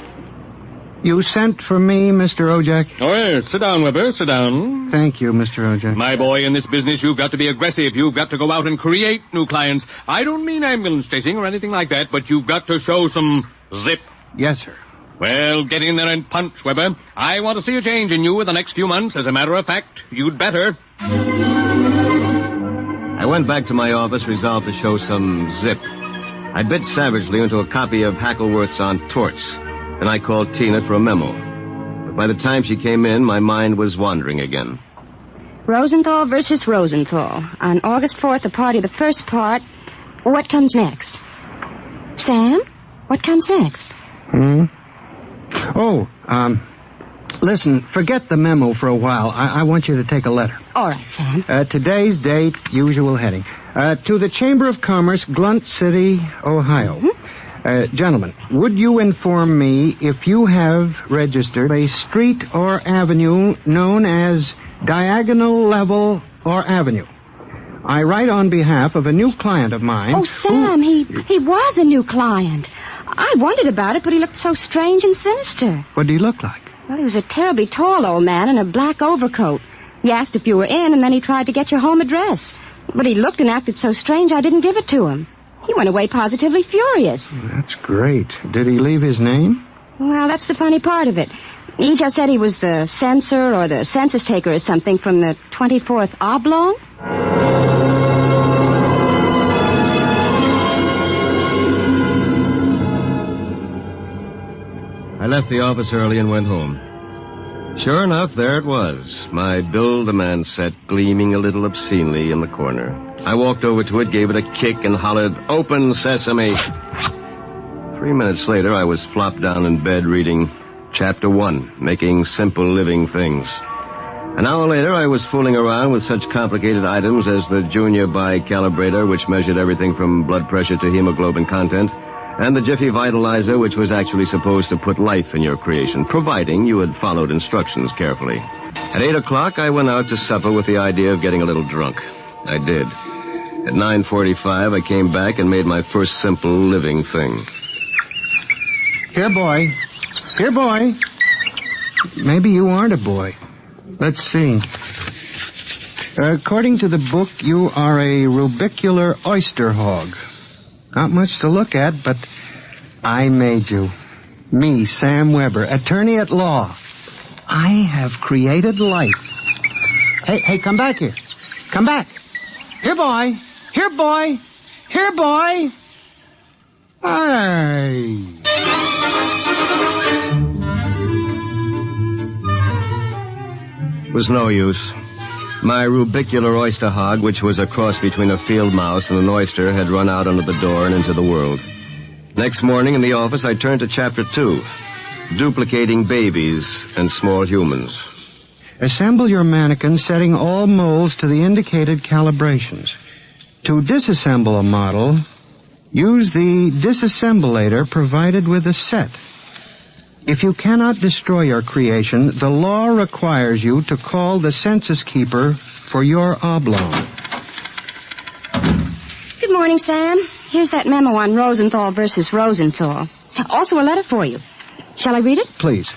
You sent for me, Mr. Ojak? Oh, yes. Sit down, Weber. Sit down. Thank you, Mr. Ojak. My boy, in this business, you've got to be aggressive. You've got to go out and create new clients. I don't mean ambulance chasing or anything like that, but you've got to show some zip. Yes, sir. Well, get in there and punch, Weber. I want to see a change in you in the next few months. As a matter of fact, you'd better. I went back to my office resolved to show some zip. I bit savagely into a copy of Hackleworth's On Torts. And I called Tina for a memo. But by the time she came in, my mind was wandering again. Rosenthal versus Rosenthal. On August 4th, the party, the first part. What comes next? Sam, what comes next? Listen, forget the memo for a while. I want you to take a letter. All right, Sam. Today's date, usual heading. To the Chamber of Commerce, Glunt City, Ohio. Gentlemen, would you inform me if you have registered a street or avenue known as Diagonal Level or Avenue? I write on behalf of a new client of mine. Oh, Sam, he was a new client. I wondered about it, but he looked so strange and sinister. What did he look like? Well, he was a terribly tall old man in a black overcoat. He asked if you were in, and then he tried to get your home address. But he looked and acted so strange I didn't give it to him. He went away positively furious. That's great. Did he leave his name? Well, that's the funny part of it. He just said he was the censor or the census taker or something from the 24th Oblong. I left the office early and went home. Sure enough, there it was, my Build-A-Man set gleaming a little obscenely in the corner. I walked over to it, gave it a kick, and hollered, "Open sesame!" 3 minutes later, I was flopped down in bed reading Chapter 1, Making Simple Living Things. An hour later, I was fooling around with such complicated items as the Junior Bicalibrator, which measured everything from blood pressure to hemoglobin content, and the Jiffy Vitalizer, which was actually supposed to put life in your creation, providing you had followed instructions carefully. At 8 o'clock, I went out to supper with the idea of getting a little drunk. I did. At 9:45, I came back and made my first simple living thing. Here, boy. Here, boy. Maybe you aren't a boy. Let's see. According to the book, you are a rubicular oyster hog. Not much to look at, but I made you. Me, Sam Weber, attorney at law. I have created life. Hey, come back here. Come back. Here, boy. Here, boy. Here, boy. Hey. It was no use. My rubicular oyster hog, which was a cross between a field mouse and an oyster, had run out under the door and into the world. Next morning in the office, I turned to Chapter 2, Duplicating Babies and Small Humans. Assemble your mannequin, setting all molds to the indicated calibrations. To disassemble a model, use the disassemblator provided with the set. If you cannot destroy your creation, the law requires you to call the census keeper for your oblong. Good morning, Sam. Here's that memo on Rosenthal versus Rosenthal. Also a letter for you. Shall I read it? Please.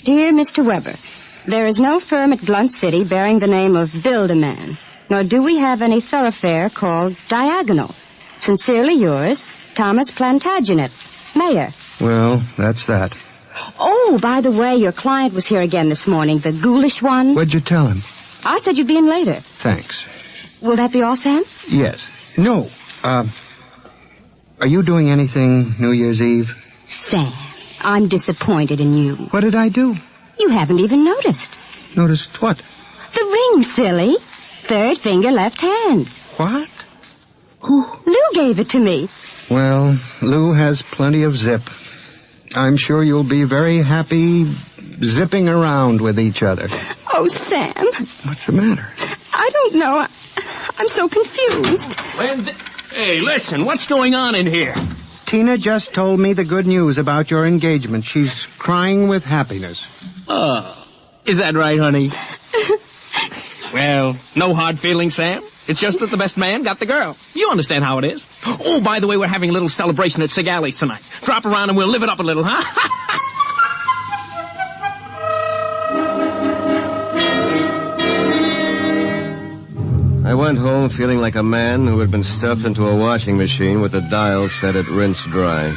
Dear Mr. Weber, there is no firm at Blunt City bearing the name of Build-A-Man, nor do we have any thoroughfare called Diagonal. Sincerely yours, Thomas Plantagenet, Mayor. Well, that's that. Oh, by the way, your client was here again this morning, the ghoulish one. What'd you tell him? I said you'd be in later. Thanks. Will that be all, Sam? Yes. No. Are you doing anything New Year's Eve? Sam, I'm disappointed in you. What did I do? You haven't even noticed. Noticed what? The ring, silly. Third finger, left hand. What? Lou gave it to me. Well, Lou has plenty of zip. I'm sure you'll be very happy zipping around with each other. Oh, Sam. What's the matter? I don't know. I'm so confused. Hey, listen, what's going on in here? Tina just told me the good news about your engagement. She's crying with happiness. Oh, is that right, honey? Well, no hard feelings, Sam. It's just that the best man got the girl. You understand how it is. Oh, by the way, we're having a little celebration at Sig Alley's tonight. Drop around and we'll live it up a little, huh? I went home feeling like a man who had been stuffed into a washing machine with the dial set at rinse dry.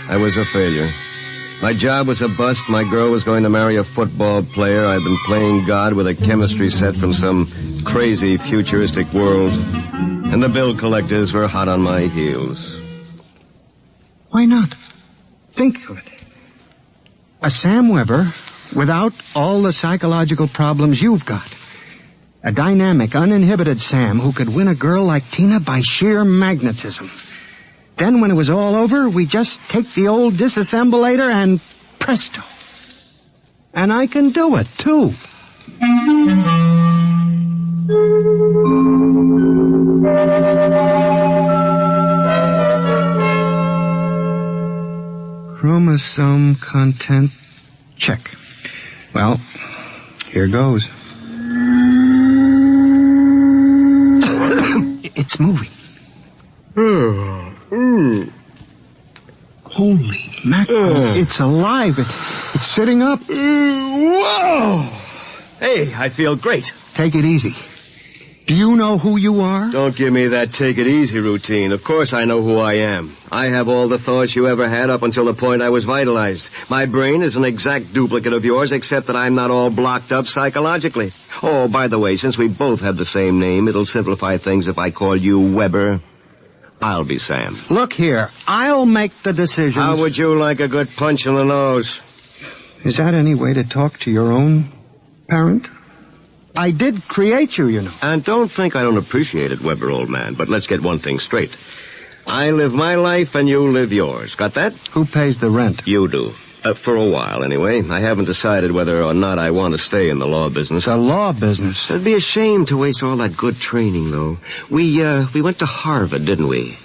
I was a failure. My job was a bust. My girl was going to marry a football player. I'd been playing God with a chemistry set from some crazy futuristic world. And the bill collectors were hot on my heels. Why not? Think of it. A Sam Weber without all the psychological problems you've got. A dynamic, uninhibited Sam who could win a girl like Tina by sheer magnetism. Then when it was all over, we just take the old disassemblator and presto. And I can do it, too. Chromosome content check. Well, here goes. It's moving. Holy mackerel, it's alive. It's sitting up. Whoa! Hey, I feel great. Take it easy. Do you know who you are? Don't give me that take it easy routine. Of course I know who I am. I have all the thoughts you ever had up until the point I was vitalized. My brain is an exact duplicate of yours, except that I'm not all blocked up psychologically. Oh, by the way, since we both have the same name, it'll simplify things if I call you Weber. I'll be Sam. Look here, I'll make the decisions. How would you like a good punch in the nose? Is that any way to talk to your own parent? I did create you, you know. And don't think I don't appreciate it, Weber, old man, but let's get one thing straight. I live my life and you live yours. Got that? Who pays the rent? You do. For a while, anyway. I haven't decided whether or not I want to stay in the law business. The law business? It'd be a shame to waste all that good training, though. We went to Harvard, didn't we?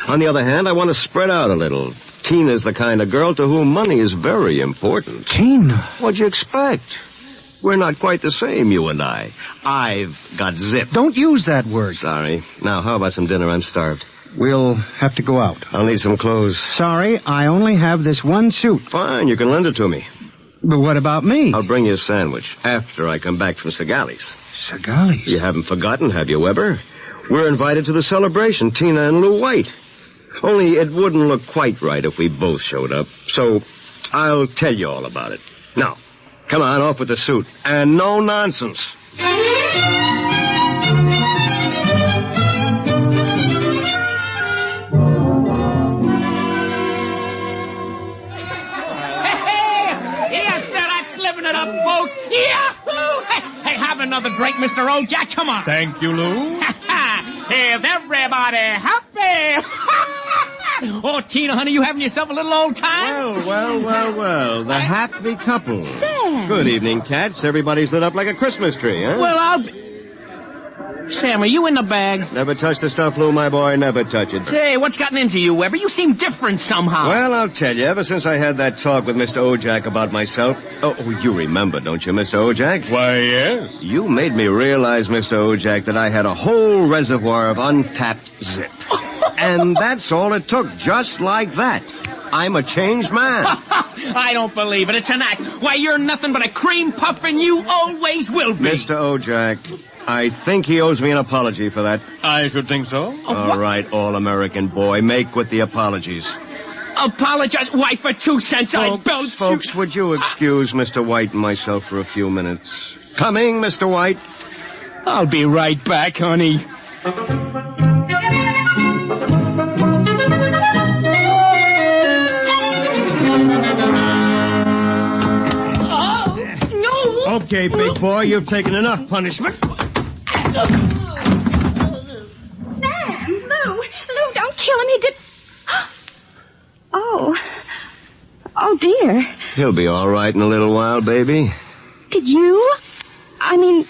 On the other hand, I want to spread out a little. Tina's the kind of girl to whom money is very important. Tina? What'd you expect? We're not quite the same, you and I. I've got zip. Don't use that word. Sorry. Now, how about some dinner? I'm starved. We'll have to go out. I'll need some clothes. Sorry, I only have this one suit. Fine, you can lend it to me. But what about me? I'll bring you a sandwich after I come back from Segali's. Segali's? You haven't forgotten, have you, Weber? We're invited to the celebration, Tina and Lou White. Only it wouldn't look quite right if we both showed up. So I'll tell you all about it. Now, come on, off with the suit. And no nonsense. Folks. Yahoo! Hey, have another drink, Mr. Ojack. Come on. Thank you, Lou. Is everybody happy? Oh, Tina, honey, you having yourself a little old time? Well. The happy couple. Sam. Good evening, cats. Everybody's lit up like a Christmas tree, huh? Well, Sam, are you in the bag? Never touch the stuff, Lou, my boy. Never touch it. Hey, what's gotten into you, Weber? You seem different somehow. Well, I'll tell you. Ever since I had that talk with Mr. Ojack about myself... Oh, you remember, don't you, Mr. Ojack? Why, yes. You made me realize, Mr. Ojack, that I had a whole reservoir of untapped zip. And that's all it took, just like that. I'm a changed man. I don't believe it. It's an act. Why, you're nothing but a cream puff, and you always will be. Mr. Ojack, I think he owes me an apology for that. I should think so. All right, all-American boy, make with the apologies. Apologize? Why, for 2 cents, I don't... Folks, would you excuse Mr. White and myself for a few minutes? Coming, Mr. White. I'll be right back, honey. Okay, big boy, you've taken enough punishment. Sam, Lou, don't kill him. He did... Oh, dear. He'll be all right in a little while, baby. Did you? I mean...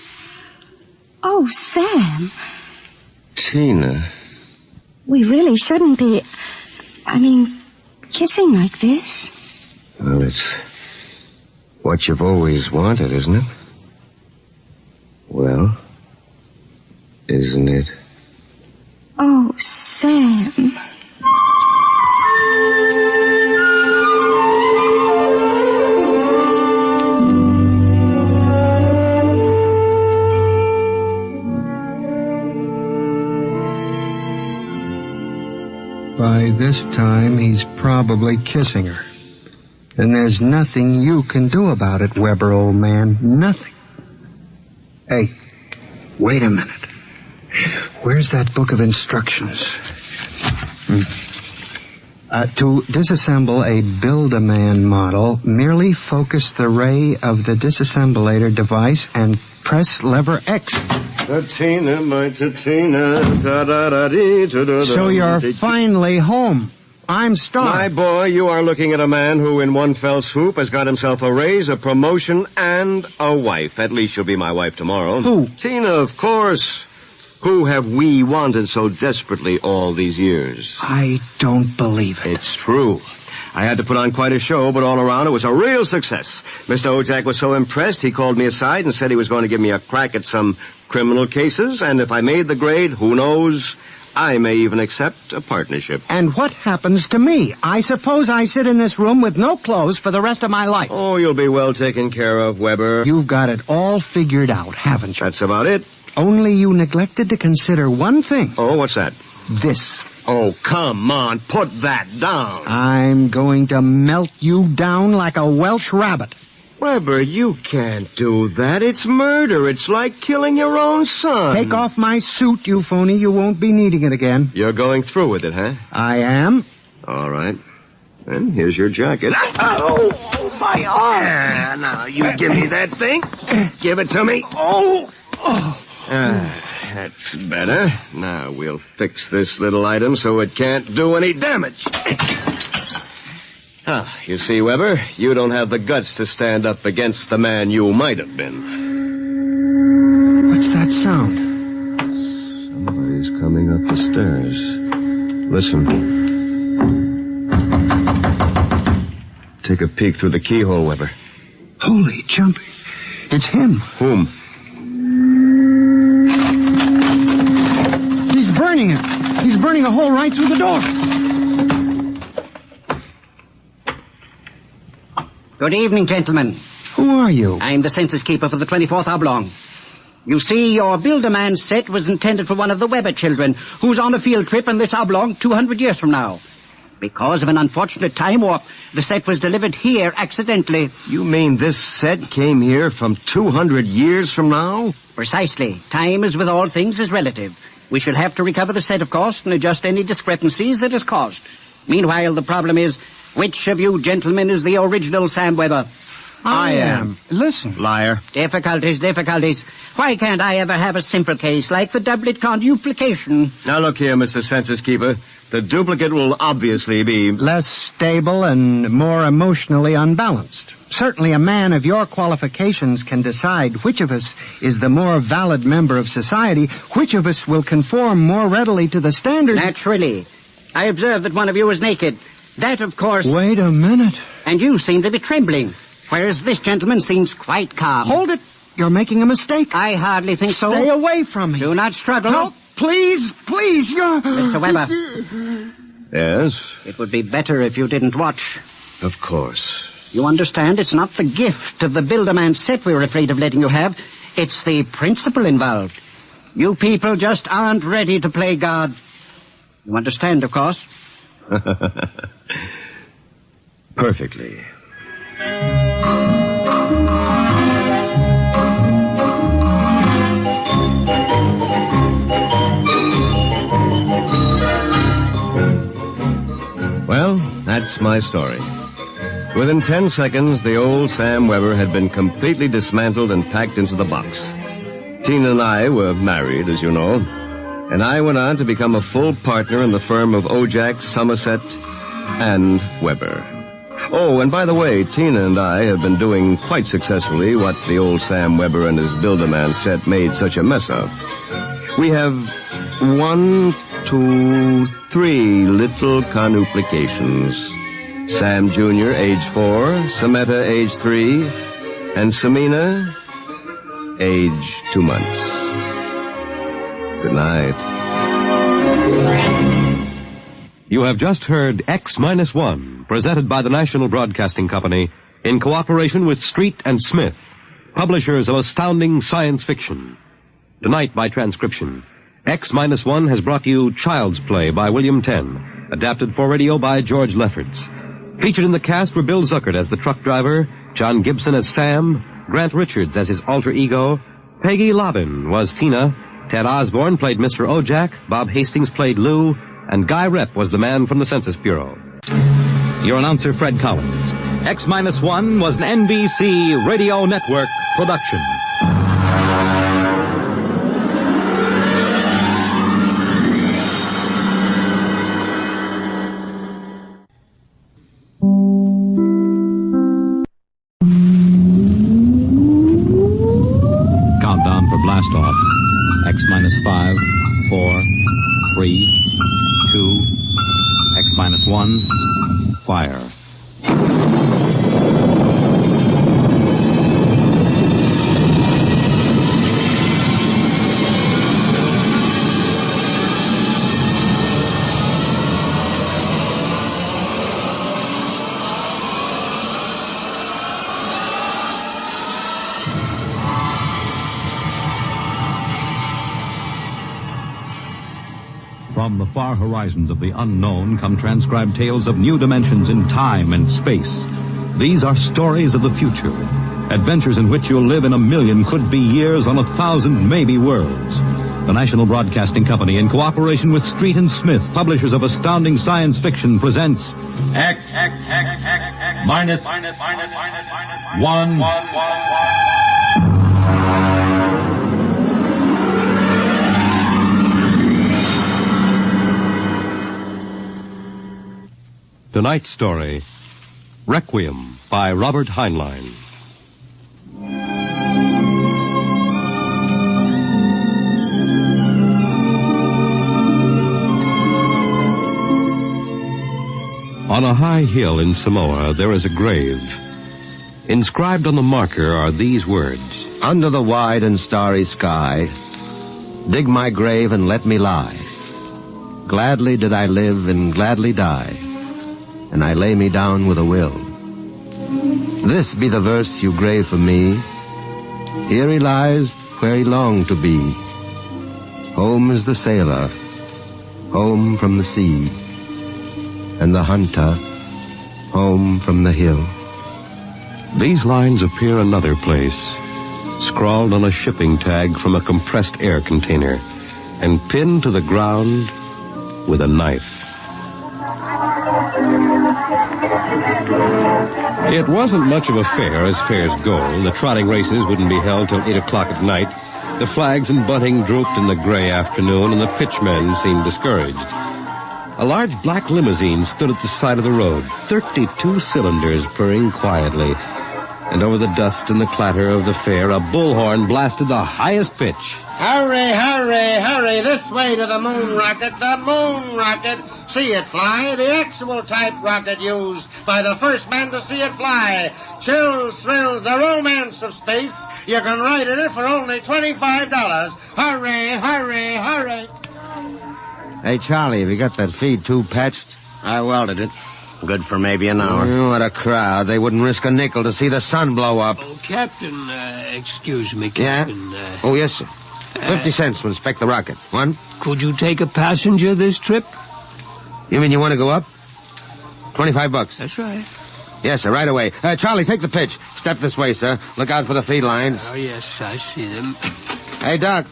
Oh, Sam. Tina. We really shouldn't be... kissing like this. Well, it's what you've always wanted, isn't it? Well, isn't it? Oh, Sam. By this time, he's probably kissing her. And there's nothing you can do about it, Weber, old man. Nothing. Hey, wait a minute. Where's that book of instructions? To disassemble a Build-A-Man model, merely focus the ray of the disassemblator device and press lever X. Tatina, my tatina, ta-da-da-dee, ta-da-da. So you're finally home. I'm starved. My boy, you are looking at a man who in one fell swoop has got himself a raise, a promotion, and a wife. At least she'll be my wife tomorrow. Who? Tina, of course. Who have we wanted so desperately all these years? I don't believe it. It's true. I had to put on quite a show, but all around it was a real success. Mr. Ojak was so impressed, he called me aside and said he was going to give me a crack at some criminal cases, and if I made the grade, who knows, I may even accept a partnership. And what happens to me? I suppose I sit in this room with no clothes for the rest of my life. Oh, you'll be well taken care of, Weber. You've got it all figured out, haven't you? That's about it. Only you neglected to consider one thing. Oh, what's that? This. Oh, come on, put that down. I'm going to melt you down like a Welsh rabbit. Weber, you can't do that. It's murder. It's like killing your own son. Take off my suit, you phony. You won't be needing it again. You're going through with it, huh? I am. All right. Then here's your jacket. Oh, my arm. Yeah, now, you give me that thing. Give it to me. That's better. Now we'll fix this little item so it can't do any damage. You see, Weber, you don't have the guts to stand up against the man you might have been. What's that sound? Somebody's coming up the stairs. Listen. Take a peek through the keyhole, Weber. Holy jumping. It's him. Whom? He's burning it. He's burning a hole right through the door. Good evening, gentlemen. Who are you? I'm the census keeper for the 24th Oblong. You see, your Build-A-Man set was intended for one of the Weber children, who's on a field trip in this Oblong 200 years from now. Because of an unfortunate time warp, the set was delivered here accidentally. You mean this set came here from 200 years from now? Precisely. Time, as with all things, is relative. We shall have to recover the set, of course, and adjust any discrepancies it has caused. Meanwhile, the problem is, which of you gentlemen is the original Sam Weber? I am. Listen. Liar. Difficulties. Why can't I ever have a simple case like the doublet conduplication? Now look here, Mr. Census Keeper. The duplicate will obviously be less stable and more emotionally unbalanced. Certainly a man of your qualifications can decide which of us is the more valid member of society, which of us will conform more readily to the standards. Naturally. I observe that one of you is naked. That, of course... Wait a minute. And you seem to be trembling, whereas this gentleman seems quite calm. Hold it. You're making a mistake. I hardly think so. Stay away from me. Do not struggle. Help, please, you're... Mr. Weber. Yes? It would be better if you didn't watch. Of course. You understand, it's not the gift of the Build-A-Man set we're afraid of letting you have. It's the principle involved. You people just aren't ready to play God. You understand, of course? Perfectly. Well, that's my story. Within 10 seconds, the old Sam Weber had been completely dismantled and packed into the box. Tina and I were married, as you know, and I went on to become a full partner in the firm of Ojak, Somerset, and Weber. Oh, and by the way, Tina and I have been doing quite successfully what the old Sam Weber and his Build-A-Man set made such a mess of. We have 1, 2, 3 little conuplications. Sam Jr., age 4, Samantha, age 3, and Samina, age 2 months. Good night. You have just heard X-1, presented by the National Broadcasting Company in cooperation with Street and Smith, publishers of astounding science fiction. Tonight, by transcription, X-1 has brought you Child's Play by William Tenn, adapted for radio by George Lefferts. Featured in the cast were Bill Zuckert as the truck driver, John Gibson as Sam, Grant Richards as his alter ego, Peggy Lobbin was Tina, Ted Osborne played Mr. Ojak, Bob Hastings played Lou, and Guy Rep was the man from the Census Bureau. Your announcer, Fred Collins. X-1 was an NBC Radio Network production. blast off. X minus 5, 4, 3, 2, X minus 1, fire. From the far horizons of the unknown come transcribed tales of new dimensions in time and space. These are stories of the future, adventures in which you'll live in 1,000,000 could-be years on 1,000 maybe worlds. The National Broadcasting Company, in cooperation with Street and Smith, publishers of astounding science fiction, presents X minus 1. Tonight's story, Requiem by Robert Heinlein. On a high hill in Samoa, there is a grave. Inscribed on the marker are these words: Under the wide and starry sky, dig my grave and let me lie. Gladly did I live and gladly die, and I lay me down with a will. This be the verse you grave for me. Here he lies where he longed to be. Home is the sailor, home from the sea, and the hunter, home from the hill. These lines appear another place, scrawled on a shipping tag from a compressed air container, and pinned to the ground with a knife. It wasn't much of a fair as fairs go. The trotting races wouldn't be held till 8 o'clock at night. The flags and bunting drooped in the gray afternoon, and the pitchmen seemed discouraged. A large black limousine stood at the side of the road, 32 cylinders purring quietly. And over the dust and the clatter of the fair, a bullhorn blasted the highest pitch. Hurry, hurry, hurry, this way to the moon rocket, See it fly, the actual type rocket used by the first man to see it fly. Chills, thrills, the romance of space. You can ride in it for only $25. Hurry, hurry, hurry. Hey, Charlie, have you got that feed tube patched? I welded it. Good for maybe an hour. Oh, what a crowd. They wouldn't risk a nickel to see the sun blow up. Oh, Captain, excuse me, Captain. Yeah? Oh, yes, sir. 50 cents to inspect the rocket. One? Could you take a passenger this trip? You mean you want to go up? $25. That's right. Yes, sir, right away. Charlie, take the pitch. Step this way, sir. Look out for the feed lines. Oh, yes, I see them. Hey, Doc.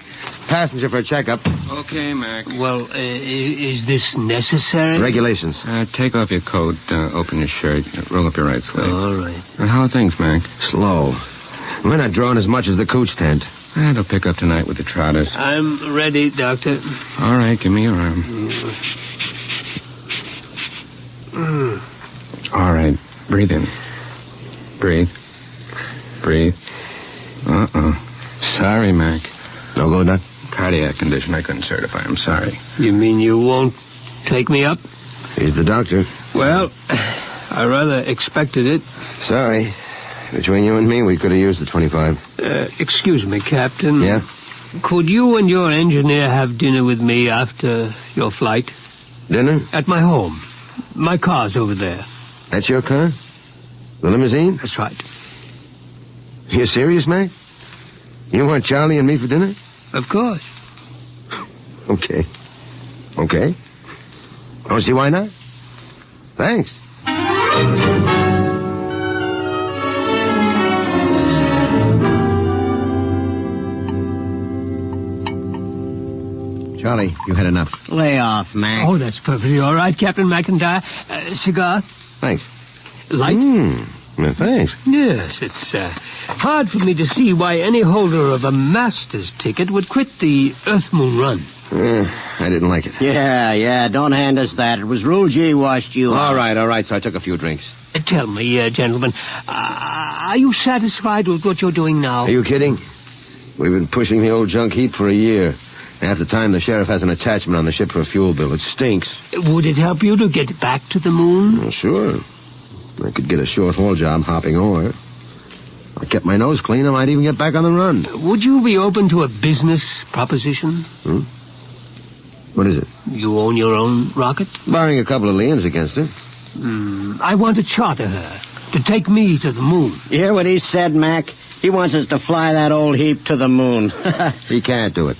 Passenger for a checkup. Okay, Mac. Well, is this necessary? Regulations. Take off your coat, open your shirt, roll up your right sleeve. All right. How are things, Mac? Slow. We're not drawing as much as the cooch tent. They'll pick up tonight with the trotters. I'm ready, Doctor. All right, give me your arm. All right, breathe in. Breathe. Breathe. Sorry, Mac. No go, Doc? Cardiac condition I couldn't certify. I'm sorry. You mean you won't take me up? He's the doctor. Well, I rather expected it. Sorry. Between you and me, we could have used the 25. Excuse me, Captain. Yeah? Could you and your engineer have dinner with me after your flight? Dinner? At my home. My car's over there. That's your car? The limousine? That's right. You serious, Mac? You want Charlie and me for dinner? Of course. Okay. Okay. Oh, see why not? Thanks. Charlie, you had enough. Lay off, Mac. Oh, that's perfectly all right, Captain McIntyre. Cigar? Thanks. Light? Well, thanks. Yes, it's hard for me to see why any holder of a master's ticket would quit the Earth-Moon run. I didn't like it. Yeah, don't hand us that. It was Rule G washed you out. All right, so I took a few drinks. Tell me, gentlemen, are you satisfied with what you're doing now? Are you kidding? We've been pushing the old junk heap for a year. Half the time the sheriff has an attachment on the ship for a fuel bill. It stinks. Would it help you to get back to the moon? Well, sure. I could get a short-haul job hopping ore. I kept my nose clean, I might even get back on the run. Would you be open to a business proposition? What is it? You own your own rocket? Barring a couple of liens against her. I want to charter her to take me to the moon. You hear what he said, Mac? He wants us to fly that old heap to the moon. He can't do it.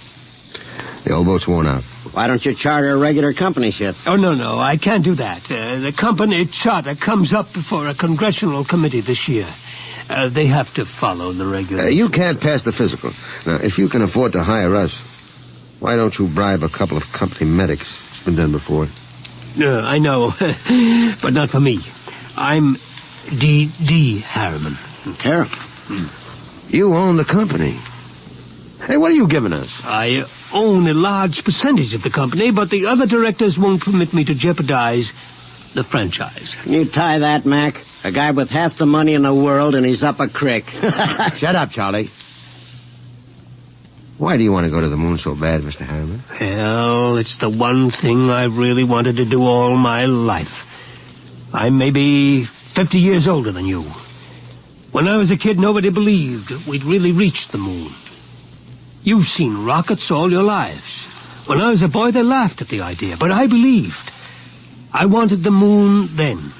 The old boat's worn out. Why don't you charter a regular company ship? Oh, no, I can't do that. The company charter comes up before a congressional committee this year. They have to follow the regulations. You can't pass the physical. Now, if you can afford to hire us, why don't you bribe a couple of company medics? It's been done before. I know, but not for me. I'm D. Harriman. Harriman? You own the company. Hey, what are you giving us? I own a large percentage of the company, but the other directors won't permit me to jeopardize the franchise. Can you tie that, Mac? A guy with half the money in the world and he's up a creek. Shut up, Charlie. Why do you want to go to the moon so bad, Mr. Harriman? Well, it's the one thing I've really wanted to do all my life. I'm maybe 50 years older than you. When I was a kid, nobody believed we'd really reached the moon. You've seen rockets all your lives. When I was a boy, they laughed at the idea, but I believed. I wanted the moon then.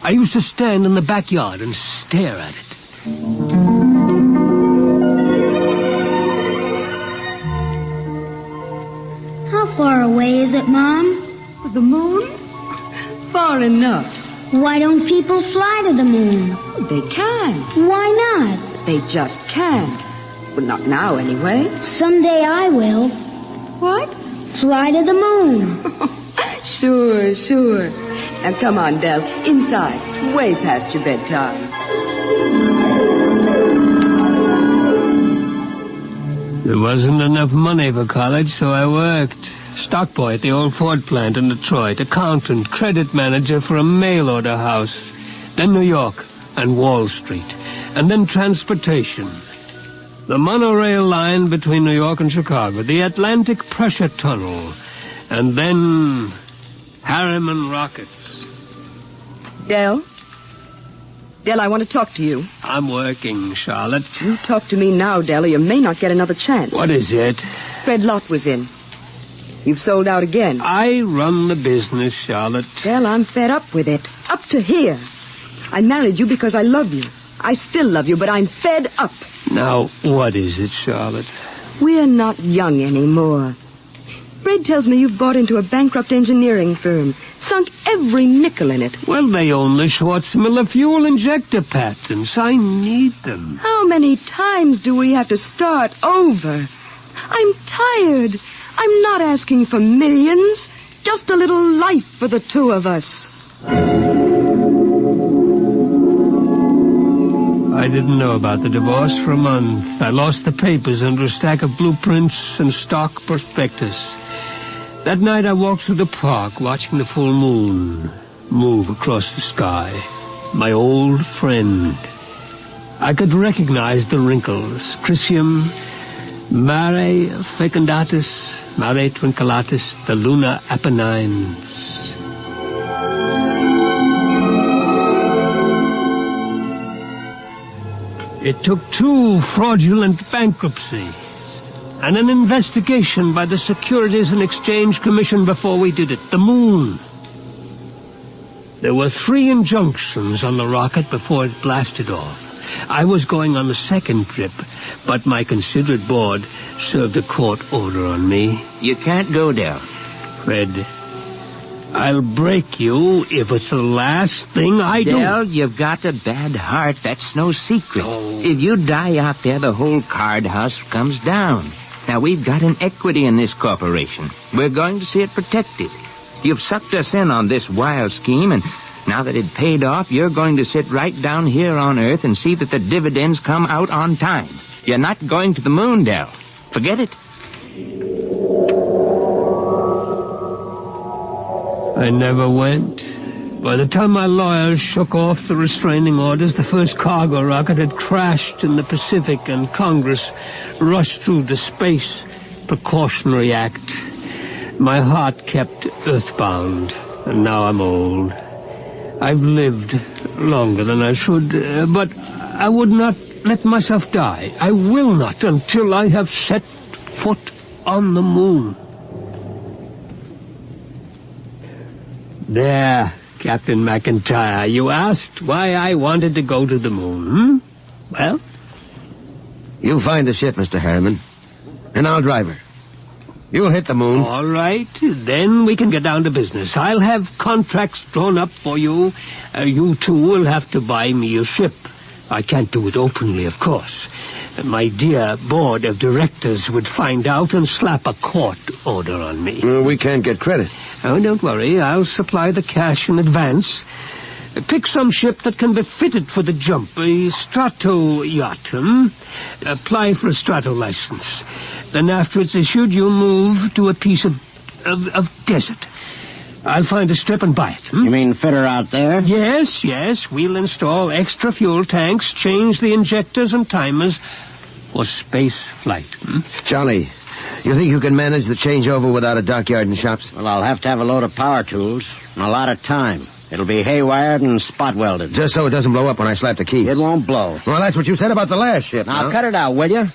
I used to stand in the backyard and stare at it. How far away is it, Mom? The moon? Far enough. Why don't people fly to the moon? They can't. Why not? They just can't. But not now, anyway. Someday I will. What? Fly to the moon. Sure. Now come on, Del. Inside. It's way past your bedtime. There wasn't enough money for college, so I worked. Stock boy at the old Ford plant in Detroit, accountant, credit manager for a mail order house, then New York and Wall Street, and then transportation. The monorail line between New York and Chicago, the Atlantic Pressure Tunnel, and then Harriman rockets. Del, I want to talk to you. I'm working, Charlotte. You talk to me now, Del, or you may not get another chance. What is it? Fred Lott was in. You've sold out again. I run the business, Charlotte. Del, I'm fed up with it. Up to here. I married you because I love you. I still love you, but I'm fed up. Now, what is it, Charlotte? We're not young anymore. Fred tells me you've bought into a bankrupt engineering firm, sunk every nickel in it. Well, they own the Schwarzmiller fuel injector patents. I need them. How many times do we have to start over? I'm tired. I'm not asking for millions. Just a little life for the two of us. I didn't know about the divorce for a month. I lost the papers under a stack of blueprints and stock prospectus. That night I walked through the park watching the full moon move across the sky. My old friend. I could recognize the wrinkles. Chrysium, Mare fecundatus, Mare twinkulatus, the lunar Apennines. It took 2 fraudulent bankruptcies and an investigation by the Securities and Exchange Commission before we did it. The moon. There were 3 injunctions on the rocket before it blasted off. I was going on the second trip, but my considerate board served a court order on me. You can't go there. Fred, I'll break you if it's the last thing I do. Del, you've got a bad heart. That's no secret. If you die out there, the whole card house comes down. Now, we've got an equity in this corporation. We're going to see it protected. You've sucked us in on this wild scheme, and now that it paid off, you're going to sit right down here on Earth and see that the dividends come out on time. You're not going to the moon, Del. Forget it. I never went, By the time my lawyers shook off the restraining orders, the first cargo rocket had crashed in the Pacific, and Congress rushed through the Space Precautionary Act. My heart kept earthbound, and now I'm old. I've lived longer than I should, but I would not let myself die. I will not until I have set foot on the moon. There, Captain McIntyre, you asked why I wanted to go to the moon, Well? You find the ship, Mr. Harriman, and I'll drive her. You'll hit the moon. All right, then we can get down to business. I'll have contracts drawn up for you. You two will have to buy me a ship. I can't do it openly, of course. My dear board of directors would find out and slap a court order on me. We can't get credit. Oh, don't worry. I'll supply the cash in advance. Pick some ship that can be fitted for the jump. A Strato yacht, Apply for a Strato license. Then after it's issued, you move to a piece of desert. I'll find a strip and buy it. You mean fit her out there? Yes. We'll install extra fuel tanks, change the injectors and timers for space flight. Charlie, you think you can manage the changeover without a dockyard and shops? Well, I'll have to have a load of power tools and a lot of time. It'll be haywired and spot welded. Just so it doesn't blow up when I slap the key. It won't blow. Well, that's what you said about the last ship. Now, cut it out, will you?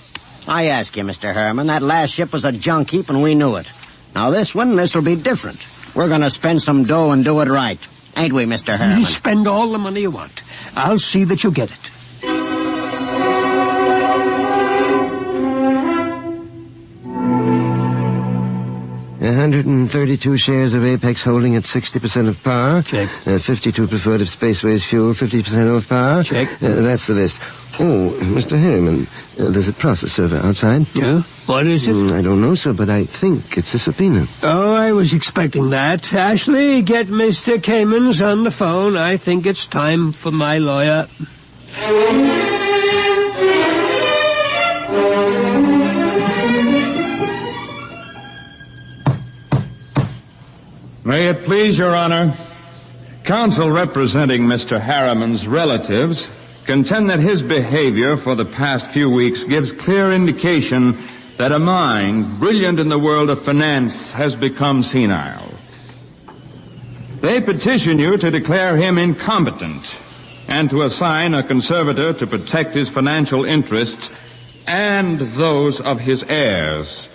I ask you, Mr. Harriman, that last ship was a junk heap and we knew it. Now, this'll be different. We're gonna spend some dough and do it right. Ain't we, Mr. Harriman? You spend all the money you want. I'll see that you get it. $132 shares of Apex Holding at 60% of par. Check. 52 preferred of Spaceways Fuel, 50% off par. Check. That's the list. Oh, Mr. Harriman, there's a process server outside. Yeah? What is it? I don't know, sir, but I think it's a subpoena. Oh, I was expecting that. Ashley, get Mr. Kamens on the phone. I think it's time for my lawyer. May it please your honor, counsel representing Mr. Harriman's relatives contend that his behavior for the past few weeks gives clear indication that a mind brilliant in the world of finance has become senile. They petition you to declare him incompetent and to assign a conservator to protect his financial interests and those of his heirs.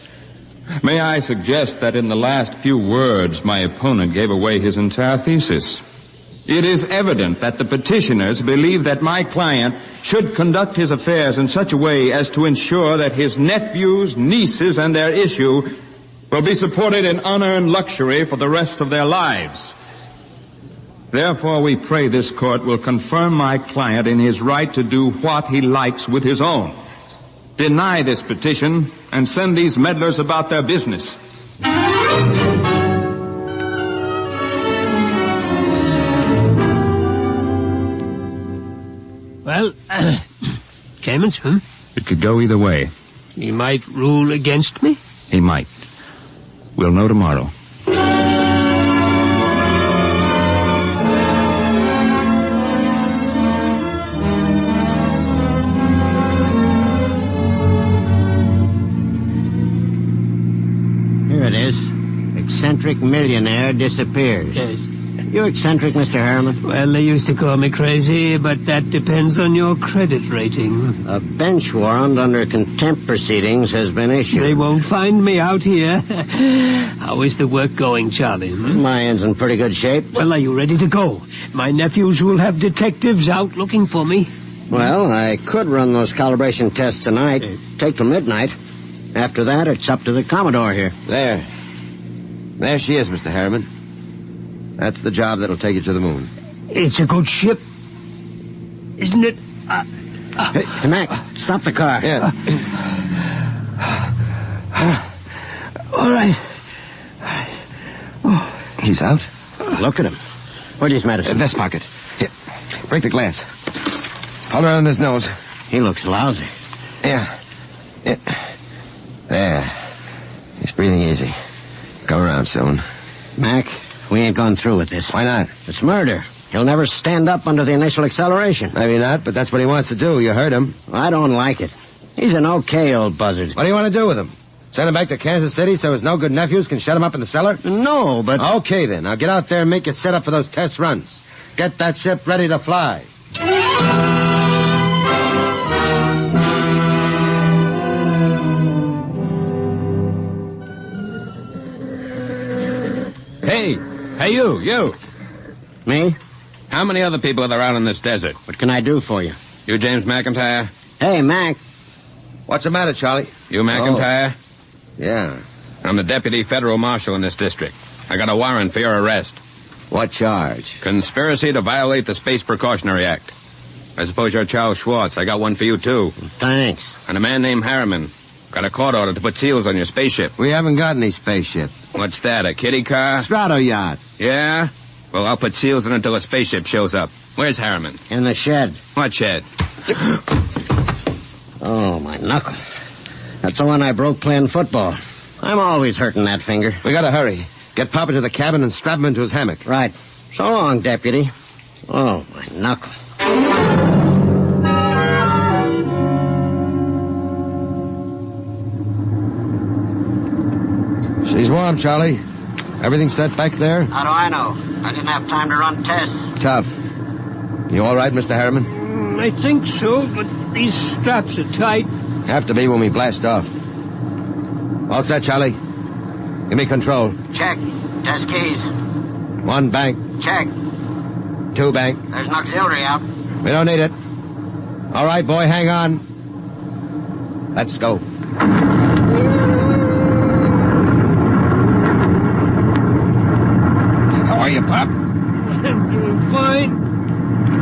May I suggest that in the last few words my opponent gave away his entire thesis. It is evident that the petitioners believe that my client should conduct his affairs in such a way as to ensure that his nephews, nieces, and their issue will be supported in unearned luxury for the rest of their lives. Therefore, we pray this court will confirm my client in his right to do what he likes with his own. Deny this petition and send these meddlers about their business. Well, Kamens, It could go either way. He might rule against me? He might. We'll know tomorrow. Here it is. Eccentric millionaire disappears. Yes. You eccentric, Mr. Harriman? Well, they used to call me crazy, but that depends on your credit rating. A bench warrant under contempt proceedings has been issued. They won't find me out here. How is the work going, Charlie? My end's in pretty good shape. Well, are you ready to go? My nephews will have detectives out looking for me. Well, I could run those calibration tests tonight. Take till midnight. After that, it's up to the Commodore here. There she is, Mr. Harriman. That's the job that'll take you to the moon. It's a good ship, isn't it? Hey, Mac, stop the car. Yeah. All right. Oh. He's out? Look at him. Where's his medicine? Vest pocket. Here, break the glass. Hold around his nose. He looks lousy. Yeah. There. He's breathing easy. Come around soon. Mac, We ain't gone through with this. Why not? It's murder. He'll never stand up under the initial acceleration. Maybe not, but that's what he wants to do. You heard him. I don't like it. He's an okay old buzzard. What do you want to do with him? Send him back to Kansas City so his no-good nephews can shut him up in the cellar? No, but... Okay, then. Now get out there and make your setup for those test runs. Get that ship ready to fly. Hey, you. Me? How many other people are there out in this desert? What can I do for you? You James McIntyre? Hey, Mac. What's the matter, Charlie? You McIntyre? Oh. Yeah. I'm the deputy federal marshal in this district. I got a warrant for your arrest. What charge? Conspiracy to violate the Space Precautionary Act. I suppose you're Charles Schwartz. I got one for you, too. Thanks. And a man named Harriman. Got a court order to put seals on your spaceship. We haven't got any spaceship. What's that, a kiddie car? Strato yacht. Yeah? Well, I'll put seals in until a spaceship shows up. Where's Harriman? In the shed. What shed? Oh, my knuckle. That's the one I broke playing football. I'm always hurting that finger. We gotta hurry. Get Papa to the cabin and strap him into his hammock. Right. So long, deputy. Oh, my knuckle. She's warm, Charlie. Everything set back there? How do I know? I didn't have time to run tests. Tough. You all right, Mr. Harriman? I think so, but these straps are tight. Have to be when we blast off. All set, Charlie. Give me control. Check. Test keys. 1 bank. Check. 2 bank. There's an auxiliary out. We don't need it. All right, boy, hang on. Let's go. How are you, Pop? I'm doing fine.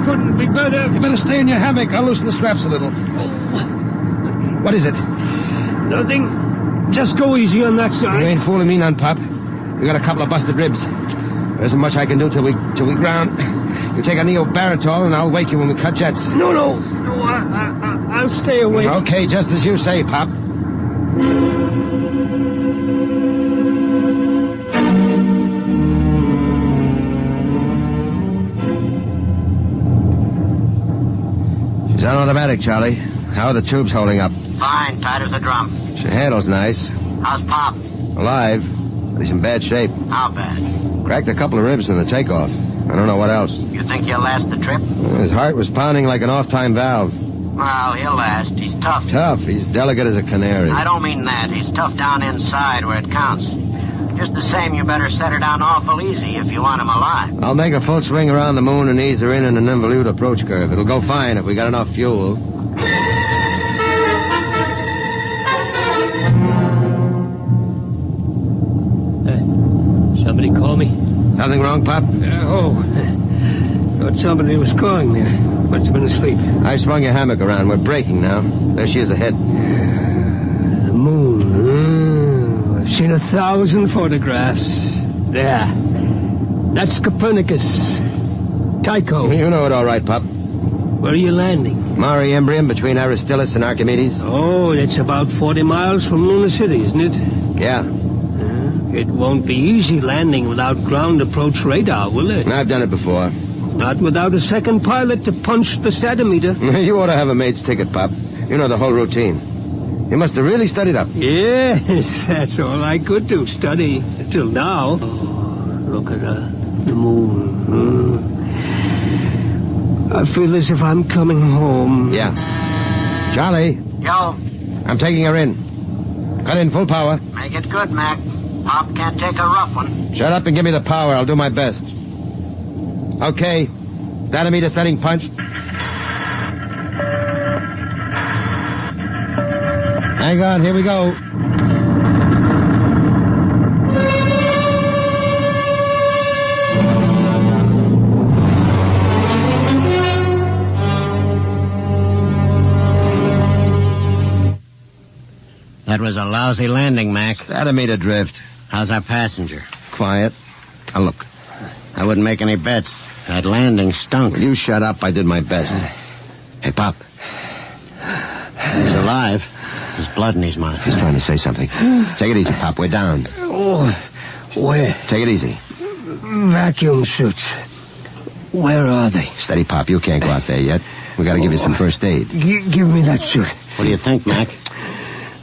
Couldn't be better. You better stay in your hammock. I'll loosen the straps a little. What is it? Nothing. Just go easy on that side. You ain't fooling me none, Pop. We got a couple of busted ribs. There isn't much I can do till we ground. You take a neobaritol and I'll wake you when we cut jets. No, I'll stay away. Okay, just as you say, Pop. She's on automatic, Charlie. How are the tubes holding up? Fine, tight as a drum. She handles nice. How's Pop? Alive, but he's in bad shape. How bad? Cracked a couple of ribs in the takeoff. I don't know what else. You think he'll last the trip? His heart was pounding like an off-time valve. Well, he'll last. He's tough. Tough? He's delicate as a canary. I don't mean that. He's tough down inside where it counts. Just the same, you better set her down awful easy if you want him alive. I'll make a full swing around the moon and ease her in an involute approach curve. It'll go fine if we got enough fuel. Somebody call me? Something wrong, Pop? Thought somebody was calling me. Must have been asleep. I swung your hammock around. We're breaking now. There she is ahead. The moon. I've seen 1,000 photographs. There. That's Copernicus. Tycho. You know it all right, Pop. Where are you landing? Mare Imbrium between Aristillus and Archimedes. Oh, that's about 40 miles from Luna City, isn't it? Yeah. It won't be easy landing without ground approach radar, will it? I've done it before. Not without a second pilot to punch the satimeter. You ought to have a mate's ticket, Pop. You know the whole routine. You must have really studied up. Yes, that's all I could do, study, till now. Oh, look at the moon. I feel as if I'm coming home. Yeah. Charlie. Yo. I'm taking her in. Cut in full power. Make it good, Mac. Pop can't take a rough one. Shut up and give me the power. I'll do my best. Okay. Dynamite setting punch. Hang on, here we go. That was a lousy landing, Mac. Dynamite drift. How's our passenger? Quiet. Now look. I wouldn't make any bets. That landing stunk. Will you shut up? I did my best. Hey, Pop. He's alive. There's blood in his mouth. He's trying to say something. Take it easy, Pop. We're down. Oh, where? Take it easy. vacuum suits. Where are they? Steady, Pop. You can't go out there yet. We gotta give you some first aid. Give me that suit. What do you think, Mac?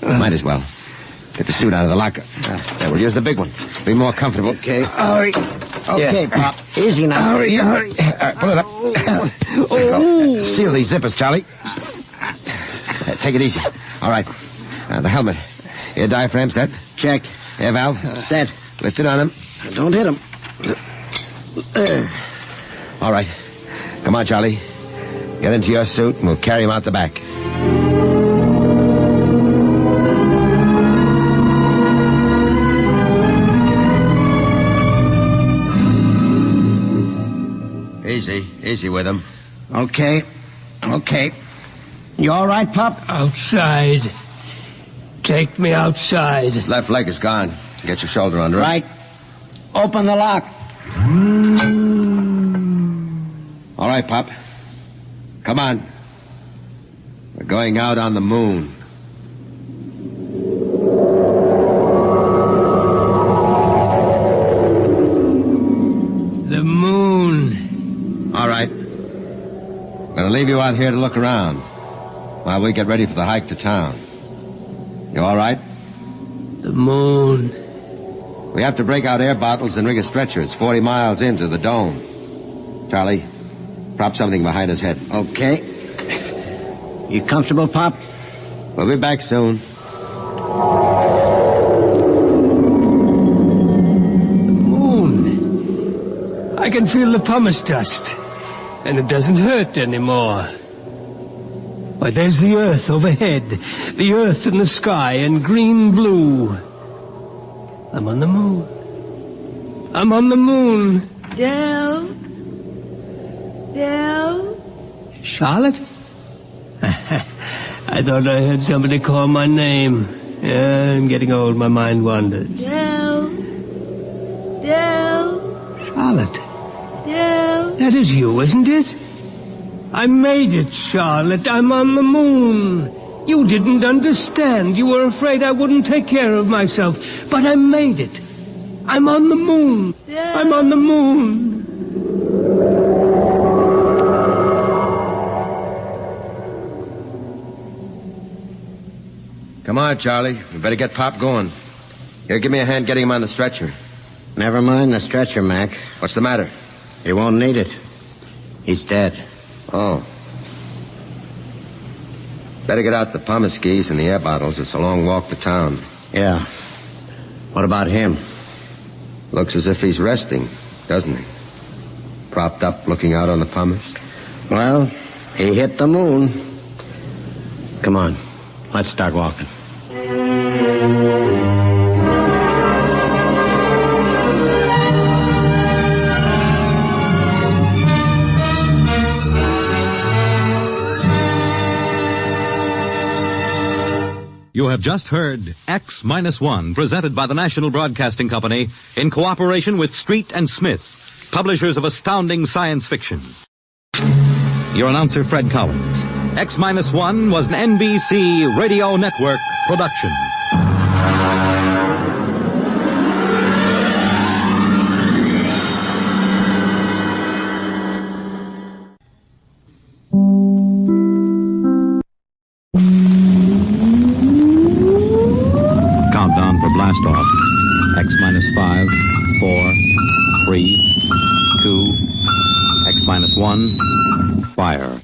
Might as well. Get the suit out of the locker. There, we'll use the big one. Be more comfortable. Okay. Hurry. Okay, Pop. Easy now. Hurry. All right, pull it up. Oh. Seal these zippers, Charlie. Take it easy. All right. The helmet. Air diaphragm set? Check. Air valve? Set. Lift it on him. Don't hit him. All right. Come on, Charlie. Get into your suit and we'll carry him out the back. Easy with him. Okay. You all right, Pop? Outside. Take me outside. His left leg is gone. Get your shoulder under it. Right. Open the lock. All right, Pop. Come on. We're going out on the moon. The moon. All right. I'm going to leave you out here to look around while we get ready for the hike to town. You all right? The moon. We have to break out air bottles and rig a stretcher. It's 40 miles into the dome. Charlie, prop something behind his head. Okay. You comfortable, Pop? We'll be back soon. The moon. I can feel the pumice dust. And it doesn't hurt anymore. Why, there's the earth overhead. The earth in the sky and green-blue. I'm on the moon. I'm on the moon. Del? Charlotte? I thought I heard somebody call my name. Yeah, I'm getting old. My mind wanders. Del? Charlotte. Del? That is you, isn't it? I made it, Charlotte. I'm on the moon. You didn't understand. You were afraid I wouldn't take care of myself. But I made it. I'm on the moon. Del? I'm on the moon. Come on, Charlie. We better get Pop going. Here, give me a hand getting him on the stretcher. Never mind the stretcher, Mac. What's the matter? He won't need it. He's dead. Oh. Better get out the pumice skis and the air bottles. It's a long walk to town. Yeah. What about him? Looks as if he's resting, doesn't he? Propped up, looking out on the pumice. Well, he hit the moon. Come on. Let's start walking. You have just heard X-1, presented by the National Broadcasting Company in cooperation with Street and Smith, publishers of astounding science fiction. Your announcer, Fred Collins. X-1 was an NBC Radio Network production. Countdown for blast off. X-5, 4, 3, 2, X-1, fire.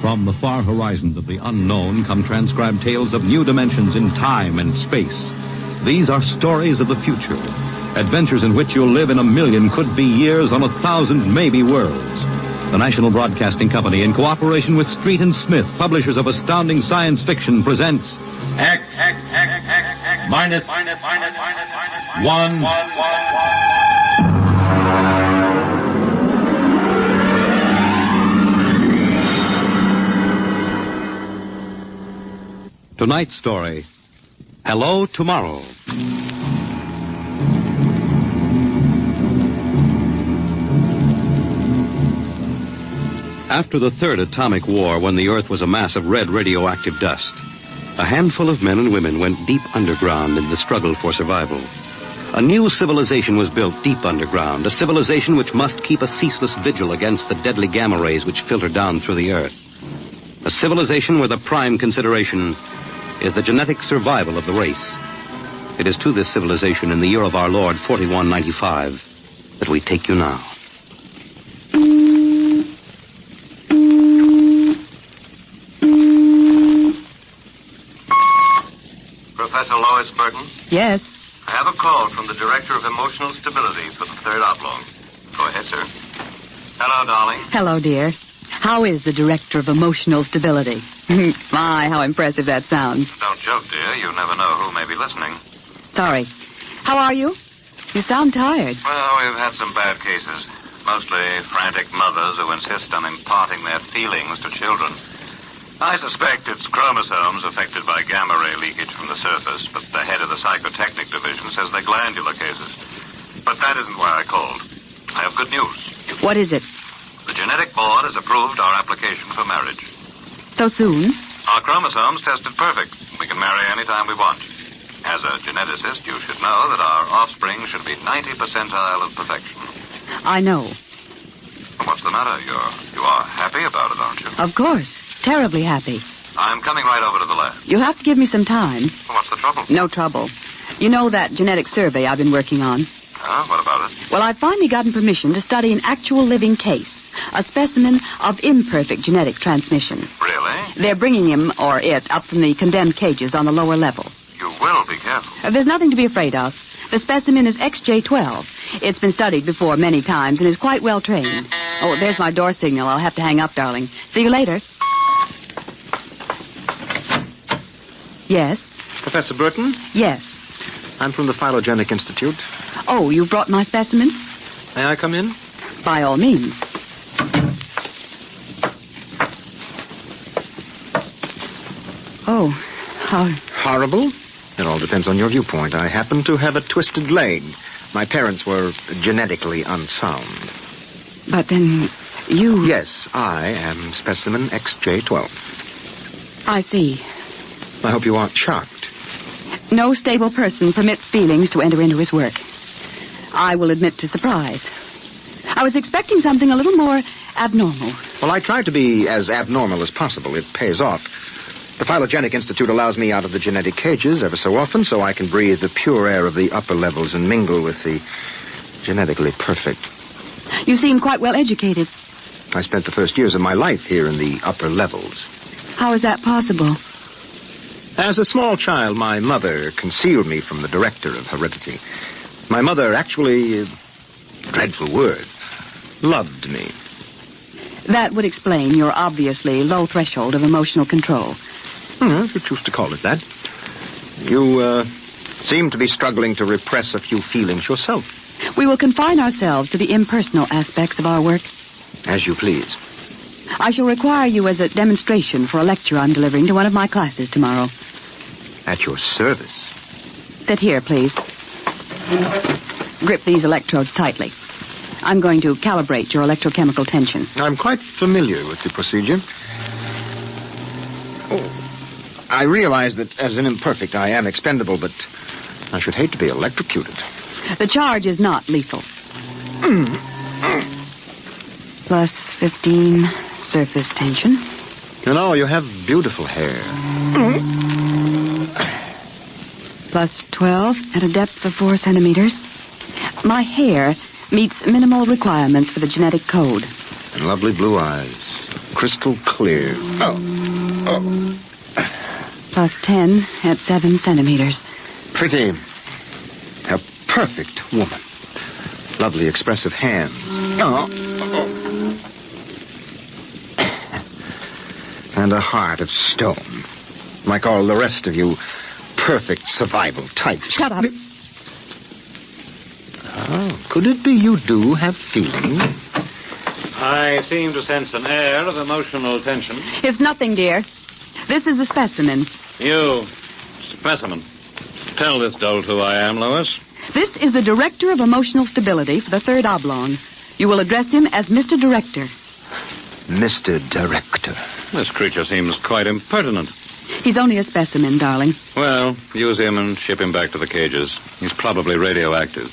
From the far horizons of the unknown come transcribed tales of new dimensions in time and space. These are stories of the future, adventures in which you'll live in a million could-be years on 1,000 maybe worlds. The National Broadcasting Company, in cooperation with Street and Smith, publishers of astounding science fiction, presents X minus 1. Tonight's story, Hello Tomorrow. After the third atomic war, when the Earth was a mass of red radioactive dust, a handful of men and women went deep underground in the struggle for survival. A new civilization was built deep underground, a civilization which must keep a ceaseless vigil against the deadly gamma rays which filter down through the Earth. A civilization where the prime consideration is the genetic survival of the race. It is to this civilization in the year of our Lord 4195 that we take you now. Professor Lois Burton? Yes. I have a call from the Director of Emotional Stability for the Third Oblong. Go ahead, sir. Hello, darling. Hello, dear. How is the Director of Emotional Stability? My, how impressive that sounds. Don't joke, dear. You never know who may be listening. Sorry. How are you? You sound tired. Well, we've had some bad cases. Mostly frantic mothers who insist on imparting their feelings to children. I suspect it's chromosomes affected by gamma ray leakage from the surface, but the head of the psychotechnic division says they're glandular cases. But that isn't why I called. I have good news. What is it? The genetic board has approved our application for marriage. So soon? Our chromosomes tested perfect. We can marry any time we want. As a geneticist, you should know that our offspring should be 90 percentile of perfection. I know. What's the matter? You are happy about it, aren't you? Of course. Terribly happy. I'm coming right over to the lab. You'll have to give me some time. What's the trouble? No trouble. You know that genetic survey I've been working on? What about it? Well, I've finally gotten permission to study an actual living case. A specimen of imperfect genetic transmission. Really? They're bringing him, or it, up from the condemned cages on the lower level. You will be careful. There's nothing to be afraid of. The specimen is XJ12. It's been studied before many times and is quite well trained. Oh, there's my door signal. I'll have to hang up, darling. See you later. Yes? Professor Burton? Yes. I'm from the Phylogenetic Institute. Oh, you brought my specimen? May I come in? By all means. Oh, how... Horrible? It all depends on your viewpoint. I happen to have a twisted leg. My parents were genetically unsound. But then you... Yes, I am specimen XJ12. I see. I hope you aren't shocked. No stable person permits feelings to enter into his work. I will admit to surprise. I was expecting something a little more abnormal. Well, I try to be as abnormal as possible. It pays off. The Phylogenetic Institute allows me out of the genetic cages ever so often so I can breathe the pure air of the upper levels and mingle with the genetically perfect. You seem quite well educated. I spent the first years of my life here in the upper levels. How is that possible? As a small child, my mother concealed me from the director of heredity. My mother actually, dreadful word, loved me. That would explain your obviously low threshold of emotional control. If you choose to call it that. You seem to be struggling to repress a few feelings yourself. We will confine ourselves to the impersonal aspects of our work. As you please. I shall require you as a demonstration for a lecture I'm delivering to one of my classes tomorrow. At your service. Sit here, please. Grip these electrodes tightly. I'm going to calibrate your electrochemical tension. I'm quite familiar with the procedure. I realize that as an imperfect I am expendable, but I should hate to be electrocuted. The charge is not lethal. Plus 15 surface tension. You know, you have beautiful hair. Plus 12 at a depth of 4 centimeters. My hair meets minimal requirements for the genetic code. And lovely blue eyes. Crystal clear. Plus 10 at 7 centimeters. Pretty. A perfect woman. Lovely expressive hands. And a heart of stone. Like all the rest of you perfect survival types. Shut up. Oh, could it be you do have feelings? I seem to sense an air of emotional tension. It's nothing, dear. This is the specimen. You, specimen. Tell this dolt who I am, Lois. This is the Director of Emotional Stability for the Third Oblong. You will address him as Mr. Director. Mr. Director. This creature seems quite impertinent. He's only a specimen, darling. Well, use him and ship him back to the cages. He's probably radioactive.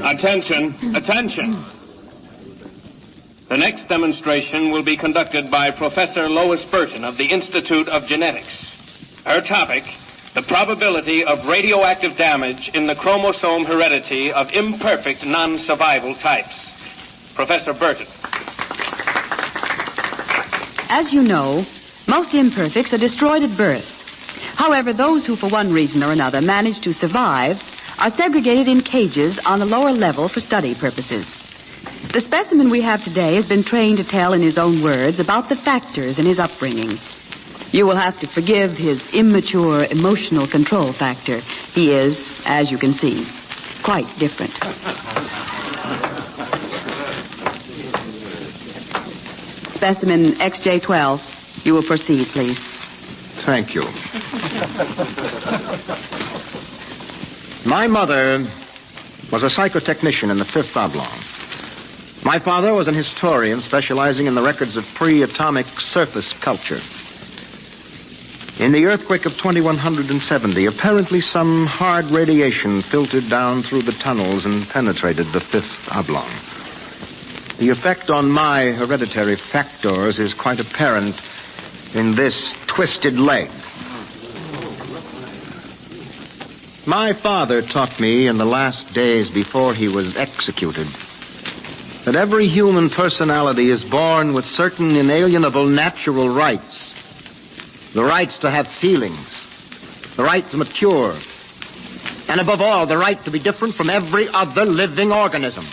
Attention, attention. The next demonstration will be conducted by Professor Lois Burton of the Institute of Genetics. Her topic, the probability of radioactive damage in the chromosome heredity of imperfect non-survival types. Professor Burton. As you know, most imperfects are destroyed at birth. However, those who for one reason or another manage to survive are segregated in cages on the lower level for study purposes. The specimen we have today has been trained to tell in his own words about the factors in his upbringing. You will have to forgive his immature emotional control factor. He is, as you can see, quite different. Specimen XJ12. You will proceed, please. Thank you. My mother was a psychotechnician in the Fifth Oblong. My father was an historian specializing in the records of pre-atomic surface culture. In the earthquake of 2170, apparently some hard radiation filtered down through the tunnels and penetrated the Fifth Oblong. The effect on my hereditary factors is quite apparent in this twisted leg. My father taught me in the last days before he was executed that every human personality is born with certain inalienable natural rights. The rights to have feelings, the right to mature, and above all, the right to be different from every other living organism.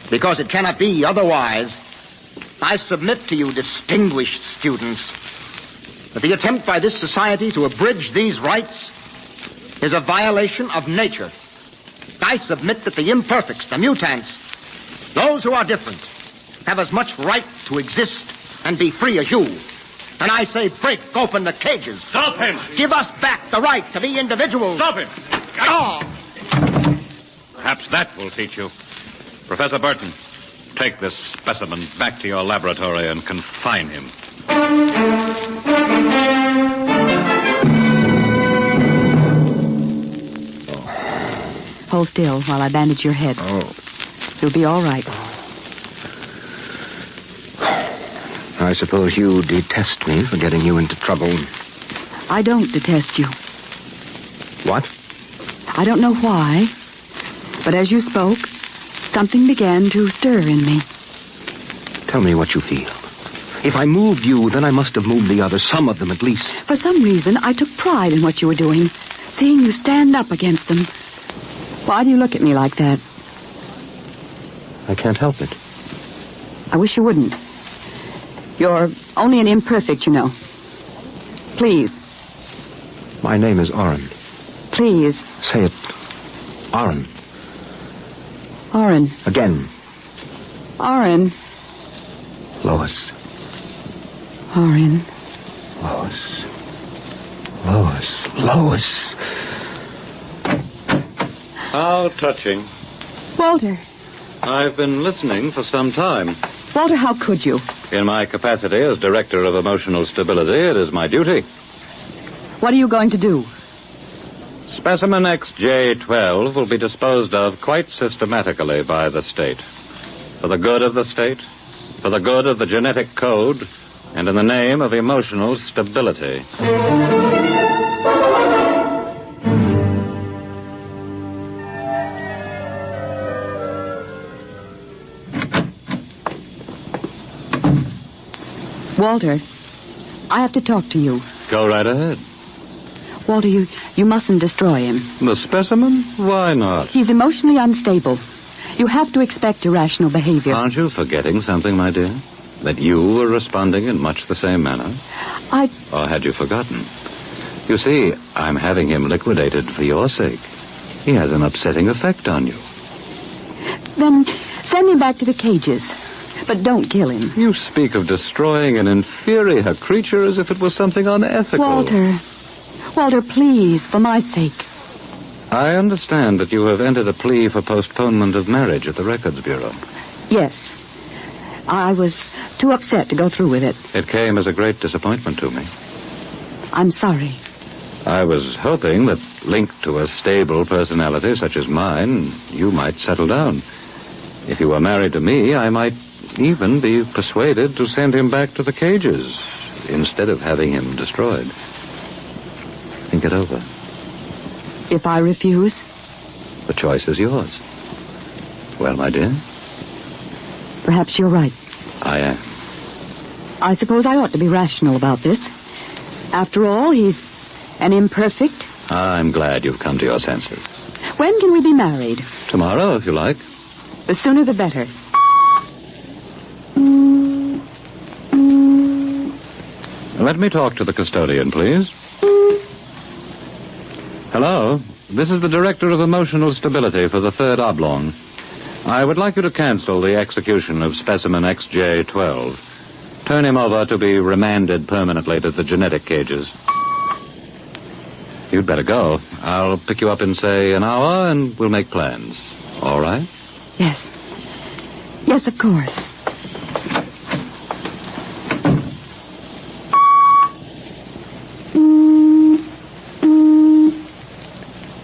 Because it cannot be otherwise, I submit to you, distinguished students, that the attempt by this society to abridge these rights is a violation of nature. I submit that the imperfects, the mutants, those who are different, have as much right to exist and be free as you. And I say break open the cages. Stop him! Give us back the right to be individuals. Stop him! Oh! Perhaps that will teach you. Professor Burton, take this specimen back to your laboratory and confine him. Hold still while I bandage your head. Oh. You'll be all right. I suppose you detest me for getting you into trouble. I don't detest you. What? I don't know why, but as you spoke, something began to stir in me. Tell me what you feel. If I moved you, then I must have moved the others, some of them at least. For some reason, I took pride in what you were doing, seeing you stand up against them. Why do you look at me like that? I can't help it. I wish you wouldn't. You're only an imperfect, you know. Please. My name is Oren. Please. Say it. Oren. Oren. Again. Oren. Lois. Oren. Lois. Lois. Lois. How touching. Walter. I've been listening for some time. Walter, how could you? In my capacity as Director of Emotional Stability, it is my duty. What are you going to do? Specimen XJ12 will be disposed of quite systematically by the state. For the good of the state, for the good of the genetic code, and in the name of emotional stability. Walter, I have to talk to you. Go right ahead. Walter, you mustn't destroy him. The specimen? Why not? He's emotionally unstable. You have to expect irrational behavior. Aren't you forgetting something, my dear? That you were responding in much the same manner? Or had you forgotten? You see, I'm having him liquidated for your sake. He has an upsetting effect on you. Then send him back to the cages. But don't kill him. You speak of destroying an inferior creature as if it was something unethical. Walter, please, for my sake. I understand that you have entered a plea for postponement of marriage at the Records Bureau. Yes. I was too upset to go through with it. It came as a great disappointment to me. I'm sorry. I was hoping that, linked to a stable personality such as mine, you might settle down. If you were married to me, I might even be persuaded to send him back to the cages instead of having him destroyed. Think it over. If I refuse? The choice is yours. Well, my dear? Perhaps you're right. I am. I suppose I ought to be rational about this. After all, he's an imperfect. I'm glad you've come to your senses. When can we be married? Tomorrow, if you like. The sooner the better. Let me talk to the custodian, please. Hello. This is the Director of Emotional Stability for the 3rd Oblong. I would like you to cancel the execution of specimen XJ-12. Turn him over to be remanded permanently to the genetic cages. You'd better go. I'll pick you up in, say, an hour, and we'll make plans. All right? Yes. Yes, of course.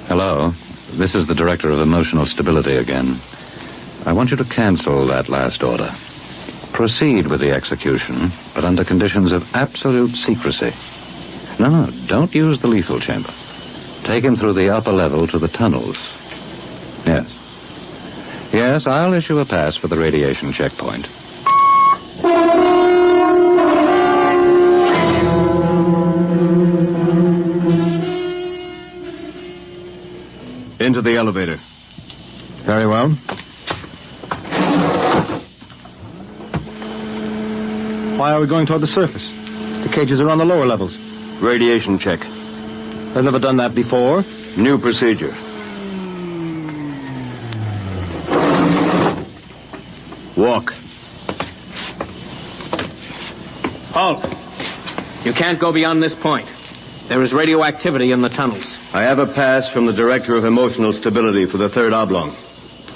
Hello. This is the Director of Emotional Stability again. I want you to cancel that last order. Proceed with the execution, but under conditions of absolute secrecy. No, don't use the lethal chamber. Take him through the upper level to the tunnels. Yes. Yes, I'll issue a pass for the radiation checkpoint. Into the elevator. Very well. Why are we going toward the surface? The cages are on the lower levels. Radiation check. I've never done that before. New procedure. Walk. Halt. You can't go beyond this point. There is radioactivity in the tunnels. I have a pass from the Director of Emotional Stability for the 3rd Oblong.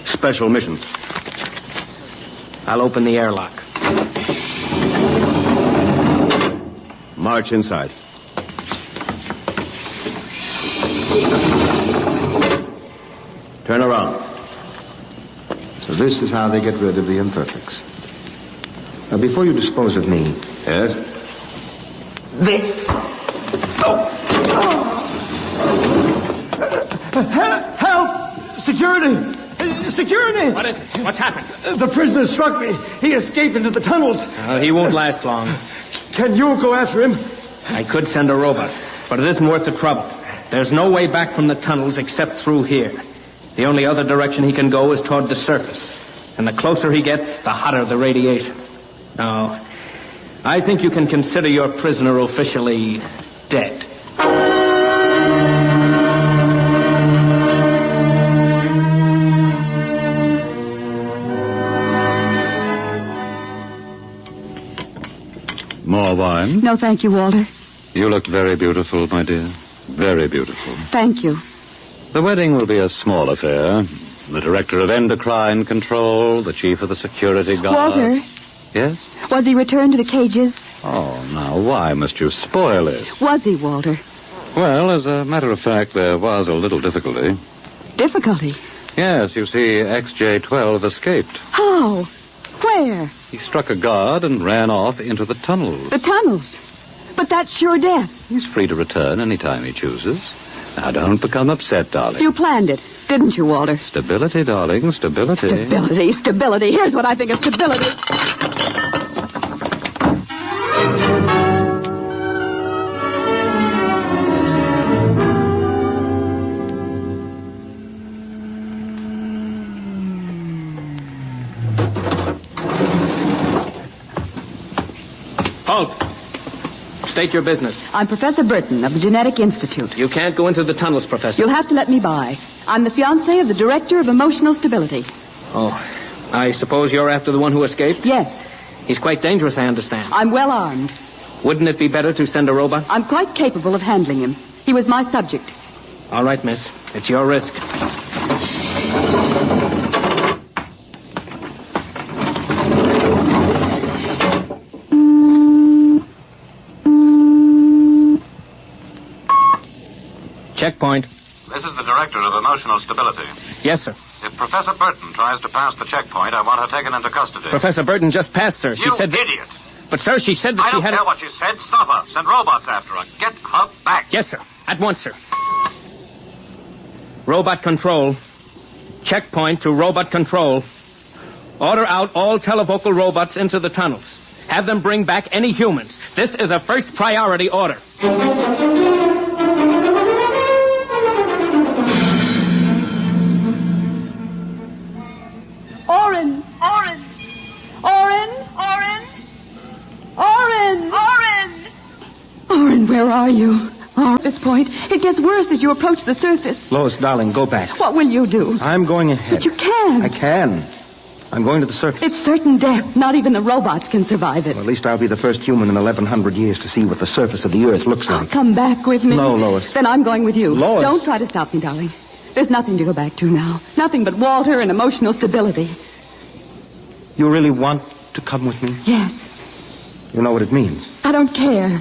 Special mission. I'll open the airlock. March inside. Turn around. So this is how they get rid of the imperfects. Now, before you dispose of me... Yes? Help! Security! Security! What is it? What's happened? The prisoner struck me. He escaped into the tunnels. He won't last long. Can you go after him? I could send a robot, but it isn't worth the trouble. There's no way back from the tunnels except through here. The only other direction he can go is toward the surface. And the closer he gets, the hotter the radiation. No, I think you can consider your prisoner officially dead. More wine? No, thank you, Walter. You look very beautiful, my dear. Very beautiful. Thank you. The wedding will be a small affair. The Director of Endocrine Control, the Chief of the Security Guard... Walter? Yes? Was he returned to the cages? Oh, now, why must you spoil it? Was he, Walter? Well, as a matter of fact, there was a little difficulty. Difficulty? Yes, you see, XJ-12 escaped. How? Where? He struck a guard and ran off into the tunnels. The tunnels? But that's sure death. He's free to return any time he chooses. Now, don't become upset, darling. You planned it, didn't you, Walter? Stability, darling, stability. Stability. Here's what I think of stability. Halt! State your business. I'm Professor Burton of the Genetic Institute. You can't go into the tunnels, Professor. You'll have to let me by. I'm the fiancée of the Director of Emotional Stability. Oh, I suppose you're after the one who escaped? Yes. He's quite dangerous, I understand. I'm well armed. Wouldn't it be better to send a robot? I'm quite capable of handling him. He was my subject. All right, miss. It's your risk. Checkpoint. This is the Director of Emotional Stability. Yes, sir. If Professor Burton tries to pass the checkpoint, I want her taken into custody. Professor Burton just passed, sir. She said that... idiot! But, sir, she said that I she don't had... care what she said. Stop her. Send robots after her. Get her back. Yes, sir. At once, sir. Robot control. Checkpoint to robot control. Order out all televocal robots into the tunnels. Have them bring back any humans. This is a first priority order. Oren! Oren! Oren! Oren! Oren! Oren! Oren, where are you? Oh, at this point, it gets worse as you approach the surface. Lois, darling, go back. What will you do? I'm going ahead. But you can't. I can. I'm going to the surface. It's certain death. Not even the robots can survive it. Well, at least I'll be the first human in 1,100 years to see what the surface of the Earth looks like. Come back with me. No, Lois. Then I'm going with you. Lois. Don't try to stop me, darling. There's nothing to go back to now. Nothing but Walter and emotional stability. You really want to come with me? Yes. You know what it means. I don't care.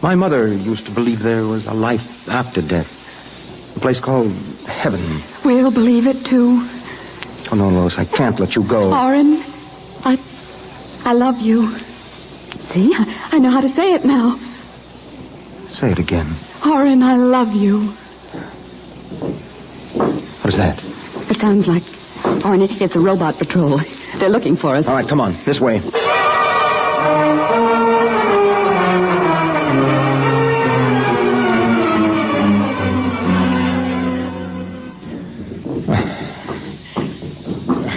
My mother used to believe there was a life after death. A place called heaven. We'll believe it, too. Oh, no, Lois, I can't let you go. Oren, I love you. See, I know how to say it now. Say it again. Oren, I love you. What is that? It sounds like... Oren, it's a robot patrol. They're looking for us. All right, come on. This way.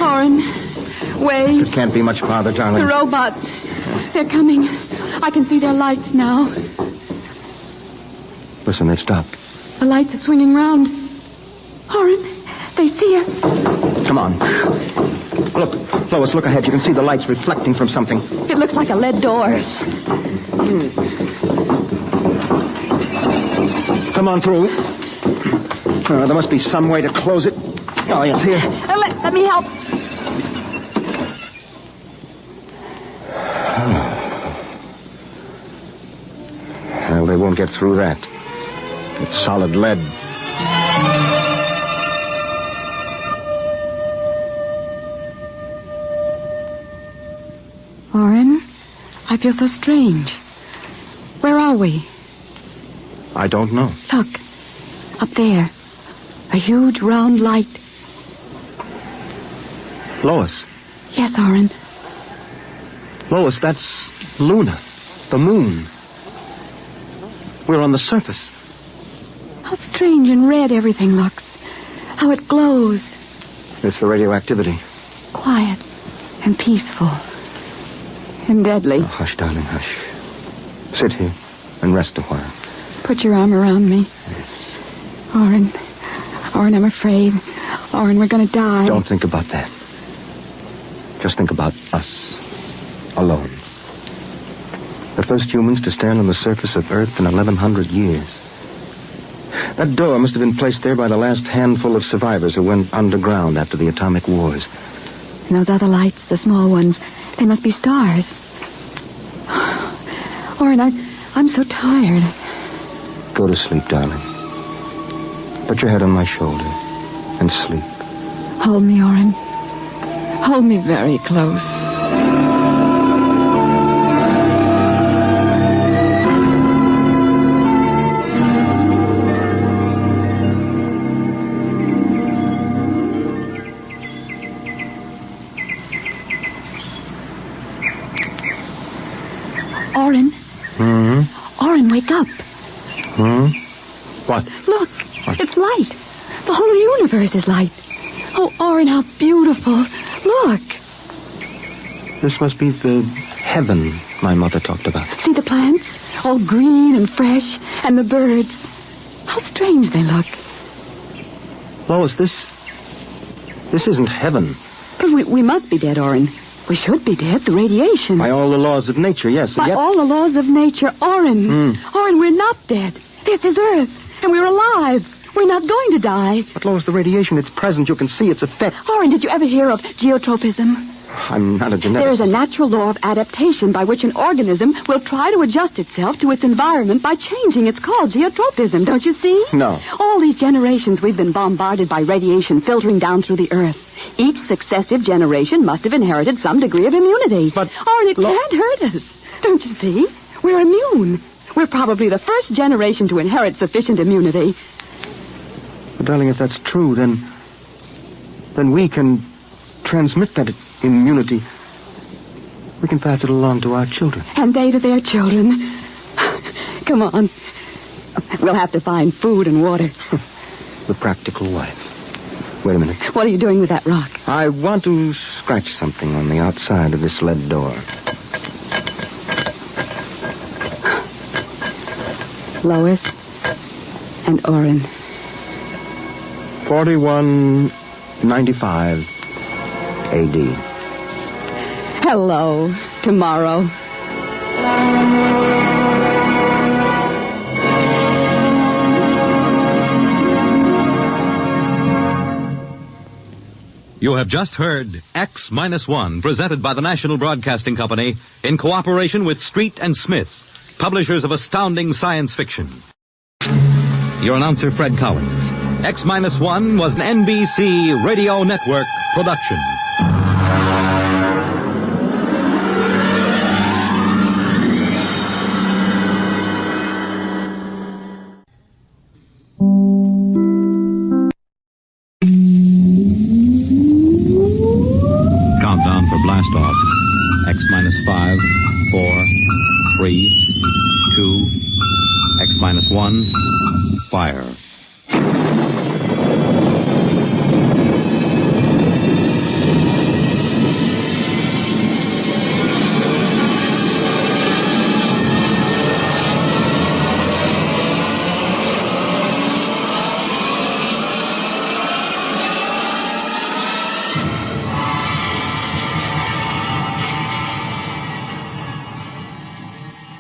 Oren, wait. It can't be much farther, darling. The robots. They're coming. I can see their lights now. Listen, they've stopped. The lights are swinging round. Oren, they see us. Come on. Look, Lois, look ahead. You can see the lights reflecting from something. It looks like a lead door. Yes. Come on through. There must be some way to close it. Oh, yes, here. Let me help. Well, they won't get through that. It's solid lead. Oren, I feel so strange. Where are we? I don't know. Look, up there. A huge round light. Lois. Yes, Oren. Lois, that's Luna. The moon. We're on the surface. How strange and red everything looks. How it glows. It's the radioactivity. Quiet and peaceful. And deadly. Oh, hush, darling, hush. Sit here and rest a while. Put your arm around me. Yes. Oren, I'm afraid. Oren, we're going to die. Don't think about that. Just think about us. Alone. The first humans to stand on the surface of Earth in 1,100 years. That door must have been placed there by the last handful of survivors who went underground after the atomic wars. And those other lights, the small ones, they must be stars. Oren, I'm so tired. Go to sleep, darling. Put your head on my shoulder and sleep. Hold me, Oren. Hold me very close. Oren. Oren, wake up. What? Look, it's light. The whole universe is light. Oh, Oren, how beautiful. Look. This must be the heaven my mother talked about. See the plants? All green and fresh. And the birds. How strange they look. Lois, this isn't heaven. But we must be dead, Orrin. We should be dead. The radiation. By all the laws of nature, yes. By all the laws of nature, Orrin. Orrin, we're not dead. This is Earth. And we're alive. We're not going to die. But Lois, the radiation, it's present. You can see its effect. Orrin, did you ever hear of geotropism? I'm not a geneticist. There is a natural law of adaptation by which an organism will try to adjust itself to its environment by changing. It's called geotropism, don't you see? No. All these generations we've been bombarded by radiation filtering down through the Earth. Each successive generation must have inherited some degree of immunity. But Orrin, it can't hurt us. Don't you see? We're immune. We're probably the first generation to inherit sufficient immunity. But, darling, if that's true, then we can transmit that immunity. We can pass it along to our children. And they to their children. Come on. We'll have to find food and water. The practical wife. Wait a minute. What are you doing with that rock? I want to scratch something on the outside of this lead door. Lois and Orrin. 4195 A.D. Hello, tomorrow. You have just heard X-1, presented by the National Broadcasting Company in cooperation with Street and Smith, publishers of astounding science fiction. Your announcer, Fred Collins. X-1 was an NBC Radio Network production. Countdown for blast off. X-5, 4, 3, 2, X-1, fire.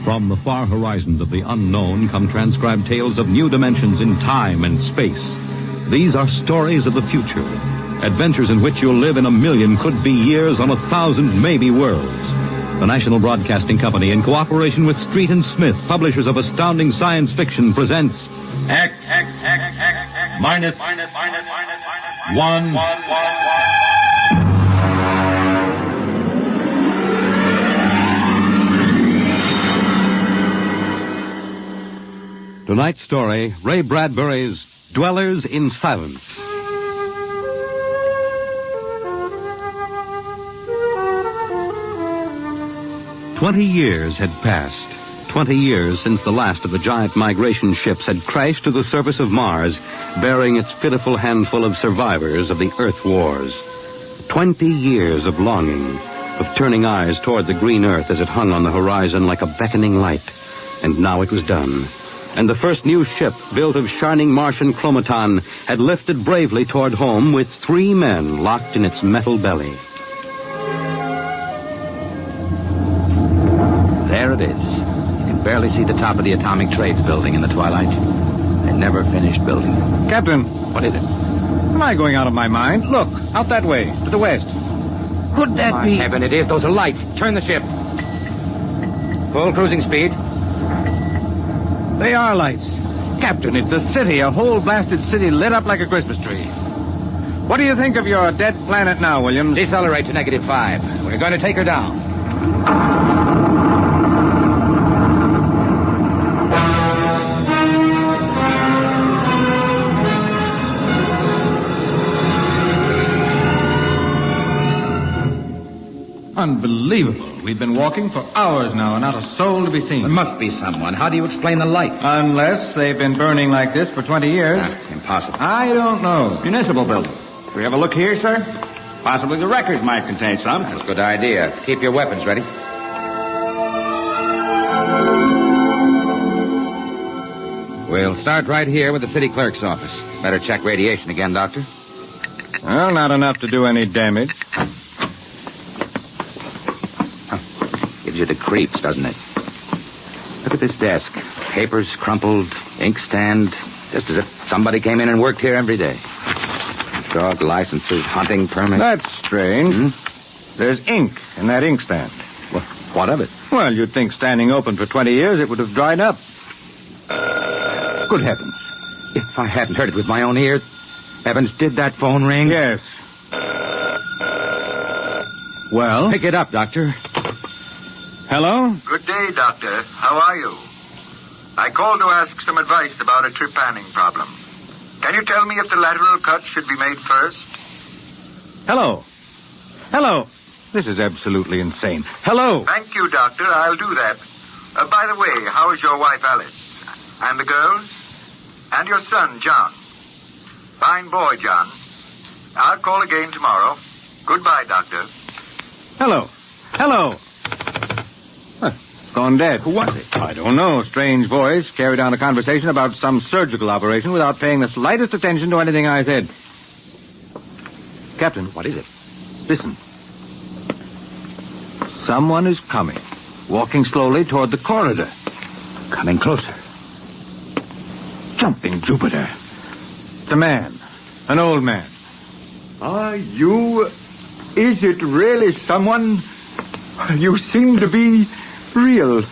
From the far horizons of the unknown come transcribed tales of new dimensions in time and space. These are stories of the future, adventures in which you'll live in a million could-be years on 1,000 maybe worlds. The National Broadcasting Company, in cooperation with Street and Smith, publishers of astounding science fiction, presents X minus 1. Tonight's story, Ray Bradbury's Dwellers in Silence. "20 years had passed. 20 years since the last of the giant migration ships had crashed to the surface of Mars, bearing its pitiful handful of survivors of the Earth Wars. 20 years of longing, of turning eyes toward the green Earth as it hung on the horizon like a beckoning light. And now it was done. And the first new ship, built of shining Martian chromaton, had lifted bravely toward home with 3 men locked in its metal belly. There it is. You can barely see the top of the Atomic Trades building in the twilight. They never finished building it. Captain. What is it? Am I going out of my mind? Look, out that way, to the west. Could that be? Heaven, it is. Those are lights. Turn the ship. Full cruising speed. They are lights. Captain, it's a city, a whole blasted city lit up like a Christmas tree. What do you think of your dead planet now, Williams? Decelerate to -5. We're going to take her down. Unbelievable. We've been walking for hours now and not a soul to be seen. There must be someone. How do you explain the light? Unless they've been burning like this for 20 years. Impossible. I don't know. Municipal building. Do we have a look here, sir? Possibly the records might contain some. That's a good idea. Keep your weapons ready. We'll start right here with the city clerk's office. Better check radiation again, Doctor. Well, not enough to do any damage. Gives you the creeps, doesn't it? Look at this desk. Papers crumpled, inkstand, just as if somebody came in and worked here every day. Dog licenses, hunting permits. That's strange. There's ink in that inkstand. Well, what of it? Well, you'd think standing open for 20 years it would have dried up. Good heavens. If I hadn't heard it with my own ears. Evans, did that phone ring? Yes. Well? Pick it up, Doctor. Hello? Good day, Doctor. How are you? I called to ask some advice about a trepanning problem. Can you tell me if the lateral cut should be made first? Hello. Hello. This is absolutely insane. Hello. Thank you, Doctor. I'll do that. By the way, how is your wife, Alice? And the girls? And your son, John? Fine boy, John. I'll call again tomorrow. Goodbye, Doctor. Hello. Hello. Gone dead. Who was it? I don't know. Strange voice carried on a conversation about some surgical operation without paying the slightest attention to anything I said. Captain. What is it? Listen. Someone is coming, walking slowly toward the corridor. Coming closer. Jumping Jupiter. It's a man. An old man. Are you... Is it really someone? You seem to be real.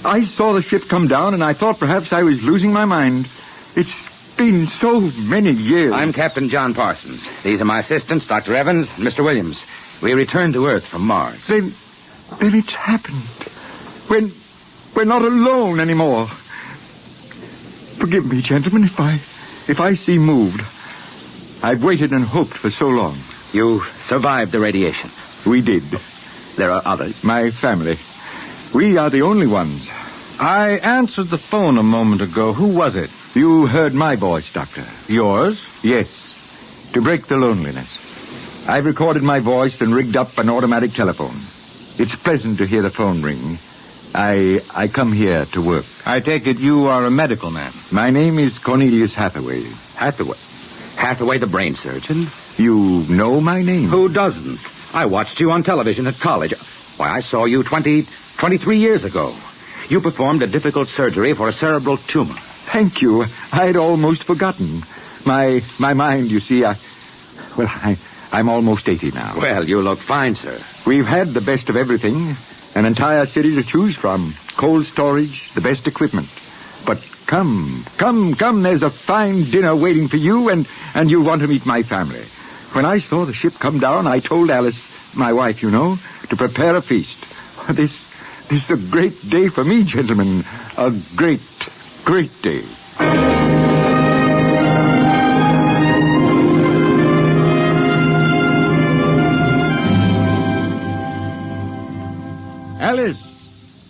I saw the ship come down and I thought perhaps I was losing my mind. It's been so many years. I'm Captain John Parsons. These are my assistants, Dr. Evans and Mr. Williams. We returned to Earth from Mars. Then it's happened. We're not alone anymore. Forgive me, gentlemen, if I seem moved. I've waited and hoped for so long. You survived the radiation. We did. There are others. My family. We are the only ones. I answered the phone a moment ago. Who was it? You heard my voice, Doctor. Yours? Yes. To break the loneliness. I've recorded my voice and rigged up an automatic telephone. It's pleasant to hear the phone ring. I come here to work. I take it you are a medical man. My name is Cornelius Hathaway. Hathaway? Hathaway, the brain surgeon? You know my name? Who doesn't? I watched you on television at college. Why, I saw you 23 years ago. You performed a difficult surgery for a cerebral tumor. Thank you. I'd almost forgotten. My mind, you see, I'm almost 80 now. Well, you look fine, sir. We've had the best of everything. An entire city to choose from. Cold storage, the best equipment. But come. There's a fine dinner waiting for you, and you'll want to meet my family. When I saw the ship come down, I told Alice, my wife, you know, to prepare a feast. This is a great day for me, gentlemen. A great day.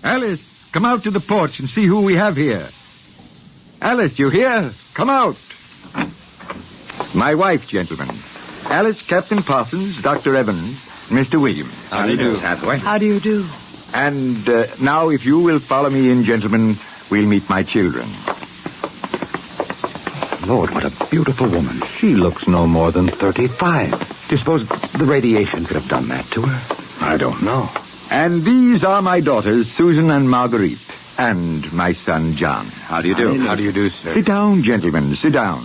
Alice, come out to the porch and see who we have here. Alice, you here? Come out. My wife, gentlemen. Alice, Captain Parsons, Dr. Evans, Mr. Williams. How do you do, Hathaway? How do you do? And now, if you will follow me in, gentlemen, we'll meet my children. Lord, what a beautiful woman. She looks no more than 35. Do you suppose the radiation could have done that to her? I don't know. And these are my daughters, Susan and Marguerite, and my son, John. How do you do? How do you do, sir? Sit down, gentlemen, sit down.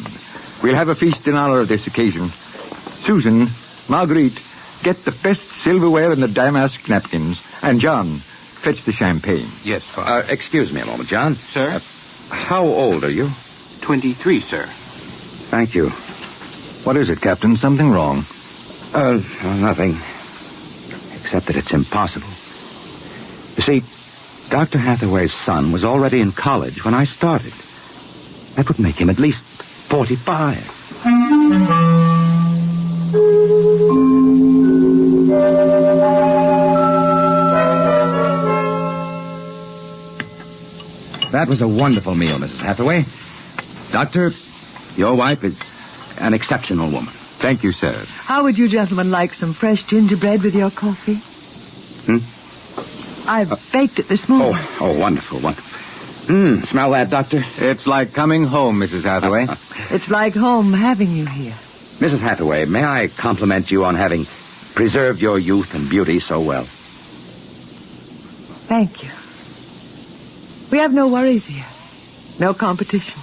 We'll have a feast in honor of this occasion. Susan, Marguerite, get the best silverware and the damask napkins. And John, fetch the champagne. Yes, Father. Excuse me a moment, John. Sir? How old are you? 23, sir. Thank you. What is it, Captain? Something wrong? Nothing. Except that it's impossible. You see, Dr. Hathaway's son was already in college when I started. That would make him at least 45. That was a wonderful meal, Mrs. Hathaway. Doctor, your wife is an exceptional woman. Thank you, sir. How would you gentlemen like some fresh gingerbread with your coffee? I've baked it this morning. Oh, wonderful, wonderful. Smell that, Doctor? It's like coming home, Mrs. Hathaway. It's like home having you here. Mrs. Hathaway, may I compliment you on having preserved your youth and beauty so well? Thank you. We have no worries here. No competition.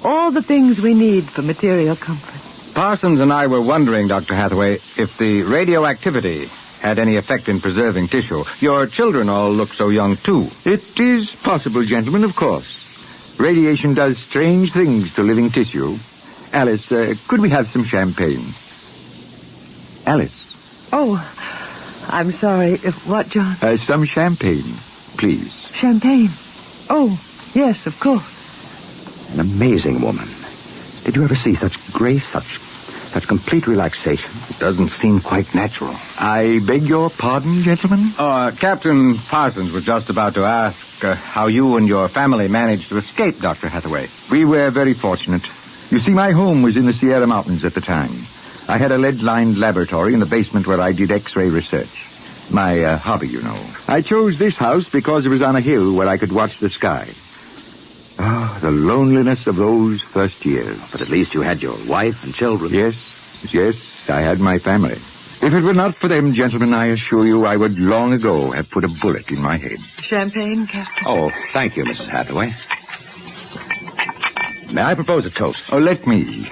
All the things we need for material comfort. Parsons and I were wondering, Dr. Hathaway, if the radioactivity had any effect in preserving tissue. Your children all look so young, too. It is possible, gentlemen, of course. Radiation does strange things to living tissue. Alice, could we have some champagne? Alice. Oh, I'm sorry. What, John? Some champagne, please. Champagne? Oh, yes, of course. An amazing woman. Did you ever see such grace, such complete relaxation? It doesn't seem quite natural. I beg your pardon, gentlemen? Captain Parsons was just about to ask how you and your family managed to escape, Dr. Hathaway. We were very fortunate. You see, my home was in the Sierra Mountains at the time. I had a lead-lined laboratory in the basement where I did X-ray research. My hobby, you know. I chose this house because it was on a hill where I could watch the sky. Oh, the loneliness of those first years. But at least you had your wife and children. Yes, I had my family. If it were not for them, gentlemen, I assure you I would long ago have put a bullet in my head. Champagne, Captain? Oh, thank you, Mrs. Hathaway. May I propose a toast? Oh, let me.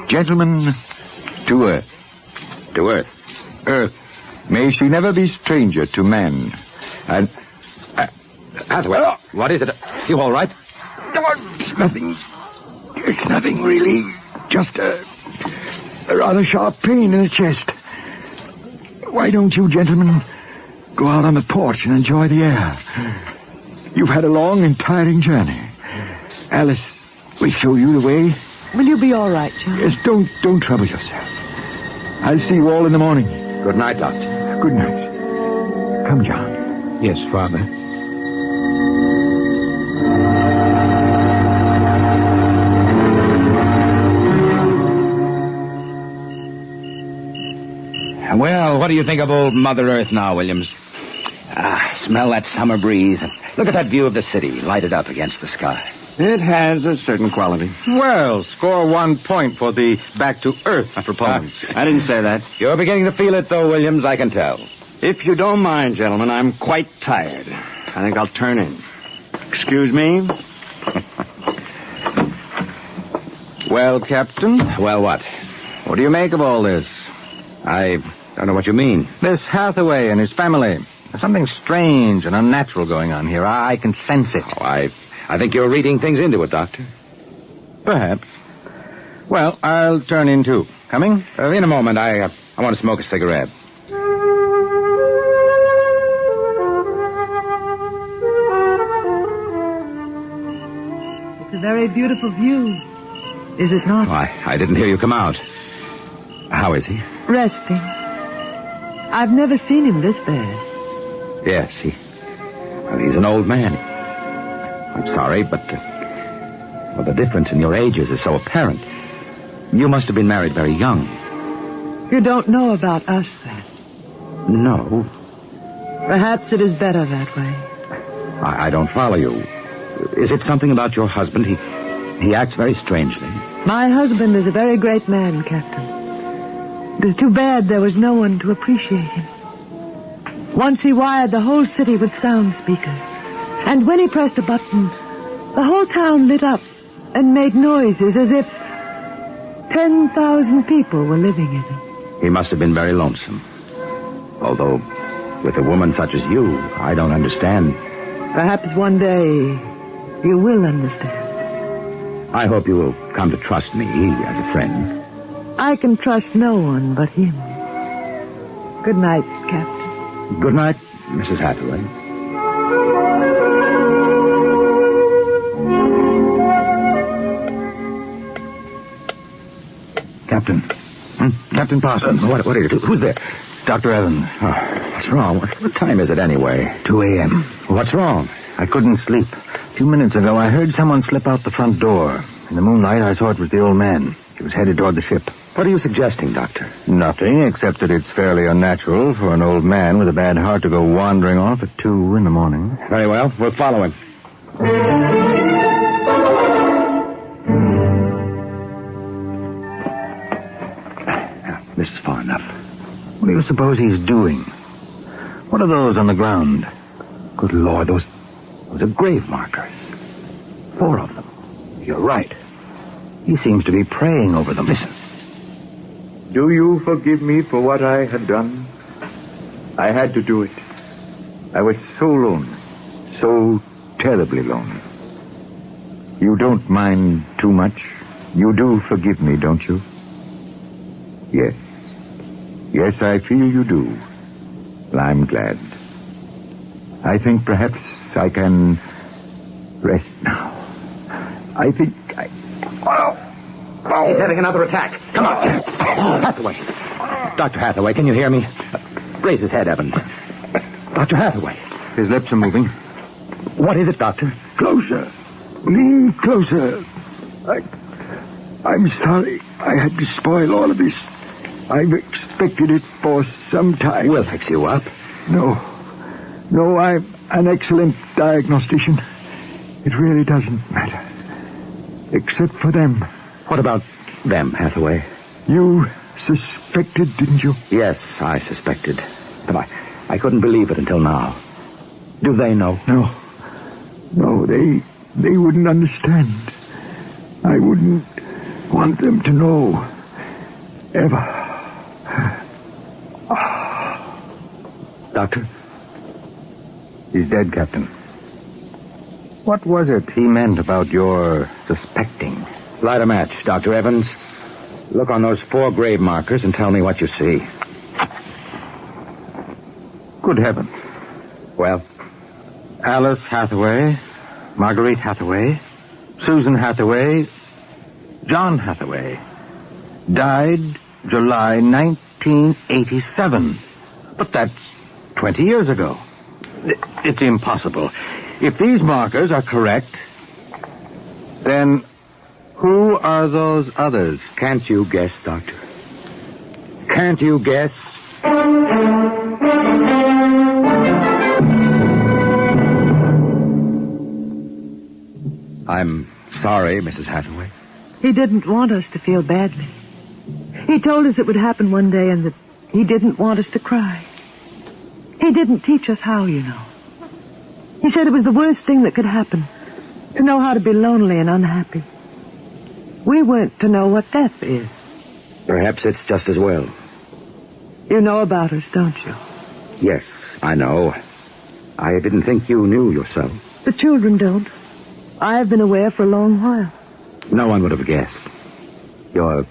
Gentlemen, to Earth. To Earth? Earth. May she never be stranger to man. And... Hathaway, what is it? You all right? It's nothing. It's nothing, really. Just a rather sharp pain in the chest. Why don't you gentlemen go out on the porch and enjoy the air? You've had a long and tiring journey. Alice will show you the way. Will you be all right, John? Yes, don't trouble yourself. I'll see you all in the morning. Good night, Doctor. Good night. Come, John. Yes, Father. Well, what do you think of old Mother Earth now, Williams? Smell that summer breeze. Look at that view of the city, lighted up against the sky. It has a certain quality. Well, score 1 point for the back-to-earth proponents. I didn't say that. You're beginning to feel it, though, Williams, I can tell. If you don't mind, gentlemen, I'm quite tired. I think I'll turn in. Excuse me? Well, Captain? Well, what? What do you make of all this? I don't know what you mean. This Hathaway and his family. There's something strange and unnatural going on here. I can sense it. Oh, I think you're reading things into it, Doctor. Perhaps. Well, I'll turn in, too. Coming? In a moment. I want to smoke a cigarette. It's a very beautiful view, is it not? Oh, I didn't hear you come out. How is he? Resting. I've never seen him this bad. Yes, he's an old man. I'm sorry, but the difference in your ages is so apparent. You must have been married very young. You don't know about us, then? No. Perhaps it is better that way. I don't follow you. Is it something about your husband? He acts very strangely. My husband is a very great man, Captain. It is too bad there was no one to appreciate him. Once he wired the whole city with sound speakers. And when he pressed a button, the whole town lit up and made noises as if 10,000 people were living in it. He must have been very lonesome. Although, with a woman such as you, I don't understand. Perhaps one day you will understand. I hope you will come to trust me as a friend. I can trust no one but him. Good night, Captain. Good night, Mrs. Hathaway. Captain. Captain Parsons. What are you doing? Who's there? Dr. Evans. Oh, what's wrong? What time is it anyway? 2 a.m. What's wrong? I couldn't sleep. A few minutes ago, I heard someone slip out the front door. In the moonlight, I saw it was the old man. He was headed toward the ship. What are you suggesting, Doctor? Nothing, except that it's fairly unnatural for an old man with a bad heart to go wandering off at 2 in the morning. Very well. We'll follow him. This is far enough. What do you suppose he's doing? What are those on the ground? Good Lord, those are grave markers. 4 of them. You're right. He seems to be praying over them. Listen. Do you forgive me for what I had done? I had to do it. I was so lonely. So terribly lonely. You don't mind too much? You do forgive me, don't you? Yes. Yes, I feel you do. Well, I'm glad. I think perhaps I can rest now. I think I... Oh. He's having another attack. Come on. Hathaway. Dr. Hathaway, can you hear me? Raise his head, Evans. Dr. Hathaway. His lips are moving. What is it, Doctor? Closer. Lean closer. I'm sorry I had to spoil all of this. I've expected it for some time. We'll fix you up. No, I'm an excellent diagnostician. It really doesn't matter. Except for them. What about them, Hathaway? You suspected, didn't you? Yes, I suspected. But I couldn't believe it until now. Do they know? No, they wouldn't understand. I wouldn't want them to know. Ever. Doctor? He's dead, Captain. What was it he meant about your suspecting? Light a match, Dr. Evans. Look on those 4 grave markers and tell me what you see. Good heavens. Well, Alice Hathaway, Marguerite Hathaway, Susan Hathaway, John Hathaway. Died July 1987. But that's 20 years ago. It's impossible. If these markers are correct, then who are those others? Can't you guess, Doctor? Can't you guess? I'm sorry, Mrs. Hathaway. He didn't want us to feel badly. He told us it would happen one day and that he didn't want us to cry. He didn't teach us how, you know. He said it was the worst thing that could happen, to know how to be lonely and unhappy. We weren't to know what death is. Perhaps it's just as well. You know about us, don't you? Yes, I know. I didn't think you knew yourself. The children don't. I've been aware for a long while. No one would have guessed. You're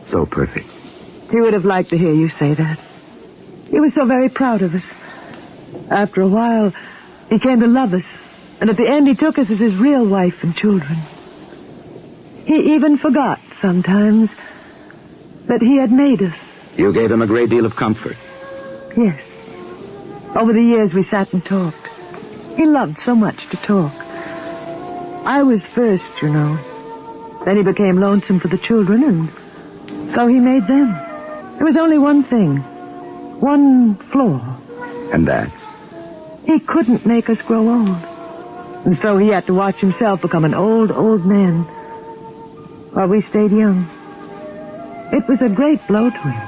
so perfect. He would have liked to hear you say that. He was so very proud of us. After a while, he came to love us, and at the end he took us as his real wife and children. He even forgot sometimes that he had made us. You gave him a great deal of comfort. Yes. Over the years we sat and talked. He loved so much to talk. I was first, you know. Then he became lonesome for the children, and so he made them. There was only one thing. One flaw. And that? He couldn't make us grow old. And so he had to watch himself become an old man while we stayed young. It was a great blow to him.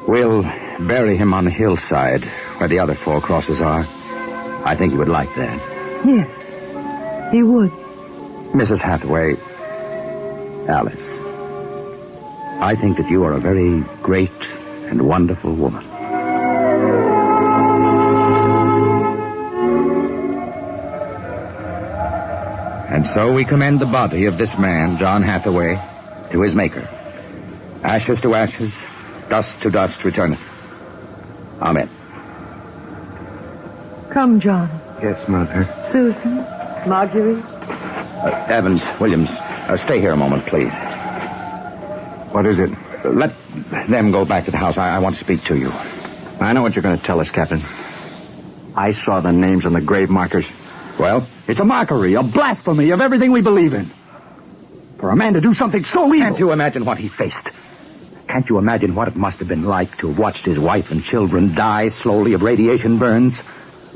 We'll bury him on the hillside where the other 4 crosses are. I think he would like that. Yes, he would. Mrs. Hathaway, Alice, I think that you are a very great and wonderful woman. And so we commend the body of this man, John Hathaway, to his Maker. Ashes to ashes, dust to dust returneth. Amen. Come, John. Yes, Mother. Susan, Marguerite. Evans, Williams, stay here a moment, please. What is it? Let them go back to the house. I want to speak to you. I know what you're going to tell us, Captain. I saw the names on the grave markers. Well? It's a mockery, a blasphemy of everything we believe in. For a man to do something so evil. Can't you imagine what he faced? Can't you imagine what it must have been like to have watched his wife and children die slowly of radiation burns?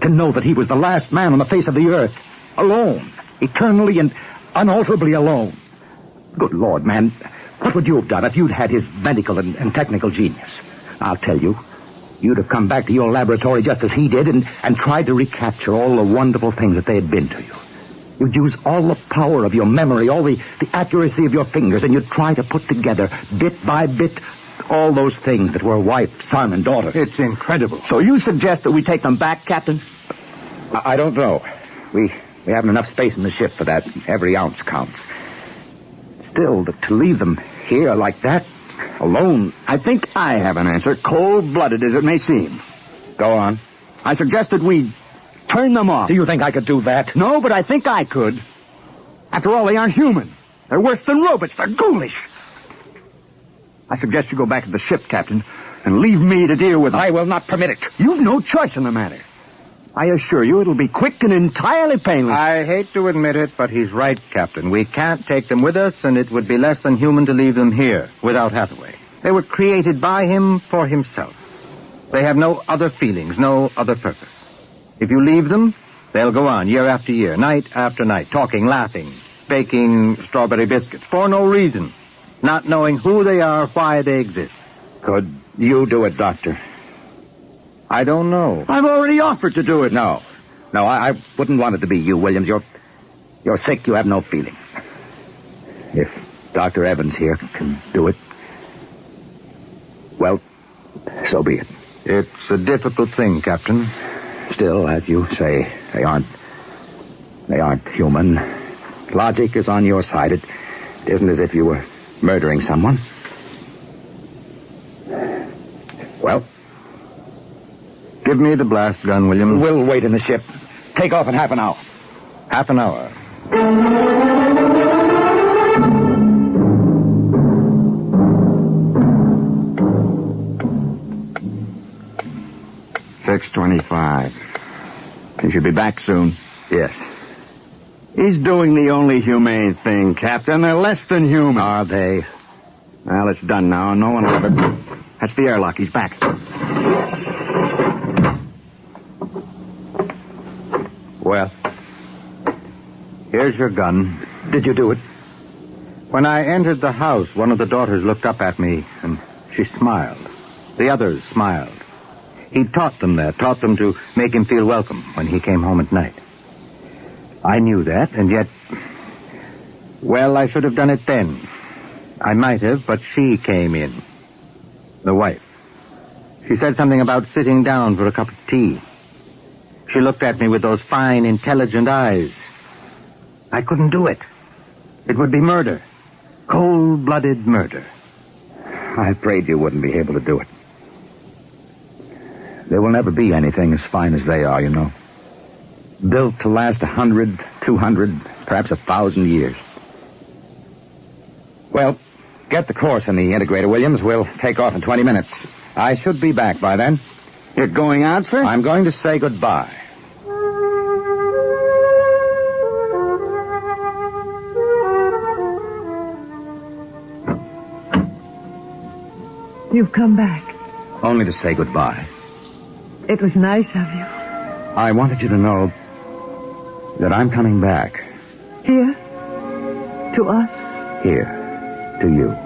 To know that he was the last man on the face of the earth. Alone. Eternally and unalterably alone. Good Lord, man. What would you have done if you'd had his medical and technical genius? I'll tell you. You'd have come back to your laboratory just as he did and tried to recapture all the wonderful things that they had been to you. You'd use all the power of your memory, all the accuracy of your fingers, and you'd try to put together, bit by bit, all those things that were wife, son, and daughter. It's incredible. So you suggest that we take them back, Captain? I don't know. We haven't enough space in the ship for that. Every ounce counts. Still, to leave them here like that, alone... I think I have an answer, cold-blooded as it may seem. Go on. I suggested we turn them off. Do you think I could do that? No, but I think I could. After all, they aren't human. They're worse than robots. They're ghoulish. I suggest you go back to the ship, Captain, and leave me to deal with them. I will not permit it. You've no choice in the matter. I assure you it'll be quick and entirely painless. I hate to admit it, but he's right, Captain. We can't take them with us, and it would be less than human to leave them here without Hathaway. They were created by him for himself. They have no other feelings, no other purpose. If you leave them, they'll go on year after year, night after night, talking, laughing, baking strawberry biscuits for no reason, not knowing who they are, why they exist. Could you do it, Doctor? I don't know. I've already offered to do it. No, I wouldn't want it to be you, Williams. You're sick. You have no feelings. If Dr. Evans here can do it, well, so be it. It's a difficult thing, Captain. Still, as you say, they aren't human. Logic is on your side. It isn't as if you were murdering someone. Well, give me the blast gun, William. We'll wait in the ship. Take off in half an hour. Half an hour. $6:25. He should be back soon. Yes. He's doing the only humane thing, Captain. They're less than human. Are they? Well, it's done now. No one will ever... That's the airlock. He's back. Well, here's your gun. Did you do it? When I entered the house, one of the daughters looked up at me, and she smiled. The others smiled. He taught them that, taught them to make him feel welcome when he came home at night. I knew that, and yet... Well, I should have done it then. I might have, but she came in. The wife. She said something about sitting down for a cup of tea. She looked at me with those fine, intelligent eyes. I couldn't do it. It would be murder. Cold-blooded murder. I prayed you wouldn't be able to do it. There will never be anything as fine as they are, you know. Built to last 100, 200, perhaps 1,000 years. Well, get the course in the integrator, Williams. We'll take off in 20 minutes. I should be back by then. You're going out, sir? I'm going to say goodbye. You've come back. Only to say goodbye. It was nice of you. I wanted you to know that I'm coming back. Here? To us? Here. To you.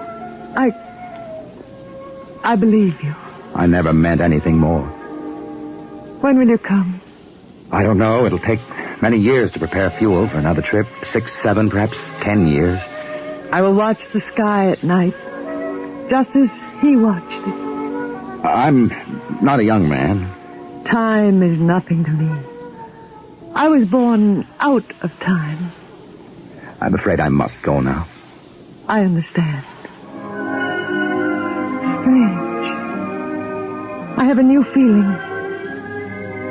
I believe you. I never meant anything more. When will you come? I don't know. It'll take many years to prepare fuel for another trip. 6, 7, perhaps 10 years. I will watch the sky at night, just as he watched it. I'm not a young man. Time is nothing to me. I was born out of time. I'm afraid I must go now. I understand. Strange. I have a new feeling.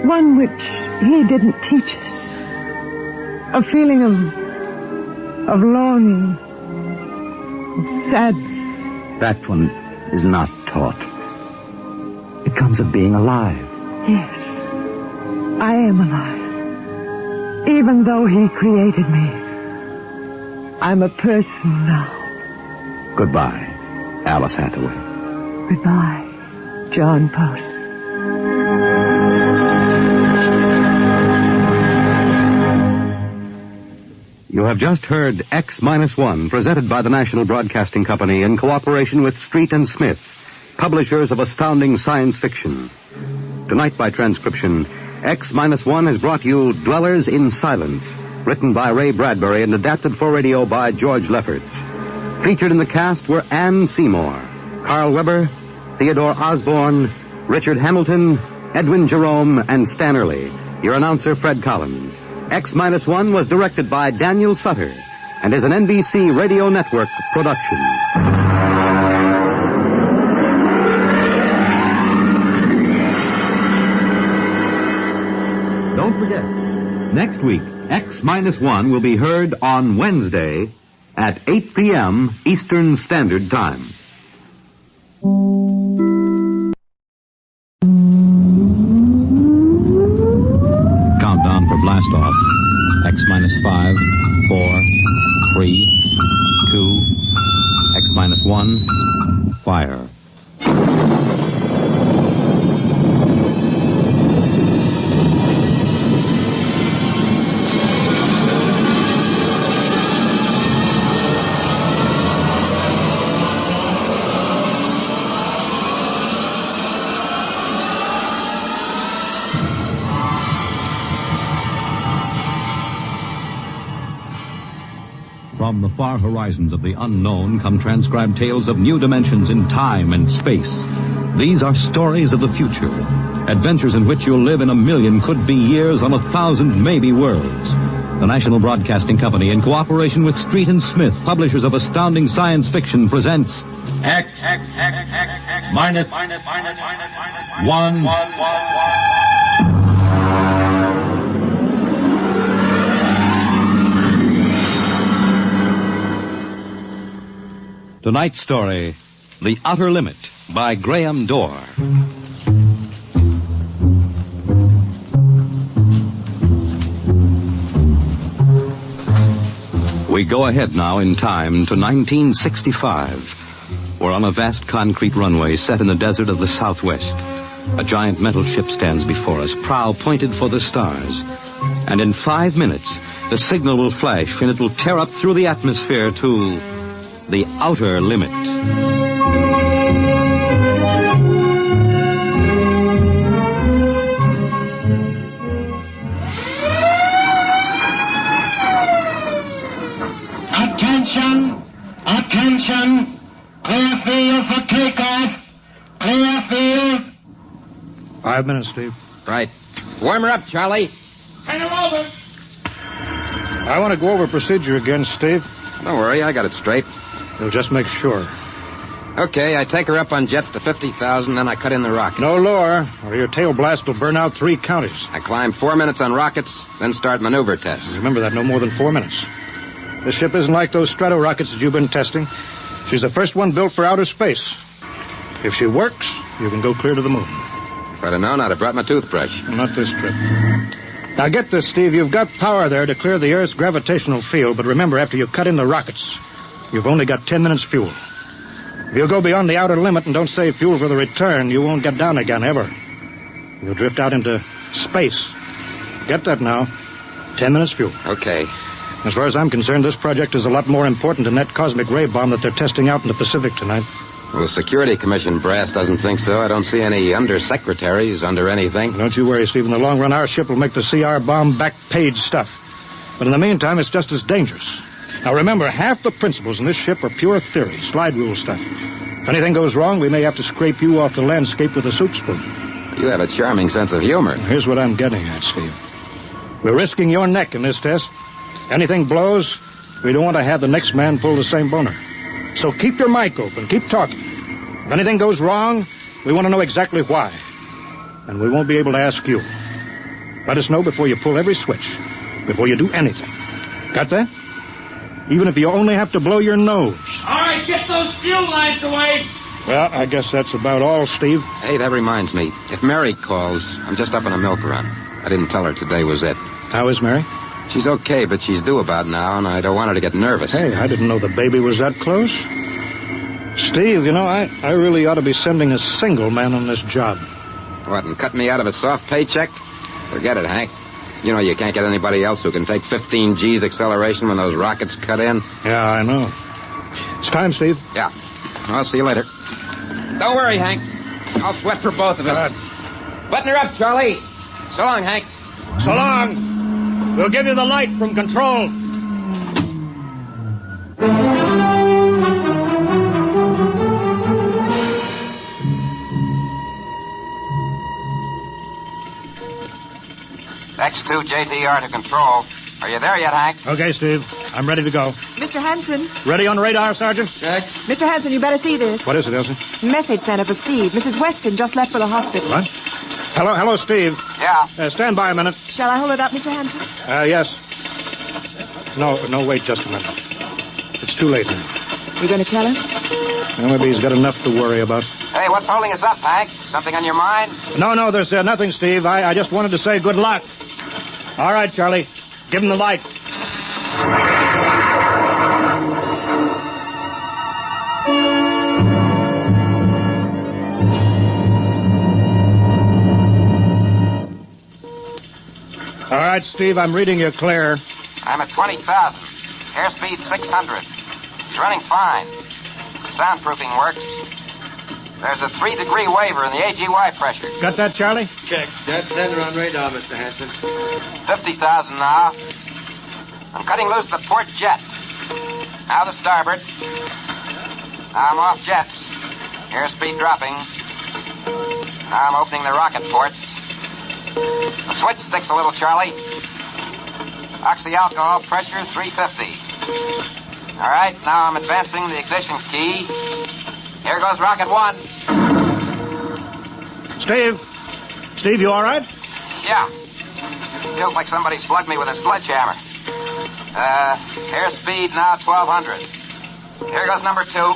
One which he didn't teach us. A feeling of longing, of sadness. That one is not taught. It comes of being alive. Yes, I am alive. Even though he created me, I'm a person now. Goodbye, Alice Hathaway. Goodbye, John Parsons. You have just heard X-1, presented by the National Broadcasting Company in cooperation with Street and Smith, publishers of astounding science fiction. Tonight, by transcription, X-1 has brought you Dwellers in Silence, written by Ray Bradbury and adapted for radio by George Lefferts. Featured in the cast were Anne Seymour, Carl Weber, Theodore Osborne, Richard Hamilton, Edwin Jerome, and Stan Early. Your announcer, Fred Collins. X-1 was directed by Daniel Sutter and is an NBC Radio Network production. Don't forget, next week, X-1 will be heard on Wednesday at 8 p.m. Eastern Standard Time. Countdown for blast-off. X-5, 4, 3, 2, X-1, fire. From the far horizons of the unknown come transcribed tales of new dimensions in time and space. These are stories of the future, adventures in which you'll live in 1,000,000 could-be years on 1,000 maybe worlds. The National Broadcasting Company, in cooperation with Street and Smith, publishers of astounding science fiction, presents X-1. Tonight's story, The Outer Limit, by Graham Dorr. We go ahead now in time to 1965. We're on a vast concrete runway set in the desert of the Southwest. A giant metal ship stands before us, prow pointed for the stars. And in 5 minutes, the signal will flash and it will tear up through the atmosphere to the outer limit. Attention! Attention! Clear field for takeoff! Clear field! 5 minutes, Steve. Right. Warm her up, Charlie. Hand her over! I want to go over procedure again, Steve. Don't worry, I got it straight. You'll just make sure. Okay, I take her up on jets to 50,000, then I cut in the rockets. No lower, or your tail blast will burn out 3 counties. I climb 4 minutes on rockets, then start maneuver tests. Remember that, no more than 4 minutes. This ship isn't like those strato rockets that you've been testing. She's the first one built for outer space. If she works, you can go clear to the moon. If I'd have known, I'd have brought my toothbrush. Not this trip. Now get this, Steve. You've got power there to clear the Earth's gravitational field, but remember, after you cut in the rockets, you've only got 10 minutes fuel. If you go beyond the outer limit and don't save fuel for the return, you won't get down again, ever. You'll drift out into space. Get that now. 10 minutes fuel. Okay. As far as I'm concerned, this project is a lot more important than that cosmic ray bomb that they're testing out in the Pacific tonight. Well, the Security Commission brass doesn't think so. I don't see any undersecretaries under anything. Don't you worry, Steve. In the long run, our ship will make the CR bomb back-page stuff. But in the meantime, it's just as dangerous. Now, remember, half the principles in this ship are pure theory, slide rule stuff. If anything goes wrong, we may have to scrape you off the landscape with a soup spoon. You have a charming sense of humor. Here's what I'm getting at, Steve. We're risking your neck in this test. Anything blows, we don't want to have the next man pull the same boner. So keep your mic open, keep talking. If anything goes wrong, we want to know exactly why. And we won't be able to ask you. Let us know before you pull every switch, before you do anything. Got that? Even if you only have to blow your nose. All right, get those fuel lines away! Well, I guess that's about all, Steve. Hey, that reminds me. If Mary calls, I'm just up on a milk run. I didn't tell her today was it. How is Mary? She's okay, but she's due about now, and I don't want her to get nervous. Hey, I didn't know the baby was that close. Steve, you know, I really ought to be sending a single man on this job. What, and cut me out of a soft paycheck? Forget it, Hank. You know you can't get anybody else who can take 15 G's acceleration when those rockets cut in. Yeah, I know. It's time, Steve. Yeah. I'll see you later. Don't worry, Hank. I'll sweat for both of us. Button her up, Charlie. So long, Hank. So long. We'll give you the light from control. X2 JTR to control. Are you there yet, Hank? Okay, Steve. I'm ready to go. Mr. Hanson. Ready on radar, Sergeant? Check. Mr. Hanson, you better see this. What is it, Elsie? Message sent for Steve. Mrs. Weston just left for the hospital. What? Hello, Steve. Yeah? Stand by a minute. Shall I hold it up, Mr. Hanson? Yes. No, wait just a minute. It's too late now. You going to tell him? Well, maybe he's got enough to worry about. Hey, what's holding us up, Hank? Something on your mind? No, there's nothing, Steve. I just wanted to say good luck. All right, Charlie. Give him the light. All right, Steve, I'm reading you clear. I'm at 20,000. Airspeed 600. It's running fine. Soundproofing works. There's a 3-degree waiver in the AGY pressure. Got that, Charlie? Check. Dead center on radar, Mr. Hanson. 50,000 now. I'm cutting loose the port jet. Now the starboard. Now I'm off jets. Airspeed dropping. Now I'm opening the rocket ports. The switch sticks a little, Charlie. Oxy-alcohol pressure 350. All right, now I'm advancing the ignition key. Here goes rocket 1. Steve, you all right? Yeah. Feels like somebody slugged me with a sledgehammer. Airspeed now 1,200. Here goes number 2.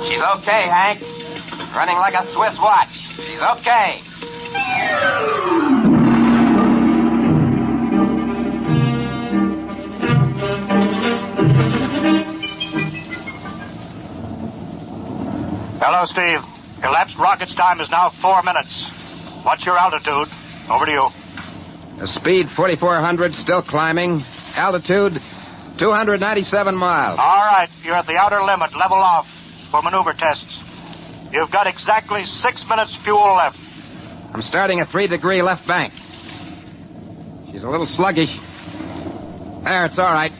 She's okay, Hank. Running like a Swiss watch. She's okay. Hello, Steve. Elapsed rocket's time is now 4 minutes. What's your altitude? Over to you. The speed 4,400, still climbing. Altitude 297 miles. All right, you're at the outer limit. Level off for maneuver tests. You've got exactly 6 minutes fuel left. I'm starting a 3-degree left bank. She's a little sluggish. There, it's all right.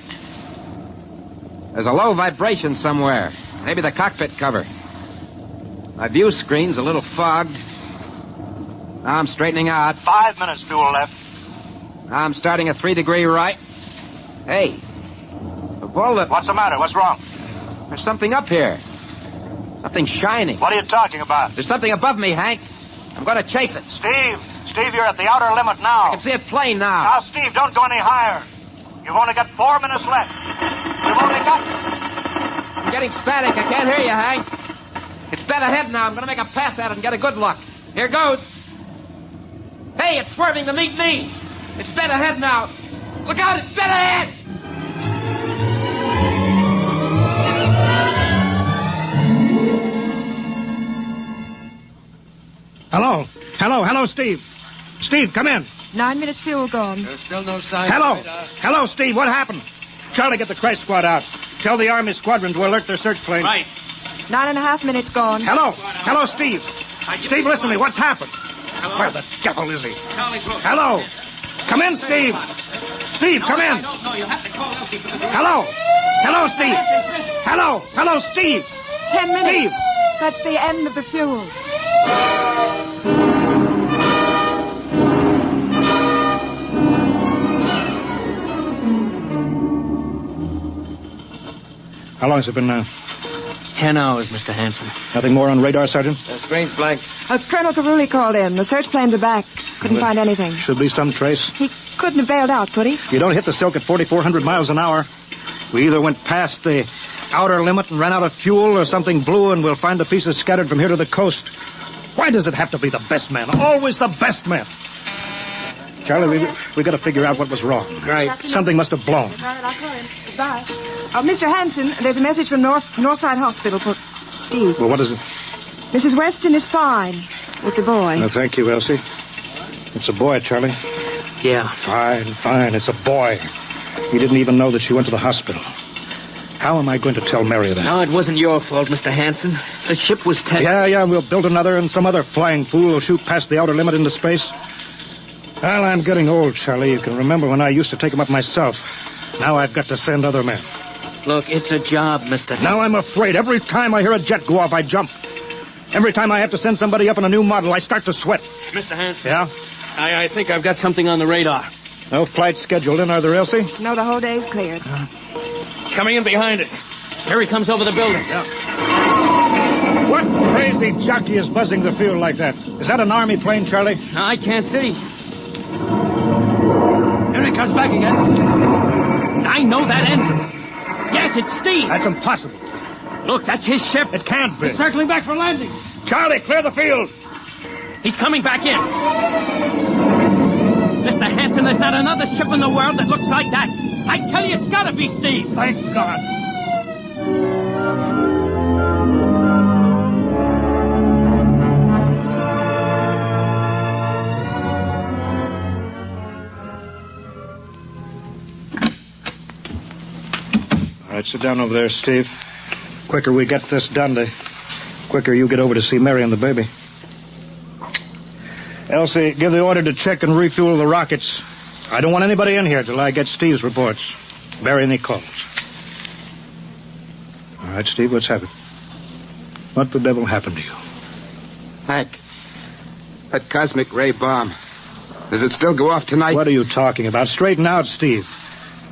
There's a low vibration somewhere. Maybe the cockpit cover. My view screen's a little fogged. Now I'm straightening out. 5 minutes fuel left. Now I'm starting a 3-degree right. Hey, What's the matter? What's wrong? There's something up here. Something shining. What are you talking about? There's something above me, Hank. I'm going to chase it. Steve, you're at the outer limit now. I can see it plain now. Now, Steve, don't go any higher. You've only got 4 minutes left. I'm getting static. I can't hear you, Hank. It's dead ahead now. I'm going to make a pass at it and get a good look. Here goes. Hey, it's swerving to meet me. It's dead ahead now. Look out, it's dead ahead. Hello, Steve. Steve, come in. 9 minutes fuel gone. There's still no sign. Hello, Steve. What happened? Charlie, get the crash squad out. Tell the Army squadron to alert their search plane. Right. 9.5 minutes gone. Hello, Steve. Steve, listen to me. What's happened? Where the devil is he? Hello. Come in, Steve. Steve, come in. Hello, Steve. Hello, Steve. 10 minutes. Steve. That's the end of the fuel. How long has it been now? 10 hours, Mr. Hanson. Nothing more on radar, Sergeant? Screen's blank. Colonel Carulli called in. The search planes are back. Couldn't find anything. Should be some trace. He couldn't have bailed out, could he? You don't hit the silk at 4,400 miles an hour. We either went past the outer limit and ran out of fuel, or something blew and we'll find the pieces scattered from here to the coast. Why does it have to be the best man? Always the best man. Charlie, we got to figure out what was wrong. Right. Something must have blown. All right, I'll call him. Goodbye. Mr. Hanson, there's a message from Northside Hospital for Steve. Well, what is it? Mrs. Weston is fine. It's a boy. No, thank you, Elsie. It's a boy, Charlie. Yeah. Fine. It's a boy. He didn't even know that she went to the hospital. How am I going to tell Mary that? No, it wasn't your fault, Mr. Hansen. The ship was tested. Yeah, we'll build another, and some other flying fool will shoot past the outer limit into space. Well, I'm getting old, Charlie. You can remember when I used to take them up myself. Now I've got to send other men. Look, it's a job, Mr. Hansen. Now I'm afraid. Every time I hear a jet go off, I jump. Every time I have to send somebody up in a new model, I start to sweat. Mr. Hansen. Yeah? I think I've got something on the radar. No flights scheduled in, are there, Elsie? No, the whole day's cleared. It's coming in behind us. Here he comes over the building. Yeah. What crazy jockey is buzzing the field like that? Is that an Army plane, Charlie? No, I can't see. Here he comes back again. I know that engine. Yes, it's Steve. That's impossible. Look, that's his ship. It can't be. It's circling back for landing. Charlie, clear the field. He's coming back in. Mr. Hansen, there's not another ship in the world that looks like that. I tell you, it's gotta be Steve. Thank God. All right, sit down over there, Steve. Quicker we get this done, the quicker you get over to see Mary and the baby. Elsie, give the order to check and refuel the rockets. I don't want anybody in here till I get Steve's reports. Bury any calls. All right, Steve, what's happened? What the devil happened to you? Hank, that cosmic ray bomb. Does it still go off tonight? What are you talking about? Straighten out, Steve.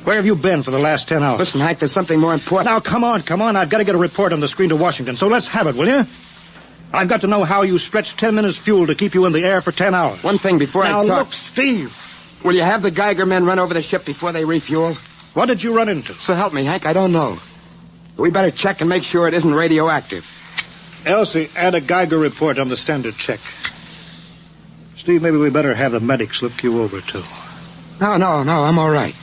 Where have you been for the last 10 hours? Listen, Hank, there's something more important. Now, come on. I've got to get a report on the screen to Washington, so let's have it, will you? I've got to know how you stretched 10 minutes fuel to keep you in the air for 10 hours. One thing before I talk. Now, look, Steve. Will you have the Geiger men run over the ship before they refuel? What did you run into? So help me, Hank, I don't know. We better check and make sure it isn't radioactive. Elsie, add a Geiger report on the standard check. Steve, maybe we better have the medics look you over, too. No, I'm all right.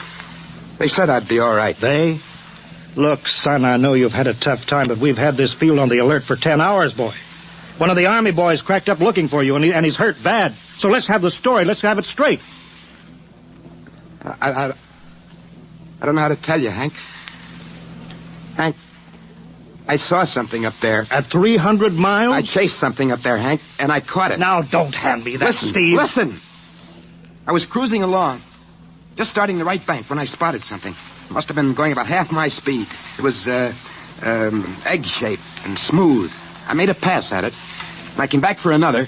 They said I'd be all right. They? Look, son, I know you've had a tough time, but we've had this field on the alert for 10 hours, boy. One of the Army boys cracked up looking for you, and he's hurt bad. So let's have the story. Let's have it straight. I don't know how to tell you, Hank. Hank, I saw something up there. At 300 miles? I chased something up there, Hank, and I caught it. Now, don't hand me that, Steve. Listen! I was cruising along, just starting the right bank when I spotted something. It must have been going about half my speed. It was, egg-shaped and smooth. I made a pass at it, and I came back for another,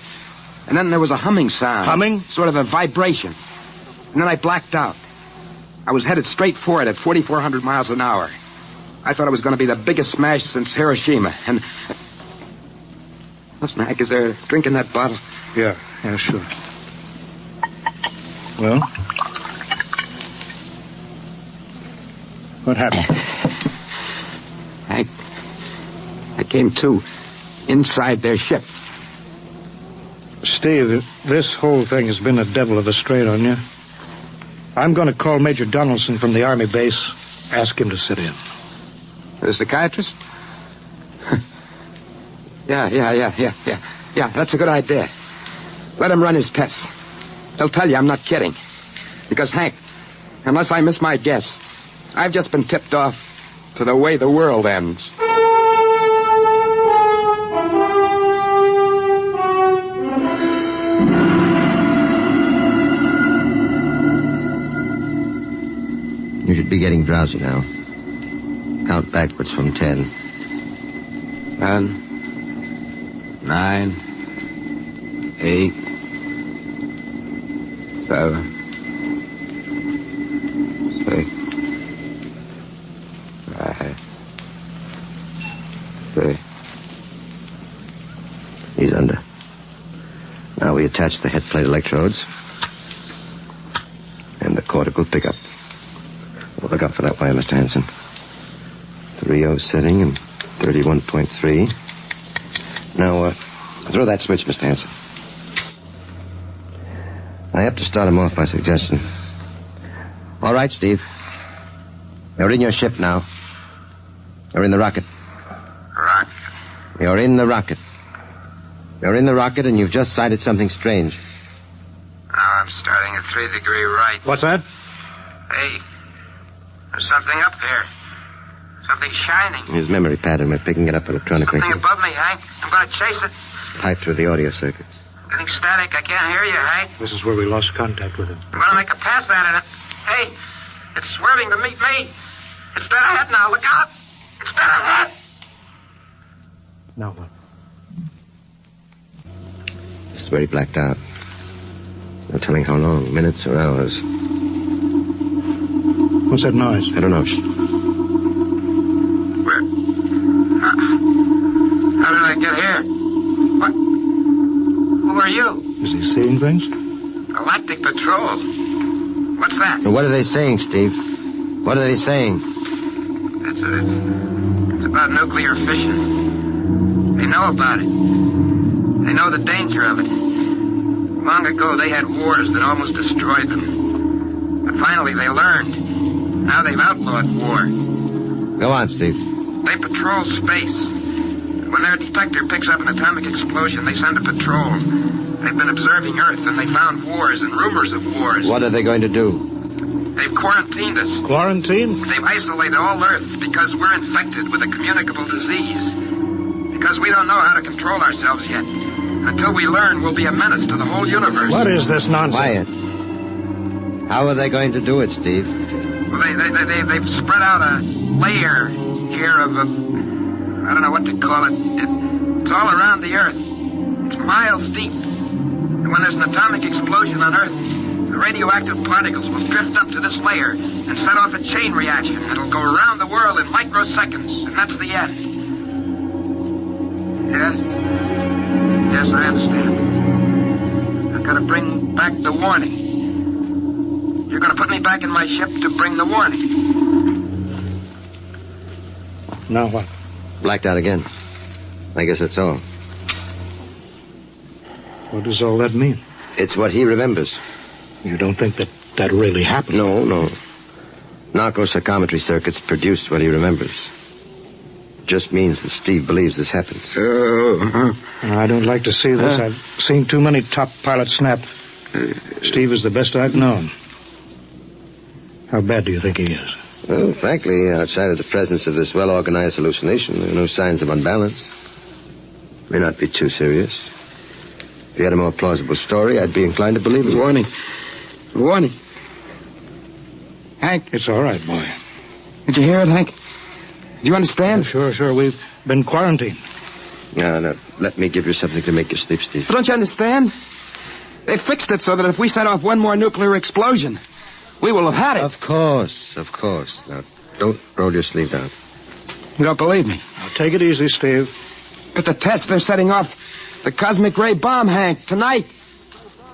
and then there was a humming sound. Humming? Sort of a vibration. And then I blacked out. I was headed straight for it at 4,400 miles an hour. I thought it was going to be the biggest smash since Hiroshima, and... Listen, Hank, is there a drink in that bottle? Yeah, sure. Well? What happened? Hank, I came to inside their ship. Steve, this whole thing has been a devil of a strain on you. I'm going to call Major Donaldson from the Army base, ask him to sit in. The psychiatrist? Yeah, that's a good idea. Let him run his tests. He'll tell you I'm not kidding. Because, Hank, unless I miss my guess, I've just been tipped off to the way the world ends. You should be getting drowsy now. Count backwards from 10. 10, 9, 8, 7, 6, 5, 3. He's under. Now we attach the head plate electrodes and the cortical pickup. We'll look out for that wire, Mr. Hansen. 3.0 setting and 31.3. Now, throw that switch, Mr. Hansen. I have to start him off by suggestion. All right, Steve. You're in your ship now. You're in the rocket. Rocket? You're in the rocket. You're in the rocket and you've just sighted something strange. Now I'm starting at 3 degree right. What's that? Hey, there's something up there. Something shining. His memory pattern. We're picking it up electronically. Something above me, Hank. I'm going to chase it. It's piped through the audio circuits. Getting static. I can't hear you, Hank. This is where we lost contact with him. I'm going to make a pass at it. Hey, it's swerving to meet me. It's dead ahead now. Look out. It's dead ahead. Now what? This is where he blacked out. No telling how long. Minutes or hours. What's that noise? I don't know. Where? How did I get here? What? Who are you? Is he seeing things? Galactic Patrol. What's that? What are they saying, Steve? What are they saying? It's about nuclear fission. They know about it. They know the danger of it. Long ago, they had wars that almost destroyed them. But finally, they learned. Now they've outlawed war. Go on, Steve. They patrol space. When their detector picks up an atomic explosion, they send a patrol. They've been observing Earth, and they found wars and rumors of wars. What are they going to do? They've quarantined us. Quarantine? They've isolated all Earth because we're infected with a communicable disease. Because we don't know how to control ourselves yet. Until we learn, we'll be a menace to the whole universe. What is this nonsense? Quiet. How are they going to do it, Steve? Well, they've spread out a layer here of I don't know what to call it. It's all around the Earth. It's miles deep. And when there's an atomic explosion on Earth, the radioactive particles will drift up to this layer and set off a chain reaction. It'll go around the world in microseconds, and that's the end. Yes? Yes, I understand. I've got to bring back the warning. You're going to put me back in my ship to bring the warning. Now what? Blacked out again. I guess that's all. What does all that mean? It's what he remembers. You don't think that really happened? No. Narco-psychometry circuits produced what he remembers. Just means that Steve believes this happened. I don't like to see this. I've seen too many top pilots snap. Steve is the best I've known. How bad do you think he is? Well, frankly, outside of the presence of this well-organized hallucination, there are no signs of unbalance. May not be too serious. If he had a more plausible story, I'd be inclined to believe it. Warning. Hank. It's all right, boy. Did you hear it, Hank? Do you understand? Sure. We've been quarantined. Now, let me give you something to make you sleep, Steve. But don't you understand? They fixed it so that if we set off one more nuclear explosion, we will have had it. Of course. Now, don't roll your sleeve down. You don't believe me? Now, take it easy, Steve. At the test, they're setting off the cosmic ray bomb, Hank, tonight.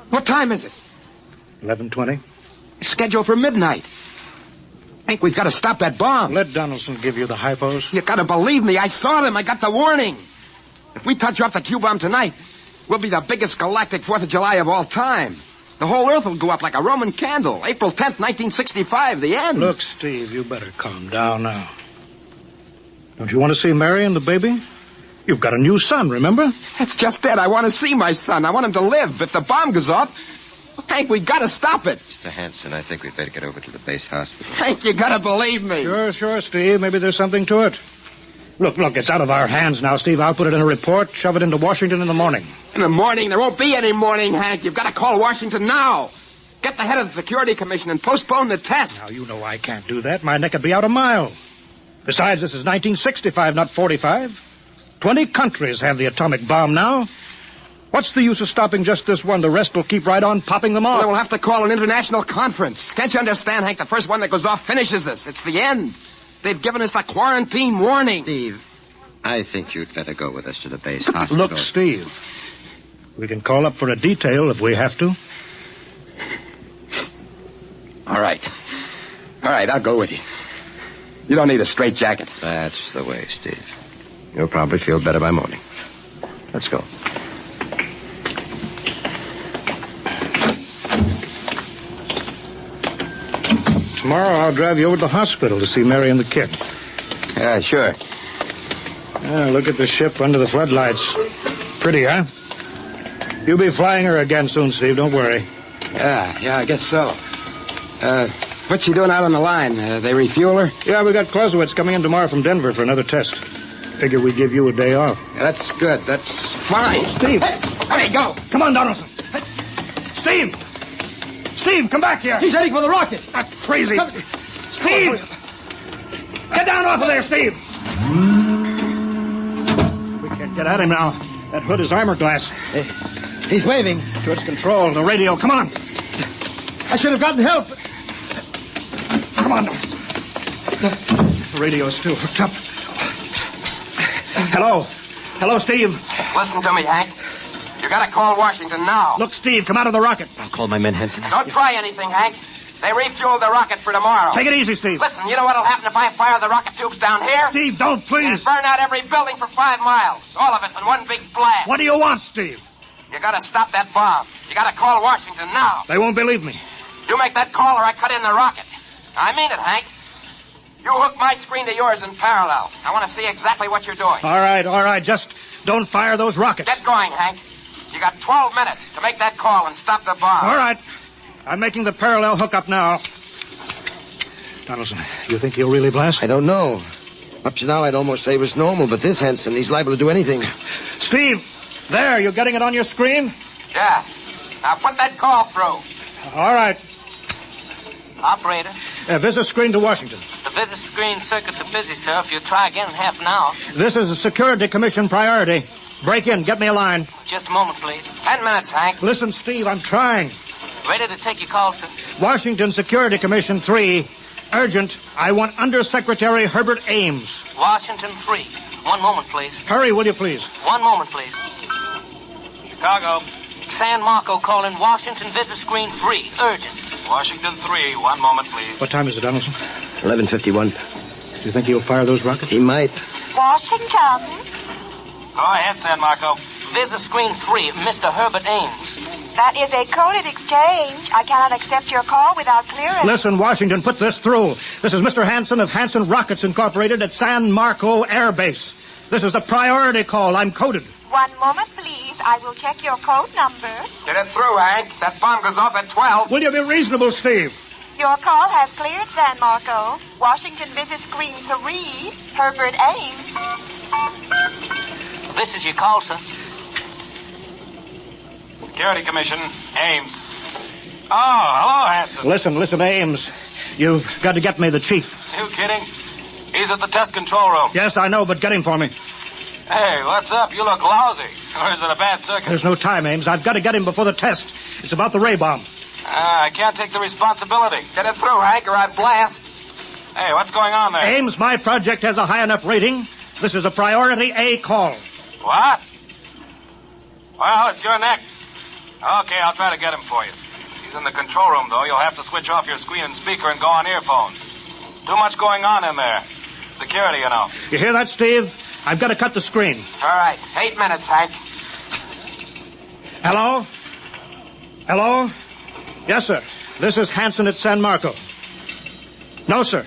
What time is it? 11:20. It's scheduled for midnight. Hank, we've got to stop that bomb. Let Donaldson give you the hypos. You got to believe me. I saw them. I got the warning. If we touch off the Q-bomb tonight, we'll be the biggest galactic 4th of July of all time. The whole Earth will go up like a Roman candle. April 10th, 1965, the end. Look, Steve, you better calm down now. Don't you want to see Mary and the baby? You've got a new son, remember? That's just it. I want to see my son. I want him to live. If the bomb goes off, Hank, we've got to stop it. Mr. Hanson, I think we'd better get over to the base hospital. Hank, you got to believe me. Sure, Steve. Maybe there's something to it. Look, it's out of our hands now, Steve. I'll put it in a report, shove it into Washington in the morning. In the morning? There won't be any morning, Hank. You've got to call Washington now. Get the head of the Security Commission and postpone the test. Now, you know I can't do that. My neck would be out a mile. Besides, this is 1965, not 45. 20 countries have the atomic bomb now. What's the use of stopping just this one? The rest will keep right on popping them off. Well, we'll have to call an international conference. Can't you understand, Hank? The first one that goes off finishes us. It's the end. They've given us the quarantine warning. Steve, I think you'd better go with us to the base hospital. Look, Steve, we can call up for a detail if we have to. All right, I'll go with you. You don't need a straitjacket. That's the way, Steve. You'll probably feel better by morning. Let's go. Tomorrow I'll drive you over to the hospital to see Mary and the kid. Yeah, sure. Look at the ship under the floodlights. Pretty, huh? You'll be flying her again soon, Steve. Don't worry. Yeah, I guess so. What's she doing out on the line? They refuel her? Yeah, we got Clausewitz coming in tomorrow from Denver for another test. Figure we'd give you a day off. Yeah, that's good. That's fine. Steve! Hey, go! Come on, Donaldson. Steve! Steve, come back here! He's heading for the rocket! That's crazy! Steve! Get down off of there, Steve! We can't get at him now. That hood is armor glass. He's waving. To its control, the radio. Come on. I should have gotten help. Come on. The radio is still hooked up. Hello. Hello, Steve. Listen to me, Hank. You gotta call Washington now. Look, Steve, come out of the rocket. I'll call my men, Hanson. Don't try anything, Hank. They refueled the rocket for tomorrow. Take it easy, Steve. Listen, you know what'll happen if I fire the rocket tubes down here? Steve, don't, please. It'll burn out every building for 5 miles. All of us in one big blast. What do you want, Steve? You gotta stop that bomb. You gotta call Washington now. They won't believe me. You make that call or I cut in the rocket. I mean it, Hank. You hook my screen to yours in parallel. I want to see exactly what you're doing. All right. Just don't fire those rockets. Get going, Hank. You got 12 minutes to make that call and stop the bomb. All right. I'm making the parallel hookup now. Donaldson, you think he'll really blast? I don't know. Up to now, I'd almost say it was normal, but this Hanson, he's liable to do anything. Steve, there, you getting it on your screen? Yeah. Now put that call through. All right. Operator. Visit screen to Washington. The visit screen circuits are busy, sir. If you'll try again in half an hour. This is a Security Commission priority. Break in. Get me a line. Just a moment, please. 10 minutes, Hank. Listen, Steve, I'm trying. Ready to take your call, sir. Washington Security Commission 3. Urgent. I want Undersecretary Herbert Ames. Washington 3. 1 moment, please. Hurry, will you, please? 1 moment, please. Chicago. San Marco calling Washington visit screen 3. Urgent. Washington 3. 1 moment, please. What time is it, Donaldson? 11:51. Do you think he'll fire those rockets? He might. Washington. Go ahead, San Marco. Visit screen 3, Mr. Herbert Ames. That is a coded exchange. I cannot accept your call without clearance. Listen, Washington, put this through. This is Mr. Hanson of Hanson Rockets Incorporated at San Marco Air Base. This is a priority call. I'm coded. 1 moment, please. I will check your code number. Get it through, Hank. That bomb goes off at 12. Will you be reasonable, Steve? Your call has cleared, San Marco. Washington visit screen 3, Herbert Ames. This is your call, sir. Security Commission, Ames. Oh, hello, Hanson. Listen, Ames. You've got to get me the chief. You kidding? He's at the test control room. Yes, I know, but get him for me. Hey, what's up? You look lousy. Or is it a bad circuit? There's no time, Ames. I've got to get him before the test. It's about the ray bomb. I can't take the responsibility. Get it through, Hank, or I blast. Hey, what's going on there? Ames, my project has a high enough rating. This is a priority A call. What? Well, it's your neck. Okay, I'll try to get him for you. He's in the control room, though. You'll have to switch off your screen and speaker and go on earphones. Too much going on in there. Security, you know. You hear that, Steve? I've got to cut the screen. All right. 8 minutes, Hank. Hello? Hello? Yes, sir. This is Hanson at San Marco. No, sir.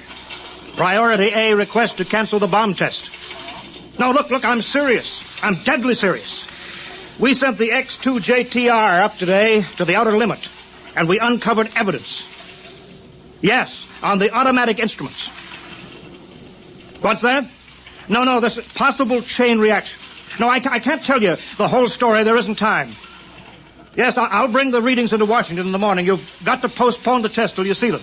Priority A request to cancel the bomb test. No, look, I'm serious. I'm deadly serious. We sent the X-2JTR up today to the outer limit, and we uncovered evidence. Yes, on the automatic instruments. What's that? No, this possible chain reaction. No, I can't tell you the whole story. There isn't time. Yes, I'll bring the readings into Washington in the morning. You've got to postpone the test till you see them.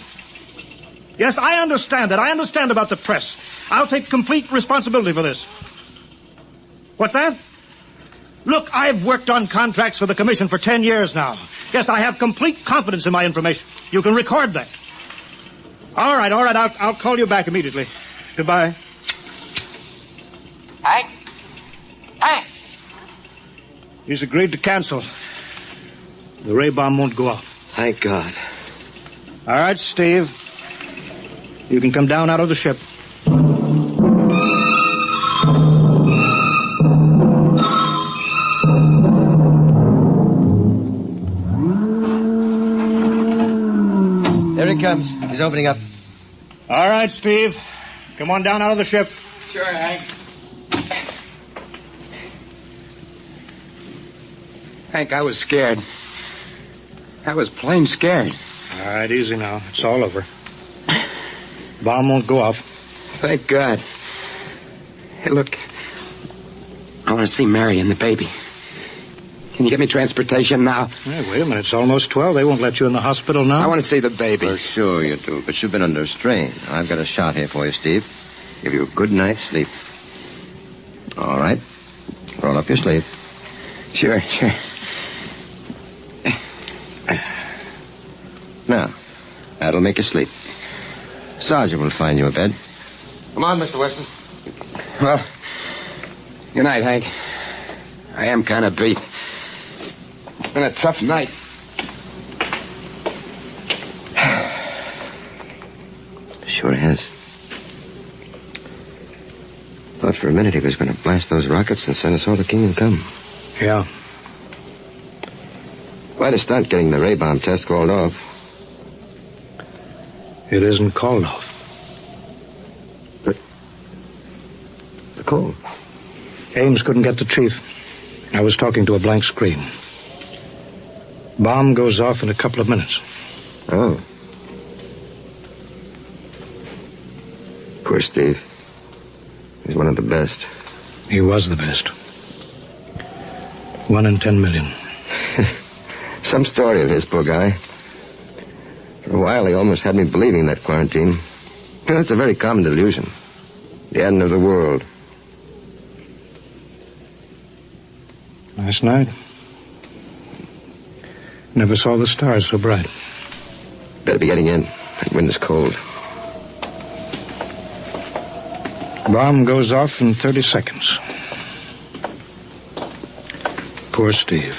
Yes, I understand that. I understand about the press. I'll take complete responsibility for this. What's that? Look, I've worked on contracts for the Commission for 10 years now. Yes, I have complete confidence in my information. You can record that. All right, I'll call you back immediately. Goodbye. Hank? He's agreed to cancel. The ray bomb won't go off. Thank God. All right, Steve. You can come down out of the ship. There he comes. He's opening up. All right, Steve. Come on down out of the ship. Sure, Hank. Hank, I was scared. I was plain scared. All right, easy now. It's all over. Bomb won't go off. Thank God. Hey, look. I want to see Mary and the baby. Can you get me transportation now? Hey, wait a minute. It's almost 12. They won't let you in the hospital now. I want to see the baby. For sure you do, but you've been under strain. I've got a shot here for you, Steve. Give you a good night's sleep. All right. Roll up your sleeve. Sure. Now, that'll make you sleep. Sergeant will find you a bed. Come on, Mr. Weston. Well, good night, Hank. I am kind of beat. It's been a tough night. Sure has. Thought for a minute he was going to blast those rockets and send us all to Kingdom Come. Yeah. Quite a stunt getting the ray bomb test called off. It isn't called off. But the call. Ames couldn't get the chief. I was talking to a blank screen. Bomb goes off in a couple of minutes. Oh. Poor Steve. He's one of the best. He was the best. 1 in 10 million. Some story of his, poor guy. For a while, he almost had me believing that quarantine. That's a very common delusion. The end of the world. Last night, never saw the stars so bright. Better be getting in. That wind is cold. Bomb goes off in 30 seconds. Poor Steve.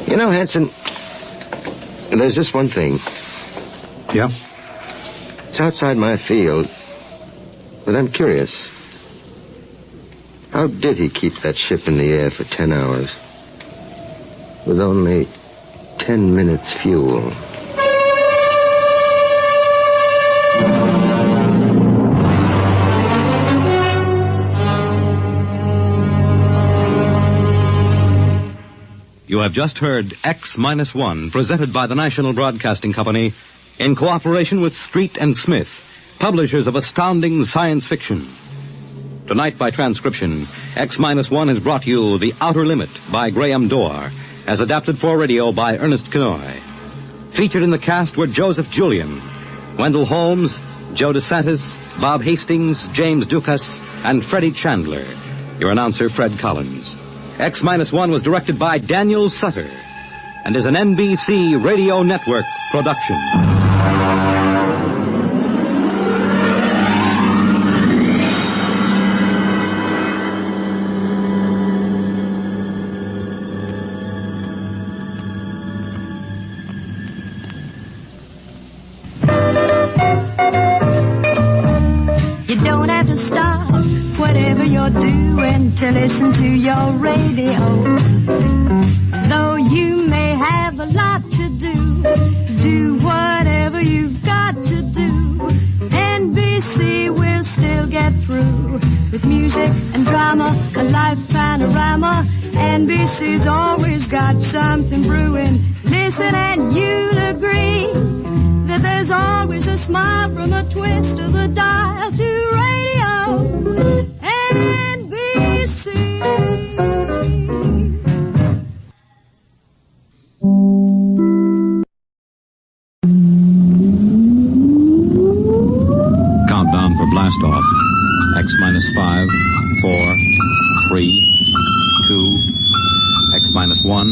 You know, Hanson, there's just one thing. Yeah? It's outside my field, but I'm curious. How did he keep that ship in the air for 10 hours with only 10 minutes fuel? You have just heard X-1, presented by the National Broadcasting Company in cooperation with Street and Smith, publishers of astounding science fiction. Tonight, by transcription, X-1 has brought you The Outer Limit by Graham Dorr, as adapted for radio by Ernest Kenoy. Featured in the cast were Joseph Julian, Wendell Holmes, Joe DeSantis, Bob Hastings, James Dukas, and Freddie Chandler. Your announcer, Fred Collins. X-1 was directed by Daniel Sutter and is an NBC Radio Network production. You don't have to stop whatever you're doing to listen to your radio. Though you may have a lot to do whatever you've got to do. NBC will still get through with music and drama, a life panorama. NBC's always got something brewing. Listen and you'll agree that there's always a smile from a twist of the dial to radio. NBC. Countdown for blast off. X-5, 4, 3, 2, X-1,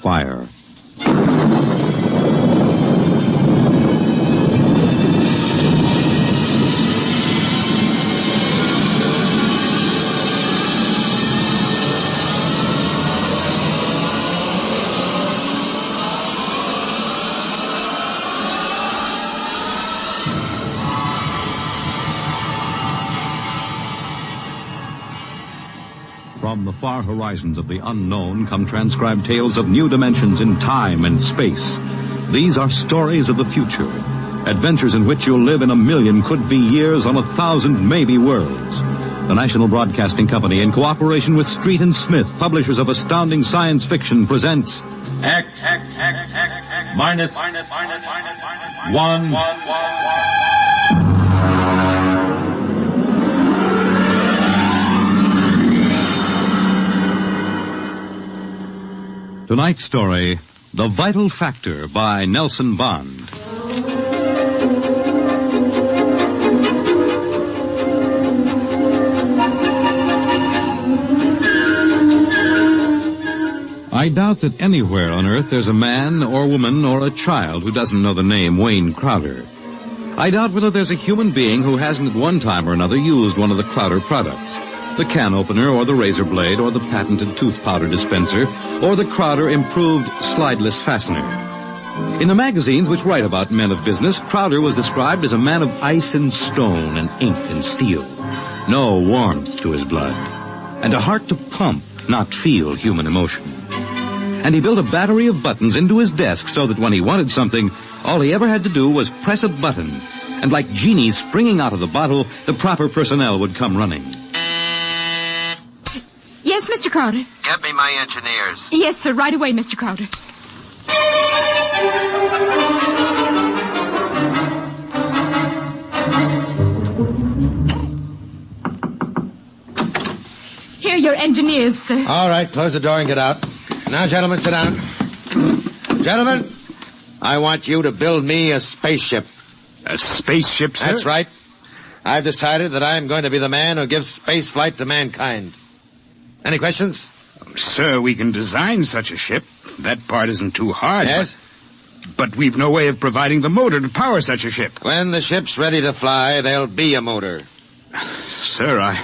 fire. From the far horizons of the unknown come transcribed tales of new dimensions in time and space. These are stories of the future, adventures in which you'll live in 1,000,000 could-be years on 1,000 maybe worlds. The National Broadcasting Company, in cooperation with Street and Smith, publishers of astounding science fiction, presents X minus 1. Tonight's story, The Vital Factor by Nelson Bond. I doubt that anywhere on Earth there's a man or woman or a child who doesn't know the name Wayne Crowder. I doubt whether there's a human being who hasn't at one time or another used one of the Crowder products. The can opener or the razor blade or the patented tooth powder dispenser or the Crowder improved slideless fastener. In the magazines which write about men of business, Crowder was described as a man of ice and stone and ink and steel. No warmth to his blood. And a heart to pump, not feel human emotion. And he built a battery of buttons into his desk so that when he wanted something, all he ever had to do was press a button. And like genies springing out of the bottle, the proper personnel would come running. Yes, Mr. Crowder. Get me my engineers. Yes, sir. Right away, Mr. Crowder. Here are your engineers, sir. All right, close the door and get out. Now, gentlemen, sit down. Gentlemen, I want you to build me a spaceship. A spaceship, sir? That's right. I've decided that I'm going to be the man who gives space flight to mankind. Any questions? Sir, we can design such a ship. That part isn't too hard. Yes? But we've no way of providing the motor to power such a ship. When the ship's ready to fly, there'll be a motor. Sir,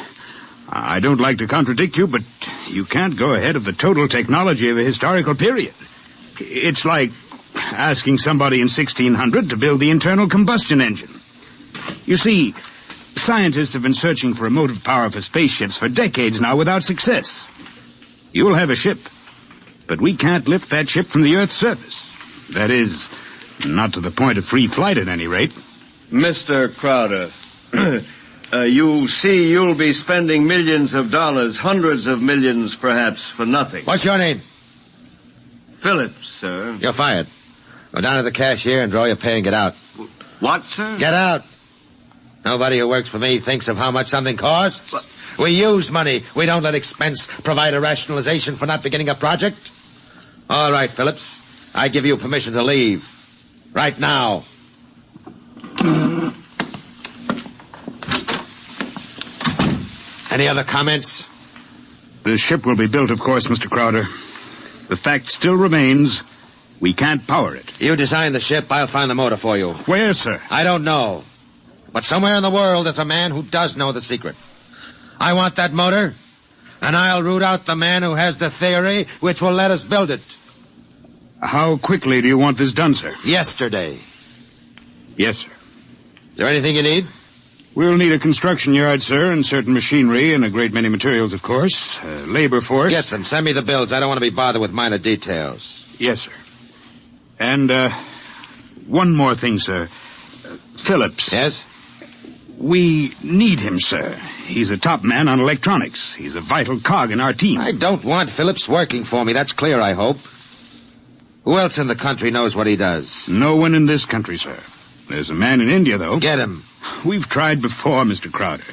I don't like to contradict you, but you can't go ahead of the total technology of a historical period. It's like asking somebody in 1600 to build the internal combustion engine. You see, scientists have been searching for a motive power for spaceships for decades now without success. You'll have a ship, but we can't lift that ship from the Earth's surface. That is, not to the point of free flight at any rate. Mr. Crowder, you see you'll be spending millions of dollars, hundreds of millions perhaps, for nothing. What's your name? Phillips, sir. You're fired. Go down to the cashier and draw your pay and get out. What, sir? Get out. Nobody who works for me thinks of how much something costs. What? We use money. We don't let expense provide a rationalization for not beginning a project. All right, Phillips. I give you permission to leave. Right now. Any other comments? The ship will be built, of course, Mr. Crowder. The fact still remains, we can't power it. You design the ship, I'll find the motor for you. Where, sir? I don't know. But somewhere in the world there's a man who does know the secret. I want that motor, and I'll root out the man who has the theory which will let us build it. How quickly do you want this done, sir? Yesterday. Yes, sir. Is there anything you need? We'll need a construction yard, sir, and certain machinery and a great many materials, of course. Labor force. Get them. Send me the bills. I don't want to be bothered with minor details. Yes, sir. And, one more thing, sir. Phillips. Yes? We need him, sir. He's a top man on electronics. He's a vital cog in our team. I don't want Phillips working for me. That's clear, I hope. Who else in the country knows what he does? No one in this country, sir. There's a man in India, though. Get him. We've tried before, Mr. Crowder.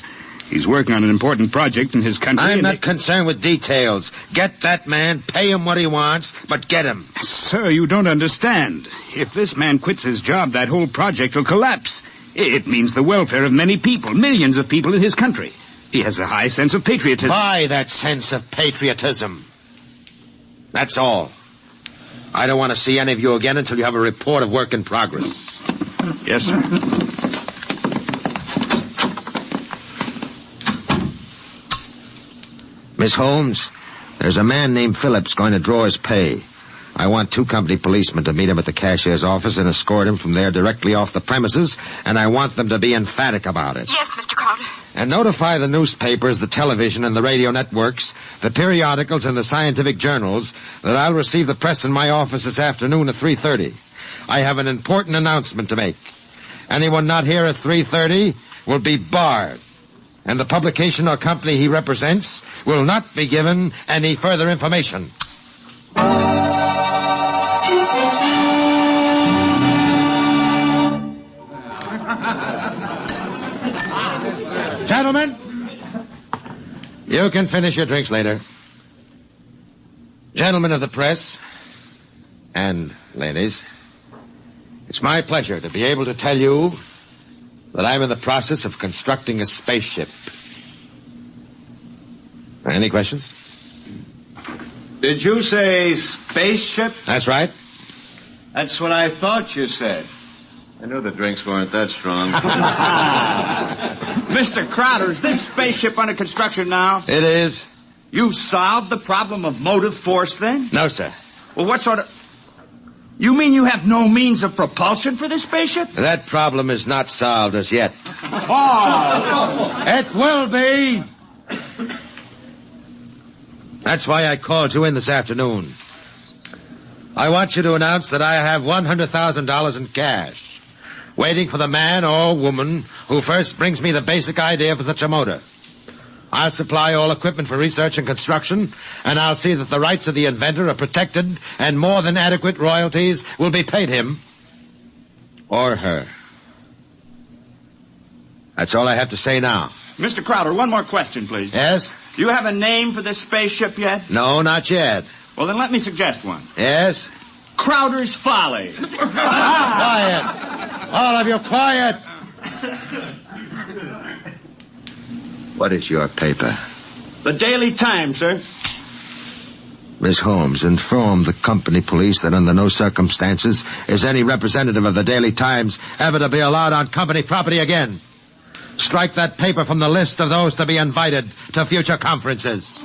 He's working on an important project in his country. I'm not concerned with details. Get that man, pay him what he wants, but get him. Sir, you don't understand. If this man quits his job, that whole project will collapse. It means the welfare of many people, millions of people in his country. He has a high sense of patriotism. Buy that sense of patriotism. That's all. I don't want to see any of you again until you have a report of work in progress. Yes, sir. Miss Holmes, there's a man named Phillips going to draw his pay. I want 2 company policemen to meet him at the cashier's office and escort him from there directly off the premises, and I want them to be emphatic about it. Yes, Mr. Crowder. And notify the newspapers, the television, and the radio networks, the periodicals, and the scientific journals that I'll receive the press in my office this afternoon at 3:30. I have an important announcement to make. Anyone not here at 3:30 will be barred. and the publication or company he represents will not be given any further information. Gentlemen, you can finish your drinks later. Gentlemen of the press, and ladies, it's my pleasure to be able to tell you that I'm in the process of constructing a spaceship. Any questions? Did you say spaceship? That's right. That's what I thought you said. I knew the drinks weren't that strong. Mr. Crowder, is this spaceship under construction now? It is. You solved the problem of motive force, then? No, sir. Well, what sort of... You mean you have no means of propulsion for this spaceship? That problem is not solved as yet. Oh! It will be! That's why I called you in this afternoon. I want you to announce that I have $100,000 in cash, waiting for the man or woman who first brings me the basic idea for such a motor. I'll supply all equipment for research and construction, and I'll see that the rights of the inventor are protected and more than adequate royalties will be paid him or her. That's all I have to say now. Mr. Crowder, one more question, please. Yes? Do you have a name for this spaceship yet? No, not yet. Well, then let me suggest one. Yes? Crowder's Folly. Quiet. All of you, quiet. What is your paper? The Daily Times, sir. Miss Holmes, inform the company police that under no circumstances is any representative of the Daily Times ever to be allowed on company property again. Strike that paper from the list of those to be invited to future conferences.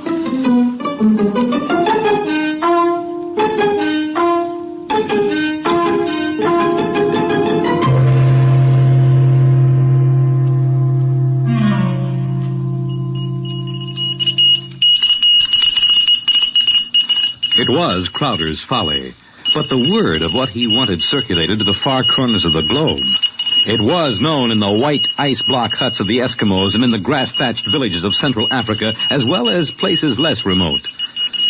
It was Crowder's Folly, but the word of what he wanted circulated to the far corners of the globe. It was known in the white ice block huts of the Eskimos and in the grass-thatched villages of Central Africa, as well as places less remote.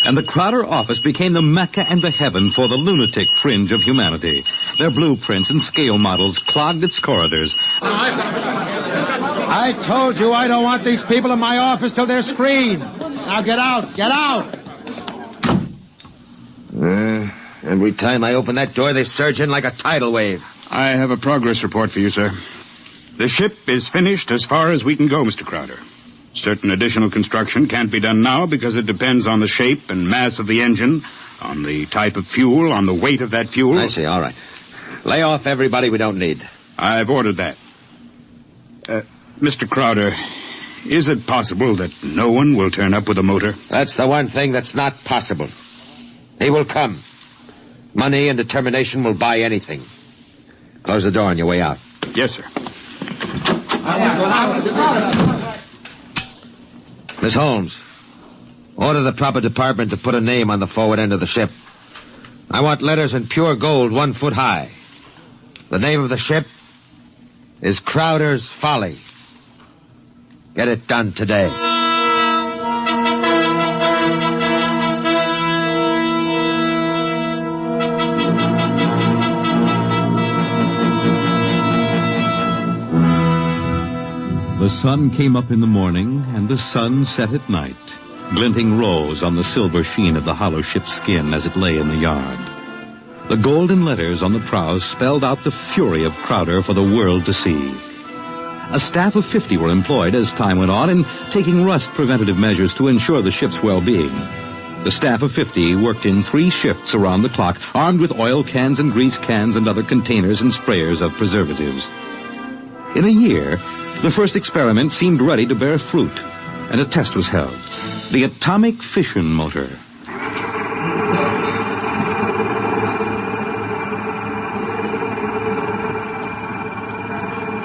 And the Crowder office became the Mecca and the heaven for the lunatic fringe of humanity. Their blueprints and scale models clogged its corridors. I told you I don't want these people in my office till they're screened. Now get out, get out! Every time I open that door, they surge in like a tidal wave. I have a progress report for you, sir. The ship is finished as far as we can go, Mr. Crowder. Certain additional construction can't be done now because it depends on the shape and mass of the engine, on the type of fuel, on the weight of that fuel. I see, all right. Lay off everybody we don't need. I've ordered that. Mr. Crowder, is it possible that no one will turn up with a motor? That's the one thing that's not possible. He will come. Money and determination will buy anything. Close the door on your way out. Yes, sir. Miss Holmes, order the proper department to put a name on the forward end of the ship. I want letters in pure gold 1 foot high. The name of the ship is Crowder's Folly. Get it done today. The sun came up in the morning, and the sun set at night, glinting rose on the silver sheen of the hollow ship's skin as it lay in the yard. The golden letters on the prows spelled out the fury of Crowder for the world to see. A staff of 50 were employed as time went on in taking rust preventative measures to ensure the ship's well-being. The staff of 50 worked in 3 shifts around the clock, armed with oil cans and grease cans and other containers and sprayers of preservatives. In a year, the first experiment seemed ready to bear fruit, and a test was held. The atomic fission motor.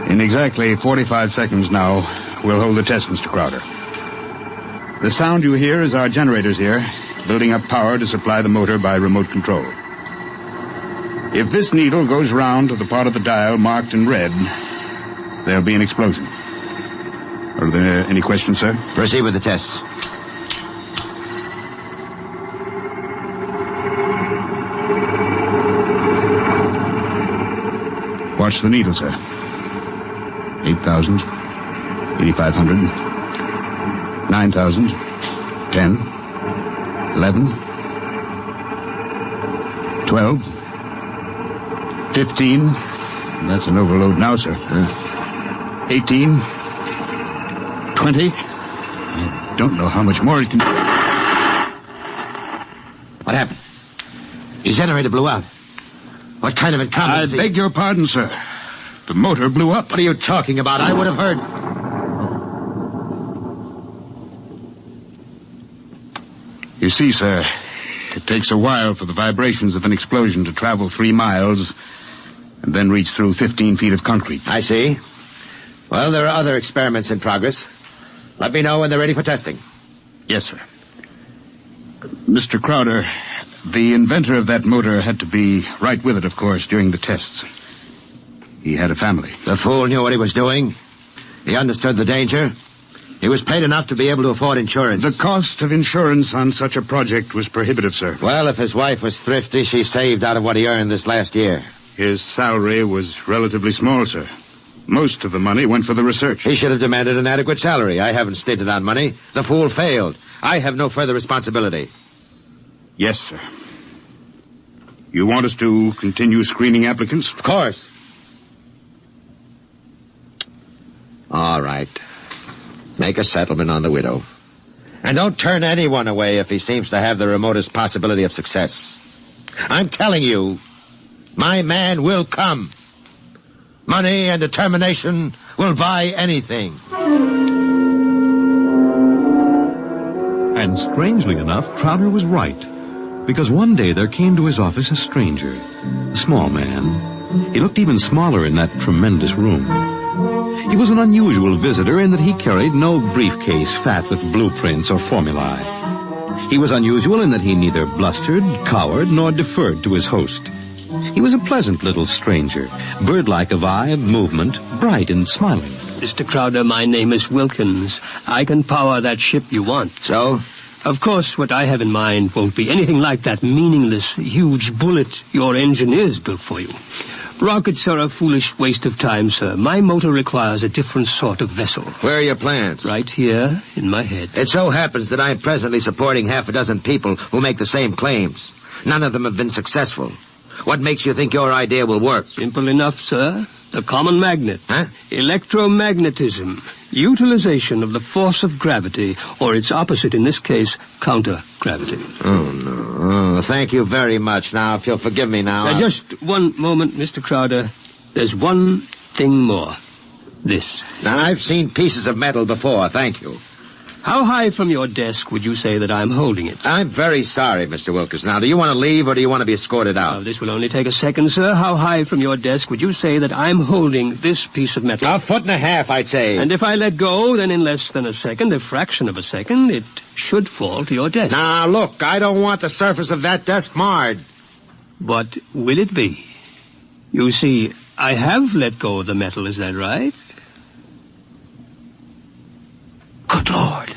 In exactly 45 seconds now, we'll hold the test, Mr. Crowder. The sound you hear is our generators here, building up power to supply the motor by remote control. If this needle goes round to the part of the dial marked in red, there'll be an explosion. Are there any questions, sir? Proceed with the tests. Watch the needle, sir. 8,000. 8,500. 9,000. 10. 11. 12. 15. That's an overload now, sir. 18. 20. I don't know how much more it can... What happened? Your generator blew out. What kind of incompetency? I beg your pardon, sir. The motor blew up. What are you talking about? I would have heard... You see, sir, it takes a while for the vibrations of an explosion to travel 3 miles and then reach through 15 feet of concrete. I see. Well, there are other experiments in progress. Let me know when they're ready for testing. Yes, sir. Mr. Crowder, the inventor of that motor had to be right with it, of course, during the tests. He had a family. The fool knew what he was doing. He understood the danger. He was paid enough to be able to afford insurance. The cost of insurance on such a project was prohibitive, sir. Well, if his wife was thrifty, she saved out of what he earned this last year. His salary was relatively small, sir. Most of the money went for the research. He should have demanded an adequate salary. I haven't stated on money. The fool failed. I have no further responsibility. Yes, sir. You want us to continue screening applicants? Of course. All right. Make a settlement on the widow. And don't turn anyone away if he seems to have the remotest possibility of success. I'm telling you, my man will come. Money and determination will buy anything. And strangely enough, Crowder was right. Because one day there came to his office a stranger, a small man. He looked even smaller in that tremendous room. He was an unusual visitor in that he carried no briefcase fat with blueprints or formulae. He was unusual in that he neither blustered, cowered, nor deferred to his host. He was a pleasant little stranger, bird-like of eye and movement, bright and smiling. Mr. Crowder, my name is Wilkins. I can power that ship you want. So? Of course, what I have in mind won't be anything like that meaningless, huge bullet your engineers built for you. Rockets are a foolish waste of time, sir. My motor requires a different sort of vessel. Where are your plans? Right here, in my head. It so happens that I'm presently supporting half a dozen people who make the same claims. None of them have been successful. What makes you think your idea will work? Simple enough, sir. The common magnet. Huh? Electromagnetism. Utilization of the force of gravity, or its opposite in this case, counter-gravity. Oh, no. Oh, thank you very much. Now, if you'll forgive me now... Just one moment, Mr. Crowder. There's one thing more. This. Now, I've seen pieces of metal before, thank you. How high from your desk would you say that I'm holding it? I'm very sorry, Mr. Wilkins. Now, do you want to leave or do you want to be escorted out? This will only take a second, sir. How high from your desk would you say that I'm holding this piece of metal? 1.5 feet, I'd say. And if I let go, then in less than a second, a fraction of a second, it should fall to your desk. Now, look, I don't want the surface of that desk marred. But will it be? You see, I have let go of the metal, is that right? Good Lord.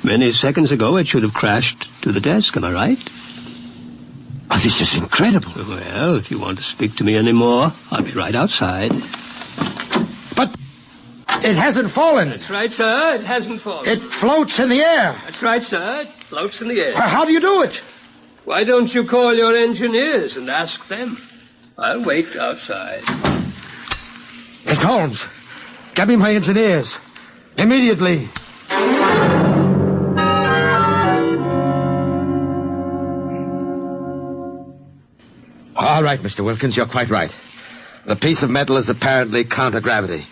Many seconds ago, it should have crashed to the desk, am I right? Oh, this is incredible. Well, if you want to speak to me anymore, I'll be right outside. But it hasn't fallen. That's right, sir. It hasn't fallen. It floats in the air. That's right, sir. It floats in the air. How do you do it? Why don't you call your engineers and ask them? I'll wait outside. Miss Holmes, get me my engineers. Immediately. All right, Mr. Wilkins, you're quite right. The piece of metal is apparently counter-gravity,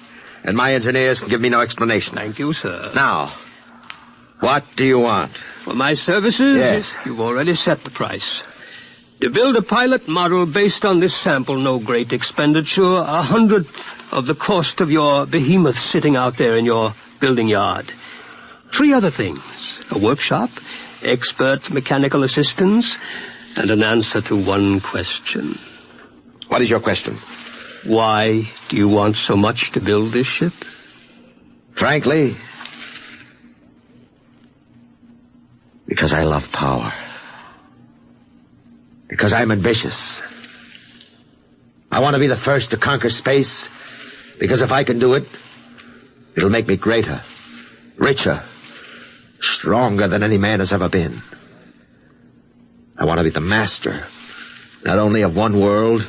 and my engineers can give me no explanation. Thank you, sir. Now, what do you want? For my services? Yes. You've already set the price. To build a pilot model based on this sample, no great expenditure, 100th of the cost of your behemoth sitting out there in your building yard. 3 other things. A workshop, expert mechanical assistance, and an answer to one question. What is your question? Why do you want so much to build this ship? Frankly, because I love power. Because I'm ambitious. I want to be the first to conquer space, because if I can do it, it'll make me greater, richer, stronger than any man has ever been. I want to be the master, not only of one world,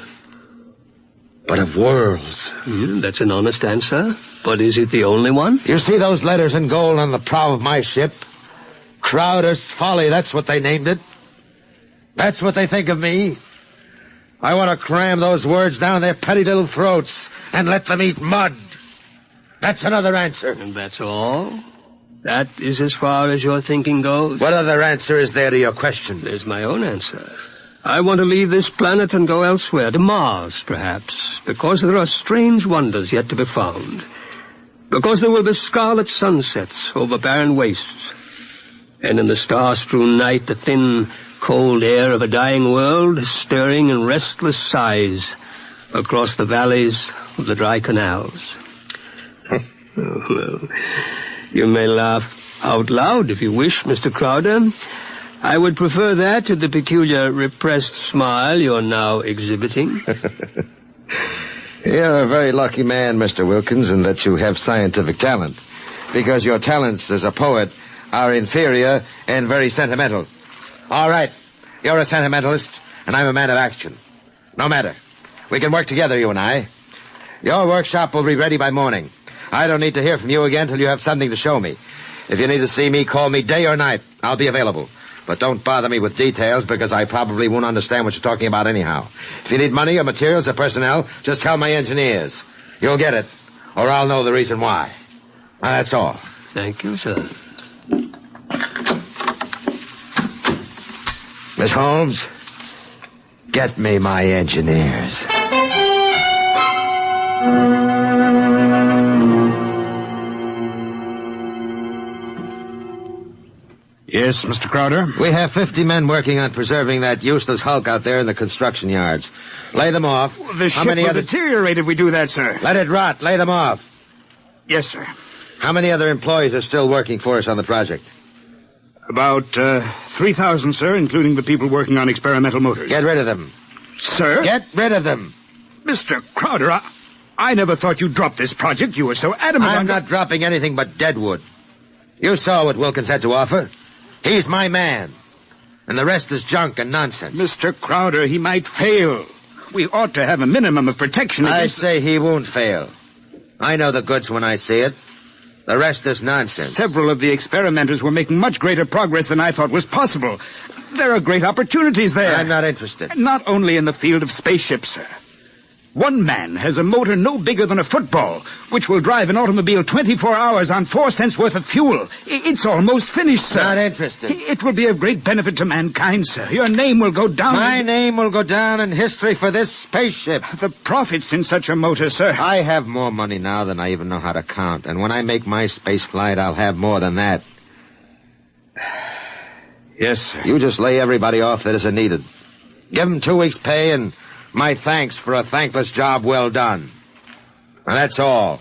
but of worlds. That's an honest answer. But is it the only one? You see those letters in gold on the prow of my ship? Crowder's Folly, that's what they named it. That's what they think of me. I want to cram those words down their petty little throats and let them eat mud. That's another answer. And that's all? That is as far as your thinking goes? What other answer is there to your question? There's my own answer. I want to leave this planet and go elsewhere, to Mars, perhaps, because there are strange wonders yet to be found. Because there will be scarlet sunsets over barren wastes. And in the star-strewn night, the thin, cold air of a dying world stirring in restless sighs across the valleys of the dry canals. Well, you may laugh out loud if you wish, Mr. Crowder. I would prefer that to the peculiar repressed smile you're now exhibiting. You're a very lucky man, Mr. Wilkins, in that you have scientific talent, because your talents as a poet are inferior and very sentimental. All right, you're a sentimentalist, and I'm a man of action. No matter. We can work together, you and I. Your workshop will be ready by morning. I don't need to hear from you again till you have something to show me. If you need to see me, call me day or night. I'll be available. But don't bother me with details, because I probably won't understand what you're talking about anyhow. If you need money or materials or personnel, just tell my engineers. You'll get it, or I'll know the reason why. Now, that's all. Thank you, sir. Miss Holmes, get me my engineers. Yes, Mr. Crowder? We have 50 men working on preserving that useless hulk out there in the construction yards. Lay them off. The ship will deteriorate if we do that, sir. Let it rot. Lay them off. Yes, sir. How many other employees are still working for us on the project? About 3,000, sir, including the people working on experimental motors. Get rid of them. Sir? Get rid of them. Mr. Crowder, I never thought you'd drop this project. You were so adamant I'm not dropping anything but deadwood. You saw what Wilkins had to offer. He's my man. And the rest is junk and nonsense. Mr. Crowder, he might fail. We ought to have a minimum of protection against... I say he won't fail. I know the goods when I see it. The rest is nonsense. Several of the experimenters were making much greater progress than I thought was possible. There are great opportunities there. I'm not interested. Not only in the field of spaceships, sir. One man has a motor no bigger than a football, which will drive an automobile 24 hours on 4 cents worth of fuel. It's almost finished, sir. Not interested. It will be of great benefit to mankind, sir. Your name will go down... My name will go down in history for this spaceship. The profits in such a motor, sir. I have more money now than I even know how to count. And when I make my space flight, I'll have more than that. Yes, sir. You just lay everybody off that isn't needed. Give them 2 weeks' pay and... my thanks for a thankless job well done. And that's all.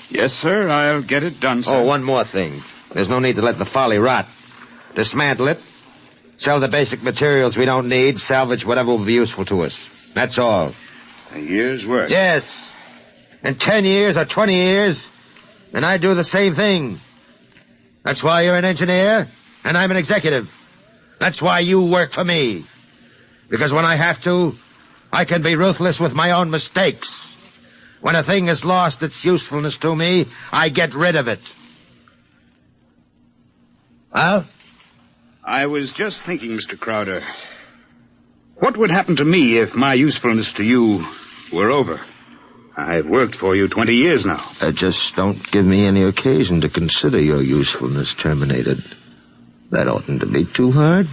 Yes, sir. I'll get it done, sir. Oh, one more thing. There's no need to let the folly rot. Dismantle it. Sell the basic materials we don't need. Salvage whatever will be useful to us. That's all. A year's work. Yes. In 10 years or 20 years, and I do the same thing. That's why you're an engineer, and I'm an executive. That's why you work for me. Because when I have to... I can be ruthless with my own mistakes. When a thing has lost its usefulness to me, I get rid of it. Well? I was just thinking, Mr. Crowder. What would happen to me if my usefulness to you were over? I've worked for you 20 years now. Just don't give me any occasion to consider your usefulness terminated. That oughtn't to be too hard.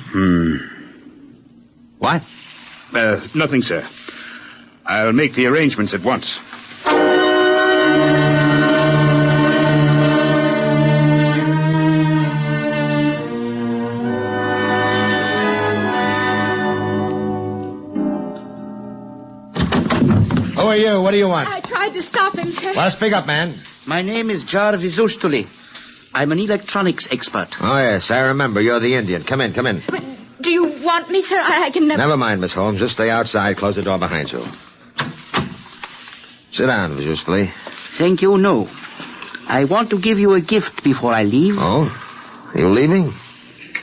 What? Nothing, sir. I'll make the arrangements at once. Who are you? What do you want? I tried to stop him, sir. Well, speak up, man. My name is Jarvis Ustuli. I'm an electronics expert. Oh, yes, I remember. You're the Indian. Come in, come in. Do you want me, sir? I can never... Never mind, Miss Holmes. Just stay outside. Close the door behind you. Sit down, Miss Ustuli. Thank you, no. I want to give you a gift before I leave. Oh? You leaving?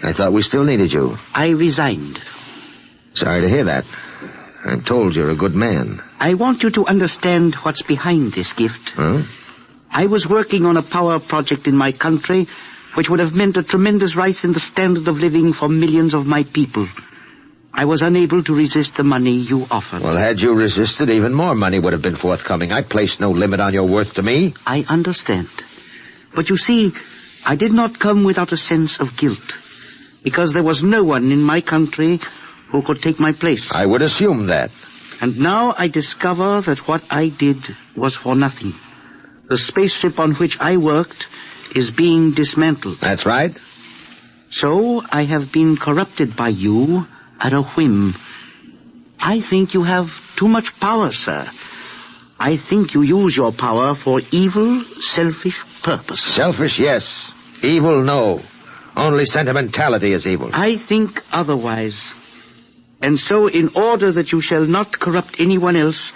I thought we still needed you. I resigned. Sorry to hear that. I'm told you're a good man. I want you to understand what's behind this gift. Huh? I was working on a power project in my country which would have meant a tremendous rise in the standard of living for millions of my people. I was unable to resist the money you offered. Well, had you resisted, even more money would have been forthcoming. I placed no limit on your worth to me. I understand. But you see, I did not come without a sense of guilt, because there was no one in my country who could take my place. I would assume that. And now I discover that what I did was for nothing. The spaceship on which I worked is being dismantled. That's right. So I have been corrupted by you at a whim. I think you have too much power, sir. I think you use your power for evil, selfish purposes. Selfish, yes. Evil, no. Only sentimentality is evil. I think otherwise. And so, in order that you shall not corrupt anyone else,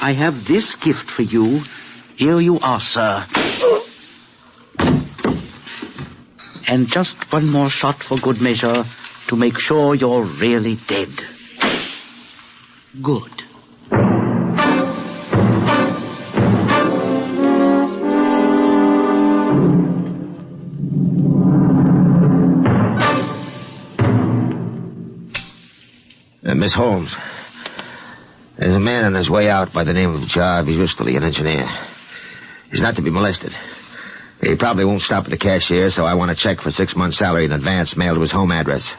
I have this gift for you. Here you are, sir. And just one more shot for good measure to make sure you're really dead. Good. Miss Holmes, there's a man on his way out by the name of Jarvis Ustuli, an engineer. He's not to be molested. He probably won't stop at the cashier, so I want a check for 6 months' salary in advance mailed to his home address.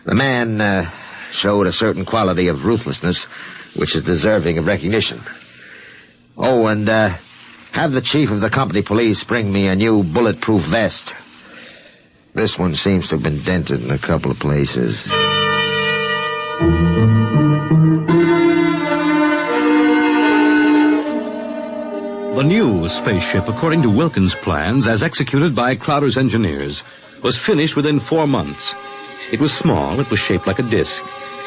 The man showed a certain quality of ruthlessness which is deserving of recognition. Oh, and have the chief of the company police bring me a new bulletproof vest. This one seems to have been dented in a couple of places. The new spaceship, according to Wilkins' plans, as executed by Crowder's engineers, was finished within 4 months. It was small, it was shaped like a disc.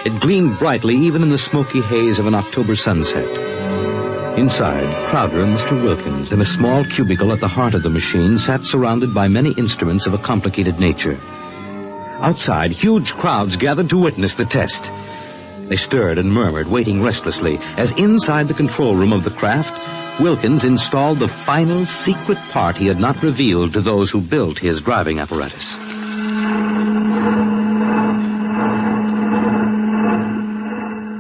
It gleamed brightly even in the smoky haze of an October sunset. Inside, Crowder and Mr. Wilkins, in a small cubicle at the heart of the machine, sat surrounded by many instruments of a complicated nature. Outside, huge crowds gathered to witness the test. They stirred and murmured, waiting restlessly, as inside the control room of the craft, Wilkins installed the final secret part he had not revealed to those who built his driving apparatus.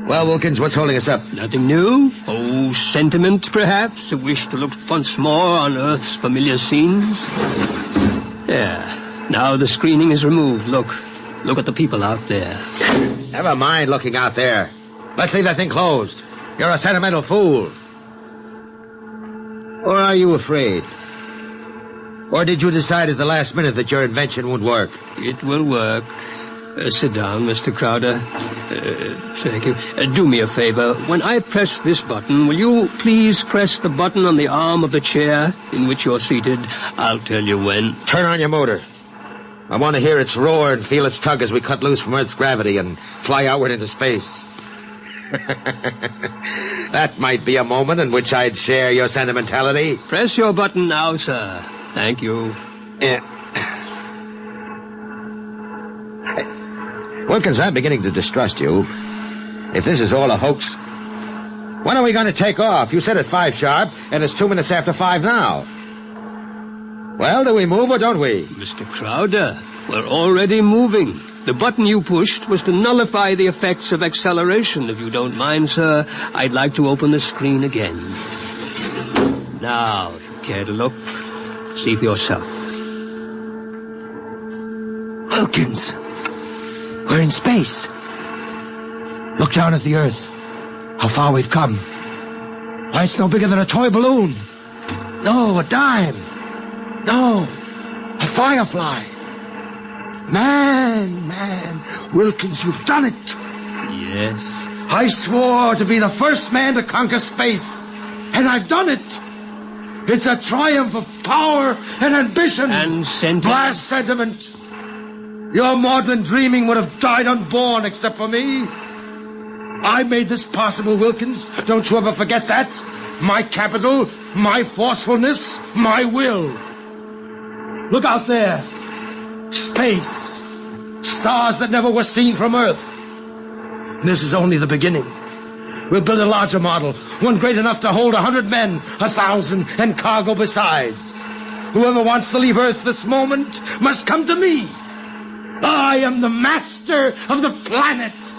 Well, Wilkins, what's holding us up? Nothing new. Oh, sentiment, perhaps? A wish to look once more on Earth's familiar scenes? Yeah. Now the screening is removed. Look at the people out there. Never mind looking out there. Let's leave that thing closed. You're a sentimental fool. Or are you afraid? Or did you decide at the last minute that your invention would work? It will work. Sit down, Mr. Crowder. Thank you. Do me a favor. When I press this button, will you please press the button on the arm of the chair in which you're seated? I'll tell you when. Turn on your motor. I want to hear its roar and feel its tug as we cut loose from Earth's gravity and fly outward into space. That might be a moment in which I'd share your sentimentality. Press your button now, sir. Thank you. Yeah. Wilkins, I'm beginning to distrust you. If this is all a hoax, when are we going to take off? You said at 5 sharp, and it's 2 minutes after 5 now. Well, do we move or don't we? Mr. Crowder, we're already moving. The button you pushed was to nullify the effects of acceleration. If you don't mind, sir, I'd like to open the screen again. Now, if you care to look, see for yourself. Wilkins, we're in space. Look down at the Earth. How far we've come. Why, it's no bigger than a toy balloon. No, a dime. No, a firefly. Man, Wilkins, you've done it. Yes. I swore to be the first man to conquer space, and I've done it. It's a triumph of power and ambition. And sentiment. Blast sentiment. Your maudlin dreaming would have died unborn except for me. I made this possible, Wilkins. Don't you ever forget that. My capital, my forcefulness, my will. Look out there. Space. Stars that never were seen from Earth. This is only the beginning. We'll build a larger model, one great enough to hold 100 men, 1,000, and cargo besides. Whoever wants to leave Earth this moment must come to me. I am the master of the planets.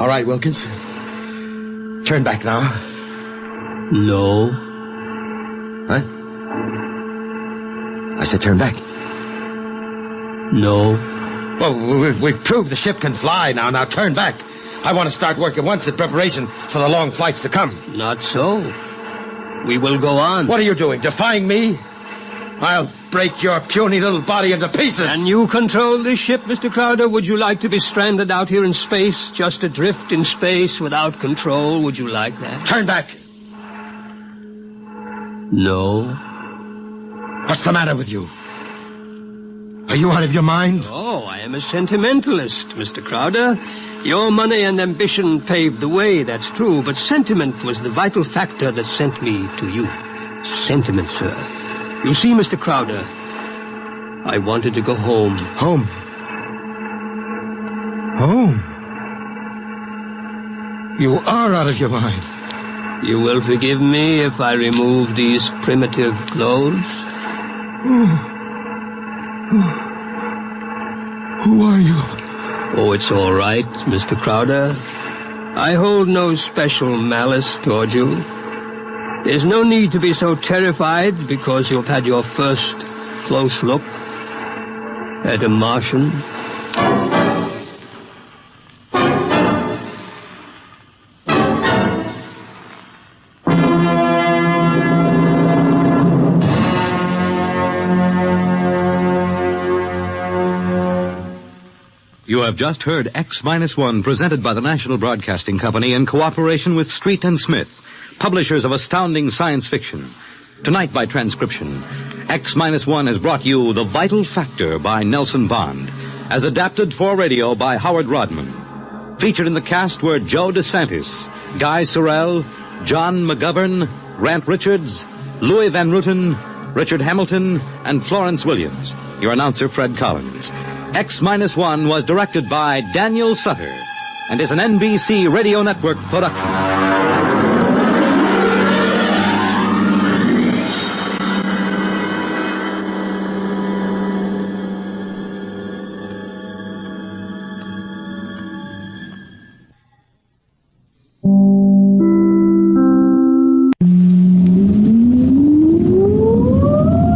All right, Wilkins. Turn back now. No. Huh? I said turn back. No. Well, we've proved the ship can fly now. Now turn back. I want to start work at once in preparation for the long flights to come. Not so. We will go on. What are you doing? Defying me? I'll break your puny little body into pieces. And you control this ship, Mr. Crowder? Would you like to be stranded out here in space, just adrift in space without control? Would you like that? Turn back. No. What's the matter with you? Are you out of your mind? Oh, I am a sentimentalist, Mr. Crowder. Your money and ambition paved the way, that's true, but sentiment was the vital factor that sent me to you. Sentiment, sir. You see, Mr. Crowder, I wanted to go home. Home? Home? You are out of your mind. You will forgive me if I remove these primitive clothes? Who are you? Oh, it's all right, Mr. Crowder. I hold no special malice toward you. There's no need to be so terrified because you've had your first close look at a Martian. You have just heard X-1 presented by the National Broadcasting Company in cooperation with Street and Smith, publishers of astounding science fiction. Tonight by transcription, X-1 has brought you The Vital Factor by Nelson Bond, as adapted for radio by Howard Rodman. Featured in the cast were Joe DeSantis, Guy Sorrell, John McGovern, Grant Richards, Louis Van Ruten, Richard Hamilton, and Florence Williams. Your announcer, Fred Collins. X-1 was directed by Daniel Sutter and is an NBC Radio Network production.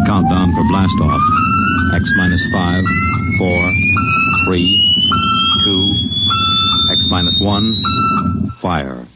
Countdown for blast off. X-5, 4, 3, 2, X-1, fire.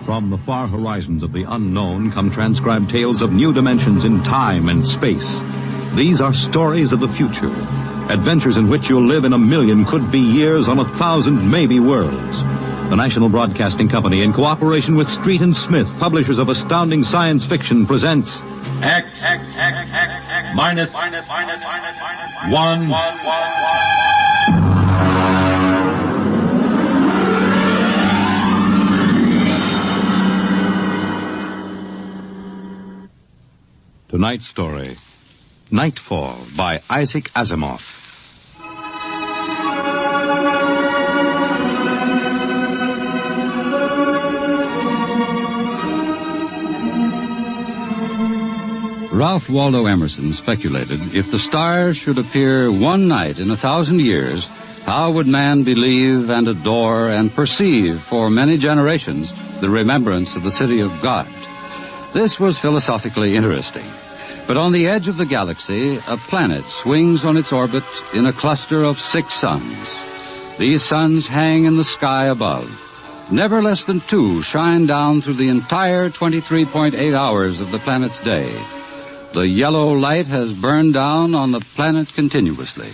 From the far horizons of the unknown come transcribed tales of new dimensions in time and space. These are stories of the future, adventures in which you'll live in 1,000,000 could-be years on 1,000 maybe worlds. The National Broadcasting Company, in cooperation with Street and Smith, publishers of astounding science fiction, presents X-1. Tonight's story, Nightfall by Isaac Asimov. Ralph Waldo Emerson speculated if the stars should appear one night in 1,000 years, how would man believe and adore and perceive for many generations the remembrance of the city of God? This was philosophically interesting. But on the edge of the galaxy, a planet swings on its orbit in a cluster of 6 suns. These suns hang in the sky above. Never less than 2 shine down through the entire 23.8 hours of the planet's day. The yellow light has burned down on the planet continuously,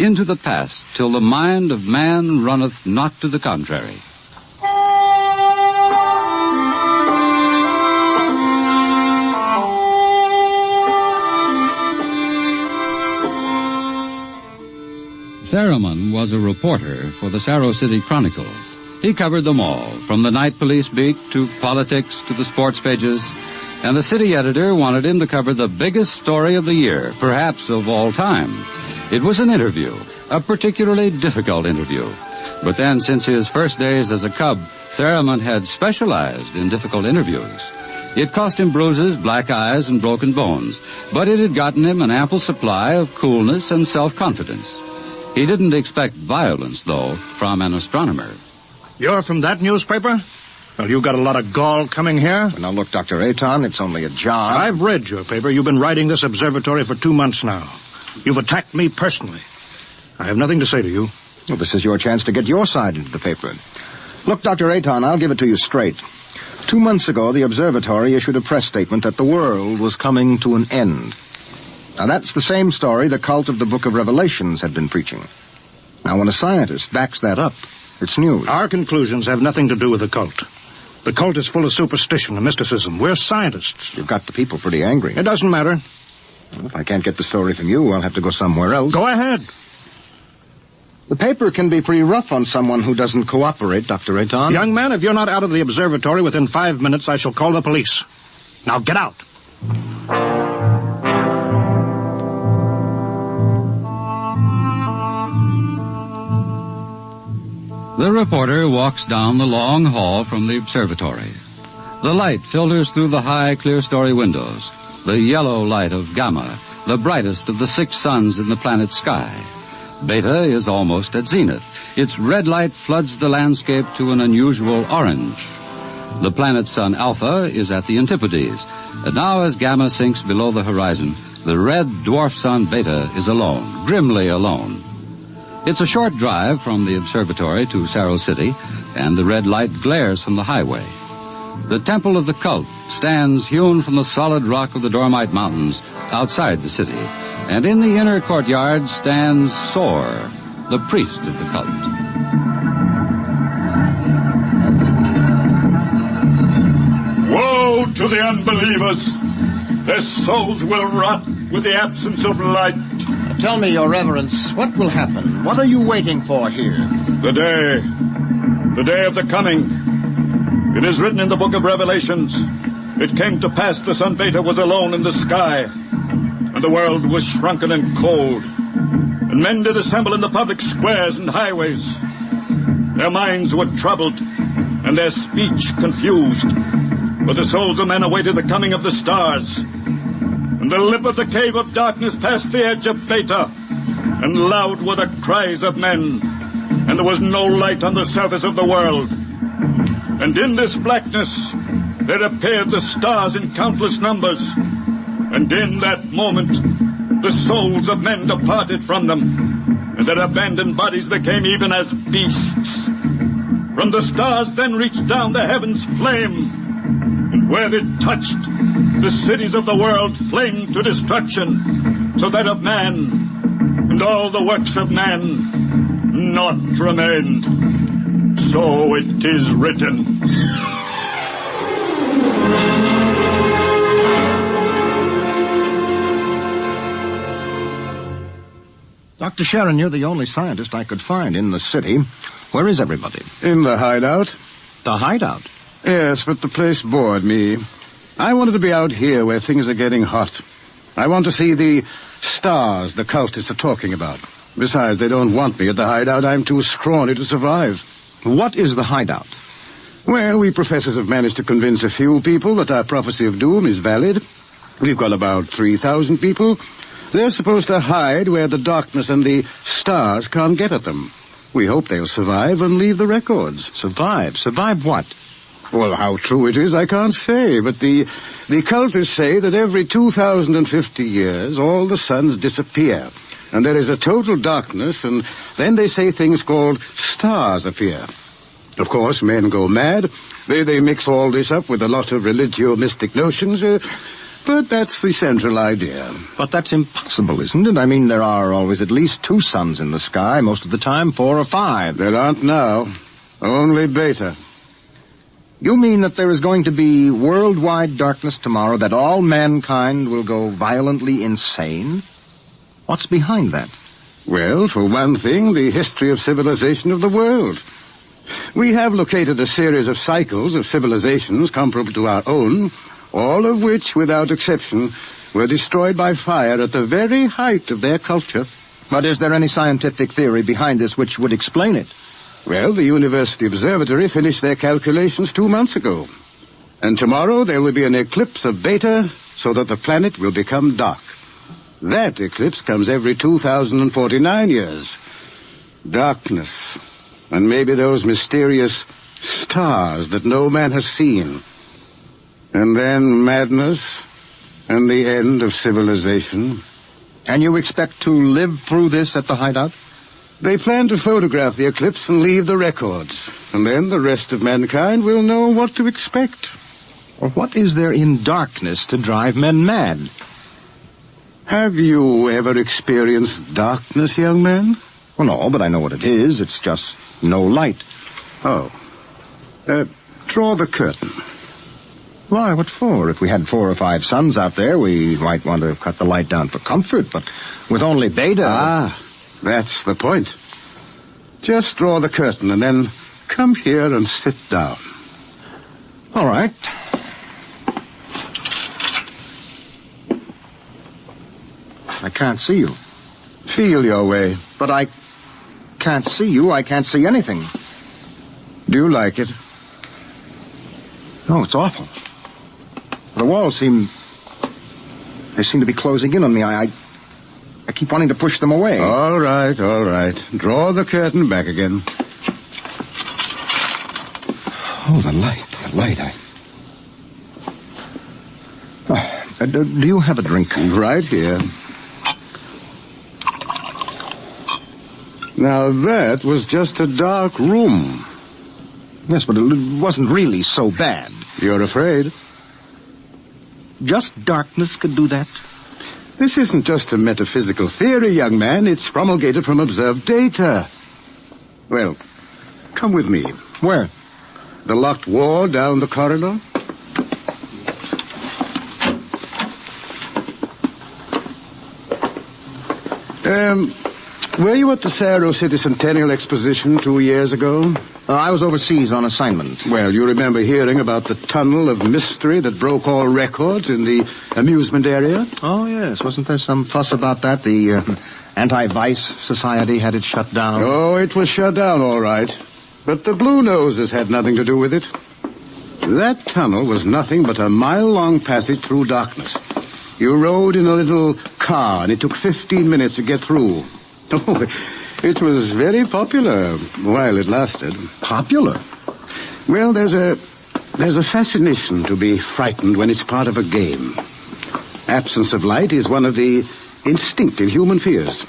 into the past, till the mind of man runneth not to the contrary. Theremin was a reporter for the Saro City Chronicle. He covered them all, from the night police beat to politics to the sports pages, and the city editor wanted him to cover the biggest story of the year, perhaps of all time. It was an interview, a particularly difficult interview. But then, since his first days as a cub, Theremin had specialized in difficult interviews. It cost him bruises, black eyes, and broken bones, but it had gotten him an ample supply of coolness and self-confidence. He didn't expect violence, though, from an astronomer. You're from that newspaper? Well, you got a lot of gall coming here. Well, now, look, Dr. Aton, it's only a job. I've read your paper. You've been writing this observatory for 2 months now. You've attacked me personally. I have nothing to say to you. Well, this is your chance to get your side into the paper. Look, Dr. Aton, I'll give it to you straight. 2 months ago, the observatory issued a press statement that the world was coming to an end. Now, that's the same story the cult of the Book of Revelations had been preaching. Now, when a scientist backs that up, it's news. Our conclusions have nothing to do with the cult. The cult is full of superstition and mysticism. We're scientists. You've got the people pretty angry. It doesn't matter. Well, if I can't get the story from you, I'll have to go somewhere else. Go ahead. The paper can be pretty rough on someone who doesn't cooperate, Dr. Aton. Young man, if you're not out of the observatory within 5 minutes, I shall call the police. Now get out. The reporter walks down the long hall from the observatory. The light filters through the high, clear-story windows. The yellow light of Gamma, the brightest of the 6 suns in the planet's sky. Beta is almost at zenith. Its red light floods the landscape to an unusual orange. The planet sun Alpha is at the antipodes, and now as Gamma sinks below the horizon, the red dwarf sun Beta is alone, grimly alone. It's a short drive from the observatory to Saro City, and the red light glares from the highway. The temple of the cult stands hewn from the solid rock of the Dormite Mountains outside the city, and in the inner courtyard stands Sor, the priest of the cult. Woe to the unbelievers! Their souls will rot with the absence of light. Tell me, Your Reverence, what will happen? What are you waiting for here? The day of the coming. It is written in the Book of Revelations. It came to pass the sun Beta was alone in the sky, and the world was shrunken and cold, and men did assemble in the public squares and highways. Their minds were troubled, and their speech confused, for the souls of men awaited the coming of the stars. And the lip of the cave of darkness passed the edge of Beta, and loud were the cries of men, and there was no light on the surface of the world. And in this blackness there appeared the stars in countless numbers, and in that moment the souls of men departed from them, and their abandoned bodies became even as beasts. From the stars then reached down the heavens flame, and where it touched, the cities of the world flamed to destruction, so that of man and all the works of man naught remained. So it is written. Dr. Sharon, you're the only scientist I could find in the city. Where is everybody? In the hideout. The hideout? Yes, but the place bored me. I wanted to be out here where things are getting hot. I want to see the stars the cultists are talking about. Besides, they don't want me at the hideout. I'm too scrawny to survive. What is the hideout? Well, we professors have managed to convince a few people that our prophecy of doom is valid. We've got about 3,000 people. They're supposed to hide where the darkness and the stars can't get at them. We hope they'll survive and leave the records. Survive? Survive what? Well, how true it is, I can't say, but the cultists say that every 2,050 years, all the suns disappear, and there is a total darkness, and then they say things called stars appear. Of course, men go mad. They mix all this up with a lot of religio-mystic notions, but that's the central idea. But that's impossible, isn't it? I mean, there are always at least 2 suns in the sky, most of the time 4 or 5. There aren't now. Only Beta. You mean that there is going to be worldwide darkness tomorrow, that all mankind will go violently insane? What's behind that? Well, for one thing, the history of civilization of the world. We have located a series of cycles of civilizations comparable to our own, all of which, without exception, were destroyed by fire at the very height of their culture. But is there any scientific theory behind this which would explain it? Well, the University Observatory finished their calculations 2 months ago. And tomorrow there will be an eclipse of Beta, so that the planet will become dark. That eclipse comes every 2,049 years. Darkness. And maybe those mysterious stars that no man has seen. And then madness, and the end of civilization. And you expect to live through this at the hideout? They plan to photograph the eclipse and leave the records. And then the rest of mankind will know what to expect. Well, what is there in darkness to drive men mad? Have you ever experienced darkness, young man? Well, no, but I know what it is. It's just no light. Oh. Draw the curtain. Why, what for? If we had 4 or 5 suns out there, we might want to cut the light down for comfort, but with only Beta... Ah, that's the point. Just draw the curtain and then come here and sit down. All right. I can't see you. Feel your way. But I can't see you. I can't see anything. Do you like it? No, it's awful. The walls seem to be closing in on me. I keep wanting to push them away. All right. Draw the curtain back again. Oh, the light. Do you have a drink? Right here. Now, that was just a dark room. Yes, but it wasn't really so bad. You're afraid? Just darkness could do that? This isn't just a metaphysical theory, young man. It's promulgated from observed data. Well, come with me. Where? The locked wall down the corridor. Were you at the Saro City Centennial Exposition 2 years ago? I was overseas on assignment. Well, you remember hearing about the tunnel of mystery that broke all records in the amusement area? Oh, yes. Wasn't there some fuss about that? The Anti-Vice Society had it shut down. Oh, it was shut down, all right. But the Blue Noses had nothing to do with it. That tunnel was nothing but a mile-long passage through darkness. You rode in a little car, and it took 15 minutes to get through. Oh, it was very popular while it lasted. Popular? Well, there's a fascination to be frightened when it's part of a game. Absence of light is one of the instinctive human fears.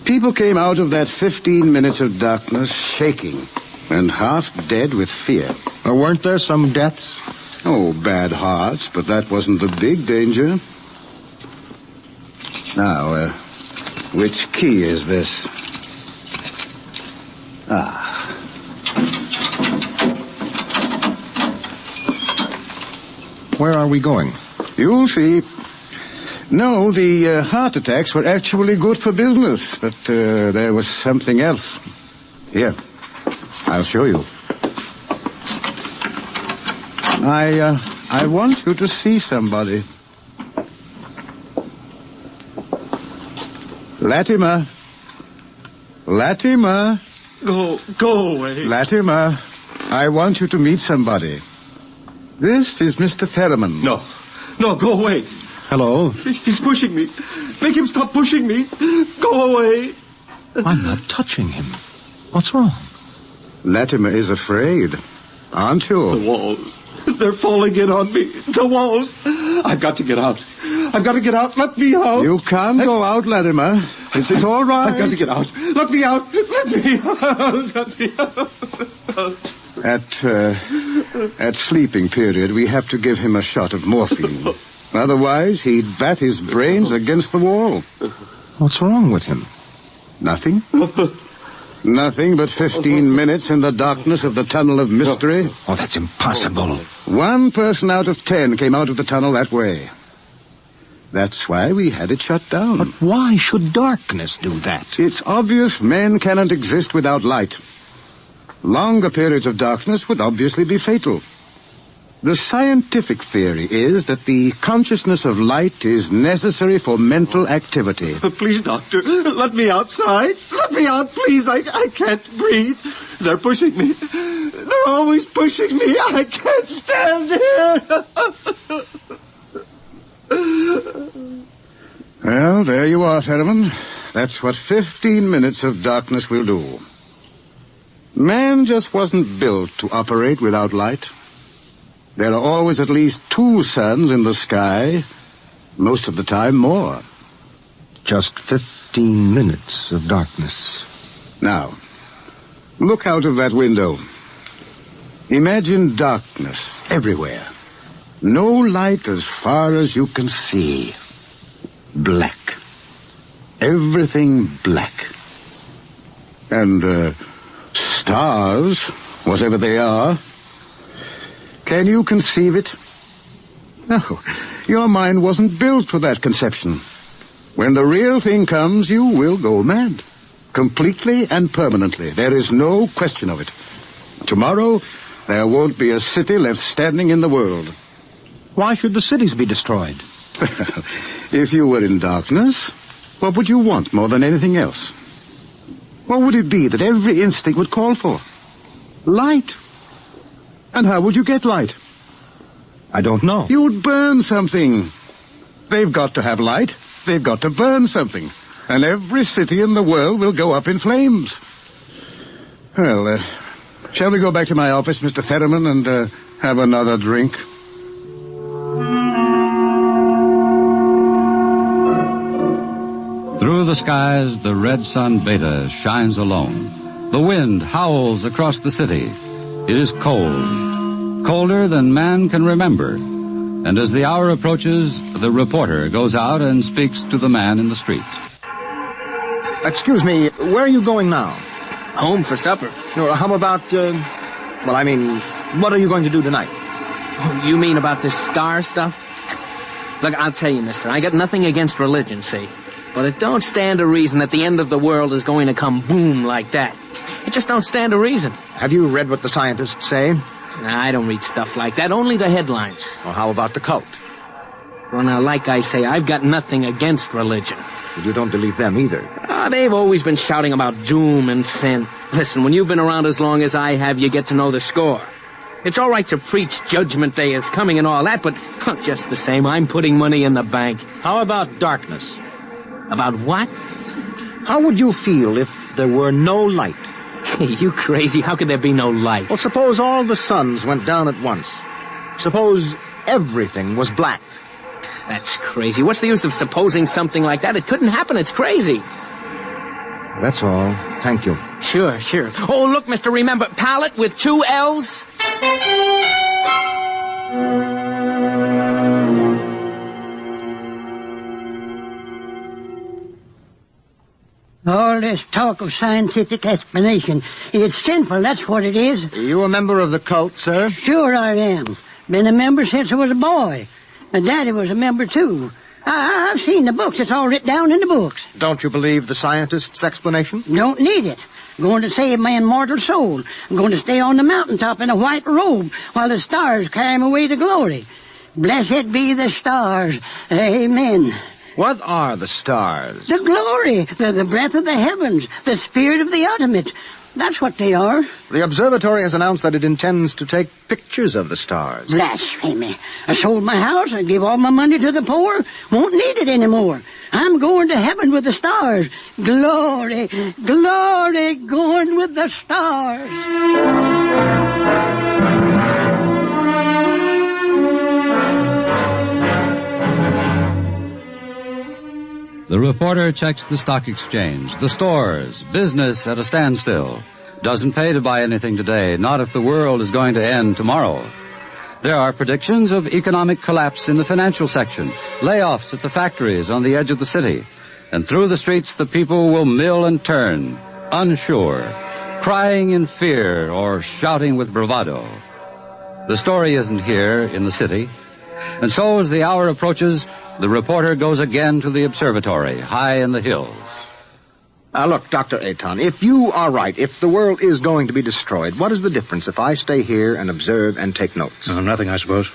People came out of that 15 minutes of darkness shaking and half dead with fear. Weren't there some deaths? Oh, bad hearts, but that wasn't the big danger. Now, which key is this? Where are we going? You'll see. No, the heart attacks were actually good for business, but there was something else. Here, I'll show you. I want you to see somebody. Latimer. Go away. Latimer, I want you to meet somebody. This is Mr. Theremin. No, go away. Hello? He's pushing me. Make him stop pushing me. Go away. I'm not touching him. What's wrong? Latimer is afraid. Aren't you? The walls. They're falling in on me. The walls. I've got to get out. I've got to get out. Let me out. You can't go out, Latimer. Is it all right? I've got to get out. Let me out. Let me out. Let me out. At sleeping period, we have to give him a shot of morphine. Otherwise, he'd bat his brains against the wall. What's wrong with him? Nothing. Nothing but 15 minutes in the darkness of the tunnel of mystery. Oh, that's impossible. 1 person out of 10 came out of the tunnel that way. That's why we had it shut down. But why should darkness do that? It's obvious men cannot exist without light. Longer periods of darkness would obviously be fatal. The scientific theory is that the consciousness of light is necessary for mental activity. Please, doctor, let me outside. Let me out, please. I can't breathe. They're pushing me. They're always pushing me. I can't stand here. Well, there you are, Ferriman. That's what 15 minutes of darkness will do. Man just wasn't built to operate without light. There are always at least 2 suns in the sky, most of the time more. Just 15 minutes of darkness. Now, look out of that window. Imagine darkness everywhere. No light as far as you can see. Black. Everything black. And, stars, whatever they are. Can you conceive it? No, your mind wasn't built for that conception. When the real thing comes, you will go mad. Completely and permanently. There is no question of it. Tomorrow, there won't be a city left standing in the world. Why should the cities be destroyed? If you were in darkness, what would you want more than anything else? What would it be that every instinct would call for? Light. And how would you get light? I don't know. You'd burn something. They've got to have light. They've got to burn something. And every city in the world will go up in flames. Well, shall we go back to my office, Mr. Ferriman, and have another drink? Through the skies, the red sun Beta shines alone. The wind howls across the city. It is cold, colder than man can remember. And as the hour approaches, the reporter goes out and speaks to the man in the street. Excuse me, where are you going now? Home for supper. No, how about, what are you going to do tonight? Oh, you mean about this star stuff? Look, I'll tell you, mister, I got nothing against religion, see? But it don't stand to reason that the end of the world is going to come boom like that. It just don't stand to reason. Have you read what the scientists say? Nah, I don't read stuff like that, only the headlines. Well, how about the cult? Well, now, like I say, I've got nothing against religion. But you don't believe them either. They've always been shouting about doom and sin. Listen, when you've been around as long as I have, you get to know the score. It's all right to preach Judgment Day is coming and all that, but just the same, I'm putting money in the bank. How about darkness? About what? How would you feel if there were no light? You crazy. How could there be no light? Well, suppose all the suns went down at once. Suppose everything was black. That's crazy. What's the use of supposing something like that? It couldn't happen. It's crazy. That's all. Thank you. Sure. Oh, look, mister, remember, pallet with 2 L's? All this talk of scientific explanation, it's sinful, that's what it is. Are you a member of the cult, sir? Sure I am. Been a member since I was a boy. My daddy was a member, too. I've seen the books. It's all written down in the books. Don't you believe the scientists' explanation? Don't need it. I'm going to save my immortal soul. I'm going to stay on the mountaintop in a white robe while the stars carry me away to glory. Blessed be the stars. Amen. What are the stars? The glory, the breath of the heavens, the spirit of the ultimate. That's what they are. The observatory has announced that it intends to take pictures of the stars. Blasphemy. I sold my house and gave all my money to the poor. Won't need it anymore. I'm going to heaven with the stars. Glory, glory, going with the stars. The reporter checks the stock exchange, the stores, business at a standstill. Doesn't pay to buy anything today, not if the world is going to end tomorrow. There are predictions of economic collapse in the financial section, layoffs at the factories on the edge of the city, and through the streets the people will mill and turn, unsure, crying in fear or shouting with bravado. The story isn't here in the city, and so as the hour approaches, the reporter goes again to the observatory, high in the hills. Look, Dr. Aton, if you are right, if the world is going to be destroyed, what is the difference if I stay here and observe and take notes? Nothing, I suppose.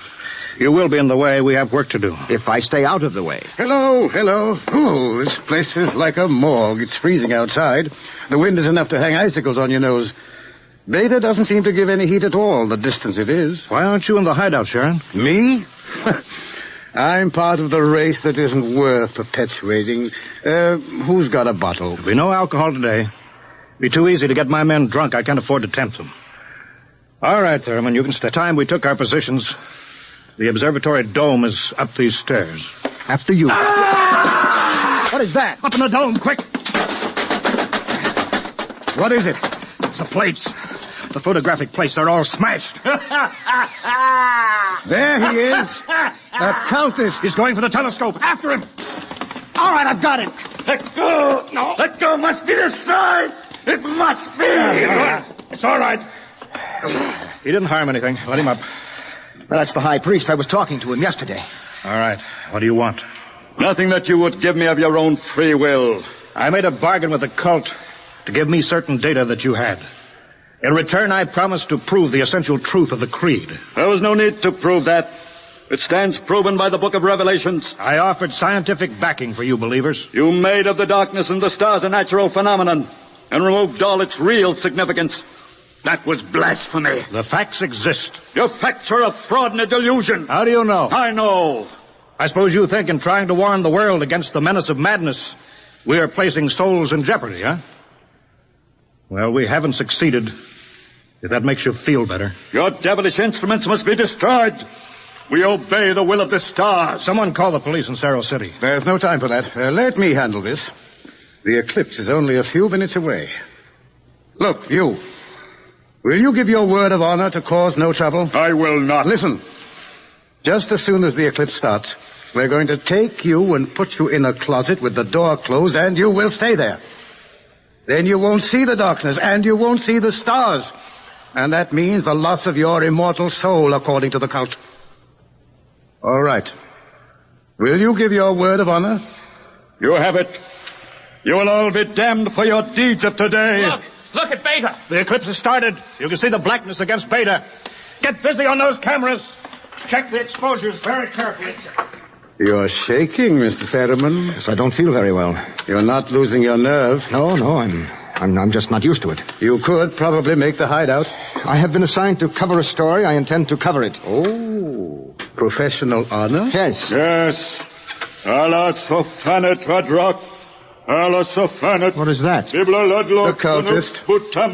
You will be in the way. We have work to do. If I stay out of the way. Hello. Oh, this place is like a morgue. It's freezing outside. The wind is enough to hang icicles on your nose. Beta doesn't seem to give any heat at all, the distance it is. Why aren't you in the hideout, Sharon? Me? I'm part of the race that isn't worth perpetuating. Who's got a bottle? There'll be no alcohol today. It'd be too easy to get my men drunk. I can't afford to tempt them. All right, Thurman, you can stay. Time we took our positions, the observatory dome is up these stairs. After you. Ah! What is that? Up in the dome, quick! What is it? It's the plates. The photographic plates, they're all smashed. There he is. The Countess. He's going for the telescope. After him. All right, I've got him. Let go. No. Let go must be destroyed. It must be. It's all right. He didn't harm anything. Let him up. Well, that's the high priest. I was talking to him yesterday. All right. What do you want? Nothing that you would give me of your own free will. I made a bargain with the cult to give me certain data that you had. In return, I promised to prove the essential truth of the creed. There was no need to prove that. It stands proven by the Book of Revelations. I offered scientific backing for you believers. You made of the darkness and the stars a natural phenomenon and removed all its real significance. That was blasphemy. The facts exist. Your facts are a fraud and a delusion. How do you know? I know. I suppose you think in trying to warn the world against the menace of madness, we are placing souls in jeopardy, huh? Well, we haven't succeeded, if that makes you feel better. Your devilish instruments must be destroyed. We obey the will of the stars. Someone call the police in Cerro City. There's no time for that. Let me handle this. The eclipse is only a few minutes away. Look, you. Will you give your word of honor to cause no trouble? I will not. Listen. Just as soon as the eclipse starts, we're going to take you and put you in a closet with the door closed, and you will stay there. Then you won't see the darkness, and you won't see the stars. And that means the loss of your immortal soul, according to the cult. All right. Will you give your word of honor? You have it. You will all be damned for your deeds of today. Look at Beta. The eclipse has started. You can see the blackness against Beta. Get busy on those cameras. Check the exposures very carefully. You're shaking, Mr. Ferriman. Yes, I don't feel very well. You're not losing your nerve. No, I'm just not used to it. You could probably make the hideout. I have been assigned to cover a story. I intend to cover it. Oh, professional honor? Yes. Yes. Allah Sofanet Radrock. Allah Sofanet. What is that? The cultist.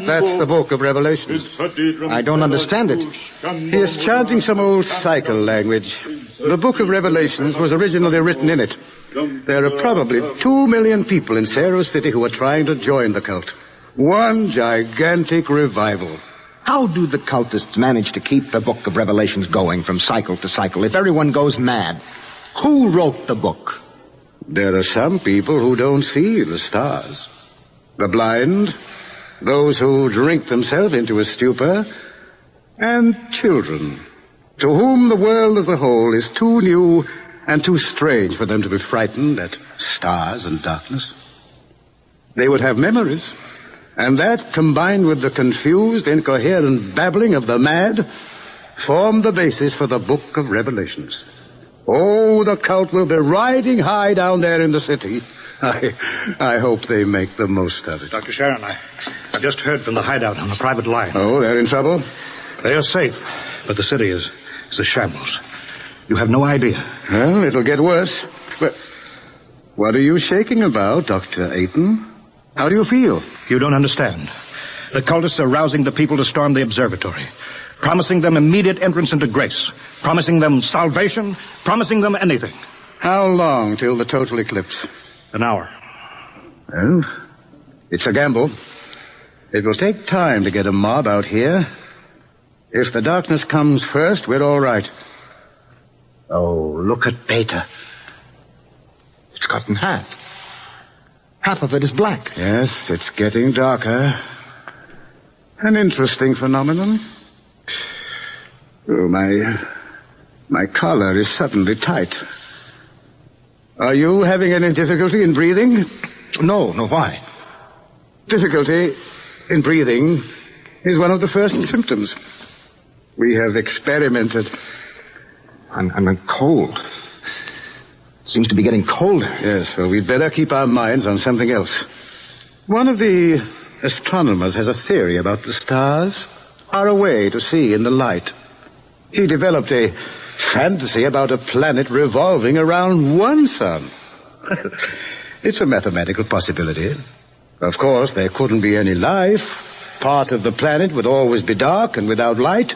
That's the Book of Revelations. I don't understand it. He is chanting some old cycle language. The Book of Revelations was originally written in it. There are probably 2 million people in Cerro City who are trying to join the cult. One gigantic revival. How do the cultists manage to keep the Book of Revelations going from cycle to cycle if everyone goes mad? Who wrote the book? There are some people who don't see the stars. The blind, those who drink themselves into a stupor, and children, to whom the world as a whole is too new and too strange for them to be frightened at stars and darkness. They would have memories, and that, combined with the confused, incoherent babbling of the mad, formed the basis for the Book of Revelations. Oh, the cult will be riding high down there in the city. I hope they make the most of it. Dr. Sharon, I just heard from the hideout on the private line. Oh, they're in trouble? They are safe, but the city is a shambles. You have no idea. Well, it'll get worse. But what are you shaking about, Dr. Ayton? How do you feel? You don't understand. The cultists are rousing the people to storm the observatory, promising them immediate entrance into grace, promising them salvation, promising them anything. How long till the total eclipse? An hour. Well, it's a gamble. It will take time to get a mob out here. If the darkness comes first, we're all right. Oh, look at Beta. It's cut in half. Half of it is black. Yes, it's getting darker. An interesting phenomenon. Oh, my collar is suddenly tight. Are you having any difficulty in breathing? No, why? Difficulty in breathing is one of the first symptoms. We have experimented. I'm cold. Seems to be getting colder. Yes, well, we'd better keep our minds on something else. One of the astronomers has a theory about the stars far away to see in the light. He developed a fantasy about a planet revolving around one sun. It's a mathematical possibility. Of course, there couldn't be any life. Part of the planet would always be dark and without light.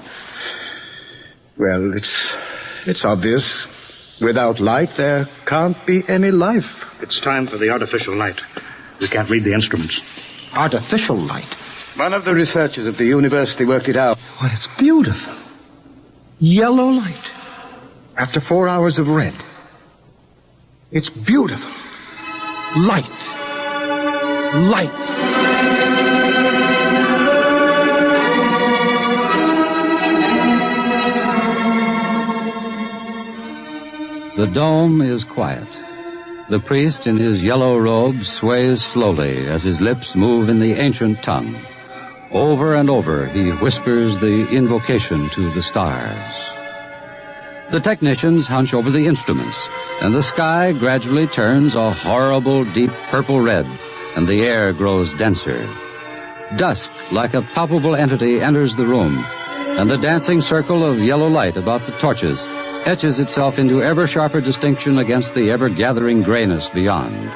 Well, it's obvious. Without light, there can't be any life. It's time for the artificial light. We can't read the instruments. Artificial light? One of the researchers at the university worked it out. Well, it's beautiful. Yellow light. After 4 hours of red. It's beautiful. Light. Light. The dome is quiet. The priest in his yellow robe sways slowly as his lips move in the ancient tongue. Over and over, he whispers the invocation to the stars. The technicians hunch over the instruments, and the sky gradually turns a horrible deep purple red, and the air grows denser. Dusk, like a palpable entity, enters the room, and the dancing circle of yellow light about the torches etches itself into ever sharper distinction against the ever-gathering grayness beyond.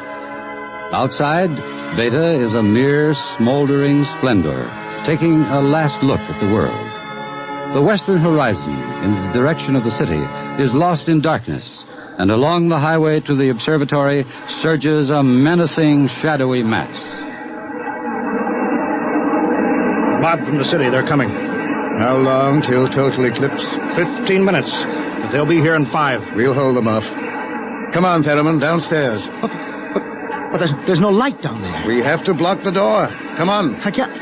Outside, Beta is a mere smoldering splendor, taking a last look at the world. The western horizon, in the direction of the city, is lost in darkness, and along the highway to the observatory surges a menacing, shadowy mass. The mob from the city, they're coming. How long till total eclipse? 15 minutes. But they'll be here in 5. We'll hold them off. Come on, Fetterman, downstairs. But there's no light down there. We have to block the door. Come on. I can't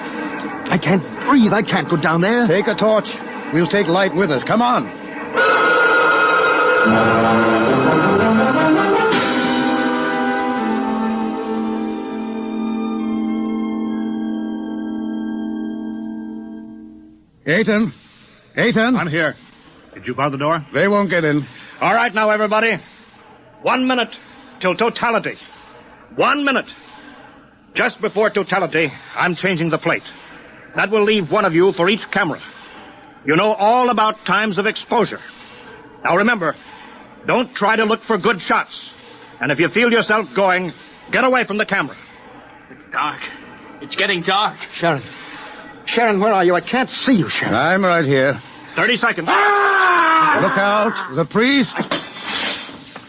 breathe. I can't go down there. Take a torch. We'll take light with us. Come on. Aiton. I'm here. Did you bar the door? They won't get in. All right, now, everybody. 1 minute till totality. 1 minute. Just before totality, I'm changing the plate. That will leave one of you for each camera. You know all about times of exposure. Now remember, don't try to look for good shots. And if you feel yourself going, get away from the camera. It's dark. It's getting dark. Sharon, where are you? I can't see you, Sharon. I'm right here. 30 seconds. Look out. The priest.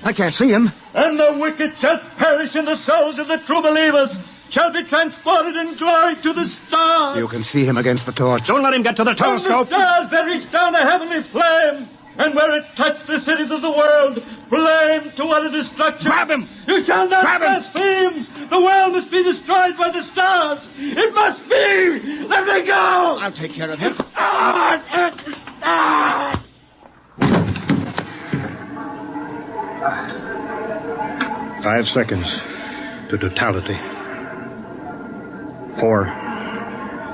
I can't see him. And the wicked shall perish, and the souls of the true believers shall be transported in glory to the stars. You can see him against the torch. Don't let him get to the telescope. From the stars there reach down a heavenly flame, and where it touched the cities of the world, flame to utter destruction. Grab him! You shall not blaspheme! The world must be destroyed by the stars! It must be! Let me go! I'll take care of him. Stars! The stars! 5 seconds to totality. 4,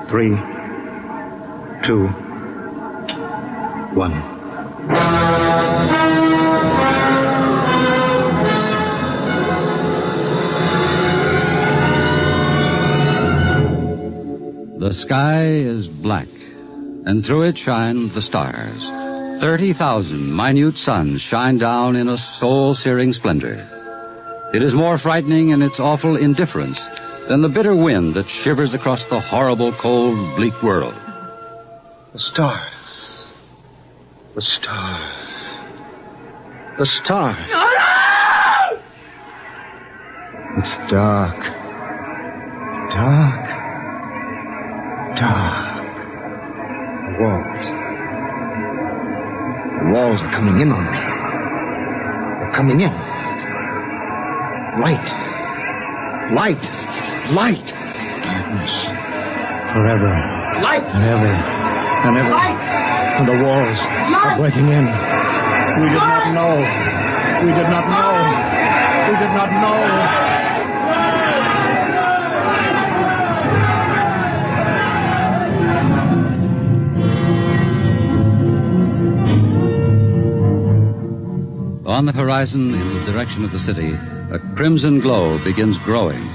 3, 2, 1. The sky is black, and through it shine the stars. 30,000 minute suns shine down in a soul-searing splendor. It is more frightening in its awful indifference than the bitter wind that shivers across the horrible, cold, bleak world. The stars. The stars. The stars. It's dark. Dark. Dark. The walls. The walls are coming in on me. They're coming in. Light. Light. Light. Darkness. Forever. Light. And ever. And ever. Light. And the walls are breaking in. We did not know. We did not know. We did not know. On the horizon, in the direction of the city, a crimson glow begins growing.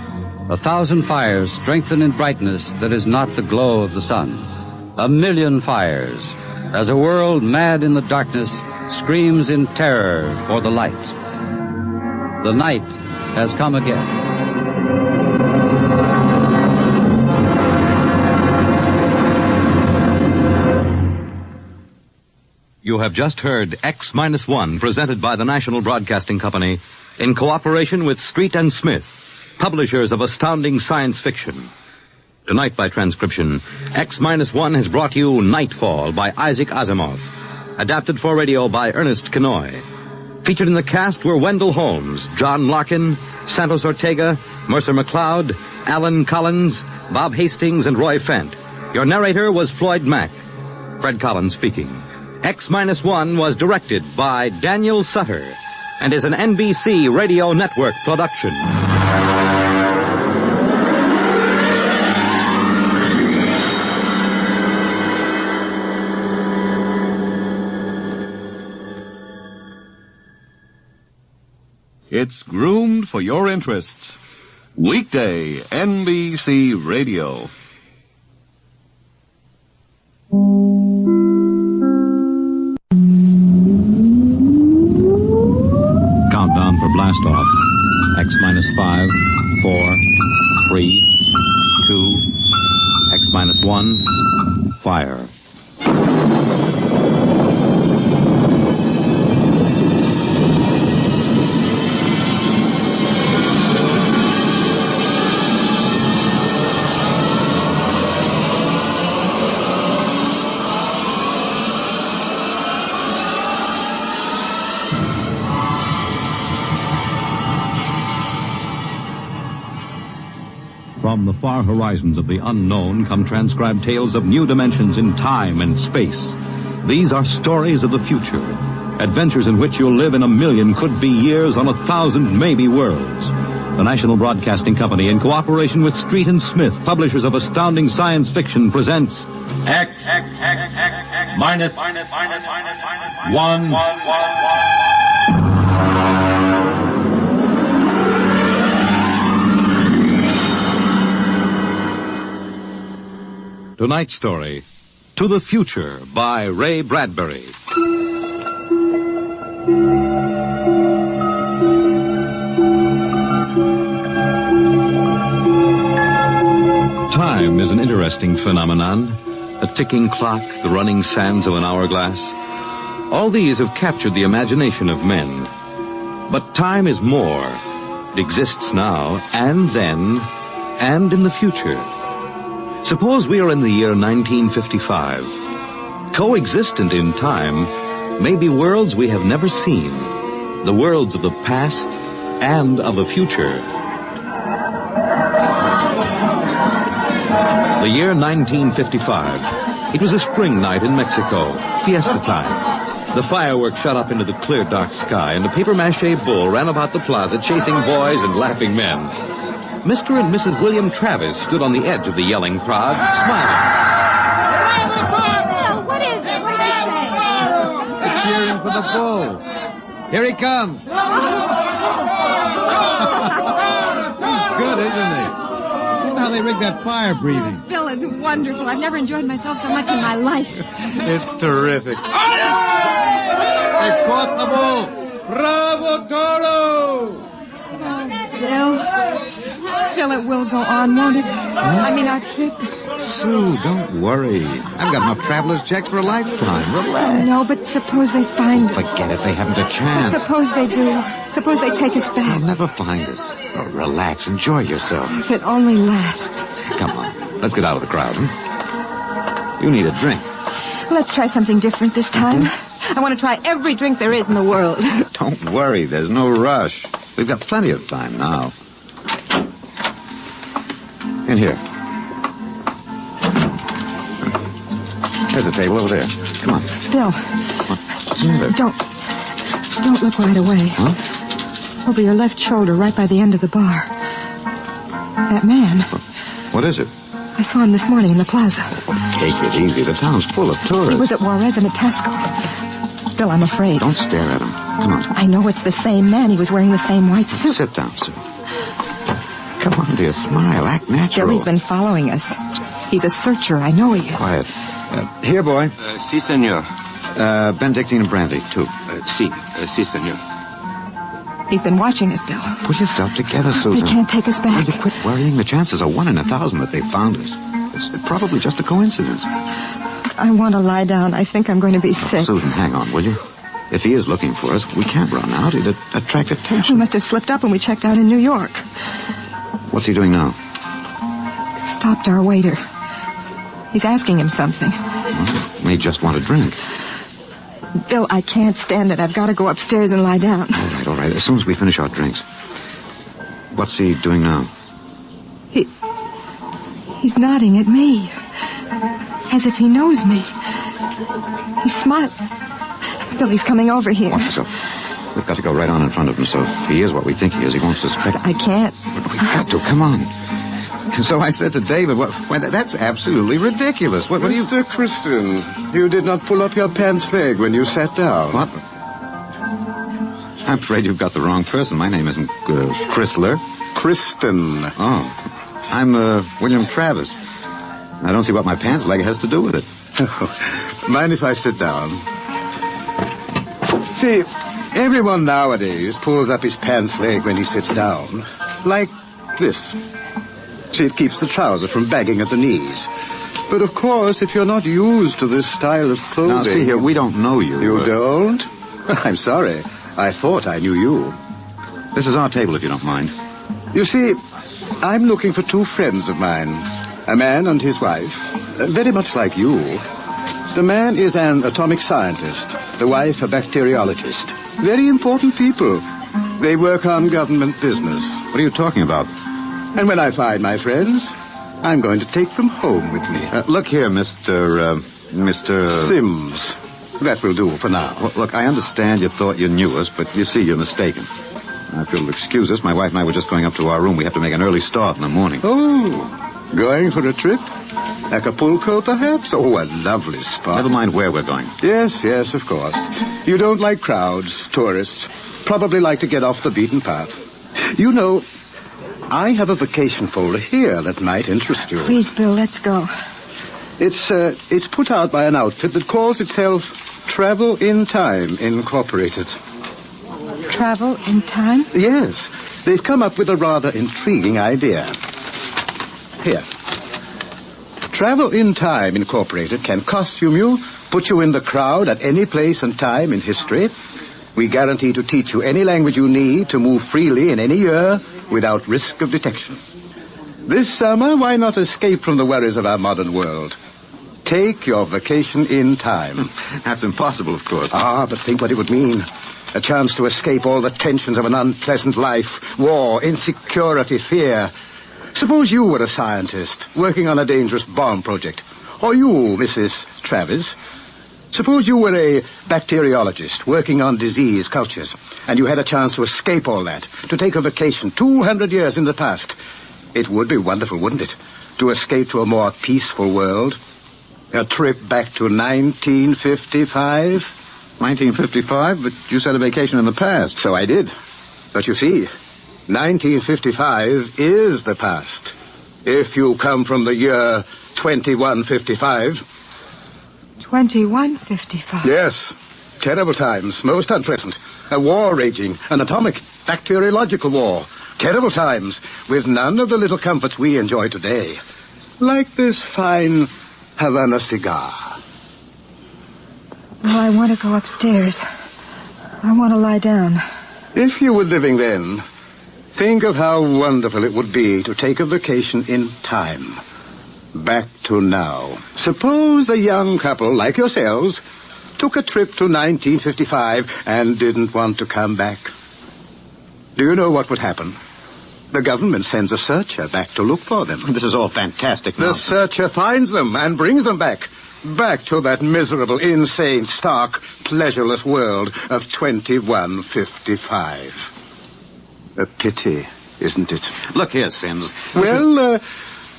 1,000 fires strengthen in brightness that is not the glow of the sun. 1,000,000 fires, as a world mad in the darkness screams in terror for the light. The night has come again. You have just heard X-1, presented by the National Broadcasting Company in cooperation with Street and Smith, publishers of astounding science fiction. Tonight by transcription, X-1 has brought you Nightfall by Isaac Asimov, adapted for radio by Ernest Kenoy. Featured in the cast were Wendell Holmes, John Larkin, Santos Ortega, Mercer McLeod, Alan Collins, Bob Hastings, and Roy Fent. Your narrator was Floyd Mack. Fred Collins speaking. X-1 was directed by Daniel Sutter and is an NBC Radio Network production. It's groomed for your interests. Weekday NBC Radio. Countdown for blast off. X-5, 4, 3, 2, X-1, fire. From the far horizons of the unknown come transcribed tales of new dimensions in time and space. These are stories of the future, adventures in which you'll live in 1,000,000 could-be years on 1,000 maybe worlds. The National Broadcasting Company, in cooperation with Street and Smith, publishers of astounding science fiction, presents X-1. Tonight's story, To the Future, by Ray Bradbury. Time is an interesting phenomenon. A ticking clock, the running sands of an hourglass. All these have captured the imagination of men. But time is more. It exists now, and then, and in the future. Suppose we are in the year 1955. Coexistent in time may be worlds we have never seen, the worlds of the past and of the future. The year 1955. It was a spring night in Mexico, fiesta time. The fireworks shot up into the clear, dark sky, and a papier-mâché bull ran about the plaza chasing boys and laughing men. Mr. and Mrs. William Travis stood on the edge of the yelling crowd, smiling. Bill, what is it? What did they say? They're cheering for the bull. Here he comes. He's good, isn't he? Look how they rigged that fire breathing. Oh, Bill, it's wonderful. I've never enjoyed myself so much in my life. It's terrific. They caught the bull. Bravo, Toro! Bill, it will go on, won't it? I mean, our trip. Sue, don't worry. I've got enough traveler's checks for a lifetime. Relax. No, but suppose they find us. Forget it. They haven't a chance. Suppose they do. Suppose they take us back. They'll never find us. Oh, relax. Enjoy yourself. If it only lasts. Come on. Let's get out of the crowd, huh? You need a drink. Let's try something different this time. I want to try every drink there is in the world. Don't worry. There's no rush. We've got plenty of time now. In here. There's a table over there. Come on. Bill. What's the matter? Don't look right away. Huh? Over your left shoulder, right by the end of the bar. That man. What is it? I saw him this morning in the plaza. Oh, take it easy. The town's full of tourists. He was at Juarez and at Tasco. Bill, I'm afraid. Don't stare at him. Come on. I know it's the same man. He was wearing the same white suit. Sit down, Sue. Come on, dear. Smile. Act natural. Bill, he's been following us. He's a searcher. I know he is. Quiet. Here, boy. Si, senor. Benedictine and brandy, too. Si, senor. He's been watching us, Bill. Put yourself together, Susan. He can't take us back. Will you quit worrying? The chances are 1 in 1,000 that they found us. It's probably just a coincidence. I want to lie down. I think I'm going to be sick. Susan, hang on, will you? If he is looking for us, we can't run out. It'd attract attention. He must have slipped up when we checked out in New York. What's he doing now? Stopped our waiter. He's asking him something. Well, may just want a drink. Bill, I can't stand it. I've got to go upstairs and lie down. All right. As soon as we finish our drinks. What's he doing now? He's nodding at me. As if he knows me. He's smiling. Bill, he's coming over here. Watch yourself. We've got to go right on in front of him, so if he is what we think he is, he won't suspect. I can't. We've got to. Come on. And so I said to David, that's absolutely ridiculous. What do you... Mr. Kristen, you did not pull up your pants leg when you sat down. What? I'm afraid you've got the wrong person. My name isn't Chrysler. Kristen. Oh. I'm William Travis. I don't see what my pants leg has to do with it. Mind if I sit down? See, everyone nowadays pulls up his pants leg when he sits down. Like this. See, it keeps the trouser from bagging at the knees. But of course, if you're not used to this style of clothing... Now, see here, we don't know you. You don't? I'm sorry. I thought I knew you. This is our table, if you don't mind. You see, I'm looking for 2 friends of mine. A man and his wife. Very much like you. The man is an atomic scientist. The wife, a bacteriologist. Very important people. They work on government business. What are you talking about? And when I find my friends, I'm going to take them home with me. Look here, Mr. Sims. That will do for now. Well, look, I understand you thought you knew us, but you see, you're mistaken. If you'll excuse us, my wife and I were just going up to our room. We have to make an early start in the morning. Oh, going for a trip? Acapulco, perhaps? Oh, a lovely spot. Never mind where we're going. Yes, of course. You don't like crowds, tourists. Probably like to get off the beaten path. You know, I have a vacation folder here that might interest you. Please, Bill, let's go. It's put out by an outfit that calls itself Travel in Time, Incorporated. Travel in time? Yes. They've come up with a rather intriguing idea. Here. Travel in Time, Incorporated can costume you, put you in the crowd at any place and time in history. We guarantee to teach you any language you need to move freely in any year without risk of detection. This summer, why not escape from the worries of our modern world? Take your vacation in time. That's impossible, of course. But think what it would mean. A chance to escape all the tensions of an unpleasant life. War, insecurity, fear. Suppose you were a scientist working on a dangerous bomb project. Or you, Mrs. Travis. Suppose you were a bacteriologist working on disease cultures, and you had a chance to escape all that, to take a vacation 200 years in the past. It would be wonderful, wouldn't it? To escape to a more peaceful world. A trip back to 1955. 1955? But you said a vacation in the past. So I did. But you see, 1955 is the past. If you come from the year 2155... 2155? Yes. Terrible times, most unpleasant. A war raging, an atomic, bacteriological war. Terrible times, with none of the little comforts we enjoy today. Like this fine Havana cigar. Well, I want to go upstairs. I want to lie down. If you were living then, think of how wonderful it would be to take a vacation in time. Back to now. Suppose a young couple like yourselves took a trip to 1955 and didn't want to come back. Do you know what would happen? The government sends a searcher back to look for them. This is all fantastic The nonsense. searcher finds them and brings them back. Back to that miserable, insane, stark, pleasureless world of 2155. A pity, isn't it? Look here, Sims. Well,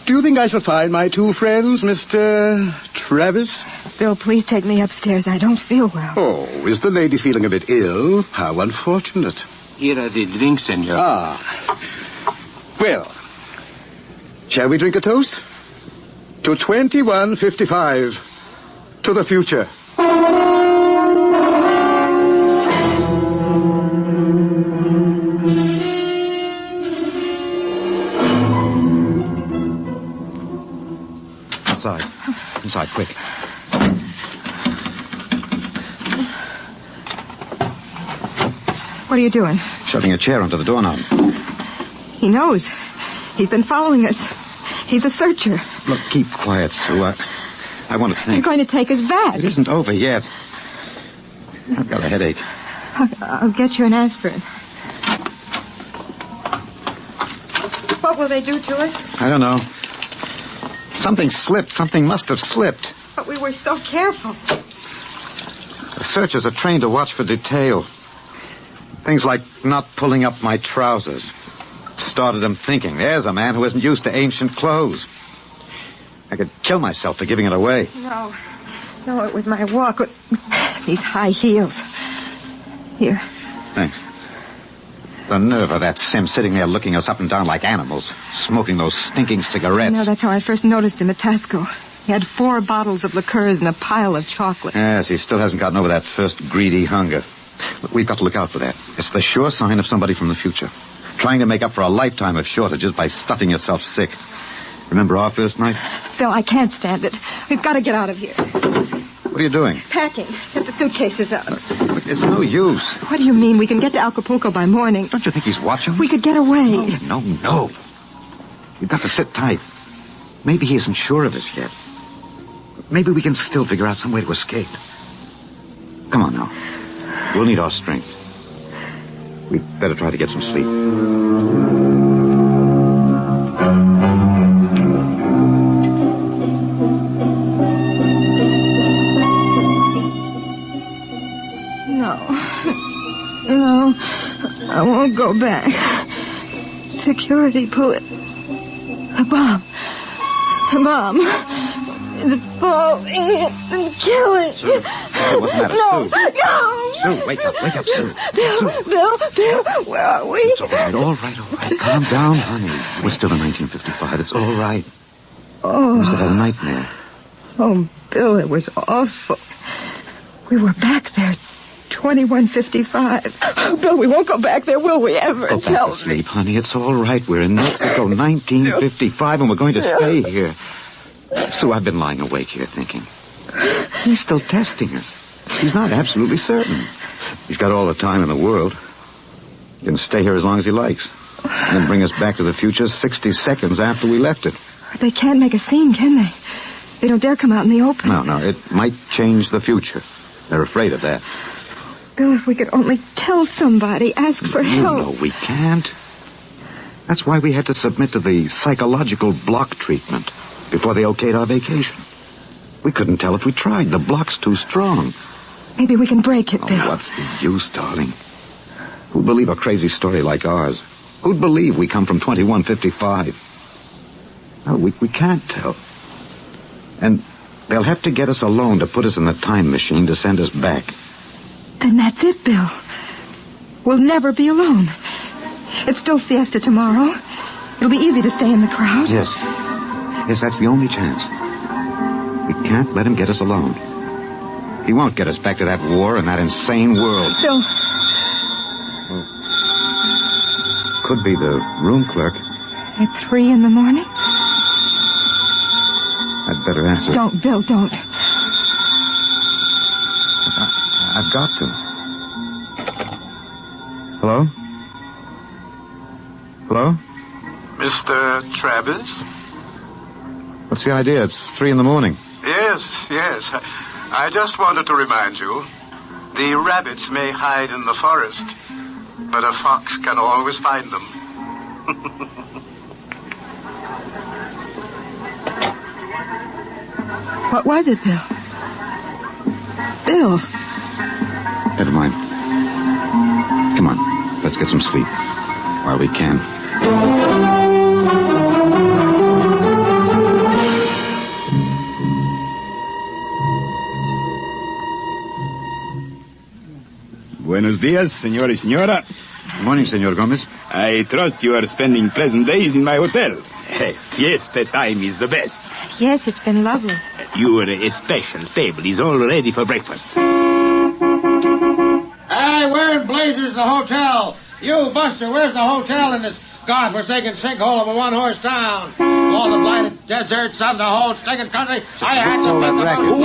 do you think I shall find my two friends, Mr. Travis? Bill, please take me upstairs. I don't feel well. Oh, is the lady feeling a bit ill? How unfortunate. Here are the drinks, senor. Ah. Well, shall we drink a toast? To 2155. To the future. Inside. Inside, quick. What are you doing? Shoving a chair onto the doorknob. He knows. He's been following us. He's a searcher. Look, keep quiet, Sue. I want to think. You're going to take us back. It isn't over yet. I've got a headache. I'll get you an aspirin. What will they do to us? I don't know. Something slipped. Something must have slipped. But we were so careful. The searchers are trained to watch for detail. Things like not pulling up my trousers. Started them thinking, there's a man who isn't used to ancient clothes. I could kill myself for giving it away. No, it was my walk with these high heels. Here. Thanks. The nerve of that Sim sitting there looking us up and down like animals, smoking those stinking cigarettes. No, that's how I first noticed him at Tasco. He had 4 bottles of liqueurs and a pile of chocolate. Yes, he still hasn't gotten over that first greedy hunger. Look, we've got to look out for that. It's the sure sign of somebody from the future. Trying to make up for a lifetime of shortages by stuffing yourself sick. Remember our first night? Phil, I can't stand it. We've got to get out of here. What are you doing? Packing. Get the suitcases out. Look, it's no use. What do you mean? We can get to Acapulco by morning. Don't you think he's watching? We could get away. No. You've got to sit tight. Maybe he isn't sure of us yet. Maybe we can still figure out some way to escape. Come on now. We'll need our strength. We'd better try to get some sleep. No, I won't go back. Security, pull it. The bomb. It's falling and killing. Sue, it wasn't that, No. Sue, wake up, Sue. Bill, where are we? It's all right. Calm down, honey. We're still in 1955. It's all right. Oh. You must have had a nightmare. Oh, Bill, it was awful. We were back there, 2155. Oh, Bill, we won't go back there, will we ever? Go back to sleep, honey. It's all right. We're in Mexico, 1955, and we're going to stay here. Sue, I've been lying awake here thinking. He's still testing us. He's not absolutely certain. He's got all the time in the world. He can stay here as long as he likes. And then bring us back to the future 60 seconds after we left it. They can't make a scene, can they? They don't dare come out in the open. No. It might change the future. They're afraid of that. Bill, if we could only tell somebody, ask for help. No, we can't. That's why we had to submit to the psychological block treatment before they okayed our vacation. We couldn't tell if we tried. The block's too strong. Maybe we can break it, Bill. Oh, what's the use, darling? Who'd believe a crazy story like ours? Who'd believe we come from 2155? No, we can't tell. And they'll have to get us alone to put us in the time machine to send us back. Then that's it, Bill. We'll never be alone. It's still fiesta tomorrow. It'll be easy to stay in the crowd. Yes, that's the only chance. We can't let him get us alone. He won't get us back to that war and that insane world. Bill. Could be the room clerk. At 3 in the morning? better answer. Don't, Bill, don't. I've got to. Hello? Hello? Mr. Travis? What's the idea? It's 3 in the morning. Yes. I just wanted to remind you. The rabbits may hide in the forest, but a fox can always find them. What was it, Bill? Bill. Never mind. Come on. Let's get some sleep while we can. Buenos dias, señor y señora. Good morning, Senor Gomez. I trust you are spending pleasant days in my hotel. Fiesta time is the best. Yes, it's been lovely. Your special table is all ready for breakfast. Hey, where in blazes the hotel? You, Buster, where's the hotel in this godforsaken sinkhole of a one-horse town? All the blighted deserts of the whole stinking country. I had to pick them up. Oh,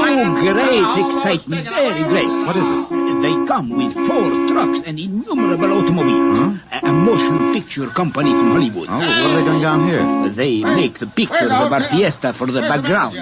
great excitement. Very great. What is it? They come with 4 trucks and innumerable automobiles. Huh? A motion picture company from Hollywood. Oh, what are they doing down here? They make the pictures of our fiesta for the backgrounds.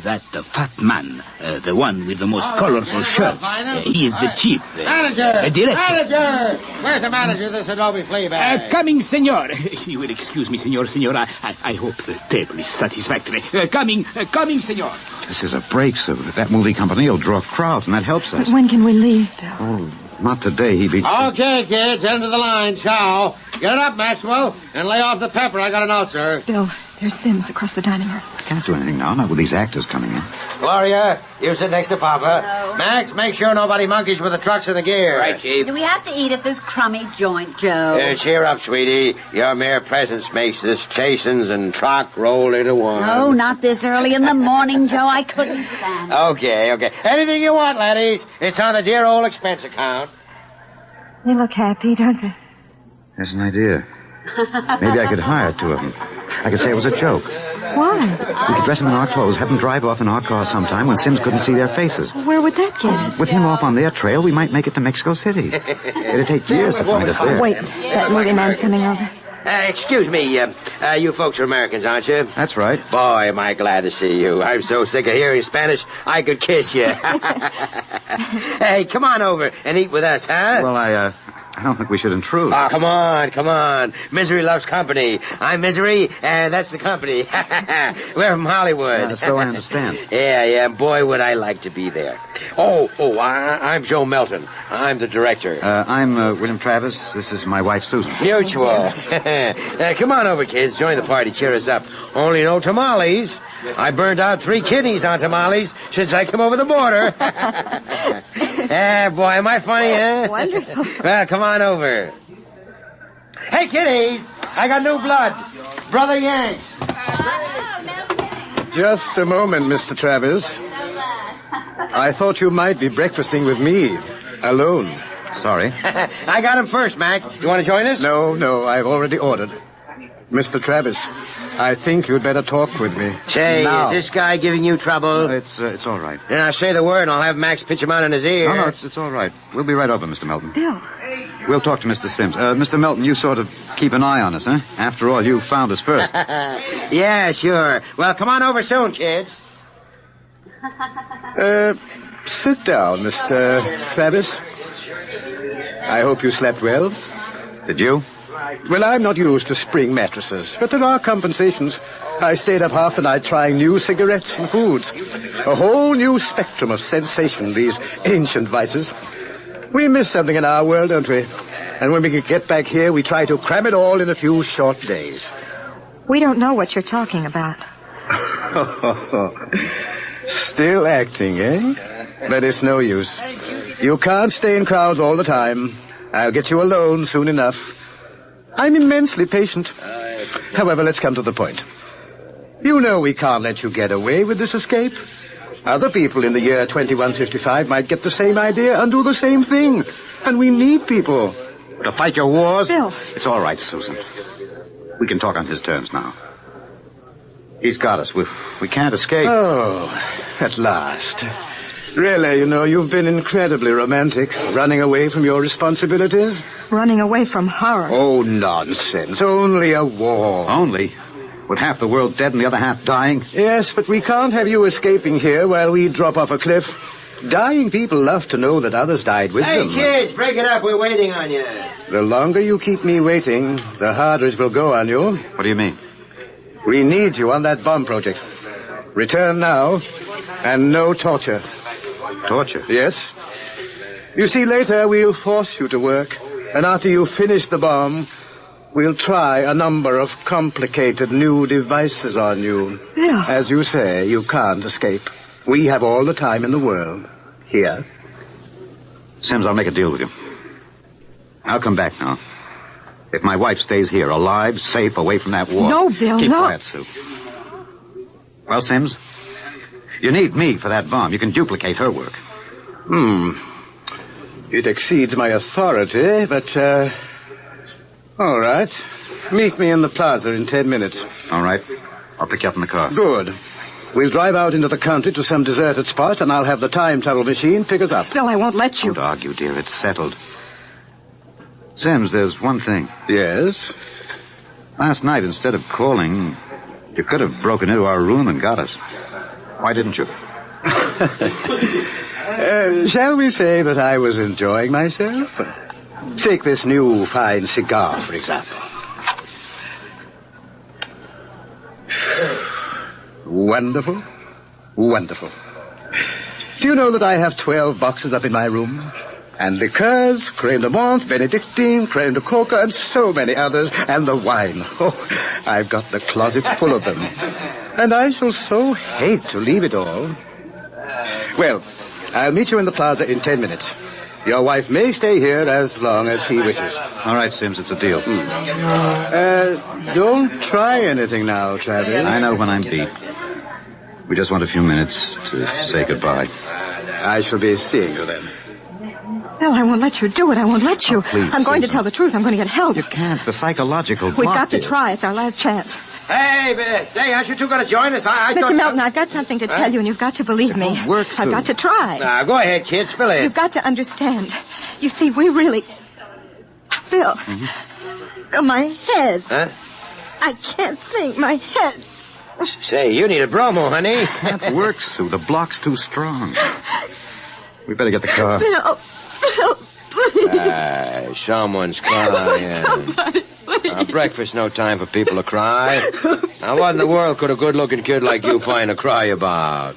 That fat man, the one with the most colorful shirt, he is the chief. Manager! Director. Manager! Where's the manager of this Adobe Fleabag? Coming, senor. You will excuse me, senor. I hope the table is satisfactory. Coming, senor. This is a break, Sue. That movie company will draw crowds, and that helps us. But when can we leave, Bill? Oh, not today. He'd be... Okay, kids, end of the line. Ciao. Get it up, Maxwell, and lay off the pepper. I got a note, sir. Bill, there's Sims across the dining room. I can't do anything now, not with these actors coming in. Gloria, you sit next to Papa. No. Max, make sure nobody monkeys with the trucks and the gear. Right, Chief. Do we have to eat at this crummy joint, Joe? Cheer up, sweetie. Your mere presence makes this chastens and truck roll into one. Oh, not this early in the morning, Joe. I couldn't stand it. Okay. Anything you want, laddies. It's on the dear old expense account. They look happy, don't they? There's an idea. Maybe I could hire 2 of them. I could say it was a joke. Why? We could dress them in our clothes, have them drive off in our car sometime when Sims couldn't see their faces. Where would that get us? With him off on their trail, we might make it to Mexico City. It'd take years to find us there. Wait, that movie man's coming over. Excuse me, you folks are Americans, aren't you? That's right. Boy, am I glad to see you. I'm so sick of hearing Spanish, I could kiss you. Hey, come on over and eat with us, huh? Well, I don't think we should intrude. Oh, come on. Misery loves company. I'm Misery, and that's the company. We're from Hollywood. So I understand. Yeah, boy, would I like to be there. I'm Joe Melton. I'm the director. I'm William Travis. This is my wife, Susan. Mutual. Come on over, kids. Join the party. Cheer us up. Only no tamales. I burned out 3 kidneys on tamales since I came over the border. Boy, am I funny, huh? Wonderful. Well, come on over. Hey, kiddies, I got new blood. Brother Yanks. Just a moment, Mr. Travis. I thought you might be breakfasting with me, alone. Sorry. I got him first, Mac. You want to join us? No, I've already ordered. Mr. Travis, I think you'd better talk with me. Say, now. Is this guy giving you trouble? It's all right. Then I'll say the word and I'll have Max pitch him out in his ear. No, it's all right. We'll be right over, Mr. Melton. Bill. We'll talk to Mr. Sims. Mr. Melton, you sort of keep an eye on us, huh? After all, you found us first. Yeah, sure. Well, come on over soon, kids. Sit down, Mr. Travis. I hope you slept well. Did you? Well, I'm not used to spring mattresses, but there are compensations. I stayed up half the night trying new cigarettes and foods. A whole new spectrum of sensation, these ancient vices. We miss something in our world, don't we? And when we get back here, we try to cram it all in a few short days. We don't know what you're talking about. Still acting, eh? But it's no use. You can't stay in crowds all the time. I'll get you alone soon enough. I'm immensely patient. However, let's come to the point. You know we can't let you get away with this escape. Other people in the year 2155 might get the same idea and do the same thing. And we need people to fight your wars. Bill. It's all right, Susan. We can talk on his terms now. He's got us. We can't escape. Oh, at last. Really, you've been incredibly romantic, running away from your responsibilities. Running away from horror. Oh, nonsense. Only a war. Only? With half the world dead and the other half dying? Yes, but we can't have you escaping here while we drop off a cliff. Dying people love to know that others died with them. Hey, kids, break it up. We're waiting on you. The longer you keep me waiting, the harder it will go on you. What do you mean? We need you on that bomb project. Return now, and no torture. Torture? Yes. You see, later we'll force you to work, and after you finish the bomb, we'll try a number of complicated new devices on you. Yeah. As you say, you can't escape. We have all the time in the world. Here. Sims, I'll make a deal with you. I'll come back now. If my wife stays here, alive, safe, away from that war. No, Bill, Keep no. quiet, Sue. Well, Sims, you need me for that bomb. You can duplicate her work. It exceeds my authority, but, all right. Meet me in the plaza in 10 minutes. All right. I'll pick you up in the car. Good. We'll drive out into the country to some deserted spot, and I'll have the time travel machine pick us up. Bill, I won't let you. Don't argue, dear. It's settled. Sims, there's one thing. Yes? Last night, instead of calling, you could have broken into our room and got us. Why didn't you? Shall we say that I was enjoying myself? Take this new fine cigar, for example. Wonderful. Wonderful. Do you know that I have 12 boxes up in my room? And liqueurs, creme de menthe, Benedictine, creme de coca, and so many others, and the wine. Oh, I've got the closets full of them. And I shall so hate to leave it all. Well, I'll meet you in the plaza in 10 minutes. Your wife may stay here as long as she wishes. All right, Sims, it's a deal. Don't try anything now, Travis. I know when I'm beat. We just want a few minutes to say goodbye. I shall be seeing you then. Bill, I won't let you do it. I won't let you. Oh, please, I'm going to Susan. tell the truth. I'm going to get help. You can't. The psychological We've block, got to dear. try. It's our last chance. Hey, say, aren't you two going to join us? I Mr. thought... Melton, I've got something to tell you, and you've got to believe me. won't work, I've Sue. got to try. Now, go ahead, kid. Spill it. You've got to understand. You see, we really... Bill. Bill, my head. Huh? I can't think. My head. Say, you need a bromo, honey. That works, Sue. The block's too strong. We better get the car. Bill, please. Someone's crying. Breakfast, no time for people to cry. Now, what in the world could a good-looking kid like you find to cry about?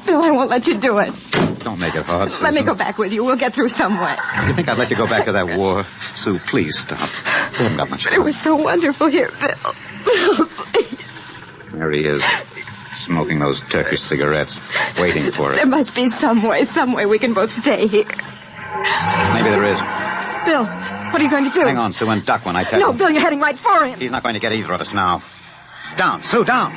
Bill, I won't let you do it. Don't make it hard, Susan. Let me go back with you. We'll get through some way. You think I'd let you go back to that war? Sue, please stop. You haven't got much But it time. was so wonderful here, Bill. Bill, please. There he is, smoking those Turkish cigarettes, waiting for us. There must be some way we can both stay here. Maybe there is. Bill, what are you going to do? Hang on, Sue, and duck when I tell No, you. Bill, you're heading right for him. He's not going to get either of us now. Down, Sue, down.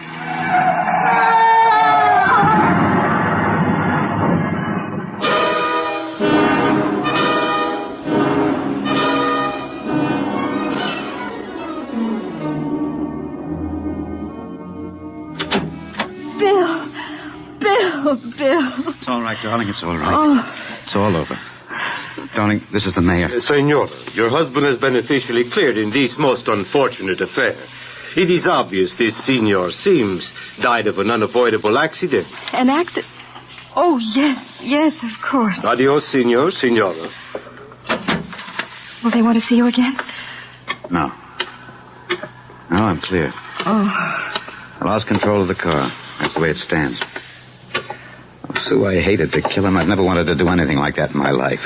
Bill. It's all right, darling. It's all right. Oh. It's all over. Darling, this is the mayor. Senora, your husband has been officially cleared in this most unfortunate affair. It is obvious this Senor Sims died of an unavoidable accident. An accident? Oh, yes, of course. Adios, Senor, Senora. Will they want to see you again? No. No, I'm clear. Oh. I lost control of the car. That's the way it stands. Oh, Sue, I hated to kill him. I've never wanted to do anything like that in my life.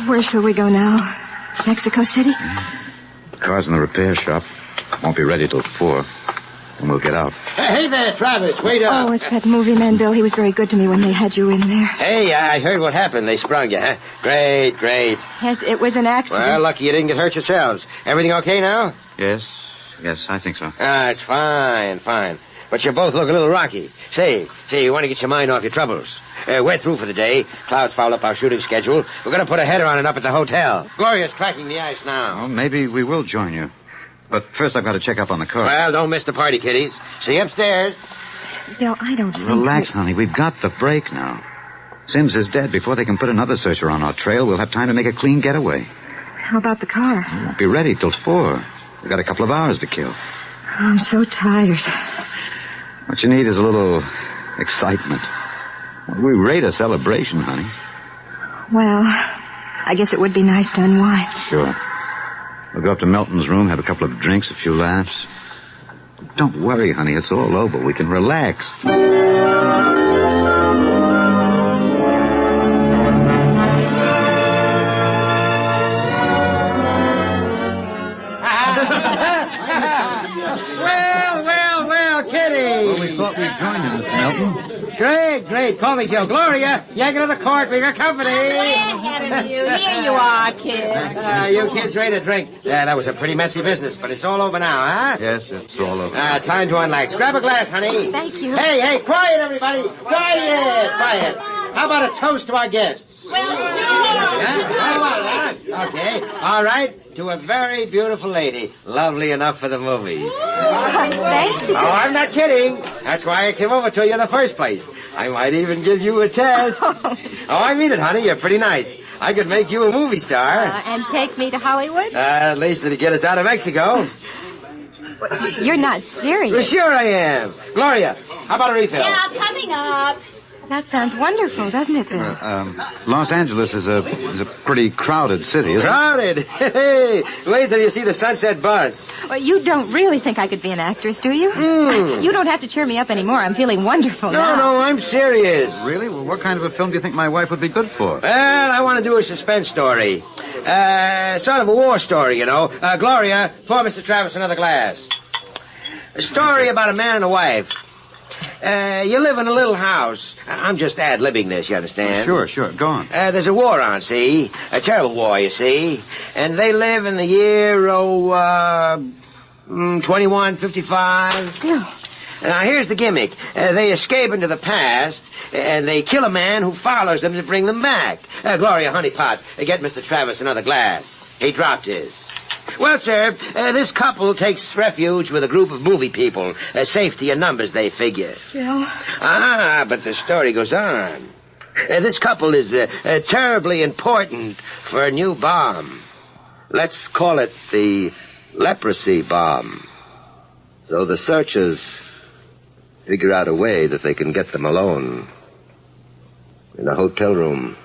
Where shall we go now? Mexico City? The car's in the repair shop. Won't be ready till 4. And we'll get out. Hey there, Travis. Wait up. Oh, it's that movie man, Bill. He was very good to me when they had you in there. Hey, I heard what happened. They sprung you, huh? Great. Yes, it was an accident. Well, lucky you didn't get hurt yourselves. Everything okay now? Yes, I think so. It's fine. but you both look a little rocky. Say, you want to get your mind off your troubles. We're through for the day. Clouds foul up our shooting schedule. We're going to put a header on it up at the hotel. Gloria's cracking the ice now. Well, maybe we will join you. But first I've got to check up on the car. Well, don't miss the party, kiddies. See you upstairs. Bill, I don't think... Relax, honey. We've got the break now. Sims is dead. Before they can put another searcher on our trail, we'll have time to make a clean getaway. How about the car? We won't be ready till 4. We've got a couple of hours to kill. I'm so tired. What you need is a little excitement. We rate a celebration, honey. Well, I guess it would be nice to unwind. Sure. We'll go up to Melton's room, have a couple of drinks, a few laughs. Don't worry, honey. It's all over. We can relax. Well, Kitty. Well, we thought we'd join you, Mr. Melton. Great. Call me Joe. Gloria, yank it to the court. We got company. Way ahead of you. Here you are, kid. You kids ready to drink? Yeah, that was a pretty messy business, but it's all over now, huh? Yes, it's all over. Time to unlax. Grab a glass, honey. Thank you. Hey, quiet, everybody. Quiet. How about a toast to our guests? Well, sure. Okay. All right. To a very beautiful lady. Lovely enough for the movies. Thank you. Oh, I'm not kidding. That's why I came over to you in the first place. I might even give you a test. I mean it, honey. You're pretty nice. I could make you a movie star. And take me to Hollywood? At least it'd get us out of Mexico. You're not serious. Well, sure I am. Gloria, how about a refill? Yeah, coming up. That sounds wonderful, doesn't it, Bill? Los Angeles is a pretty crowded city, isn't it? Crowded? Hey, wait till you see the sunset buzz. Well, you don't really think I could be an actress, do you? You don't have to cheer me up anymore. I'm feeling wonderful now. No, I'm serious. Really? Well, what kind of a film do you think my wife would be good for? Well, I want to do a suspense story. Sort of a war story, you know. Gloria, pour Mr. Travis another glass. A story about a man and a wife. You live in a little house. I'm just ad-libbing this, you understand? Sure. Go on. There's a war on, see? A terrible war, you see. And they live in the year, 2155. Now, here's the gimmick. They escape into the past, and they kill a man who follows them to bring them back. Gloria, honeypot, get Mr. Travis another glass. He dropped his. Well, sir, this couple takes refuge with a group of movie people. Safety in numbers, they figure. Bill? But the story goes on. This couple is terribly important for a new bomb. Let's call it the leprosy bomb. So the searchers figure out a way that they can get them alone in a hotel room.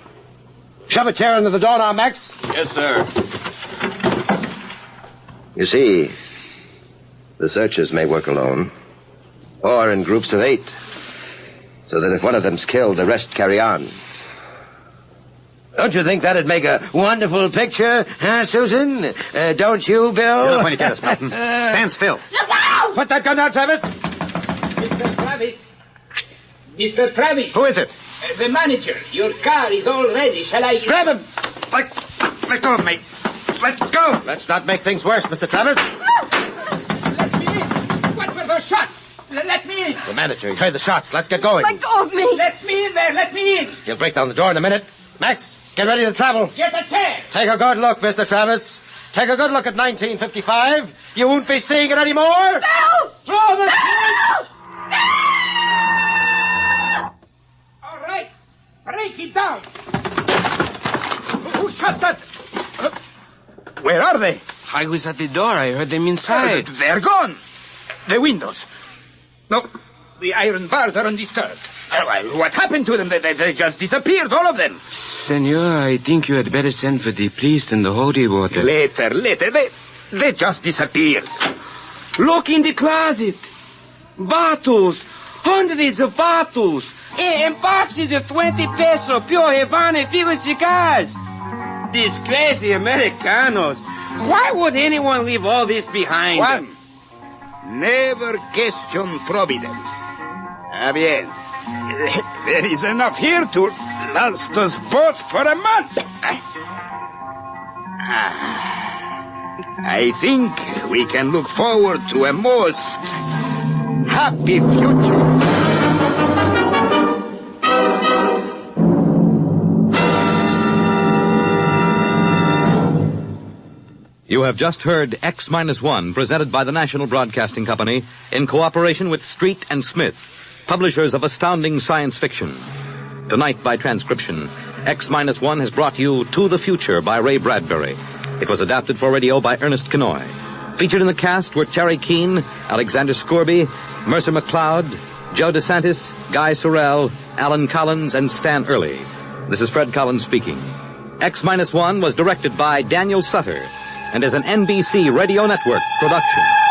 Shove a chair under the door now, Max. Yes, sir. You see, the searchers may work alone, or in groups of 8, so that if one of them's killed, the rest carry on. Don't you think that'd make a wonderful picture, huh, Susan? Don't you, Bill? You're not going to get us, Melton. Stand still. Look out! Put that gun down, Travis. Mr. Travis. Who is it? The manager. Your car is all ready. Shall I... Grab him! Let go of me. Let go! Let's not make things worse, Mr. Travis. Let me in. What were those shots? Let me in. The manager, you heard the shots. Let's get going. Let go of me. Let me in there. Let me in. He'll break down the door in a minute. Max, get ready to travel. Get a chair. Take a good look, Mr. Travis. Take a good look at 1955. You won't be seeing it anymore. Bill! Throw the... All right. Break it down. Who shot that? Where are they? I was at the door. I heard them inside. They're gone. The windows. No, the iron bars are undisturbed. What happened to them? They just disappeared, all of them. Senor, I think you had better send for the police and the holy water. Later. They just disappeared. Look in the closet. Bottles. Hundreds of bottles. And boxes of 20 peso pure Havana Cuban cigars. These crazy Americanos. Why would anyone leave all this behind? Juan, never question providence. Bien. There is enough here to last us both for a month. I think we can look forward to a most happy future. You have just heard X-1, presented by the National Broadcasting Company in cooperation with Street and Smith, publishers of astounding science fiction. Tonight, by transcription, X-1 has brought you To the Future by Ray Bradbury. It was adapted for radio by Ernest Kenoy. Featured in the cast were Terry Keane, Alexander Scorby, Mercer McLeod, Joe DeSantis, Guy Sorrell, Alan Collins, and Stan Early. This is Fred Collins speaking. X-1 was directed by Daniel Sutter and is an NBC Radio Network production.